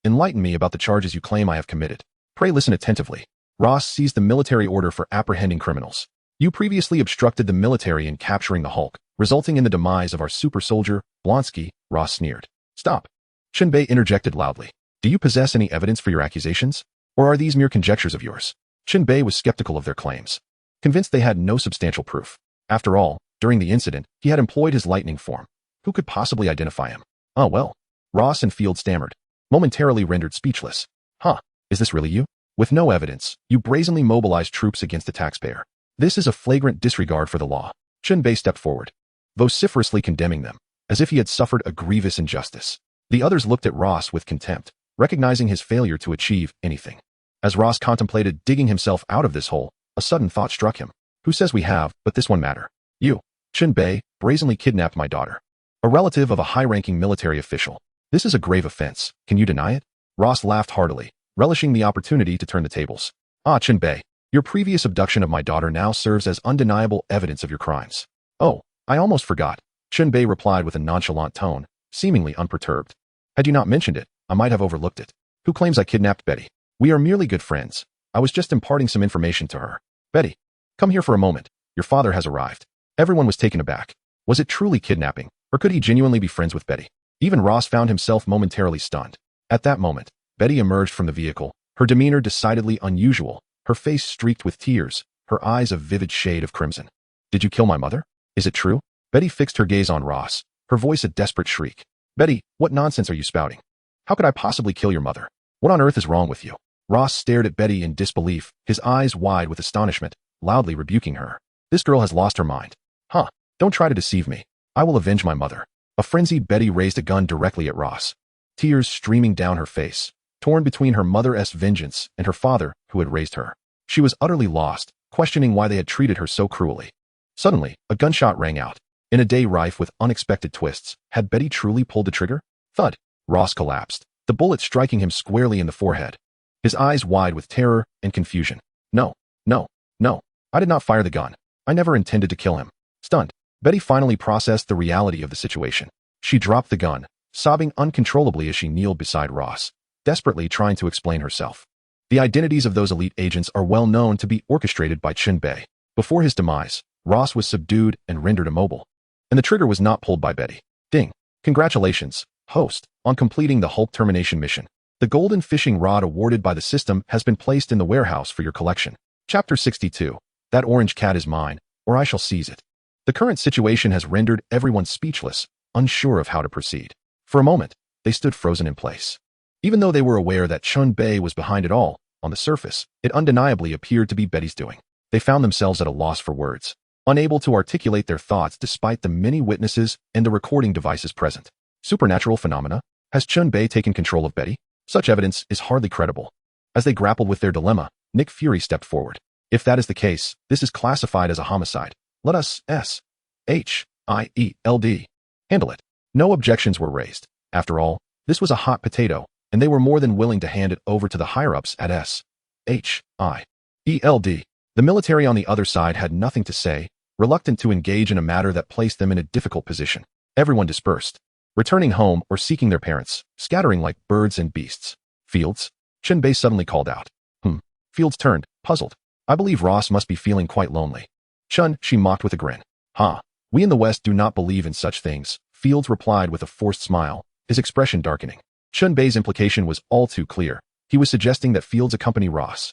enlighten me about the charges you claim I have committed. Pray listen attentively. Ross seized the military order for apprehending criminals. You previously obstructed the military in capturing the Hulk, resulting in the demise of our super soldier, Blonsky. Ross sneered. Stop. Chen Bei interjected loudly. Do you possess any evidence for your accusations? Or are these mere conjectures of yours? Chen Bei was skeptical of their claims, convinced they had no substantial proof. After all, during the incident, he had employed his lightning form. Who could possibly identify him? Oh well. Ross and Field stammered, momentarily rendered speechless. Huh, is this really you? With no evidence, you brazenly mobilized troops against the taxpayer. This is a flagrant disregard for the law. Chen Bei stepped forward, vociferously condemning them, as if he had suffered a grievous injustice. The others looked at Ross with contempt, recognizing his failure to achieve anything. As Ross contemplated digging himself out of this hole, a sudden thought struck him. Who says we have, but this one matter? You, Chen Bei, brazenly kidnapped my daughter, a relative of a high-ranking military official. This is a grave offense. Can you deny it? Ross laughed heartily, relishing the opportunity to turn the tables. Ah, Chen Bei, your previous abduction of my daughter now serves as undeniable evidence of your crimes. Oh, I almost forgot. Chen Bei replied with a nonchalant tone, seemingly unperturbed. Had you not mentioned it, I might have overlooked it. Who claims I kidnapped Betty? We are merely good friends. I was just imparting some information to her. Betty, come here for a moment. Your father has arrived. Everyone was taken aback. Was it truly kidnapping, or could he genuinely be friends with Betty? Even Ross found himself momentarily stunned. At that moment, Betty emerged from the vehicle, her demeanor decidedly unusual, her face streaked with tears, her eyes a vivid shade of crimson. Did you kill my mother? Is it true? Betty fixed her gaze on Ross, her voice a desperate shriek. Betty, what nonsense are you spouting? How could I possibly kill your mother? What on earth is wrong with you? Ross stared at Betty in disbelief, his eyes wide with astonishment, loudly rebuking her. This girl has lost her mind. Huh, don't try to deceive me. I will avenge my mother. A frenzied Betty raised a gun directly at Ross, tears streaming down her face, torn between her mother's vengeance and her father, who had raised her. She was utterly lost, questioning why they had treated her so cruelly. Suddenly, a gunshot rang out. In a day rife with unexpected twists, had Betty truly pulled the trigger? Thud. Ross collapsed, the bullet striking him squarely in the forehead. his eyes wide with terror and confusion. No, no, no. I did not fire the gun. I never intended to kill him. Stunned, Betty finally processed the reality of the situation. She dropped the gun, sobbing uncontrollably as she kneeled beside Ross, desperately trying to explain herself. The identities of those elite agents are well known to be orchestrated by Chen Bei. Before his demise, Ross was subdued and rendered immobile. And the trigger was not pulled by Betty. Ding. Congratulations, host, on completing the Hulk termination mission. The golden fishing rod awarded by the system has been placed in the warehouse for your collection. Chapter 62. That orange cat is mine, or I shall seize it. The current situation has rendered everyone speechless, unsure of how to proceed. For a moment, they stood frozen in place. Even though they were aware that Chen Bei was behind it all, on the surface, it undeniably appeared to be Betty's doing. They found themselves at a loss for words, unable to articulate their thoughts despite the many witnesses and the recording devices present. Supernatural phenomena? Has Chen Bei taken control of Betty? Such evidence is hardly credible. As they grappled with their dilemma, Nick Fury stepped forward. If that is the case, this is classified as a homicide. Let us S-H-I-E-L-D handle it. No objections were raised. After all, this was a hot potato, and they were more than willing to hand it over to the higher-ups at S-H-I-E-L-D. The military on the other side had nothing to say, reluctant to engage in a matter that placed them in a difficult position. Everyone dispersed, returning home or seeking their parents, scattering like birds and beasts. Fields? Chen Bei suddenly called out. Fields turned, puzzled. I believe Ross must be feeling quite lonely. Chun, she mocked with a grin. We in the West do not believe in such things, Fields replied with a forced smile, his expression darkening. Chen Bei's implication was all too clear. He was suggesting that Fields accompany Ross.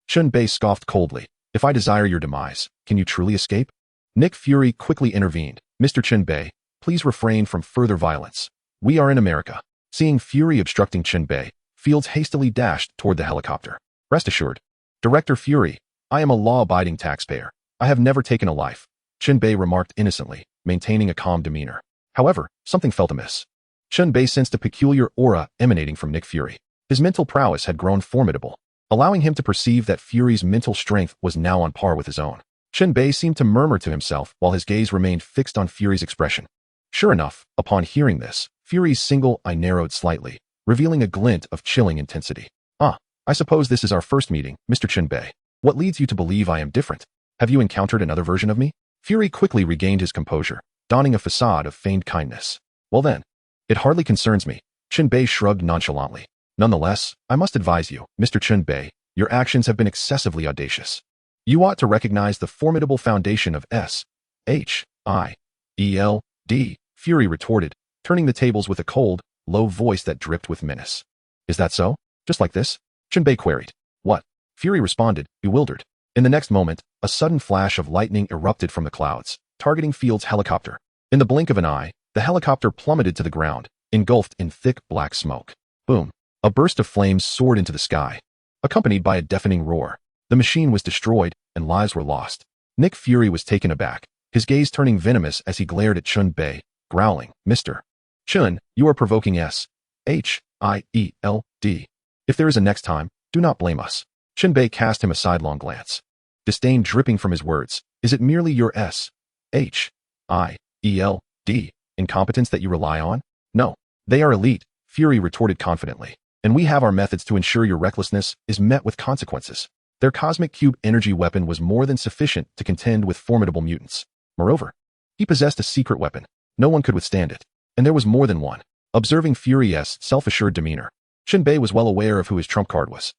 Chen Bei scoffed coldly. If I desire your demise, can you truly escape? Nick Fury quickly intervened. Mr. Chen Bei, please refrain from further violence. We are in America. Seeing Fury obstructing Chen Bei, Fields hastily dashed toward the helicopter. Rest assured, Director Fury, I am a law-abiding taxpayer. I have never taken a life, Chen Bei remarked innocently, maintaining a calm demeanor. However, something felt amiss. Chen Bei sensed a peculiar aura emanating from Nick Fury. His mental prowess had grown formidable, allowing him to perceive that Fury's mental strength was now on par with his own. Chen Bei seemed to murmur to himself while his gaze remained fixed on Fury's expression. Sure enough, upon hearing this, Fury's single eye narrowed slightly, revealing a glint of chilling intensity. I suppose this is our first meeting, Mr. Chen Bei. What leads you to believe I am different? Have you encountered another version of me? Fury quickly regained his composure, donning a facade of feigned kindness. Well then, it hardly concerns me. Chen Bei shrugged nonchalantly. Nonetheless, I must advise you, Mr. Chen Bei, your actions have been excessively audacious. You ought to recognize the formidable foundation of S-H-I-E-L-D, Fury retorted, turning the tables with a cold, low voice that dripped with menace. Is that so? Just like this? Chen Bei queried. What? Fury responded, bewildered. In the next moment, a sudden flash of lightning erupted from the clouds, targeting Fields' helicopter. In the blink of an eye, the helicopter plummeted to the ground, engulfed in thick black smoke. Boom. A burst of flames soared into the sky, accompanied by a deafening roar. The machine was destroyed, and lives were lost. Nick Fury was taken aback, his gaze turning venomous as he glared at Chen Bei, growling, Mr. Chen, you are provoking S-H-I-E-L-D. If there is a next time, do not blame us. Chen Bei cast him a sidelong glance, disdain dripping from his words. Is it merely your S-H-I-E-L-D incompetence that you rely on? No, they are elite, Fury retorted confidently, and we have our methods to ensure your recklessness is met with consequences. Their cosmic cube energy weapon was more than sufficient to contend with formidable mutants. Moreover, he possessed a secret weapon. No one could withstand it, and there was more than one. Observing Fury's self-assured demeanor, Chen Bei was well aware of who his trump card was.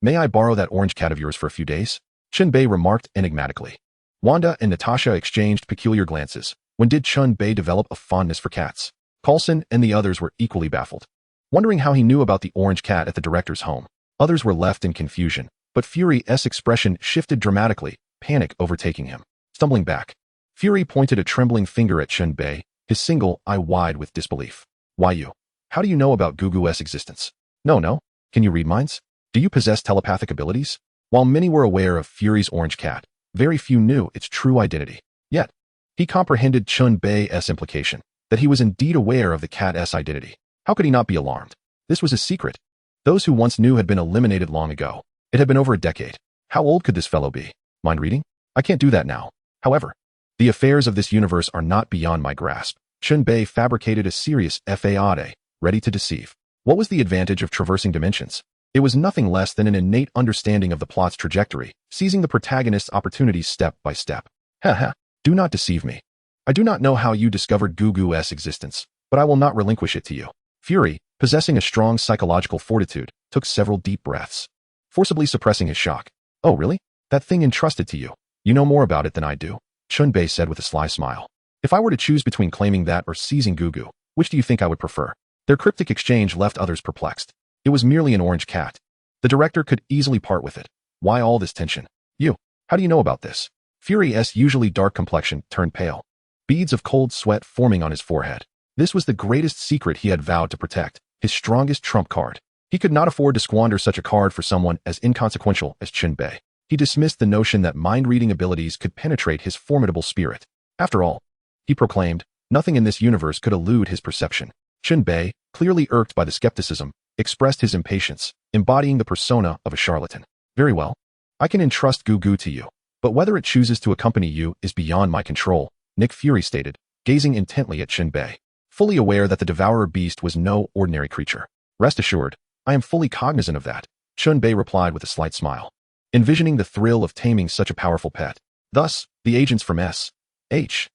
May I borrow that orange cat of yours for a few days? Chen Bei remarked enigmatically. Wanda and Natasha exchanged peculiar glances. When did Chen Bei develop a fondness for cats? Coulson and the others were equally baffled, wondering how he knew about the orange cat at the director's home. Others were left in confusion, but Fury's expression shifted dramatically, panic overtaking him. Stumbling back, Fury pointed a trembling finger at Chen Bei, his single eye wide with disbelief. Why you? How do you know about Gugu's existence? No. Can you read minds? Do you possess telepathic abilities? While many were aware of Fury's orange cat, very few knew its true identity. Yet, he comprehended Chen Bei's implication, that he was indeed aware of the cat's identity. How could he not be alarmed? This was a secret. Those who once knew had been eliminated long ago. It had been over a decade. How old could this fellow be? Mind reading? I can't do that now. However, the affairs of this universe are not beyond my grasp. Chen Bei fabricated a serious facade, ready to deceive. What was the advantage of traversing dimensions? It was nothing less than an innate understanding of the plot's trajectory, seizing the protagonist's opportunities step by step. Haha, do not deceive me. I do not know how you discovered Gugu's existence, but I will not relinquish it to you. Fury, possessing a strong psychological fortitude, took several deep breaths, forcibly suppressing his shock. Oh really? That thing entrusted to you. You know more about it than I do, Chen Bei said with a sly smile. If I were to choose between claiming that or seizing Gugu, which do you think I would prefer? Their cryptic exchange left others perplexed. It was merely an orange cat. The director could easily part with it. Why all this tension? You, how do you know about this? Fury's usually dark complexion turned pale, beads of cold sweat forming on his forehead. This was the greatest secret he had vowed to protect, his strongest trump card. He could not afford to squander such a card for someone as inconsequential as Chen Bei. He dismissed the notion that mind-reading abilities could penetrate his formidable spirit. After all, he proclaimed, nothing in this universe could elude his perception. Chen Bei, clearly irked by the skepticism, expressed his impatience, embodying the persona of a charlatan. Very well. I can entrust Gugu to you, but whether it chooses to accompany you is beyond my control, Nick Fury stated, gazing intently at Chen Bei, fully aware that the devourer beast was no ordinary creature. Rest assured, I am fully cognizant of that, Chen Bei replied with a slight smile, envisioning the thrill of taming such a powerful pet. Thus, the agents from S.H.I.E.L.D.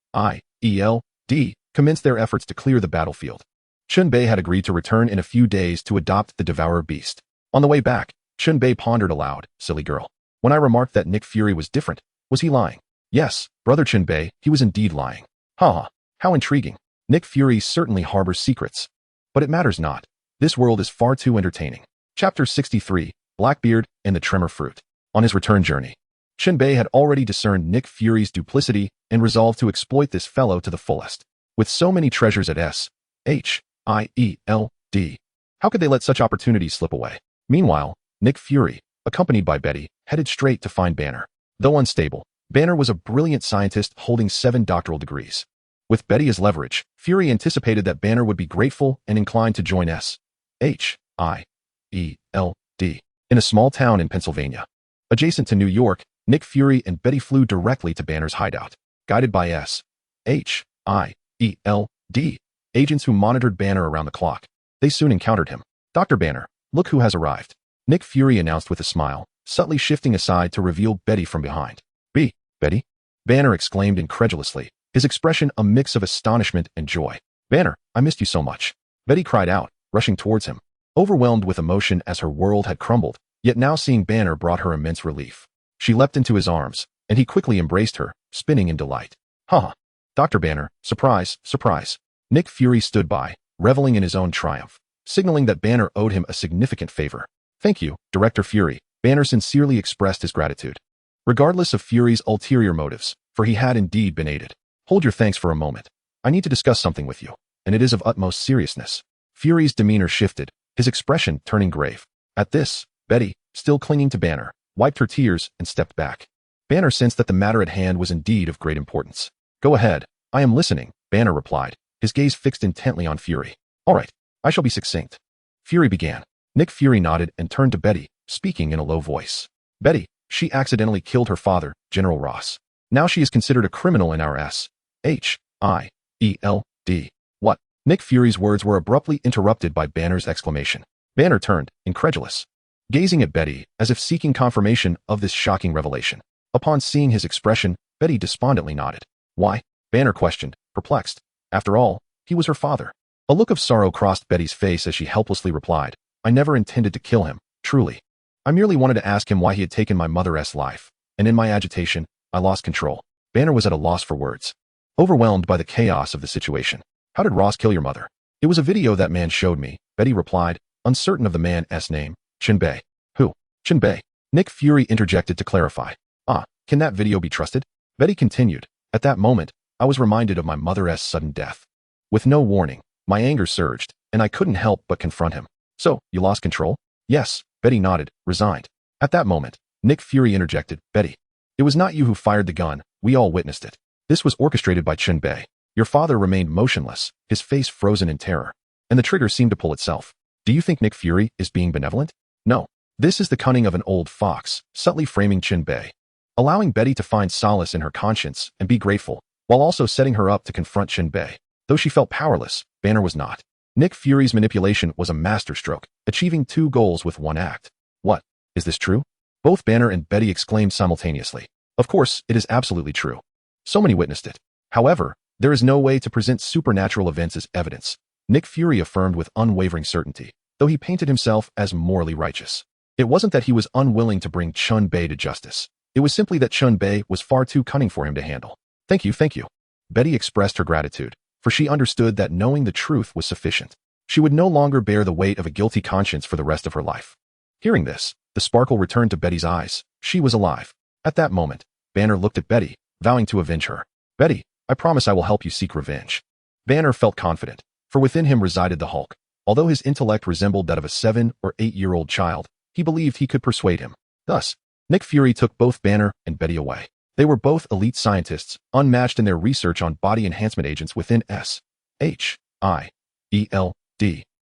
commenced their efforts to clear the battlefield. Chen Bei had agreed to return in a few days to adopt the devourer beast. On the way back, Chen Bei pondered aloud, silly girl. When I remarked that Nick Fury was different, was he lying? Yes, brother Chen Bei, he was indeed lying. Ha! How intriguing. Nick Fury certainly harbors secrets. But it matters not. This world is far too entertaining. Chapter 63, Blackbeard and the Tremor Fruit. On his return journey, Chen Bei had already discerned Nick Fury's duplicity and resolved to exploit this fellow to the fullest. With so many treasures at S.H.I.E.L.D., how could they let such opportunities slip away? Meanwhile, Nick Fury, accompanied by Betty, headed straight to find Banner. Though unstable, Banner was a brilliant scientist holding 7 doctoral degrees. With Betty as leverage, Fury anticipated that Banner would be grateful and inclined to join S.H.I.E.L.D. in a small town in Pennsylvania. Adjacent to New York, Nick Fury and Betty flew directly to Banner's hideout. Guided by S.H.I.E.L.D. agents who monitored Banner around the clock, they soon encountered him. Dr. Banner, look who has arrived, Nick Fury announced with a smile, subtly shifting aside to reveal Betty from behind. Betty? Banner exclaimed incredulously, his expression a mix of astonishment and joy. Banner, I missed you so much. Betty cried out, rushing towards him, overwhelmed with emotion as her world had crumbled, yet now seeing Banner brought her immense relief. She leapt into his arms, and he quickly embraced her, spinning in delight. Ha! Dr. Banner, surprise, surprise. Nick Fury stood by, reveling in his own triumph, signaling that Banner owed him a significant favor. Thank you, Director Fury. Banner sincerely expressed his gratitude, regardless of Fury's ulterior motives, for he had indeed been aided. Hold your thanks for a moment. I need to discuss something with you, and it is of utmost seriousness. Fury's demeanor shifted, his expression turning grave. At this, Betty, still clinging to Banner, wiped her tears and stepped back. Banner sensed that the matter at hand was indeed of great importance. Go ahead, I am listening, Banner replied, his gaze fixed intently on Fury. All right, I shall be succinct. Fury began. Nick Fury nodded and turned to Betty, speaking in a low voice. Betty, she accidentally killed her father, General Ross. Now she is considered a criminal in our S.H.I.E.L.D. What? Nick Fury's words were abruptly interrupted by Banner's exclamation. Banner turned, incredulous, gazing at Betty as if seeking confirmation of this shocking revelation. Upon seeing his expression, Betty despondently nodded. Why? Banner questioned, perplexed. After all, he was her father. A look of sorrow crossed Betty's face as she helplessly replied, I never intended to kill him, truly. I merely wanted to ask him why he had taken my mother's life, and in my agitation, I lost control. Banner was at a loss for words, overwhelmed by the chaos of the situation. How did Ross kill your mother? It was a video that man showed me, Betty replied, uncertain of the man's name. Chen Bei. Who? Chen Bei. Nick Fury interjected to clarify. Can that video be trusted? Betty continued. At that moment, I was reminded of my mother's sudden death. With no warning, my anger surged, and I couldn't help but confront him. So, you lost control? Yes, Betty nodded, resigned. At that moment, Nick Fury interjected, Betty, it was not you who fired the gun, we all witnessed it. This was orchestrated by Chen Bei. Your father remained motionless, his face frozen in terror, and the trigger seemed to pull itself. Do you think Nick Fury is being benevolent? No. This is the cunning of an old fox, subtly framing Chen Bei, allowing Betty to find solace in her conscience and be grateful, while also setting her up to confront Chen Bei. Though she felt powerless, Banner was not. Nick Fury's manipulation was a masterstroke, achieving 2 goals with 1 act. What? Is this true? Both Banner and Betty exclaimed simultaneously. Of course, it is absolutely true. So many witnessed it. However, there is no way to present supernatural events as evidence, Nick Fury affirmed with unwavering certainty, though he painted himself as morally righteous. It wasn't that he was unwilling to bring Chen Bei to justice. It was simply that Chen Bei was far too cunning for him to handle. Thank you, thank you. Betty expressed her gratitude, for she understood that knowing the truth was sufficient. She would no longer bear the weight of a guilty conscience for the rest of her life. Hearing this, the sparkle returned to Betty's eyes. She was alive. At that moment, Banner looked at Betty, vowing to avenge her. Betty, I promise I will help you seek revenge. Banner felt confident, for within him resided the Hulk. Although his intellect resembled that of a 7- or 8-year-old child, he believed he could persuade him. Thus, Nick Fury took both Banner and Betty away. They were both elite scientists, unmatched in their research on body enhancement agents within S.H.I.E.L.D.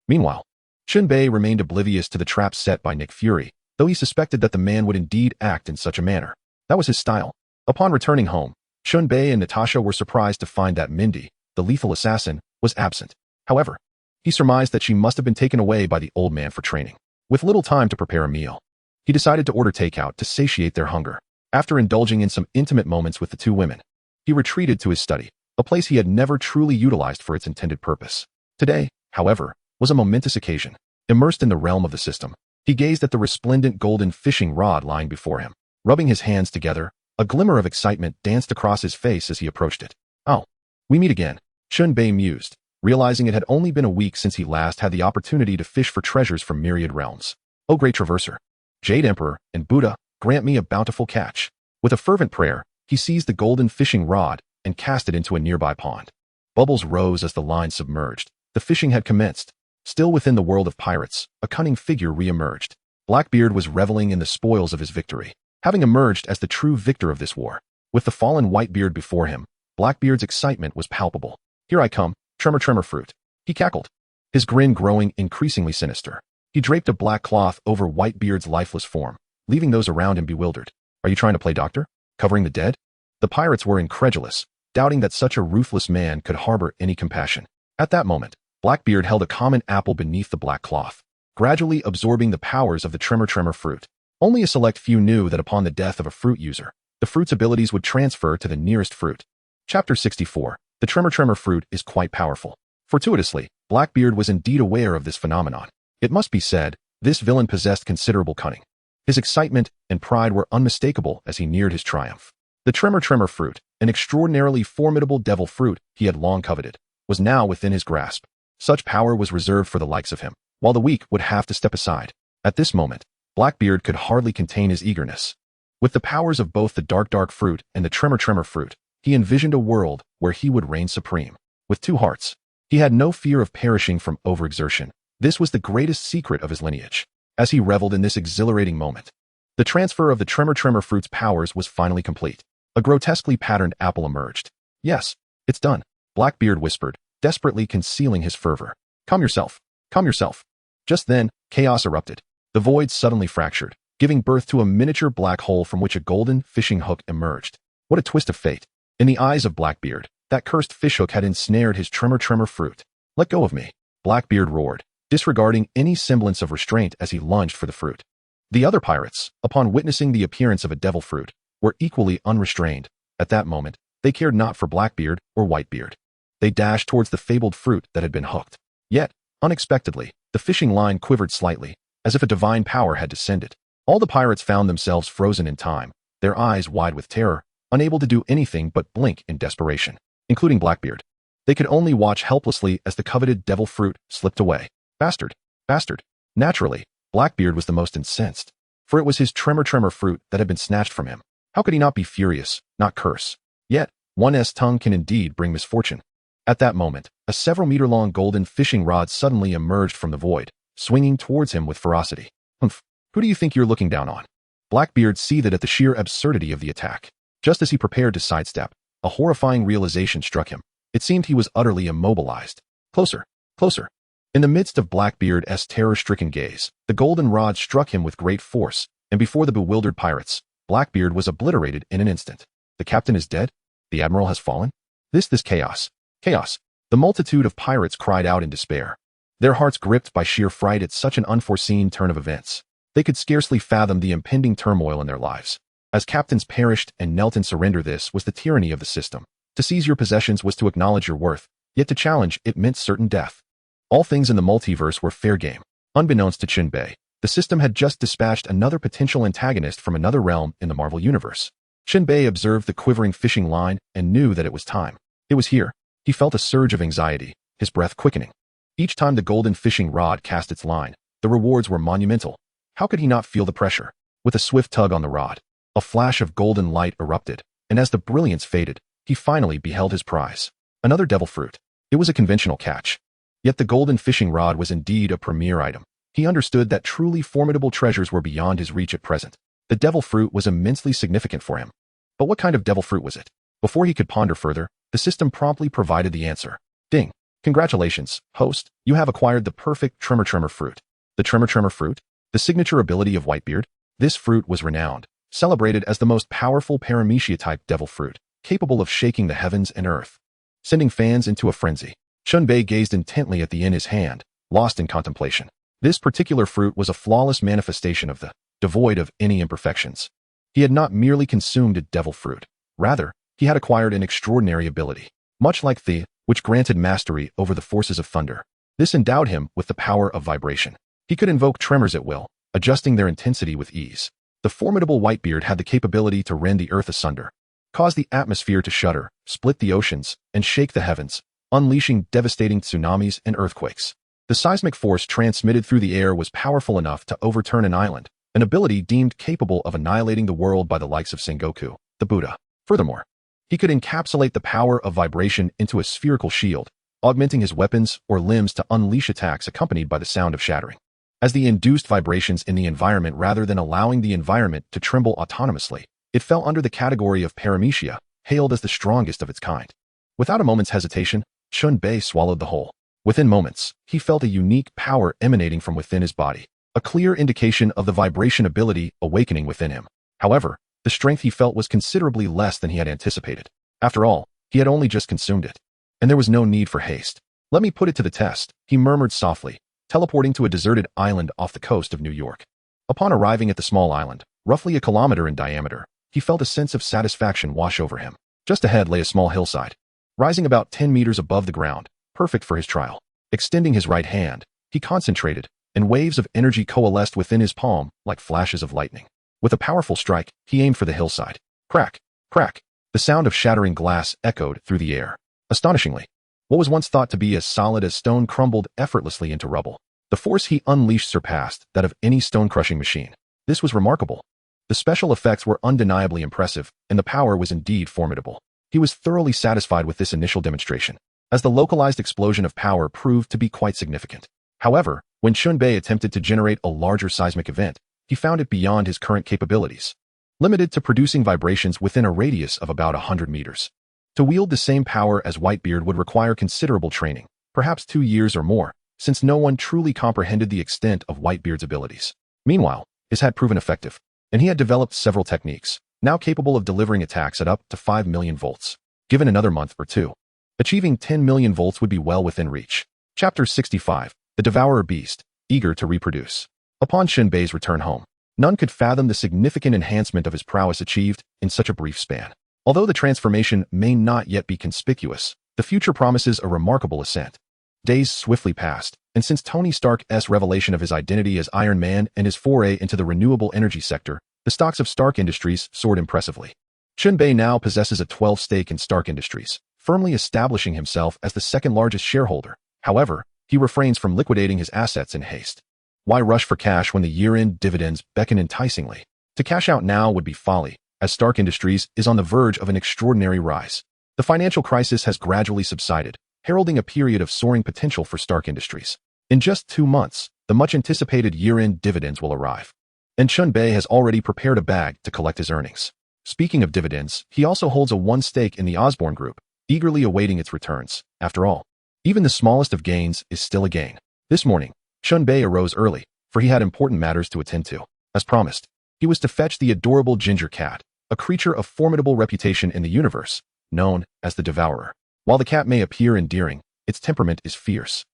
Meanwhile, Chen Bei remained oblivious to the trap set by Nick Fury, though he suspected that the man would indeed act in such a manner. That was his style. Upon returning home, Chen Bei and Natasha were surprised to find that Mindy, the lethal assassin, was absent. However, he surmised that she must have been taken away by the old man for training. With little time to prepare a meal, he decided to order takeout to satiate their hunger. After indulging in some intimate moments with the 2 women, he retreated to his study, a place he had never truly utilized for its intended purpose. Today, however, was a momentous occasion. Immersed in the realm of the system, he gazed at the resplendent golden fishing rod lying before him. Rubbing his hands together, a glimmer of excitement danced across his face as he approached it. Oh, we meet again, Chen Bei mused, realizing it had only been a week since he last had the opportunity to fish for treasures from myriad realms. O great traverser, Jade Emperor, and Buddha, grant me a bountiful catch. With a fervent prayer, he seized the golden fishing rod and cast it into a nearby pond. Bubbles rose as the line submerged. The fishing had commenced. Still within the world of pirates, a cunning figure re-emerged. Blackbeard was reveling in the spoils of his victory, having emerged as the true victor of this war. With the fallen Whitebeard before him, Blackbeard's excitement was palpable. Here I come, tremor fruit. He cackled, his grin growing increasingly sinister. He draped a black cloth over Whitebeard's lifeless form, leaving those around him bewildered. Are you trying to play doctor? Covering the dead? The pirates were incredulous, doubting that such a ruthless man could harbor any compassion. At that moment, Blackbeard held a common apple beneath the black cloth, gradually absorbing the powers of the tremor fruit. Only a select few knew that upon the death of a fruit user, the fruit's abilities would transfer to the nearest fruit. Chapter 64. The tremor fruit is quite powerful. Fortuitously, Blackbeard was indeed aware of this phenomenon. It must be said, this villain possessed considerable cunning. His excitement and pride were unmistakable as he neared his triumph. The tremor fruit, an extraordinarily formidable devil fruit he had long coveted, was now within his grasp. Such power was reserved for the likes of him, while the weak would have to step aside. At this moment, Blackbeard could hardly contain his eagerness. With the powers of both the dark fruit and the tremor fruit, he envisioned a world where he would reign supreme. With 2 hearts, he had no fear of perishing from overexertion. This was the greatest secret of his lineage. As he reveled in this exhilarating moment, the transfer of the tremor fruit's powers was finally complete. A grotesquely patterned apple emerged. Yes, it's done, Blackbeard whispered, desperately concealing his fervor. Calm yourself. Calm yourself. Just then, chaos erupted. The void suddenly fractured, giving birth to a miniature black hole from which a golden fishing hook emerged. What a twist of fate. In the eyes of Blackbeard, that cursed fishhook had ensnared his tremor fruit. Let go of me, Blackbeard roared, disregarding any semblance of restraint as he lunged for the fruit. The other pirates, upon witnessing the appearance of a devil fruit, were equally unrestrained. At that moment, they cared not for Blackbeard or Whitebeard. They dashed towards the fabled fruit that had been hooked. Yet, unexpectedly, the fishing line quivered slightly, as if a divine power had descended. All the pirates found themselves frozen in time, their eyes wide with terror, unable to do anything but blink in desperation, including Blackbeard. They could only watch helplessly as the coveted devil fruit slipped away. Bastard! Bastard! Naturally, Blackbeard was the most incensed, for it was his tremor fruit that had been snatched from him. How could he not be furious, not curse? Yet, one's tongue can indeed bring misfortune. At that moment, a several-meter-long golden fishing rod suddenly emerged from the void, swinging towards him with ferocity. Humph! Who do you think you're looking down on? Blackbeard seethed at the sheer absurdity of the attack. Just as he prepared to sidestep, a horrifying realization struck him. It seemed he was utterly immobilized. Closer, closer. In the midst of Blackbeard's terror-stricken gaze, the golden rod struck him with great force, and before the bewildered pirates, Blackbeard was obliterated in an instant. The captain is dead? The admiral has fallen? This chaos. Chaos. The multitude of pirates cried out in despair. their hearts gripped by sheer fright at such an unforeseen turn of events. They could scarcely fathom the impending turmoil in their lives. As captains perished and knelt in surrender, this was the tyranny of the system. To seize your possessions was to acknowledge your worth, yet to challenge it meant certain death. All things in the multiverse were fair game. Unbeknownst to Chen Bei, the system had just dispatched another potential antagonist from another realm in the Marvel Universe. Chen Bei observed the quivering fishing line and knew that it was time. It was here. He felt a surge of anxiety, his breath quickening. Each time the golden fishing rod cast its line, the rewards were monumental. How could he not feel the pressure? With a swift tug on the rod, a flash of golden light erupted, and as the brilliance faded, he finally beheld his prize. Another devil fruit. It was a conventional catch. Yet the golden fishing rod was indeed a premier item. He understood that truly formidable treasures were beyond his reach at present. The devil fruit was immensely significant for him. But what kind of devil fruit was it? Before he could ponder further, the system promptly provided the answer. Ding. Congratulations, host, you have acquired the perfect Tremor fruit. The Tremor fruit? The signature ability of Whitebeard? This fruit was renowned, celebrated as the most powerful paramecia-type devil fruit, capable of shaking the heavens and earth, sending fans into a frenzy. Chen Bei gazed intently at the in his hand, lost in contemplation. This particular fruit was a flawless manifestation of the, devoid of any imperfections. He had not merely consumed a devil fruit. Rather, he had acquired an extraordinary ability, much like the, which granted mastery over the forces of thunder. This endowed him with the power of vibration. He could invoke tremors at will, adjusting their intensity with ease. The formidable Whitebeard had the capability to rend the earth asunder, cause the atmosphere to shudder, split the oceans, and shake the heavens, unleashing devastating tsunamis and earthquakes. The seismic force transmitted through the air was powerful enough to overturn an island, an ability deemed capable of annihilating the world by the likes of Sengoku, the Buddha. Furthermore, he could encapsulate the power of vibration into a spherical shield, augmenting his weapons or limbs to unleash attacks accompanied by the sound of shattering. As the induced vibrations in the environment rather than allowing the environment to tremble autonomously, it fell under the category of paramecia, hailed as the strongest of its kind. Without a moment's hesitation, Chen Bei swallowed the whole. Within moments, he felt a unique power emanating from within his body, a clear indication of the vibration ability awakening within him. However, the strength he felt was considerably less than he had anticipated. After all, he had only just consumed it. And there was no need for haste. Let me put it to the test, he murmured softly, teleporting to a deserted island off the coast of New York. Upon arriving at the small island, roughly a kilometer in diameter, he felt a sense of satisfaction wash over him. Just ahead lay a small hillside, rising about 10 meters above the ground, perfect for his trial. Extending his right hand, he concentrated, and waves of energy coalesced within his palm like flashes of lightning. With a powerful strike, he aimed for the hillside. Crack! Crack! The sound of shattering glass echoed through the air. Astonishingly, what was once thought to be as solid as stone crumbled effortlessly into rubble. The force he unleashed surpassed that of any stone-crushing machine. This was remarkable. The special effects were undeniably impressive, and the power was indeed formidable. He was thoroughly satisfied with this initial demonstration, as the localized explosion of power proved to be quite significant. However, when Chen Bei attempted to generate a larger seismic event, he found it beyond his current capabilities, limited to producing vibrations within a radius of about 100 meters. To wield the same power as Whitebeard would require considerable training, perhaps 2 years or more, since no one truly comprehended the extent of Whitebeard's abilities. Meanwhile, his had proven effective, and he had developed several techniques, now capable of delivering attacks at up to 5 million volts. Given another month or two, achieving 10 million volts would be well within reach. Chapter 65. The Devourer Beast, eager to reproduce. Upon Chen Bei's return home, none could fathom the significant enhancement of his prowess achieved in such a brief span. Although the transformation may not yet be conspicuous, the future promises a remarkable ascent. Days swiftly passed, and since Tony Stark's revelation of his identity as Iron Man and his foray into the renewable energy sector, the stocks of Stark Industries soared impressively. Chen Bei now possesses a 12% stake in Stark Industries, firmly establishing himself as the second-largest shareholder. However, he refrains from liquidating his assets in haste. Why rush for cash when the year-end dividends beckon enticingly? To cash out now would be folly, as Stark Industries is on the verge of an extraordinary rise. The financial crisis has gradually subsided, heralding a period of soaring potential for Stark Industries. In just 2 months, the much-anticipated year-end dividends will arrive, and Chen Bei has already prepared a bag to collect his earnings. Speaking of dividends, he also holds a 1% stake in the Osborne Group, eagerly awaiting its returns. After all, even the smallest of gains is still a gain. This morning, Chen Bei arose early, for he had important matters to attend to. As promised, he was to fetch the adorable ginger cat, a creature of formidable reputation in the universe, known as the Devourer. While the cat may appear endearing, its temperament is fierce.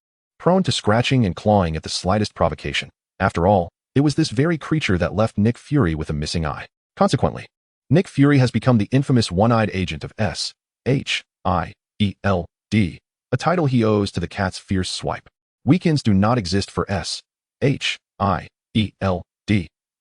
prone to scratching and clawing at the slightest provocation. After all, it was this very creature that left Nick Fury with a missing eye. Consequently, Nick Fury has become the infamous one-eyed agent of S.H.I.E.L.D., a title he owes to the cat's fierce swipe. Weekends do not exist for S.H.I.E.L.D.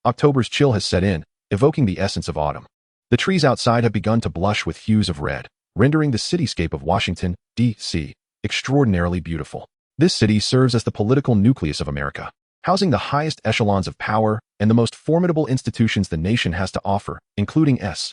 October's chill has set in, evoking the essence of autumn. The trees outside have begun to blush with hues of red, rendering the cityscape of Washington, D.C., extraordinarily beautiful. This city serves as the political nucleus of America, housing the highest echelons of power and the most formidable institutions the nation has to offer, including S.H.I.E.L.D.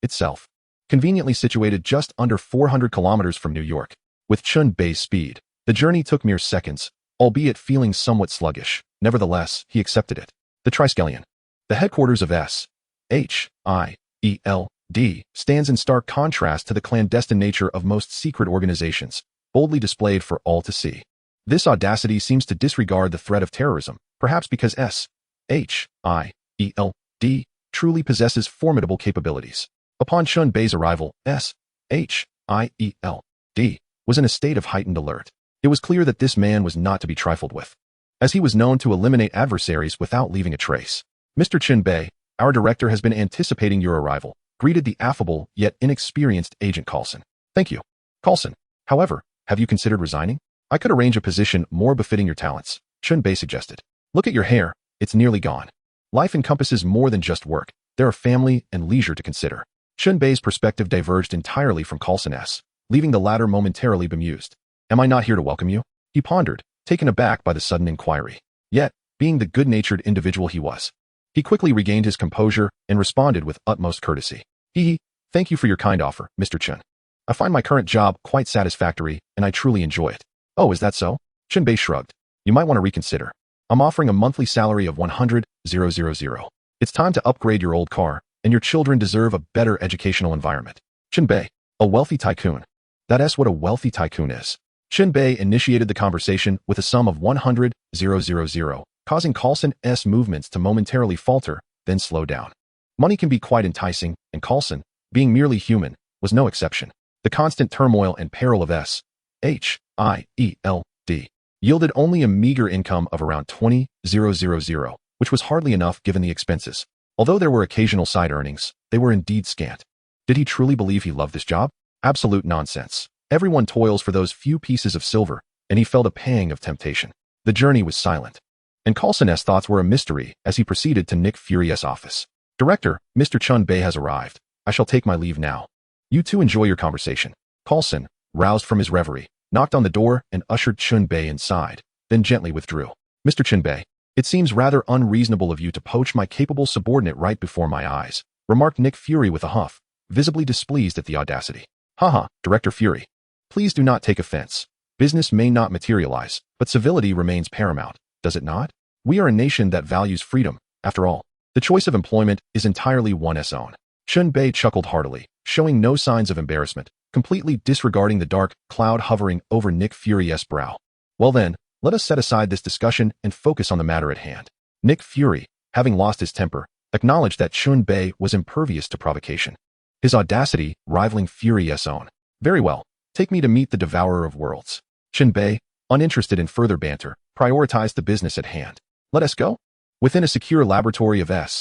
itself. Conveniently situated just under 400 kilometers from New York, with Chen Bei's speed, the journey took mere seconds, albeit feeling somewhat sluggish. Nevertheless, he accepted it. The Triskelion, the headquarters of S.H.I.E.L.D., stands in stark contrast to the clandestine nature of most secret organizations, boldly displayed for all to see. This audacity seems to disregard the threat of terrorism, perhaps because S.H.I.E.L.D. truly possesses formidable capabilities. Upon Chen Bei's arrival, S.H.I.E.L.D. was in a state of heightened alert. It was clear that this man was not to be trifled with, as he was known to eliminate adversaries without leaving a trace. Mr. Chen Bei, our director has been anticipating your arrival, greeted the affable yet inexperienced Agent Coulson. Thank you, Coulson. However, have you considered resigning? I could arrange a position more befitting your talents, Chen Bei suggested. Look at your hair, it's nearly gone. Life encompasses more than just work. There are family and leisure to consider. Chen Bei's perspective diverged entirely from Coulson's, leaving the latter momentarily bemused. Am I not here to welcome you? He pondered, taken aback by the sudden inquiry. Yet, being the good-natured individual he was, he quickly regained his composure and responded with utmost courtesy. Thank you for your kind offer, Mr. Chen. I find my current job quite satisfactory, and I truly enjoy it. Oh, is that so? Chen Bei shrugged. You might want to reconsider. I'm offering a monthly salary of 100,000. It's time to upgrade your old car, and your children deserve a better educational environment. Chen Bei, a wealthy tycoon. That's what a wealthy tycoon is. Chen Bei initiated the conversation with a sum of 100,000, causing Coulson's movements to momentarily falter, then slow down. Money can be quite enticing, and Coulson, being merely human, was no exception. The constant turmoil and peril of S.H.I.E.L.D. yielded only a meager income of around 20,000, which was hardly enough given the expenses. Although there were occasional side earnings, they were indeed scant. Did he truly believe he loved this job? Absolute nonsense. Everyone toils for those few pieces of silver, and he felt a pang of temptation. The journey was silent, and Coulson's thoughts were a mystery as he proceeded to Nick Fury's office. Director, Mr. Chen Bei has arrived. I shall take my leave now. You two enjoy your conversation. Coulson, roused from his reverie, knocked on the door and ushered Chen Bei inside, then gently withdrew. Mr. Chen Bei, it seems rather unreasonable of you to poach my capable subordinate right before my eyes, remarked Nick Fury with a huff, visibly displeased at the audacity. Haha, Director Fury. Please do not take offense. Business may not materialize, but civility remains paramount, does it not? We are a nation that values freedom, after all. The choice of employment is entirely one's own. Chen Bei chuckled heartily, showing no signs of embarrassment, completely disregarding the dark cloud hovering over Nick Fury's brow. Well then, let us set aside this discussion and focus on the matter at hand. Nick Fury, having lost his temper, acknowledged that Chen Bei was impervious to provocation, his audacity rivaling Fury's own. Very well, take me to meet the Devourer of Worlds. Chen Bei, uninterested in further banter, prioritized the business at hand. Let us go. Within a secure laboratory of S.H.I.E.L.D.,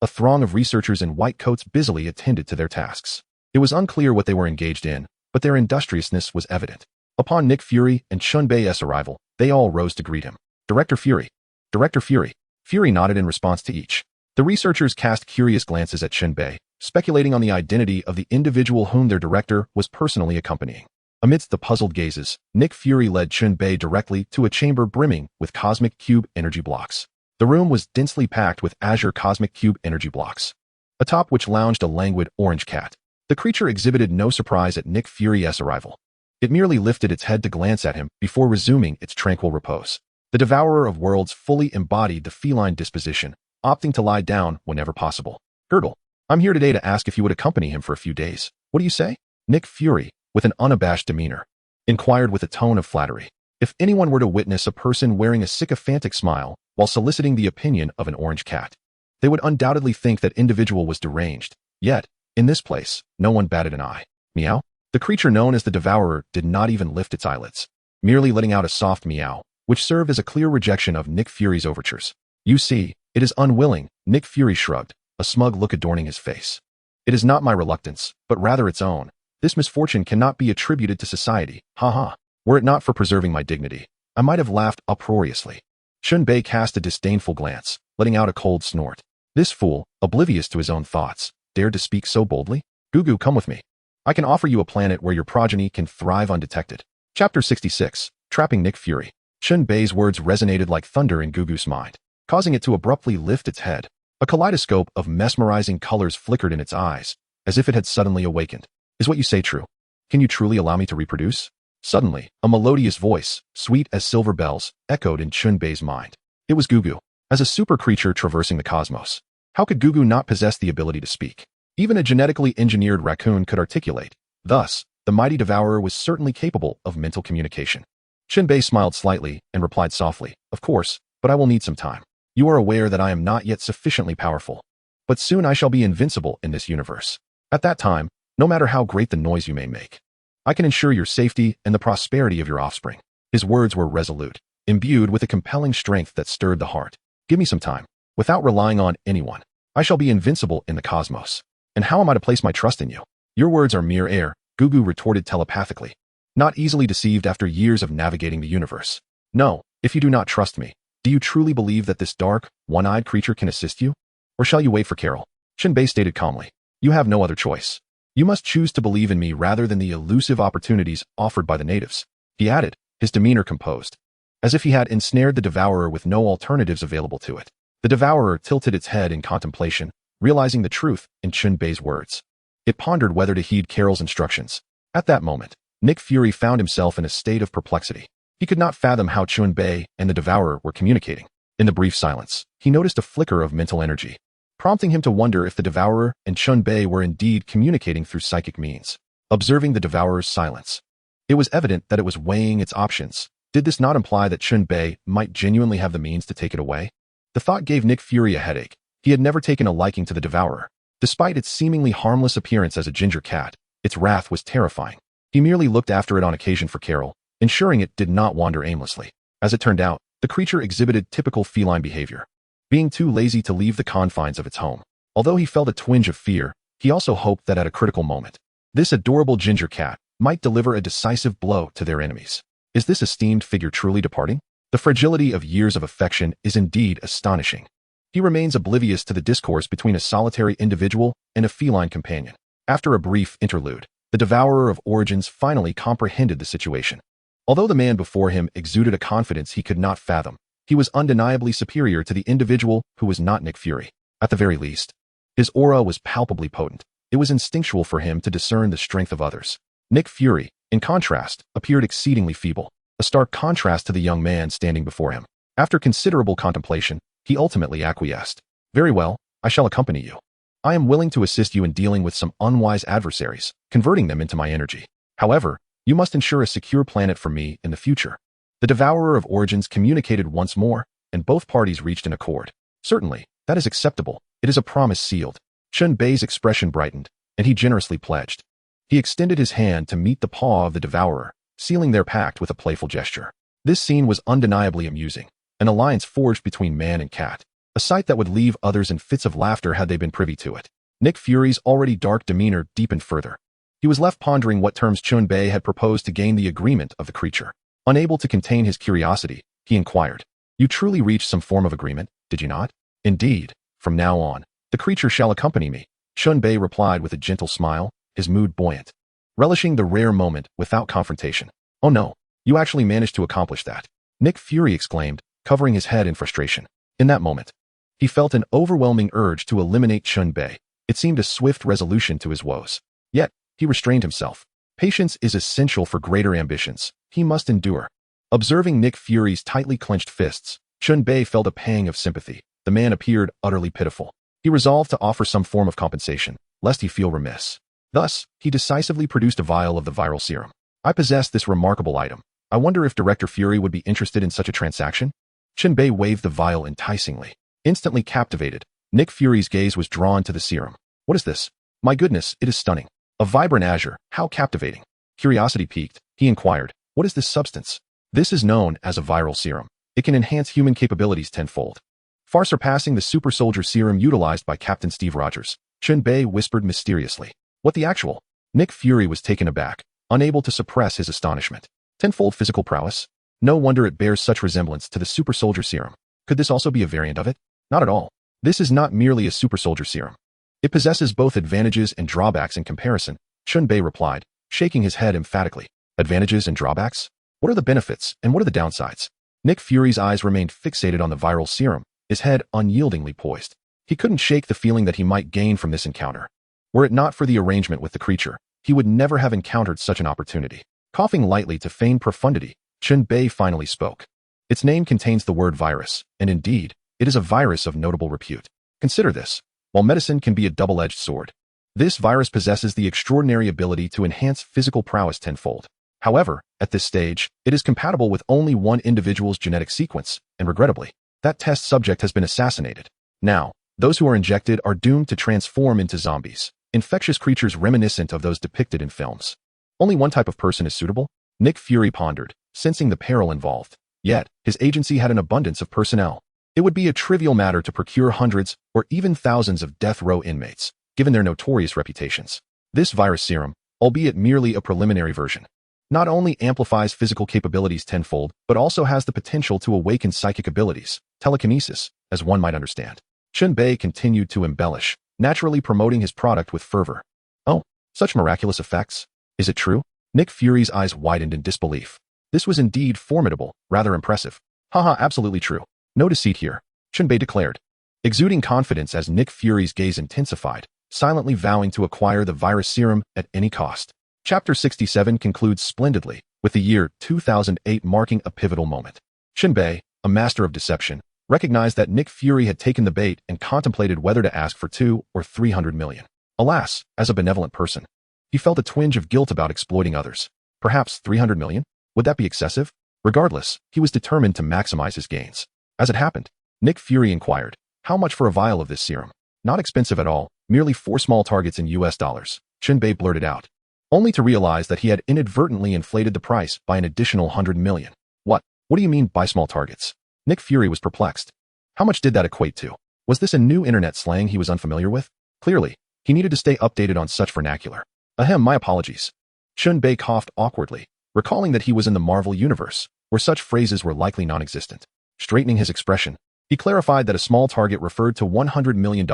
a throng of researchers in white coats busily attended to their tasks. It was unclear what they were engaged in, but their industriousness was evident. Upon Nick Fury and Chen Bei's arrival, they all rose to greet him. Director Fury. Director Fury. Fury nodded in response to each. The researchers cast curious glances at Chen Bei, speculating on the identity of the individual whom their director was personally accompanying. Amidst the puzzled gazes, Nick Fury led Chen Bei directly to a chamber brimming with cosmic cube energy blocks. The room was densely packed with azure cosmic cube energy blocks, atop which lounged a languid orange cat. The creature exhibited no surprise at Nick Fury's arrival. It merely lifted its head to glance at him before resuming its tranquil repose. The Devourer of Worlds fully embodied the feline disposition, opting to lie down whenever possible. Girdle, I'm here today to ask if you would accompany him for a few days. What do you say? Nick Fury, with an unabashed demeanor, inquired with a tone of flattery. If anyone were to witness a person wearing a sycophantic smile while soliciting the opinion of an orange cat, they would undoubtedly think that individual was deranged. Yet, in this place, no one batted an eye. Meow? The creature known as the Devourer did not even lift its eyelids, merely letting out a soft meow, which served as a clear rejection of Nick Fury's overtures. You see, it is unwilling, Nick Fury shrugged, a smug look adorning his face. It is not my reluctance, but rather its own. This misfortune cannot be attributed to society, haha. Were it not for preserving my dignity, I might have laughed uproariously. Chen Bei cast a disdainful glance, letting out a cold snort. This fool, oblivious to his own thoughts, dared to speak so boldly? Gugu, come with me. I can offer you a planet where your progeny can thrive undetected. Chapter 66, Trapping Nick Fury. Chen Bei's words resonated like thunder in Gugu's mind, causing it to abruptly lift its head. A kaleidoscope of mesmerizing colors flickered in its eyes, as if it had suddenly awakened. Is what you say true? Can you truly allow me to reproduce? Suddenly, a melodious voice, sweet as silver bells, echoed in Chen Bei's mind. It was Gugu. As a super creature traversing the cosmos, how could Gugu not possess the ability to speak? Even a genetically engineered raccoon could articulate. Thus, the mighty Devourer was certainly capable of mental communication. Chen Bei smiled slightly and replied softly, "Of course, but I will need some time. You are aware that I am not yet sufficiently powerful. But soon I shall be invincible in this universe. At that time, no matter how great the noise you may make, I can ensure your safety and the prosperity of your offspring." His words were resolute, imbued with a compelling strength that stirred the heart. Give me some time. Without relying on anyone, I shall be invincible in the cosmos. And how am I to place my trust in you? Your words are mere air, Gugu retorted telepathically, not easily deceived after years of navigating the universe. No, if you do not trust me, do you truly believe that this dark, one-eyed creature can assist you? Or shall you wait for Carol? Chen Bei stated calmly. You have no other choice. You must choose to believe in me rather than the elusive opportunities offered by the natives. He added, his demeanor composed, as if he had ensnared the Devourer with no alternatives available to it. The Devourer tilted its head in contemplation, realizing the truth in Chen Bei's words. It pondered whether to heed Carol's instructions. At that moment, Nick Fury found himself in a state of perplexity. He could not fathom how Chen Bei and the Devourer were communicating. In the brief silence, he noticed a flicker of mental energy, prompting him to wonder if the Devourer and Chen Bei were indeed communicating through psychic means. Observing the Devourer's silence, it was evident that it was weighing its options. Did this not imply that Chen Bei might genuinely have the means to take it away? The thought gave Nick Fury a headache. He had never taken a liking to the Devourer. Despite its seemingly harmless appearance as a ginger cat, its wrath was terrifying. He merely looked after it on occasion for Carol, ensuring it did not wander aimlessly. As it turned out, the creature exhibited typical feline behavior, being too lazy to leave the confines of its home. Although he felt a twinge of fear, he also hoped that at a critical moment, this adorable ginger cat might deliver a decisive blow to their enemies. Is this esteemed figure truly departing? The fragility of years of affection is indeed astonishing. He remains oblivious to the discourse between a solitary individual and a feline companion. After a brief interlude, the Devourer of Origins finally comprehended the situation. Although the man before him exuded a confidence he could not fathom, he was undeniably superior to the individual who was not Nick Fury. At the very least, his aura was palpably potent. It was instinctual for him to discern the strength of others. Nick Fury, in contrast, appeared exceedingly feeble, a stark contrast to the young man standing before him. After considerable contemplation, he ultimately acquiesced. Very well, I shall accompany you. I am willing to assist you in dealing with some unwise adversaries, converting them into my energy. However, you must ensure a secure planet for me in the future. The Devourer of Origins communicated once more, and both parties reached an accord. Certainly, that is acceptable. It is a promise sealed. Chen Bei's expression brightened, and he generously pledged. He extended his hand to meet the paw of the Devourer, sealing their pact with a playful gesture. This scene was undeniably amusing. An alliance forged between man and cat, a sight that would leave others in fits of laughter had they been privy to it. Nick Fury's already dark demeanor deepened further. He was left pondering what terms Chen Bei had proposed to gain the agreement of the creature. Unable to contain his curiosity, he inquired, "You truly reached some form of agreement, did you not?" "Indeed. From now on, the creature shall accompany me," Chen Bei replied with a gentle smile, his mood buoyant, relishing the rare moment without confrontation. "Oh no, you actually managed to accomplish that," Nick Fury exclaimed, covering his head in frustration. In that moment, he felt an overwhelming urge to eliminate Chen Bei. It seemed a swift resolution to his woes. Yet, he restrained himself. Patience is essential for greater ambitions. He must endure. Observing Nick Fury's tightly clenched fists, Chen Bei felt a pang of sympathy. The man appeared utterly pitiful. He resolved to offer some form of compensation, lest he feel remiss. Thus, he decisively produced a vial of the viral serum. "I possess this remarkable item. I wonder if Director Fury would be interested in such a transaction?" Chen Bei waved the vial enticingly. Instantly captivated, Nick Fury's gaze was drawn to the serum. "What is this? My goodness, it is stunning. A vibrant azure, how captivating. Curiosity piqued, he inquired, what is this substance? This is known as a viral serum. It can enhance human capabilities tenfold, far surpassing the Super Soldier Serum utilized by Captain Steve Rogers. Chen Bei whispered mysteriously. What the actual? Nick Fury was taken aback, unable to suppress his astonishment. Tenfold physical prowess? No wonder it bears such resemblance to the Super Soldier Serum. Could this also be a variant of it? Not at all. This is not merely a Super Soldier Serum. It possesses both advantages and drawbacks in comparison, Chen Bei replied, shaking his head emphatically. Advantages and drawbacks? What are the benefits and what are the downsides? Nick Fury's eyes remained fixated on the viral serum, his head unyieldingly poised. He couldn't shake the feeling that he might gain from this encounter. Were it not for the arrangement with the creature, he would never have encountered such an opportunity. Coughing lightly to feign profundity, Chen Bei finally spoke. Its name contains the word virus, and indeed, it is a virus of notable repute. Consider this. While medicine can be a double-edged sword, this virus possesses the extraordinary ability to enhance physical prowess tenfold. However, at this stage, it is compatible with only one individual's genetic sequence, and regrettably, that test subject has been assassinated. Now, those who are injected are doomed to transform into zombies, infectious creatures reminiscent of those depicted in films. Only one type of person is suitable? Nick Fury pondered, sensing the peril involved. Yet, his agency had an abundance of personnel. It would be a trivial matter to procure hundreds or even thousands of death row inmates, given their notorious reputations. This virus serum, albeit merely a preliminary version, not only amplifies physical capabilities tenfold, but also has the potential to awaken psychic abilities, telekinesis, as one might understand. Chen Bei continued to embellish, naturally promoting his product with fervor. Oh, such miraculous effects? Is it true? Nick Fury's eyes widened in disbelief. This was indeed formidable, rather impressive. Haha, absolutely true. No deceit here, Chen Bei declared, exuding confidence as Nick Fury's gaze intensified, silently vowing to acquire the virus serum at any cost. Chapter 67 concludes splendidly, with the year 2008 marking a pivotal moment. Chen Bei, a master of deception, recognized that Nick Fury had taken the bait and contemplated whether to ask for 200 or 300 million. Alas, as a benevolent person, he felt a twinge of guilt about exploiting others. Perhaps 300 million? Would that be excessive? Regardless, he was determined to maximize his gains. As it happened, Nick Fury inquired, how much for a vial of this serum? Not expensive at all, merely 4 small targets in US dollars, Chen Bei blurted out, only to realize that he had inadvertently inflated the price by an additional 100 million. What do you mean by small targets? Nick Fury was perplexed. How much did that equate to? Was this a new internet slang he was unfamiliar with? Clearly, he needed to stay updated on such vernacular. Ahem, my apologies. Chen Bei coughed awkwardly, recalling that he was in the Marvel universe, where such phrases were likely non-existent. Straightening his expression, he clarified that a small target referred to $100 million,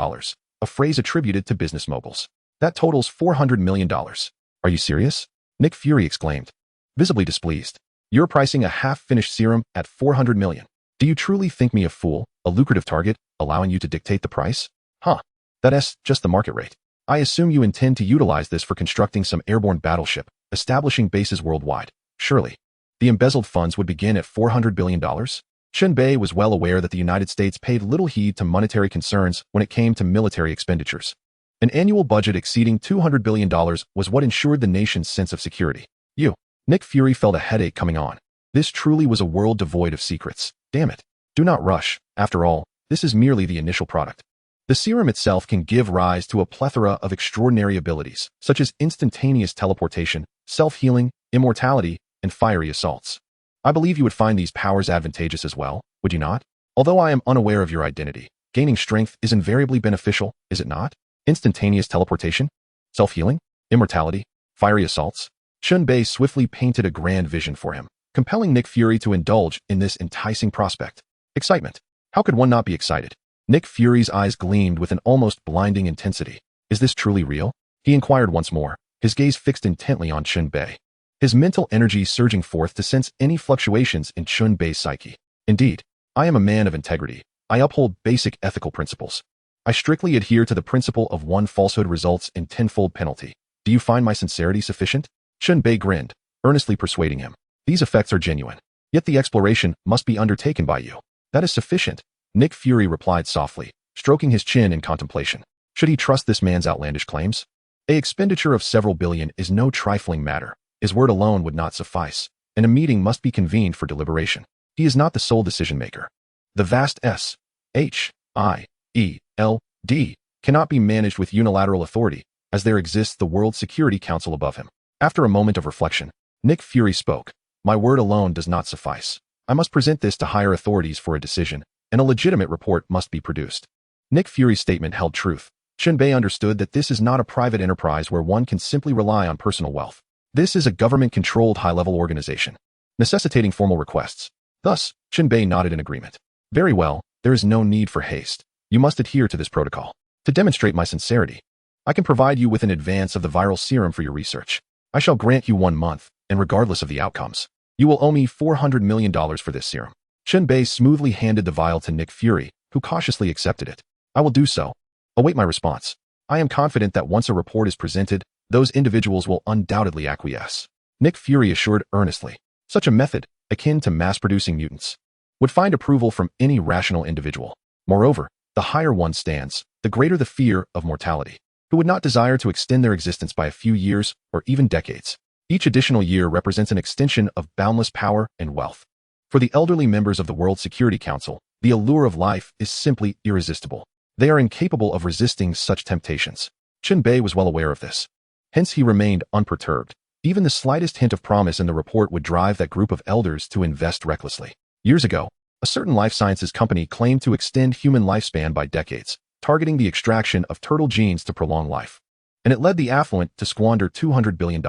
a phrase attributed to business moguls. That totals $400 million. Are you serious? Nick Fury exclaimed, visibly displeased. You're pricing a half-finished serum at 400 million. Do you truly think me a fool, a lucrative target, allowing you to dictate the price? Huh. That's just the market rate. I assume you intend to utilize this for constructing some airborne battleship, establishing bases worldwide. Surely, the embezzled funds would begin at $400 billion? Chen Bei was well aware that the United States paid little heed to monetary concerns when it came to military expenditures. An annual budget exceeding $200 billion was what ensured the nation's sense of security. Nick Fury felt a headache coming on. This truly was a world devoid of secrets. Damn it. Do not rush. After all, this is merely the initial product. The serum itself can give rise to a plethora of extraordinary abilities, such as instantaneous teleportation, self-healing, immortality, and fiery assaults. I believe you would find these powers advantageous as well, would you not? Although I am unaware of your identity, gaining strength is invariably beneficial, is it not? Instantaneous teleportation? Self-healing? Immortality? Fiery assaults? Chen Bei swiftly painted a grand vision for him, compelling Nick Fury to indulge in this enticing prospect. Excitement. How could one not be excited? Nick Fury's eyes gleamed with an almost blinding intensity. Is this truly real? He inquired once more, his gaze fixed intently on Chen Bei, his mental energy surging forth to sense any fluctuations in Chen Bei's psyche. Indeed, I am a man of integrity. I uphold basic ethical principles. I strictly adhere to the principle of one falsehood results in tenfold penalty. Do you find my sincerity sufficient? Chen Bei grinned, earnestly persuading him. These effects are genuine. Yet the exploration must be undertaken by you. That is sufficient, Nick Fury replied softly, stroking his chin in contemplation. Should he trust this man's outlandish claims? An expenditure of several billion is no trifling matter. His word alone would not suffice, and a meeting must be convened for deliberation. He is not the sole decision-maker. The vast S-H-I-E-L-D cannot be managed with unilateral authority, as there exists the World Security Council above him. After a moment of reflection, Nick Fury spoke. My word alone does not suffice. I must present this to higher authorities for a decision, and a legitimate report must be produced. Nick Fury's statement held truth. Chen Bei understood that this is not a private enterprise where one can simply rely on personal wealth. This is a government-controlled high-level organization, necessitating formal requests. Thus, Chen Bei nodded in agreement. Very well, there is no need for haste. You must adhere to this protocol. To demonstrate my sincerity, I can provide you with an advance of the viral serum for your research. I shall grant you 1 month, and regardless of the outcomes, you will owe me $400 million for this serum. Chen Bei smoothly handed the vial to Nick Fury, who cautiously accepted it. I will do so. Await my response. I am confident that once a report is presented, those individuals will undoubtedly acquiesce. Nick Fury assured earnestly. Such a method, akin to mass-producing mutants, would find approval from any rational individual. Moreover, the higher one stands, the greater the fear of mortality, who would not desire to extend their existence by a few years or even decades. Each additional year represents an extension of boundless power and wealth. For the elderly members of the World Security Council, the allure of life is simply irresistible. They are incapable of resisting such temptations. Chen Bei was well aware of this. Hence he remained unperturbed. Even the slightest hint of promise in the report would drive that group of elders to invest recklessly. Years ago, a certain life sciences company claimed to extend human lifespan by decades, targeting the extraction of turtle genes to prolong life. And it led the Affluent to squander $200 billion.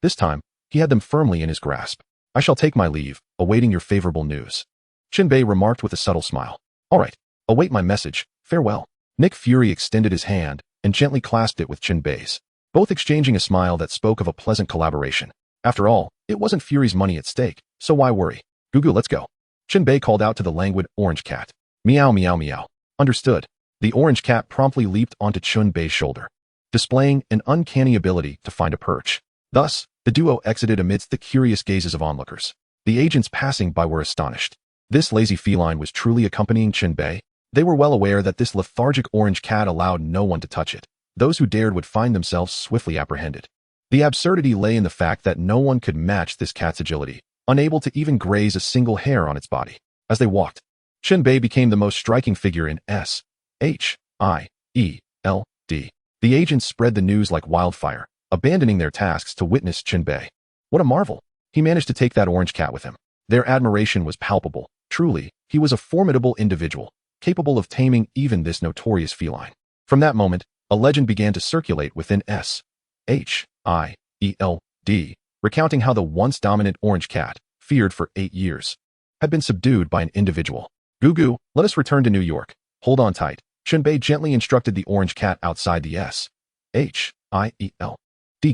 This time, he had them firmly in his grasp. I shall take my leave, awaiting your favorable news. Chen Bei remarked with a subtle smile. All right, await my message. Farewell. Nick Fury extended his hand and gently clasped it with Chen Bei's, both exchanging a smile that spoke of a pleasant collaboration. After all, it wasn't Fury's money at stake, so why worry? Gugu, let's go. Chen Bei called out to the languid orange cat. Meow, meow, meow. Understood. The orange cat promptly leaped onto Chen Bei's shoulder, displaying an uncanny ability to find a perch. Thus, the duo exited amidst the curious gazes of onlookers. The agents passing by were astonished. This lazy feline was truly accompanying Chen Bei. They were well aware that this lethargic orange cat allowed no one to touch it. Those who dared would find themselves swiftly apprehended. The absurdity lay in the fact that no one could match this cat's agility, unable to even graze a single hair on its body. As they walked, Chen Bei became the most striking figure in Shiled. The agents spread the news like wildfire, abandoning their tasks to witness Chen Bei. What a marvel! He managed to take that orange cat with him. Their admiration was palpable. Truly, he was a formidable individual, capable of taming even this notorious feline. From that moment, a legend began to circulate within Shiled, recounting how the once dominant orange cat, feared for 8 years, had been subdued by an individual. Gugu, let us return to New York. Hold on tight. Chen Bei gently instructed the orange cat outside the Shiled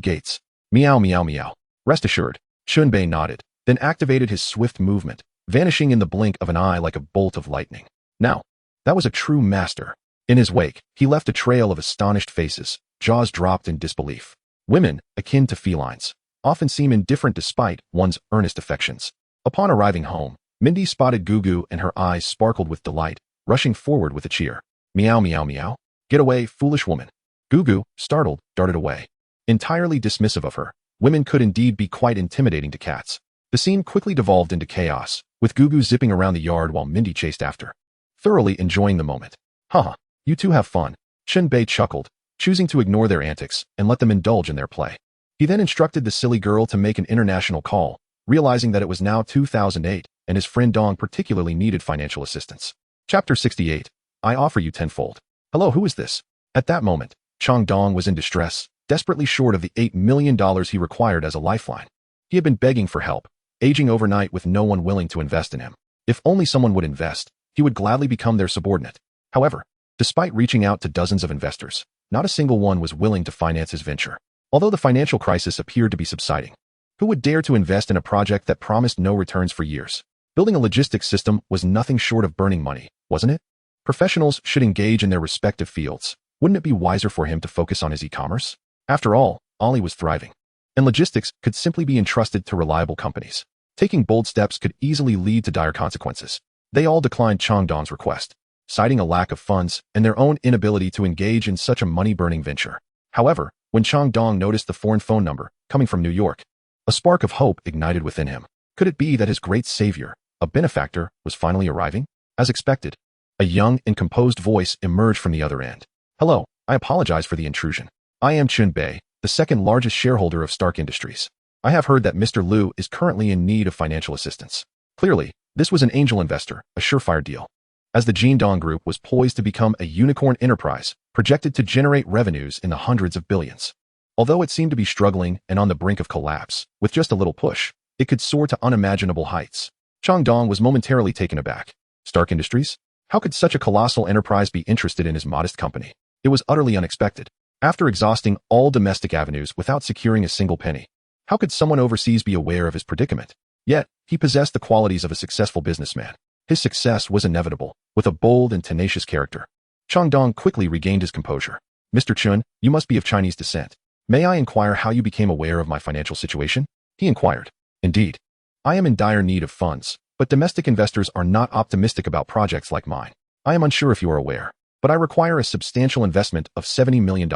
gates. Meow, meow, meow. Rest assured, Chen Bei nodded, then activated his swift movement, vanishing in the blink of an eye like a bolt of lightning. Now, that was a true master. In his wake, he left a trail of astonished faces, jaws dropped in disbelief. Women, akin to felines, often seem indifferent despite one's earnest affections. Upon arriving home, Mindy spotted Gugu and her eyes sparkled with delight, rushing forward with a cheer. Meow, meow, meow. Get away, foolish woman. Gugu, startled, darted away. Entirely dismissive of her, women could indeed be quite intimidating to cats. The scene quickly devolved into chaos, with Gugu zipping around the yard while Mindy chased after, thoroughly enjoying the moment. Haha, you two have fun. Chen Bei chuckled, choosing to ignore their antics and let them indulge in their play. He then instructed the silly girl to make an international call, realizing that it was now 2008 and his friend Dong particularly needed financial assistance. Chapter 68. I offer you tenfold. Hello, who is this? At that moment, Chang Dong was in distress, desperately short of the $8 million he required as a lifeline. He had been begging for help, aging overnight with no one willing to invest in him. If only someone would invest, he would gladly become their subordinate. However, despite reaching out to dozens of investors, not a single one was willing to finance his venture. Although the financial crisis appeared to be subsiding, who would dare to invest in a project that promised no returns for years? Building a logistics system was nothing short of burning money, wasn't it? Professionals should engage in their respective fields. Wouldn't it be wiser for him to focus on his e-commerce? After all, Ollie was thriving, and logistics could simply be entrusted to reliable companies. Taking bold steps could easily lead to dire consequences. They all declined Chang Dong's request, citing a lack of funds and their own inability to engage in such a money-burning venture. However, when Chang Dong noticed the foreign phone number coming from New York, a spark of hope ignited within him. Could it be that his great savior, a benefactor, was finally arriving? As expected, a young and composed voice emerged from the other end. Hello, I apologize for the intrusion. I am Chen Bei, the second largest shareholder of Stark Industries. I have heard that Mr. Liu is currently in need of financial assistance. Clearly, this was an angel investor, a surefire deal. As the Jindong Group was poised to become a unicorn enterprise, projected to generate revenues in the hundreds of billions. Although it seemed to be struggling and on the brink of collapse, with just a little push, it could soar to unimaginable heights. Changdong was momentarily taken aback. Stark Industries? How could such a colossal enterprise be interested in his modest company? It was utterly unexpected. After exhausting all domestic avenues without securing a single penny, how could someone overseas be aware of his predicament? Yet, he possessed the qualities of a successful businessman. His success was inevitable, with a bold and tenacious character. Changdong quickly regained his composure. Mr. Chun, you must be of Chinese descent. May I inquire how you became aware of my financial situation? He inquired. Indeed. I am in dire need of funds, but domestic investors are not optimistic about projects like mine. I am unsure if you are aware, but I require a substantial investment of $70 million.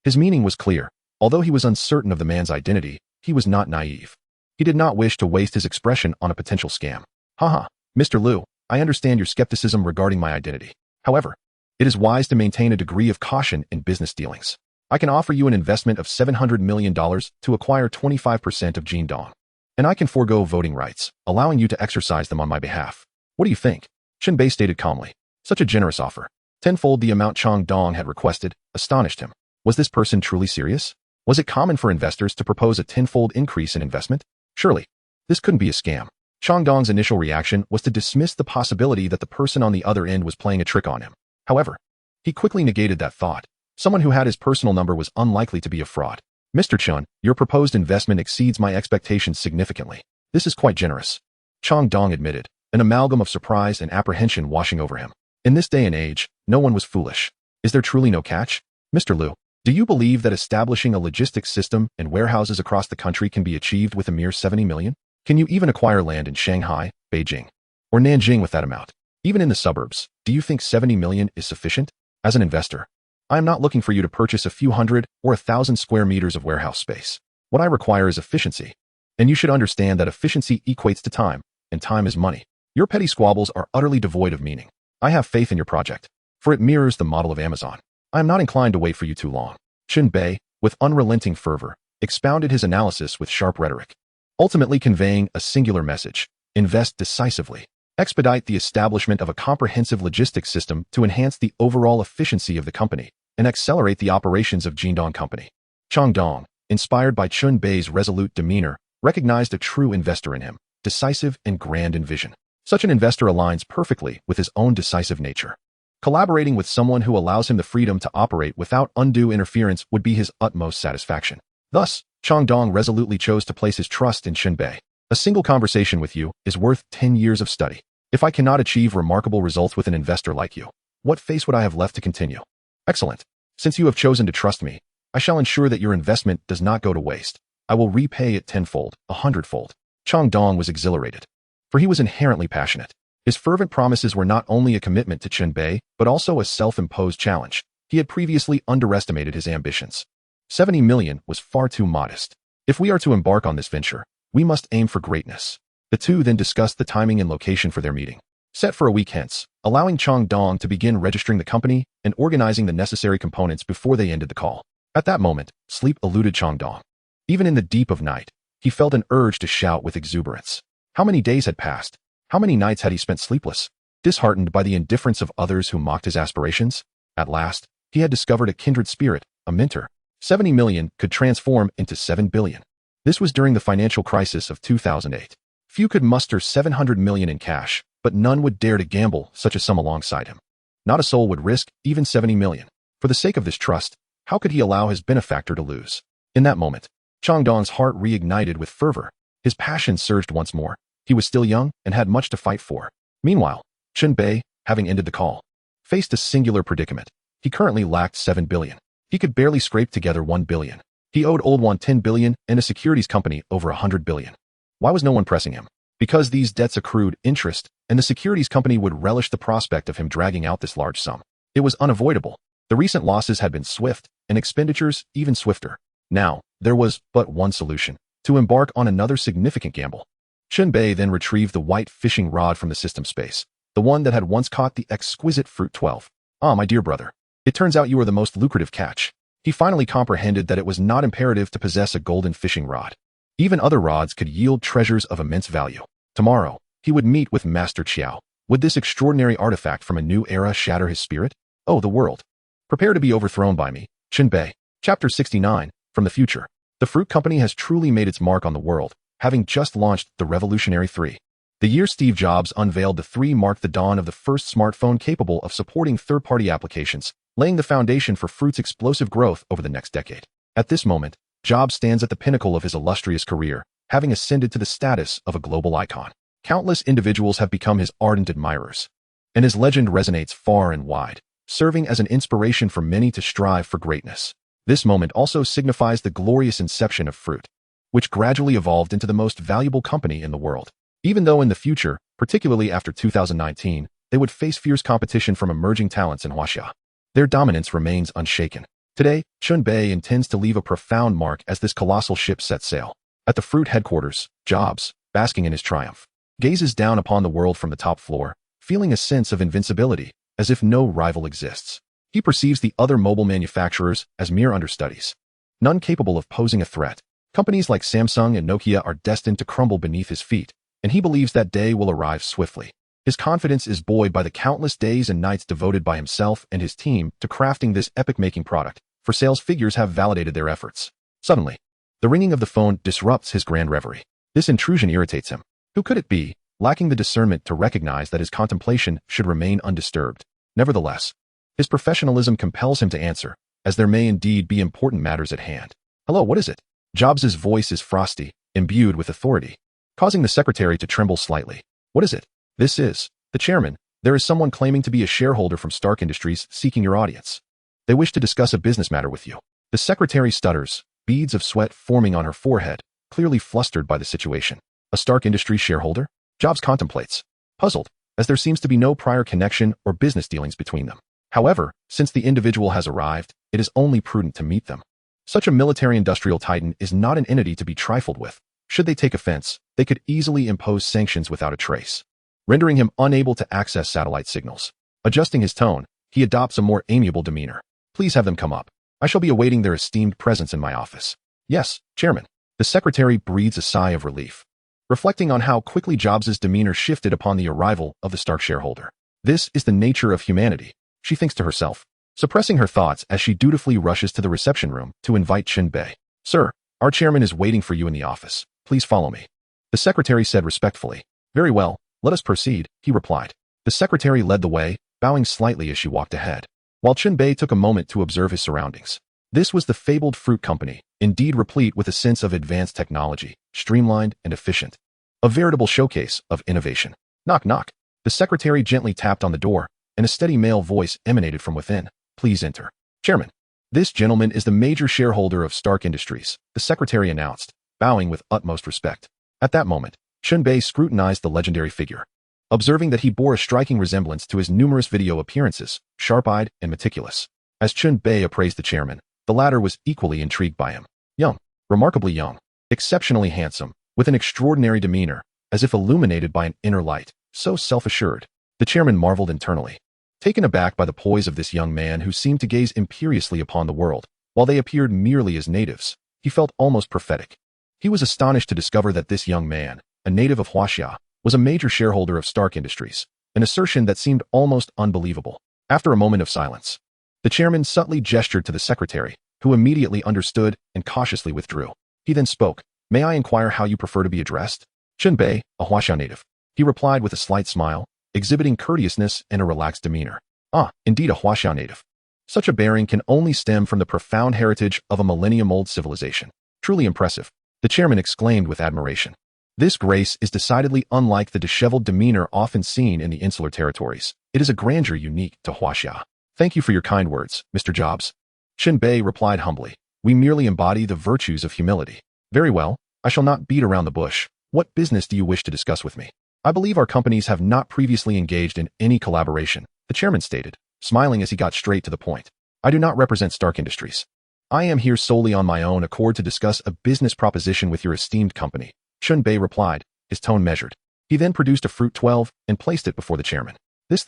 His meaning was clear. Although he was uncertain of the man's identity, he was not naive. He did not wish to waste his expression on a potential scam. Haha, Mr. Liu, I understand your skepticism regarding my identity. However, it is wise to maintain a degree of caution in business dealings. I can offer you an investment of $700 million to acquire 25% of Jindong. And I can forego voting rights, allowing you to exercise them on my behalf. What do you think? Chen Bei stated calmly. Such a generous offer. Tenfold the amount Changdong had requested, astonished him. Was this person truly serious? Was it common for investors to propose a tenfold increase in investment? Surely, this couldn't be a scam. Changdong's initial reaction was to dismiss the possibility that the person on the other end was playing a trick on him. However, he quickly negated that thought. Someone who had his personal number was unlikely to be a fraud. Mr. Chun, your proposed investment exceeds my expectations significantly. This is quite generous. Changdong admitted, an amalgam of surprise and apprehension washing over him. In this day and age, no one was foolish. Is there truly no catch? Mr. Liu, do you believe that establishing a logistics system and warehouses across the country can be achieved with a mere 70 million? Can you even acquire land in Shanghai, Beijing, or Nanjing with that amount? Even in the suburbs, do you think 70 million is sufficient? As an investor, I am not looking for you to purchase a few hundred or 1,000 square meters of warehouse space. What I require is efficiency. And you should understand that efficiency equates to time, and time is money. Your petty squabbles are utterly devoid of meaning. I have faith in your project, for it mirrors the model of Amazon. I am not inclined to wait for you too long. Chen Bei, with unrelenting fervor, expounded his analysis with sharp rhetoric, ultimately conveying a singular message. Invest decisively. Expedite the establishment of a comprehensive logistics system to enhance the overall efficiency of the company and accelerate the operations of Jindong Company. Changdong, inspired by Chen Bei's resolute demeanor, recognized a true investor in him, decisive and grand in vision. Such an investor aligns perfectly with his own decisive nature. Collaborating with someone who allows him the freedom to operate without undue interference would be his utmost satisfaction. Thus, Changdong resolutely chose to place his trust in Chen Bei. A single conversation with you is worth 10 years of study. If I cannot achieve remarkable results with an investor like you, what face would I have left to continue? Excellent. Since you have chosen to trust me, I shall ensure that your investment does not go to waste. I will repay it tenfold, 100-fold. Changdong was exhilarated, for he was inherently passionate. His fervent promises were not only a commitment to Chen Bei, but also a self-imposed challenge. He had previously underestimated his ambitions. 70 million was far too modest. If we are to embark on this venture, we must aim for greatness. The two then discussed the timing and location for their meeting, set for a week hence, allowing Changdong to begin registering the company and organizing the necessary components before they ended the call. At that moment, sleep eluded Changdong. Even in the deep of night, he felt an urge to shout with exuberance. How many days had passed? How many nights had he spent sleepless? Disheartened by the indifference of others who mocked his aspirations? At last, he had discovered a kindred spirit, a mentor. 70 million could transform into 7 billion. This was during the financial crisis of 2008. Few could muster 700 million in cash, but none would dare to gamble such a sum alongside him. Not a soul would risk even 70 million. For the sake of this trust, how could he allow his benefactor to lose? In that moment, Changdong's heart reignited with fervor. His passion surged once more. He was still young and had much to fight for. Meanwhile, Chen Bei, having ended the call, faced a singular predicament. He currently lacked 7 billion. He could barely scrape together 1 billion. He owed Old One 10 billion and a securities company over 100 billion. Why was no one pressing him? Because these debts accrued interest, and the securities company would relish the prospect of him dragging out this large sum. It was unavoidable. The recent losses had been swift, and expenditures even swifter. Now, there was but one solution: to embark on another significant gamble. Chen Bei then retrieved the white fishing rod from the system space, the one that had once caught the exquisite fruit 12. Ah, my dear brother, it turns out you are the most lucrative catch. He finally comprehended that it was not imperative to possess a golden fishing rod. Even other rods could yield treasures of immense value. Tomorrow, he would meet with Master Qiao. Would this extraordinary artifact from a new era shatter his spirit? Oh, the world. Prepare to be overthrown by me. Chen Bei. Chapter 69. From the future. The fruit company has truly made its mark on the world, having just launched the revolutionary 3. The year Steve Jobs unveiled the 3 marked the dawn of the first smartphone capable of supporting third-party applications, laying the foundation for Fruit's explosive growth over the next decade. At this moment, Jobs stands at the pinnacle of his illustrious career, having ascended to the status of a global icon. Countless individuals have become his ardent admirers, and his legend resonates far and wide, serving as an inspiration for many to strive for greatness. This moment also signifies the glorious inception of Fruit, which gradually evolved into the most valuable company in the world. Even though in the future, particularly after 2019, they would face fierce competition from emerging talents in Huaxia, their dominance remains unshaken. Today, Chen Bei intends to leave a profound mark as this colossal ship sets sail. At the Fruit headquarters, Jobs, basking in his triumph, gazes down upon the world from the top floor, feeling a sense of invincibility, as if no rival exists. He perceives the other mobile manufacturers as mere understudies, none capable of posing a threat. Companies like Samsung and Nokia are destined to crumble beneath his feet, and he believes that day will arrive swiftly. His confidence is buoyed by the countless days and nights devoted by himself and his team to crafting this epic-making product, for sales figures have validated their efforts. Suddenly, the ringing of the phone disrupts his grand reverie. This intrusion irritates him. Who could it be, lacking the discernment to recognize that his contemplation should remain undisturbed? Nevertheless, his professionalism compels him to answer, as there may indeed be important matters at hand. Hello, what is it? Jobs' voice is frosty, imbued with authority, causing the secretary to tremble slightly. What is it? This is the chairman. There is someone claiming to be a shareholder from Stark Industries seeking your audience. They wish to discuss a business matter with you. The secretary stutters, beads of sweat forming on her forehead, clearly flustered by the situation. A Stark Industries shareholder? Jobs contemplates, puzzled, as there seems to be no prior connection or business dealings between them. However, since the individual has arrived, it is only prudent to meet them. Such a military-industrial titan is not an entity to be trifled with. Should they take offense, they could easily impose sanctions without a trace, rendering him unable to access satellite signals. Adjusting his tone, he adopts a more amiable demeanor. Please have them come up. I shall be awaiting their esteemed presence in my office. Yes, Chairman. The secretary breathes a sigh of relief, reflecting on how quickly Jobs' demeanor shifted upon the arrival of the Stark shareholder. This is the nature of humanity, she thinks to herself, suppressing her thoughts as she dutifully rushes to the reception room to invite Chen Bei. Sir, our chairman is waiting for you in the office. Please follow me. The secretary said respectfully. Very well, let us proceed, he replied. The secretary led the way, bowing slightly as she walked ahead, while Chen Bei took a moment to observe his surroundings. This was the fabled fruit company, indeed replete with a sense of advanced technology, streamlined and efficient. A veritable showcase of innovation. Knock, knock. The secretary gently tapped on the door, and a steady male voice emanated from within. Please enter. Chairman. This gentleman is the major shareholder of Stark Industries, the secretary announced, bowing with utmost respect. At that moment, Chen Bei scrutinized the legendary figure, observing that he bore a striking resemblance to his numerous video appearances, sharp-eyed and meticulous. As Chen Bei appraised the chairman, the latter was equally intrigued by him. Young, remarkably young, exceptionally handsome, with an extraordinary demeanor, as if illuminated by an inner light, so self-assured. The chairman marveled internally, taken aback by the poise of this young man who seemed to gaze imperiously upon the world, while they appeared merely as natives. He felt almost prophetic. He was astonished to discover that this young man, a native of Huaxia, was a major shareholder of Stark Industries, an assertion that seemed almost unbelievable. After a moment of silence, the chairman subtly gestured to the secretary, who immediately understood and cautiously withdrew. He then spoke. May I inquire how you prefer to be addressed? Chen Bei, a Huaxia native. He replied with a slight smile, exhibiting courteousness and a relaxed demeanor. Ah, indeed a Huaxia native. Such a bearing can only stem from the profound heritage of a millennium-old civilization. Truly impressive, the chairman exclaimed with admiration. This grace is decidedly unlike the disheveled demeanor often seen in the insular territories. It is a grandeur unique to Huaxia. Thank you for your kind words, Mr. Jobs. Chen Bei replied humbly. We merely embody the virtues of humility. Very well, I shall not beat around the bush. What business do you wish to discuss with me? I believe our companies have not previously engaged in any collaboration, the chairman stated, smiling as he got straight to the point. I do not represent Stark Industries. I am here solely on my own accord to discuss a business proposition with your esteemed company, Chen Bei replied, his tone measured. He then produced a Fruit 12 and placed it before the chairman. This.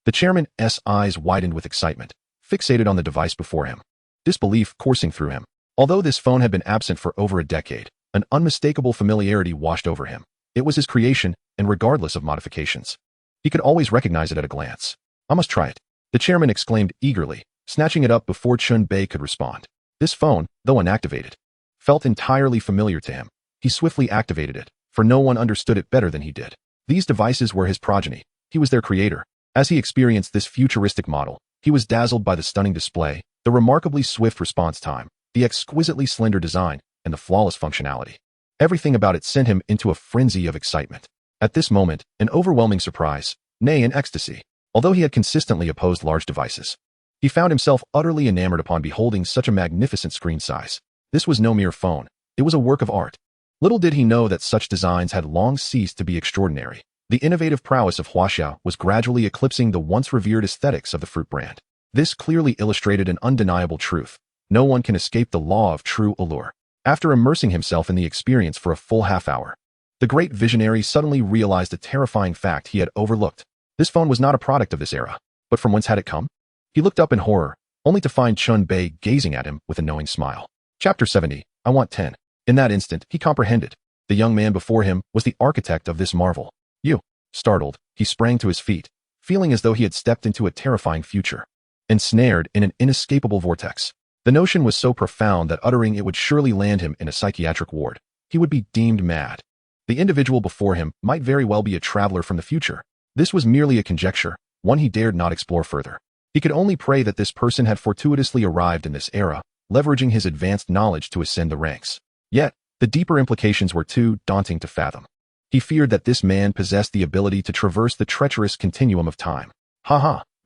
The chairman's eyes widened with excitement, fixated on the device before him. disbelief coursing through him. Although this phone had been absent for over a decade, an unmistakable familiarity washed over him. It was his creation, and regardless of modifications, he could always recognize it at a glance. I must try it, the chairman exclaimed eagerly, snatching it up before Chen Bei could respond. This phone, though unactivated, felt entirely familiar to him. He swiftly activated it, for no one understood it better than he did. These devices were his progeny. He was their creator. As he experienced this futuristic model, he was dazzled by the stunning display, the remarkably swift response time, the exquisitely slender design, and the flawless functionality. Everything about it sent him into a frenzy of excitement. At this moment, an overwhelming surprise, nay, an ecstasy. Although he had consistently opposed large devices, he found himself utterly enamored upon beholding such a magnificent screen size. This was no mere phone. It was a work of art. Little did he know that such designs had long ceased to be extraordinary. The innovative prowess of Huaxia was gradually eclipsing the once revered aesthetics of the fruit brand. This clearly illustrated an undeniable truth. No one can escape the law of true allure. After immersing himself in the experience for a full half-hour, the great visionary suddenly realized a terrifying fact he had overlooked. This phone was not a product of this era. But from whence had it come? He looked up in horror, only to find Chen Bei gazing at him with a knowing smile. Chapter 70. I want 10. In that instant, he comprehended. The young man before him was the architect of this marvel. You. Startled, he sprang to his feet, feeling as though he had stepped into a terrifying future, ensnared in an inescapable vortex. The notion was so profound that uttering it would surely land him in a psychiatric ward. He would be deemed mad. The individual before him might very well be a traveler from the future. This was merely a conjecture, one he dared not explore further. He could only pray that this person had fortuitously arrived in this era, leveraging his advanced knowledge to ascend the ranks. Yet, the deeper implications were too daunting to fathom. He feared that this man possessed the ability to traverse the treacherous continuum of time.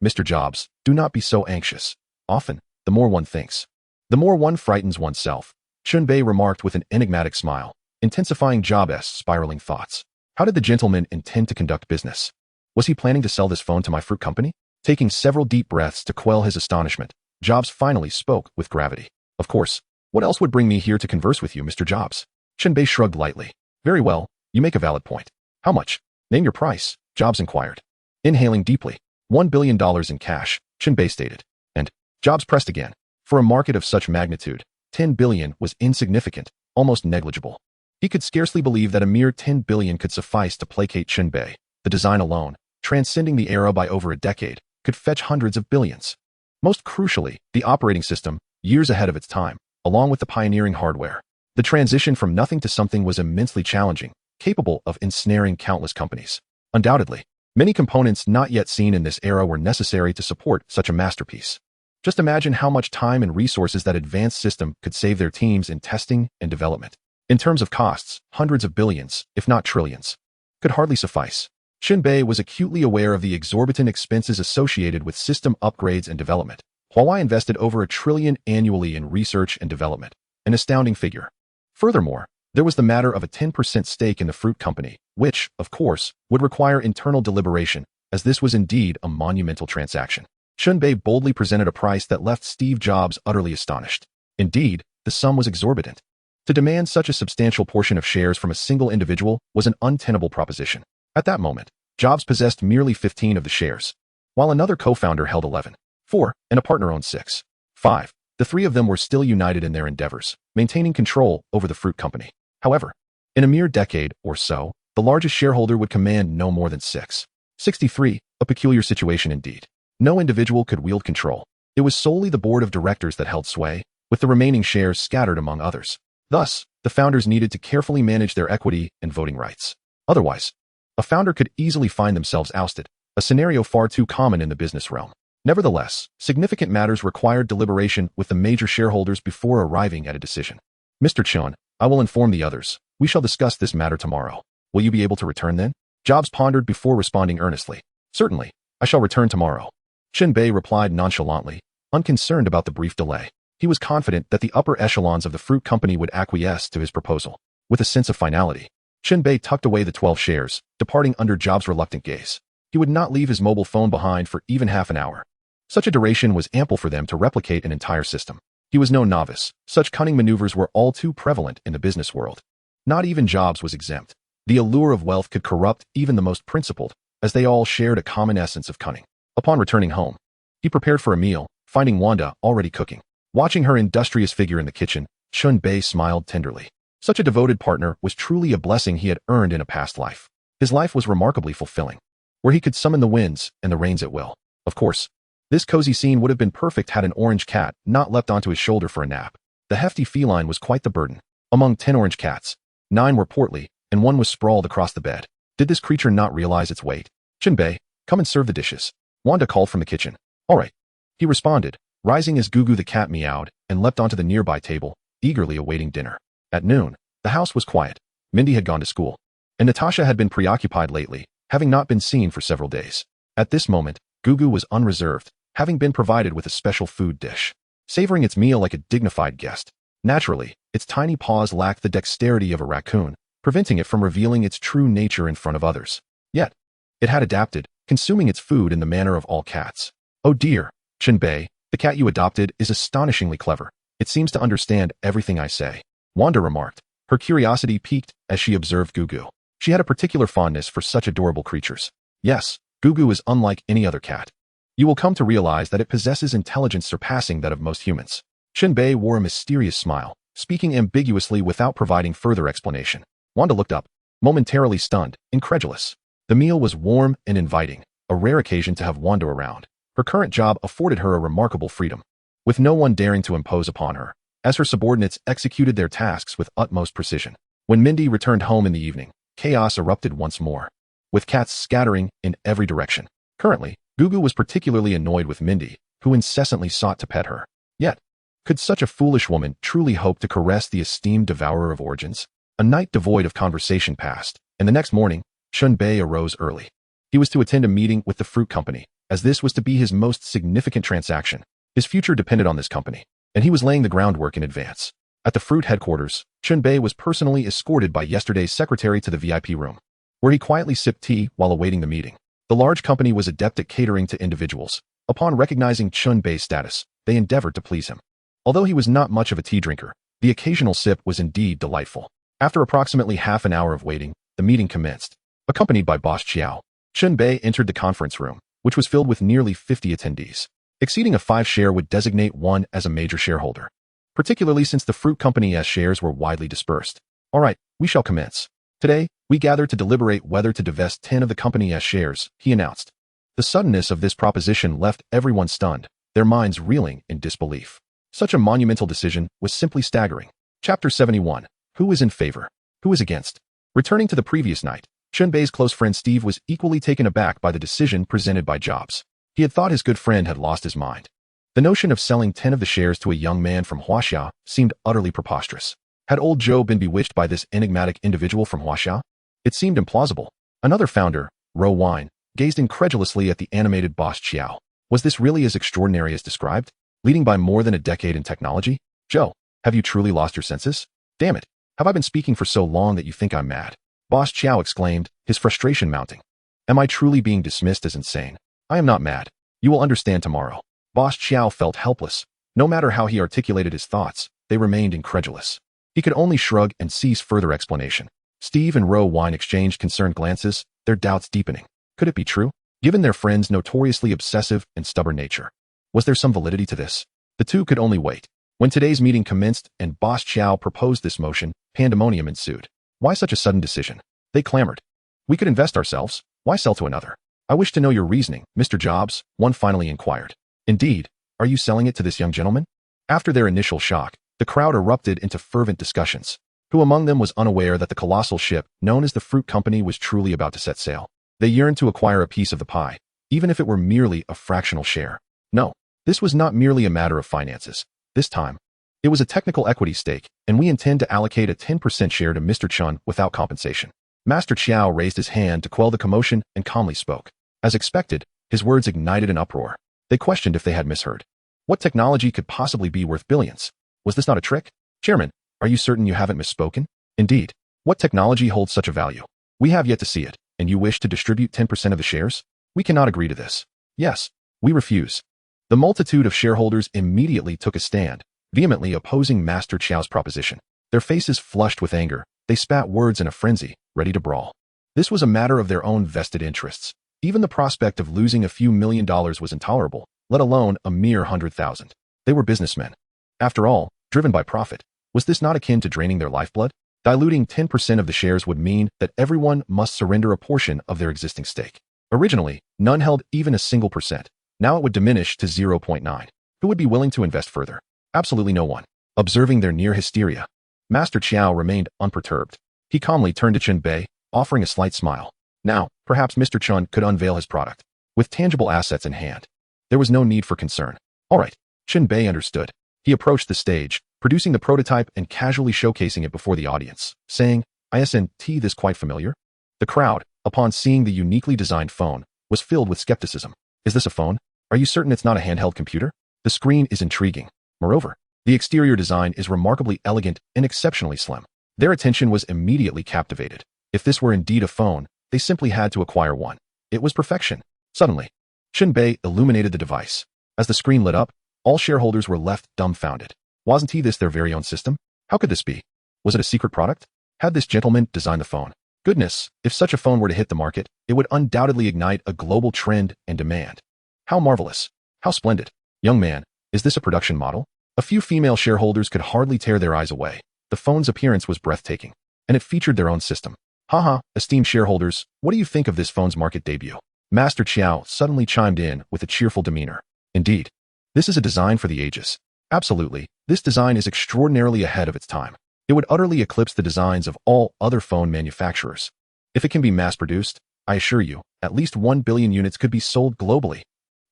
Mr. Jobs, do not be so anxious. Often, the more one thinks, the more one frightens oneself, Chen Bei remarked with an enigmatic smile, intensifying Jobs' spiraling thoughts. How did the gentleman intend to conduct business? Was he planning to sell this phone to my fruit company? Taking several deep breaths to quell his astonishment, Jobs finally spoke with gravity. Of course. What else would bring me here to converse with you, Mr. Jobs? Chen Bei shrugged lightly. Very well, you make a valid point. How much? Name your price, Jobs inquired. Inhaling deeply. $1 billion in cash, Chen Bei stated. And Jobs pressed again. For a market of such magnitude, 10 billion was insignificant, almost negligible. He could scarcely believe that a mere 10 billion could suffice to placate Chen Bei. The design alone, transcending the era by over a decade, could fetch hundreds of billions. Most crucially, the operating system, years ahead of its time, along with the pioneering hardware. The transition from nothing to something was immensely challenging, capable of ensnaring countless companies. Undoubtedly, many components not yet seen in this era were necessary to support such a masterpiece. Just imagine how much time and resources that advanced system could save their teams in testing and development. In terms of costs, hundreds of billions, if not trillions, could hardly suffice. Chen Bei was acutely aware of the exorbitant expenses associated with system upgrades and development. Huawei invested over $1 trillion annually in research and development, an astounding figure. Furthermore, there was the matter of a 10% stake in the fruit company, which, of course, would require internal deliberation, as this was indeed a monumental transaction. Chen Bei boldly presented a price that left Steve Jobs utterly astonished. Indeed, the sum was exorbitant. To demand such a substantial portion of shares from a single individual was an untenable proposition. At that moment, Jobs possessed merely 15 of the shares, while another co-founder held 11. 4, and a partner owned 6. 5. The three of them were still united in their endeavors, maintaining control over the fruit company. However, in a mere decade or so, the largest shareholder would command no more than 6. 63, a peculiar situation indeed. No individual could wield control. It was solely the board of directors that held sway, with the remaining shares scattered among others. Thus, the founders needed to carefully manage their equity and voting rights. Otherwise, a founder could easily find themselves ousted, a scenario far too common in the business realm. Nevertheless, significant matters required deliberation with the major shareholders before arriving at a decision. Mr. Chen, I will inform the others. We shall discuss this matter tomorrow. Will you be able to return then? Jobs pondered before responding earnestly. Certainly, I shall return tomorrow. Chen Bei replied nonchalantly, unconcerned about the brief delay. He was confident that the upper echelons of the fruit company would acquiesce to his proposal. With a sense of finality, Chen Bei tucked away the 12 shares, departing under Jobs' reluctant gaze. He would not leave his mobile phone behind for even half an hour. Such a duration was ample for them to replicate an entire system. He was no novice. Such cunning maneuvers were all too prevalent in the business world. Not even Jobs was exempt. The allure of wealth could corrupt even the most principled, as they all shared a common essence of cunning. Upon returning home, he prepared for a meal, finding Wanda already cooking. Watching her industrious figure in the kitchen, Chen Bei smiled tenderly. Such a devoted partner was truly a blessing he had earned in a past life. His life was remarkably fulfilling, where he could summon the winds and the rains at will. Of course, this cozy scene would have been perfect had an orange cat not leapt onto his shoulder for a nap. The hefty feline was quite the burden. Among 10 orange cats, 9 were portly, and 1 was sprawled across the bed. Did this creature not realize its weight? Chen Bei, come and serve the dishes. Wanda called from the kitchen. All right, he responded, rising as Gugu the cat meowed and leapt onto the nearby table, eagerly awaiting dinner. At noon, the house was quiet. Mindy had gone to school, and Natasha had been preoccupied lately, having not been seen for several days. At this moment, Gugu was unreserved, having been provided with a special food dish. Savoring its meal like a dignified guest. Naturally, its tiny paws lacked the dexterity of a raccoon, preventing it from revealing its true nature in front of others. Yet, it had adapted, consuming its food in the manner of all cats. Oh dear, Chen Bei, the cat you adopted is astonishingly clever. It seems to understand everything I say. Wanda remarked. Her curiosity piqued as she observed Gugu. She had a particular fondness for such adorable creatures. Yes, Gugu is unlike any other cat. You will come to realize that it possesses intelligence surpassing that of most humans. Chen Bei wore a mysterious smile, speaking ambiguously without providing further explanation. Wanda looked up, momentarily stunned, incredulous. The meal was warm and inviting, a rare occasion to have Wanda around. Her current job afforded her a remarkable freedom, with no one daring to impose upon her, as her subordinates executed their tasks with utmost precision. When Mindy returned home in the evening, chaos erupted once more, with cats scattering in every direction. Currently, Gugu was particularly annoyed with Mindy, who incessantly sought to pet her. Yet, could such a foolish woman truly hope to caress the esteemed devourer of origins? A night devoid of conversation passed, and the next morning, Chen Bei arose early. He was to attend a meeting with the fruit company, as this was to be his most significant transaction. His future depended on this company, and he was laying the groundwork in advance. At the fruit headquarters, Chen Bei was personally escorted by yesterday's secretary to the VIP room, where he quietly sipped tea while awaiting the meeting. The large company was adept at catering to individuals. Upon recognizing Chen Bei's status, they endeavored to please him. Although he was not much of a tea drinker, the occasional sip was indeed delightful. After approximately half an hour of waiting, the meeting commenced. Accompanied by Boss Chiao, Chen Bei entered the conference room, which was filled with nearly 50 attendees. Exceeding a 5 share would designate one as a major shareholder, particularly since the fruit company's shares were widely dispersed. All right, we shall commence. Today, we gather to deliberate whether to divest 10 of the company's shares, he announced. The suddenness of this proposition left everyone stunned, their minds reeling in disbelief. Such a monumental decision was simply staggering. Chapter 71. Who is in favor? Who is against? Returning to the previous night, Chen Bei's close friend Steve was equally taken aback by the decision presented by Jobs. He had thought his good friend had lost his mind. The notion of selling 10 of the shares to a young man from Huaxia seemed utterly preposterous. Had old Joe been bewitched by this enigmatic individual from Huaxia? It seemed implausible. Another founder, Ro Wine, gazed incredulously at the animated Boss Chiao. Was this really as extraordinary as described? Leading by more than a decade in technology? Joe, have you truly lost your senses? Damn it, have I been speaking for so long that you think I'm mad? Boss Chiao exclaimed, his frustration mounting. Am I truly being dismissed as insane? I am not mad. You will understand tomorrow. Boss Chiao felt helpless. No matter how he articulated his thoughts, they remained incredulous. He could only shrug and cease further explanation. Steve and Ro Wine exchanged concerned glances, their doubts deepening. Could it be true? Given their friend's notoriously obsessive and stubborn nature, was there some validity to this? The two could only wait. When today's meeting commenced and Boss Chiao proposed this motion, pandemonium ensued. Why such a sudden decision? They clamored. We could invest ourselves. Why sell to another? I wish to know your reasoning, Mr. Jobs, one finally inquired. Indeed, are you selling it to this young gentleman? After their initial shock, the crowd erupted into fervent discussions. Who among them was unaware that the colossal ship known as the Fruit Company was truly about to set sail? They yearned to acquire a piece of the pie, even if it were merely a fractional share. No, this was not merely a matter of finances. This time, it was a technical equity stake, and we intend to allocate a 10% share to Mr. Chun without compensation. Master Chiao raised his hand to quell the commotion and calmly spoke. As expected, his words ignited an uproar. They questioned if they had misheard. What technology could possibly be worth billions? Was this not a trick? Chairman, are you certain you haven't misspoken? Indeed. What technology holds such a value? We have yet to see it, and you wish to distribute 10% of the shares? We cannot agree to this. Yes, we refuse. The multitude of shareholders immediately took a stand, vehemently opposing Master Chiao's proposition. Their faces flushed with anger, they spat words in a frenzy, ready to brawl. This was a matter of their own vested interests. Even the prospect of losing a few $1 million was intolerable, let alone a mere 100,000. They were businessmen. After all, driven by profit, was this not akin to draining their lifeblood? Diluting 10% of the shares would mean that everyone must surrender a portion of their existing stake. Originally, none held even a single percent. Now it would diminish to 0.9. Who would be willing to invest further? Absolutely no one. Observing their near hysteria, Master Qiao remained unperturbed. He calmly turned to Chen Bei, offering a slight smile. Now, perhaps Mr. Chen could unveil his product. With tangible assets in hand, there was no need for concern. All right, Chen Bei understood. He approached the stage, producing the prototype and casually showcasing it before the audience, saying, "Isn't this quite familiar?" The crowd, upon seeing the uniquely designed phone, was filled with skepticism. Is this a phone? Are you certain it's not a handheld computer? The screen is intriguing. Moreover, the exterior design is remarkably elegant and exceptionally slim. Their attention was immediately captivated. If this were indeed a phone, they simply had to acquire one. It was perfection. Suddenly, Chen Bei illuminated the device. As the screen lit up, all shareholders were left dumbfounded. Wasn't this their very own system? How could this be? Was it a secret product? Had this gentleman designed the phone? Goodness, if such a phone were to hit the market, it would undoubtedly ignite a global trend and demand. How marvelous. How splendid. Young man, is this a production model? A few female shareholders could hardly tear their eyes away. The phone's appearance was breathtaking, and it featured their own system. Haha, esteemed shareholders, what do you think of this phone's market debut? Master Qiao suddenly chimed in with a cheerful demeanor. Indeed, this is a design for the ages. Absolutely, this design is extraordinarily ahead of its time. It would utterly eclipse the designs of all other phone manufacturers. If it can be mass-produced, I assure you, at least 1 billion units could be sold globally.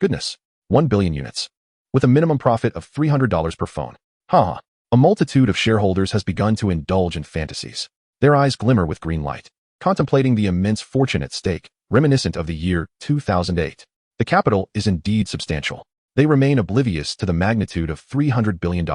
Goodness, 1 billion units. With a minimum profit of $300 per phone. Haha, a multitude of shareholders has begun to indulge in fantasies. Their eyes glimmer with green light, contemplating the immense fortune at stake, reminiscent of the year 2008. The capital is indeed substantial. They remain oblivious to the magnitude of $300 billion.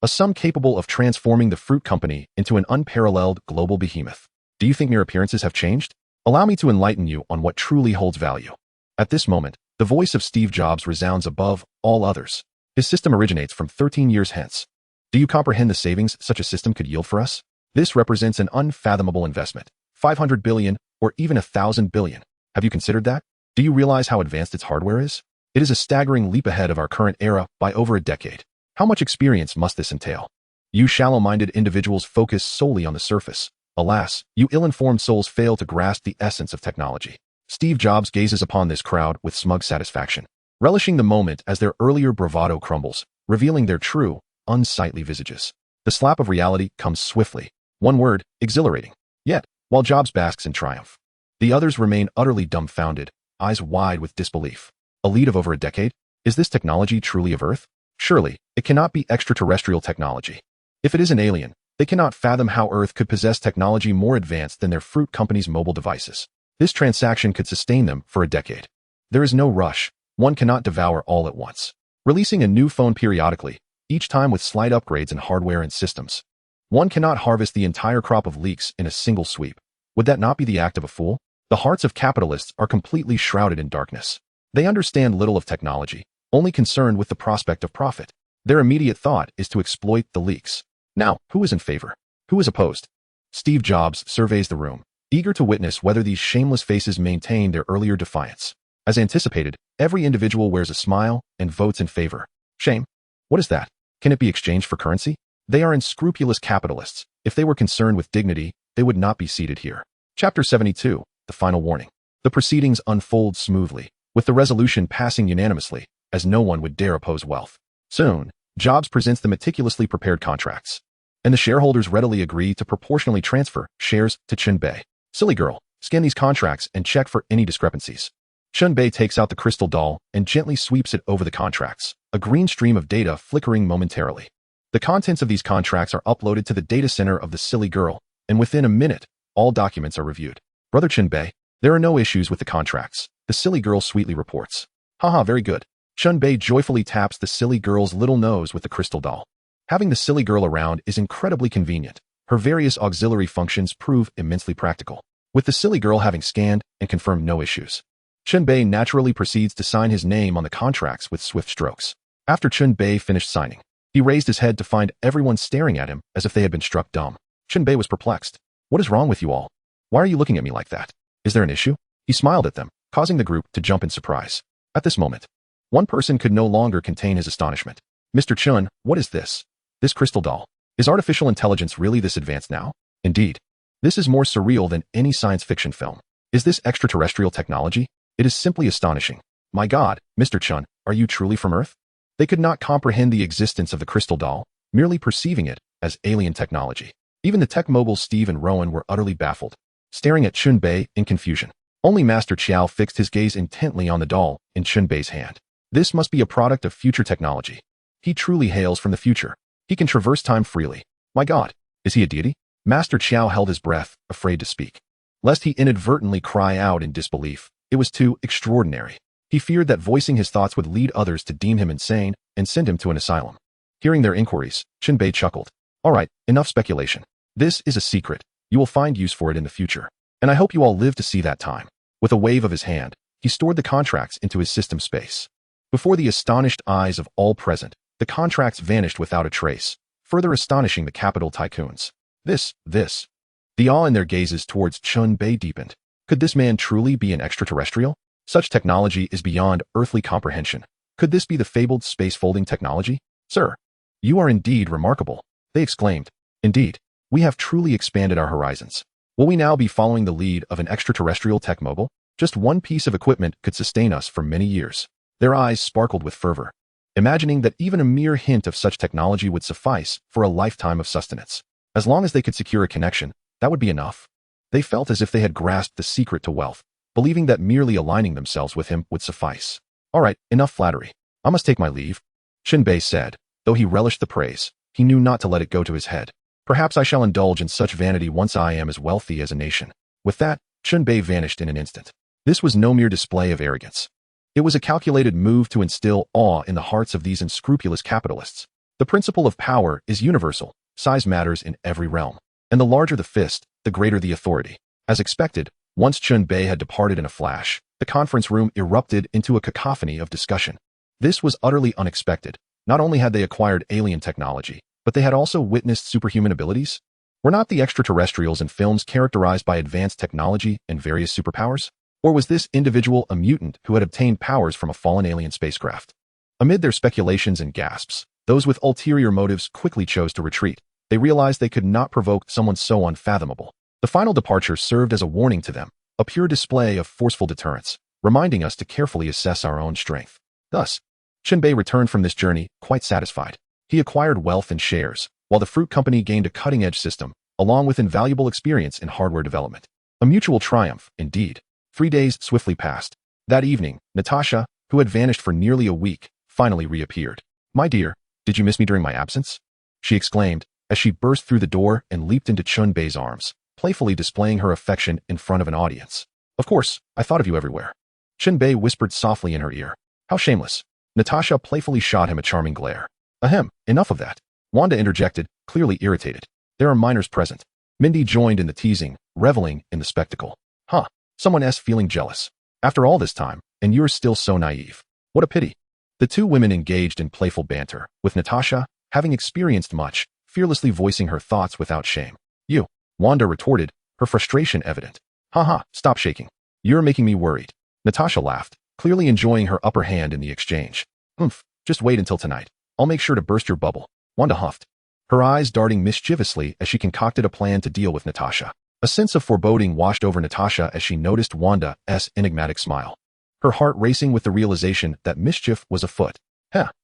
A sum capable of transforming the fruit company into an unparalleled global behemoth. Do you think mere appearances have changed? Allow me to enlighten you on what truly holds value. At this moment, the voice of Steve Jobs resounds above all others. His system originates from 13 years hence. Do you comprehend the savings such a system could yield for us? This represents an unfathomable investment. 500 billion or even 1,000 billion. Have you considered that? Do you realize how advanced its hardware is? It is a staggering leap ahead of our current era by over a decade. How much experience must this entail? You shallow-minded individuals focus solely on the surface. Alas, you ill-informed souls fail to grasp the essence of technology. Steve Jobs gazes upon this crowd with smug satisfaction, relishing the moment as their earlier bravado crumbles, revealing their true, unsightly visages. The slap of reality comes swiftly. One word, exhilarating. Yet, while Jobs basks in triumph, the others remain utterly dumbfounded, eyes wide with disbelief. A lead of over a decade? Is this technology truly of Earth? Surely, it cannot be extraterrestrial technology. If it is an alien, they cannot fathom how Earth could possess technology more advanced than their fruit company's mobile devices. This transaction could sustain them for a decade. There is no rush. One cannot devour all at once. Releasing a new phone periodically, each time with slight upgrades in hardware and systems. One cannot harvest the entire crop of leaks in a single sweep. Would that not be the act of a fool? The hearts of capitalists are completely shrouded in darkness. They understand little of technology, only concerned with the prospect of profit. Their immediate thought is to exploit the leaks. Now, who is in favor? Who is opposed? Steve Jobs surveys the room, eager to witness whether these shameless faces maintain their earlier defiance. As anticipated, every individual wears a smile and votes in favor. Shame? What is that? Can it be exchanged for currency? They are unscrupulous capitalists. If they were concerned with dignity, they would not be seated here. Chapter 72, The Final Warning. The proceedings unfold smoothly, with the resolution passing unanimously, as no one would dare oppose wealth. Soon, Jobs presents the meticulously prepared contracts, and the shareholders readily agree to proportionally transfer shares to Chen Bei. Silly girl, scan these contracts and check for any discrepancies. Chen Bei takes out the crystal doll and gently sweeps it over the contracts, a green stream of data flickering momentarily. The contents of these contracts are uploaded to the data center of the silly girl, and within a minute, all documents are reviewed. Brother Chen Bei, there are no issues with the contracts, the silly girl sweetly reports. Haha, very good. Chen Bei joyfully taps the silly girl's little nose with the crystal doll. Having the silly girl around is incredibly convenient. Her various auxiliary functions prove immensely practical. With the silly girl having scanned and confirmed no issues, Chen Bei naturally proceeds to sign his name on the contracts with swift strokes. After Chen Bei finished signing, he raised his head to find everyone staring at him as if they had been struck dumb. Chen Bei was perplexed. What is wrong with you all? Why are you looking at me like that? Is there an issue? He smiled at them, causing the group to jump in surprise. At this moment, one person could no longer contain his astonishment. Mr. Chun, what is this? This crystal doll. Is artificial intelligence really this advanced now? Indeed. This is more surreal than any science fiction film. Is this extraterrestrial technology? It is simply astonishing. My God, Mr. Chun, are you truly from Earth? They could not comprehend the existence of the crystal doll, merely perceiving it as alien technology. Even the tech moguls Steve and Rowan were utterly baffled, staring at Chen Bei in confusion. Only Master Chiao fixed his gaze intently on the doll in Chen Bei's hand. This must be a product of future technology. He truly hails from the future. He can traverse time freely. My God, is he a deity? Master Chiao held his breath, afraid to speak, lest he inadvertently cry out in disbelief. It was too extraordinary. He feared that voicing his thoughts would lead others to deem him insane and send him to an asylum. Hearing their inquiries, Chen Bei chuckled. All right, enough speculation. This is a secret. You will find use for it in the future. And I hope you all live to see that time. With a wave of his hand, he stored the contracts into his system space. Before the astonished eyes of all present, the contracts vanished without a trace, further astonishing the capital tycoons. This. The awe in their gazes towards Chen Bei deepened. Could this man truly be an extraterrestrial? Such technology is beyond earthly comprehension. Could this be the fabled space-folding technology? Sir, you are indeed remarkable, they exclaimed. Indeed, we have truly expanded our horizons. Will we now be following the lead of an extraterrestrial tech mogul? Just one piece of equipment could sustain us for many years. Their eyes sparkled with fervor, imagining that even a mere hint of such technology would suffice for a lifetime of sustenance. As long as they could secure a connection, that would be enough. They felt as if they had grasped the secret to wealth, believing that merely aligning themselves with him would suffice. All right, enough flattery. I must take my leave, Chen Bei said. Though he relished the praise, he knew not to let it go to his head. Perhaps I shall indulge in such vanity once I am as wealthy as a nation. With that, Chen Bei vanished in an instant. This was no mere display of arrogance. It was a calculated move to instill awe in the hearts of these unscrupulous capitalists. The principle of power is universal. Size matters in every realm. And the larger the fist, the greater the authority. As expected, once Chen Bei had departed in a flash, the conference room erupted into a cacophony of discussion. This was utterly unexpected. Not only had they acquired alien technology, but they had also witnessed superhuman abilities. Were not the extraterrestrials in films characterized by advanced technology and various superpowers? Or was this individual a mutant who had obtained powers from a fallen alien spacecraft? Amid their speculations and gasps, those with ulterior motives quickly chose to retreat. They realized they could not provoke someone so unfathomable. The final departure served as a warning to them, a pure display of forceful deterrence, reminding us to carefully assess our own strength. Thus, Chen Bei returned from this journey quite satisfied. He acquired wealth and shares, while the fruit company gained a cutting-edge system, along with invaluable experience in hardware development. A mutual triumph, indeed. 3 days swiftly passed. That evening, Natasha, who had vanished for nearly a week, finally reappeared. My dear, did you miss me during my absence? She exclaimed, as she burst through the door and leaped into Chen Bei's arms, playfully displaying her affection in front of an audience. Of course, I thought of you everywhere. Chen Bei whispered softly in her ear. How shameless. Natasha playfully shot him a charming glare. Ahem, enough of that. Wanda interjected, clearly irritated. There are minors present. Mindy joined in the teasing, reveling in the spectacle. Huh, someone's feeling jealous. After all this time, and you're still so naive. What a pity. The two women engaged in playful banter, with Natasha, having experienced much, fearlessly voicing her thoughts without shame. You, Wanda retorted, her frustration evident. Haha, stop shaking. You're making me worried. Natasha laughed, clearly enjoying her upper hand in the exchange. Just wait until tonight. I'll make sure to burst your bubble. Wanda huffed, her eyes darting mischievously as she concocted a plan to deal with Natasha. A sense of foreboding washed over Natasha as she noticed Wanda's enigmatic smile. Her heart racing with the realization that mischief was afoot.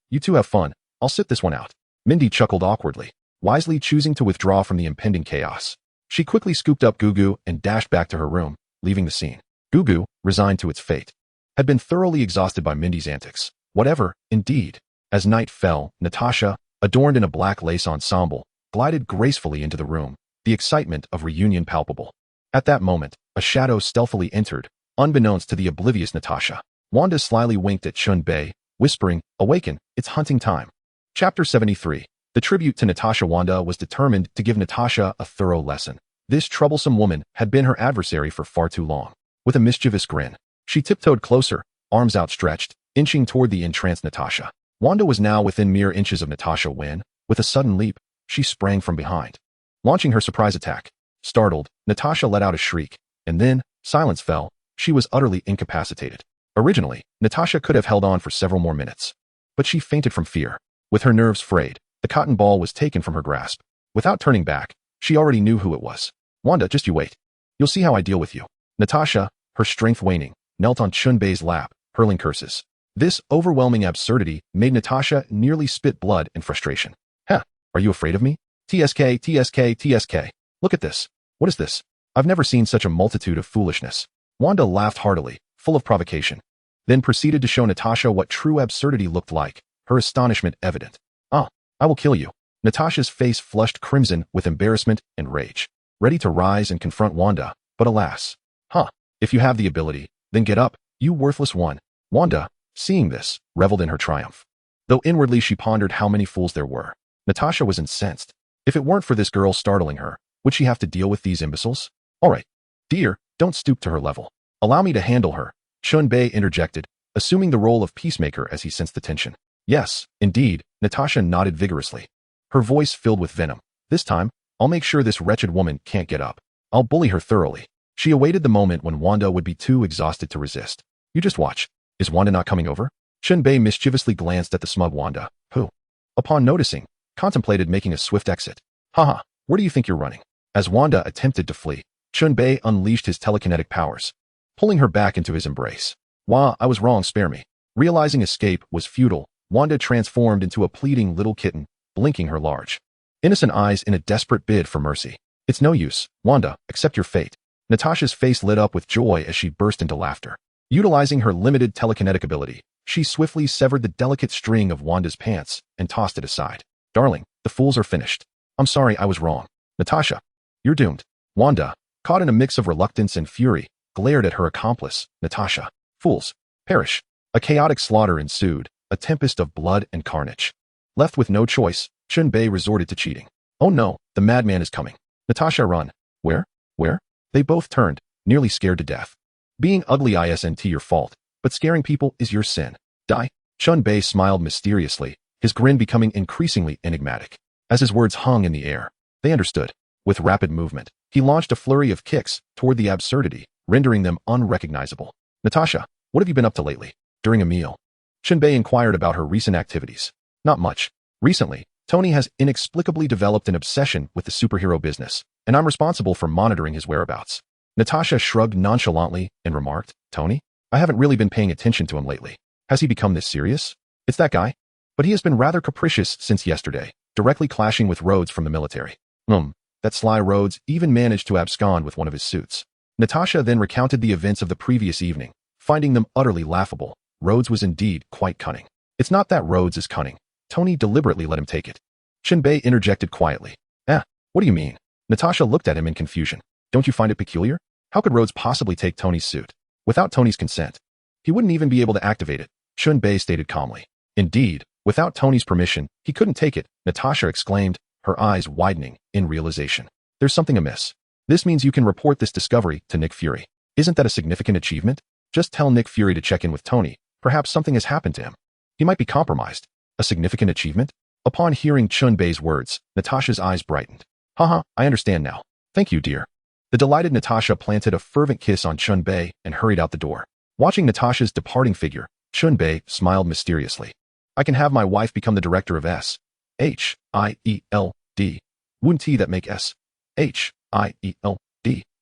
You two have fun. I'll sit this one out. Mindy chuckled awkwardly, wisely choosing to withdraw from the impending chaos. She quickly scooped up Gugu and dashed back to her room, leaving the scene. Gugu, resigned to its fate, had been thoroughly exhausted by Mindy's antics. Whatever, indeed. As night fell, Natasha, adorned in a black lace ensemble, glided gracefully into the room, the excitement of reunion palpable. At that moment, a shadow stealthily entered, unbeknownst to the oblivious Natasha. Wanda slyly winked at Chen Bei, whispering, "Awaken, it's hunting time." Chapter 73. The tribute to Natasha. Wanda was determined to give Natasha a thorough lesson. This troublesome woman had been her adversary for far too long. With a mischievous grin, she tiptoed closer, arms outstretched, inching toward the entranced Natasha. Wanda was now within mere inches of Natasha when, with a sudden leap, she sprang from behind, launching her surprise attack. Startled, Natasha let out a shriek, and then, silence fell. She was utterly incapacitated. Originally, Natasha could have held on for several more minutes, but she fainted from fear. With her nerves frayed, the cotton ball was taken from her grasp. Without turning back, she already knew who it was. Wanda, just you wait. You'll see how I deal with you. Natasha, her strength waning, knelt on Chen Bei's lap, hurling curses. This overwhelming absurdity made Natasha nearly spit blood in frustration. Huh, are you afraid of me? TSK, TSK, TSK. Look at this. What is this? I've never seen such a multitude of foolishness. Wanda laughed heartily, full of provocation, then proceeded to show Natasha what true absurdity looked like, her astonishment evident. Ah, I will kill you. Natasha's face flushed crimson with embarrassment and rage, ready to rise and confront Wanda, but alas. If you have the ability, then get up, you worthless one. Wanda, seeing this, reveled in her triumph. Though inwardly she pondered how many fools there were, Natasha was incensed. If it weren't for this girl startling her, would she have to deal with these imbeciles? All right, dear, don't stoop to her level. Allow me to handle her, Chen Bei interjected, assuming the role of peacemaker as he sensed the tension. Yes, indeed, Natasha nodded vigorously, her voice filled with venom. This time, I'll make sure this wretched woman can't get up. I'll bully her thoroughly. She awaited the moment when Wanda would be too exhausted to resist. You just watch. Is Wanda not coming over? Chen Bei mischievously glanced at the smug Wanda, who, upon noticing, contemplated making a swift exit. Haha, where do you think you're running? As Wanda attempted to flee, Chen Bei unleashed his telekinetic powers, pulling her back into his embrace. Wah, I was wrong, spare me. Realizing escape was futile, Wanda transformed into a pleading little kitten, blinking her large, innocent eyes in a desperate bid for mercy. It's no use, Wanda, accept your fate. Natasha's face lit up with joy as she burst into laughter. Utilizing her limited telekinetic ability, she swiftly severed the delicate string of Wanda's pants and tossed it aside. Darling, the fools are finished. I'm sorry I was wrong. Natasha, you're doomed. Wanda, caught in a mix of reluctance and fury, glared at her accomplice, Natasha. Fools, perish. A chaotic slaughter ensued, a tempest of blood and carnage. Left with no choice, Chen Bei resorted to cheating. Oh no, the madman is coming. Natasha, run. Where? Where? They both turned, nearly scared to death. Being ugly isn't your fault, but scaring people is your sin. Die. Chen Bei smiled mysteriously, his grin becoming increasingly enigmatic. As his words hung in the air, they understood. With rapid movement, he launched a flurry of kicks toward the absurdity, rendering them unrecognizable. Natasha, what have you been up to lately? During a meal, Chen Bei inquired about her recent activities. Not much. Recently, Tony has inexplicably developed an obsession with the superhero business, and I'm responsible for monitoring his whereabouts. Natasha shrugged nonchalantly and remarked, Tony? I haven't really been paying attention to him lately. Has he become this serious? It's that guy. But he has been rather capricious since yesterday, directly clashing with Rhodes from the military. That sly Rhodes even managed to abscond with one of his suits. Natasha then recounted the events of the previous evening, finding them utterly laughable. Rhodes was indeed quite cunning. It's not that Rhodes is cunning. Tony deliberately let him take it. Chen Bei interjected quietly. What do you mean? Natasha looked at him in confusion. Don't you find it peculiar? How could Rhodes possibly take Tony's suit? Without Tony's consent, he wouldn't even be able to activate it, Chen Bei stated calmly. Indeed, without Tony's permission, he couldn't take it, Natasha exclaimed, her eyes widening in realization. There's something amiss. This means you can report this discovery to Nick Fury. Isn't that a significant achievement? Just tell Nick Fury to check in with Tony. Perhaps something has happened to him. He might be compromised. A significant achievement? Upon hearing Chen Bei's words, Natasha's eyes brightened. Haha, I understand now. Thank you, dear. The delighted Natasha planted a fervent kiss on Chen Bei and hurried out the door. Watching Natasha's departing figure, Chen Bei smiled mysteriously. I can have my wife become the director of S.H.I.E.L.D. Wouldn't he that make S.H.I.E.L.D.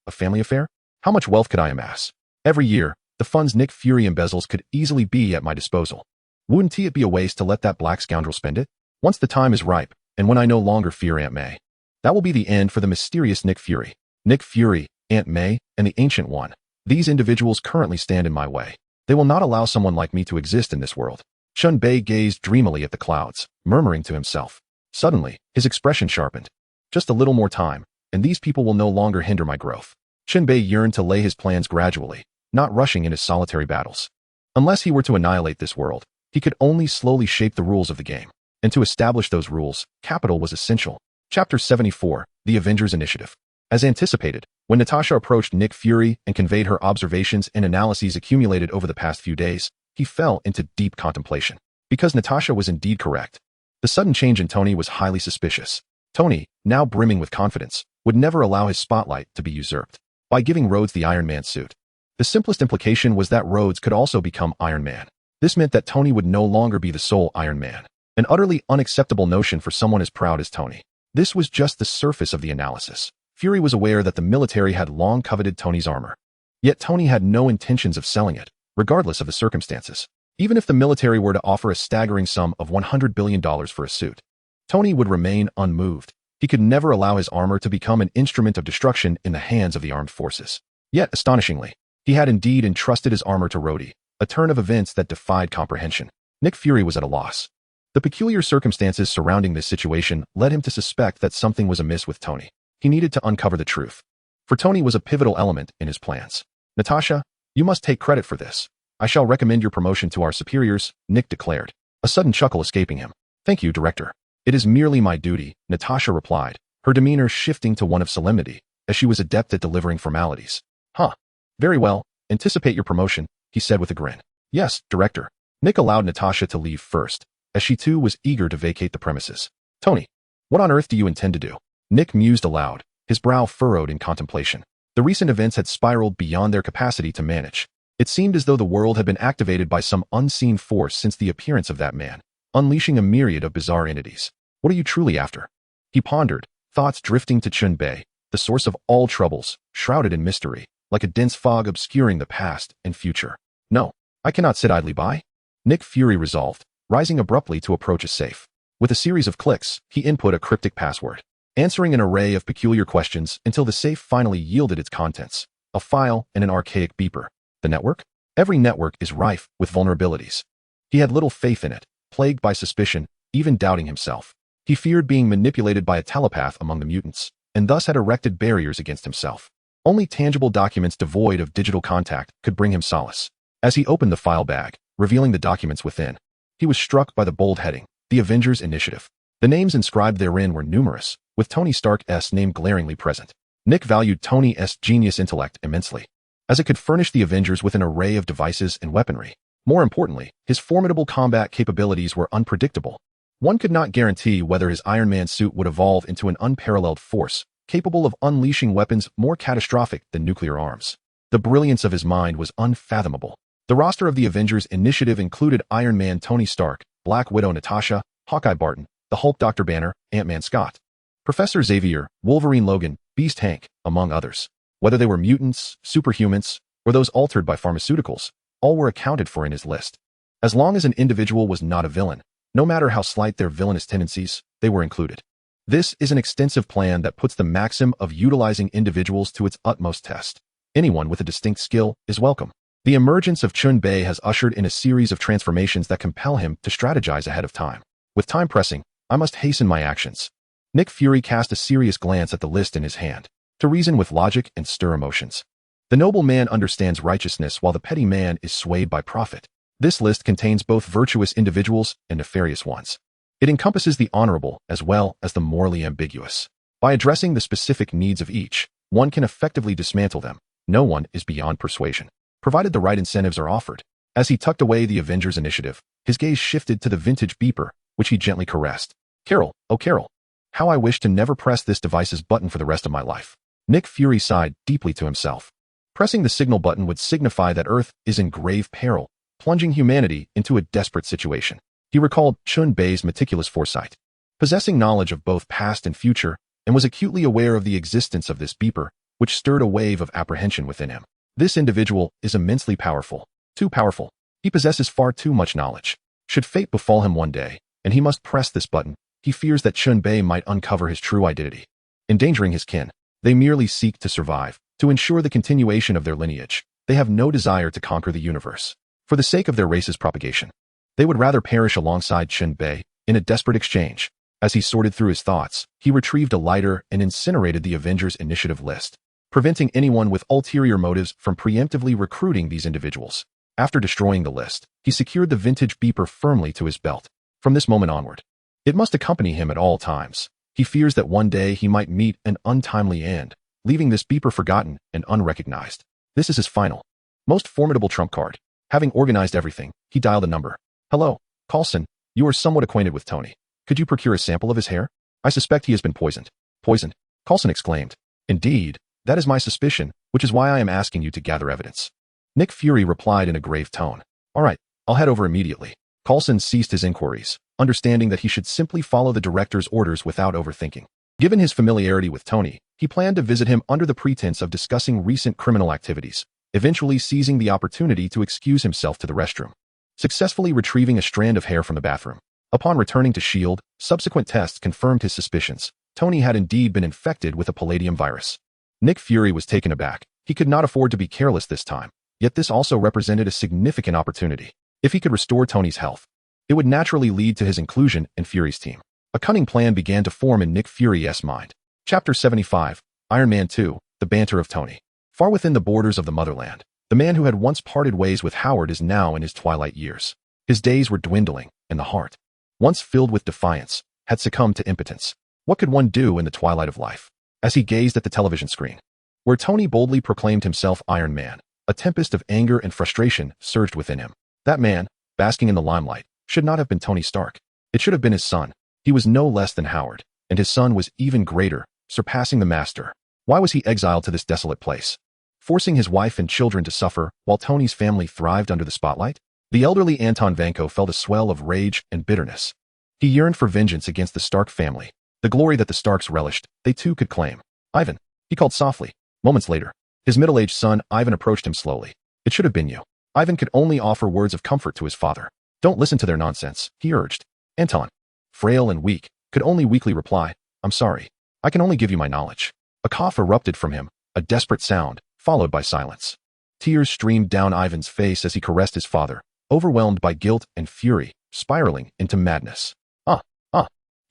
a family affair? How much wealth could I amass? Every year, the funds Nick Fury embezzles could easily be at my disposal. Wouldn't it be a waste to let that black scoundrel spend it? Once the time is ripe, and when I no longer fear Aunt May, that will be the end for the mysterious Nick Fury. Nick Fury, Aunt May, and the Ancient One. These individuals currently stand in my way. They will not allow someone like me to exist in this world. Chen Bei gazed dreamily at the clouds, murmuring to himself. Suddenly, his expression sharpened. Just a little more time, and these people will no longer hinder my growth. Chen Bei yearned to lay his plans gradually, not rushing in his solitary battles. Unless he were to annihilate this world, he could only slowly shape the rules of the game. And to establish those rules, capital was essential. Chapter 74, The Avengers Initiative. As anticipated, when Natasha approached Nick Fury and conveyed her observations and analyses accumulated over the past few days, he fell into deep contemplation. Because Natasha was indeed correct. The sudden change in Tony was highly suspicious. Tony, now brimming with confidence, would never allow his spotlight to be usurped by giving Rhodes the Iron Man suit. The simplest implication was that Rhodes could also become Iron Man. This meant that Tony would no longer be the sole Iron Man. An utterly unacceptable notion for someone as proud as Tony. This was just the surface of the analysis. Fury was aware that the military had long coveted Tony's armor. Yet Tony had no intentions of selling it, regardless of the circumstances. Even if the military were to offer a staggering sum of $100 billion for a suit, Tony would remain unmoved. He could never allow his armor to become an instrument of destruction in the hands of the armed forces. Yet, astonishingly, he had indeed entrusted his armor to Rhodey, a turn of events that defied comprehension. Nick Fury was at a loss. The peculiar circumstances surrounding this situation led him to suspect that something was amiss with Tony. He needed to uncover the truth. For Tony was a pivotal element in his plans. "Natasha, you must take credit for this. I shall recommend your promotion to our superiors," Nick declared, a sudden chuckle escaping him. "Thank you, Director. It is merely my duty," Natasha replied, her demeanor shifting to one of solemnity, as she was adept at delivering formalities. "Huh. Very well. Anticipate your promotion," he said with a grin. "Yes, Director." Nick allowed Natasha to leave first, as she too was eager to vacate the premises. "Tony, what on earth do you intend to do?" Nick mused aloud, his brow furrowed in contemplation. The recent events had spiraled beyond their capacity to manage. It seemed as though the world had been activated by some unseen force since the appearance of that man, unleashing a myriad of bizarre entities. "What are you truly after?" He pondered, thoughts drifting to Chen Bei, the source of all troubles, shrouded in mystery, like a dense fog obscuring the past and future. "No, I cannot sit idly by," Nick Fury resolved, rising abruptly to approach a safe. With a series of clicks, he input a cryptic password, answering an array of peculiar questions until the safe finally yielded its contents, a file and an archaic beeper. The network? Every network is rife with vulnerabilities. He had little faith in it, plagued by suspicion, even doubting himself. He feared being manipulated by a telepath among the mutants, and thus had erected barriers against himself. Only tangible documents devoid of digital contact could bring him solace. As he opened the file bag, revealing the documents within, he was struck by the bold heading, "The Avengers Initiative." The names inscribed therein were numerous, with Tony Stark's name glaringly present. Nick valued Tony's genius intellect immensely, as it could furnish the Avengers with an array of devices and weaponry. More importantly, his formidable combat capabilities were unpredictable. One could not guarantee whether his Iron Man suit would evolve into an unparalleled force, capable of unleashing weapons more catastrophic than nuclear arms. The brilliance of his mind was unfathomable. The roster of the Avengers Initiative included Iron Man Tony Stark, Black Widow Natasha, Hawkeye Barton, the Hulk Dr. Banner, Ant-Man Scott, Professor Xavier, Wolverine Logan, Beast Hank, among others. Whether they were mutants, superhumans, or those altered by pharmaceuticals, all were accounted for in his list. As long as an individual was not a villain, no matter how slight their villainous tendencies, they were included. This is an extensive plan that puts the maxim of utilizing individuals to its utmost test. Anyone with a distinct skill is welcome. The emergence of Chen Bei has ushered in a series of transformations that compel him to strategize ahead of time. With time pressing, I must hasten my actions. Nick Fury cast a serious glance at the list in his hand, to reason with logic and stir emotions. The noble man understands righteousness while the petty man is swayed by profit. This list contains both virtuous individuals and nefarious ones. It encompasses the honorable as well as the morally ambiguous. By addressing the specific needs of each, one can effectively dismantle them. No one is beyond persuasion, provided the right incentives are offered. As he tucked away the Avengers Initiative, his gaze shifted to the vintage beeper, which he gently caressed. "Carol, oh Carol, how I wish to never press this device's button for the rest of my life." Nick Fury sighed deeply to himself. Pressing the signal button would signify that Earth is in grave peril, plunging humanity into a desperate situation. He recalled Chen Bei's meticulous foresight, possessing knowledge of both past and future, and was acutely aware of the existence of this beeper, which stirred a wave of apprehension within him. This individual is immensely powerful, too powerful. He possesses far too much knowledge. Should fate befall him one day, and he must press this button, he fears that Chen Bei might uncover his true identity, endangering his kin. They merely seek to survive, to ensure the continuation of their lineage. They have no desire to conquer the universe. For the sake of their race's propagation, they would rather perish alongside Chen Bei in a desperate exchange. As he sorted through his thoughts, he retrieved a lighter and incinerated the Avengers Initiative list, preventing anyone with ulterior motives from preemptively recruiting these individuals. After destroying the list, he secured the vintage beeper firmly to his belt. From this moment onward, it must accompany him at all times. He fears that one day he might meet an untimely end, leaving this beeper forgotten and unrecognized. This is his final, most formidable trump card. Having organized everything, he dialed a number. "Hello, Coulson, you are somewhat acquainted with Tony. Could you procure a sample of his hair? I suspect he has been poisoned." "Poisoned?" Coulson exclaimed. "Indeed, that is my suspicion, which is why I am asking you to gather evidence." Nick Fury replied in a grave tone. "All right, I'll head over immediately." Coulson ceased his inquiries, understanding that he should simply follow the director's orders without overthinking. Given his familiarity with Tony, he planned to visit him under the pretense of discussing recent criminal activities, eventually seizing the opportunity to excuse himself to the restroom, successfully retrieving a strand of hair from the bathroom. Upon returning to S.H.I.E.L.D., subsequent tests confirmed his suspicions. Tony had indeed been infected with a palladium virus. Nick Fury was taken aback. He could not afford to be careless this time, yet this also represented a significant opportunity. If he could restore Tony's health, it would naturally lead to his inclusion in Fury's team. A cunning plan began to form in Nick Fury's mind. Chapter 75, Iron Man 2, The Banter of Tony. Far within the borders of the motherland, the man who had once parted ways with Howard is now in his twilight years. His days were dwindling, and the heart, once filled with defiance, had succumbed to impotence. What could one do in the twilight of life? As he gazed at the television screen, where Tony boldly proclaimed himself Iron Man, a tempest of anger and frustration surged within him. That man, basking in the limelight, should not have been Tony Stark. It should have been his son. He was no less than Howard, and his son was even greater, surpassing the master. Why was he exiled to this desolate place, forcing his wife and children to suffer while Tony's family thrived under the spotlight? The elderly Anton Vanko felt a swell of rage and bitterness. He yearned for vengeance against the Stark family. The glory that the Starks relished, they too could claim. Ivan, he called softly. Moments later, his middle-aged son, Ivan, approached him slowly. It should have been you. Ivan could only offer words of comfort to his father. Don't listen to their nonsense, he urged. Anton, frail and weak, could only weakly reply, I'm sorry. I can only give you my knowledge. A cough erupted from him, a desperate sound, followed by silence. Tears streamed down Ivan's face as he caressed his father, overwhelmed by guilt and fury, spiraling into madness.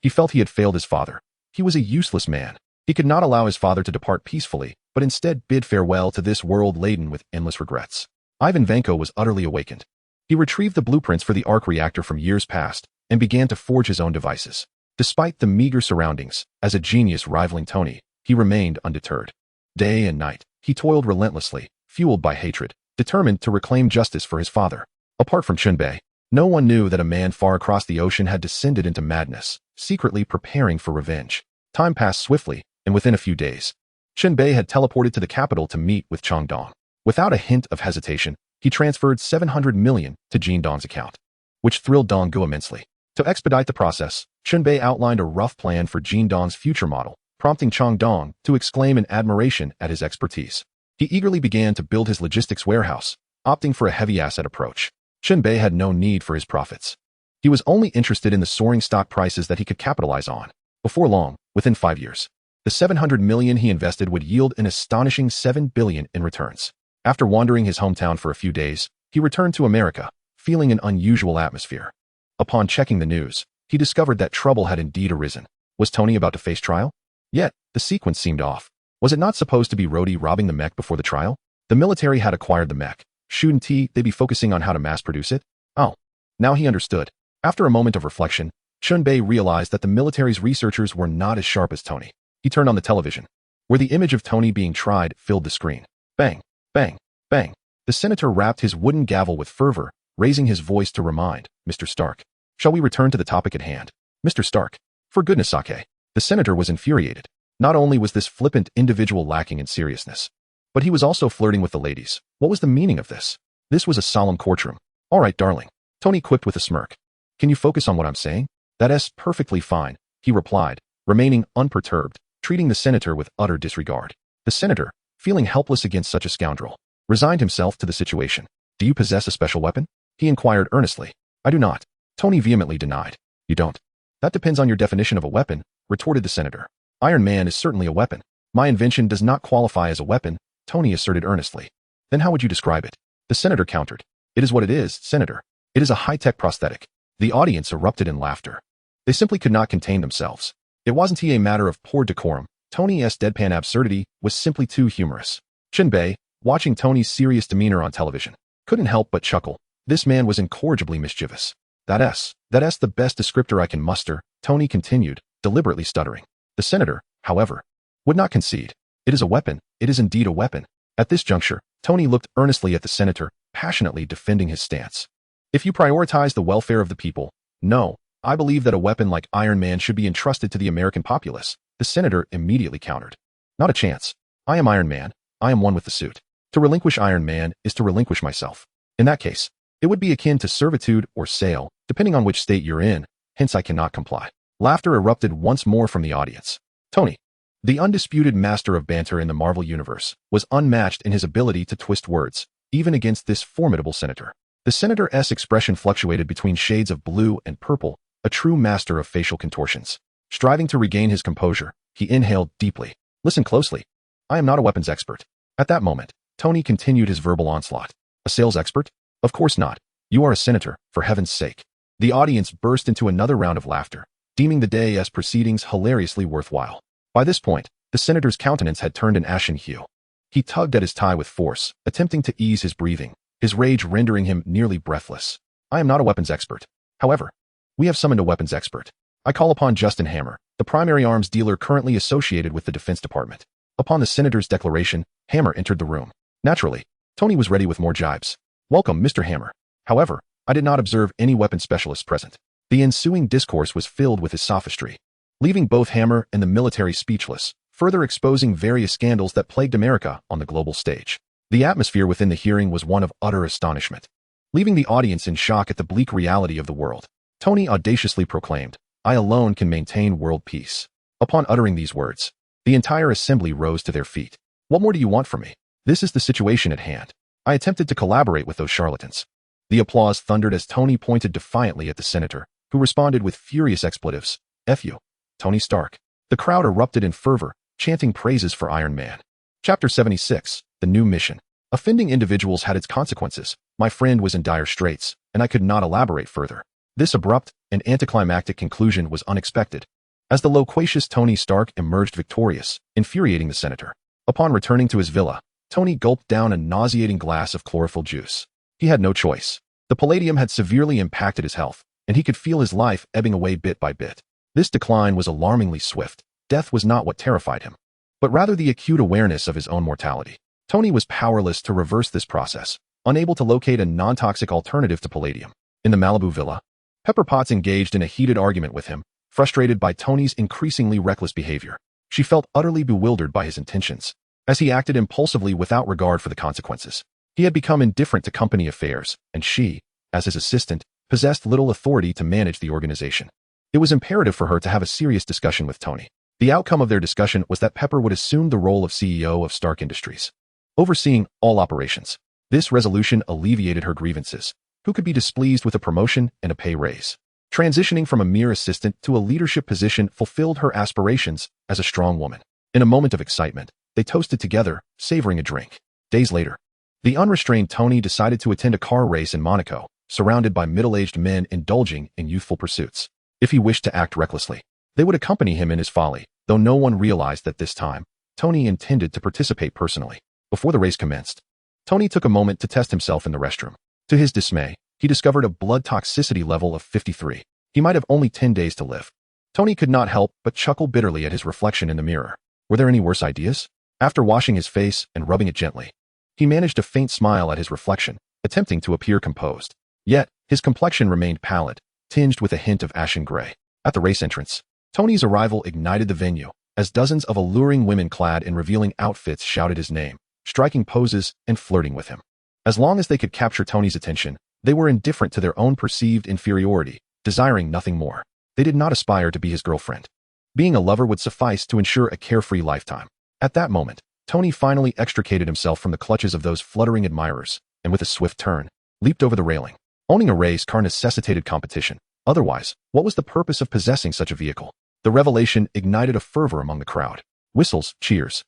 He felt he had failed his father. He was a useless man. He could not allow his father to depart peacefully, but instead bid farewell to this world laden with endless regrets. Ivan Vanko was utterly awakened. He retrieved the blueprints for the arc reactor from years past and began to forge his own devices. Despite the meager surroundings, as a genius rivaling Tony, he remained undeterred. Day and night, he toiled relentlessly, fueled by hatred, determined to reclaim justice for his father. Apart from Chen Bei, no one knew that a man far across the ocean had descended into madness, secretly preparing for revenge. Time passed swiftly, and within a few days, Chen Bei had teleported to the capital to meet with Chang Dong. Without a hint of hesitation, he transferred 700 million to Jean Dong's account, which thrilled Dong Gu immensely. To expedite the process, Chen Bei outlined a rough plan for Jean Dong's future model, prompting Chang Dong to exclaim in admiration at his expertise. He eagerly began to build his logistics warehouse, opting for a heavy asset approach. Chen Bei had no need for his profits. He was only interested in the soaring stock prices that he could capitalize on. Before long, within 5 years, the 700 million he invested would yield an astonishing 7 billion in returns. After wandering his hometown for a few days, he returned to America, feeling an unusual atmosphere. Upon checking the news, he discovered that trouble had indeed arisen. Was Tony about to face trial? Yet, the sequence seemed off. Was it not supposed to be Rhodey robbing the mech before the trial? The military had acquired the mech. Shouldn't they be focusing on how to mass produce it? Oh, now he understood. After a moment of reflection, Chen Bei realized that the military's researchers were not as sharp as Tony. He turned on the television, where the image of Tony being tried filled the screen. Bang, bang, bang. The senator rapped his wooden gavel with fervor, raising his voice to remind, Mr. Stark. Shall we return to the topic at hand? Mr. Stark. For goodness sake. The senator was infuriated. Not only was this flippant individual lacking in seriousness, but he was also flirting with the ladies. What was the meaning of this? This was a solemn courtroom. All right, darling. Tony quipped with a smirk. Can you focus on what I'm saying? That's perfectly fine, he replied, remaining unperturbed, treating the senator with utter disregard. The senator, feeling helpless against such a scoundrel, resigned himself to the situation. Do you possess a special weapon? He inquired earnestly. I do not. Tony vehemently denied. You don't? That depends on your definition of a weapon, retorted the senator. Iron Man is certainly a weapon. My invention does not qualify as a weapon, Tony asserted earnestly. Then how would you describe it? The senator countered. It is what it is, Senator. It is a high-tech prosthetic. The audience erupted in laughter. They simply could not contain themselves. It wasn't a matter of poor decorum. Tony's deadpan absurdity was simply too humorous. Chen Bei, watching Tony's serious demeanor on television, couldn't help but chuckle. This man was incorrigibly mischievous. That's the best descriptor I can muster, Tony continued, deliberately stuttering. The senator, however, would not concede. It is a weapon. It is indeed a weapon. At this juncture, Tony looked earnestly at the senator, passionately defending his stance. If you prioritize the welfare of the people, no, I believe that a weapon like Iron Man should be entrusted to the American populace, the senator immediately countered. Not a chance. I am Iron Man. I am one with the suit. To relinquish Iron Man is to relinquish myself. In that case, it would be akin to servitude or sale, depending on which state you're in. hence I cannot comply. Laughter erupted once more from the audience. Tony, the undisputed master of banter in the Marvel Universe, was unmatched in his ability to twist words, even against this formidable senator. The senator's expression fluctuated between shades of blue and purple, a true master of facial contortions. Striving to regain his composure, he inhaled deeply. Listen closely. I am not a weapons expert. At that moment, Tony continued his verbal onslaught. A sales expert? Of course not. You are a senator, for heaven's sake. The audience burst into another round of laughter, deeming the day's proceedings hilariously worthwhile. By this point, the senator's countenance had turned an ashen hue. He tugged at his tie with force, attempting to ease his breathing, his rage rendering him nearly breathless. I am not a weapons expert. However, we have summoned a weapons expert. I call upon Justin Hammer, the primary arms dealer currently associated with the Defense Department. Upon the senator's declaration, Hammer entered the room. Naturally, Tony was ready with more jibes. Welcome, Mr. Hammer. However, I did not observe any weapon specialists present. The ensuing discourse was filled with his sophistry, leaving both Hammer and the military speechless, further exposing various scandals that plagued America on the global stage. The atmosphere within the hearing was one of utter astonishment. Leaving the audience in shock at the bleak reality of the world, Tony audaciously proclaimed, I alone can maintain world peace. Upon uttering these words, the entire assembly rose to their feet. What more do you want from me? This is the situation at hand. I attempted to collaborate with those charlatans. The applause thundered as Tony pointed defiantly at the senator, who responded with furious expletives. F you, Tony Stark. The crowd erupted in fervor, chanting praises for Iron Man. Chapter 76, The New Mission. Offending individuals had its consequences. My friend was in dire straits, and I could not elaborate further. This abrupt and anticlimactic conclusion was unexpected, as the loquacious Tony Stark emerged victorious, infuriating the senator. Upon returning to his villa, Tony gulped down a nauseating glass of chlorophyll juice. He had no choice. The palladium had severely impacted his health, and he could feel his life ebbing away bit by bit. This decline was alarmingly swift. Death was not what terrified him, but rather the acute awareness of his own mortality. Tony was powerless to reverse this process, unable to locate a non-toxic alternative to palladium. In the Malibu villa, Pepper Potts engaged in a heated argument with him, frustrated by Tony's increasingly reckless behavior. She felt utterly bewildered by his intentions, as he acted impulsively without regard for the consequences. He had become indifferent to company affairs, and she, as his assistant, possessed little authority to manage the organization. It was imperative for her to have a serious discussion with Tony. The outcome of their discussion was that Pepper would assume the role of CEO of Stark Industries, overseeing all operations. This resolution alleviated her grievances, who could be displeased with a promotion and a pay raise. Transitioning from a mere assistant to a leadership position fulfilled her aspirations as a strong woman. In a moment of excitement, they toasted together, savoring a drink. Days later, the unrestrained Tony decided to attend a car race in Monaco, surrounded by middle-aged men indulging in youthful pursuits. If he wished to act recklessly, they would accompany him in his folly, though no one realized that this time, Tony intended to participate personally. Before the race commenced, Tony took a moment to test himself in the restroom. To his dismay, he discovered a blood toxicity level of 53. He might have only 10 days to live. Tony could not help but chuckle bitterly at his reflection in the mirror. Were there any worse ideas? After washing his face and rubbing it gently, he managed a faint smile at his reflection, attempting to appear composed. Yet, his complexion remained pallid, tinged with a hint of ashen gray. At the race entrance, Tony's arrival ignited the venue, as dozens of alluring women clad in revealing outfits shouted his name, striking poses and flirting with him. As long as they could capture Tony's attention, they were indifferent to their own perceived inferiority, desiring nothing more. They did not aspire to be his girlfriend. Being a lover would suffice to ensure a carefree lifetime. At that moment, Tony finally extricated himself from the clutches of those fluttering admirers, and with a swift turn, leaped over the railing. Owning a race car necessitated competition. Otherwise, what was the purpose of possessing such a vehicle? The revelation ignited a fervor among the crowd. Whistles, cheers,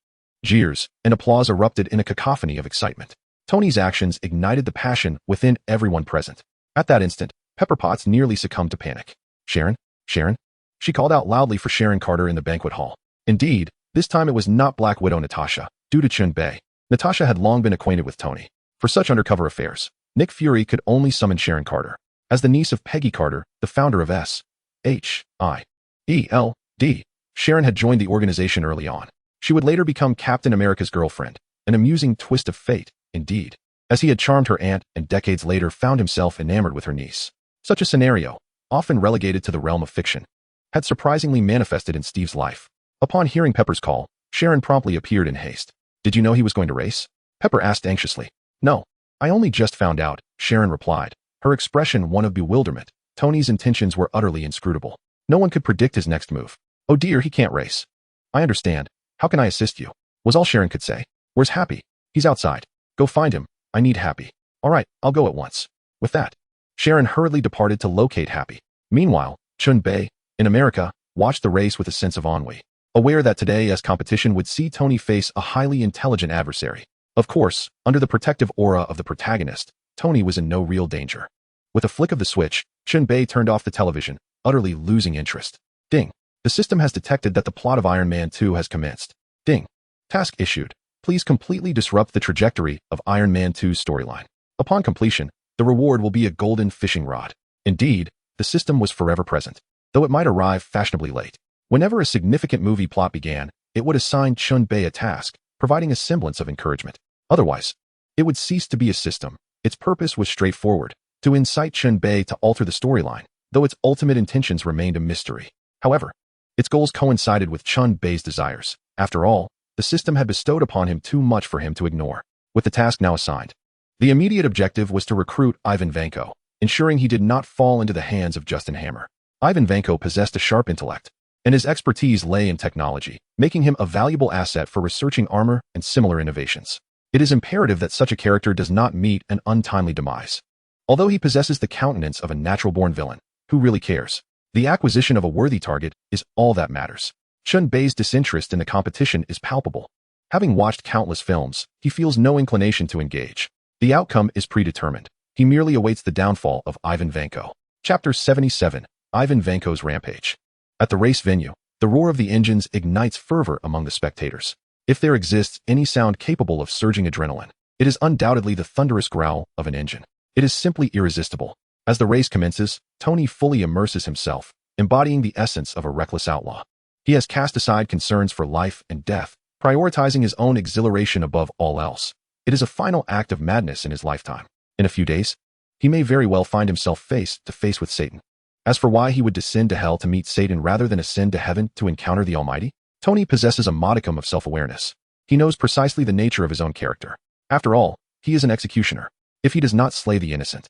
jeers, and applause erupted in a cacophony of excitement. Tony's actions ignited the passion within everyone present. At that instant, Pepper Potts nearly succumbed to panic. Sharon? Sharon? She called out loudly for Sharon Carter in the banquet hall. Indeed, this time it was not Black Widow Natasha, due to Chen Bei. Natasha had long been acquainted with Tony. For such undercover affairs, Nick Fury could only summon Sharon Carter. As the niece of Peggy Carter, the founder of S.H.I.E.L.D., Sharon had joined the organization early on. She would later become Captain America's girlfriend, an amusing twist of fate, indeed, as he had charmed her aunt and decades later found himself enamored with her niece. Such a scenario, often relegated to the realm of fiction, had surprisingly manifested in Steve's life. Upon hearing Pepper's call, Sharon promptly appeared in haste. Did you know he was going to race? Pepper asked anxiously. No, I only just found out, Sharon replied, her expression one of bewilderment, Tony's intentions were utterly inscrutable. No one could predict his next move. Oh dear, he can't race. I understand. How can I assist you? Was all Sharon could say. Where's Happy? He's outside. Go find him. I need Happy. All right, I'll go at once. With that, Sharon hurriedly departed to locate Happy. Meanwhile, Chen Bei, in America, watched the race with a sense of ennui, aware that today's competition would see Tony face a highly intelligent adversary. Of course, under the protective aura of the protagonist, Tony was in no real danger. With a flick of the switch, Chen Bei turned off the television, utterly losing interest. Ding. The system has detected that the plot of Iron Man 2 has commenced. Ding. Task issued. Please completely disrupt the trajectory of Iron Man 2's storyline. Upon completion, the reward will be a golden fishing rod. Indeed, the system was forever present, though it might arrive fashionably late. Whenever a significant movie plot began, it would assign Chen Bei a task, providing a semblance of encouragement. Otherwise, it would cease to be a system. Its purpose was straightforward, to incite Chen Bei to alter the storyline, though its ultimate intentions remained a mystery. However, its goals coincided with Chen Bei's desires. After all, the system had bestowed upon him too much for him to ignore. With the task now assigned, the immediate objective was to recruit Ivan Vanko, ensuring he did not fall into the hands of Justin Hammer. Ivan Vanko possessed a sharp intellect, and his expertise lay in technology, making him a valuable asset for researching armor and similar innovations. It is imperative that such a character does not meet an untimely demise. Although he possesses the countenance of a natural-born villain, who really cares? The acquisition of a worthy target is all that matters. Chen Bei's disinterest in the competition is palpable. Having watched countless films, he feels no inclination to engage. The outcome is predetermined. He merely awaits the downfall of Ivan Vanko. Chapter 77, Ivan Vanko's Rampage. At the race venue, the roar of the engines ignites fervor among the spectators. If there exists any sound capable of surging adrenaline, it is undoubtedly the thunderous growl of an engine. It is simply irresistible. As the race commences, Tony fully immerses himself, embodying the essence of a reckless outlaw. He has cast aside concerns for life and death, prioritizing his own exhilaration above all else. It is a final act of madness in his lifetime. In a few days, he may very well find himself face to face with Satan. As for why he would descend to hell to meet Satan rather than ascend to heaven to encounter the Almighty, Tony possesses a modicum of self-awareness. He knows precisely the nature of his own character. After all, he is an executioner. If he does not slay the innocent,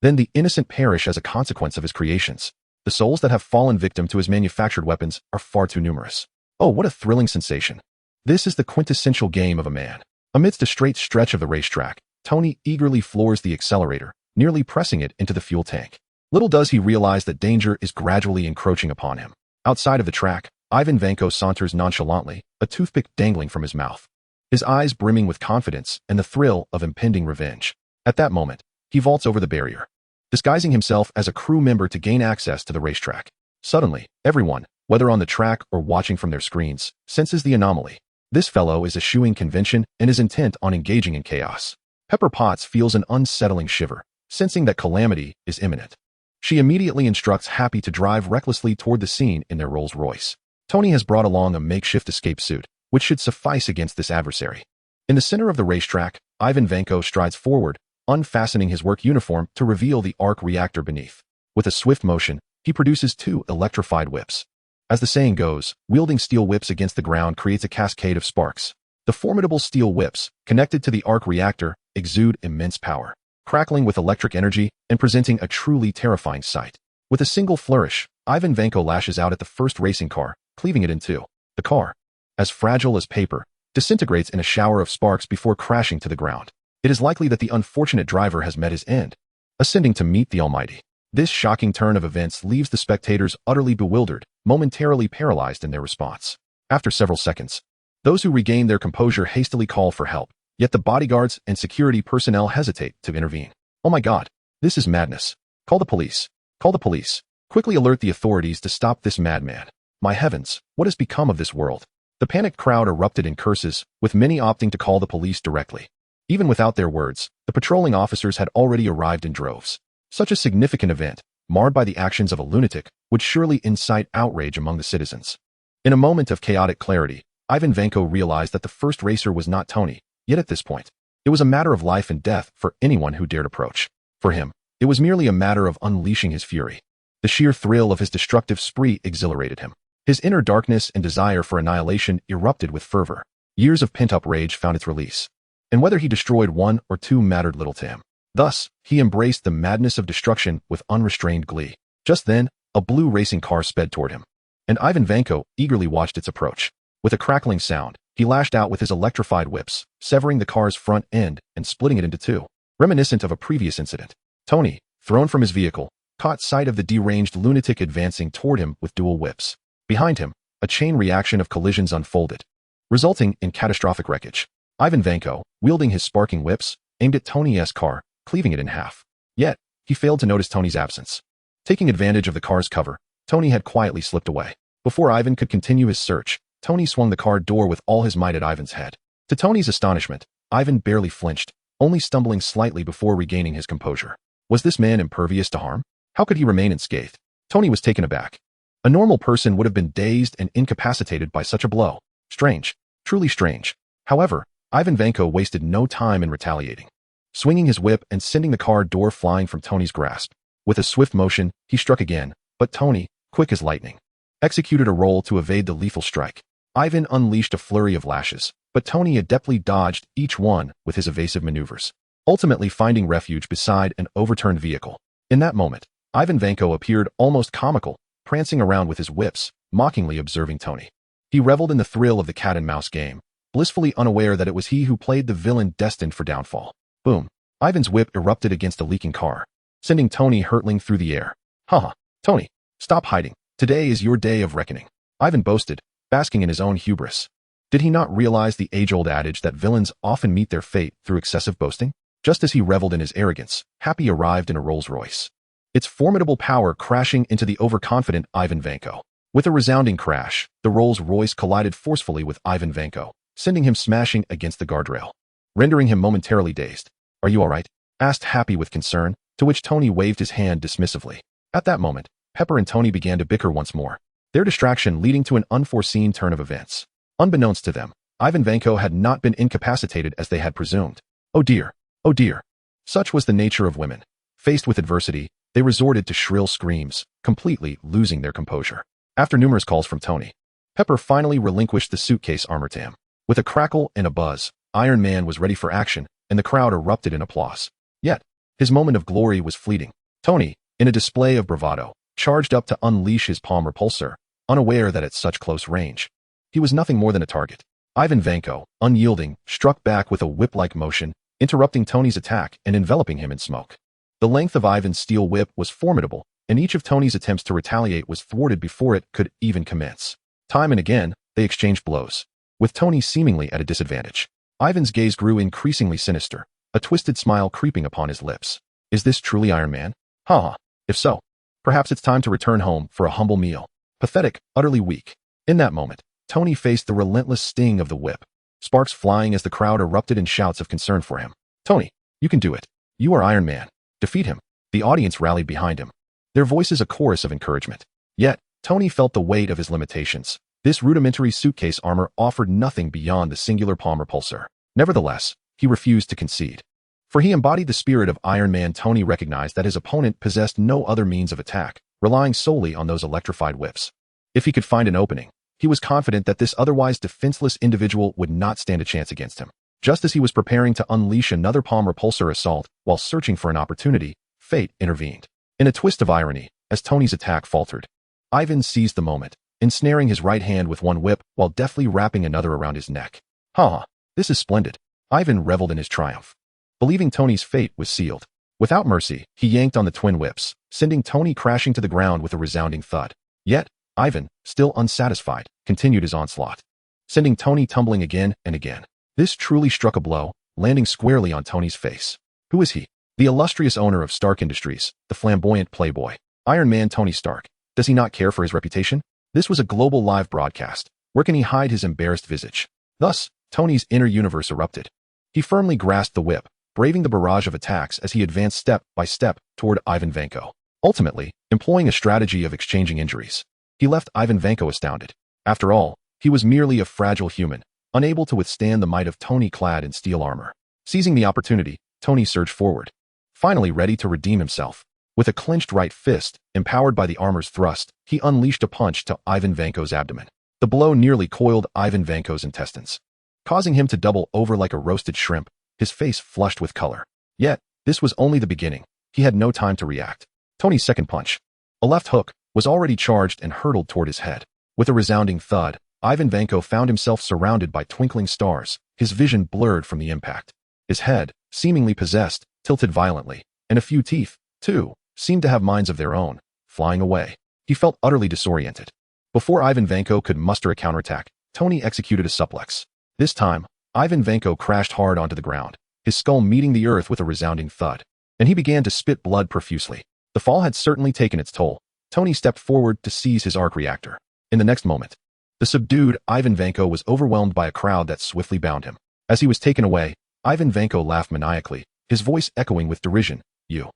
then the innocent perish as a consequence of his creations. The souls that have fallen victim to his manufactured weapons are far too numerous. Oh, what a thrilling sensation. This is the quintessential game of a man. Amidst a straight stretch of the racetrack, Tony eagerly floors the accelerator, nearly pressing it into the fuel tank. Little does he realize that danger is gradually encroaching upon him. Outside of the track, Ivan Vanko saunters nonchalantly, a toothpick dangling from his mouth, his eyes brimming with confidence and the thrill of impending revenge. At that moment, he vaults over the barrier, disguising himself as a crew member to gain access to the racetrack. Suddenly, everyone, whether on the track or watching from their screens, senses the anomaly. This fellow is eschewing convention and is intent on engaging in chaos. Pepper Potts feels an unsettling shiver, sensing that calamity is imminent. She immediately instructs Happy to drive recklessly toward the scene in their Rolls-Royce. Tony has brought along a makeshift escape suit, which should suffice against this adversary. In the center of the racetrack, Ivan Vanko strides forward, unfastening his work uniform to reveal the arc reactor beneath. With a swift motion, he produces two electrified whips. As the saying goes, wielding steel whips against the ground creates a cascade of sparks. The formidable steel whips, connected to the arc reactor, exude immense power, crackling with electric energy and presenting a truly terrifying sight. With a single flourish, Ivan Vanko lashes out at the first racing car, cleaving it in two. The car, as fragile as paper, disintegrates in a shower of sparks before crashing to the ground. It is likely that the unfortunate driver has met his end, ascending to meet the Almighty. This shocking turn of events leaves the spectators utterly bewildered, momentarily paralyzed in their response. After several seconds, those who regain their composure hastily call for help, yet the bodyguards and security personnel hesitate to intervene. Oh my God, this is madness. Call the police. Call the police. Quickly alert the authorities to stop this madman. My heavens, what has become of this world? The panicked crowd erupted in curses, with many opting to call the police directly. Even without their words, the patrolling officers had already arrived in droves. Such a significant event, marred by the actions of a lunatic, would surely incite outrage among the citizens. In a moment of chaotic clarity, Ivan Vanko realized that the first racer was not Tony, yet at this point, it was a matter of life and death for anyone who dared approach. For him, it was merely a matter of unleashing his fury. The sheer thrill of his destructive spree exhilarated him. His inner darkness and desire for annihilation erupted with fervor. Years of pent-up rage found its release, and whether he destroyed one or two mattered little to him. Thus, he embraced the madness of destruction with unrestrained glee. Just then, a blue racing car sped toward him, and Ivan Vanko eagerly watched its approach. With a crackling sound, he lashed out with his electrified whips, severing the car's front end and splitting it into two. Reminiscent of a previous incident, Tony, thrown from his vehicle, caught sight of the deranged lunatic advancing toward him with dual whips. Behind him, a chain reaction of collisions unfolded, resulting in catastrophic wreckage. Ivan Vanko, wielding his sparking whips, aimed at Tony's car, cleaving it in half. Yet, he failed to notice Tony's absence. Taking advantage of the car's cover, Tony had quietly slipped away. Before Ivan could continue his search, Tony swung the car door with all his might at Ivan's head. To Tony's astonishment, Ivan barely flinched, only stumbling slightly before regaining his composure. Was this man impervious to harm? How could he remain unscathed? Tony was taken aback. A normal person would have been dazed and incapacitated by such a blow. Strange. Truly strange. However, Ivan Vanko wasted no time in retaliating, swinging his whip and sending the car door flying from Tony's grasp. With a swift motion, he struck again, but Tony, quick as lightning, executed a roll to evade the lethal strike. Ivan unleashed a flurry of lashes, but Tony adeptly dodged each one with his evasive maneuvers, ultimately finding refuge beside an overturned vehicle. In that moment, Ivan Vanko appeared almost comical, prancing around with his whips, mockingly observing Tony. He reveled in the thrill of the cat-and-mouse game, blissfully unaware that it was he who played the villain destined for downfall. Boom! Ivan's whip erupted against a leaking car, sending Tony hurtling through the air. Haha, Tony, stop hiding. Today is your day of reckoning, Ivan boasted, basking in his own hubris. Did he not realize the age-old adage that villains often meet their fate through excessive boasting? Just as he reveled in his arrogance, Happy arrived in a Rolls-Royce, its formidable power crashing into the overconfident Ivan Vanko. With a resounding crash, the Rolls-Royce collided forcefully with Ivan Vanko, sending him smashing against the guardrail, rendering him momentarily dazed. Are you all right? Asked Happy with concern, to which Tony waved his hand dismissively. At that moment, Pepper and Tony began to bicker once more, their distraction leading to an unforeseen turn of events. Unbeknownst to them, Ivan Vanko had not been incapacitated as they had presumed. Oh dear, oh dear. Such was the nature of women. Faced with adversity, they resorted to shrill screams, completely losing their composure. After numerous calls from Tony, Pepper finally relinquished the suitcase armor to him. With a crackle and a buzz, Iron Man was ready for action, and the crowd erupted in applause. Yet, his moment of glory was fleeting. Tony, in a display of bravado, charged up to unleash his palm repulsor, unaware that at such close range, he was nothing more than a target. Ivan Vanko, unyielding, struck back with a whip-like motion, interrupting Tony's attack and enveloping him in smoke. The length of Ivan's steel whip was formidable, and each of Tony's attempts to retaliate was thwarted before it could even commence. Time and again, they exchanged blows, with Tony seemingly at a disadvantage. Ivan's gaze grew increasingly sinister, a twisted smile creeping upon his lips. Is this truly Iron Man? Haha. If so, perhaps it's time to return home for a humble meal. Pathetic, utterly weak. In that moment, Tony faced the relentless sting of the whip, sparks flying as the crowd erupted in shouts of concern for him. Tony, you can do it. You are Iron Man. Defeat him. The audience rallied behind him, their voices a chorus of encouragement. Yet, Tony felt the weight of his limitations. This rudimentary suitcase armor offered nothing beyond the singular palm repulsor. Nevertheless, he refused to concede. For he embodied the spirit of Iron Man. Tony recognized that his opponent possessed no other means of attack, relying solely on those electrified whips. If he could find an opening, he was confident that this otherwise defenseless individual would not stand a chance against him. Just as he was preparing to unleash another palm repulsor assault while searching for an opportunity, fate intervened. In a twist of irony, as Tony's attack faltered, Ivan seized the moment, ensnaring his right hand with one whip while deftly wrapping another around his neck. Ha! This is splendid. Ivan reveled in his triumph, believing Tony's fate was sealed. Without mercy, he yanked on the twin whips, sending Tony crashing to the ground with a resounding thud. Yet, Ivan, still unsatisfied, continued his onslaught, sending Tony tumbling again and again. This truly struck a blow, landing squarely on Tony's face. Who is he? The illustrious owner of Stark Industries, the flamboyant playboy, Iron Man Tony Stark. Does he not care for his reputation? This was a global live broadcast. Where can he hide his embarrassed visage? Thus, Tony's inner universe erupted. He firmly grasped the whip, braving the barrage of attacks as he advanced step by step toward Ivan Vanko. Ultimately, employing a strategy of exchanging injuries, he left Ivan Vanko astounded. After all, he was merely a fragile human, unable to withstand the might of Tony clad in steel armor. Seizing the opportunity, Tony surged forward, finally ready to redeem himself. With a clenched right fist, empowered by the armor's thrust, he unleashed a punch to Ivan Vanko's abdomen. The blow nearly coiled Ivan Vanko's intestines, causing him to double over like a roasted shrimp, his face flushed with color. Yet, this was only the beginning. He had no time to react. Tony's second punch, A left hook was already charged and hurtled toward his head. With a resounding thud, Ivan Vanko found himself surrounded by twinkling stars, his vision blurred from the impact. His head, seemingly possessed, tilted violently, and a few teeth, too, seemed to have minds of their own, flying away. He felt utterly disoriented. Before Ivan Vanko could muster a counterattack, Tony executed a suplex. This time, Ivan Vanko crashed hard onto the ground, his skull meeting the earth with a resounding thud, and he began to spit blood profusely. The fall had certainly taken its toll. Tony stepped forward to seize his arc reactor. In the next moment, the subdued Ivan Vanko was overwhelmed by a crowd that swiftly bound him. As he was taken away, Ivan Vanko laughed maniacally, his voice echoing with derision. You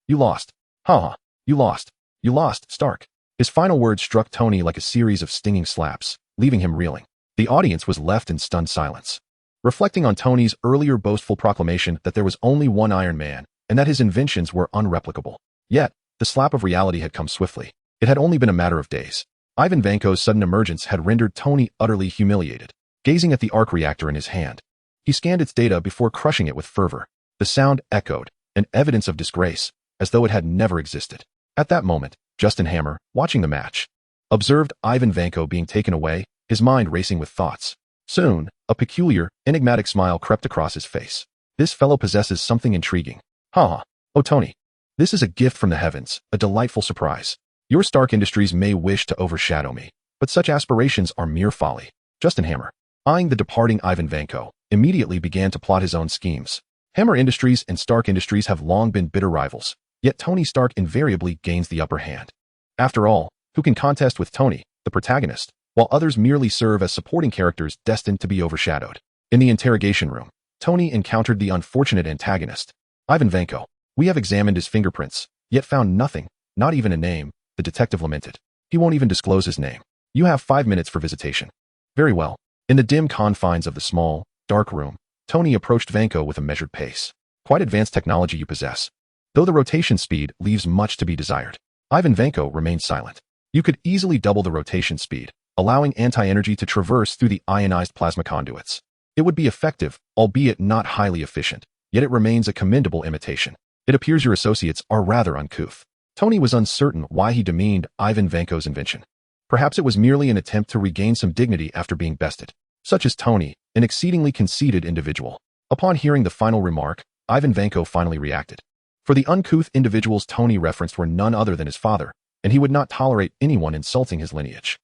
lost. Ha! You lost. You lost, Stark. His final words struck Tony like a series of stinging slaps, leaving him reeling. The audience was left in stunned silence, reflecting on Tony's earlier boastful proclamation that there was only one Iron Man, and that his inventions were unreplicable. Yet, the slap of reality had come swiftly. It had only been a matter of days. Ivan Vanko's sudden emergence had rendered Tony utterly humiliated. Gazing at the arc reactor in his hand, he scanned its data before crushing it with fervor. The sound echoed, an evidence of disgrace, as though it had never existed. At that moment, Justin Hammer, watching the match, observed Ivan Vanko being taken away, his mind racing with thoughts. Soon, a peculiar, enigmatic smile crept across his face. This fellow possesses something intriguing. Ha! Oh, Tony. This is a gift from the heavens, a delightful surprise. Your Stark Industries may wish to overshadow me, but such aspirations are mere folly. Justin Hammer, eyeing the departing Ivan Vanko, immediately began to plot his own schemes. Hammer Industries and Stark Industries have long been bitter rivals, yet Tony Stark invariably gains the upper hand. After all, who can contest with Tony, the protagonist, while others merely serve as supporting characters destined to be overshadowed? In the interrogation room, Tony encountered the unfortunate antagonist, Ivan Vanko. We have examined his fingerprints, yet found nothing, not even a name, the detective lamented. He won't even disclose his name. You have 5 minutes for visitation. Very well. In the dim confines of the small, dark room, Tony approached Vanko with a measured pace. Quite advanced technology you possess, though the rotation speed leaves much to be desired. Ivan Vanko remained silent. You could easily double the rotation speed, allowing anti-energy to traverse through the ionized plasma conduits. It would be effective, albeit not highly efficient, yet it remains a commendable imitation. It appears your associates are rather uncouth. Tony was uncertain why he demeaned Ivan Vanko's invention. Perhaps it was merely an attempt to regain some dignity after being bested. Such as Tony, an exceedingly conceited individual. Upon hearing the final remark, Ivan Vanko finally reacted. For the uncouth individuals Tony referenced were none other than his father, and he would not tolerate anyone insulting his lineage.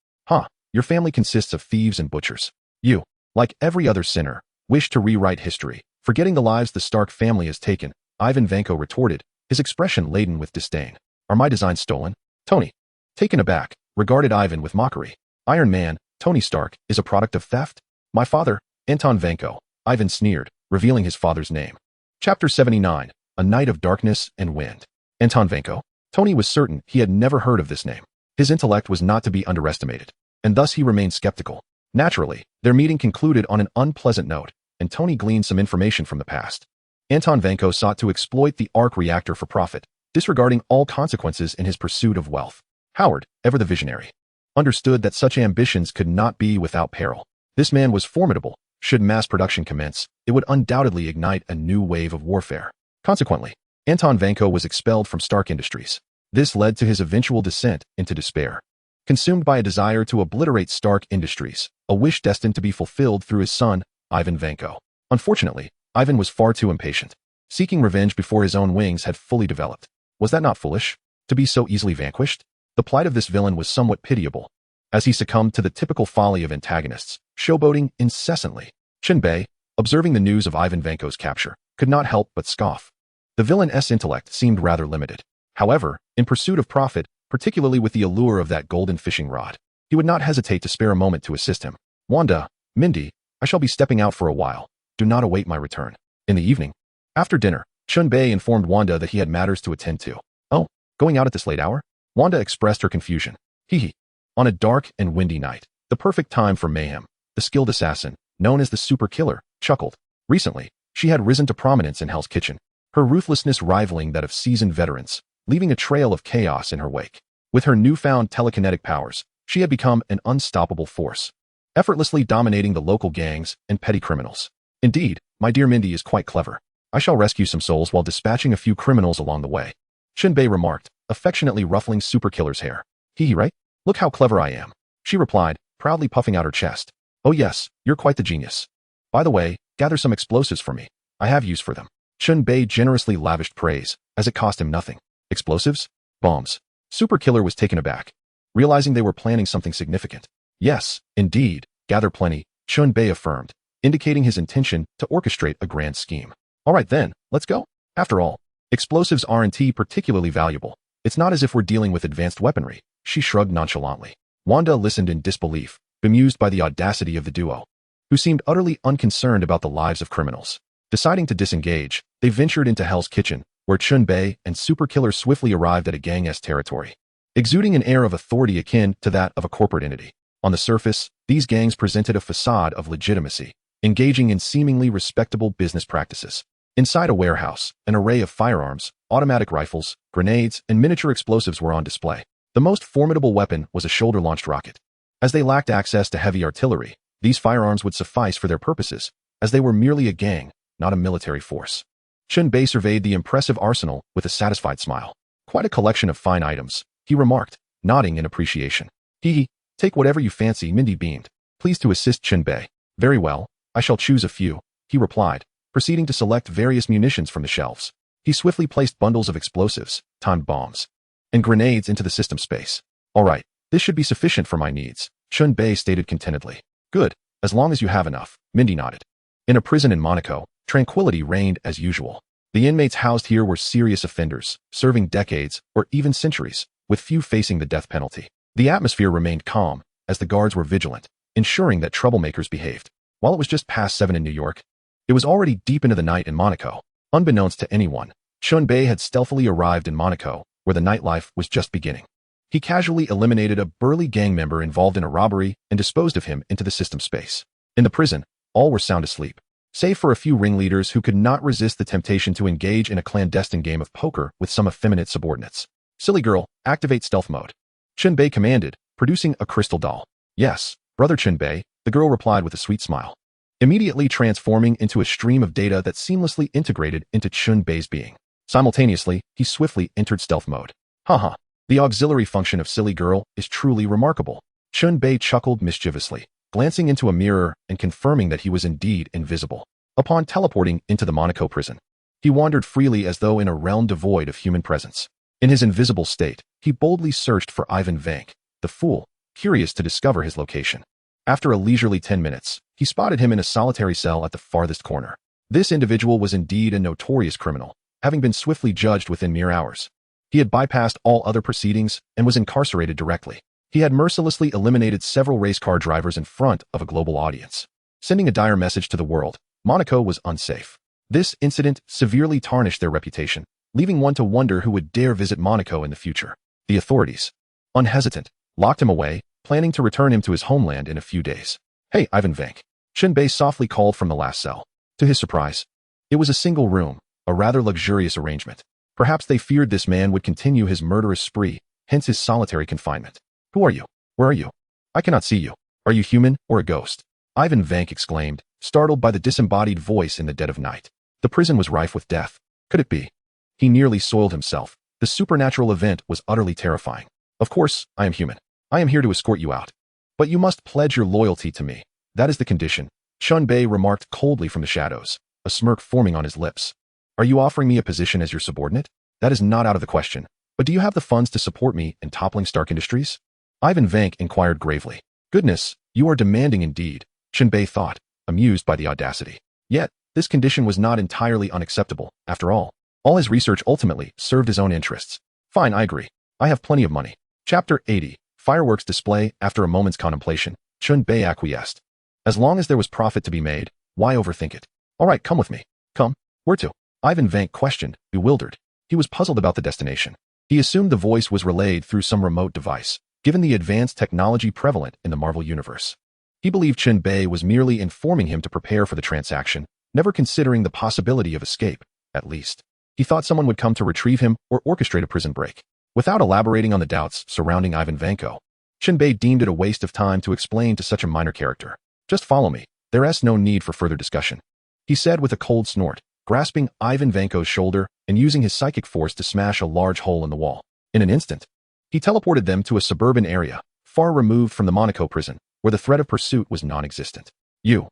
Your family consists of thieves and butchers. You, like every other sinner, wish to rewrite history, forgetting the lives the Stark family has taken, Ivan Vanko retorted, his expression laden with disdain. Are my designs stolen? Tony, taken aback, regarded Ivan with mockery. Iron Man, Tony Stark, is a product of theft? My father, Anton Vanko, Ivan sneered, revealing his father's name. Chapter 79, A Night of Darkness and Wind. Anton Vanko? Tony was certain he had never heard of this name. His intellect was not to be underestimated, and thus he remained skeptical. Naturally, their meeting concluded on an unpleasant note, and Tony gleaned some information from the past. Anton Vanko sought to exploit the arc reactor for profit, disregarding all consequences in his pursuit of wealth. Howard, ever the visionary, understood that such ambitions could not be without peril. This man was formidable. Should mass production commence, it would undoubtedly ignite a new wave of warfare. Consequently, Anton Vanko was expelled from Stark Industries. This led to his eventual descent into despair. Consumed by a desire to obliterate Stark Industries, a wish destined to be fulfilled through his son, Ivan Vanko. Unfortunately, Ivan was far too impatient, seeking revenge before his own wings had fully developed. Was that not foolish, to be so easily vanquished? The plight of this villain was somewhat pitiable, as he succumbed to the typical folly of antagonists, showboating incessantly. Chen Bei, observing the news of Ivan Vanko's capture, could not help but scoff. The villain's intellect seemed rather limited. However, in pursuit of profit, particularly with the allure of that golden fishing rod, he would not hesitate to spare a moment to assist him. Wanda, Mindy, I shall be stepping out for a while. Do not await my return. In the evening, after dinner, Chen Bei informed Wanda that he had matters to attend to. Oh, going out at this late hour? Wanda expressed her confusion. Hee. On a dark and windy night, the perfect time for mayhem, the skilled assassin, known as the Super Killer, chuckled. Recently, she had risen to prominence in Hell's Kitchen, her ruthlessness rivaling that of seasoned veterans, leaving a trail of chaos in her wake. With her newfound telekinetic powers, she had become an unstoppable force, effortlessly dominating the local gangs and petty criminals. Indeed, my dear Mindy is quite clever. I shall rescue some souls while dispatching a few criminals along the way. Chen Bei remarked, affectionately ruffling Super Killer's hair. Hee right? Look how clever I am, she replied, proudly puffing out her chest. Oh yes, you're quite the genius. By the way, gather some explosives for me. I have use for them. Chen Bei generously lavished praise, as it cost him nothing. Explosives? Bombs. Super Killer was taken aback, realizing they were planning something significant. Yes, indeed, gather plenty, Chen Bei affirmed, indicating his intention to orchestrate a grand scheme. All right then, let's go. After all, explosives aren't particularly valuable. It's not as if we're dealing with advanced weaponry, she shrugged nonchalantly. Wanda listened in disbelief, bemused by the audacity of the duo, who seemed utterly unconcerned about the lives of criminals. Deciding to disengage, they ventured into Hell's Kitchen, where Chen Bei and Super Killer swiftly arrived at a gang-esque territory, exuding an air of authority akin to that of a corporate entity. On the surface, these gangs presented a facade of legitimacy, engaging in seemingly respectable business practices. Inside a warehouse, an array of firearms, automatic rifles, grenades, and miniature explosives were on display. The most formidable weapon was a shoulder-launched rocket. As they lacked access to heavy artillery, these firearms would suffice for their purposes, as they were merely a gang, not a military force. Chen Bei surveyed the impressive arsenal with a satisfied smile. Quite a collection of fine items, he remarked, nodding in appreciation. Take whatever you fancy, Mindy beamed, pleased to assist Chen Bei. Very well, I shall choose a few, he replied, proceeding to select various munitions from the shelves. He swiftly placed bundles of explosives, timed bombs, and grenades into the system space. All right, this should be sufficient for my needs, Chen Bei stated contentedly. Good, as long as you have enough, Mindy nodded. In a prison in Monaco, tranquility reigned as usual. The inmates housed here were serious offenders, serving decades or even centuries, with few facing the death penalty. The atmosphere remained calm, as the guards were vigilant, ensuring that troublemakers behaved. While it was just past 7 in New York, it was already deep into the night in Monaco. Unbeknownst to anyone, Chen Bei had stealthily arrived in Monaco, where the nightlife was just beginning. He casually eliminated a burly gang member involved in a robbery and disposed of him into the system space. In the prison, all were sound asleep, save for a few ringleaders who could not resist the temptation to engage in a clandestine game of poker with some effeminate subordinates. Silly girl, activate stealth mode, Chen Bei commanded, producing a crystal doll. Yes, brother Chen Bei, the girl replied with a sweet smile, immediately transforming into a stream of data that seamlessly integrated into Chen Bei's being. Simultaneously, he swiftly entered stealth mode. Haha, the auxiliary function of silly girl is truly remarkable. Chen Bei chuckled mischievously, glancing into a mirror and confirming that he was indeed invisible. Upon teleporting into the Monaco prison, he wandered freely as though in a realm devoid of human presence. In his invisible state, he boldly searched for Ivan Vank, the fool, curious to discover his location. After a leisurely 10 minutes, he spotted him in a solitary cell at the farthest corner. This individual was indeed a notorious criminal, having been swiftly judged within mere hours. He had bypassed all other proceedings and was incarcerated directly. He had mercilessly eliminated several race car drivers in front of a global audience, sending a dire message to the world. Monaco was unsafe. This incident severely tarnished their reputation, leaving one to wonder who would dare visit Monaco in the future. The authorities, unhesitant, locked him away, planning to return him to his homeland in a few days. Hey, Ivan Vank, Chen Bei softly called from the last cell. To his surprise, it was a single room, a rather luxurious arrangement. Perhaps they feared this man would continue his murderous spree, hence his solitary confinement. Who are you? Where are you? I cannot see you. Are you human or a ghost? Ivan Vank exclaimed, startled by the disembodied voice in the dead of night. The prison was rife with death. Could it be? He nearly soiled himself. The supernatural event was utterly terrifying. Of course, I am human. I am here to escort you out. But you must pledge your loyalty to me. That is the condition, Chen Bei remarked coldly from the shadows, a smirk forming on his lips. Are you offering me a position as your subordinate? That is not out of the question. But do you have the funds to support me in toppling Stark Industries? Ivan Vank inquired gravely. Goodness, you are demanding indeed, Chen Bei thought, amused by the audacity. Yet, this condition was not entirely unacceptable, after all. All his research ultimately served his own interests. Fine, I agree. I have plenty of money. Chapter 80, Fireworks Display. After a moment's contemplation, Chen Bei acquiesced. As long as there was profit to be made, why overthink it? All right, come with me. Come. Where to? Ivan Vank questioned, bewildered. He was puzzled about the destination. He assumed the voice was relayed through some remote device, given the advanced technology prevalent in the Marvel Universe. He believed Chen Bei was merely informing him to prepare for the transaction, never considering the possibility of escape, at least. He thought someone would come to retrieve him or orchestrate a prison break. Without elaborating on the doubts surrounding Ivan Vanko, Chen Bei deemed it a waste of time to explain to such a minor character. Just follow me. There's no need for further discussion, he said with a cold snort, grasping Ivan Vanko's shoulder and using his psychic force to smash a large hole in the wall. In an instant, he teleported them to a suburban area, far removed from the Monaco prison, where the threat of pursuit was non-existent. You're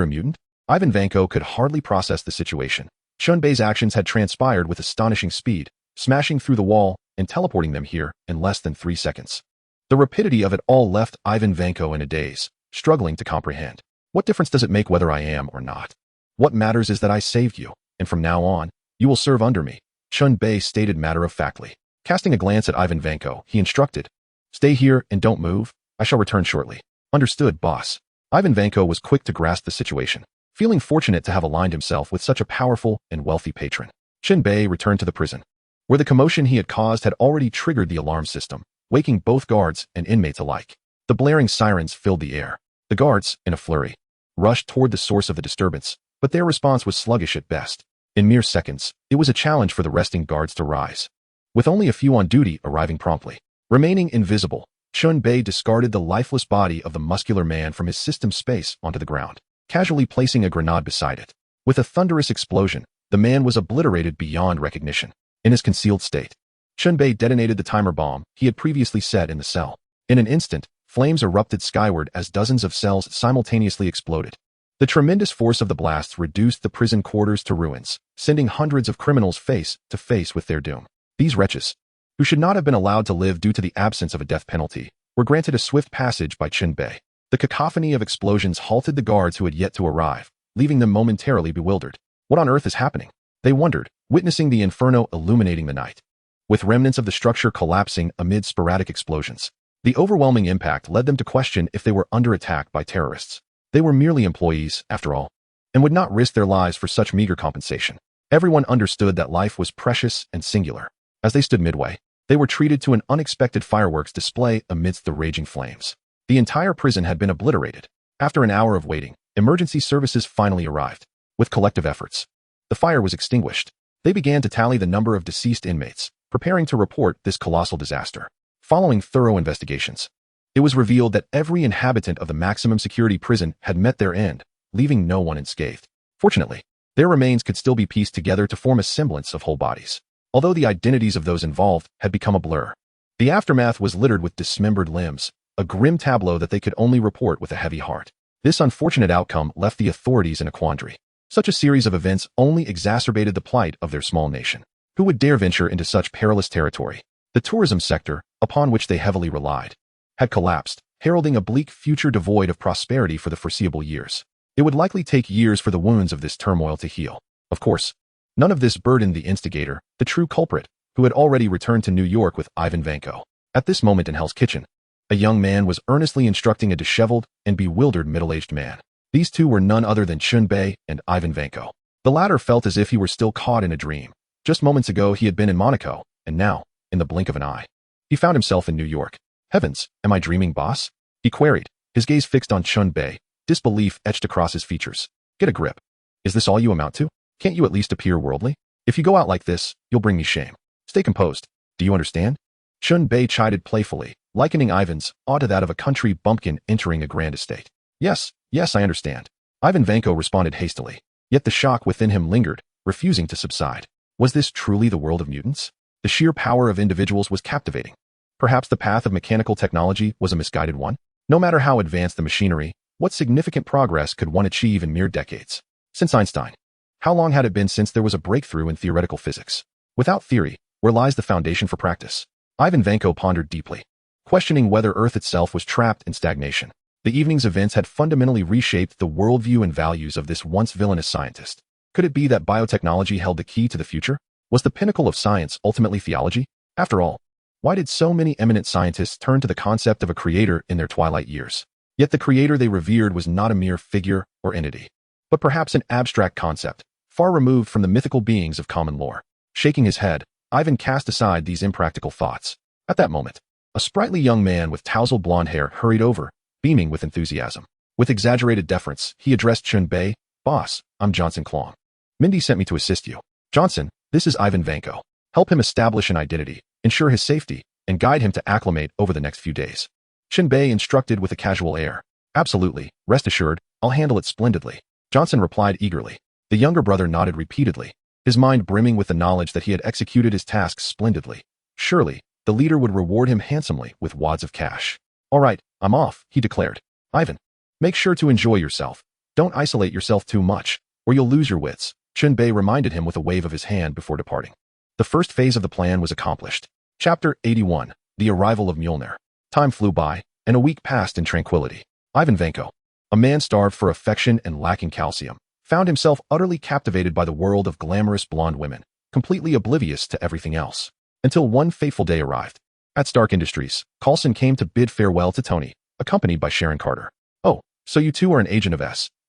a mutant? Ivan Vanko could hardly process the situation. Chen Bei's actions had transpired with astonishing speed, smashing through the wall and teleporting them here in less than 3 seconds. The rapidity of it all left Ivan Vanko in a daze, struggling to comprehend. What difference does it make whether I am or not? What matters is that I saved you, and from now on, you will serve under me, Chen Bei stated matter-of-factly. Casting a glance at Ivan Vanko, he instructed, "Stay here and don't move. I shall return shortly." "Understood, boss." Ivan Vanko was quick to grasp the situation, feeling fortunate to have aligned himself with such a powerful and wealthy patron. Chen Bei returned to the prison, where the commotion he had caused had already triggered the alarm system, waking both guards and inmates alike. The blaring sirens filled the air. The guards, in a flurry, rushed toward the source of the disturbance, but their response was sluggish at best. In mere seconds, it was a challenge for the resting guards to rise, with only a few on duty arriving promptly. Remaining invisible, Chen Bei discarded the lifeless body of the muscular man from his system space onto the ground, casually placing a grenade beside it. With a thunderous explosion, the man was obliterated beyond recognition. In his concealed state, Chen Bei detonated the timer bomb he had previously set in the cell. In an instant, flames erupted skyward as dozens of cells simultaneously exploded. The tremendous force of the blasts reduced the prison quarters to ruins, sending hundreds of criminals face to face with their doom. These wretches, who should not have been allowed to live due to the absence of a death penalty, were granted a swift passage by Chen Bei. The cacophony of explosions halted the guards who had yet to arrive, leaving them momentarily bewildered. What on earth is happening? They wondered, witnessing the inferno illuminating the night, with remnants of the structure collapsing amid sporadic explosions. The overwhelming impact led them to question if they were under attack by terrorists. They were merely employees, after all, and would not risk their lives for such meager compensation. Everyone understood that life was precious and singular. As they stood midway, they were treated to an unexpected fireworks display amidst the raging flames. The entire prison had been obliterated. After an hour of waiting, emergency services finally arrived. With collective efforts, the fire was extinguished. They began to tally the number of deceased inmates, preparing to report this colossal disaster. Following thorough investigations, it was revealed that every inhabitant of the maximum security prison had met their end, leaving no one unscathed. Fortunately, their remains could still be pieced together to form a semblance of whole bodies, although the identities of those involved had become a blur. The aftermath was littered with dismembered limbs, a grim tableau that they could only report with a heavy heart. This unfortunate outcome left the authorities in a quandary. Such a series of events only exacerbated the plight of their small nation. Who would dare venture into such perilous territory? The tourism sector, upon which they heavily relied, had collapsed, heralding a bleak future devoid of prosperity for the foreseeable years. It would likely take years for the wounds of this turmoil to heal. Of course, none of this burdened the instigator, the true culprit, who had already returned to New York with Ivan Vanko. At this moment in Hell's Kitchen, a young man was earnestly instructing a disheveled and bewildered middle-aged man. These two were none other than Chen Bei and Ivan Vanko. The latter felt as if he were still caught in a dream. Just moments ago he had been in Monaco, and now, in the blink of an eye, he found himself in New York. "Heavens, am I dreaming, boss?" he queried, his gaze fixed on Chen Bei, disbelief etched across his features. "Get a grip. Is this all you amount to? Can't you at least appear worldly? If you go out like this, you'll bring me shame. Stay composed. Do you understand?" Chen Bei chided playfully, likening Ivan's awe to that of a country bumpkin entering a grand estate. Yes, I understand." Ivan Vanko responded hastily, yet the shock within him lingered, refusing to subside. Was this truly the world of mutants? The sheer power of individuals was captivating. Perhaps the path of mechanical technology was a misguided one? No matter how advanced the machinery, what significant progress could one achieve in mere decades? Since Einstein, how long had it been since there was a breakthrough in theoretical physics? Without theory, where lies the foundation for practice? Ivan Vanko pondered deeply, questioning whether Earth itself was trapped in stagnation. The evening's events had fundamentally reshaped the worldview and values of this once villainous scientist. Could it be that biotechnology held the key to the future? Was the pinnacle of science ultimately theology? After all, why did so many eminent scientists turn to the concept of a creator in their twilight years? Yet the creator they revered was not a mere figure or entity, but perhaps an abstract concept, far removed from the mythical beings of common lore. Shaking his head, Ivan cast aside these impractical thoughts. At that moment, a sprightly young man with tousled blonde hair hurried over, beaming with enthusiasm. With exaggerated deference, he addressed Chen Bei. "Boss, I'm Johnson Klong. Mindy sent me to assist you. Johnson, this is Ivan Vanko. Help him establish an identity, ensure his safety, and guide him to acclimate over the next few days." Chen Bei instructed with a casual air. "Absolutely, rest assured, I'll handle it splendidly." Johnson replied eagerly. The younger brother nodded repeatedly, his mind brimming with the knowledge that he had executed his tasks splendidly. Surely, the leader would reward him handsomely with wads of cash. All right, I'm off, he declared. Ivan, make sure to enjoy yourself. Don't isolate yourself too much, or you'll lose your wits, Chen Bei reminded him with a wave of his hand before departing. The first phase of the plan was accomplished. Chapter 81, The Arrival of Mjolnir. Time flew by, and a week passed in tranquility. Ivan Vanko, a man starved for affection and lacking calcium, found himself utterly captivated by the world of glamorous blonde women, completely oblivious to everything else. Until one fateful day arrived. At Stark Industries, Coulson came to bid farewell to Tony, accompanied by Sharon Carter. Oh, so you two are an agent of S.H.I.E.L.D.?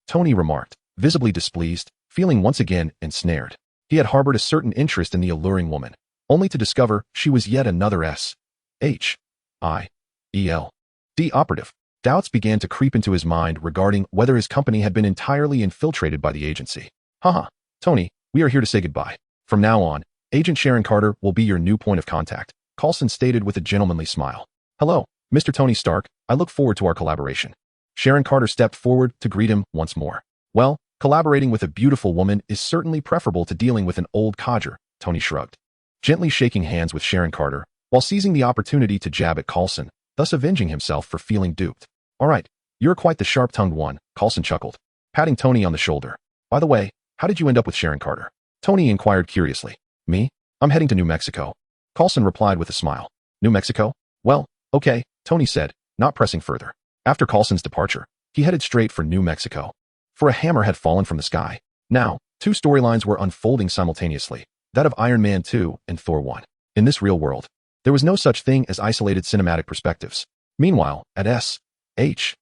Tony remarked, visibly displeased, feeling once again ensnared. He had harbored a certain interest in the alluring woman, only to discover she was yet another S.H.I.E.L.D. operative. Doubts began to creep into his mind regarding whether his company had been entirely infiltrated by the agency. Haha, Tony, we are here to say goodbye. From now on, Agent Sharon Carter will be your new point of contact, Coulson stated with a gentlemanly smile. Hello, Mr. Tony Stark, I look forward to our collaboration. Sharon Carter stepped forward to greet him once more. Well, collaborating with a beautiful woman is certainly preferable to dealing with an old codger, Tony shrugged. Gently shaking hands with Sharon Carter, while seizing the opportunity to jab at Coulson, thus avenging himself for feeling duped. All right, you're quite the sharp-tongued one, Coulson chuckled, patting Tony on the shoulder. By the way, how did you end up with Sharon Carter? Tony inquired curiously. Me? I'm heading to New Mexico. Coulson replied with a smile. New Mexico? Well, okay, Tony said, not pressing further. After Coulson's departure, he headed straight for New Mexico. For a hammer had fallen from the sky. Now, two storylines were unfolding simultaneously, that of Iron Man 2 and Thor 1. In this real world, there was no such thing as isolated cinematic perspectives. Meanwhile, at S.H.I.E.L.D.,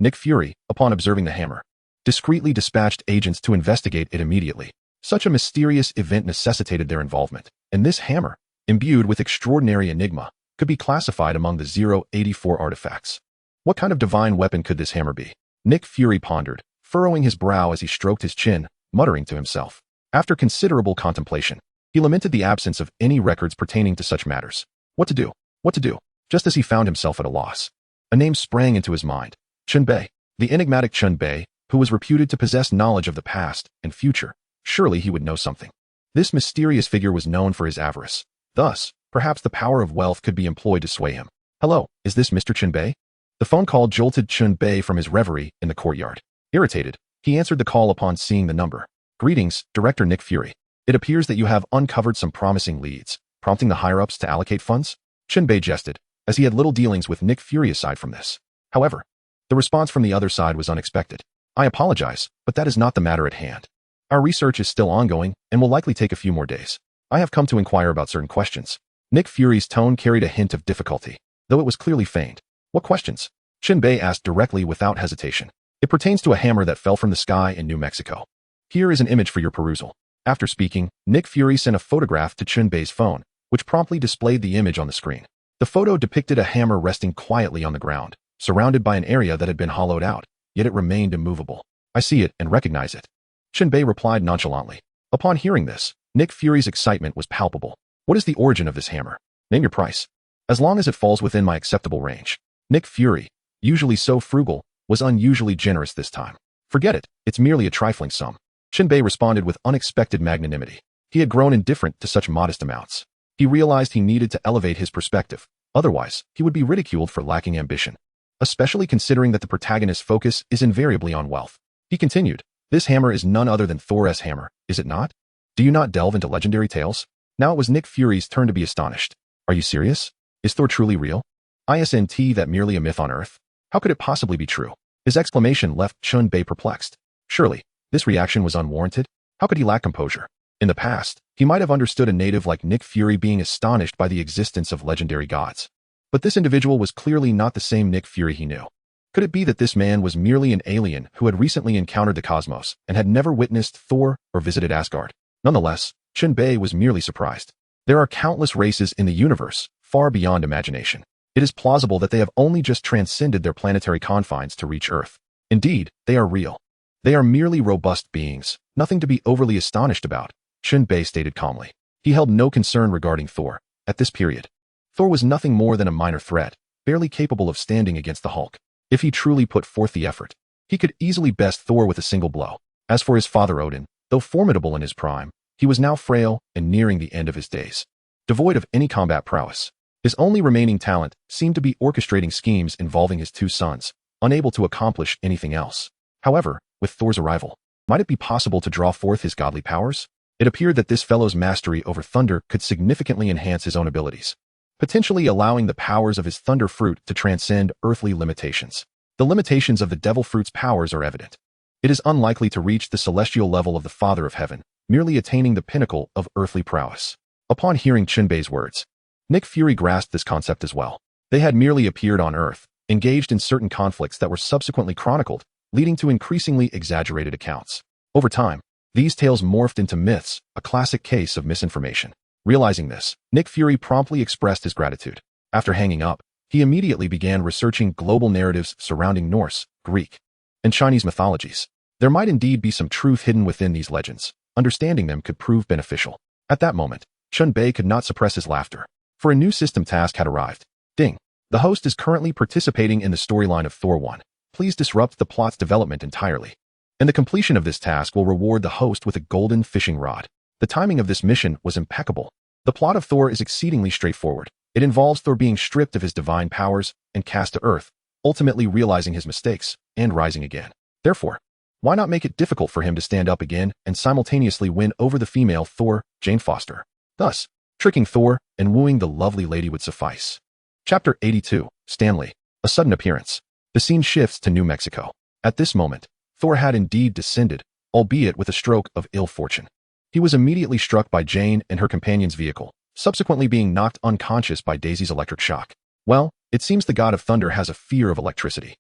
Nick Fury, upon observing the hammer, discreetly dispatched agents to investigate it immediately. Such a mysterious event necessitated their involvement, and this hammer, imbued with extraordinary enigma, could be classified among the 084 artifacts. What kind of divine weapon could this hammer be? Nick Fury pondered, furrowing his brow as he stroked his chin, muttering to himself. After considerable contemplation, he lamented the absence of any records pertaining to such matters. What to do? What to do? Just as he found himself at a loss, a name sprang into his mind. Chen Bei, the enigmatic Chen Bei, who was reputed to possess knowledge of the past and future. Surely he would know something. This mysterious figure was known for his avarice. Thus, perhaps the power of wealth could be employed to sway him. Hello, is this Mr. Chen Bei? The phone call jolted Chen Bei from his reverie in the courtyard. Irritated, he answered the call upon seeing the number. Greetings, Director Nick Fury. It appears that you have uncovered some promising leads, prompting the higher-ups to allocate funds? Chen Bei jested, as he had little dealings with Nick Fury aside from this. However, the response from the other side was unexpected. I apologize, but that is not the matter at hand. Our research is still ongoing and will likely take a few more days. I have come to inquire about certain questions. Nick Fury's tone carried a hint of difficulty, though it was clearly feigned. What questions? Chen Bei asked directly without hesitation. It pertains to a hammer that fell from the sky in New Mexico. Here is an image for your perusal. After speaking, Nick Fury sent a photograph to Chen Bei's phone, which promptly displayed the image on the screen. The photo depicted a hammer resting quietly on the ground, surrounded by an area that had been hollowed out, yet it remained immovable. I see it and recognize it. Chen Bei replied nonchalantly. Upon hearing this, Nick Fury's excitement was palpable. What is the origin of this hammer? Name your price. As long as it falls within my acceptable range. Nick Fury, usually so frugal, was unusually generous this time. Forget it, it's merely a trifling sum. Chen Bei responded with unexpected magnanimity. He had grown indifferent to such modest amounts. He realized he needed to elevate his perspective, otherwise, he would be ridiculed for lacking ambition. Especially considering that the protagonist's focus is invariably on wealth. He continued, this hammer is none other than Thor's hammer, is it not? Do you not delve into legendary tales? Now it was Nick Fury's turn to be astonished. Are you serious? Is Thor truly real? Isn't that merely a myth on Earth? How could it possibly be true? His exclamation left Chen Bei perplexed. Surely, this reaction was unwarranted? How could he lack composure? In the past, he might have understood a native like Nick Fury being astonished by the existence of legendary gods. But this individual was clearly not the same Nick Fury he knew. Could it be that this man was merely an alien who had recently encountered the cosmos and had never witnessed Thor or visited Asgard? Nonetheless, Chen Bei was merely surprised. There are countless races in the universe, far beyond imagination. It is plausible that they have only just transcended their planetary confines to reach Earth. Indeed, they are real. They are merely robust beings, nothing to be overly astonished about, Chen Bei stated calmly. He held no concern regarding Thor at this period. Thor was nothing more than a minor threat, barely capable of standing against the Hulk. If he truly put forth the effort, he could easily best Thor with a single blow. As for his father Odin, though formidable in his prime, He was now frail and nearing the end of his days. Devoid of any combat prowess, his only remaining talent seemed to be orchestrating schemes involving his two sons, unable to accomplish anything else. However, with Thor's arrival, might it be possible to draw forth his godly powers? It appeared that this fellow's mastery over thunder could significantly enhance his own abilities, potentially allowing the powers of his thunder fruit to transcend earthly limitations. The limitations of the devil fruit's powers are evident. It is unlikely to reach the celestial level of the Father of Heaven, merely attaining the pinnacle of earthly prowess. Upon hearing Chen Bei's words, Nick Fury grasped this concept as well. They had merely appeared on Earth, engaged in certain conflicts that were subsequently chronicled, leading to increasingly exaggerated accounts. Over time, these tales morphed into myths, a classic case of misinformation. Realizing this, Nick Fury promptly expressed his gratitude. After hanging up, he immediately began researching global narratives surrounding Norse, Greek, and Chinese mythologies. There might indeed be some truth hidden within these legends. Understanding them could prove beneficial. At that moment, Chen Bei could not suppress his laughter, for a new system task had arrived. Ding. The host is currently participating in the storyline of Thor 1. Please disrupt the plot's development entirely. And the completion of this task will reward the host with a golden fishing rod. The timing of this mission was impeccable. The plot of Thor is exceedingly straightforward. It involves Thor being stripped of his divine powers and cast to Earth, ultimately realizing his mistakes and rising again. Therefore, why not make it difficult for him to stand up again and simultaneously win over the female Thor, Jane Foster? Thus, tricking Thor and wooing the lovely lady would suffice. Chapter 82, Stanley. A sudden appearance. The scene shifts to New Mexico. At this moment, Thor had indeed descended, albeit with a stroke of ill fortune. He was immediately struck by Jane and her companion's vehicle, subsequently being knocked unconscious by Daisy's electric shock. Well, it seems the god of thunder has a fear of electricity.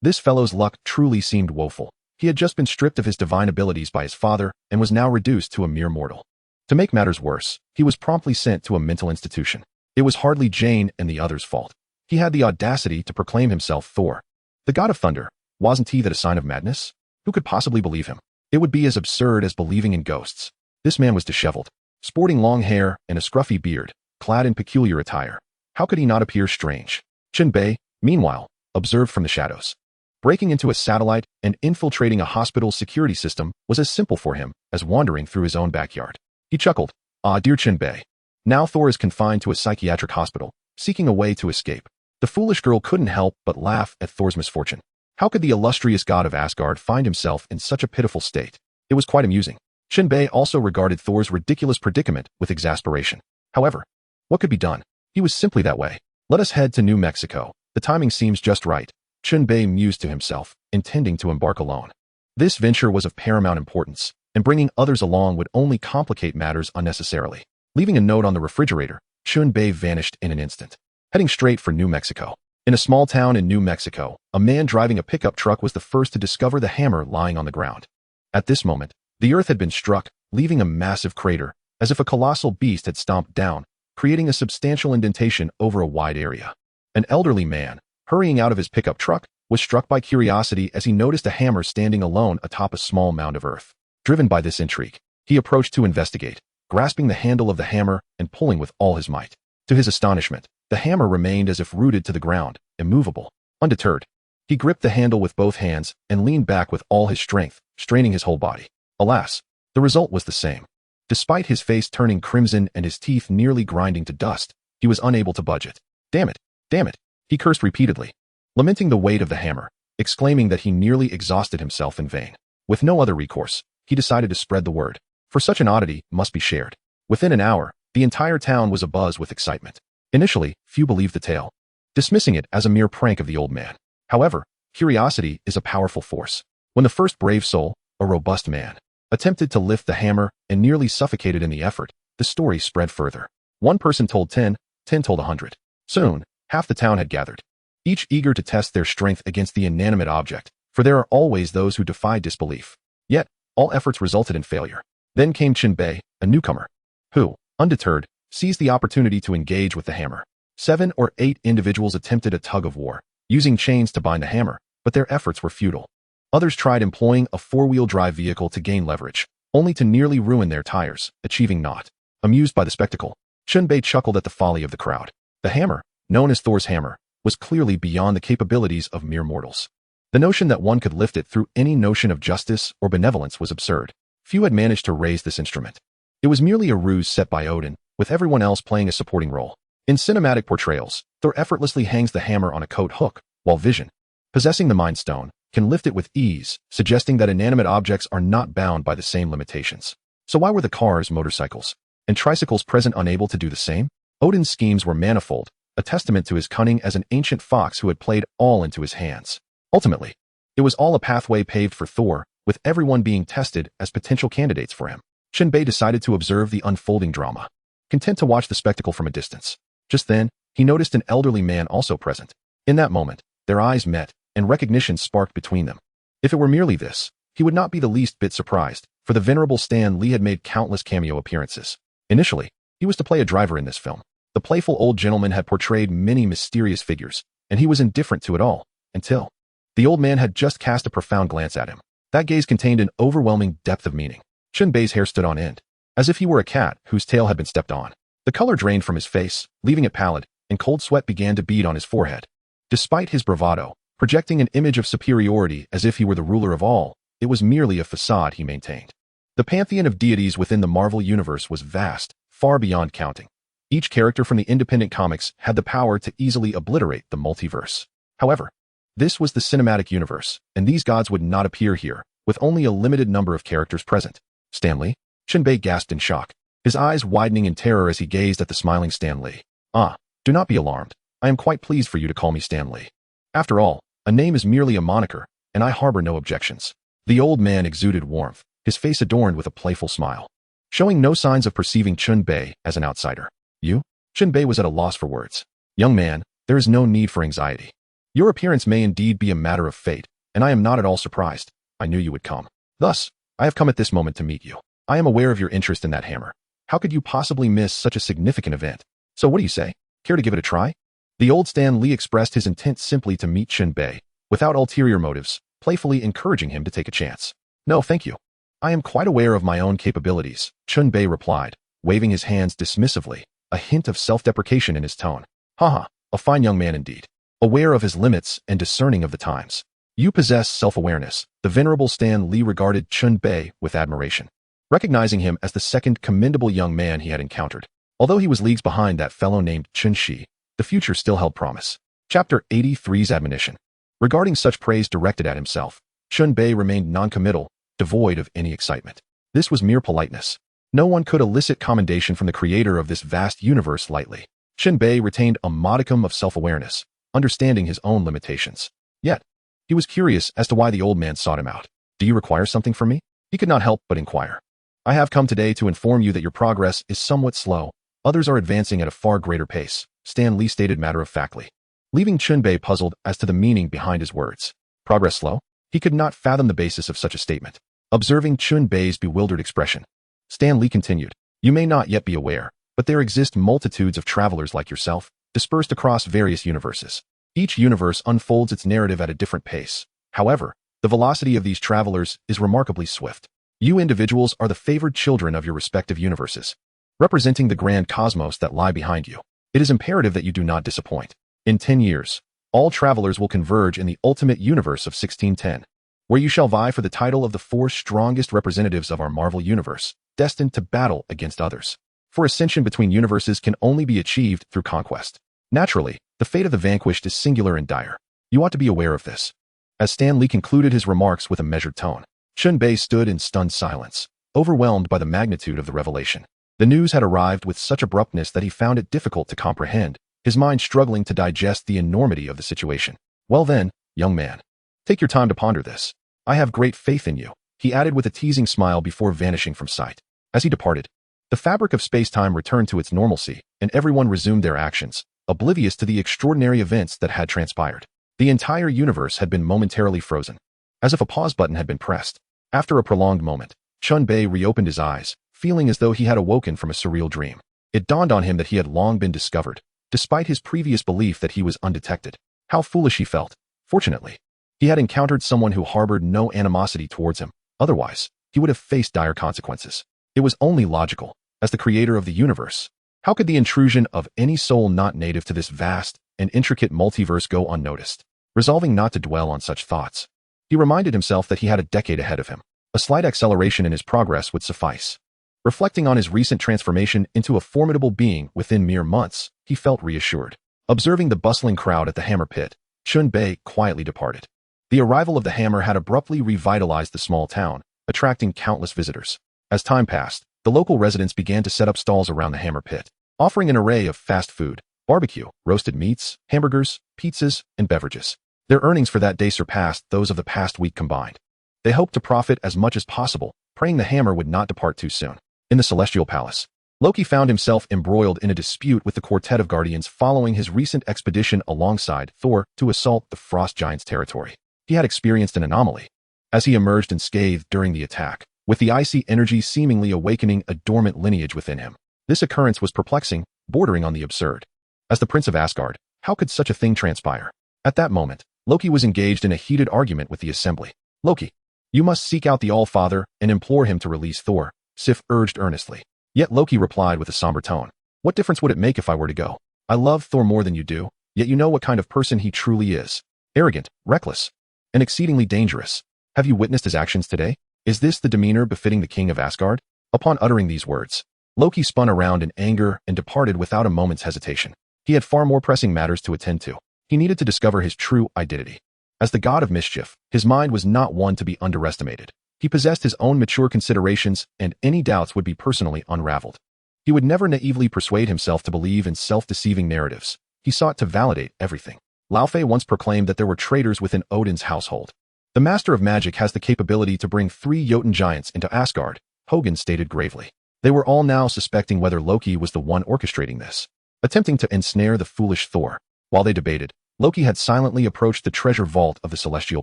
This fellow's luck truly seemed woeful. He had just been stripped of his divine abilities by his father and was now reduced to a mere mortal. To make matters worse, he was promptly sent to a mental institution. It was hardly Jane and the others' fault. He had the audacity to proclaim himself Thor, the god of thunder. Wasn't he that a sign of madness? Who could possibly believe him? It would be as absurd as believing in ghosts. This man was disheveled, sporting long hair and a scruffy beard, clad in peculiar attire. How could he not appear strange? Chen Bei, meanwhile, observed from the shadows. Breaking into a satellite and infiltrating a hospital's security system was as simple for him as wandering through his own backyard. He chuckled. Ah, dear Chen Bei. Now Thor is confined to a psychiatric hospital, seeking a way to escape. The foolish girl couldn't help but laugh at Thor's misfortune. How could the illustrious god of Asgard find himself in such a pitiful state? It was quite amusing. Chen Bei also regarded Thor's ridiculous predicament with exasperation. However, what could be done? He was simply that way. Let us head to New Mexico. The timing seems just right. Chen Bei mused to himself, intending to embark alone. This venture was of paramount importance, and bringing others along would only complicate matters unnecessarily. Leaving a note on the refrigerator, Chen Bei vanished in an instant, heading straight for New Mexico. In a small town in New Mexico, a man driving a pickup truck was the first to discover the hammer lying on the ground. At this moment, the earth had been struck, leaving a massive crater, as if a colossal beast had stomped down, creating a substantial indentation over a wide area. An elderly man, hurrying out of his pickup truck, was struck by curiosity as he noticed a hammer standing alone atop a small mound of earth. Driven by this intrigue, he approached to investigate, grasping the handle of the hammer and pulling with all his might. To his astonishment, the hammer remained as if rooted to the ground, immovable. Undeterred, he gripped the handle with both hands and leaned back with all his strength, straining his whole body. Alas, the result was the same. Despite his face turning crimson and his teeth nearly grinding to dust, he was unable to budge it. Damn it! Damn it! He cursed repeatedly, lamenting the weight of the hammer, exclaiming that he nearly exhausted himself in vain. With no other recourse, he decided to spread the word, for such an oddity must be shared. Within an hour, the entire town was abuzz with excitement. Initially, few believed the tale, dismissing it as a mere prank of the old man. However, curiosity is a powerful force. When the first brave soul, a robust man, attempted to lift the hammer and nearly suffocated in the effort, the story spread further. One person told 10, 10 told 100. Soon, half the town had gathered, each eager to test their strength against the inanimate object, for there are always those who defy disbelief. Yet, all efforts resulted in failure. Then came Chen Bei, a newcomer, who, undeterred, seized the opportunity to engage with the hammer. 7 or 8 individuals attempted a tug of war, using chains to bind the hammer, but their efforts were futile. Others tried employing a 4-wheel drive vehicle to gain leverage, only to nearly ruin their tires, achieving naught. Amused by the spectacle, Chen Bei chuckled at the folly of the crowd. The hammer, known as Thor's hammer, was clearly beyond the capabilities of mere mortals. The notion that one could lift it through any notion of justice or benevolence was absurd. Few had managed to raise this instrument. It was merely a ruse set by Odin, with everyone else playing a supporting role. In cinematic portrayals, Thor effortlessly hangs the hammer on a coat hook, while Vision, possessing the Mind Stone, can lift it with ease, suggesting that inanimate objects are not bound by the same limitations. So why were the cars, motorcycles, and tricycles present unable to do the same? Odin's schemes were manifold, a testament to his cunning as an ancient fox who had played all into his hands. Ultimately, it was all a pathway paved for Thor, with everyone being tested as potential candidates for him. Chen Bei decided to observe the unfolding drama, content to watch the spectacle from a distance. Just then, he noticed an elderly man also present. In that moment, their eyes met, and recognition sparked between them. If it were merely this, he would not be the least bit surprised, for the venerable Stan Lee had made countless cameo appearances. Initially, he was to play a driver in this film. The playful old gentleman had portrayed many mysterious figures, and he was indifferent to it all, until the old man had just cast a profound glance at him. That gaze contained an overwhelming depth of meaning. Chen Bei's hair stood on end, as if he were a cat whose tail had been stepped on. The color drained from his face, leaving it pallid, and cold sweat began to bead on his forehead. Despite his bravado, projecting an image of superiority as if he were the ruler of all, it was merely a facade he maintained. The pantheon of deities within the Marvel Universe was vast, far beyond counting. Each character from the independent comics had the power to easily obliterate the multiverse. However, this was the cinematic universe, and these gods would not appear here, with only a limited number of characters present. Stan Lee? Chen Bei gasped in shock, his eyes widening in terror as he gazed at the smiling Stan Lee. Ah, do not be alarmed. I am quite pleased for you to call me Stan Lee. After all, a name is merely a moniker, and I harbor no objections. The old man exuded warmth, his face adorned with a playful smile, showing no signs of perceiving Chen Bei as an outsider. You? Chen Bei was at a loss for words. Young man, there is no need for anxiety. Your appearance may indeed be a matter of fate, and I am not at all surprised. I knew you would come. Thus, I have come at this moment to meet you. I am aware of your interest in that hammer. How could you possibly miss such a significant event? So what do you say? Care to give it a try? The old Stan Lee expressed his intent simply to meet Chen Bei, without ulterior motives, playfully encouraging him to take a chance. No, thank you. I am quite aware of my own capabilities, Chen Bei replied, waving his hands dismissively, a hint of self-deprecation in his tone. Haha, a fine young man indeed. Aware of his limits and discerning of the times. You possess self-awareness. The venerable Stan Lee regarded Chen Bei with admiration, recognizing him as the second commendable young man he had encountered. Although he was leagues behind that fellow named Chen Shi, the future still held promise. Chapter 83's Admonition. Regarding such praise directed at himself, Chen Bei remained non-committal, devoid of any excitement. This was mere politeness. No one could elicit commendation from the creator of this vast universe lightly. Chen Bei retained a modicum of self-awareness, understanding his own limitations. Yet, he was curious as to why the old man sought him out. Do you require something from me? He could not help but inquire. I have come today to inform you that your progress is somewhat slow. Others are advancing at a far greater pace, Stan Lee stated matter-of-factly, leaving Chen Bei puzzled as to the meaning behind his words. Progress slow? He could not fathom the basis of such a statement. Observing Chen Bei's bewildered expression, Stan Lee continued, you may not yet be aware, but there exist multitudes of travelers like yourself, dispersed across various universes. Each universe unfolds its narrative at a different pace. However, the velocity of these travelers is remarkably swift. You individuals are the favored children of your respective universes, representing the grand cosmos that lie behind you. It is imperative that you do not disappoint. In 10 years, all travelers will converge in the ultimate universe of 1610, where you shall vie for the title of the 4 strongest representatives of our Marvel universe, destined to battle against others. For ascension between universes can only be achieved through conquest. Naturally, the fate of the vanquished is singular and dire. You ought to be aware of this. As Stan Lee concluded his remarks with a measured tone, Chen Bei stood in stunned silence, overwhelmed by the magnitude of the revelation. The news had arrived with such abruptness that he found it difficult to comprehend, his mind struggling to digest the enormity of the situation. Well then, young man, take your time to ponder this. I have great faith in you, he added with a teasing smile before vanishing from sight. As he departed, the fabric of space-time returned to its normalcy, and everyone resumed their actions, oblivious to the extraordinary events that had transpired. The entire universe had been momentarily frozen, as if a pause button had been pressed. After a prolonged moment, Chen Bei reopened his eyes, feeling as though he had awoken from a surreal dream. It dawned on him that he had long been discovered, despite his previous belief that he was undetected. How foolish he felt. Fortunately, he had encountered someone who harbored no animosity towards him. Otherwise, he would have faced dire consequences. It was only logical, as the creator of the universe. How could the intrusion of any soul not native to this vast and intricate multiverse go unnoticed? Resolving not to dwell on such thoughts, he reminded himself that he had a decade ahead of him. A slight acceleration in his progress would suffice. Reflecting on his recent transformation into a formidable being within mere months, he felt reassured. Observing the bustling crowd at the hammer pit, Chen Bei quietly departed. The arrival of the hammer had abruptly revitalized the small town, attracting countless visitors. As time passed, the local residents began to set up stalls around the hammer pit, offering an array of fast food, barbecue, roasted meats, hamburgers, pizzas, and beverages. Their earnings for that day surpassed those of the past week combined. They hoped to profit as much as possible, praying the hammer would not depart too soon. In the Celestial Palace, Loki found himself embroiled in a dispute with the quartet of guardians following his recent expedition alongside Thor to assault the Frost Giant's territory. He had experienced an anomaly, as he emerged unscathed during the attack, with the icy energy seemingly awakening a dormant lineage within him. This occurrence was perplexing, bordering on the absurd. As the Prince of Asgard, how could such a thing transpire? At that moment, Loki was engaged in a heated argument with the assembly. Loki, you must seek out the All-Father and implore him to release Thor, Sif urged earnestly. Yet Loki replied with a somber tone. What difference would it make if I were to go? I love Thor more than you do, yet you know what kind of person he truly is. Arrogant, reckless, and exceedingly dangerous. Have you witnessed his actions today? Is this the demeanor befitting the king of Asgard? Upon uttering these words, Loki spun around in anger and departed without a moment's hesitation. He had far more pressing matters to attend to. He needed to discover his true identity. As the god of mischief, his mind was not one to be underestimated. He possessed his own mature considerations, and any doubts would be personally unraveled. He would never naively persuade himself to believe in self-deceiving narratives. He sought to validate everything. Laufey once proclaimed that there were traitors within Odin's household. The master of magic has the capability to bring 3 Jotun giants into Asgard, Hogun stated gravely. They were all now suspecting whether Loki was the one orchestrating this, attempting to ensnare the foolish Thor. While they debated, Loki had silently approached the treasure vault of the Celestial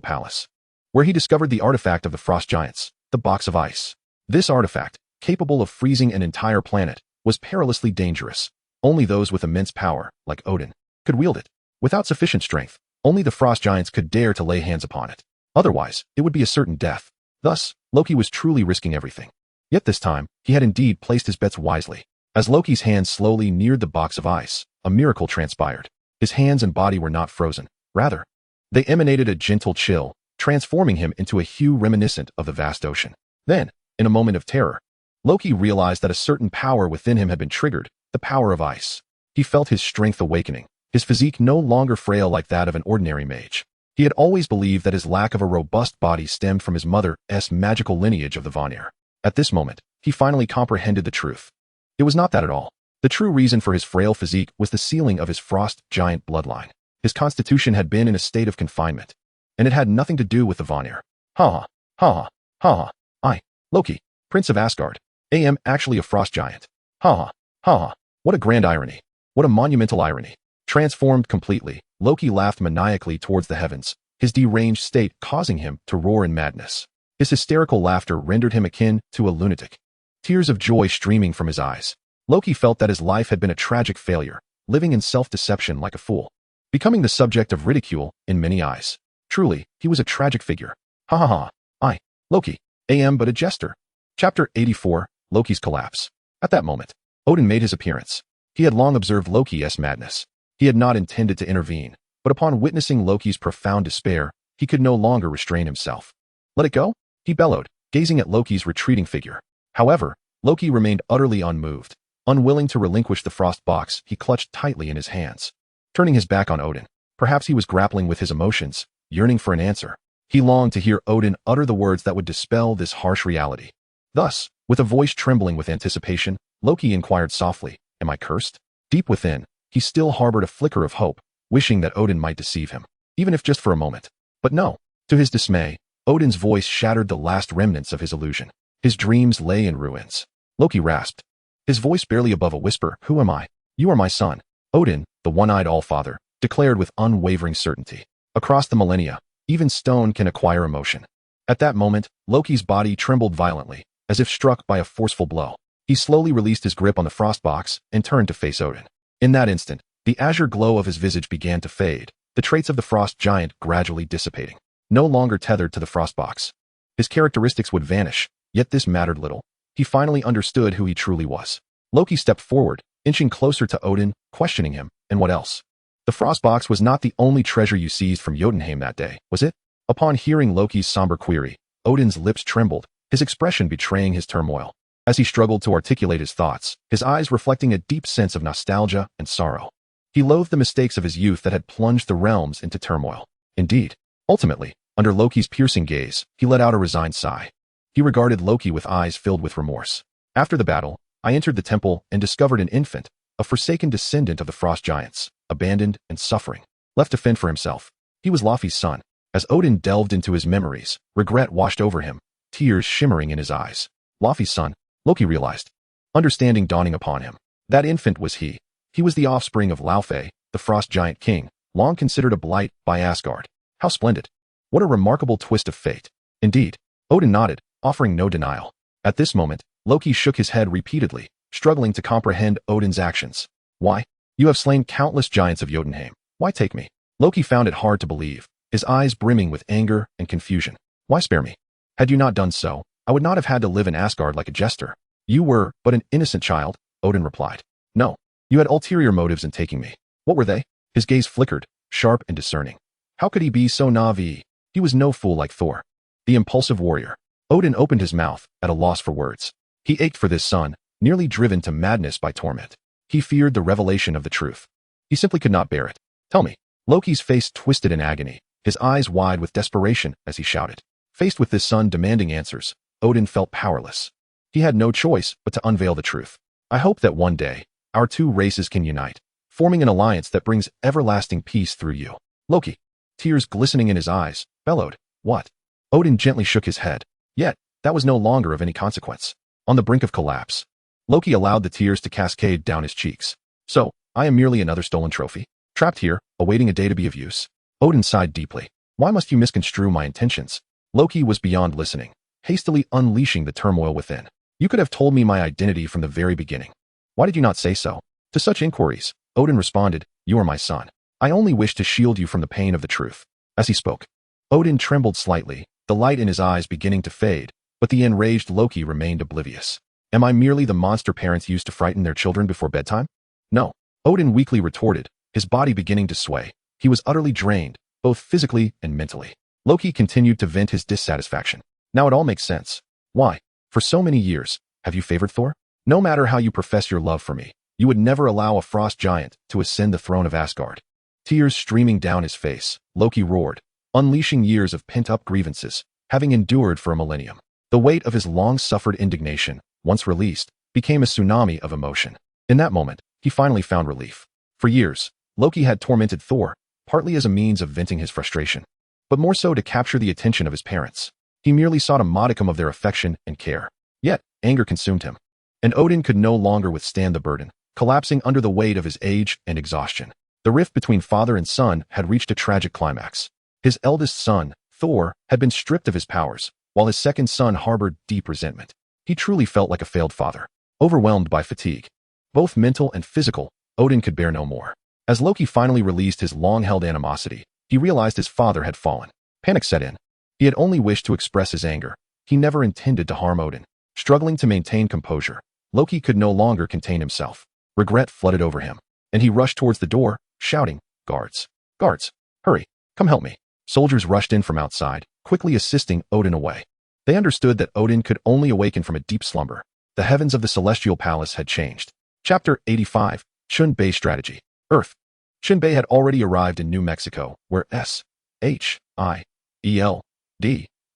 Palace, where he discovered the artifact of the Frost Giants, the Box of Ice. This artifact, capable of freezing an entire planet, was perilously dangerous. Only those with immense power, like Odin, could wield it. Without sufficient strength, only the Frost Giants could dare to lay hands upon it. Otherwise, it would be a certain death. Thus, Loki was truly risking everything. Yet this time, he had indeed placed his bets wisely. As Loki's hands slowly neared the Box of Ice, a miracle transpired. His hands and body were not frozen. Rather, they emanated a gentle chill, transforming him into a hue reminiscent of the vast ocean. Then, in a moment of terror, Loki realized that a certain power within him had been triggered, the power of ice. He felt his strength awakening, his physique no longer frail like that of an ordinary mage. He had always believed that his lack of a robust body stemmed from his mother's magical lineage of the Vanir. At this moment, he finally comprehended the truth. It was not that at all. The true reason for his frail physique was the sealing of his frost giant bloodline. His constitution had been in a state of confinement, and it had nothing to do with the Vanir. Ha ha, ha ha, Loki, Prince of Asgard, am actually a frost giant. Ha ha, what a grand irony. What a monumental irony. Transformed completely, Loki laughed maniacally towards the heavens, his deranged state causing him to roar in madness. His hysterical laughter rendered him akin to a lunatic, tears of joy streaming from his eyes. Loki felt that his life had been a tragic failure, living in self-deception like a fool, becoming the subject of ridicule in many eyes. Truly, he was a tragic figure. Ha ha ha, Loki, am but a jester. Chapter 84, Loki's Collapse. At that moment, Odin made his appearance. He had long observed Loki's madness. He had not intended to intervene, but upon witnessing Loki's profound despair, he could no longer restrain himself. Let it go? He bellowed, gazing at Loki's retreating figure. However, Loki remained utterly unmoved. Unwilling to relinquish the frost box, he clutched tightly in his hands. Turning his back on Odin, perhaps he was grappling with his emotions, yearning for an answer. He longed to hear Odin utter the words that would dispel this harsh reality. Thus, with a voice trembling with anticipation, Loki inquired softly, "Am I cursed?" Deep within, he still harbored a flicker of hope, wishing that Odin might deceive him, even if just for a moment. But no. To his dismay, Odin's voice shattered the last remnants of his illusion. His dreams lay in ruins. Loki rasped, his voice barely above a whisper, "Who am I?" "You are my son." Odin, the one-eyed All-Father, declared with unwavering certainty. Across the millennia, even stone can acquire emotion. At that moment, Loki's body trembled violently, as if struck by a forceful blow. He slowly released his grip on the frost box and turned to face Odin. In that instant, the azure glow of his visage began to fade, the traits of the frost giant gradually dissipating. No longer tethered to the frost box, his characteristics would vanish, yet this mattered little. He finally understood who he truly was. Loki stepped forward, inching closer to Odin, questioning him, "And what else?" "The frost box was not the only treasure you seized from Jotunheim that day, was it?" Upon hearing Loki's somber query, Odin's lips trembled, his expression betraying his turmoil. as he struggled to articulate his thoughts, his eyes reflecting a deep sense of nostalgia and sorrow. He loathed the mistakes of his youth that had plunged the realms into turmoil. Indeed, ultimately, under Loki's piercing gaze, he let out a resigned sigh. He regarded Loki with eyes filled with remorse. After the battle, I entered the temple and discovered an infant, a forsaken descendant of the frost giants, abandoned and suffering, left to fend for himself. He was Laufey's son. As Odin delved into his memories, regret washed over him, tears shimmering in his eyes. Laufey's son, Loki realized, understanding dawning upon him. That infant was he. He was the offspring of Laufey, the frost giant king, long considered a blight by Asgard. How splendid. What a remarkable twist of fate. Indeed, Odin nodded, offering no denial. At this moment, Loki shook his head repeatedly, struggling to comprehend Odin's actions. Why? You have slain countless giants of Jotunheim. Why take me? Loki found it hard to believe, his eyes brimming with anger and confusion. Why spare me? Had you not done so, I would not have had to live in Asgard like a jester. You were but an innocent child, Odin replied. No, you had ulterior motives in taking me. What were they? His gaze flickered, sharp and discerning. How could he be so naive? He was no fool like Thor, the impulsive warrior. Odin opened his mouth, at a loss for words. He ached for this son, nearly driven to madness by torment. He feared the revelation of the truth. He simply could not bear it. Tell me. Loki's face twisted in agony, his eyes wide with desperation as he shouted. Faced with this son demanding answers, Odin felt powerless. He had no choice but to unveil the truth. I hope that one day, our two races can unite, forming an alliance that brings everlasting peace through you. Loki, tears glistening in his eyes, bellowed. What? Odin gently shook his head. Yet, that was no longer of any consequence. On the brink of collapse, Loki allowed the tears to cascade down his cheeks. So, I am merely another stolen trophy, trapped here, awaiting a day to be of use. Odin sighed deeply. Why must you misconstrue my intentions? Loki was beyond listening, hastily unleashing the turmoil within. You could have told me my identity from the very beginning. Why did you not say so? To such inquiries, Odin responded, you are my son. I only wish to shield you from the pain of the truth. As he spoke, Odin trembled slightly, the light in his eyes beginning to fade, but the enraged Loki remained oblivious. Am I merely the monster parents used to frighten their children before bedtime? No. Odin weakly retorted, his body beginning to sway. He was utterly drained, both physically and mentally. Loki continued to vent his dissatisfaction. Now it all makes sense. Why? For so many years, have you favored Thor? No matter how you profess your love for me, you would never allow a frost giant to ascend the throne of Asgard. Tears streaming down his face, Loki roared, unleashing years of pent-up grievances, having endured for a millennium. The weight of his long-suffered indignation, once released, became a tsunami of emotion. In that moment, he finally found relief. For years, Loki had tormented Thor, partly as a means of venting his frustration, but more so to capture the attention of his parents. He merely sought a modicum of their affection and care. Yet, anger consumed him, and Odin could no longer withstand the burden, collapsing under the weight of his age and exhaustion. The rift between father and son had reached a tragic climax. His eldest son, Thor, had been stripped of his powers, while his second son harbored deep resentment. He truly felt like a failed father, overwhelmed by fatigue. Both mental and physical, Odin could bear no more. As Loki finally released his long-held animosity, he realized his father had fallen. Panic set in. He had only wished to express his anger. He never intended to harm Odin. Struggling to maintain composure, Loki could no longer contain himself. Regret flooded over him, and he rushed towards the door, shouting, Guards! Guards! Hurry! Come help me! Soldiers rushed in from outside, quickly assisting Odin away. They understood that Odin could only awaken from a deep slumber. The heavens of the celestial palace had changed. Chapter 85, Chen Bei Strategy. Earth. Chen Bei had already arrived in New Mexico, where S.H.I.E.L.D.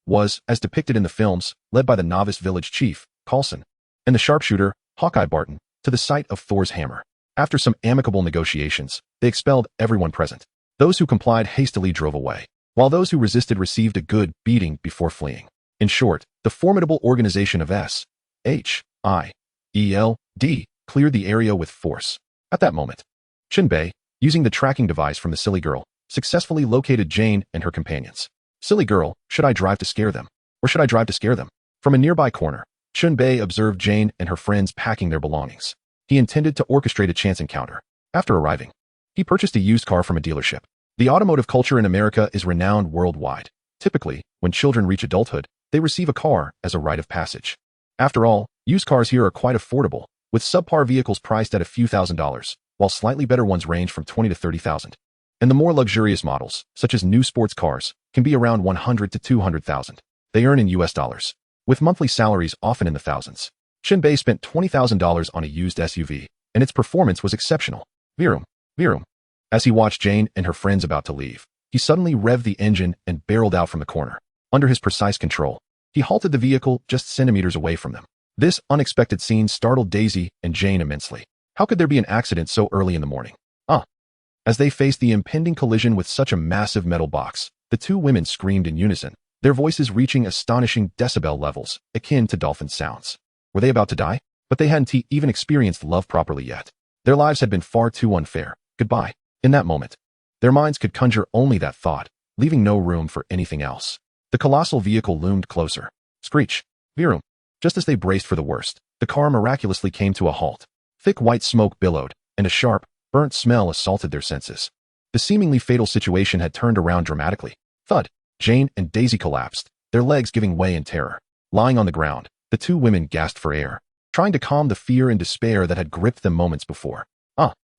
was, as depicted in the films, led by the novice village chief, Coulson, and the sharpshooter, Hawkeye Barton, to the site of Thor's hammer. After some amicable negotiations, they expelled everyone present. Those who complied hastily drove away, while those who resisted received a good beating before fleeing. In short, the formidable organization of S.H.I.E.L.D. cleared the area with force. At that moment, Chen Bei, using the tracking device from the silly girl, successfully located Jane and her companions. Silly girl, should I drive to scare them? Or should I drive to scare them? From a nearby corner, Chen Bei observed Jane and her friends packing their belongings. He intended to orchestrate a chance encounter. After arriving, he purchased a used car from a dealership. The automotive culture in America is renowned worldwide. Typically, when children reach adulthood, they receive a car as a rite of passage. After all, used cars here are quite affordable, with subpar vehicles priced at a few $1,000s, while slightly better ones range from $20,000 to $30,000. And the more luxurious models, such as new sports cars, can be around $100,000 to $200,000. They earn in US dollars, with monthly salaries often in the thousands. Chen Bei spent $20,000 on a used SUV, and its performance was exceptional. Virum, Virum. As he watched Jane and her friends about to leave, he suddenly revved the engine and barreled out from the corner. Under his precise control, he halted the vehicle just centimeters away from them. This unexpected scene startled Daisy and Jane immensely. How could there be an accident so early in the morning? As they faced the impending collision with such a massive metal box, the two women screamed in unison, their voices reaching astonishing decibel levels, akin to dolphin sounds. Were they about to die? But they hadn't even experienced love properly yet. Their lives had been far too unfair. Goodbye. In that moment, their minds could conjure only that thought, leaving no room for anything else. The colossal vehicle loomed closer. Screech. Virum. Just as they braced for the worst, the car miraculously came to a halt. Thick white smoke billowed, and a sharp, burnt smell assaulted their senses. The seemingly fatal situation had turned around dramatically. Thud. Jane and Daisy collapsed, their legs giving way in terror. Lying on the ground, the two women gasped for air, trying to calm the fear and despair that had gripped them moments before.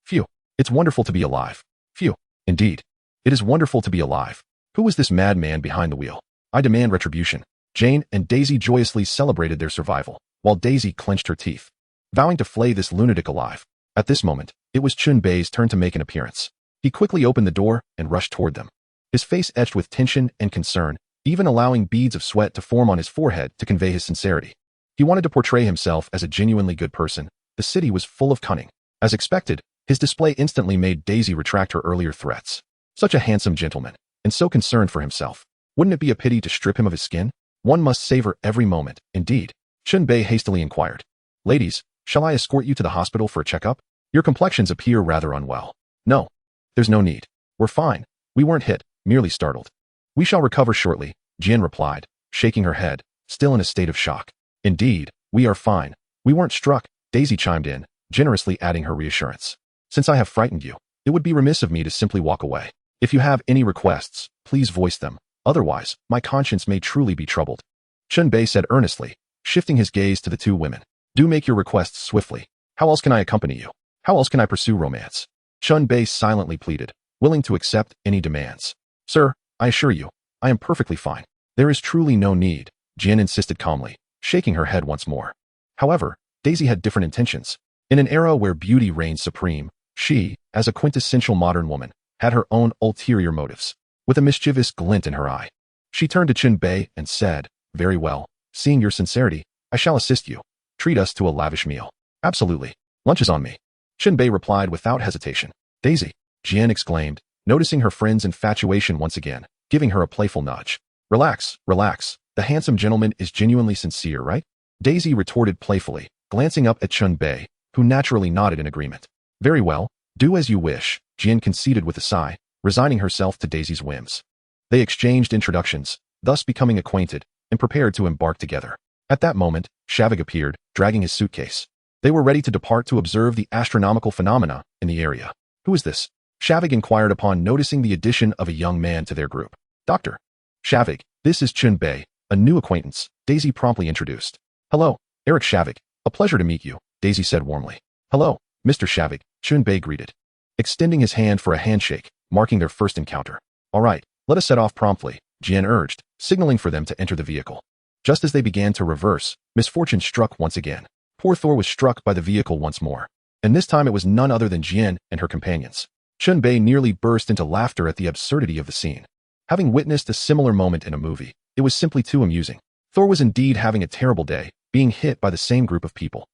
Phew. It's wonderful to be alive. Phew. Indeed. It is wonderful to be alive. Who was this madman behind the wheel? I demand retribution. Jane and Daisy joyously celebrated their survival, while Daisy clenched her teeth, vowing to flay this lunatic alive. At this moment, it was Chen Bei's turn to make an appearance. He quickly opened the door and rushed toward them, his face etched with tension and concern, even allowing beads of sweat to form on his forehead to convey his sincerity. He wanted to portray himself as a genuinely good person. The city was full of cunning. As expected, his display instantly made Daisy retract her earlier threats. Such a handsome gentleman, and so concerned for himself. Wouldn't it be a pity to strip him of his skin? One must savor every moment, indeed. Chen Bei hastily inquired. Ladies, shall I escort you to the hospital for a checkup? Your complexions appear rather unwell. No. There's no need. We're fine. We weren't hit, merely startled. We shall recover shortly, Jian replied, shaking her head, still in a state of shock. Indeed, we are fine. We weren't struck, Daisy chimed in, generously adding her reassurance. Since I have frightened you, it would be remiss of me to simply walk away. If you have any requests, please voice them. Otherwise, my conscience may truly be troubled. Chen Bei said earnestly, shifting his gaze to the two women. Do make your requests swiftly. How else can I accompany you? How else can I pursue romance? Chen Bei silently pleaded, willing to accept any demands. Sir, I assure you, I am perfectly fine. There is truly no need, Jian insisted calmly, shaking her head once more. However, Daisy had different intentions. In an era where beauty reigned supreme, she, as a quintessential modern woman, had her own ulterior motives. With a mischievous glint in her eye, she turned to Chen Bei and said, Very well, seeing your sincerity, I shall assist you. Treat us to a lavish meal. Absolutely. Lunch is on me. Chen Bei replied without hesitation. Daisy, Jian exclaimed, noticing her friend's infatuation once again, giving her a playful nudge. Relax, relax. The handsome gentleman is genuinely sincere, right? Daisy retorted playfully, glancing up at Chen Bei, who naturally nodded in agreement. Very well, do as you wish, Jian conceded with a sigh, resigning herself to Daisy's whims. They exchanged introductions, thus becoming acquainted, and prepared to embark together. At that moment, Shavik appeared, dragging his suitcase. They were ready to depart to observe the astronomical phenomena in the area. Who is this? Shavik inquired upon noticing the addition of a young man to their group. Doctor. Shavik, this is Chen Bei, a new acquaintance, Daisy promptly introduced. Hello, Eric Shavik, a pleasure to meet you, Daisy said warmly. Hello, Mr. Shavik, Chen Bei greeted, extending his hand for a handshake, marking their first encounter. All right, let us set off promptly, Jian urged, signaling for them to enter the vehicle. Just as they began to reverse, misfortune struck once again. Poor Thor was struck by the vehicle once more, and this time it was none other than Jian and her companions. Chen Bei nearly burst into laughter at the absurdity of the scene. Having witnessed a similar moment in a movie, it was simply too amusing. Thor was indeed having a terrible day, being hit by the same group of people.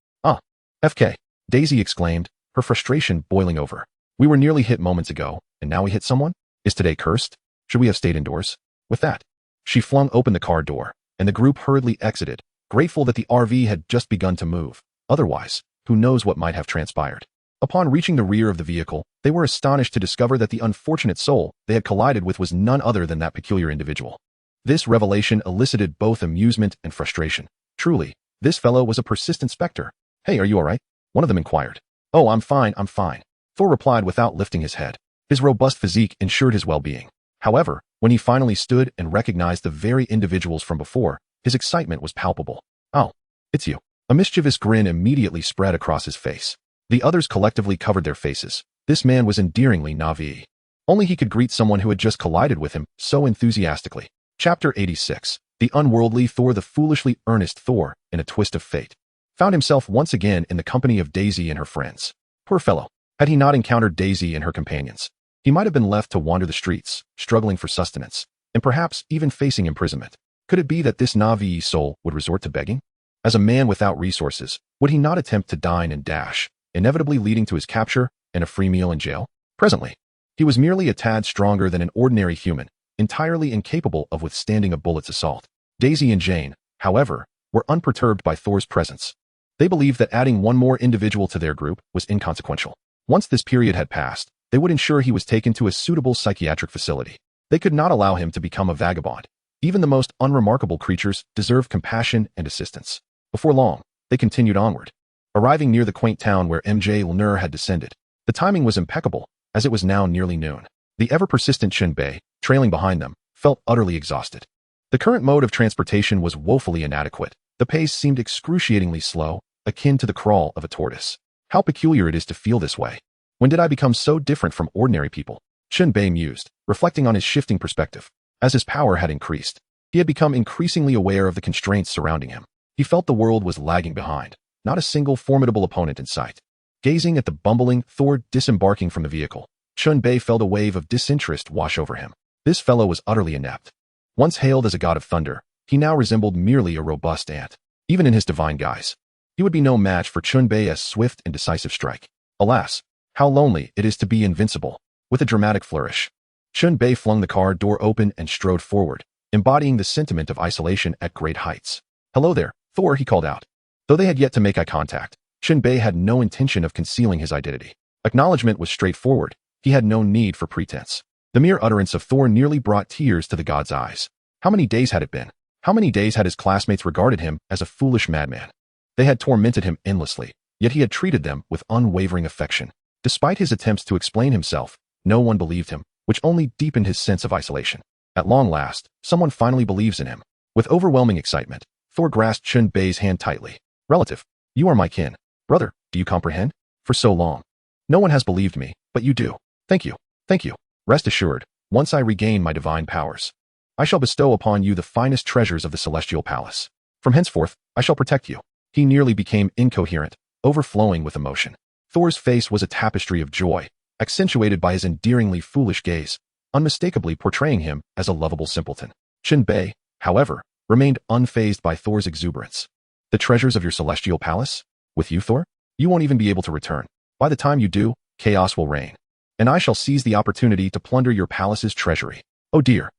FK, Daisy exclaimed, her frustration boiling over. We were nearly hit moments ago, and now we hit someone? Is today cursed? Should we have stayed indoors? With that, she flung open the car door, and the group hurriedly exited, grateful that the RV had just begun to move. Otherwise, who knows what might have transpired. Upon reaching the rear of the vehicle, they were astonished to discover that the unfortunate soul they had collided with was none other than that peculiar individual. This revelation elicited both amusement and frustration. Truly, this fellow was a persistent specter. Hey, are you all right? One of them inquired. Oh, I'm fine. Thor replied without lifting his head. His robust physique ensured his well-being. However, when he finally stood and recognized the very individuals from before, his excitement was palpable. Oh, it's you. A mischievous grin immediately spread across his face. The others collectively covered their faces. This man was endearingly naïve. Only he could greet someone who had just collided with him so enthusiastically. Chapter 86. The unworldly Thor, the foolishly earnest Thor, in a twist of fate. found himself once again in the company of Daisy and her friends. Poor fellow. Had he not encountered Daisy and her companions, he might have been left to wander the streets, struggling for sustenance, and perhaps even facing imprisonment. Could it be that this Na'vi soul would resort to begging? As a man without resources, would he not attempt to dine and dash, inevitably leading to his capture and a free meal in jail? Presently, he was merely a tad stronger than an ordinary human, entirely incapable of withstanding a bullet's assault. Daisy and Jane, however, were unperturbed by Thor's presence. They believed that adding one more individual to their group was inconsequential. Once this period had passed, they would ensure he was taken to a suitable psychiatric facility. They could not allow him to become a vagabond. Even the most unremarkable creatures deserve compassion and assistance. Before long, they continued onward. Arriving near the quaint town where MJ Lnur had descended, the timing was impeccable, as it was now nearly noon. The ever-persistent Chen Bei, trailing behind them, felt utterly exhausted. The current mode of transportation was woefully inadequate. The pace seemed excruciatingly slow, akin to the crawl of a tortoise. How peculiar it is to feel this way. When did I become so different from ordinary people? Chen Bei mused, reflecting on his shifting perspective. As his power had increased, he had become increasingly aware of the constraints surrounding him. He felt the world was lagging behind, not a single formidable opponent in sight. Gazing at the bumbling Thor disembarking from the vehicle, Chen Bei felt a wave of disinterest wash over him. This fellow was utterly inept. Once hailed as a god of thunder, he now resembled merely a robust ant. Even in his divine guise, he would be no match for Chen Bei's swift and decisive strike. Alas, how lonely it is to be invincible. With a dramatic flourish, Chen Bei flung the car door open and strode forward, embodying the sentiment of isolation at great heights. "Hello there, Thor," he called out. Though they had yet to make eye contact, Chen Bei had no intention of concealing his identity. Acknowledgement was straightforward. He had no need for pretense. The mere utterance of Thor nearly brought tears to the god's eyes. How many days had it been? How many days had his classmates regarded him as a foolish madman? They had tormented him endlessly, yet he had treated them with unwavering affection. Despite his attempts to explain himself, no one believed him, which only deepened his sense of isolation. At long last, someone finally believes in him. With overwhelming excitement, Thor grasped Chen Bei's hand tightly. "Relative, you are my kin. Brother, do you comprehend? For so long. No one has believed me, but you do. Thank you. Thank you. Rest assured, once I regain my divine powers, I shall bestow upon you the finest treasures of the celestial palace. From henceforth, I shall protect you." He nearly became incoherent, overflowing with emotion. Thor's face was a tapestry of joy, accentuated by his endearingly foolish gaze, unmistakably portraying him as a lovable simpleton. Chen Bei, however, remained unfazed by Thor's exuberance. "The treasures of your celestial palace? With you, Thor? You won't even be able to return. By the time you do, chaos will reign, and I shall seize the opportunity to plunder your palace's treasury. Oh dear,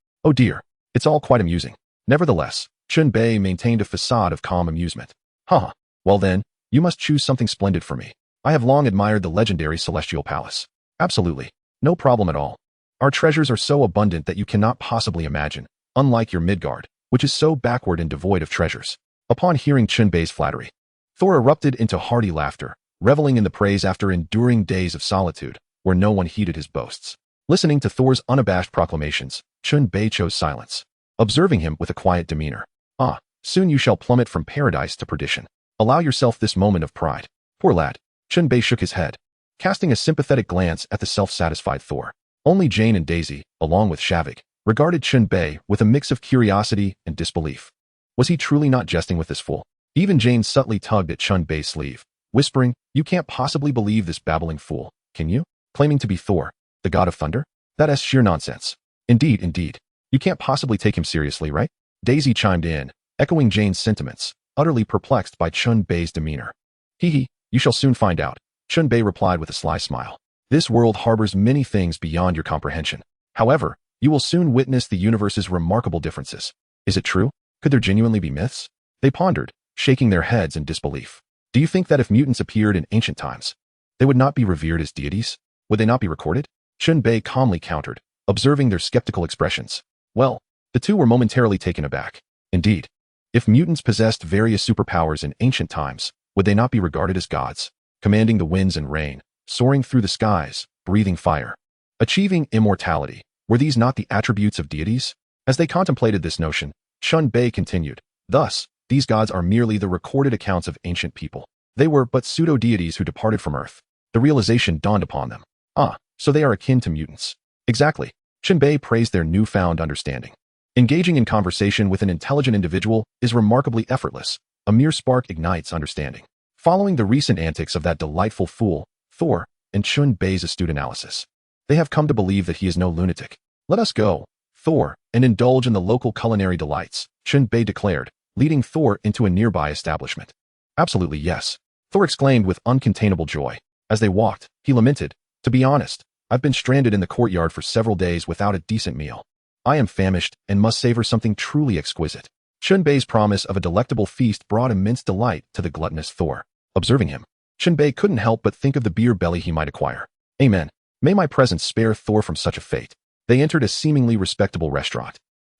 it's all quite amusing." Nevertheless, Chen Bei maintained a facade of calm amusement. "Huh, well then, you must choose something splendid for me. I have long admired the legendary celestial palace. Absolutely, no problem at all. Our treasures are so abundant that you cannot possibly imagine, unlike your Midgard, which is so backward and devoid of treasures." Upon hearing Chen Bei's flattery, Thor erupted into hearty laughter, reveling in the praise after enduring days of solitude, where no one heeded his boasts. Listening to Thor's unabashed proclamations, Chen Bei chose silence, observing him with a quiet demeanor. "Ah, soon you shall plummet from paradise to perdition. Allow yourself this moment of pride." Poor lad. Chen Bei shook his head, casting a sympathetic glance at the self-satisfied Thor. Only Jane and Daisy, along with Shavik, regarded Chen Bei with a mix of curiosity and disbelief. Was he truly not jesting with this fool? Even Jane subtly tugged at Chen Bei's sleeve, whispering, "You can't possibly believe this babbling fool, can you? Claiming to be Thor, the god of thunder? That is sheer nonsense." Indeed. You can't possibly take him seriously, right?" Daisy chimed in, echoing Jane's sentiments, utterly perplexed by Chen Bei's demeanor. "Hee, you shall soon find out," Chen Bei replied with a sly smile. "This world harbors many things beyond your comprehension. However, you will soon witness the universe's remarkable differences. Is it true? Could there genuinely be myths?" They pondered, shaking their heads in disbelief. "Do you think that if mutants appeared in ancient times, they would not be revered as deities? Would they not be recorded?" Chen Bei calmly countered, observing their skeptical expressions. Well, the two were momentarily taken aback. Indeed, if mutants possessed various superpowers in ancient times, would they not be regarded as gods, commanding the winds and rain, soaring through the skies, breathing fire, achieving immortality? Were these not the attributes of deities? As they contemplated this notion, Chen Bei continued, "Thus, these gods are merely the recorded accounts of ancient people. They were but pseudo-deities who departed from Earth." The realization dawned upon them. "Ah, so they are akin to mutants." Exactly. Chen Bei praised their newfound understanding. Engaging in conversation with an intelligent individual is remarkably effortless. A mere spark ignites understanding. Following the recent antics of that delightful fool, Thor, and Chen Bei's astute analysis, they have come to believe that he is no lunatic. Let us go, Thor, and indulge in the local culinary delights, Chen Bei declared, leading Thor into a nearby establishment. Absolutely yes, Thor exclaimed with uncontainable joy. As they walked, he lamented, to be honest, I've been stranded in the courtyard for several days without a decent meal. I am famished and must savor something truly exquisite. Chen Bei's promise of a delectable feast brought immense delight to the gluttonous Thor. Observing him, Chen Bei couldn't help but think of the beer belly he might acquire. Amen. May my presence spare Thor from such a fate. They entered a seemingly respectable restaurant.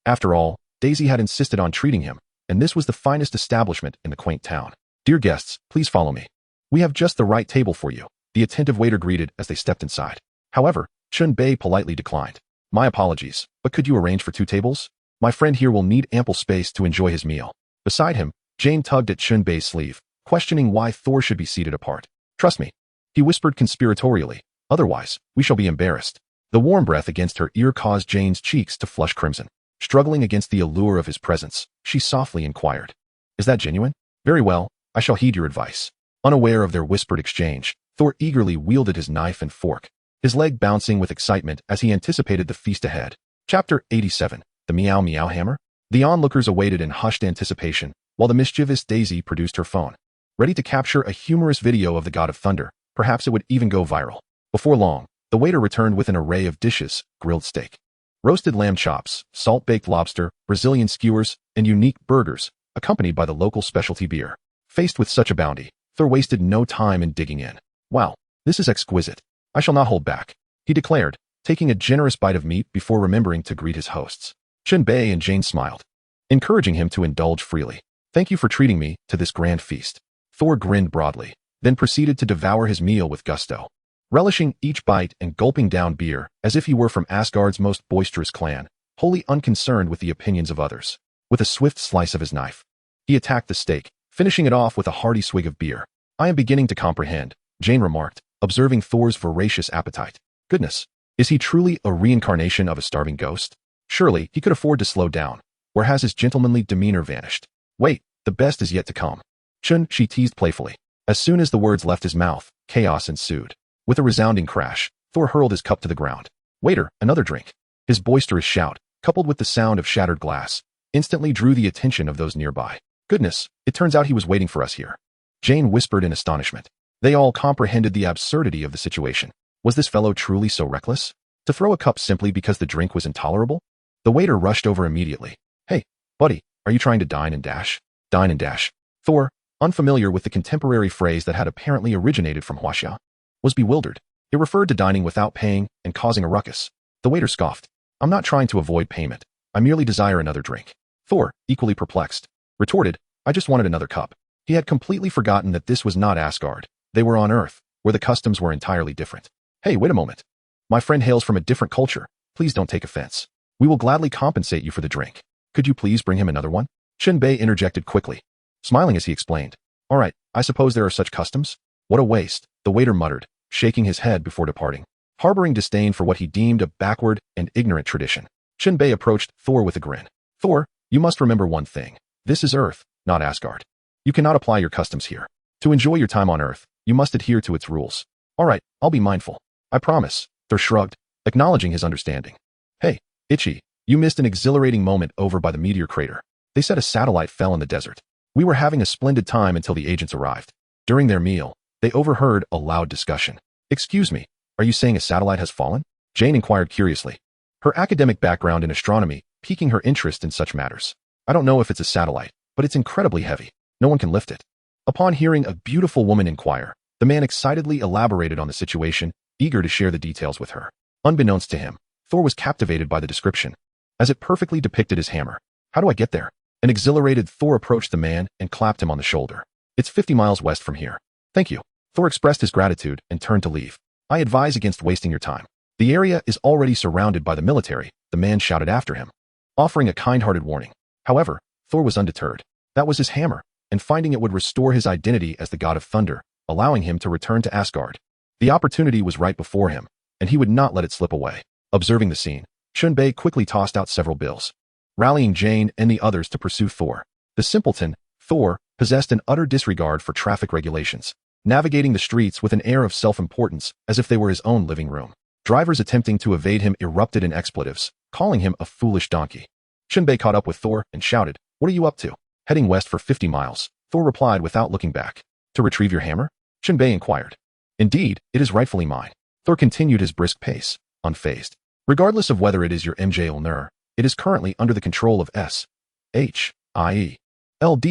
After all, Daisy had insisted on treating him, and this was the finest establishment in the quaint town. Dear guests, please follow me. We have just the right table for you, the attentive waiter greeted as they stepped inside. However, Chen Bei politely declined. My apologies, but could you arrange for 2 tables? My friend here will need ample space to enjoy his meal. Beside him, Jane tugged at Chen Bei's sleeve, questioning why Thor should be seated apart. Trust me, he whispered conspiratorially, otherwise, we shall be embarrassed. The warm breath against her ear caused Jane's cheeks to flush crimson. Struggling against the allure of his presence, she softly inquired, is that genuine? Very well, I shall heed your advice. Unaware of their whispered exchange, Thor eagerly wielded his knife and fork, his leg bouncing with excitement as he anticipated the feast ahead. Chapter 87, The Meow Meow Hammer? The onlookers awaited in hushed anticipation, while the mischievous Daisy produced her phone, ready to capture a humorous video of the God of Thunder. Perhaps it would even go viral. Before long, the waiter returned with an array of dishes, grilled steak, roasted lamb chops, salt-baked lobster, Brazilian skewers, and unique burgers, accompanied by the local specialty beer. Faced with such a bounty, Thor wasted no time in digging in. Wow, this is exquisite. I shall not hold back, he declared, taking a generous bite of meat before remembering to greet his hosts. Chen Bei and Jane smiled, encouraging him to indulge freely. Thank you for treating me to this grand feast. Thor grinned broadly, then proceeded to devour his meal with gusto, relishing each bite and gulping down beer as if he were from Asgard's most boisterous clan, wholly unconcerned with the opinions of others. With a swift slice of his knife, he attacked the steak, finishing it off with a hearty swig of beer. I am beginning to comprehend, Jane remarked, observing Thor's voracious appetite. Goodness, is he truly a reincarnation of a starving ghost? Surely he could afford to slow down, or has his gentlemanly demeanor vanished? Wait, the best is yet to come. Chun, she teased playfully. As soon as the words left his mouth, chaos ensued. With a resounding crash, Thor hurled his cup to the ground. Waiter, another drink. His boisterous shout, coupled with the sound of shattered glass, instantly drew the attention of those nearby. Goodness, it turns out he was waiting for us here, Jane whispered in astonishment. They all comprehended the absurdity of the situation. Was this fellow truly so reckless? To throw a cup simply because the drink was intolerable? The waiter rushed over immediately. Hey, buddy, are you trying to dine and dash? Dine and dash. Thor, unfamiliar with the contemporary phrase that had apparently originated from Huaxia, was bewildered. It referred to dining without paying and causing a ruckus. The waiter scoffed. I'm not trying to avoid payment. I merely desire another drink. Thor, equally perplexed, retorted, I just wanted another cup. He had completely forgotten that this was not Asgard. They were on Earth, where the customs were entirely different. Hey, wait a moment. My friend hails from a different culture. Please don't take offense. We will gladly compensate you for the drink. Could you please bring him another one? Chen Bei interjected quickly, smiling as he explained. All right, I suppose there are such customs? What a waste, the waiter muttered, shaking his head before departing, harboring disdain for what he deemed a backward and ignorant tradition. Chen Bei approached Thor with a grin. Thor, you must remember one thing. This is Earth, not Asgard. You cannot apply your customs here. To enjoy your time on Earth, you must adhere to its rules. All right, I'll be mindful. I promise, Thor shrugged, acknowledging his understanding. Hey, Itchy, you missed an exhilarating moment over by the meteor crater. They said a satellite fell in the desert. We were having a splendid time until the agents arrived. During their meal, they overheard a loud discussion. Excuse me, are you saying a satellite has fallen? Jane inquired curiously, her academic background in astronomy piquing her interest in such matters. I don't know if it's a satellite, but it's incredibly heavy. No one can lift it. Upon hearing a beautiful woman inquire, the man excitedly elaborated on the situation, eager to share the details with her. Unbeknownst to him, Thor was captivated by the description, as it perfectly depicted his hammer. How do I get there? An exhilarated Thor approached the man and clapped him on the shoulder. It's 50 miles west from here. Thank you. Thor expressed his gratitude and turned to leave. I advise against wasting your time. The area is already surrounded by the military, the man shouted after him, offering a kind-hearted warning. However, Thor was undeterred. That was his hammer, and finding it would restore his identity as the god of thunder, allowing him to return to Asgard. The opportunity was right before him, and he would not let it slip away. Observing the scene, Chen Bei quickly tossed out several bills, rallying Jane and the others to pursue Thor. The simpleton, Thor, possessed an utter disregard for traffic regulations, navigating the streets with an air of self-importance as if they were his own living room. Drivers attempting to evade him erupted in expletives, calling him a foolish donkey. Chen Bei caught up with Thor and shouted, "What are you up to?" "Heading west for 50 miles, Thor replied without looking back. "To retrieve your hammer?" Chen Bei inquired. "Indeed, it is rightfully mine." Thor continued his brisk pace, unfazed. "Regardless of whether it is your Mjolnir, it is currently under the control of S.H.I.E.L.D.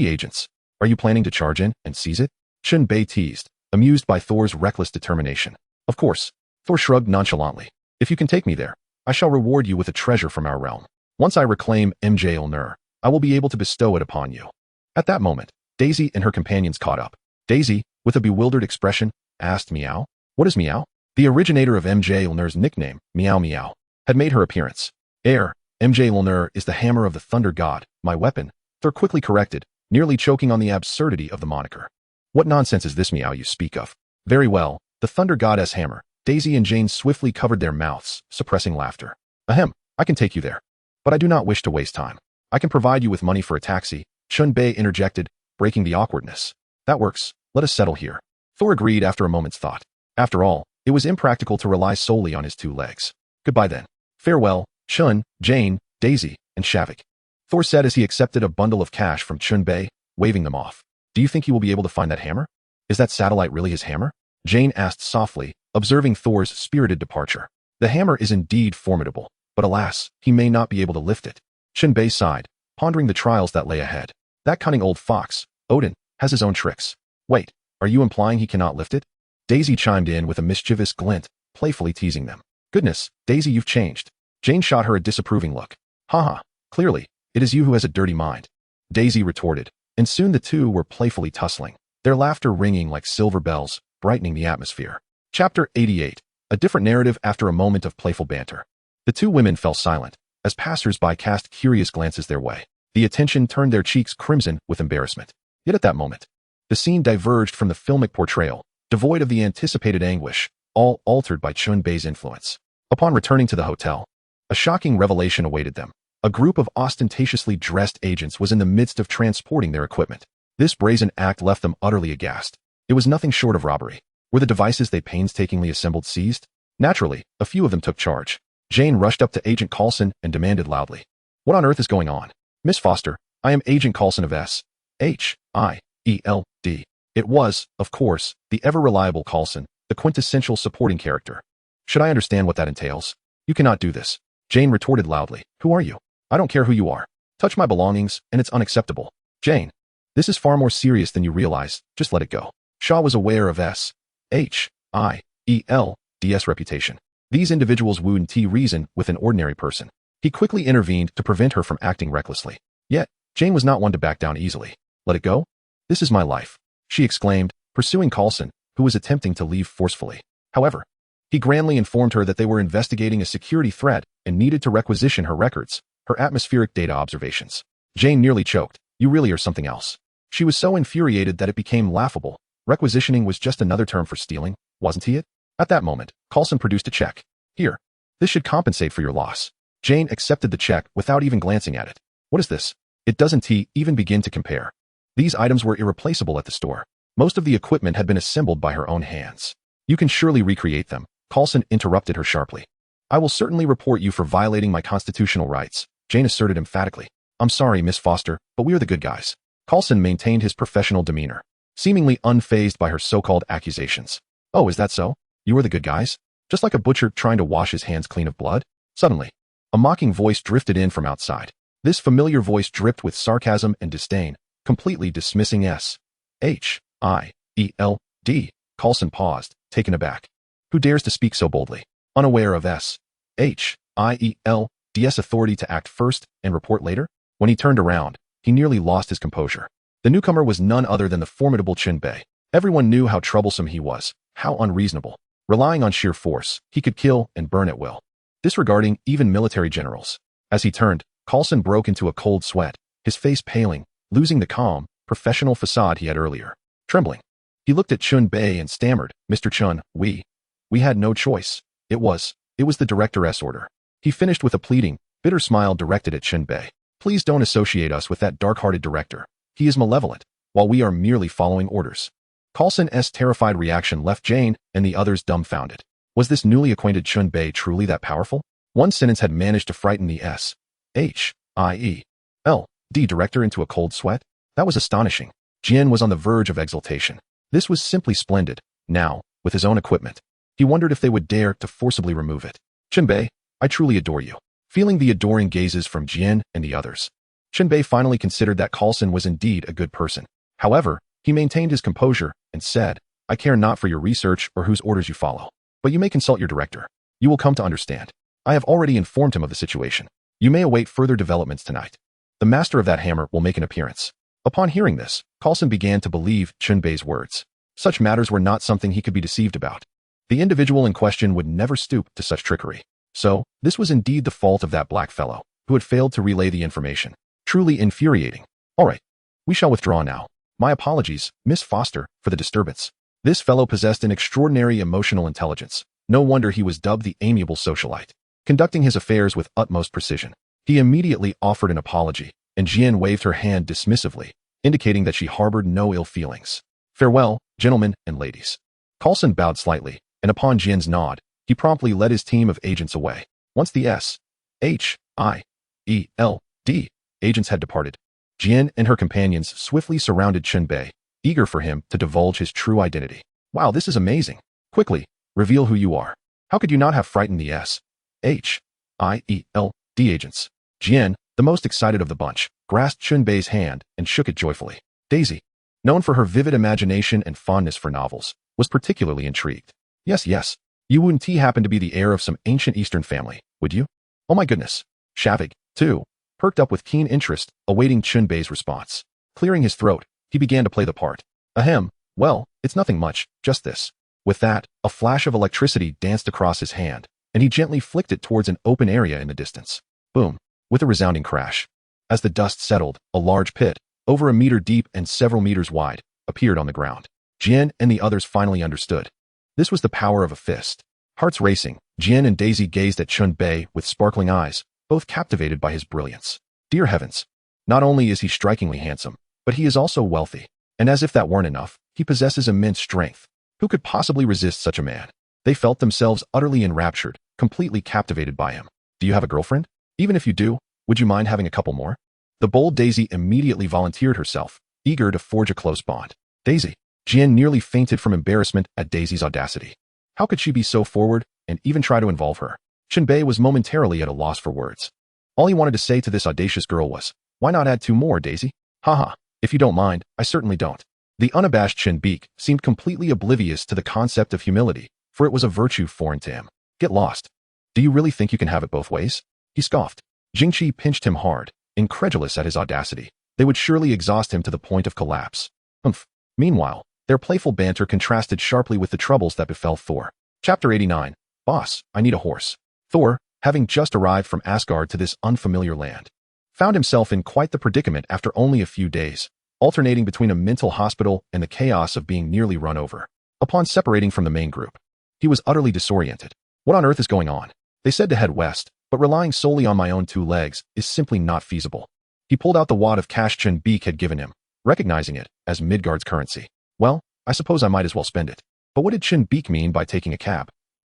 agents. Are you planning to charge in and seize it?" Chen Bei teased, amused by Thor's reckless determination. "Of course." Thor shrugged nonchalantly. "If you can take me there, I shall reward you with a treasure from our realm. Once I reclaim Mjolnir, I will be able to bestow it upon you." At that moment, Daisy and her companions caught up. Daisy, with a bewildered expression, asked Meow, "What is Meow?" The originator of Mjolnir's nickname, Meow Meow, had made her appearance. Mjolnir is the hammer of the thunder god, my weapon," Thor quickly corrected, nearly choking on the absurdity of the moniker. "What nonsense is this Meow you speak of?" "Very well, the thunder goddess hammer." Daisy and Jane swiftly covered their mouths, suppressing laughter. "Ahem, I can take you there. But I do not wish to waste time. I can provide you with money for a taxi," Chen Bei interjected, breaking the awkwardness. "That works. Let us settle here." Thor agreed after a moment's thought. After all, it was impractical to rely solely on his two legs. "Goodbye then. Farewell, Chen, Jane, Daisy, and Shavik," Thor said as he accepted a bundle of cash from Chen Bei, waving them off. "Do you think he will be able to find that hammer?" "Is that satellite really his hammer?" Jane asked softly, observing Thor's spirited departure. "The hammer is indeed formidable, but alas, he may not be able to lift it." Chen Bei sighed, pondering the trials that lay ahead. "That cunning old fox, Odin, has his own tricks." "Wait, are you implying he cannot lift it?" Daisy chimed in with a mischievous glint, playfully teasing them. "Goodness, Daisy, you've changed." Jane shot her a disapproving look. "Haha, clearly, it is you who has a dirty mind," Daisy retorted, and soon the two were playfully tussling, their laughter ringing like silver bells, brightening the atmosphere. Chapter 88. A different narrative after a moment of playful banter. The two women fell silent, as passers-by cast curious glances their way. The attention turned their cheeks crimson with embarrassment. Yet at that moment, the scene diverged from the filmic portrayal, devoid of the anticipated anguish, all altered by Chen Bei's influence. Upon returning to the hotel, a shocking revelation awaited them. A group of ostentatiously dressed agents was in the midst of transporting their equipment. This brazen act left them utterly aghast. It was nothing short of robbery. Were the devices they painstakingly assembled seized? Naturally, a few of them took charge. Jane rushed up to Agent Coulson and demanded loudly, "What on earth is going on?" "Miss Foster, I am Agent Coulson of S.H.I.E.L.D. It was, of course, the ever-reliable Coulson, the quintessential supporting character. "Should I understand what that entails?" "You cannot do this," Jane retorted loudly. "Who are you?" "I don't care who you are. Touch my belongings, and it's unacceptable." "Jane, this is far more serious than you realize. Just let it go." Shaw was aware of S.H.I.E.L.D.'s reputation. These individuals wouldn't reason with an ordinary person. He quickly intervened to prevent her from acting recklessly. Yet, Jane was not one to back down easily. "Let it go? This is my life," she exclaimed, pursuing Coulson, who was attempting to leave forcefully. However, he grandly informed her that they were investigating a security threat and needed to requisition her records, her atmospheric data observations. Jane nearly choked. "You really are something else." She was so infuriated that it became laughable. Requisitioning was just another term for stealing, wasn't it? At that moment, Coulson produced a check. "Here. This should compensate for your loss." Jane accepted the check without even glancing at it. "What is this?" It doesn't even begin to compare. These items were irreplaceable at the store. Most of the equipment had been assembled by her own hands. "You can surely recreate them," Coulson interrupted her sharply. "I will certainly report you for violating my constitutional rights," Jane asserted emphatically. "I'm sorry, Miss Foster, but we are the good guys." Coulson maintained his professional demeanor, seemingly unfazed by her so-called accusations. "Oh, is that so? You are the good guys? Just like a butcher trying to wash his hands clean of blood?" Suddenly, a mocking voice drifted in from outside. This familiar voice dripped with sarcasm and disdain, completely dismissing S.H.I.E.L.D. Coulson paused, taken aback. Who dares to speak so boldly? Unaware of S.H.I.E.L.D.'s authority to act first and report later? When he turned around, he nearly lost his composure. The newcomer was none other than the formidable Chen Bei. Everyone knew how troublesome he was, how unreasonable. Relying on sheer force, he could kill and burn at will, disregarding even military generals. As he turned, Coulson broke into a cold sweat, his face paling, losing the calm, professional facade he had earlier. Trembling, he looked at Chen Bei and stammered, "Mr. Chen, we had no choice. It was the director's order." He finished with a pleading, bitter smile directed at Chen Bei. "Please don't associate us with that dark-hearted director. He is malevolent." while we are merely following orders. Coulson's terrified reaction left Jane and the others dumbfounded. Was this newly acquainted Chen Bei truly that powerful? One sentence had managed to frighten the S.H.I.E.L.D. director into a cold sweat? That was astonishing. Jian was on the verge of exultation. This was simply splendid. Now, with his own equipment, he wondered if they would dare to forcibly remove it. Chen Bei, I truly adore you. Feeling the adoring gazes from Jian and the others, Chen Bei finally considered that Coulson was indeed a good person. However, he maintained his composure and said, I care not for your research or whose orders you follow, but you may consult your director. You will come to understand. I have already informed him of the situation. You may await further developments tonight. The master of that hammer will make an appearance. Upon hearing this, Coulson began to believe Chen Bei's words. Such matters were not something he could be deceived about. The individual in question would never stoop to such trickery. So, this was indeed the fault of that black fellow, who had failed to relay the information. Truly infuriating. All right. We shall withdraw now. My apologies, Miss Foster, for the disturbance. This fellow possessed an extraordinary emotional intelligence. No wonder he was dubbed the amiable socialite. Conducting his affairs with utmost precision, he immediately offered an apology, and Jian waved her hand dismissively, indicating that she harbored no ill feelings. Farewell, gentlemen and ladies. Coulson bowed slightly, and upon Jian's nod, he promptly led his team of agents away. Once the S.H.I.E.L.D. agents had departed, Jian and her companions swiftly surrounded Chen Bei, eager for him to divulge his true identity. Wow, this is amazing. Quickly, reveal who you are. How could you not have frightened the S.H.I.E.L.D. agents? Jian, the most excited of the bunch, grasped Chen Bei's hand and shook it joyfully. Daisy, known for her vivid imagination and fondness for novels, was particularly intrigued. Yes. You wouldn't happen to be the heir of some ancient Eastern family, would you? Oh my goodness. Shavig, too, perked up with keen interest, awaiting Chen Bei's response. Clearing his throat, he began to play the part. Ahem, well, it's nothing much, just this. With that, a flash of electricity danced across his hand, and he gently flicked it towards an open area in the distance. Boom, with a resounding crash. As the dust settled, a large pit, over a meter deep and several meters wide, appeared on the ground. Jian and the others finally understood. This was the power of a fist. Hearts racing, Jian and Daisy gazed at Chen Bei with sparkling eyes, both captivated by his brilliance. Dear heavens! Not only is he strikingly handsome, but he is also wealthy. And as if that weren't enough, he possesses immense strength. Who could possibly resist such a man? They felt themselves utterly enraptured, completely captivated by him. Do you have a girlfriend? Even if you do, would you mind having a couple more? The bold Daisy immediately volunteered herself, eager to forge a close bond. Daisy! Jian nearly fainted from embarrassment at Daisy's audacity. How could she be so forward and even try to involve her? Chen Bei was momentarily at a loss for words. All he wanted to say to this audacious girl was, why not add 2 more, Daisy? Haha, if you don't mind, I certainly don't. The unabashed Chen Bei seemed completely oblivious to the concept of humility, for it was a virtue foreign to him. Get lost. Do you really think you can have it both ways? He scoffed. Jingqi pinched him hard, incredulous at his audacity. They would surely exhaust him to the point of collapse. Humph. Meanwhile, their playful banter contrasted sharply with the troubles that befell Thor. Chapter 89. Boss, I need a horse. Thor, having just arrived from Asgard to this unfamiliar land, found himself in quite the predicament after only a few days, alternating between a mental hospital and the chaos of being nearly run over. Upon separating from the main group, he was utterly disoriented. What on earth is going on? They said to head west, but relying solely on my own 2 legs is simply not feasible. He pulled out the wad of cash Chen Bei had given him, recognizing it as Midgard's currency. Well, I suppose I might as well spend it. But what did Chen Bei mean by taking a cab?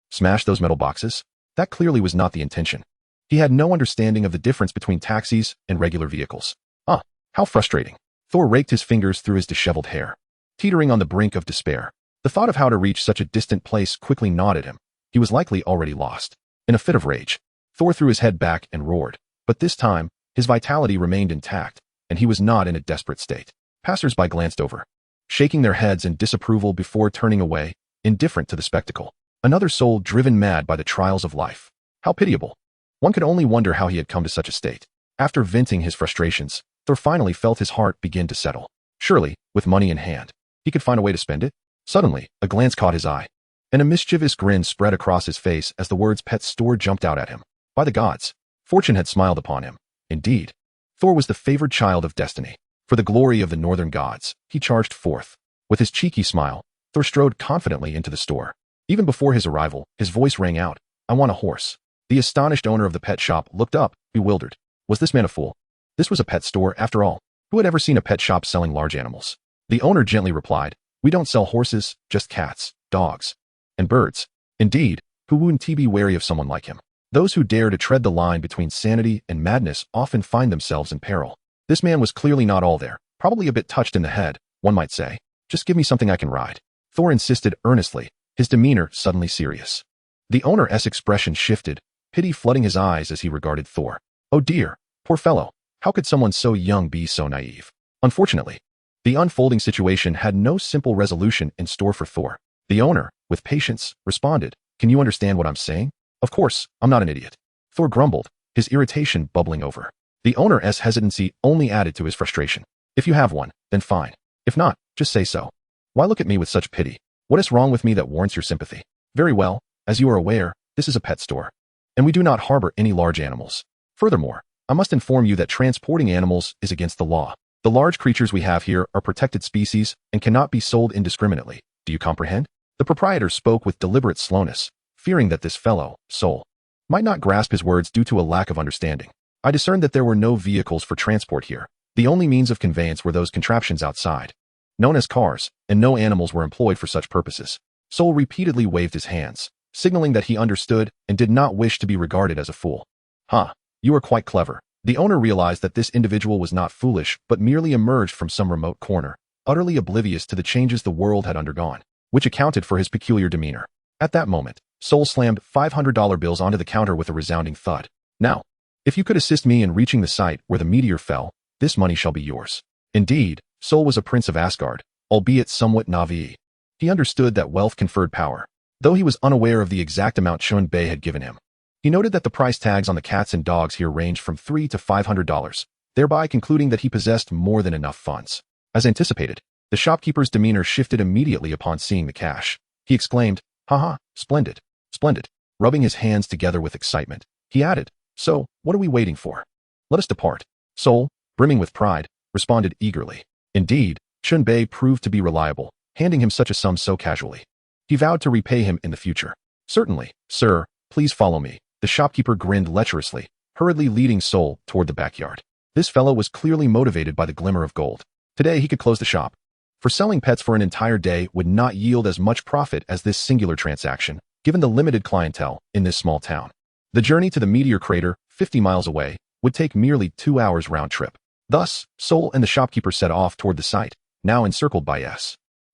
Smash those metal boxes? That clearly was not the intention. He had no understanding of the difference between taxis and regular vehicles. How frustrating. Thor raked his fingers through his disheveled hair, teetering on the brink of despair. The thought of how to reach such a distant place quickly gnawed at him. He was likely already lost. In a fit of rage, Thor threw his head back and roared. But this time, his vitality remained intact, and he was not in a desperate state. Passers-by glanced over, shaking their heads in disapproval before turning away, indifferent to the spectacle. Another soul driven mad by the trials of life. How pitiable. One could only wonder how he had come to such a state. After venting his frustrations, Thor finally felt his heart begin to settle. Surely, with money in hand, he could find a way to spend it. Suddenly, a glance caught his eye, and a mischievous grin spread across his face as the words pet store jumped out at him. By the gods, fortune had smiled upon him. Indeed, Thor was the favored child of destiny. For the glory of the northern gods, he charged forth. With his cheeky smile, Thor strode confidently into the store. Even before his arrival, his voice rang out, I want a horse. The astonished owner of the pet shop looked up, bewildered. Was this man a fool? This was a pet store, after all. Who had ever seen a pet shop selling large animals? The owner gently replied, "We don't sell horses, just cats, dogs, and birds." Indeed, who wouldn't be wary of someone like him? Those who dare to tread the line between sanity and madness often find themselves in peril. This man was clearly not all there, probably a bit touched in the head, one might say. "Just give me something I can ride," Thor insisted earnestly, his demeanor suddenly serious. The owner's expression shifted, pity flooding his eyes as he regarded Thor. Oh dear, poor fellow, how could someone so young be so naive? Unfortunately, the unfolding situation had no simple resolution in store for Thor. The owner, with patience, responded, "Can you understand what I'm saying?" "Of course, I'm not an idiot," Thor grumbled, his irritation bubbling over. The owner's hesitancy only added to his frustration. "If you have one, then fine. If not, just say so. Why look at me with such pity? What is wrong with me that warrants your sympathy?" "Very well, as you are aware, this is a pet store, and we do not harbor any large animals. Furthermore, I must inform you that transporting animals is against the law. The large creatures we have here are protected species and cannot be sold indiscriminately. Do you comprehend?" The proprietor spoke with deliberate slowness, fearing that this fellow, Sol, might not grasp his words due to a lack of understanding. "I discerned that there were no vehicles for transport here. The only means of conveyance were those contraptions outside, known as cars, and no animals were employed for such purposes." Sol repeatedly waved his hands, signaling that he understood and did not wish to be regarded as a fool. "Huh, you are quite clever." The owner realized that this individual was not foolish, but merely emerged from some remote corner, utterly oblivious to the changes the world had undergone, which accounted for his peculiar demeanor. At that moment, Sol slammed $500 bills onto the counter with a resounding thud. "Now, if you could assist me in reaching the site where the meteor fell, this money shall be yours." Indeed, Sol was a prince of Asgard, albeit somewhat naive. He understood that wealth conferred power, though he was unaware of the exact amount Chen Bei had given him. He noted that the price tags on the cats and dogs here ranged from $300 to $500, thereby concluding that he possessed more than enough funds. As anticipated, the shopkeeper's demeanor shifted immediately upon seeing the cash. He exclaimed, "Haha, splendid, splendid." Rubbing his hands together with excitement, he added, "So, what are we waiting for? Let us depart." Sol, brimming with pride, responded eagerly. Indeed, Chen Bei proved to be reliable, handing him such a sum so casually. He vowed to repay him in the future. "Certainly, sir, please follow me." The shopkeeper grinned lecherously, hurriedly leading Sol toward the backyard. This fellow was clearly motivated by the glimmer of gold. Today he could close the shop, for selling pets for an entire day would not yield as much profit as this singular transaction, given the limited clientele in this small town. The journey to the meteor crater, 50 miles away, would take merely 2 hours round trip. Thus, Sol and the shopkeeper set off toward the site, now encircled by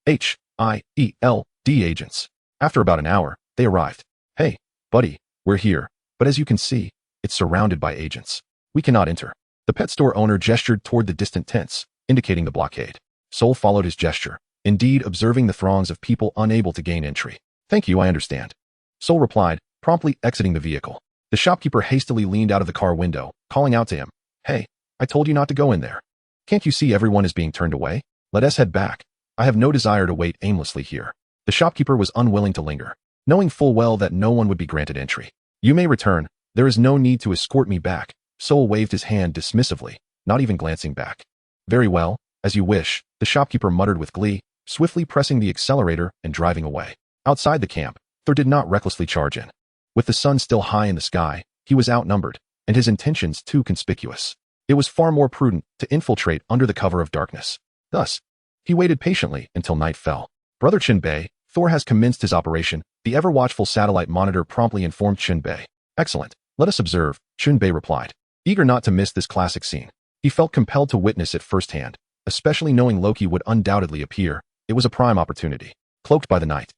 SHIELD agents. After about an hour, they arrived. "Hey, buddy, we're here, but as you can see, it's surrounded by agents. We cannot enter." The pet store owner gestured toward the distant tents, indicating the blockade. Sol followed his gesture, indeed observing the throngs of people unable to gain entry. "Thank you, I understand," Sol replied, promptly exiting the vehicle. The shopkeeper hastily leaned out of the car window, calling out to him, "Hey, I told you not to go in there. Can't you see everyone is being turned away? Let us head back. I have no desire to wait aimlessly here." The shopkeeper was unwilling to linger, knowing full well that no one would be granted entry. "You may return. There is no need to escort me back." Sol waved his hand dismissively, not even glancing back. "Very well, as you wish," the shopkeeper muttered with glee, swiftly pressing the accelerator and driving away. Outside the camp, Thor did not recklessly charge in. With the sun still high in the sky, he was outnumbered, and his intentions too conspicuous. It was far more prudent to infiltrate under the cover of darkness. Thus, he waited patiently until night fell. "Brother Chen Bei, Thor has commenced his operation," the ever-watchful satellite monitor promptly informed Chen Bei. "Excellent. Let us observe," Chen Bei replied, eager not to miss this classic scene. He felt compelled to witness it firsthand, especially knowing Loki would undoubtedly appear. It was a prime opportunity. Cloaked by the night,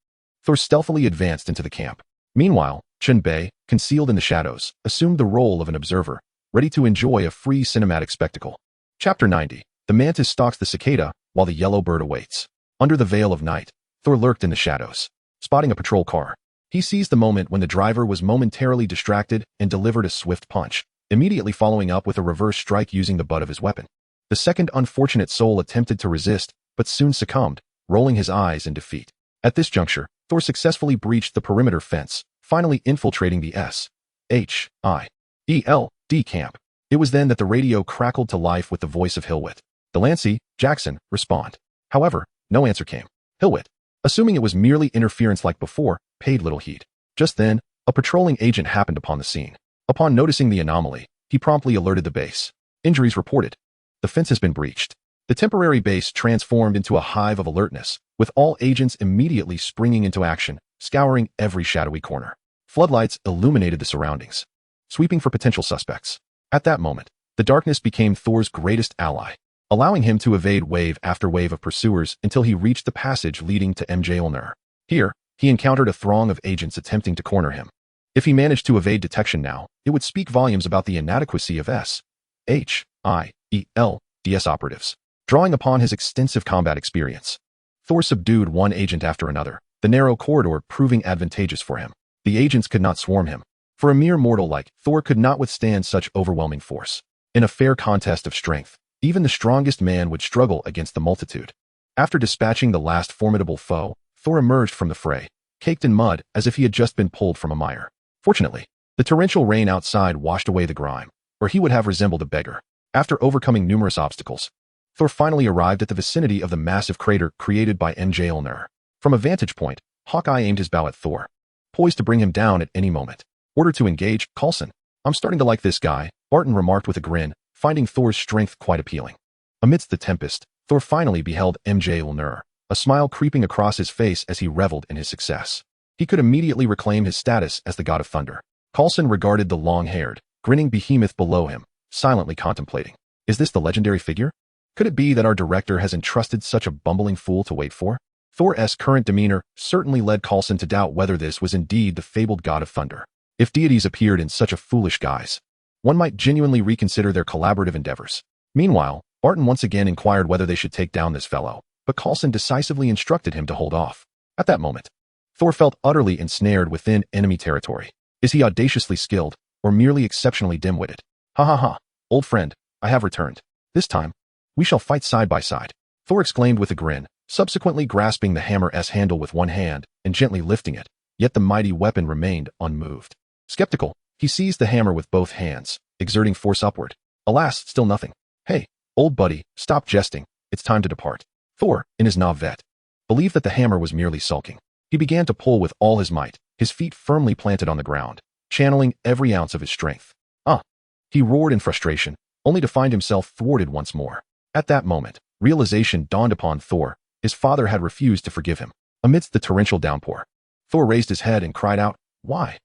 Thor stealthily advanced into the camp. Meanwhile, Chen Bei, concealed in the shadows, assumed the role of an observer, ready to enjoy a free cinematic spectacle. Chapter 90. The mantis stalks the cicada, while the yellow bird awaits. Under the veil of night, Thor lurked in the shadows, spotting a patrol car. He seized the moment when the driver was momentarily distracted and delivered a swift punch, immediately following up with a reverse strike using the butt of his weapon. The second unfortunate soul attempted to resist, but soon succumbed, rolling his eyes in defeat. At this juncture, Thor successfully breached the perimeter fence, finally infiltrating the SHIELD camp. It was then that the radio crackled to life with the voice of Hilwit. "Delancey, Jackson, respond." However, no answer came. Hilwit, assuming it was merely interference like before, paid little heed. Just then, a patrolling agent happened upon the scene. Upon noticing the anomaly, he promptly alerted the base. "Injuries reported. The fence has been breached." The temporary base transformed into a hive of alertness, with all agents immediately springing into action, scouring every shadowy corner. Floodlights illuminated the surroundings, sweeping for potential suspects. At that moment, the darkness became Thor's greatest ally, allowing him to evade wave after wave of pursuers until he reached the passage leading to Mjolnir. Here, he encountered a throng of agents attempting to corner him. If he managed to evade detection now, it would speak volumes about the inadequacy of SHIELD's operatives. Drawing upon his extensive combat experience, Thor subdued one agent after another, the narrow corridor proving advantageous for him. The agents could not swarm him. For a mere mortal like Thor could not withstand such overwhelming force. In a fair contest of strength, even the strongest man would struggle against the multitude. After dispatching the last formidable foe, Thor emerged from the fray, caked in mud as if he had just been pulled from a mire. Fortunately, the torrential rain outside washed away the grime, or he would have resembled a beggar. After overcoming numerous obstacles, Thor finally arrived at the vicinity of the massive crater created by Mjolnir. From a vantage point, Hawkeye aimed his bow at Thor, poised to bring him down at any moment. Order to engage, Coulson. I'm starting to like this guy, Barton remarked with a grin, finding Thor's strength quite appealing. Amidst the tempest, Thor finally beheld Mjolnir, a smile creeping across his face as he reveled in his success. He could immediately reclaim his status as the god of thunder. Coulson regarded the long-haired, grinning behemoth below him, silently contemplating. Is this the legendary figure? Could it be that our director has entrusted such a bumbling fool to wait for? Thor's current demeanor certainly led Coulson to doubt whether this was indeed the fabled god of thunder. If deities appeared in such a foolish guise, one might genuinely reconsider their collaborative endeavors. Meanwhile, Barton once again inquired whether they should take down this fellow, but Coulson decisively instructed him to hold off. At that moment, Thor felt utterly ensnared within enemy territory. Is he audaciously skilled, or merely exceptionally dim-witted? Ha ha ha, old friend, I have returned. This time, we shall fight side by side. Thor exclaimed with a grin, subsequently grasping the hammer's handle with one hand and gently lifting it, yet the mighty weapon remained unmoved. Skeptical, he seized the hammer with both hands, exerting force upward. Alas, still nothing. Hey, old buddy, stop jesting, it's time to depart. Thor, in his navet, believed that the hammer was merely sulking. He began to pull with all his might, his feet firmly planted on the ground, channeling every ounce of his strength. He roared in frustration, only to find himself thwarted once more. At that moment, realization dawned upon Thor. His father had refused to forgive him. Amidst the torrential downpour, Thor raised his head and cried out, "Why?"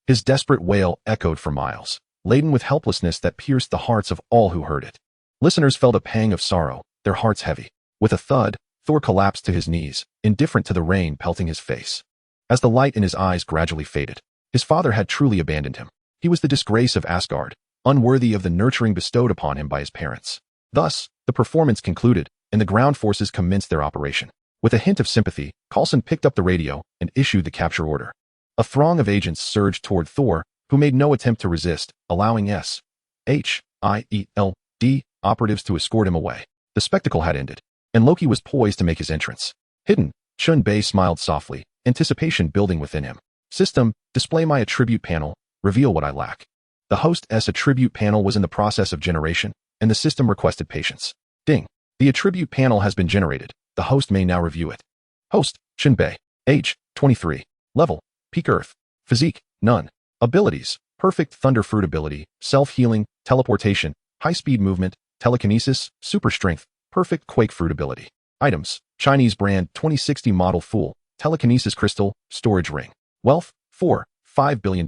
His desperate wail echoed for miles, laden with helplessness that pierced the hearts of all who heard it. Listeners felt a pang of sorrow, their hearts heavy. With a thud, Thor collapsed to his knees, indifferent to the rain pelting his face. As the light in his eyes gradually faded, his father had truly abandoned him. He was the disgrace of Asgard, unworthy of the nurturing bestowed upon him by his parents. Thus, the performance concluded, and the ground forces commenced their operation. With a hint of sympathy, Coulson picked up the radio and issued the capture order. A throng of agents surged toward Thor, who made no attempt to resist, allowing SHIELD operatives to escort him away. The spectacle had ended, and Loki was poised to make his entrance. Hidden, Chen Bei smiled softly, anticipation building within him. System, display my attribute panel, reveal what I lack. The host's attribute panel was in the process of generation, and the system requested patience. Ding. The attribute panel has been generated. The host may now review it. Host, Chen Bei. Age, 23. Level, Peak Earth. Physique, none. Abilities, Perfect Thunder Fruit ability, Self-Healing, Teleportation, High-Speed Movement, Telekinesis, Super Strength, Perfect Quake Fruit ability. Items, Chinese brand 2060 model Fool, Telekinesis Crystal, Storage Ring. Wealth, $5 billion.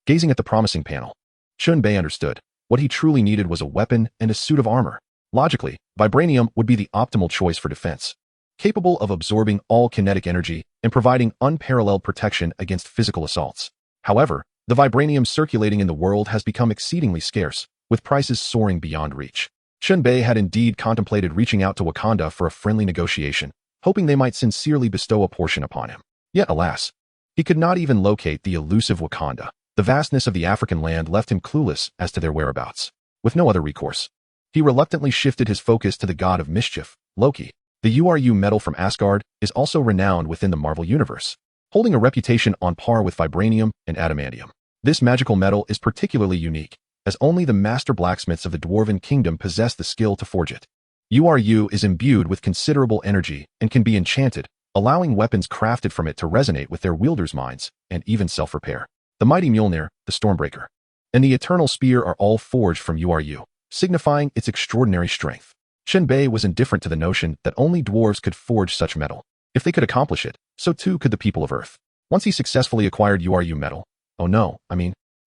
Gazing at the promising panel, Chen Bei understood. What he truly needed was a weapon and a suit of armor. Logically, vibranium would be the optimal choice for defense, capable of absorbing all kinetic energy and providing unparalleled protection against physical assaults. However, the vibranium circulating in the world has become exceedingly scarce, with prices soaring beyond reach. Chen Bei had indeed contemplated reaching out to Wakanda for a friendly negotiation, hoping they might sincerely bestow a portion upon him. Yet alas, he could not even locate the elusive Wakanda. The vastness of the African land left him clueless as to their whereabouts. With no other recourse, he reluctantly shifted his focus to the god of mischief, Loki. The URU metal from Asgard is also renowned within the Marvel Universe, holding a reputation on par with vibranium and adamantium. This magical metal is particularly unique, as only the master blacksmiths of the Dwarven Kingdom possess the skill to forge it. URU is imbued with considerable energy and can be enchanted, allowing weapons crafted from it to resonate with their wielders' minds and even self-repair. The mighty Mjolnir, the Stormbreaker, and the Eternal Spear are all forged from URU, signifying its extraordinary strength. Chen Bei was indifferent to the notion that only dwarves could forge such metal. If they could accomplish it, so too could the people of Earth. Once he successfully acquired URU metal,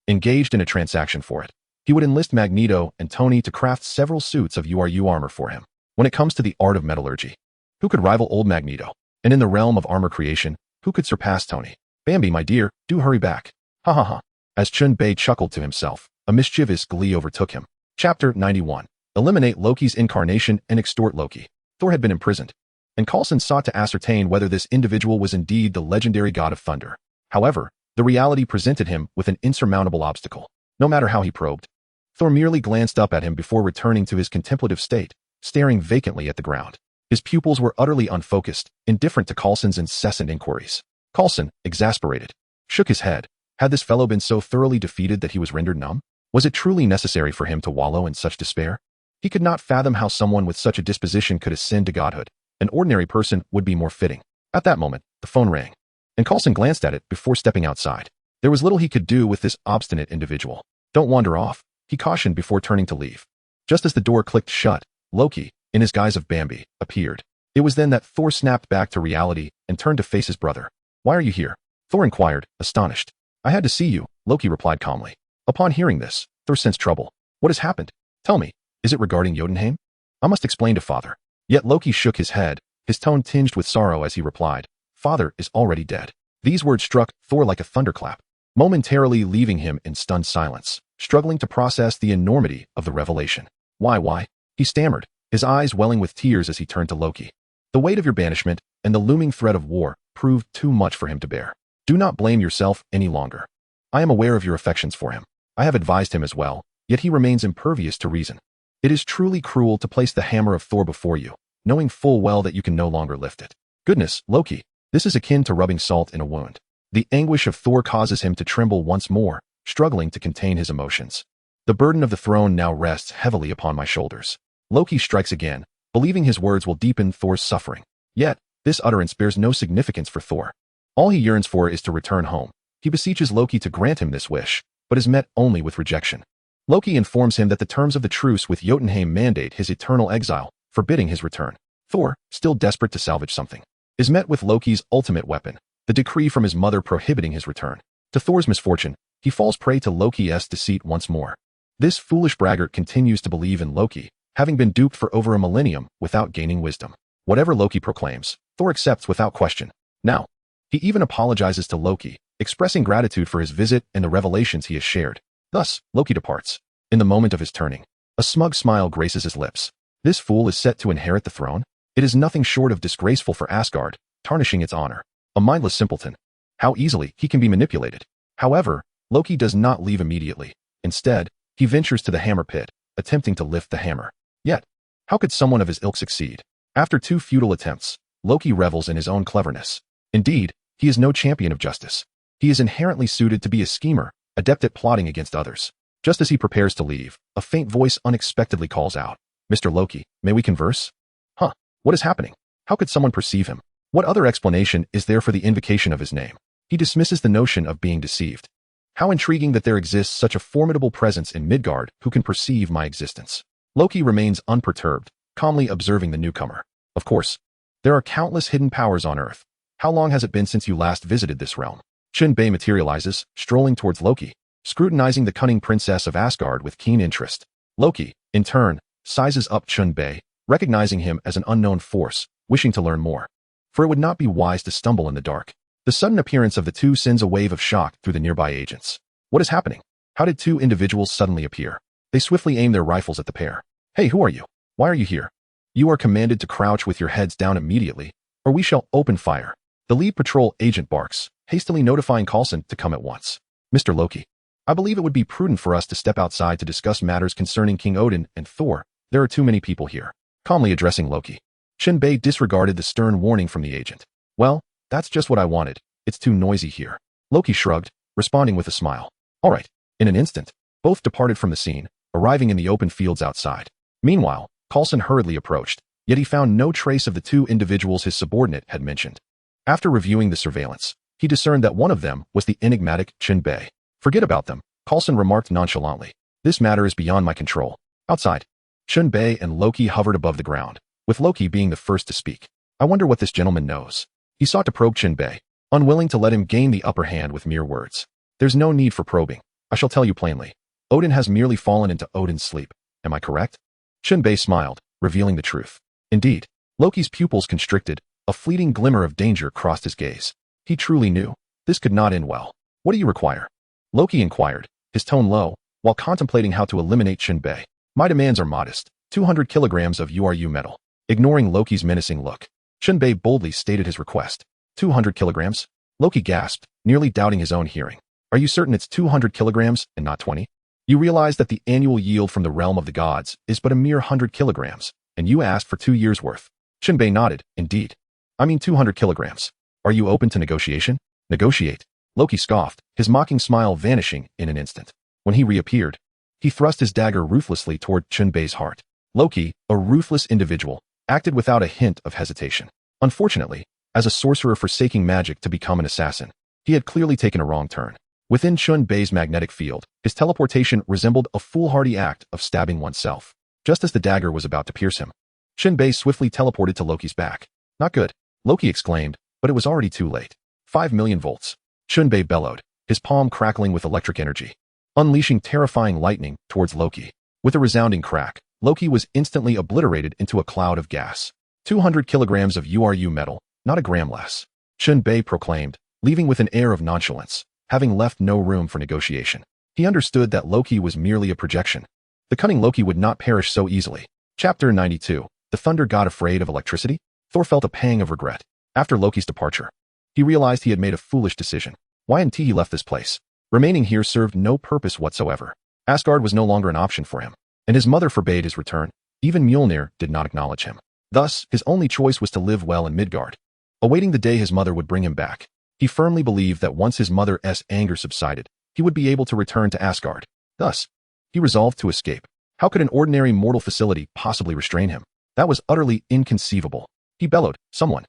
engaged in a transaction for it, he would enlist Magneto and Tony to craft several suits of URU armor for him. When it comes to the art of metallurgy, who could rival old Magneto? And in the realm of armor creation, who could surpass Tony? Bambi, my dear, do hurry back. Ha ha ha. As Chen Bei chuckled to himself, a mischievous glee overtook him. Chapter 91. Eliminate Loki's incarnation and extort Loki. Thor had been imprisoned, and Coulson sought to ascertain whether this individual was indeed the legendary god of thunder. However, the reality presented him with an insurmountable obstacle. No matter how he probed, Thor merely glanced up at him before returning to his contemplative state, staring vacantly at the ground. His pupils were utterly unfocused, indifferent to Coulson's incessant inquiries. Coulson, exasperated, shook his head. Had this fellow been so thoroughly defeated that he was rendered numb? Was it truly necessary for him to wallow in such despair? He could not fathom how someone with such a disposition could ascend to godhood. An ordinary person would be more fitting. At that moment, the phone rang, and Coulson glanced at it before stepping outside. There was little he could do with this obstinate individual. Don't wander off, he cautioned before turning to leave. Just as the door clicked shut, Loki, in his guise of Bambi, appeared. It was then that Thor snapped back to reality and turned to face his brother. Why are you here? Thor inquired, astonished. I had to see you, Loki replied calmly. Upon hearing this, Thor sensed trouble. What has happened? Tell me, is it regarding Jotunheim? I must explain to father. Yet Loki shook his head, his tone tinged with sorrow as he replied, Father is already dead. These words struck Thor like a thunderclap, momentarily leaving him in stunned silence, struggling to process the enormity of the revelation. Why? He stammered, his eyes welling with tears as he turned to Loki. The weight of your banishment and the looming threat of war proved too much for him to bear. Do not blame yourself any longer. I am aware of your affections for him. I have advised him as well, yet he remains impervious to reason. It is truly cruel to place the hammer of Thor before you, knowing full well that you can no longer lift it. Goodness, Loki, this is akin to rubbing salt in a wound. The anguish of Thor causes him to tremble once more, struggling to contain his emotions. The burden of the throne now rests heavily upon my shoulders. Loki strikes again, believing his words will deepen Thor's suffering. Yet, this utterance bears no significance for Thor. All he yearns for is to return home. He beseeches Loki to grant him this wish, but is met only with rejection. Loki informs him that the terms of the truce with Jotunheim mandate his eternal exile, forbidding his return. Thor, still desperate to salvage something, is met with Loki's ultimate weapon, the decree from his mother prohibiting his return. To Thor's misfortune, he falls prey to Loki's deceit once more. This foolish braggart continues to believe in Loki, having been duped for over a millennium without gaining wisdom. Whatever Loki proclaims, Thor accepts without question. Now, he even apologizes to Loki, expressing gratitude for his visit and the revelations he has shared. Thus, Loki departs. In the moment of his turning, a smug smile graces his lips. This fool is set to inherit the throne? It is nothing short of disgraceful for Asgard, tarnishing its honor. A mindless simpleton. How easily he can be manipulated. However, Loki does not leave immediately. Instead, he ventures to the hammer pit, attempting to lift the hammer. Yet, how could someone of his ilk succeed? After 2 futile attempts, Loki revels in his own cleverness. Indeed, he is no champion of justice. He is inherently suited to be a schemer, adept at plotting against others. Just as he prepares to leave, a faint voice unexpectedly calls out, Mr. Loki, may we converse? Huh, what is happening? How could someone perceive him? What other explanation is there for the invocation of his name? He dismisses the notion of being deceived. How intriguing that there exists such a formidable presence in Midgard who can perceive my existence. Loki remains unperturbed, calmly observing the newcomer. Of course, there are countless hidden powers on Earth. How long has it been since you last visited this realm? Chen Bei materializes, strolling towards Loki, scrutinizing the cunning princess of Asgard with keen interest. Loki, in turn, sizes up Chen Bei, recognizing him as an unknown force, wishing to learn more. For it would not be wise to stumble in the dark. The sudden appearance of the two sends a wave of shock through the nearby agents. What is happening? How did 2 individuals suddenly appear? They swiftly aim their rifles at the pair. Hey, who are you? Why are you here? You are commanded to crouch with your heads down immediately, or we shall open fire. The lead patrol agent barks, hastily notifying Coulson to come at once. Mr. Loki, I believe it would be prudent for us to step outside to discuss matters concerning King Odin and Thor. There are too many people here. Calmly addressing Loki, Chen Bei disregarded the stern warning from the agent. Well, that's just what I wanted. It's too noisy here. Loki shrugged, responding with a smile. All right. In an instant, both departed from the scene, arriving in the open fields outside. Meanwhile, Coulson hurriedly approached, yet he found no trace of the 2 individuals his subordinate had mentioned. After reviewing the surveillance, he discerned that one of them was the enigmatic Chen Bei. Forget about them, Coulson remarked nonchalantly. This matter is beyond my control. Outside. Chen Bei and Loki hovered above the ground, with Loki being the first to speak. I wonder what this gentleman knows. He sought to probe Chen Bei, unwilling to let him gain the upper hand with mere words. There's no need for probing. I shall tell you plainly. Odin has merely fallen into Odin's sleep. Am I correct? Chen Bei smiled, revealing the truth. Indeed, Loki's pupils constricted, a fleeting glimmer of danger crossed his gaze. He truly knew. This could not end well. What do you require? Loki inquired, his tone low, while contemplating how to eliminate Chen Bei. My demands are modest. 200 kilograms of URU metal. Ignoring Loki's menacing look, Chen Bei boldly stated his request. 200 kilograms? Loki gasped, nearly doubting his own hearing. Are you certain it's 200 kilograms and not 20? You realize that the annual yield from the realm of the gods is but a mere 100 kilograms, and you asked for 2 years' worth. Chen Bei nodded. Indeed. I mean 200 kilograms. Are you open to negotiation? Negotiate. Loki scoffed, his mocking smile vanishing in an instant. When he reappeared, he thrust his dagger ruthlessly toward Chen Bei's heart. Loki, a ruthless individual, acted without a hint of hesitation. Unfortunately, as a sorcerer forsaking magic to become an assassin, he had clearly taken a wrong turn. Within Chen Bei's magnetic field, his teleportation resembled a foolhardy act of stabbing oneself. Just as the dagger was about to pierce him, Chen Bei swiftly teleported to Loki's back. Not good, Loki exclaimed, but it was already too late. 5 million volts. Chen Bei bellowed, his palm crackling with electric energy, unleashing terrifying lightning towards Loki. With a resounding crack, Loki was instantly obliterated into a cloud of gas. 200 kilograms of URU metal, not a gram less. Chen Bei proclaimed, leaving with an air of nonchalance, having left no room for negotiation. He understood that Loki was merely a projection. The cunning Loki would not perish so easily. Chapter 92. The thunder god afraid of electricity? Thor felt a pang of regret. After Loki's departure, he realized he had made a foolish decision. Why until he left this place? Remaining here served no purpose whatsoever. Asgard was no longer an option for him, and his mother forbade his return. Even Mjolnir did not acknowledge him. Thus, his only choice was to live well in Midgard, awaiting the day his mother would bring him back. He firmly believed that once his mother's anger subsided, he would be able to return to Asgard. Thus, he resolved to escape. How could an ordinary mortal facility possibly restrain him? That was utterly inconceivable. He bellowed, Someone,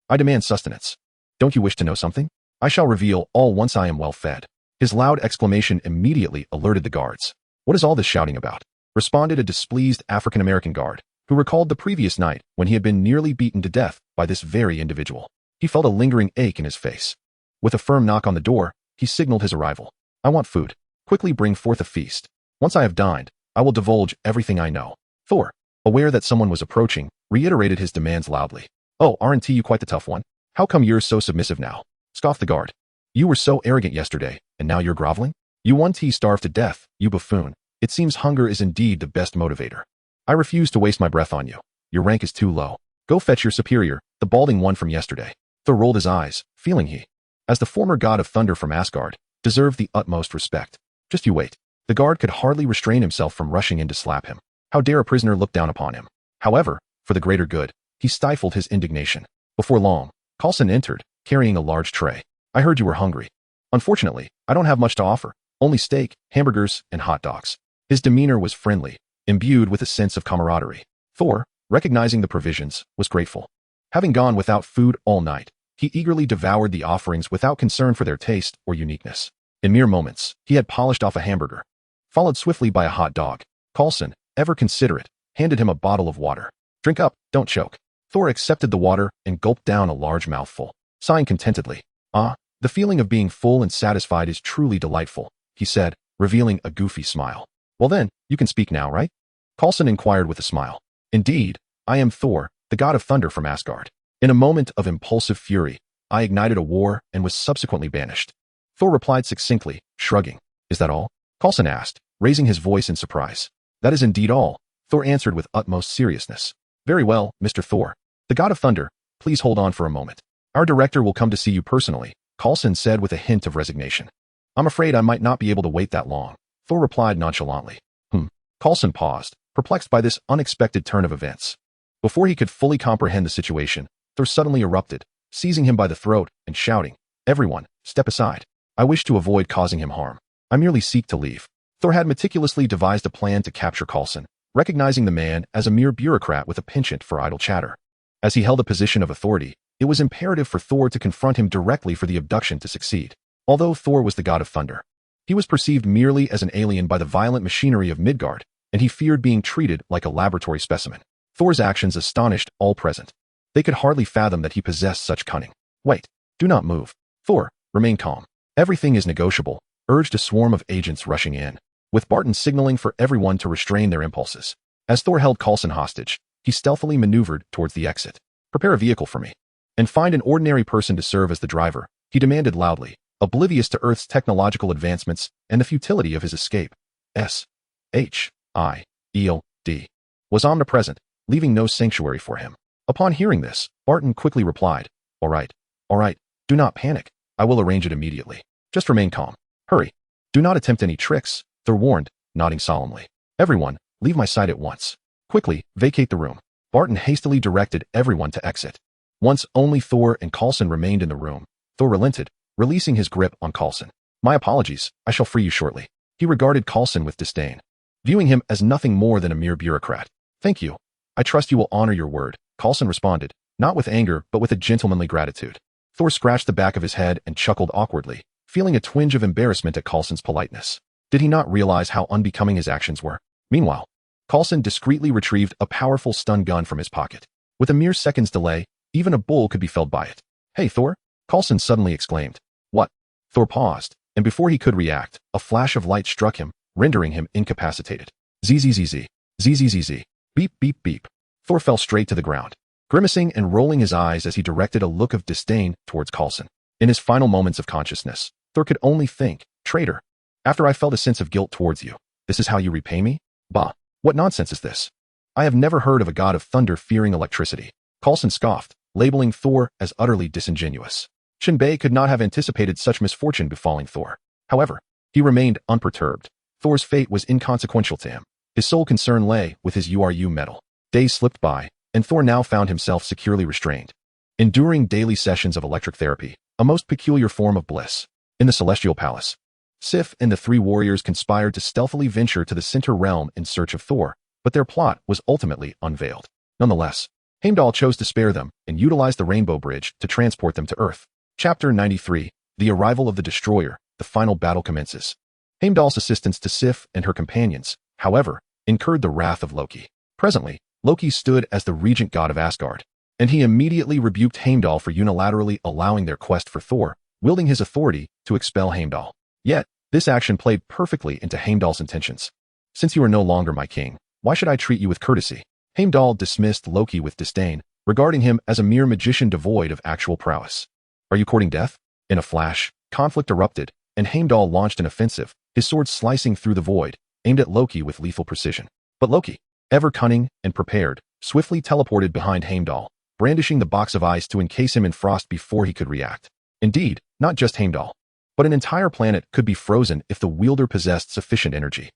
I demand sustenance. Don't you wish to know something? I shall reveal all once I am well fed. His loud exclamation immediately alerted the guards. What is all this shouting about? Responded a displeased African-American guard, who recalled the previous night when he had been nearly beaten to death by this very individual. He felt a lingering ache in his face. With a firm knock on the door, he signaled his arrival. I want food. Quickly bring forth a feast. Once I have dined, I will divulge everything I know. Thor, aware that someone was approaching, reiterated his demands loudly. Oh, aren't you quite the tough one? How come you're so submissive now? Scoffed the guard. You were so arrogant yesterday, and now you're groveling? You once starved to death, you buffoon. It seems hunger is indeed the best motivator. I refuse to waste my breath on you. Your rank is too low. Go fetch your superior, the balding one from yesterday. Thor rolled his eyes, feeling he, as the former god of thunder from Asgard, deserved the utmost respect. Just you wait. The guard could hardly restrain himself from rushing in to slap him. How dare a prisoner look down upon him? However, for the greater good, he stifled his indignation. Before long, Coulson entered, carrying a large tray. I heard you were hungry. Unfortunately, I don't have much to offer, only steak, hamburgers, and hot dogs. His demeanor was friendly, imbued with a sense of camaraderie. Thor, recognizing the provisions, was grateful. Having gone without food all night, he eagerly devoured the offerings without concern for their taste or uniqueness. In mere moments, he had polished off a hamburger, followed swiftly by a hot dog. Coulson, ever considerate, handed him a bottle of water. Drink up, don't choke. Thor accepted the water and gulped down a large mouthful, sighing contentedly. Ah, the feeling of being full and satisfied is truly delightful, he said, revealing a goofy smile. Well then, you can speak now, right? Coulson inquired with a smile. Indeed, I am Thor, the god of thunder from Asgard. In a moment of impulsive fury, I ignited a war and was subsequently banished. Thor replied succinctly, shrugging. Is that all? Coulson asked, raising his voice in surprise. That is indeed all, Thor answered with utmost seriousness. Very well, Mr. Thor, the god of thunder, please hold on for a moment. Our director will come to see you personally, Coulson said with a hint of resignation. I'm afraid I might not be able to wait that long, Thor replied nonchalantly. Coulson paused, perplexed by this unexpected turn of events. Before he could fully comprehend the situation, Thor suddenly erupted, seizing him by the throat and shouting, Everyone, step aside. I wish to avoid causing him harm. I merely seek to leave. Thor had meticulously devised a plan to capture Coulson, recognizing the man as a mere bureaucrat with a penchant for idle chatter. As he held a position of authority, it was imperative for Thor to confront him directly for the abduction to succeed. Although Thor was the god of thunder, he was perceived merely as an alien by the violent machinery of Midgard, and he feared being treated like a laboratory specimen. Thor's actions astonished all present. They could hardly fathom that he possessed such cunning. Wait, do not move. Thor, remain calm. Everything is negotiable, urged a swarm of agents rushing in, with Barton signaling for everyone to restrain their impulses. As Thor held Coulson hostage, he stealthily maneuvered towards the exit. Prepare a vehicle for me. And find an ordinary person to serve as the driver, he demanded loudly, oblivious to Earth's technological advancements and the futility of his escape. S-H-I-E-L-D was omnipresent, leaving no sanctuary for him. Upon hearing this, Barton quickly replied, all right, do not panic. I will arrange it immediately. Just remain calm. Hurry. Do not attempt any tricks, Thor warned, nodding solemnly. Everyone, leave my sight at once. Quickly, vacate the room. Barton hastily directed everyone to exit. Once only Thor and Coulson remained in the room, Thor relented, releasing his grip on Coulson. My apologies, I shall free you shortly. He regarded Coulson with disdain, viewing him as nothing more than a mere bureaucrat. Thank you. I trust you will honor your word, Coulson responded, not with anger but with a gentlemanly gratitude. Thor scratched the back of his head and chuckled awkwardly, feeling a twinge of embarrassment at Coulson's politeness. Did he not realize how unbecoming his actions were? Meanwhile, Coulson discreetly retrieved a powerful stun gun from his pocket. With a mere second's delay, even a bull could be felled by it. Hey, Thor! Coulson suddenly exclaimed. What? Thor paused, and before he could react, a flash of light struck him, rendering him incapacitated. Zzz. Zzz. Beep, beep, beep. Thor fell straight to the ground, grimacing and rolling his eyes as he directed a look of disdain towards Coulson. In his final moments of consciousness, Thor could only think, traitor. After I felt a sense of guilt towards you, this is how you repay me? Bah, what nonsense is this? I have never heard of a god of thunder fearing electricity. Coulson scoffed, labeling Thor as utterly disingenuous. Chen Bei could not have anticipated such misfortune befalling Thor. However, he remained unperturbed. Thor's fate was inconsequential to him. His sole concern lay with his URU medal. Days slipped by, and Thor now found himself securely restrained, enduring daily sessions of electric therapy, a most peculiar form of bliss. In the Celestial Palace, Sif and the three warriors conspired to stealthily venture to the center realm in search of Thor, but their plot was ultimately unveiled. Nonetheless, Heimdall chose to spare them and utilized the Rainbow Bridge to transport them to Earth. Chapter 93, The Arrival of the Destroyer, the final battle commences. Heimdall's assistance to Sif and her companions, however, incurred the wrath of Loki. Presently, Loki stood as the regent god of Asgard, and he immediately rebuked Heimdall for unilaterally allowing their quest for Thor, wielding his authority to expel Heimdall. Yet, this action played perfectly into Heimdall's intentions. Since you are no longer my king, why should I treat you with courtesy? Heimdall dismissed Loki with disdain, regarding him as a mere magician devoid of actual prowess. Are you courting death? In a flash, conflict erupted, and Heimdall launched an offensive, his sword slicing through the void, aimed at Loki with lethal precision. But Loki, ever cunning and prepared, swiftly teleported behind Heimdall, brandishing the box of ice to encase him in frost before he could react. Indeed, not just Heimdall, but an entire planet could be frozen if the wielder possessed sufficient energy.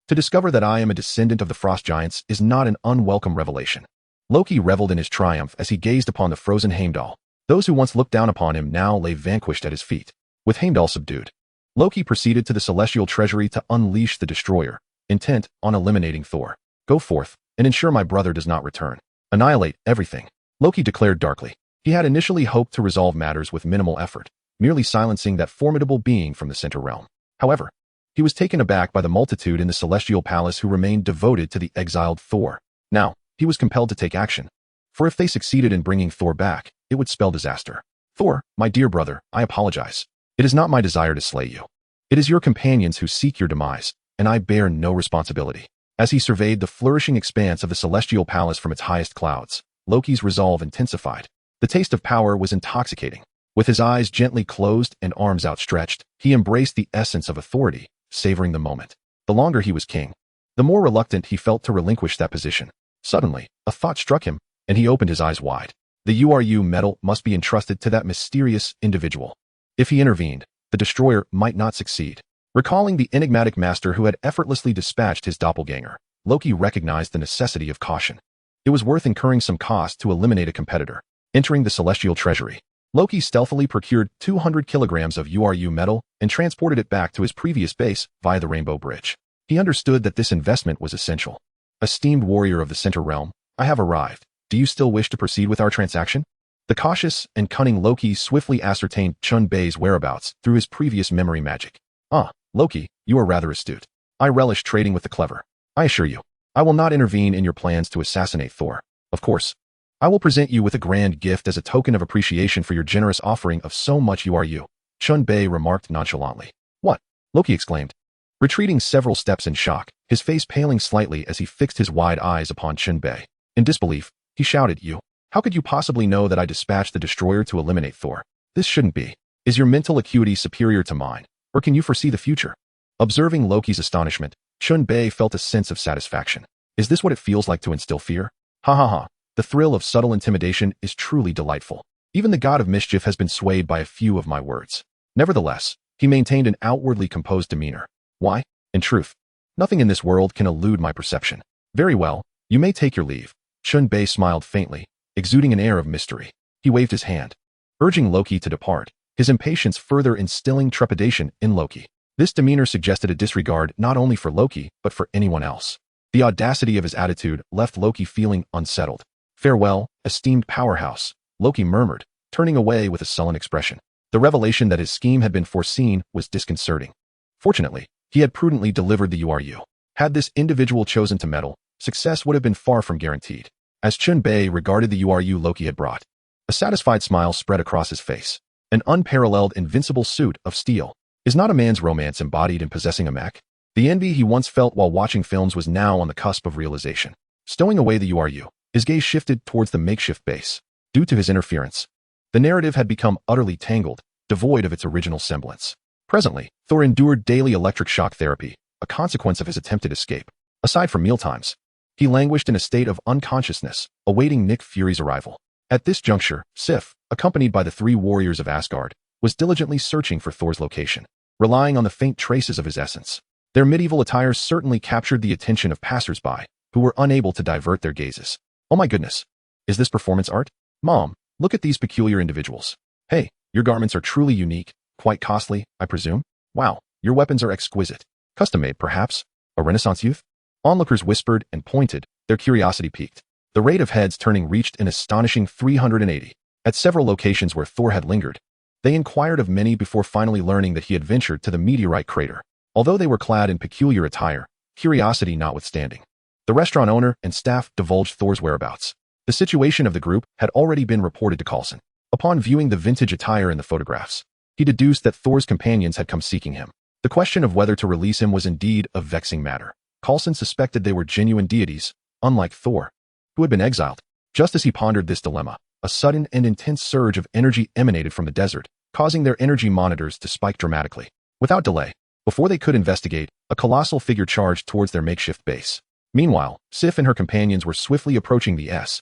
To discover that I am a descendant of the frost giants is not an unwelcome revelation. Loki reveled in his triumph as he gazed upon the frozen Heimdall. Those who once looked down upon him now lay vanquished at his feet. With Heimdall subdued, Loki proceeded to the celestial treasury to unleash the destroyer, intent on eliminating Thor. Go forth, and ensure my brother does not return. Annihilate everything, Loki declared darkly. He had initially hoped to resolve matters with minimal effort, merely silencing that formidable being from the center realm. However, he was taken aback by the multitude in the Celestial Palace who remained devoted to the exiled Thor. Now, he was compelled to take action, for if they succeeded in bringing Thor back, it would spell disaster. Thor, my dear brother, I apologize. It is not my desire to slay you. It is your companions who seek your demise, and I bear no responsibility. As he surveyed the flourishing expanse of the Celestial Palace from its highest clouds, Loki's resolve intensified. The taste of power was intoxicating. With his eyes gently closed and arms outstretched, he embraced the essence of authority, savoring the moment. The longer he was king, the more reluctant he felt to relinquish that position. Suddenly, a thought struck him, and he opened his eyes wide. The URU medal must be entrusted to that mysterious individual. If he intervened, the destroyer might not succeed. Recalling the enigmatic master who had effortlessly dispatched his doppelganger, Loki recognized the necessity of caution. It was worth incurring some cost to eliminate a competitor. Entering the celestial treasury, Loki stealthily procured 200 kilograms of URU metal and transported it back to his previous base via the Rainbow Bridge. He understood that this investment was essential. Esteemed warrior of the Center Realm, I have arrived. Do you still wish to proceed with our transaction? The cautious and cunning Loki swiftly ascertained Chen Bei's whereabouts through his previous memory magic. Ah, Loki, you are rather astute. I relish trading with the clever. I assure you, I will not intervene in your plans to assassinate Thor. Of course, I will present you with a grand gift as a token of appreciation for your generous offering of so much you. Chen Bei remarked nonchalantly. What? Loki exclaimed, retreating several steps in shock, his face paling slightly as he fixed his wide eyes upon Chen Bei. In disbelief, he shouted, You? How could you possibly know that I dispatched the destroyer to eliminate Thor? This shouldn't be. Is your mental acuity superior to mine, or can you foresee the future? Observing Loki's astonishment, Chen Bei felt a sense of satisfaction. Is this what it feels like to instill fear? Ha ha ha. The thrill of subtle intimidation is truly delightful. Even the god of mischief has been swayed by a few of my words. Nevertheless, he maintained an outwardly composed demeanor. Why? In truth, nothing in this world can elude my perception. Very well, you may take your leave. Chen Bei smiled faintly, exuding an air of mystery. He waved his hand, urging Loki to depart, his impatience further instilling trepidation in Loki. This demeanor suggested a disregard not only for Loki, but for anyone else. The audacity of his attitude left Loki feeling unsettled. Farewell, esteemed powerhouse, Loki murmured, turning away with a sullen expression. The revelation that his scheme had been foreseen was disconcerting. Fortunately, he had prudently delivered the URU. Had this individual chosen to meddle, success would have been far from guaranteed. As Chen Bei regarded the URU Loki had brought, a satisfied smile spread across his face. An unparalleled invincible suit of steel. Is not a man's romance embodied in possessing a mech? The envy he once felt while watching films was now on the cusp of realization. Stowing away the URU, his gaze shifted towards the makeshift base. Due to his interference, the narrative had become utterly tangled, devoid of its original semblance. Presently, Thor endured daily electric shock therapy, a consequence of his attempted escape. Aside from mealtimes, he languished in a state of unconsciousness, awaiting Nick Fury's arrival. At this juncture, Sif, accompanied by the three warriors of Asgard, was diligently searching for Thor's location, relying on the faint traces of his essence. Their medieval attires certainly captured the attention of passers-by, who were unable to divert their gazes. Oh my goodness! Is this performance art? Mom, look at these peculiar individuals. Hey, your garments are truly unique, quite costly, I presume? Wow, your weapons are exquisite. Custom-made, perhaps? A Renaissance youth? Onlookers whispered and pointed, their curiosity piqued. The rate of heads turning reached an astonishing 380. At several locations where Thor had lingered, they inquired of many before finally learning that he had ventured to the meteorite crater. Although they were clad in peculiar attire, curiosity notwithstanding, the restaurant owner and staff divulged Thor's whereabouts. The situation of the group had already been reported to Coulson. Upon viewing the vintage attire in the photographs, he deduced that Thor's companions had come seeking him. The question of whether to release him was indeed a vexing matter. Coulson suspected they were genuine deities, unlike Thor, who had been exiled. Just as he pondered this dilemma, a sudden and intense surge of energy emanated from the desert, causing their energy monitors to spike dramatically. Without delay, before they could investigate, a colossal figure charged towards their makeshift base. Meanwhile, Sif and her companions were swiftly approaching the S.H.I.E.L.D.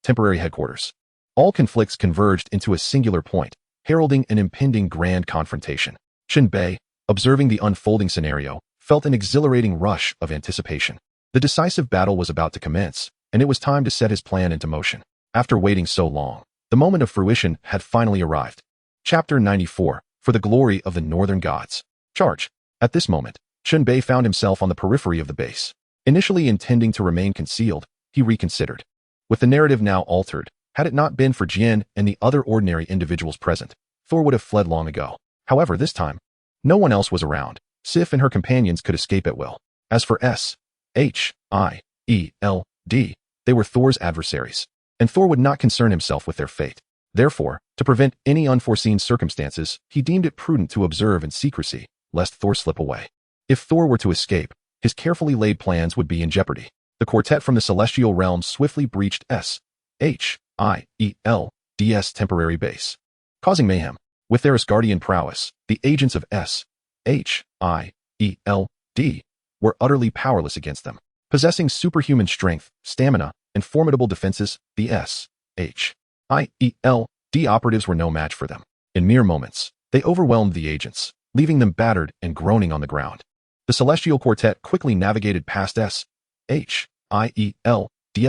temporary headquarters. All conflicts converged into a singular point, heralding an impending grand confrontation. Chen Bei, observing the unfolding scenario, felt an exhilarating rush of anticipation. The decisive battle was about to commence, and it was time to set his plan into motion. After waiting so long, the moment of fruition had finally arrived. Chapter 94, For the Glory of the Northern Gods. Charge. At this moment, Chen Bei found himself on the periphery of the base. Initially intending to remain concealed, he reconsidered. With the narrative now altered, had it not been for Jian and the other ordinary individuals present, Thor would have fled long ago. However, this time, no one else was around. Sif and her companions could escape at will. As for S.H.I.E.L.D., they were Thor's adversaries, and Thor would not concern himself with their fate. Therefore, to prevent any unforeseen circumstances, he deemed it prudent to observe in secrecy, lest Thor slip away. If Thor were to escape, his carefully laid plans would be in jeopardy. The quartet from the celestial realm swiftly breached S.H.I.E.L.D.'s temporary base, causing mayhem. With their Asgardian prowess, the agents of S.H.I.E.L.D. were utterly powerless against them. Possessing superhuman strength, stamina, and formidable defenses, the S.H.I.E.L.D. operatives were no match for them. In mere moments, they overwhelmed the agents, leaving them battered and groaning on the ground. The celestial quartet quickly navigated past S.H.I.E.L.D.'s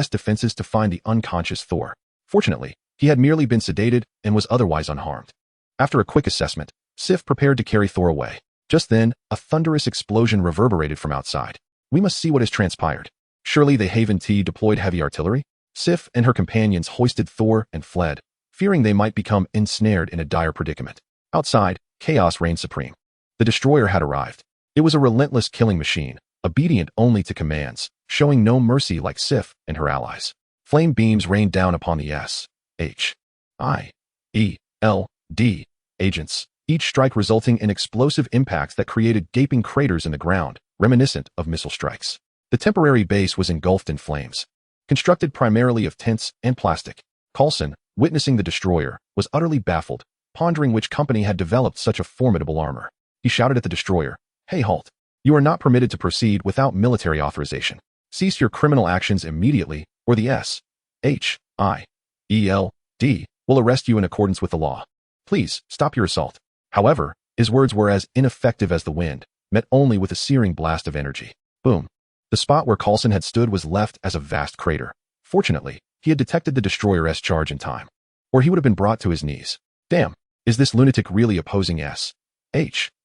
defenses to find the unconscious Thor. Fortunately, he had merely been sedated and was otherwise unharmed. After a quick assessment, Sif prepared to carry Thor away. Just then, a thunderous explosion reverberated from outside. We must see what has transpired. Surely the Haven T deployed heavy artillery? Sif and her companions hoisted Thor and fled, fearing they might become ensnared in a dire predicament. Outside, chaos reigned supreme. The destroyer had arrived. It was a relentless killing machine, obedient only to commands, showing no mercy like Sif and her allies. Flame beams rained down upon the S.H.I.E.L.D. agents, each strike resulting in explosive impacts that created gaping craters in the ground, reminiscent of missile strikes. The temporary base was engulfed in flames. Constructed primarily of tints and plastic, Coulson, witnessing the destroyer, was utterly baffled, pondering which company had developed such a formidable armor. He shouted at the destroyer, "Hey, halt! You are not permitted to proceed without military authorization. Cease your criminal actions immediately, or the S.H.I.E.L.D. will arrest you in accordance with the law. Please, stop your assault." However, his words were as ineffective as the wind, met only with a searing blast of energy. Boom. The spot where Coulson had stood was left as a vast crater. Fortunately, he had detected the destroyer's charge in time, or he would have been brought to his knees. Damn, is this lunatic really opposing S.H.I.E.L.D.?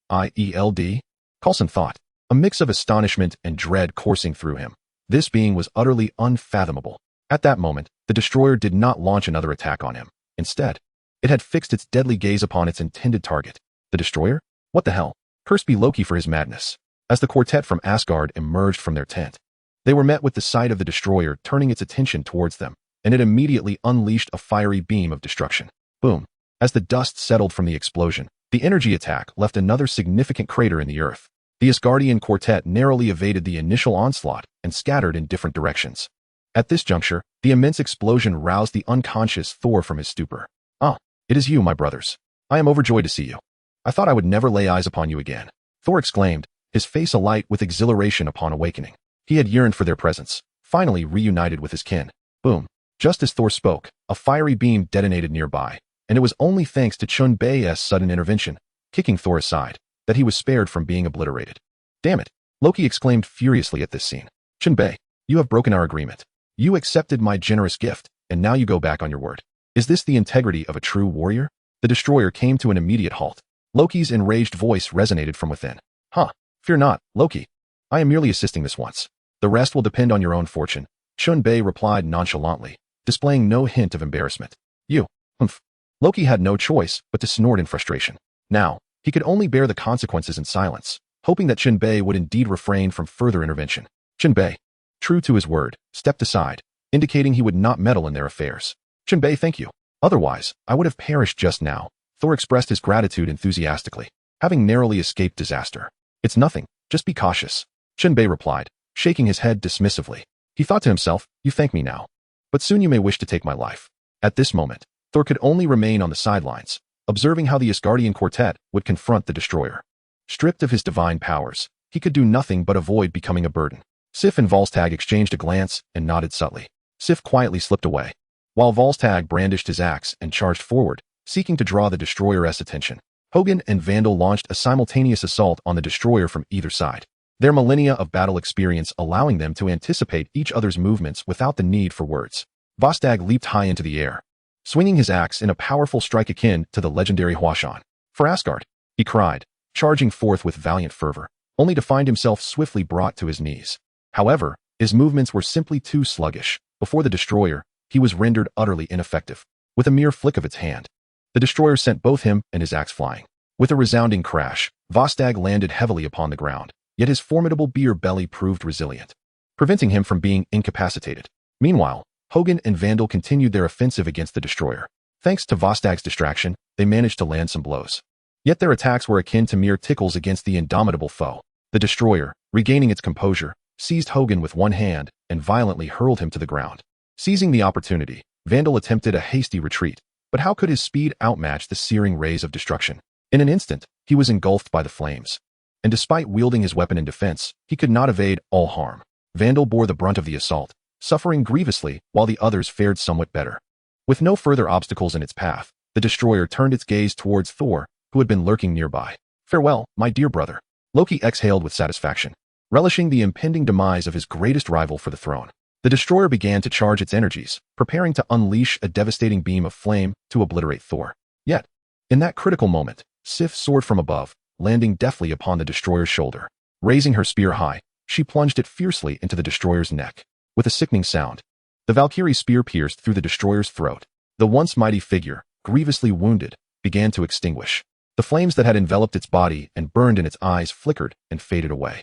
Coulson thought, a mix of astonishment and dread coursing through him. This being was utterly unfathomable. At that moment, the destroyer did not launch another attack on him. Instead, it had fixed its deadly gaze upon its intended target. The destroyer? What the hell? Cursed be Loki for his madness. As the quartet from Asgard emerged from their tent, they were met with the sight of the destroyer turning its attention towards them, and it immediately unleashed a fiery beam of destruction. Boom. As the dust settled from the explosion, the energy attack left another significant crater in the earth. The Asgardian quartet narrowly evaded the initial onslaught and scattered in different directions. At this juncture, the immense explosion roused the unconscious Thor from his stupor. "Ah, it is you, my brothers. I am overjoyed to see you. I thought I would never lay eyes upon you again," Thor exclaimed, his face alight with exhilaration upon awakening. He had yearned for their presence, finally reunited with his kin. Boom. Just as Thor spoke, a fiery beam detonated nearby, and it was only thanks to Chen Bei's sudden intervention, kicking Thor aside, that he was spared from being obliterated. "Damn it," Loki exclaimed furiously at this scene. "Chen Bei, you have broken our agreement. You accepted my generous gift, and now you go back on your word. Is this the integrity of a true warrior?" The destroyer came to an immediate halt. Loki's enraged voice resonated from within. "Huh. Fear not, Loki. I am merely assisting this once. The rest will depend on your own fortune," Chen Bei replied nonchalantly, displaying no hint of embarrassment. "You, humph." Loki had no choice but to snort in frustration. Now, he could only bear the consequences in silence, hoping that Chen Bei would indeed refrain from further intervention. Chen Bei, true to his word, stepped aside, indicating he would not meddle in their affairs. "Chen Bei, thank you. Otherwise, I would have perished just now." Thor expressed his gratitude enthusiastically, having narrowly escaped disaster. "It's nothing, just be cautious," Chen Bei replied, shaking his head dismissively. He thought to himself, "You thank me now, but soon you may wish to take my life." At this moment, Thor could only remain on the sidelines, observing how the Asgardian quartet would confront the destroyer. Stripped of his divine powers, he could do nothing but avoid becoming a burden. Sif and Volstagg exchanged a glance and nodded subtly. Sif quietly slipped away, while Volstagg brandished his axe and charged forward, seeking to draw the destroyer's attention. Hogun and Vandal launched a simultaneous assault on the destroyer from either side, their millennia of battle experience allowing them to anticipate each other's movements without the need for words. Volstagg leaped high into the air, swinging his axe in a powerful strike akin to the legendary Hwashan. "For Asgard!" he cried, charging forth with valiant fervor, only to find himself swiftly brought to his knees. However, his movements were simply too sluggish. Before the destroyer, he was rendered utterly ineffective. With a mere flick of its hand, the destroyer sent both him and his axe flying. With a resounding crash, Volstagg landed heavily upon the ground, yet his formidable beer belly proved resilient, preventing him from being incapacitated. Meanwhile, Hogun and Vandal continued their offensive against the destroyer. Thanks to Volstagg's distraction, they managed to land some blows. Yet their attacks were akin to mere tickles against the indomitable foe. The destroyer, regaining its composure, seized Hogun with one hand and violently hurled him to the ground. Seizing the opportunity, Vandal attempted a hasty retreat, but how could his speed outmatch the searing rays of destruction? In an instant, he was engulfed by the flames. And despite wielding his weapon in defense, he could not evade all harm. Vandal bore the brunt of the assault, suffering grievously while the others fared somewhat better. With no further obstacles in its path, the destroyer turned its gaze towards Thor, who had been lurking nearby. "Farewell, my dear brother," Loki exhaled with satisfaction, relishing the impending demise of his greatest rival for the throne. The destroyer began to charge its energies, preparing to unleash a devastating beam of flame to obliterate Thor. Yet, in that critical moment, Sif soared from above, landing deftly upon the destroyer's shoulder. Raising her spear high, she plunged it fiercely into the destroyer's neck. With a sickening sound, the Valkyrie spear pierced through the destroyer's throat. The once mighty figure, grievously wounded, began to extinguish. The flames that had enveloped its body and burned in its eyes flickered and faded away.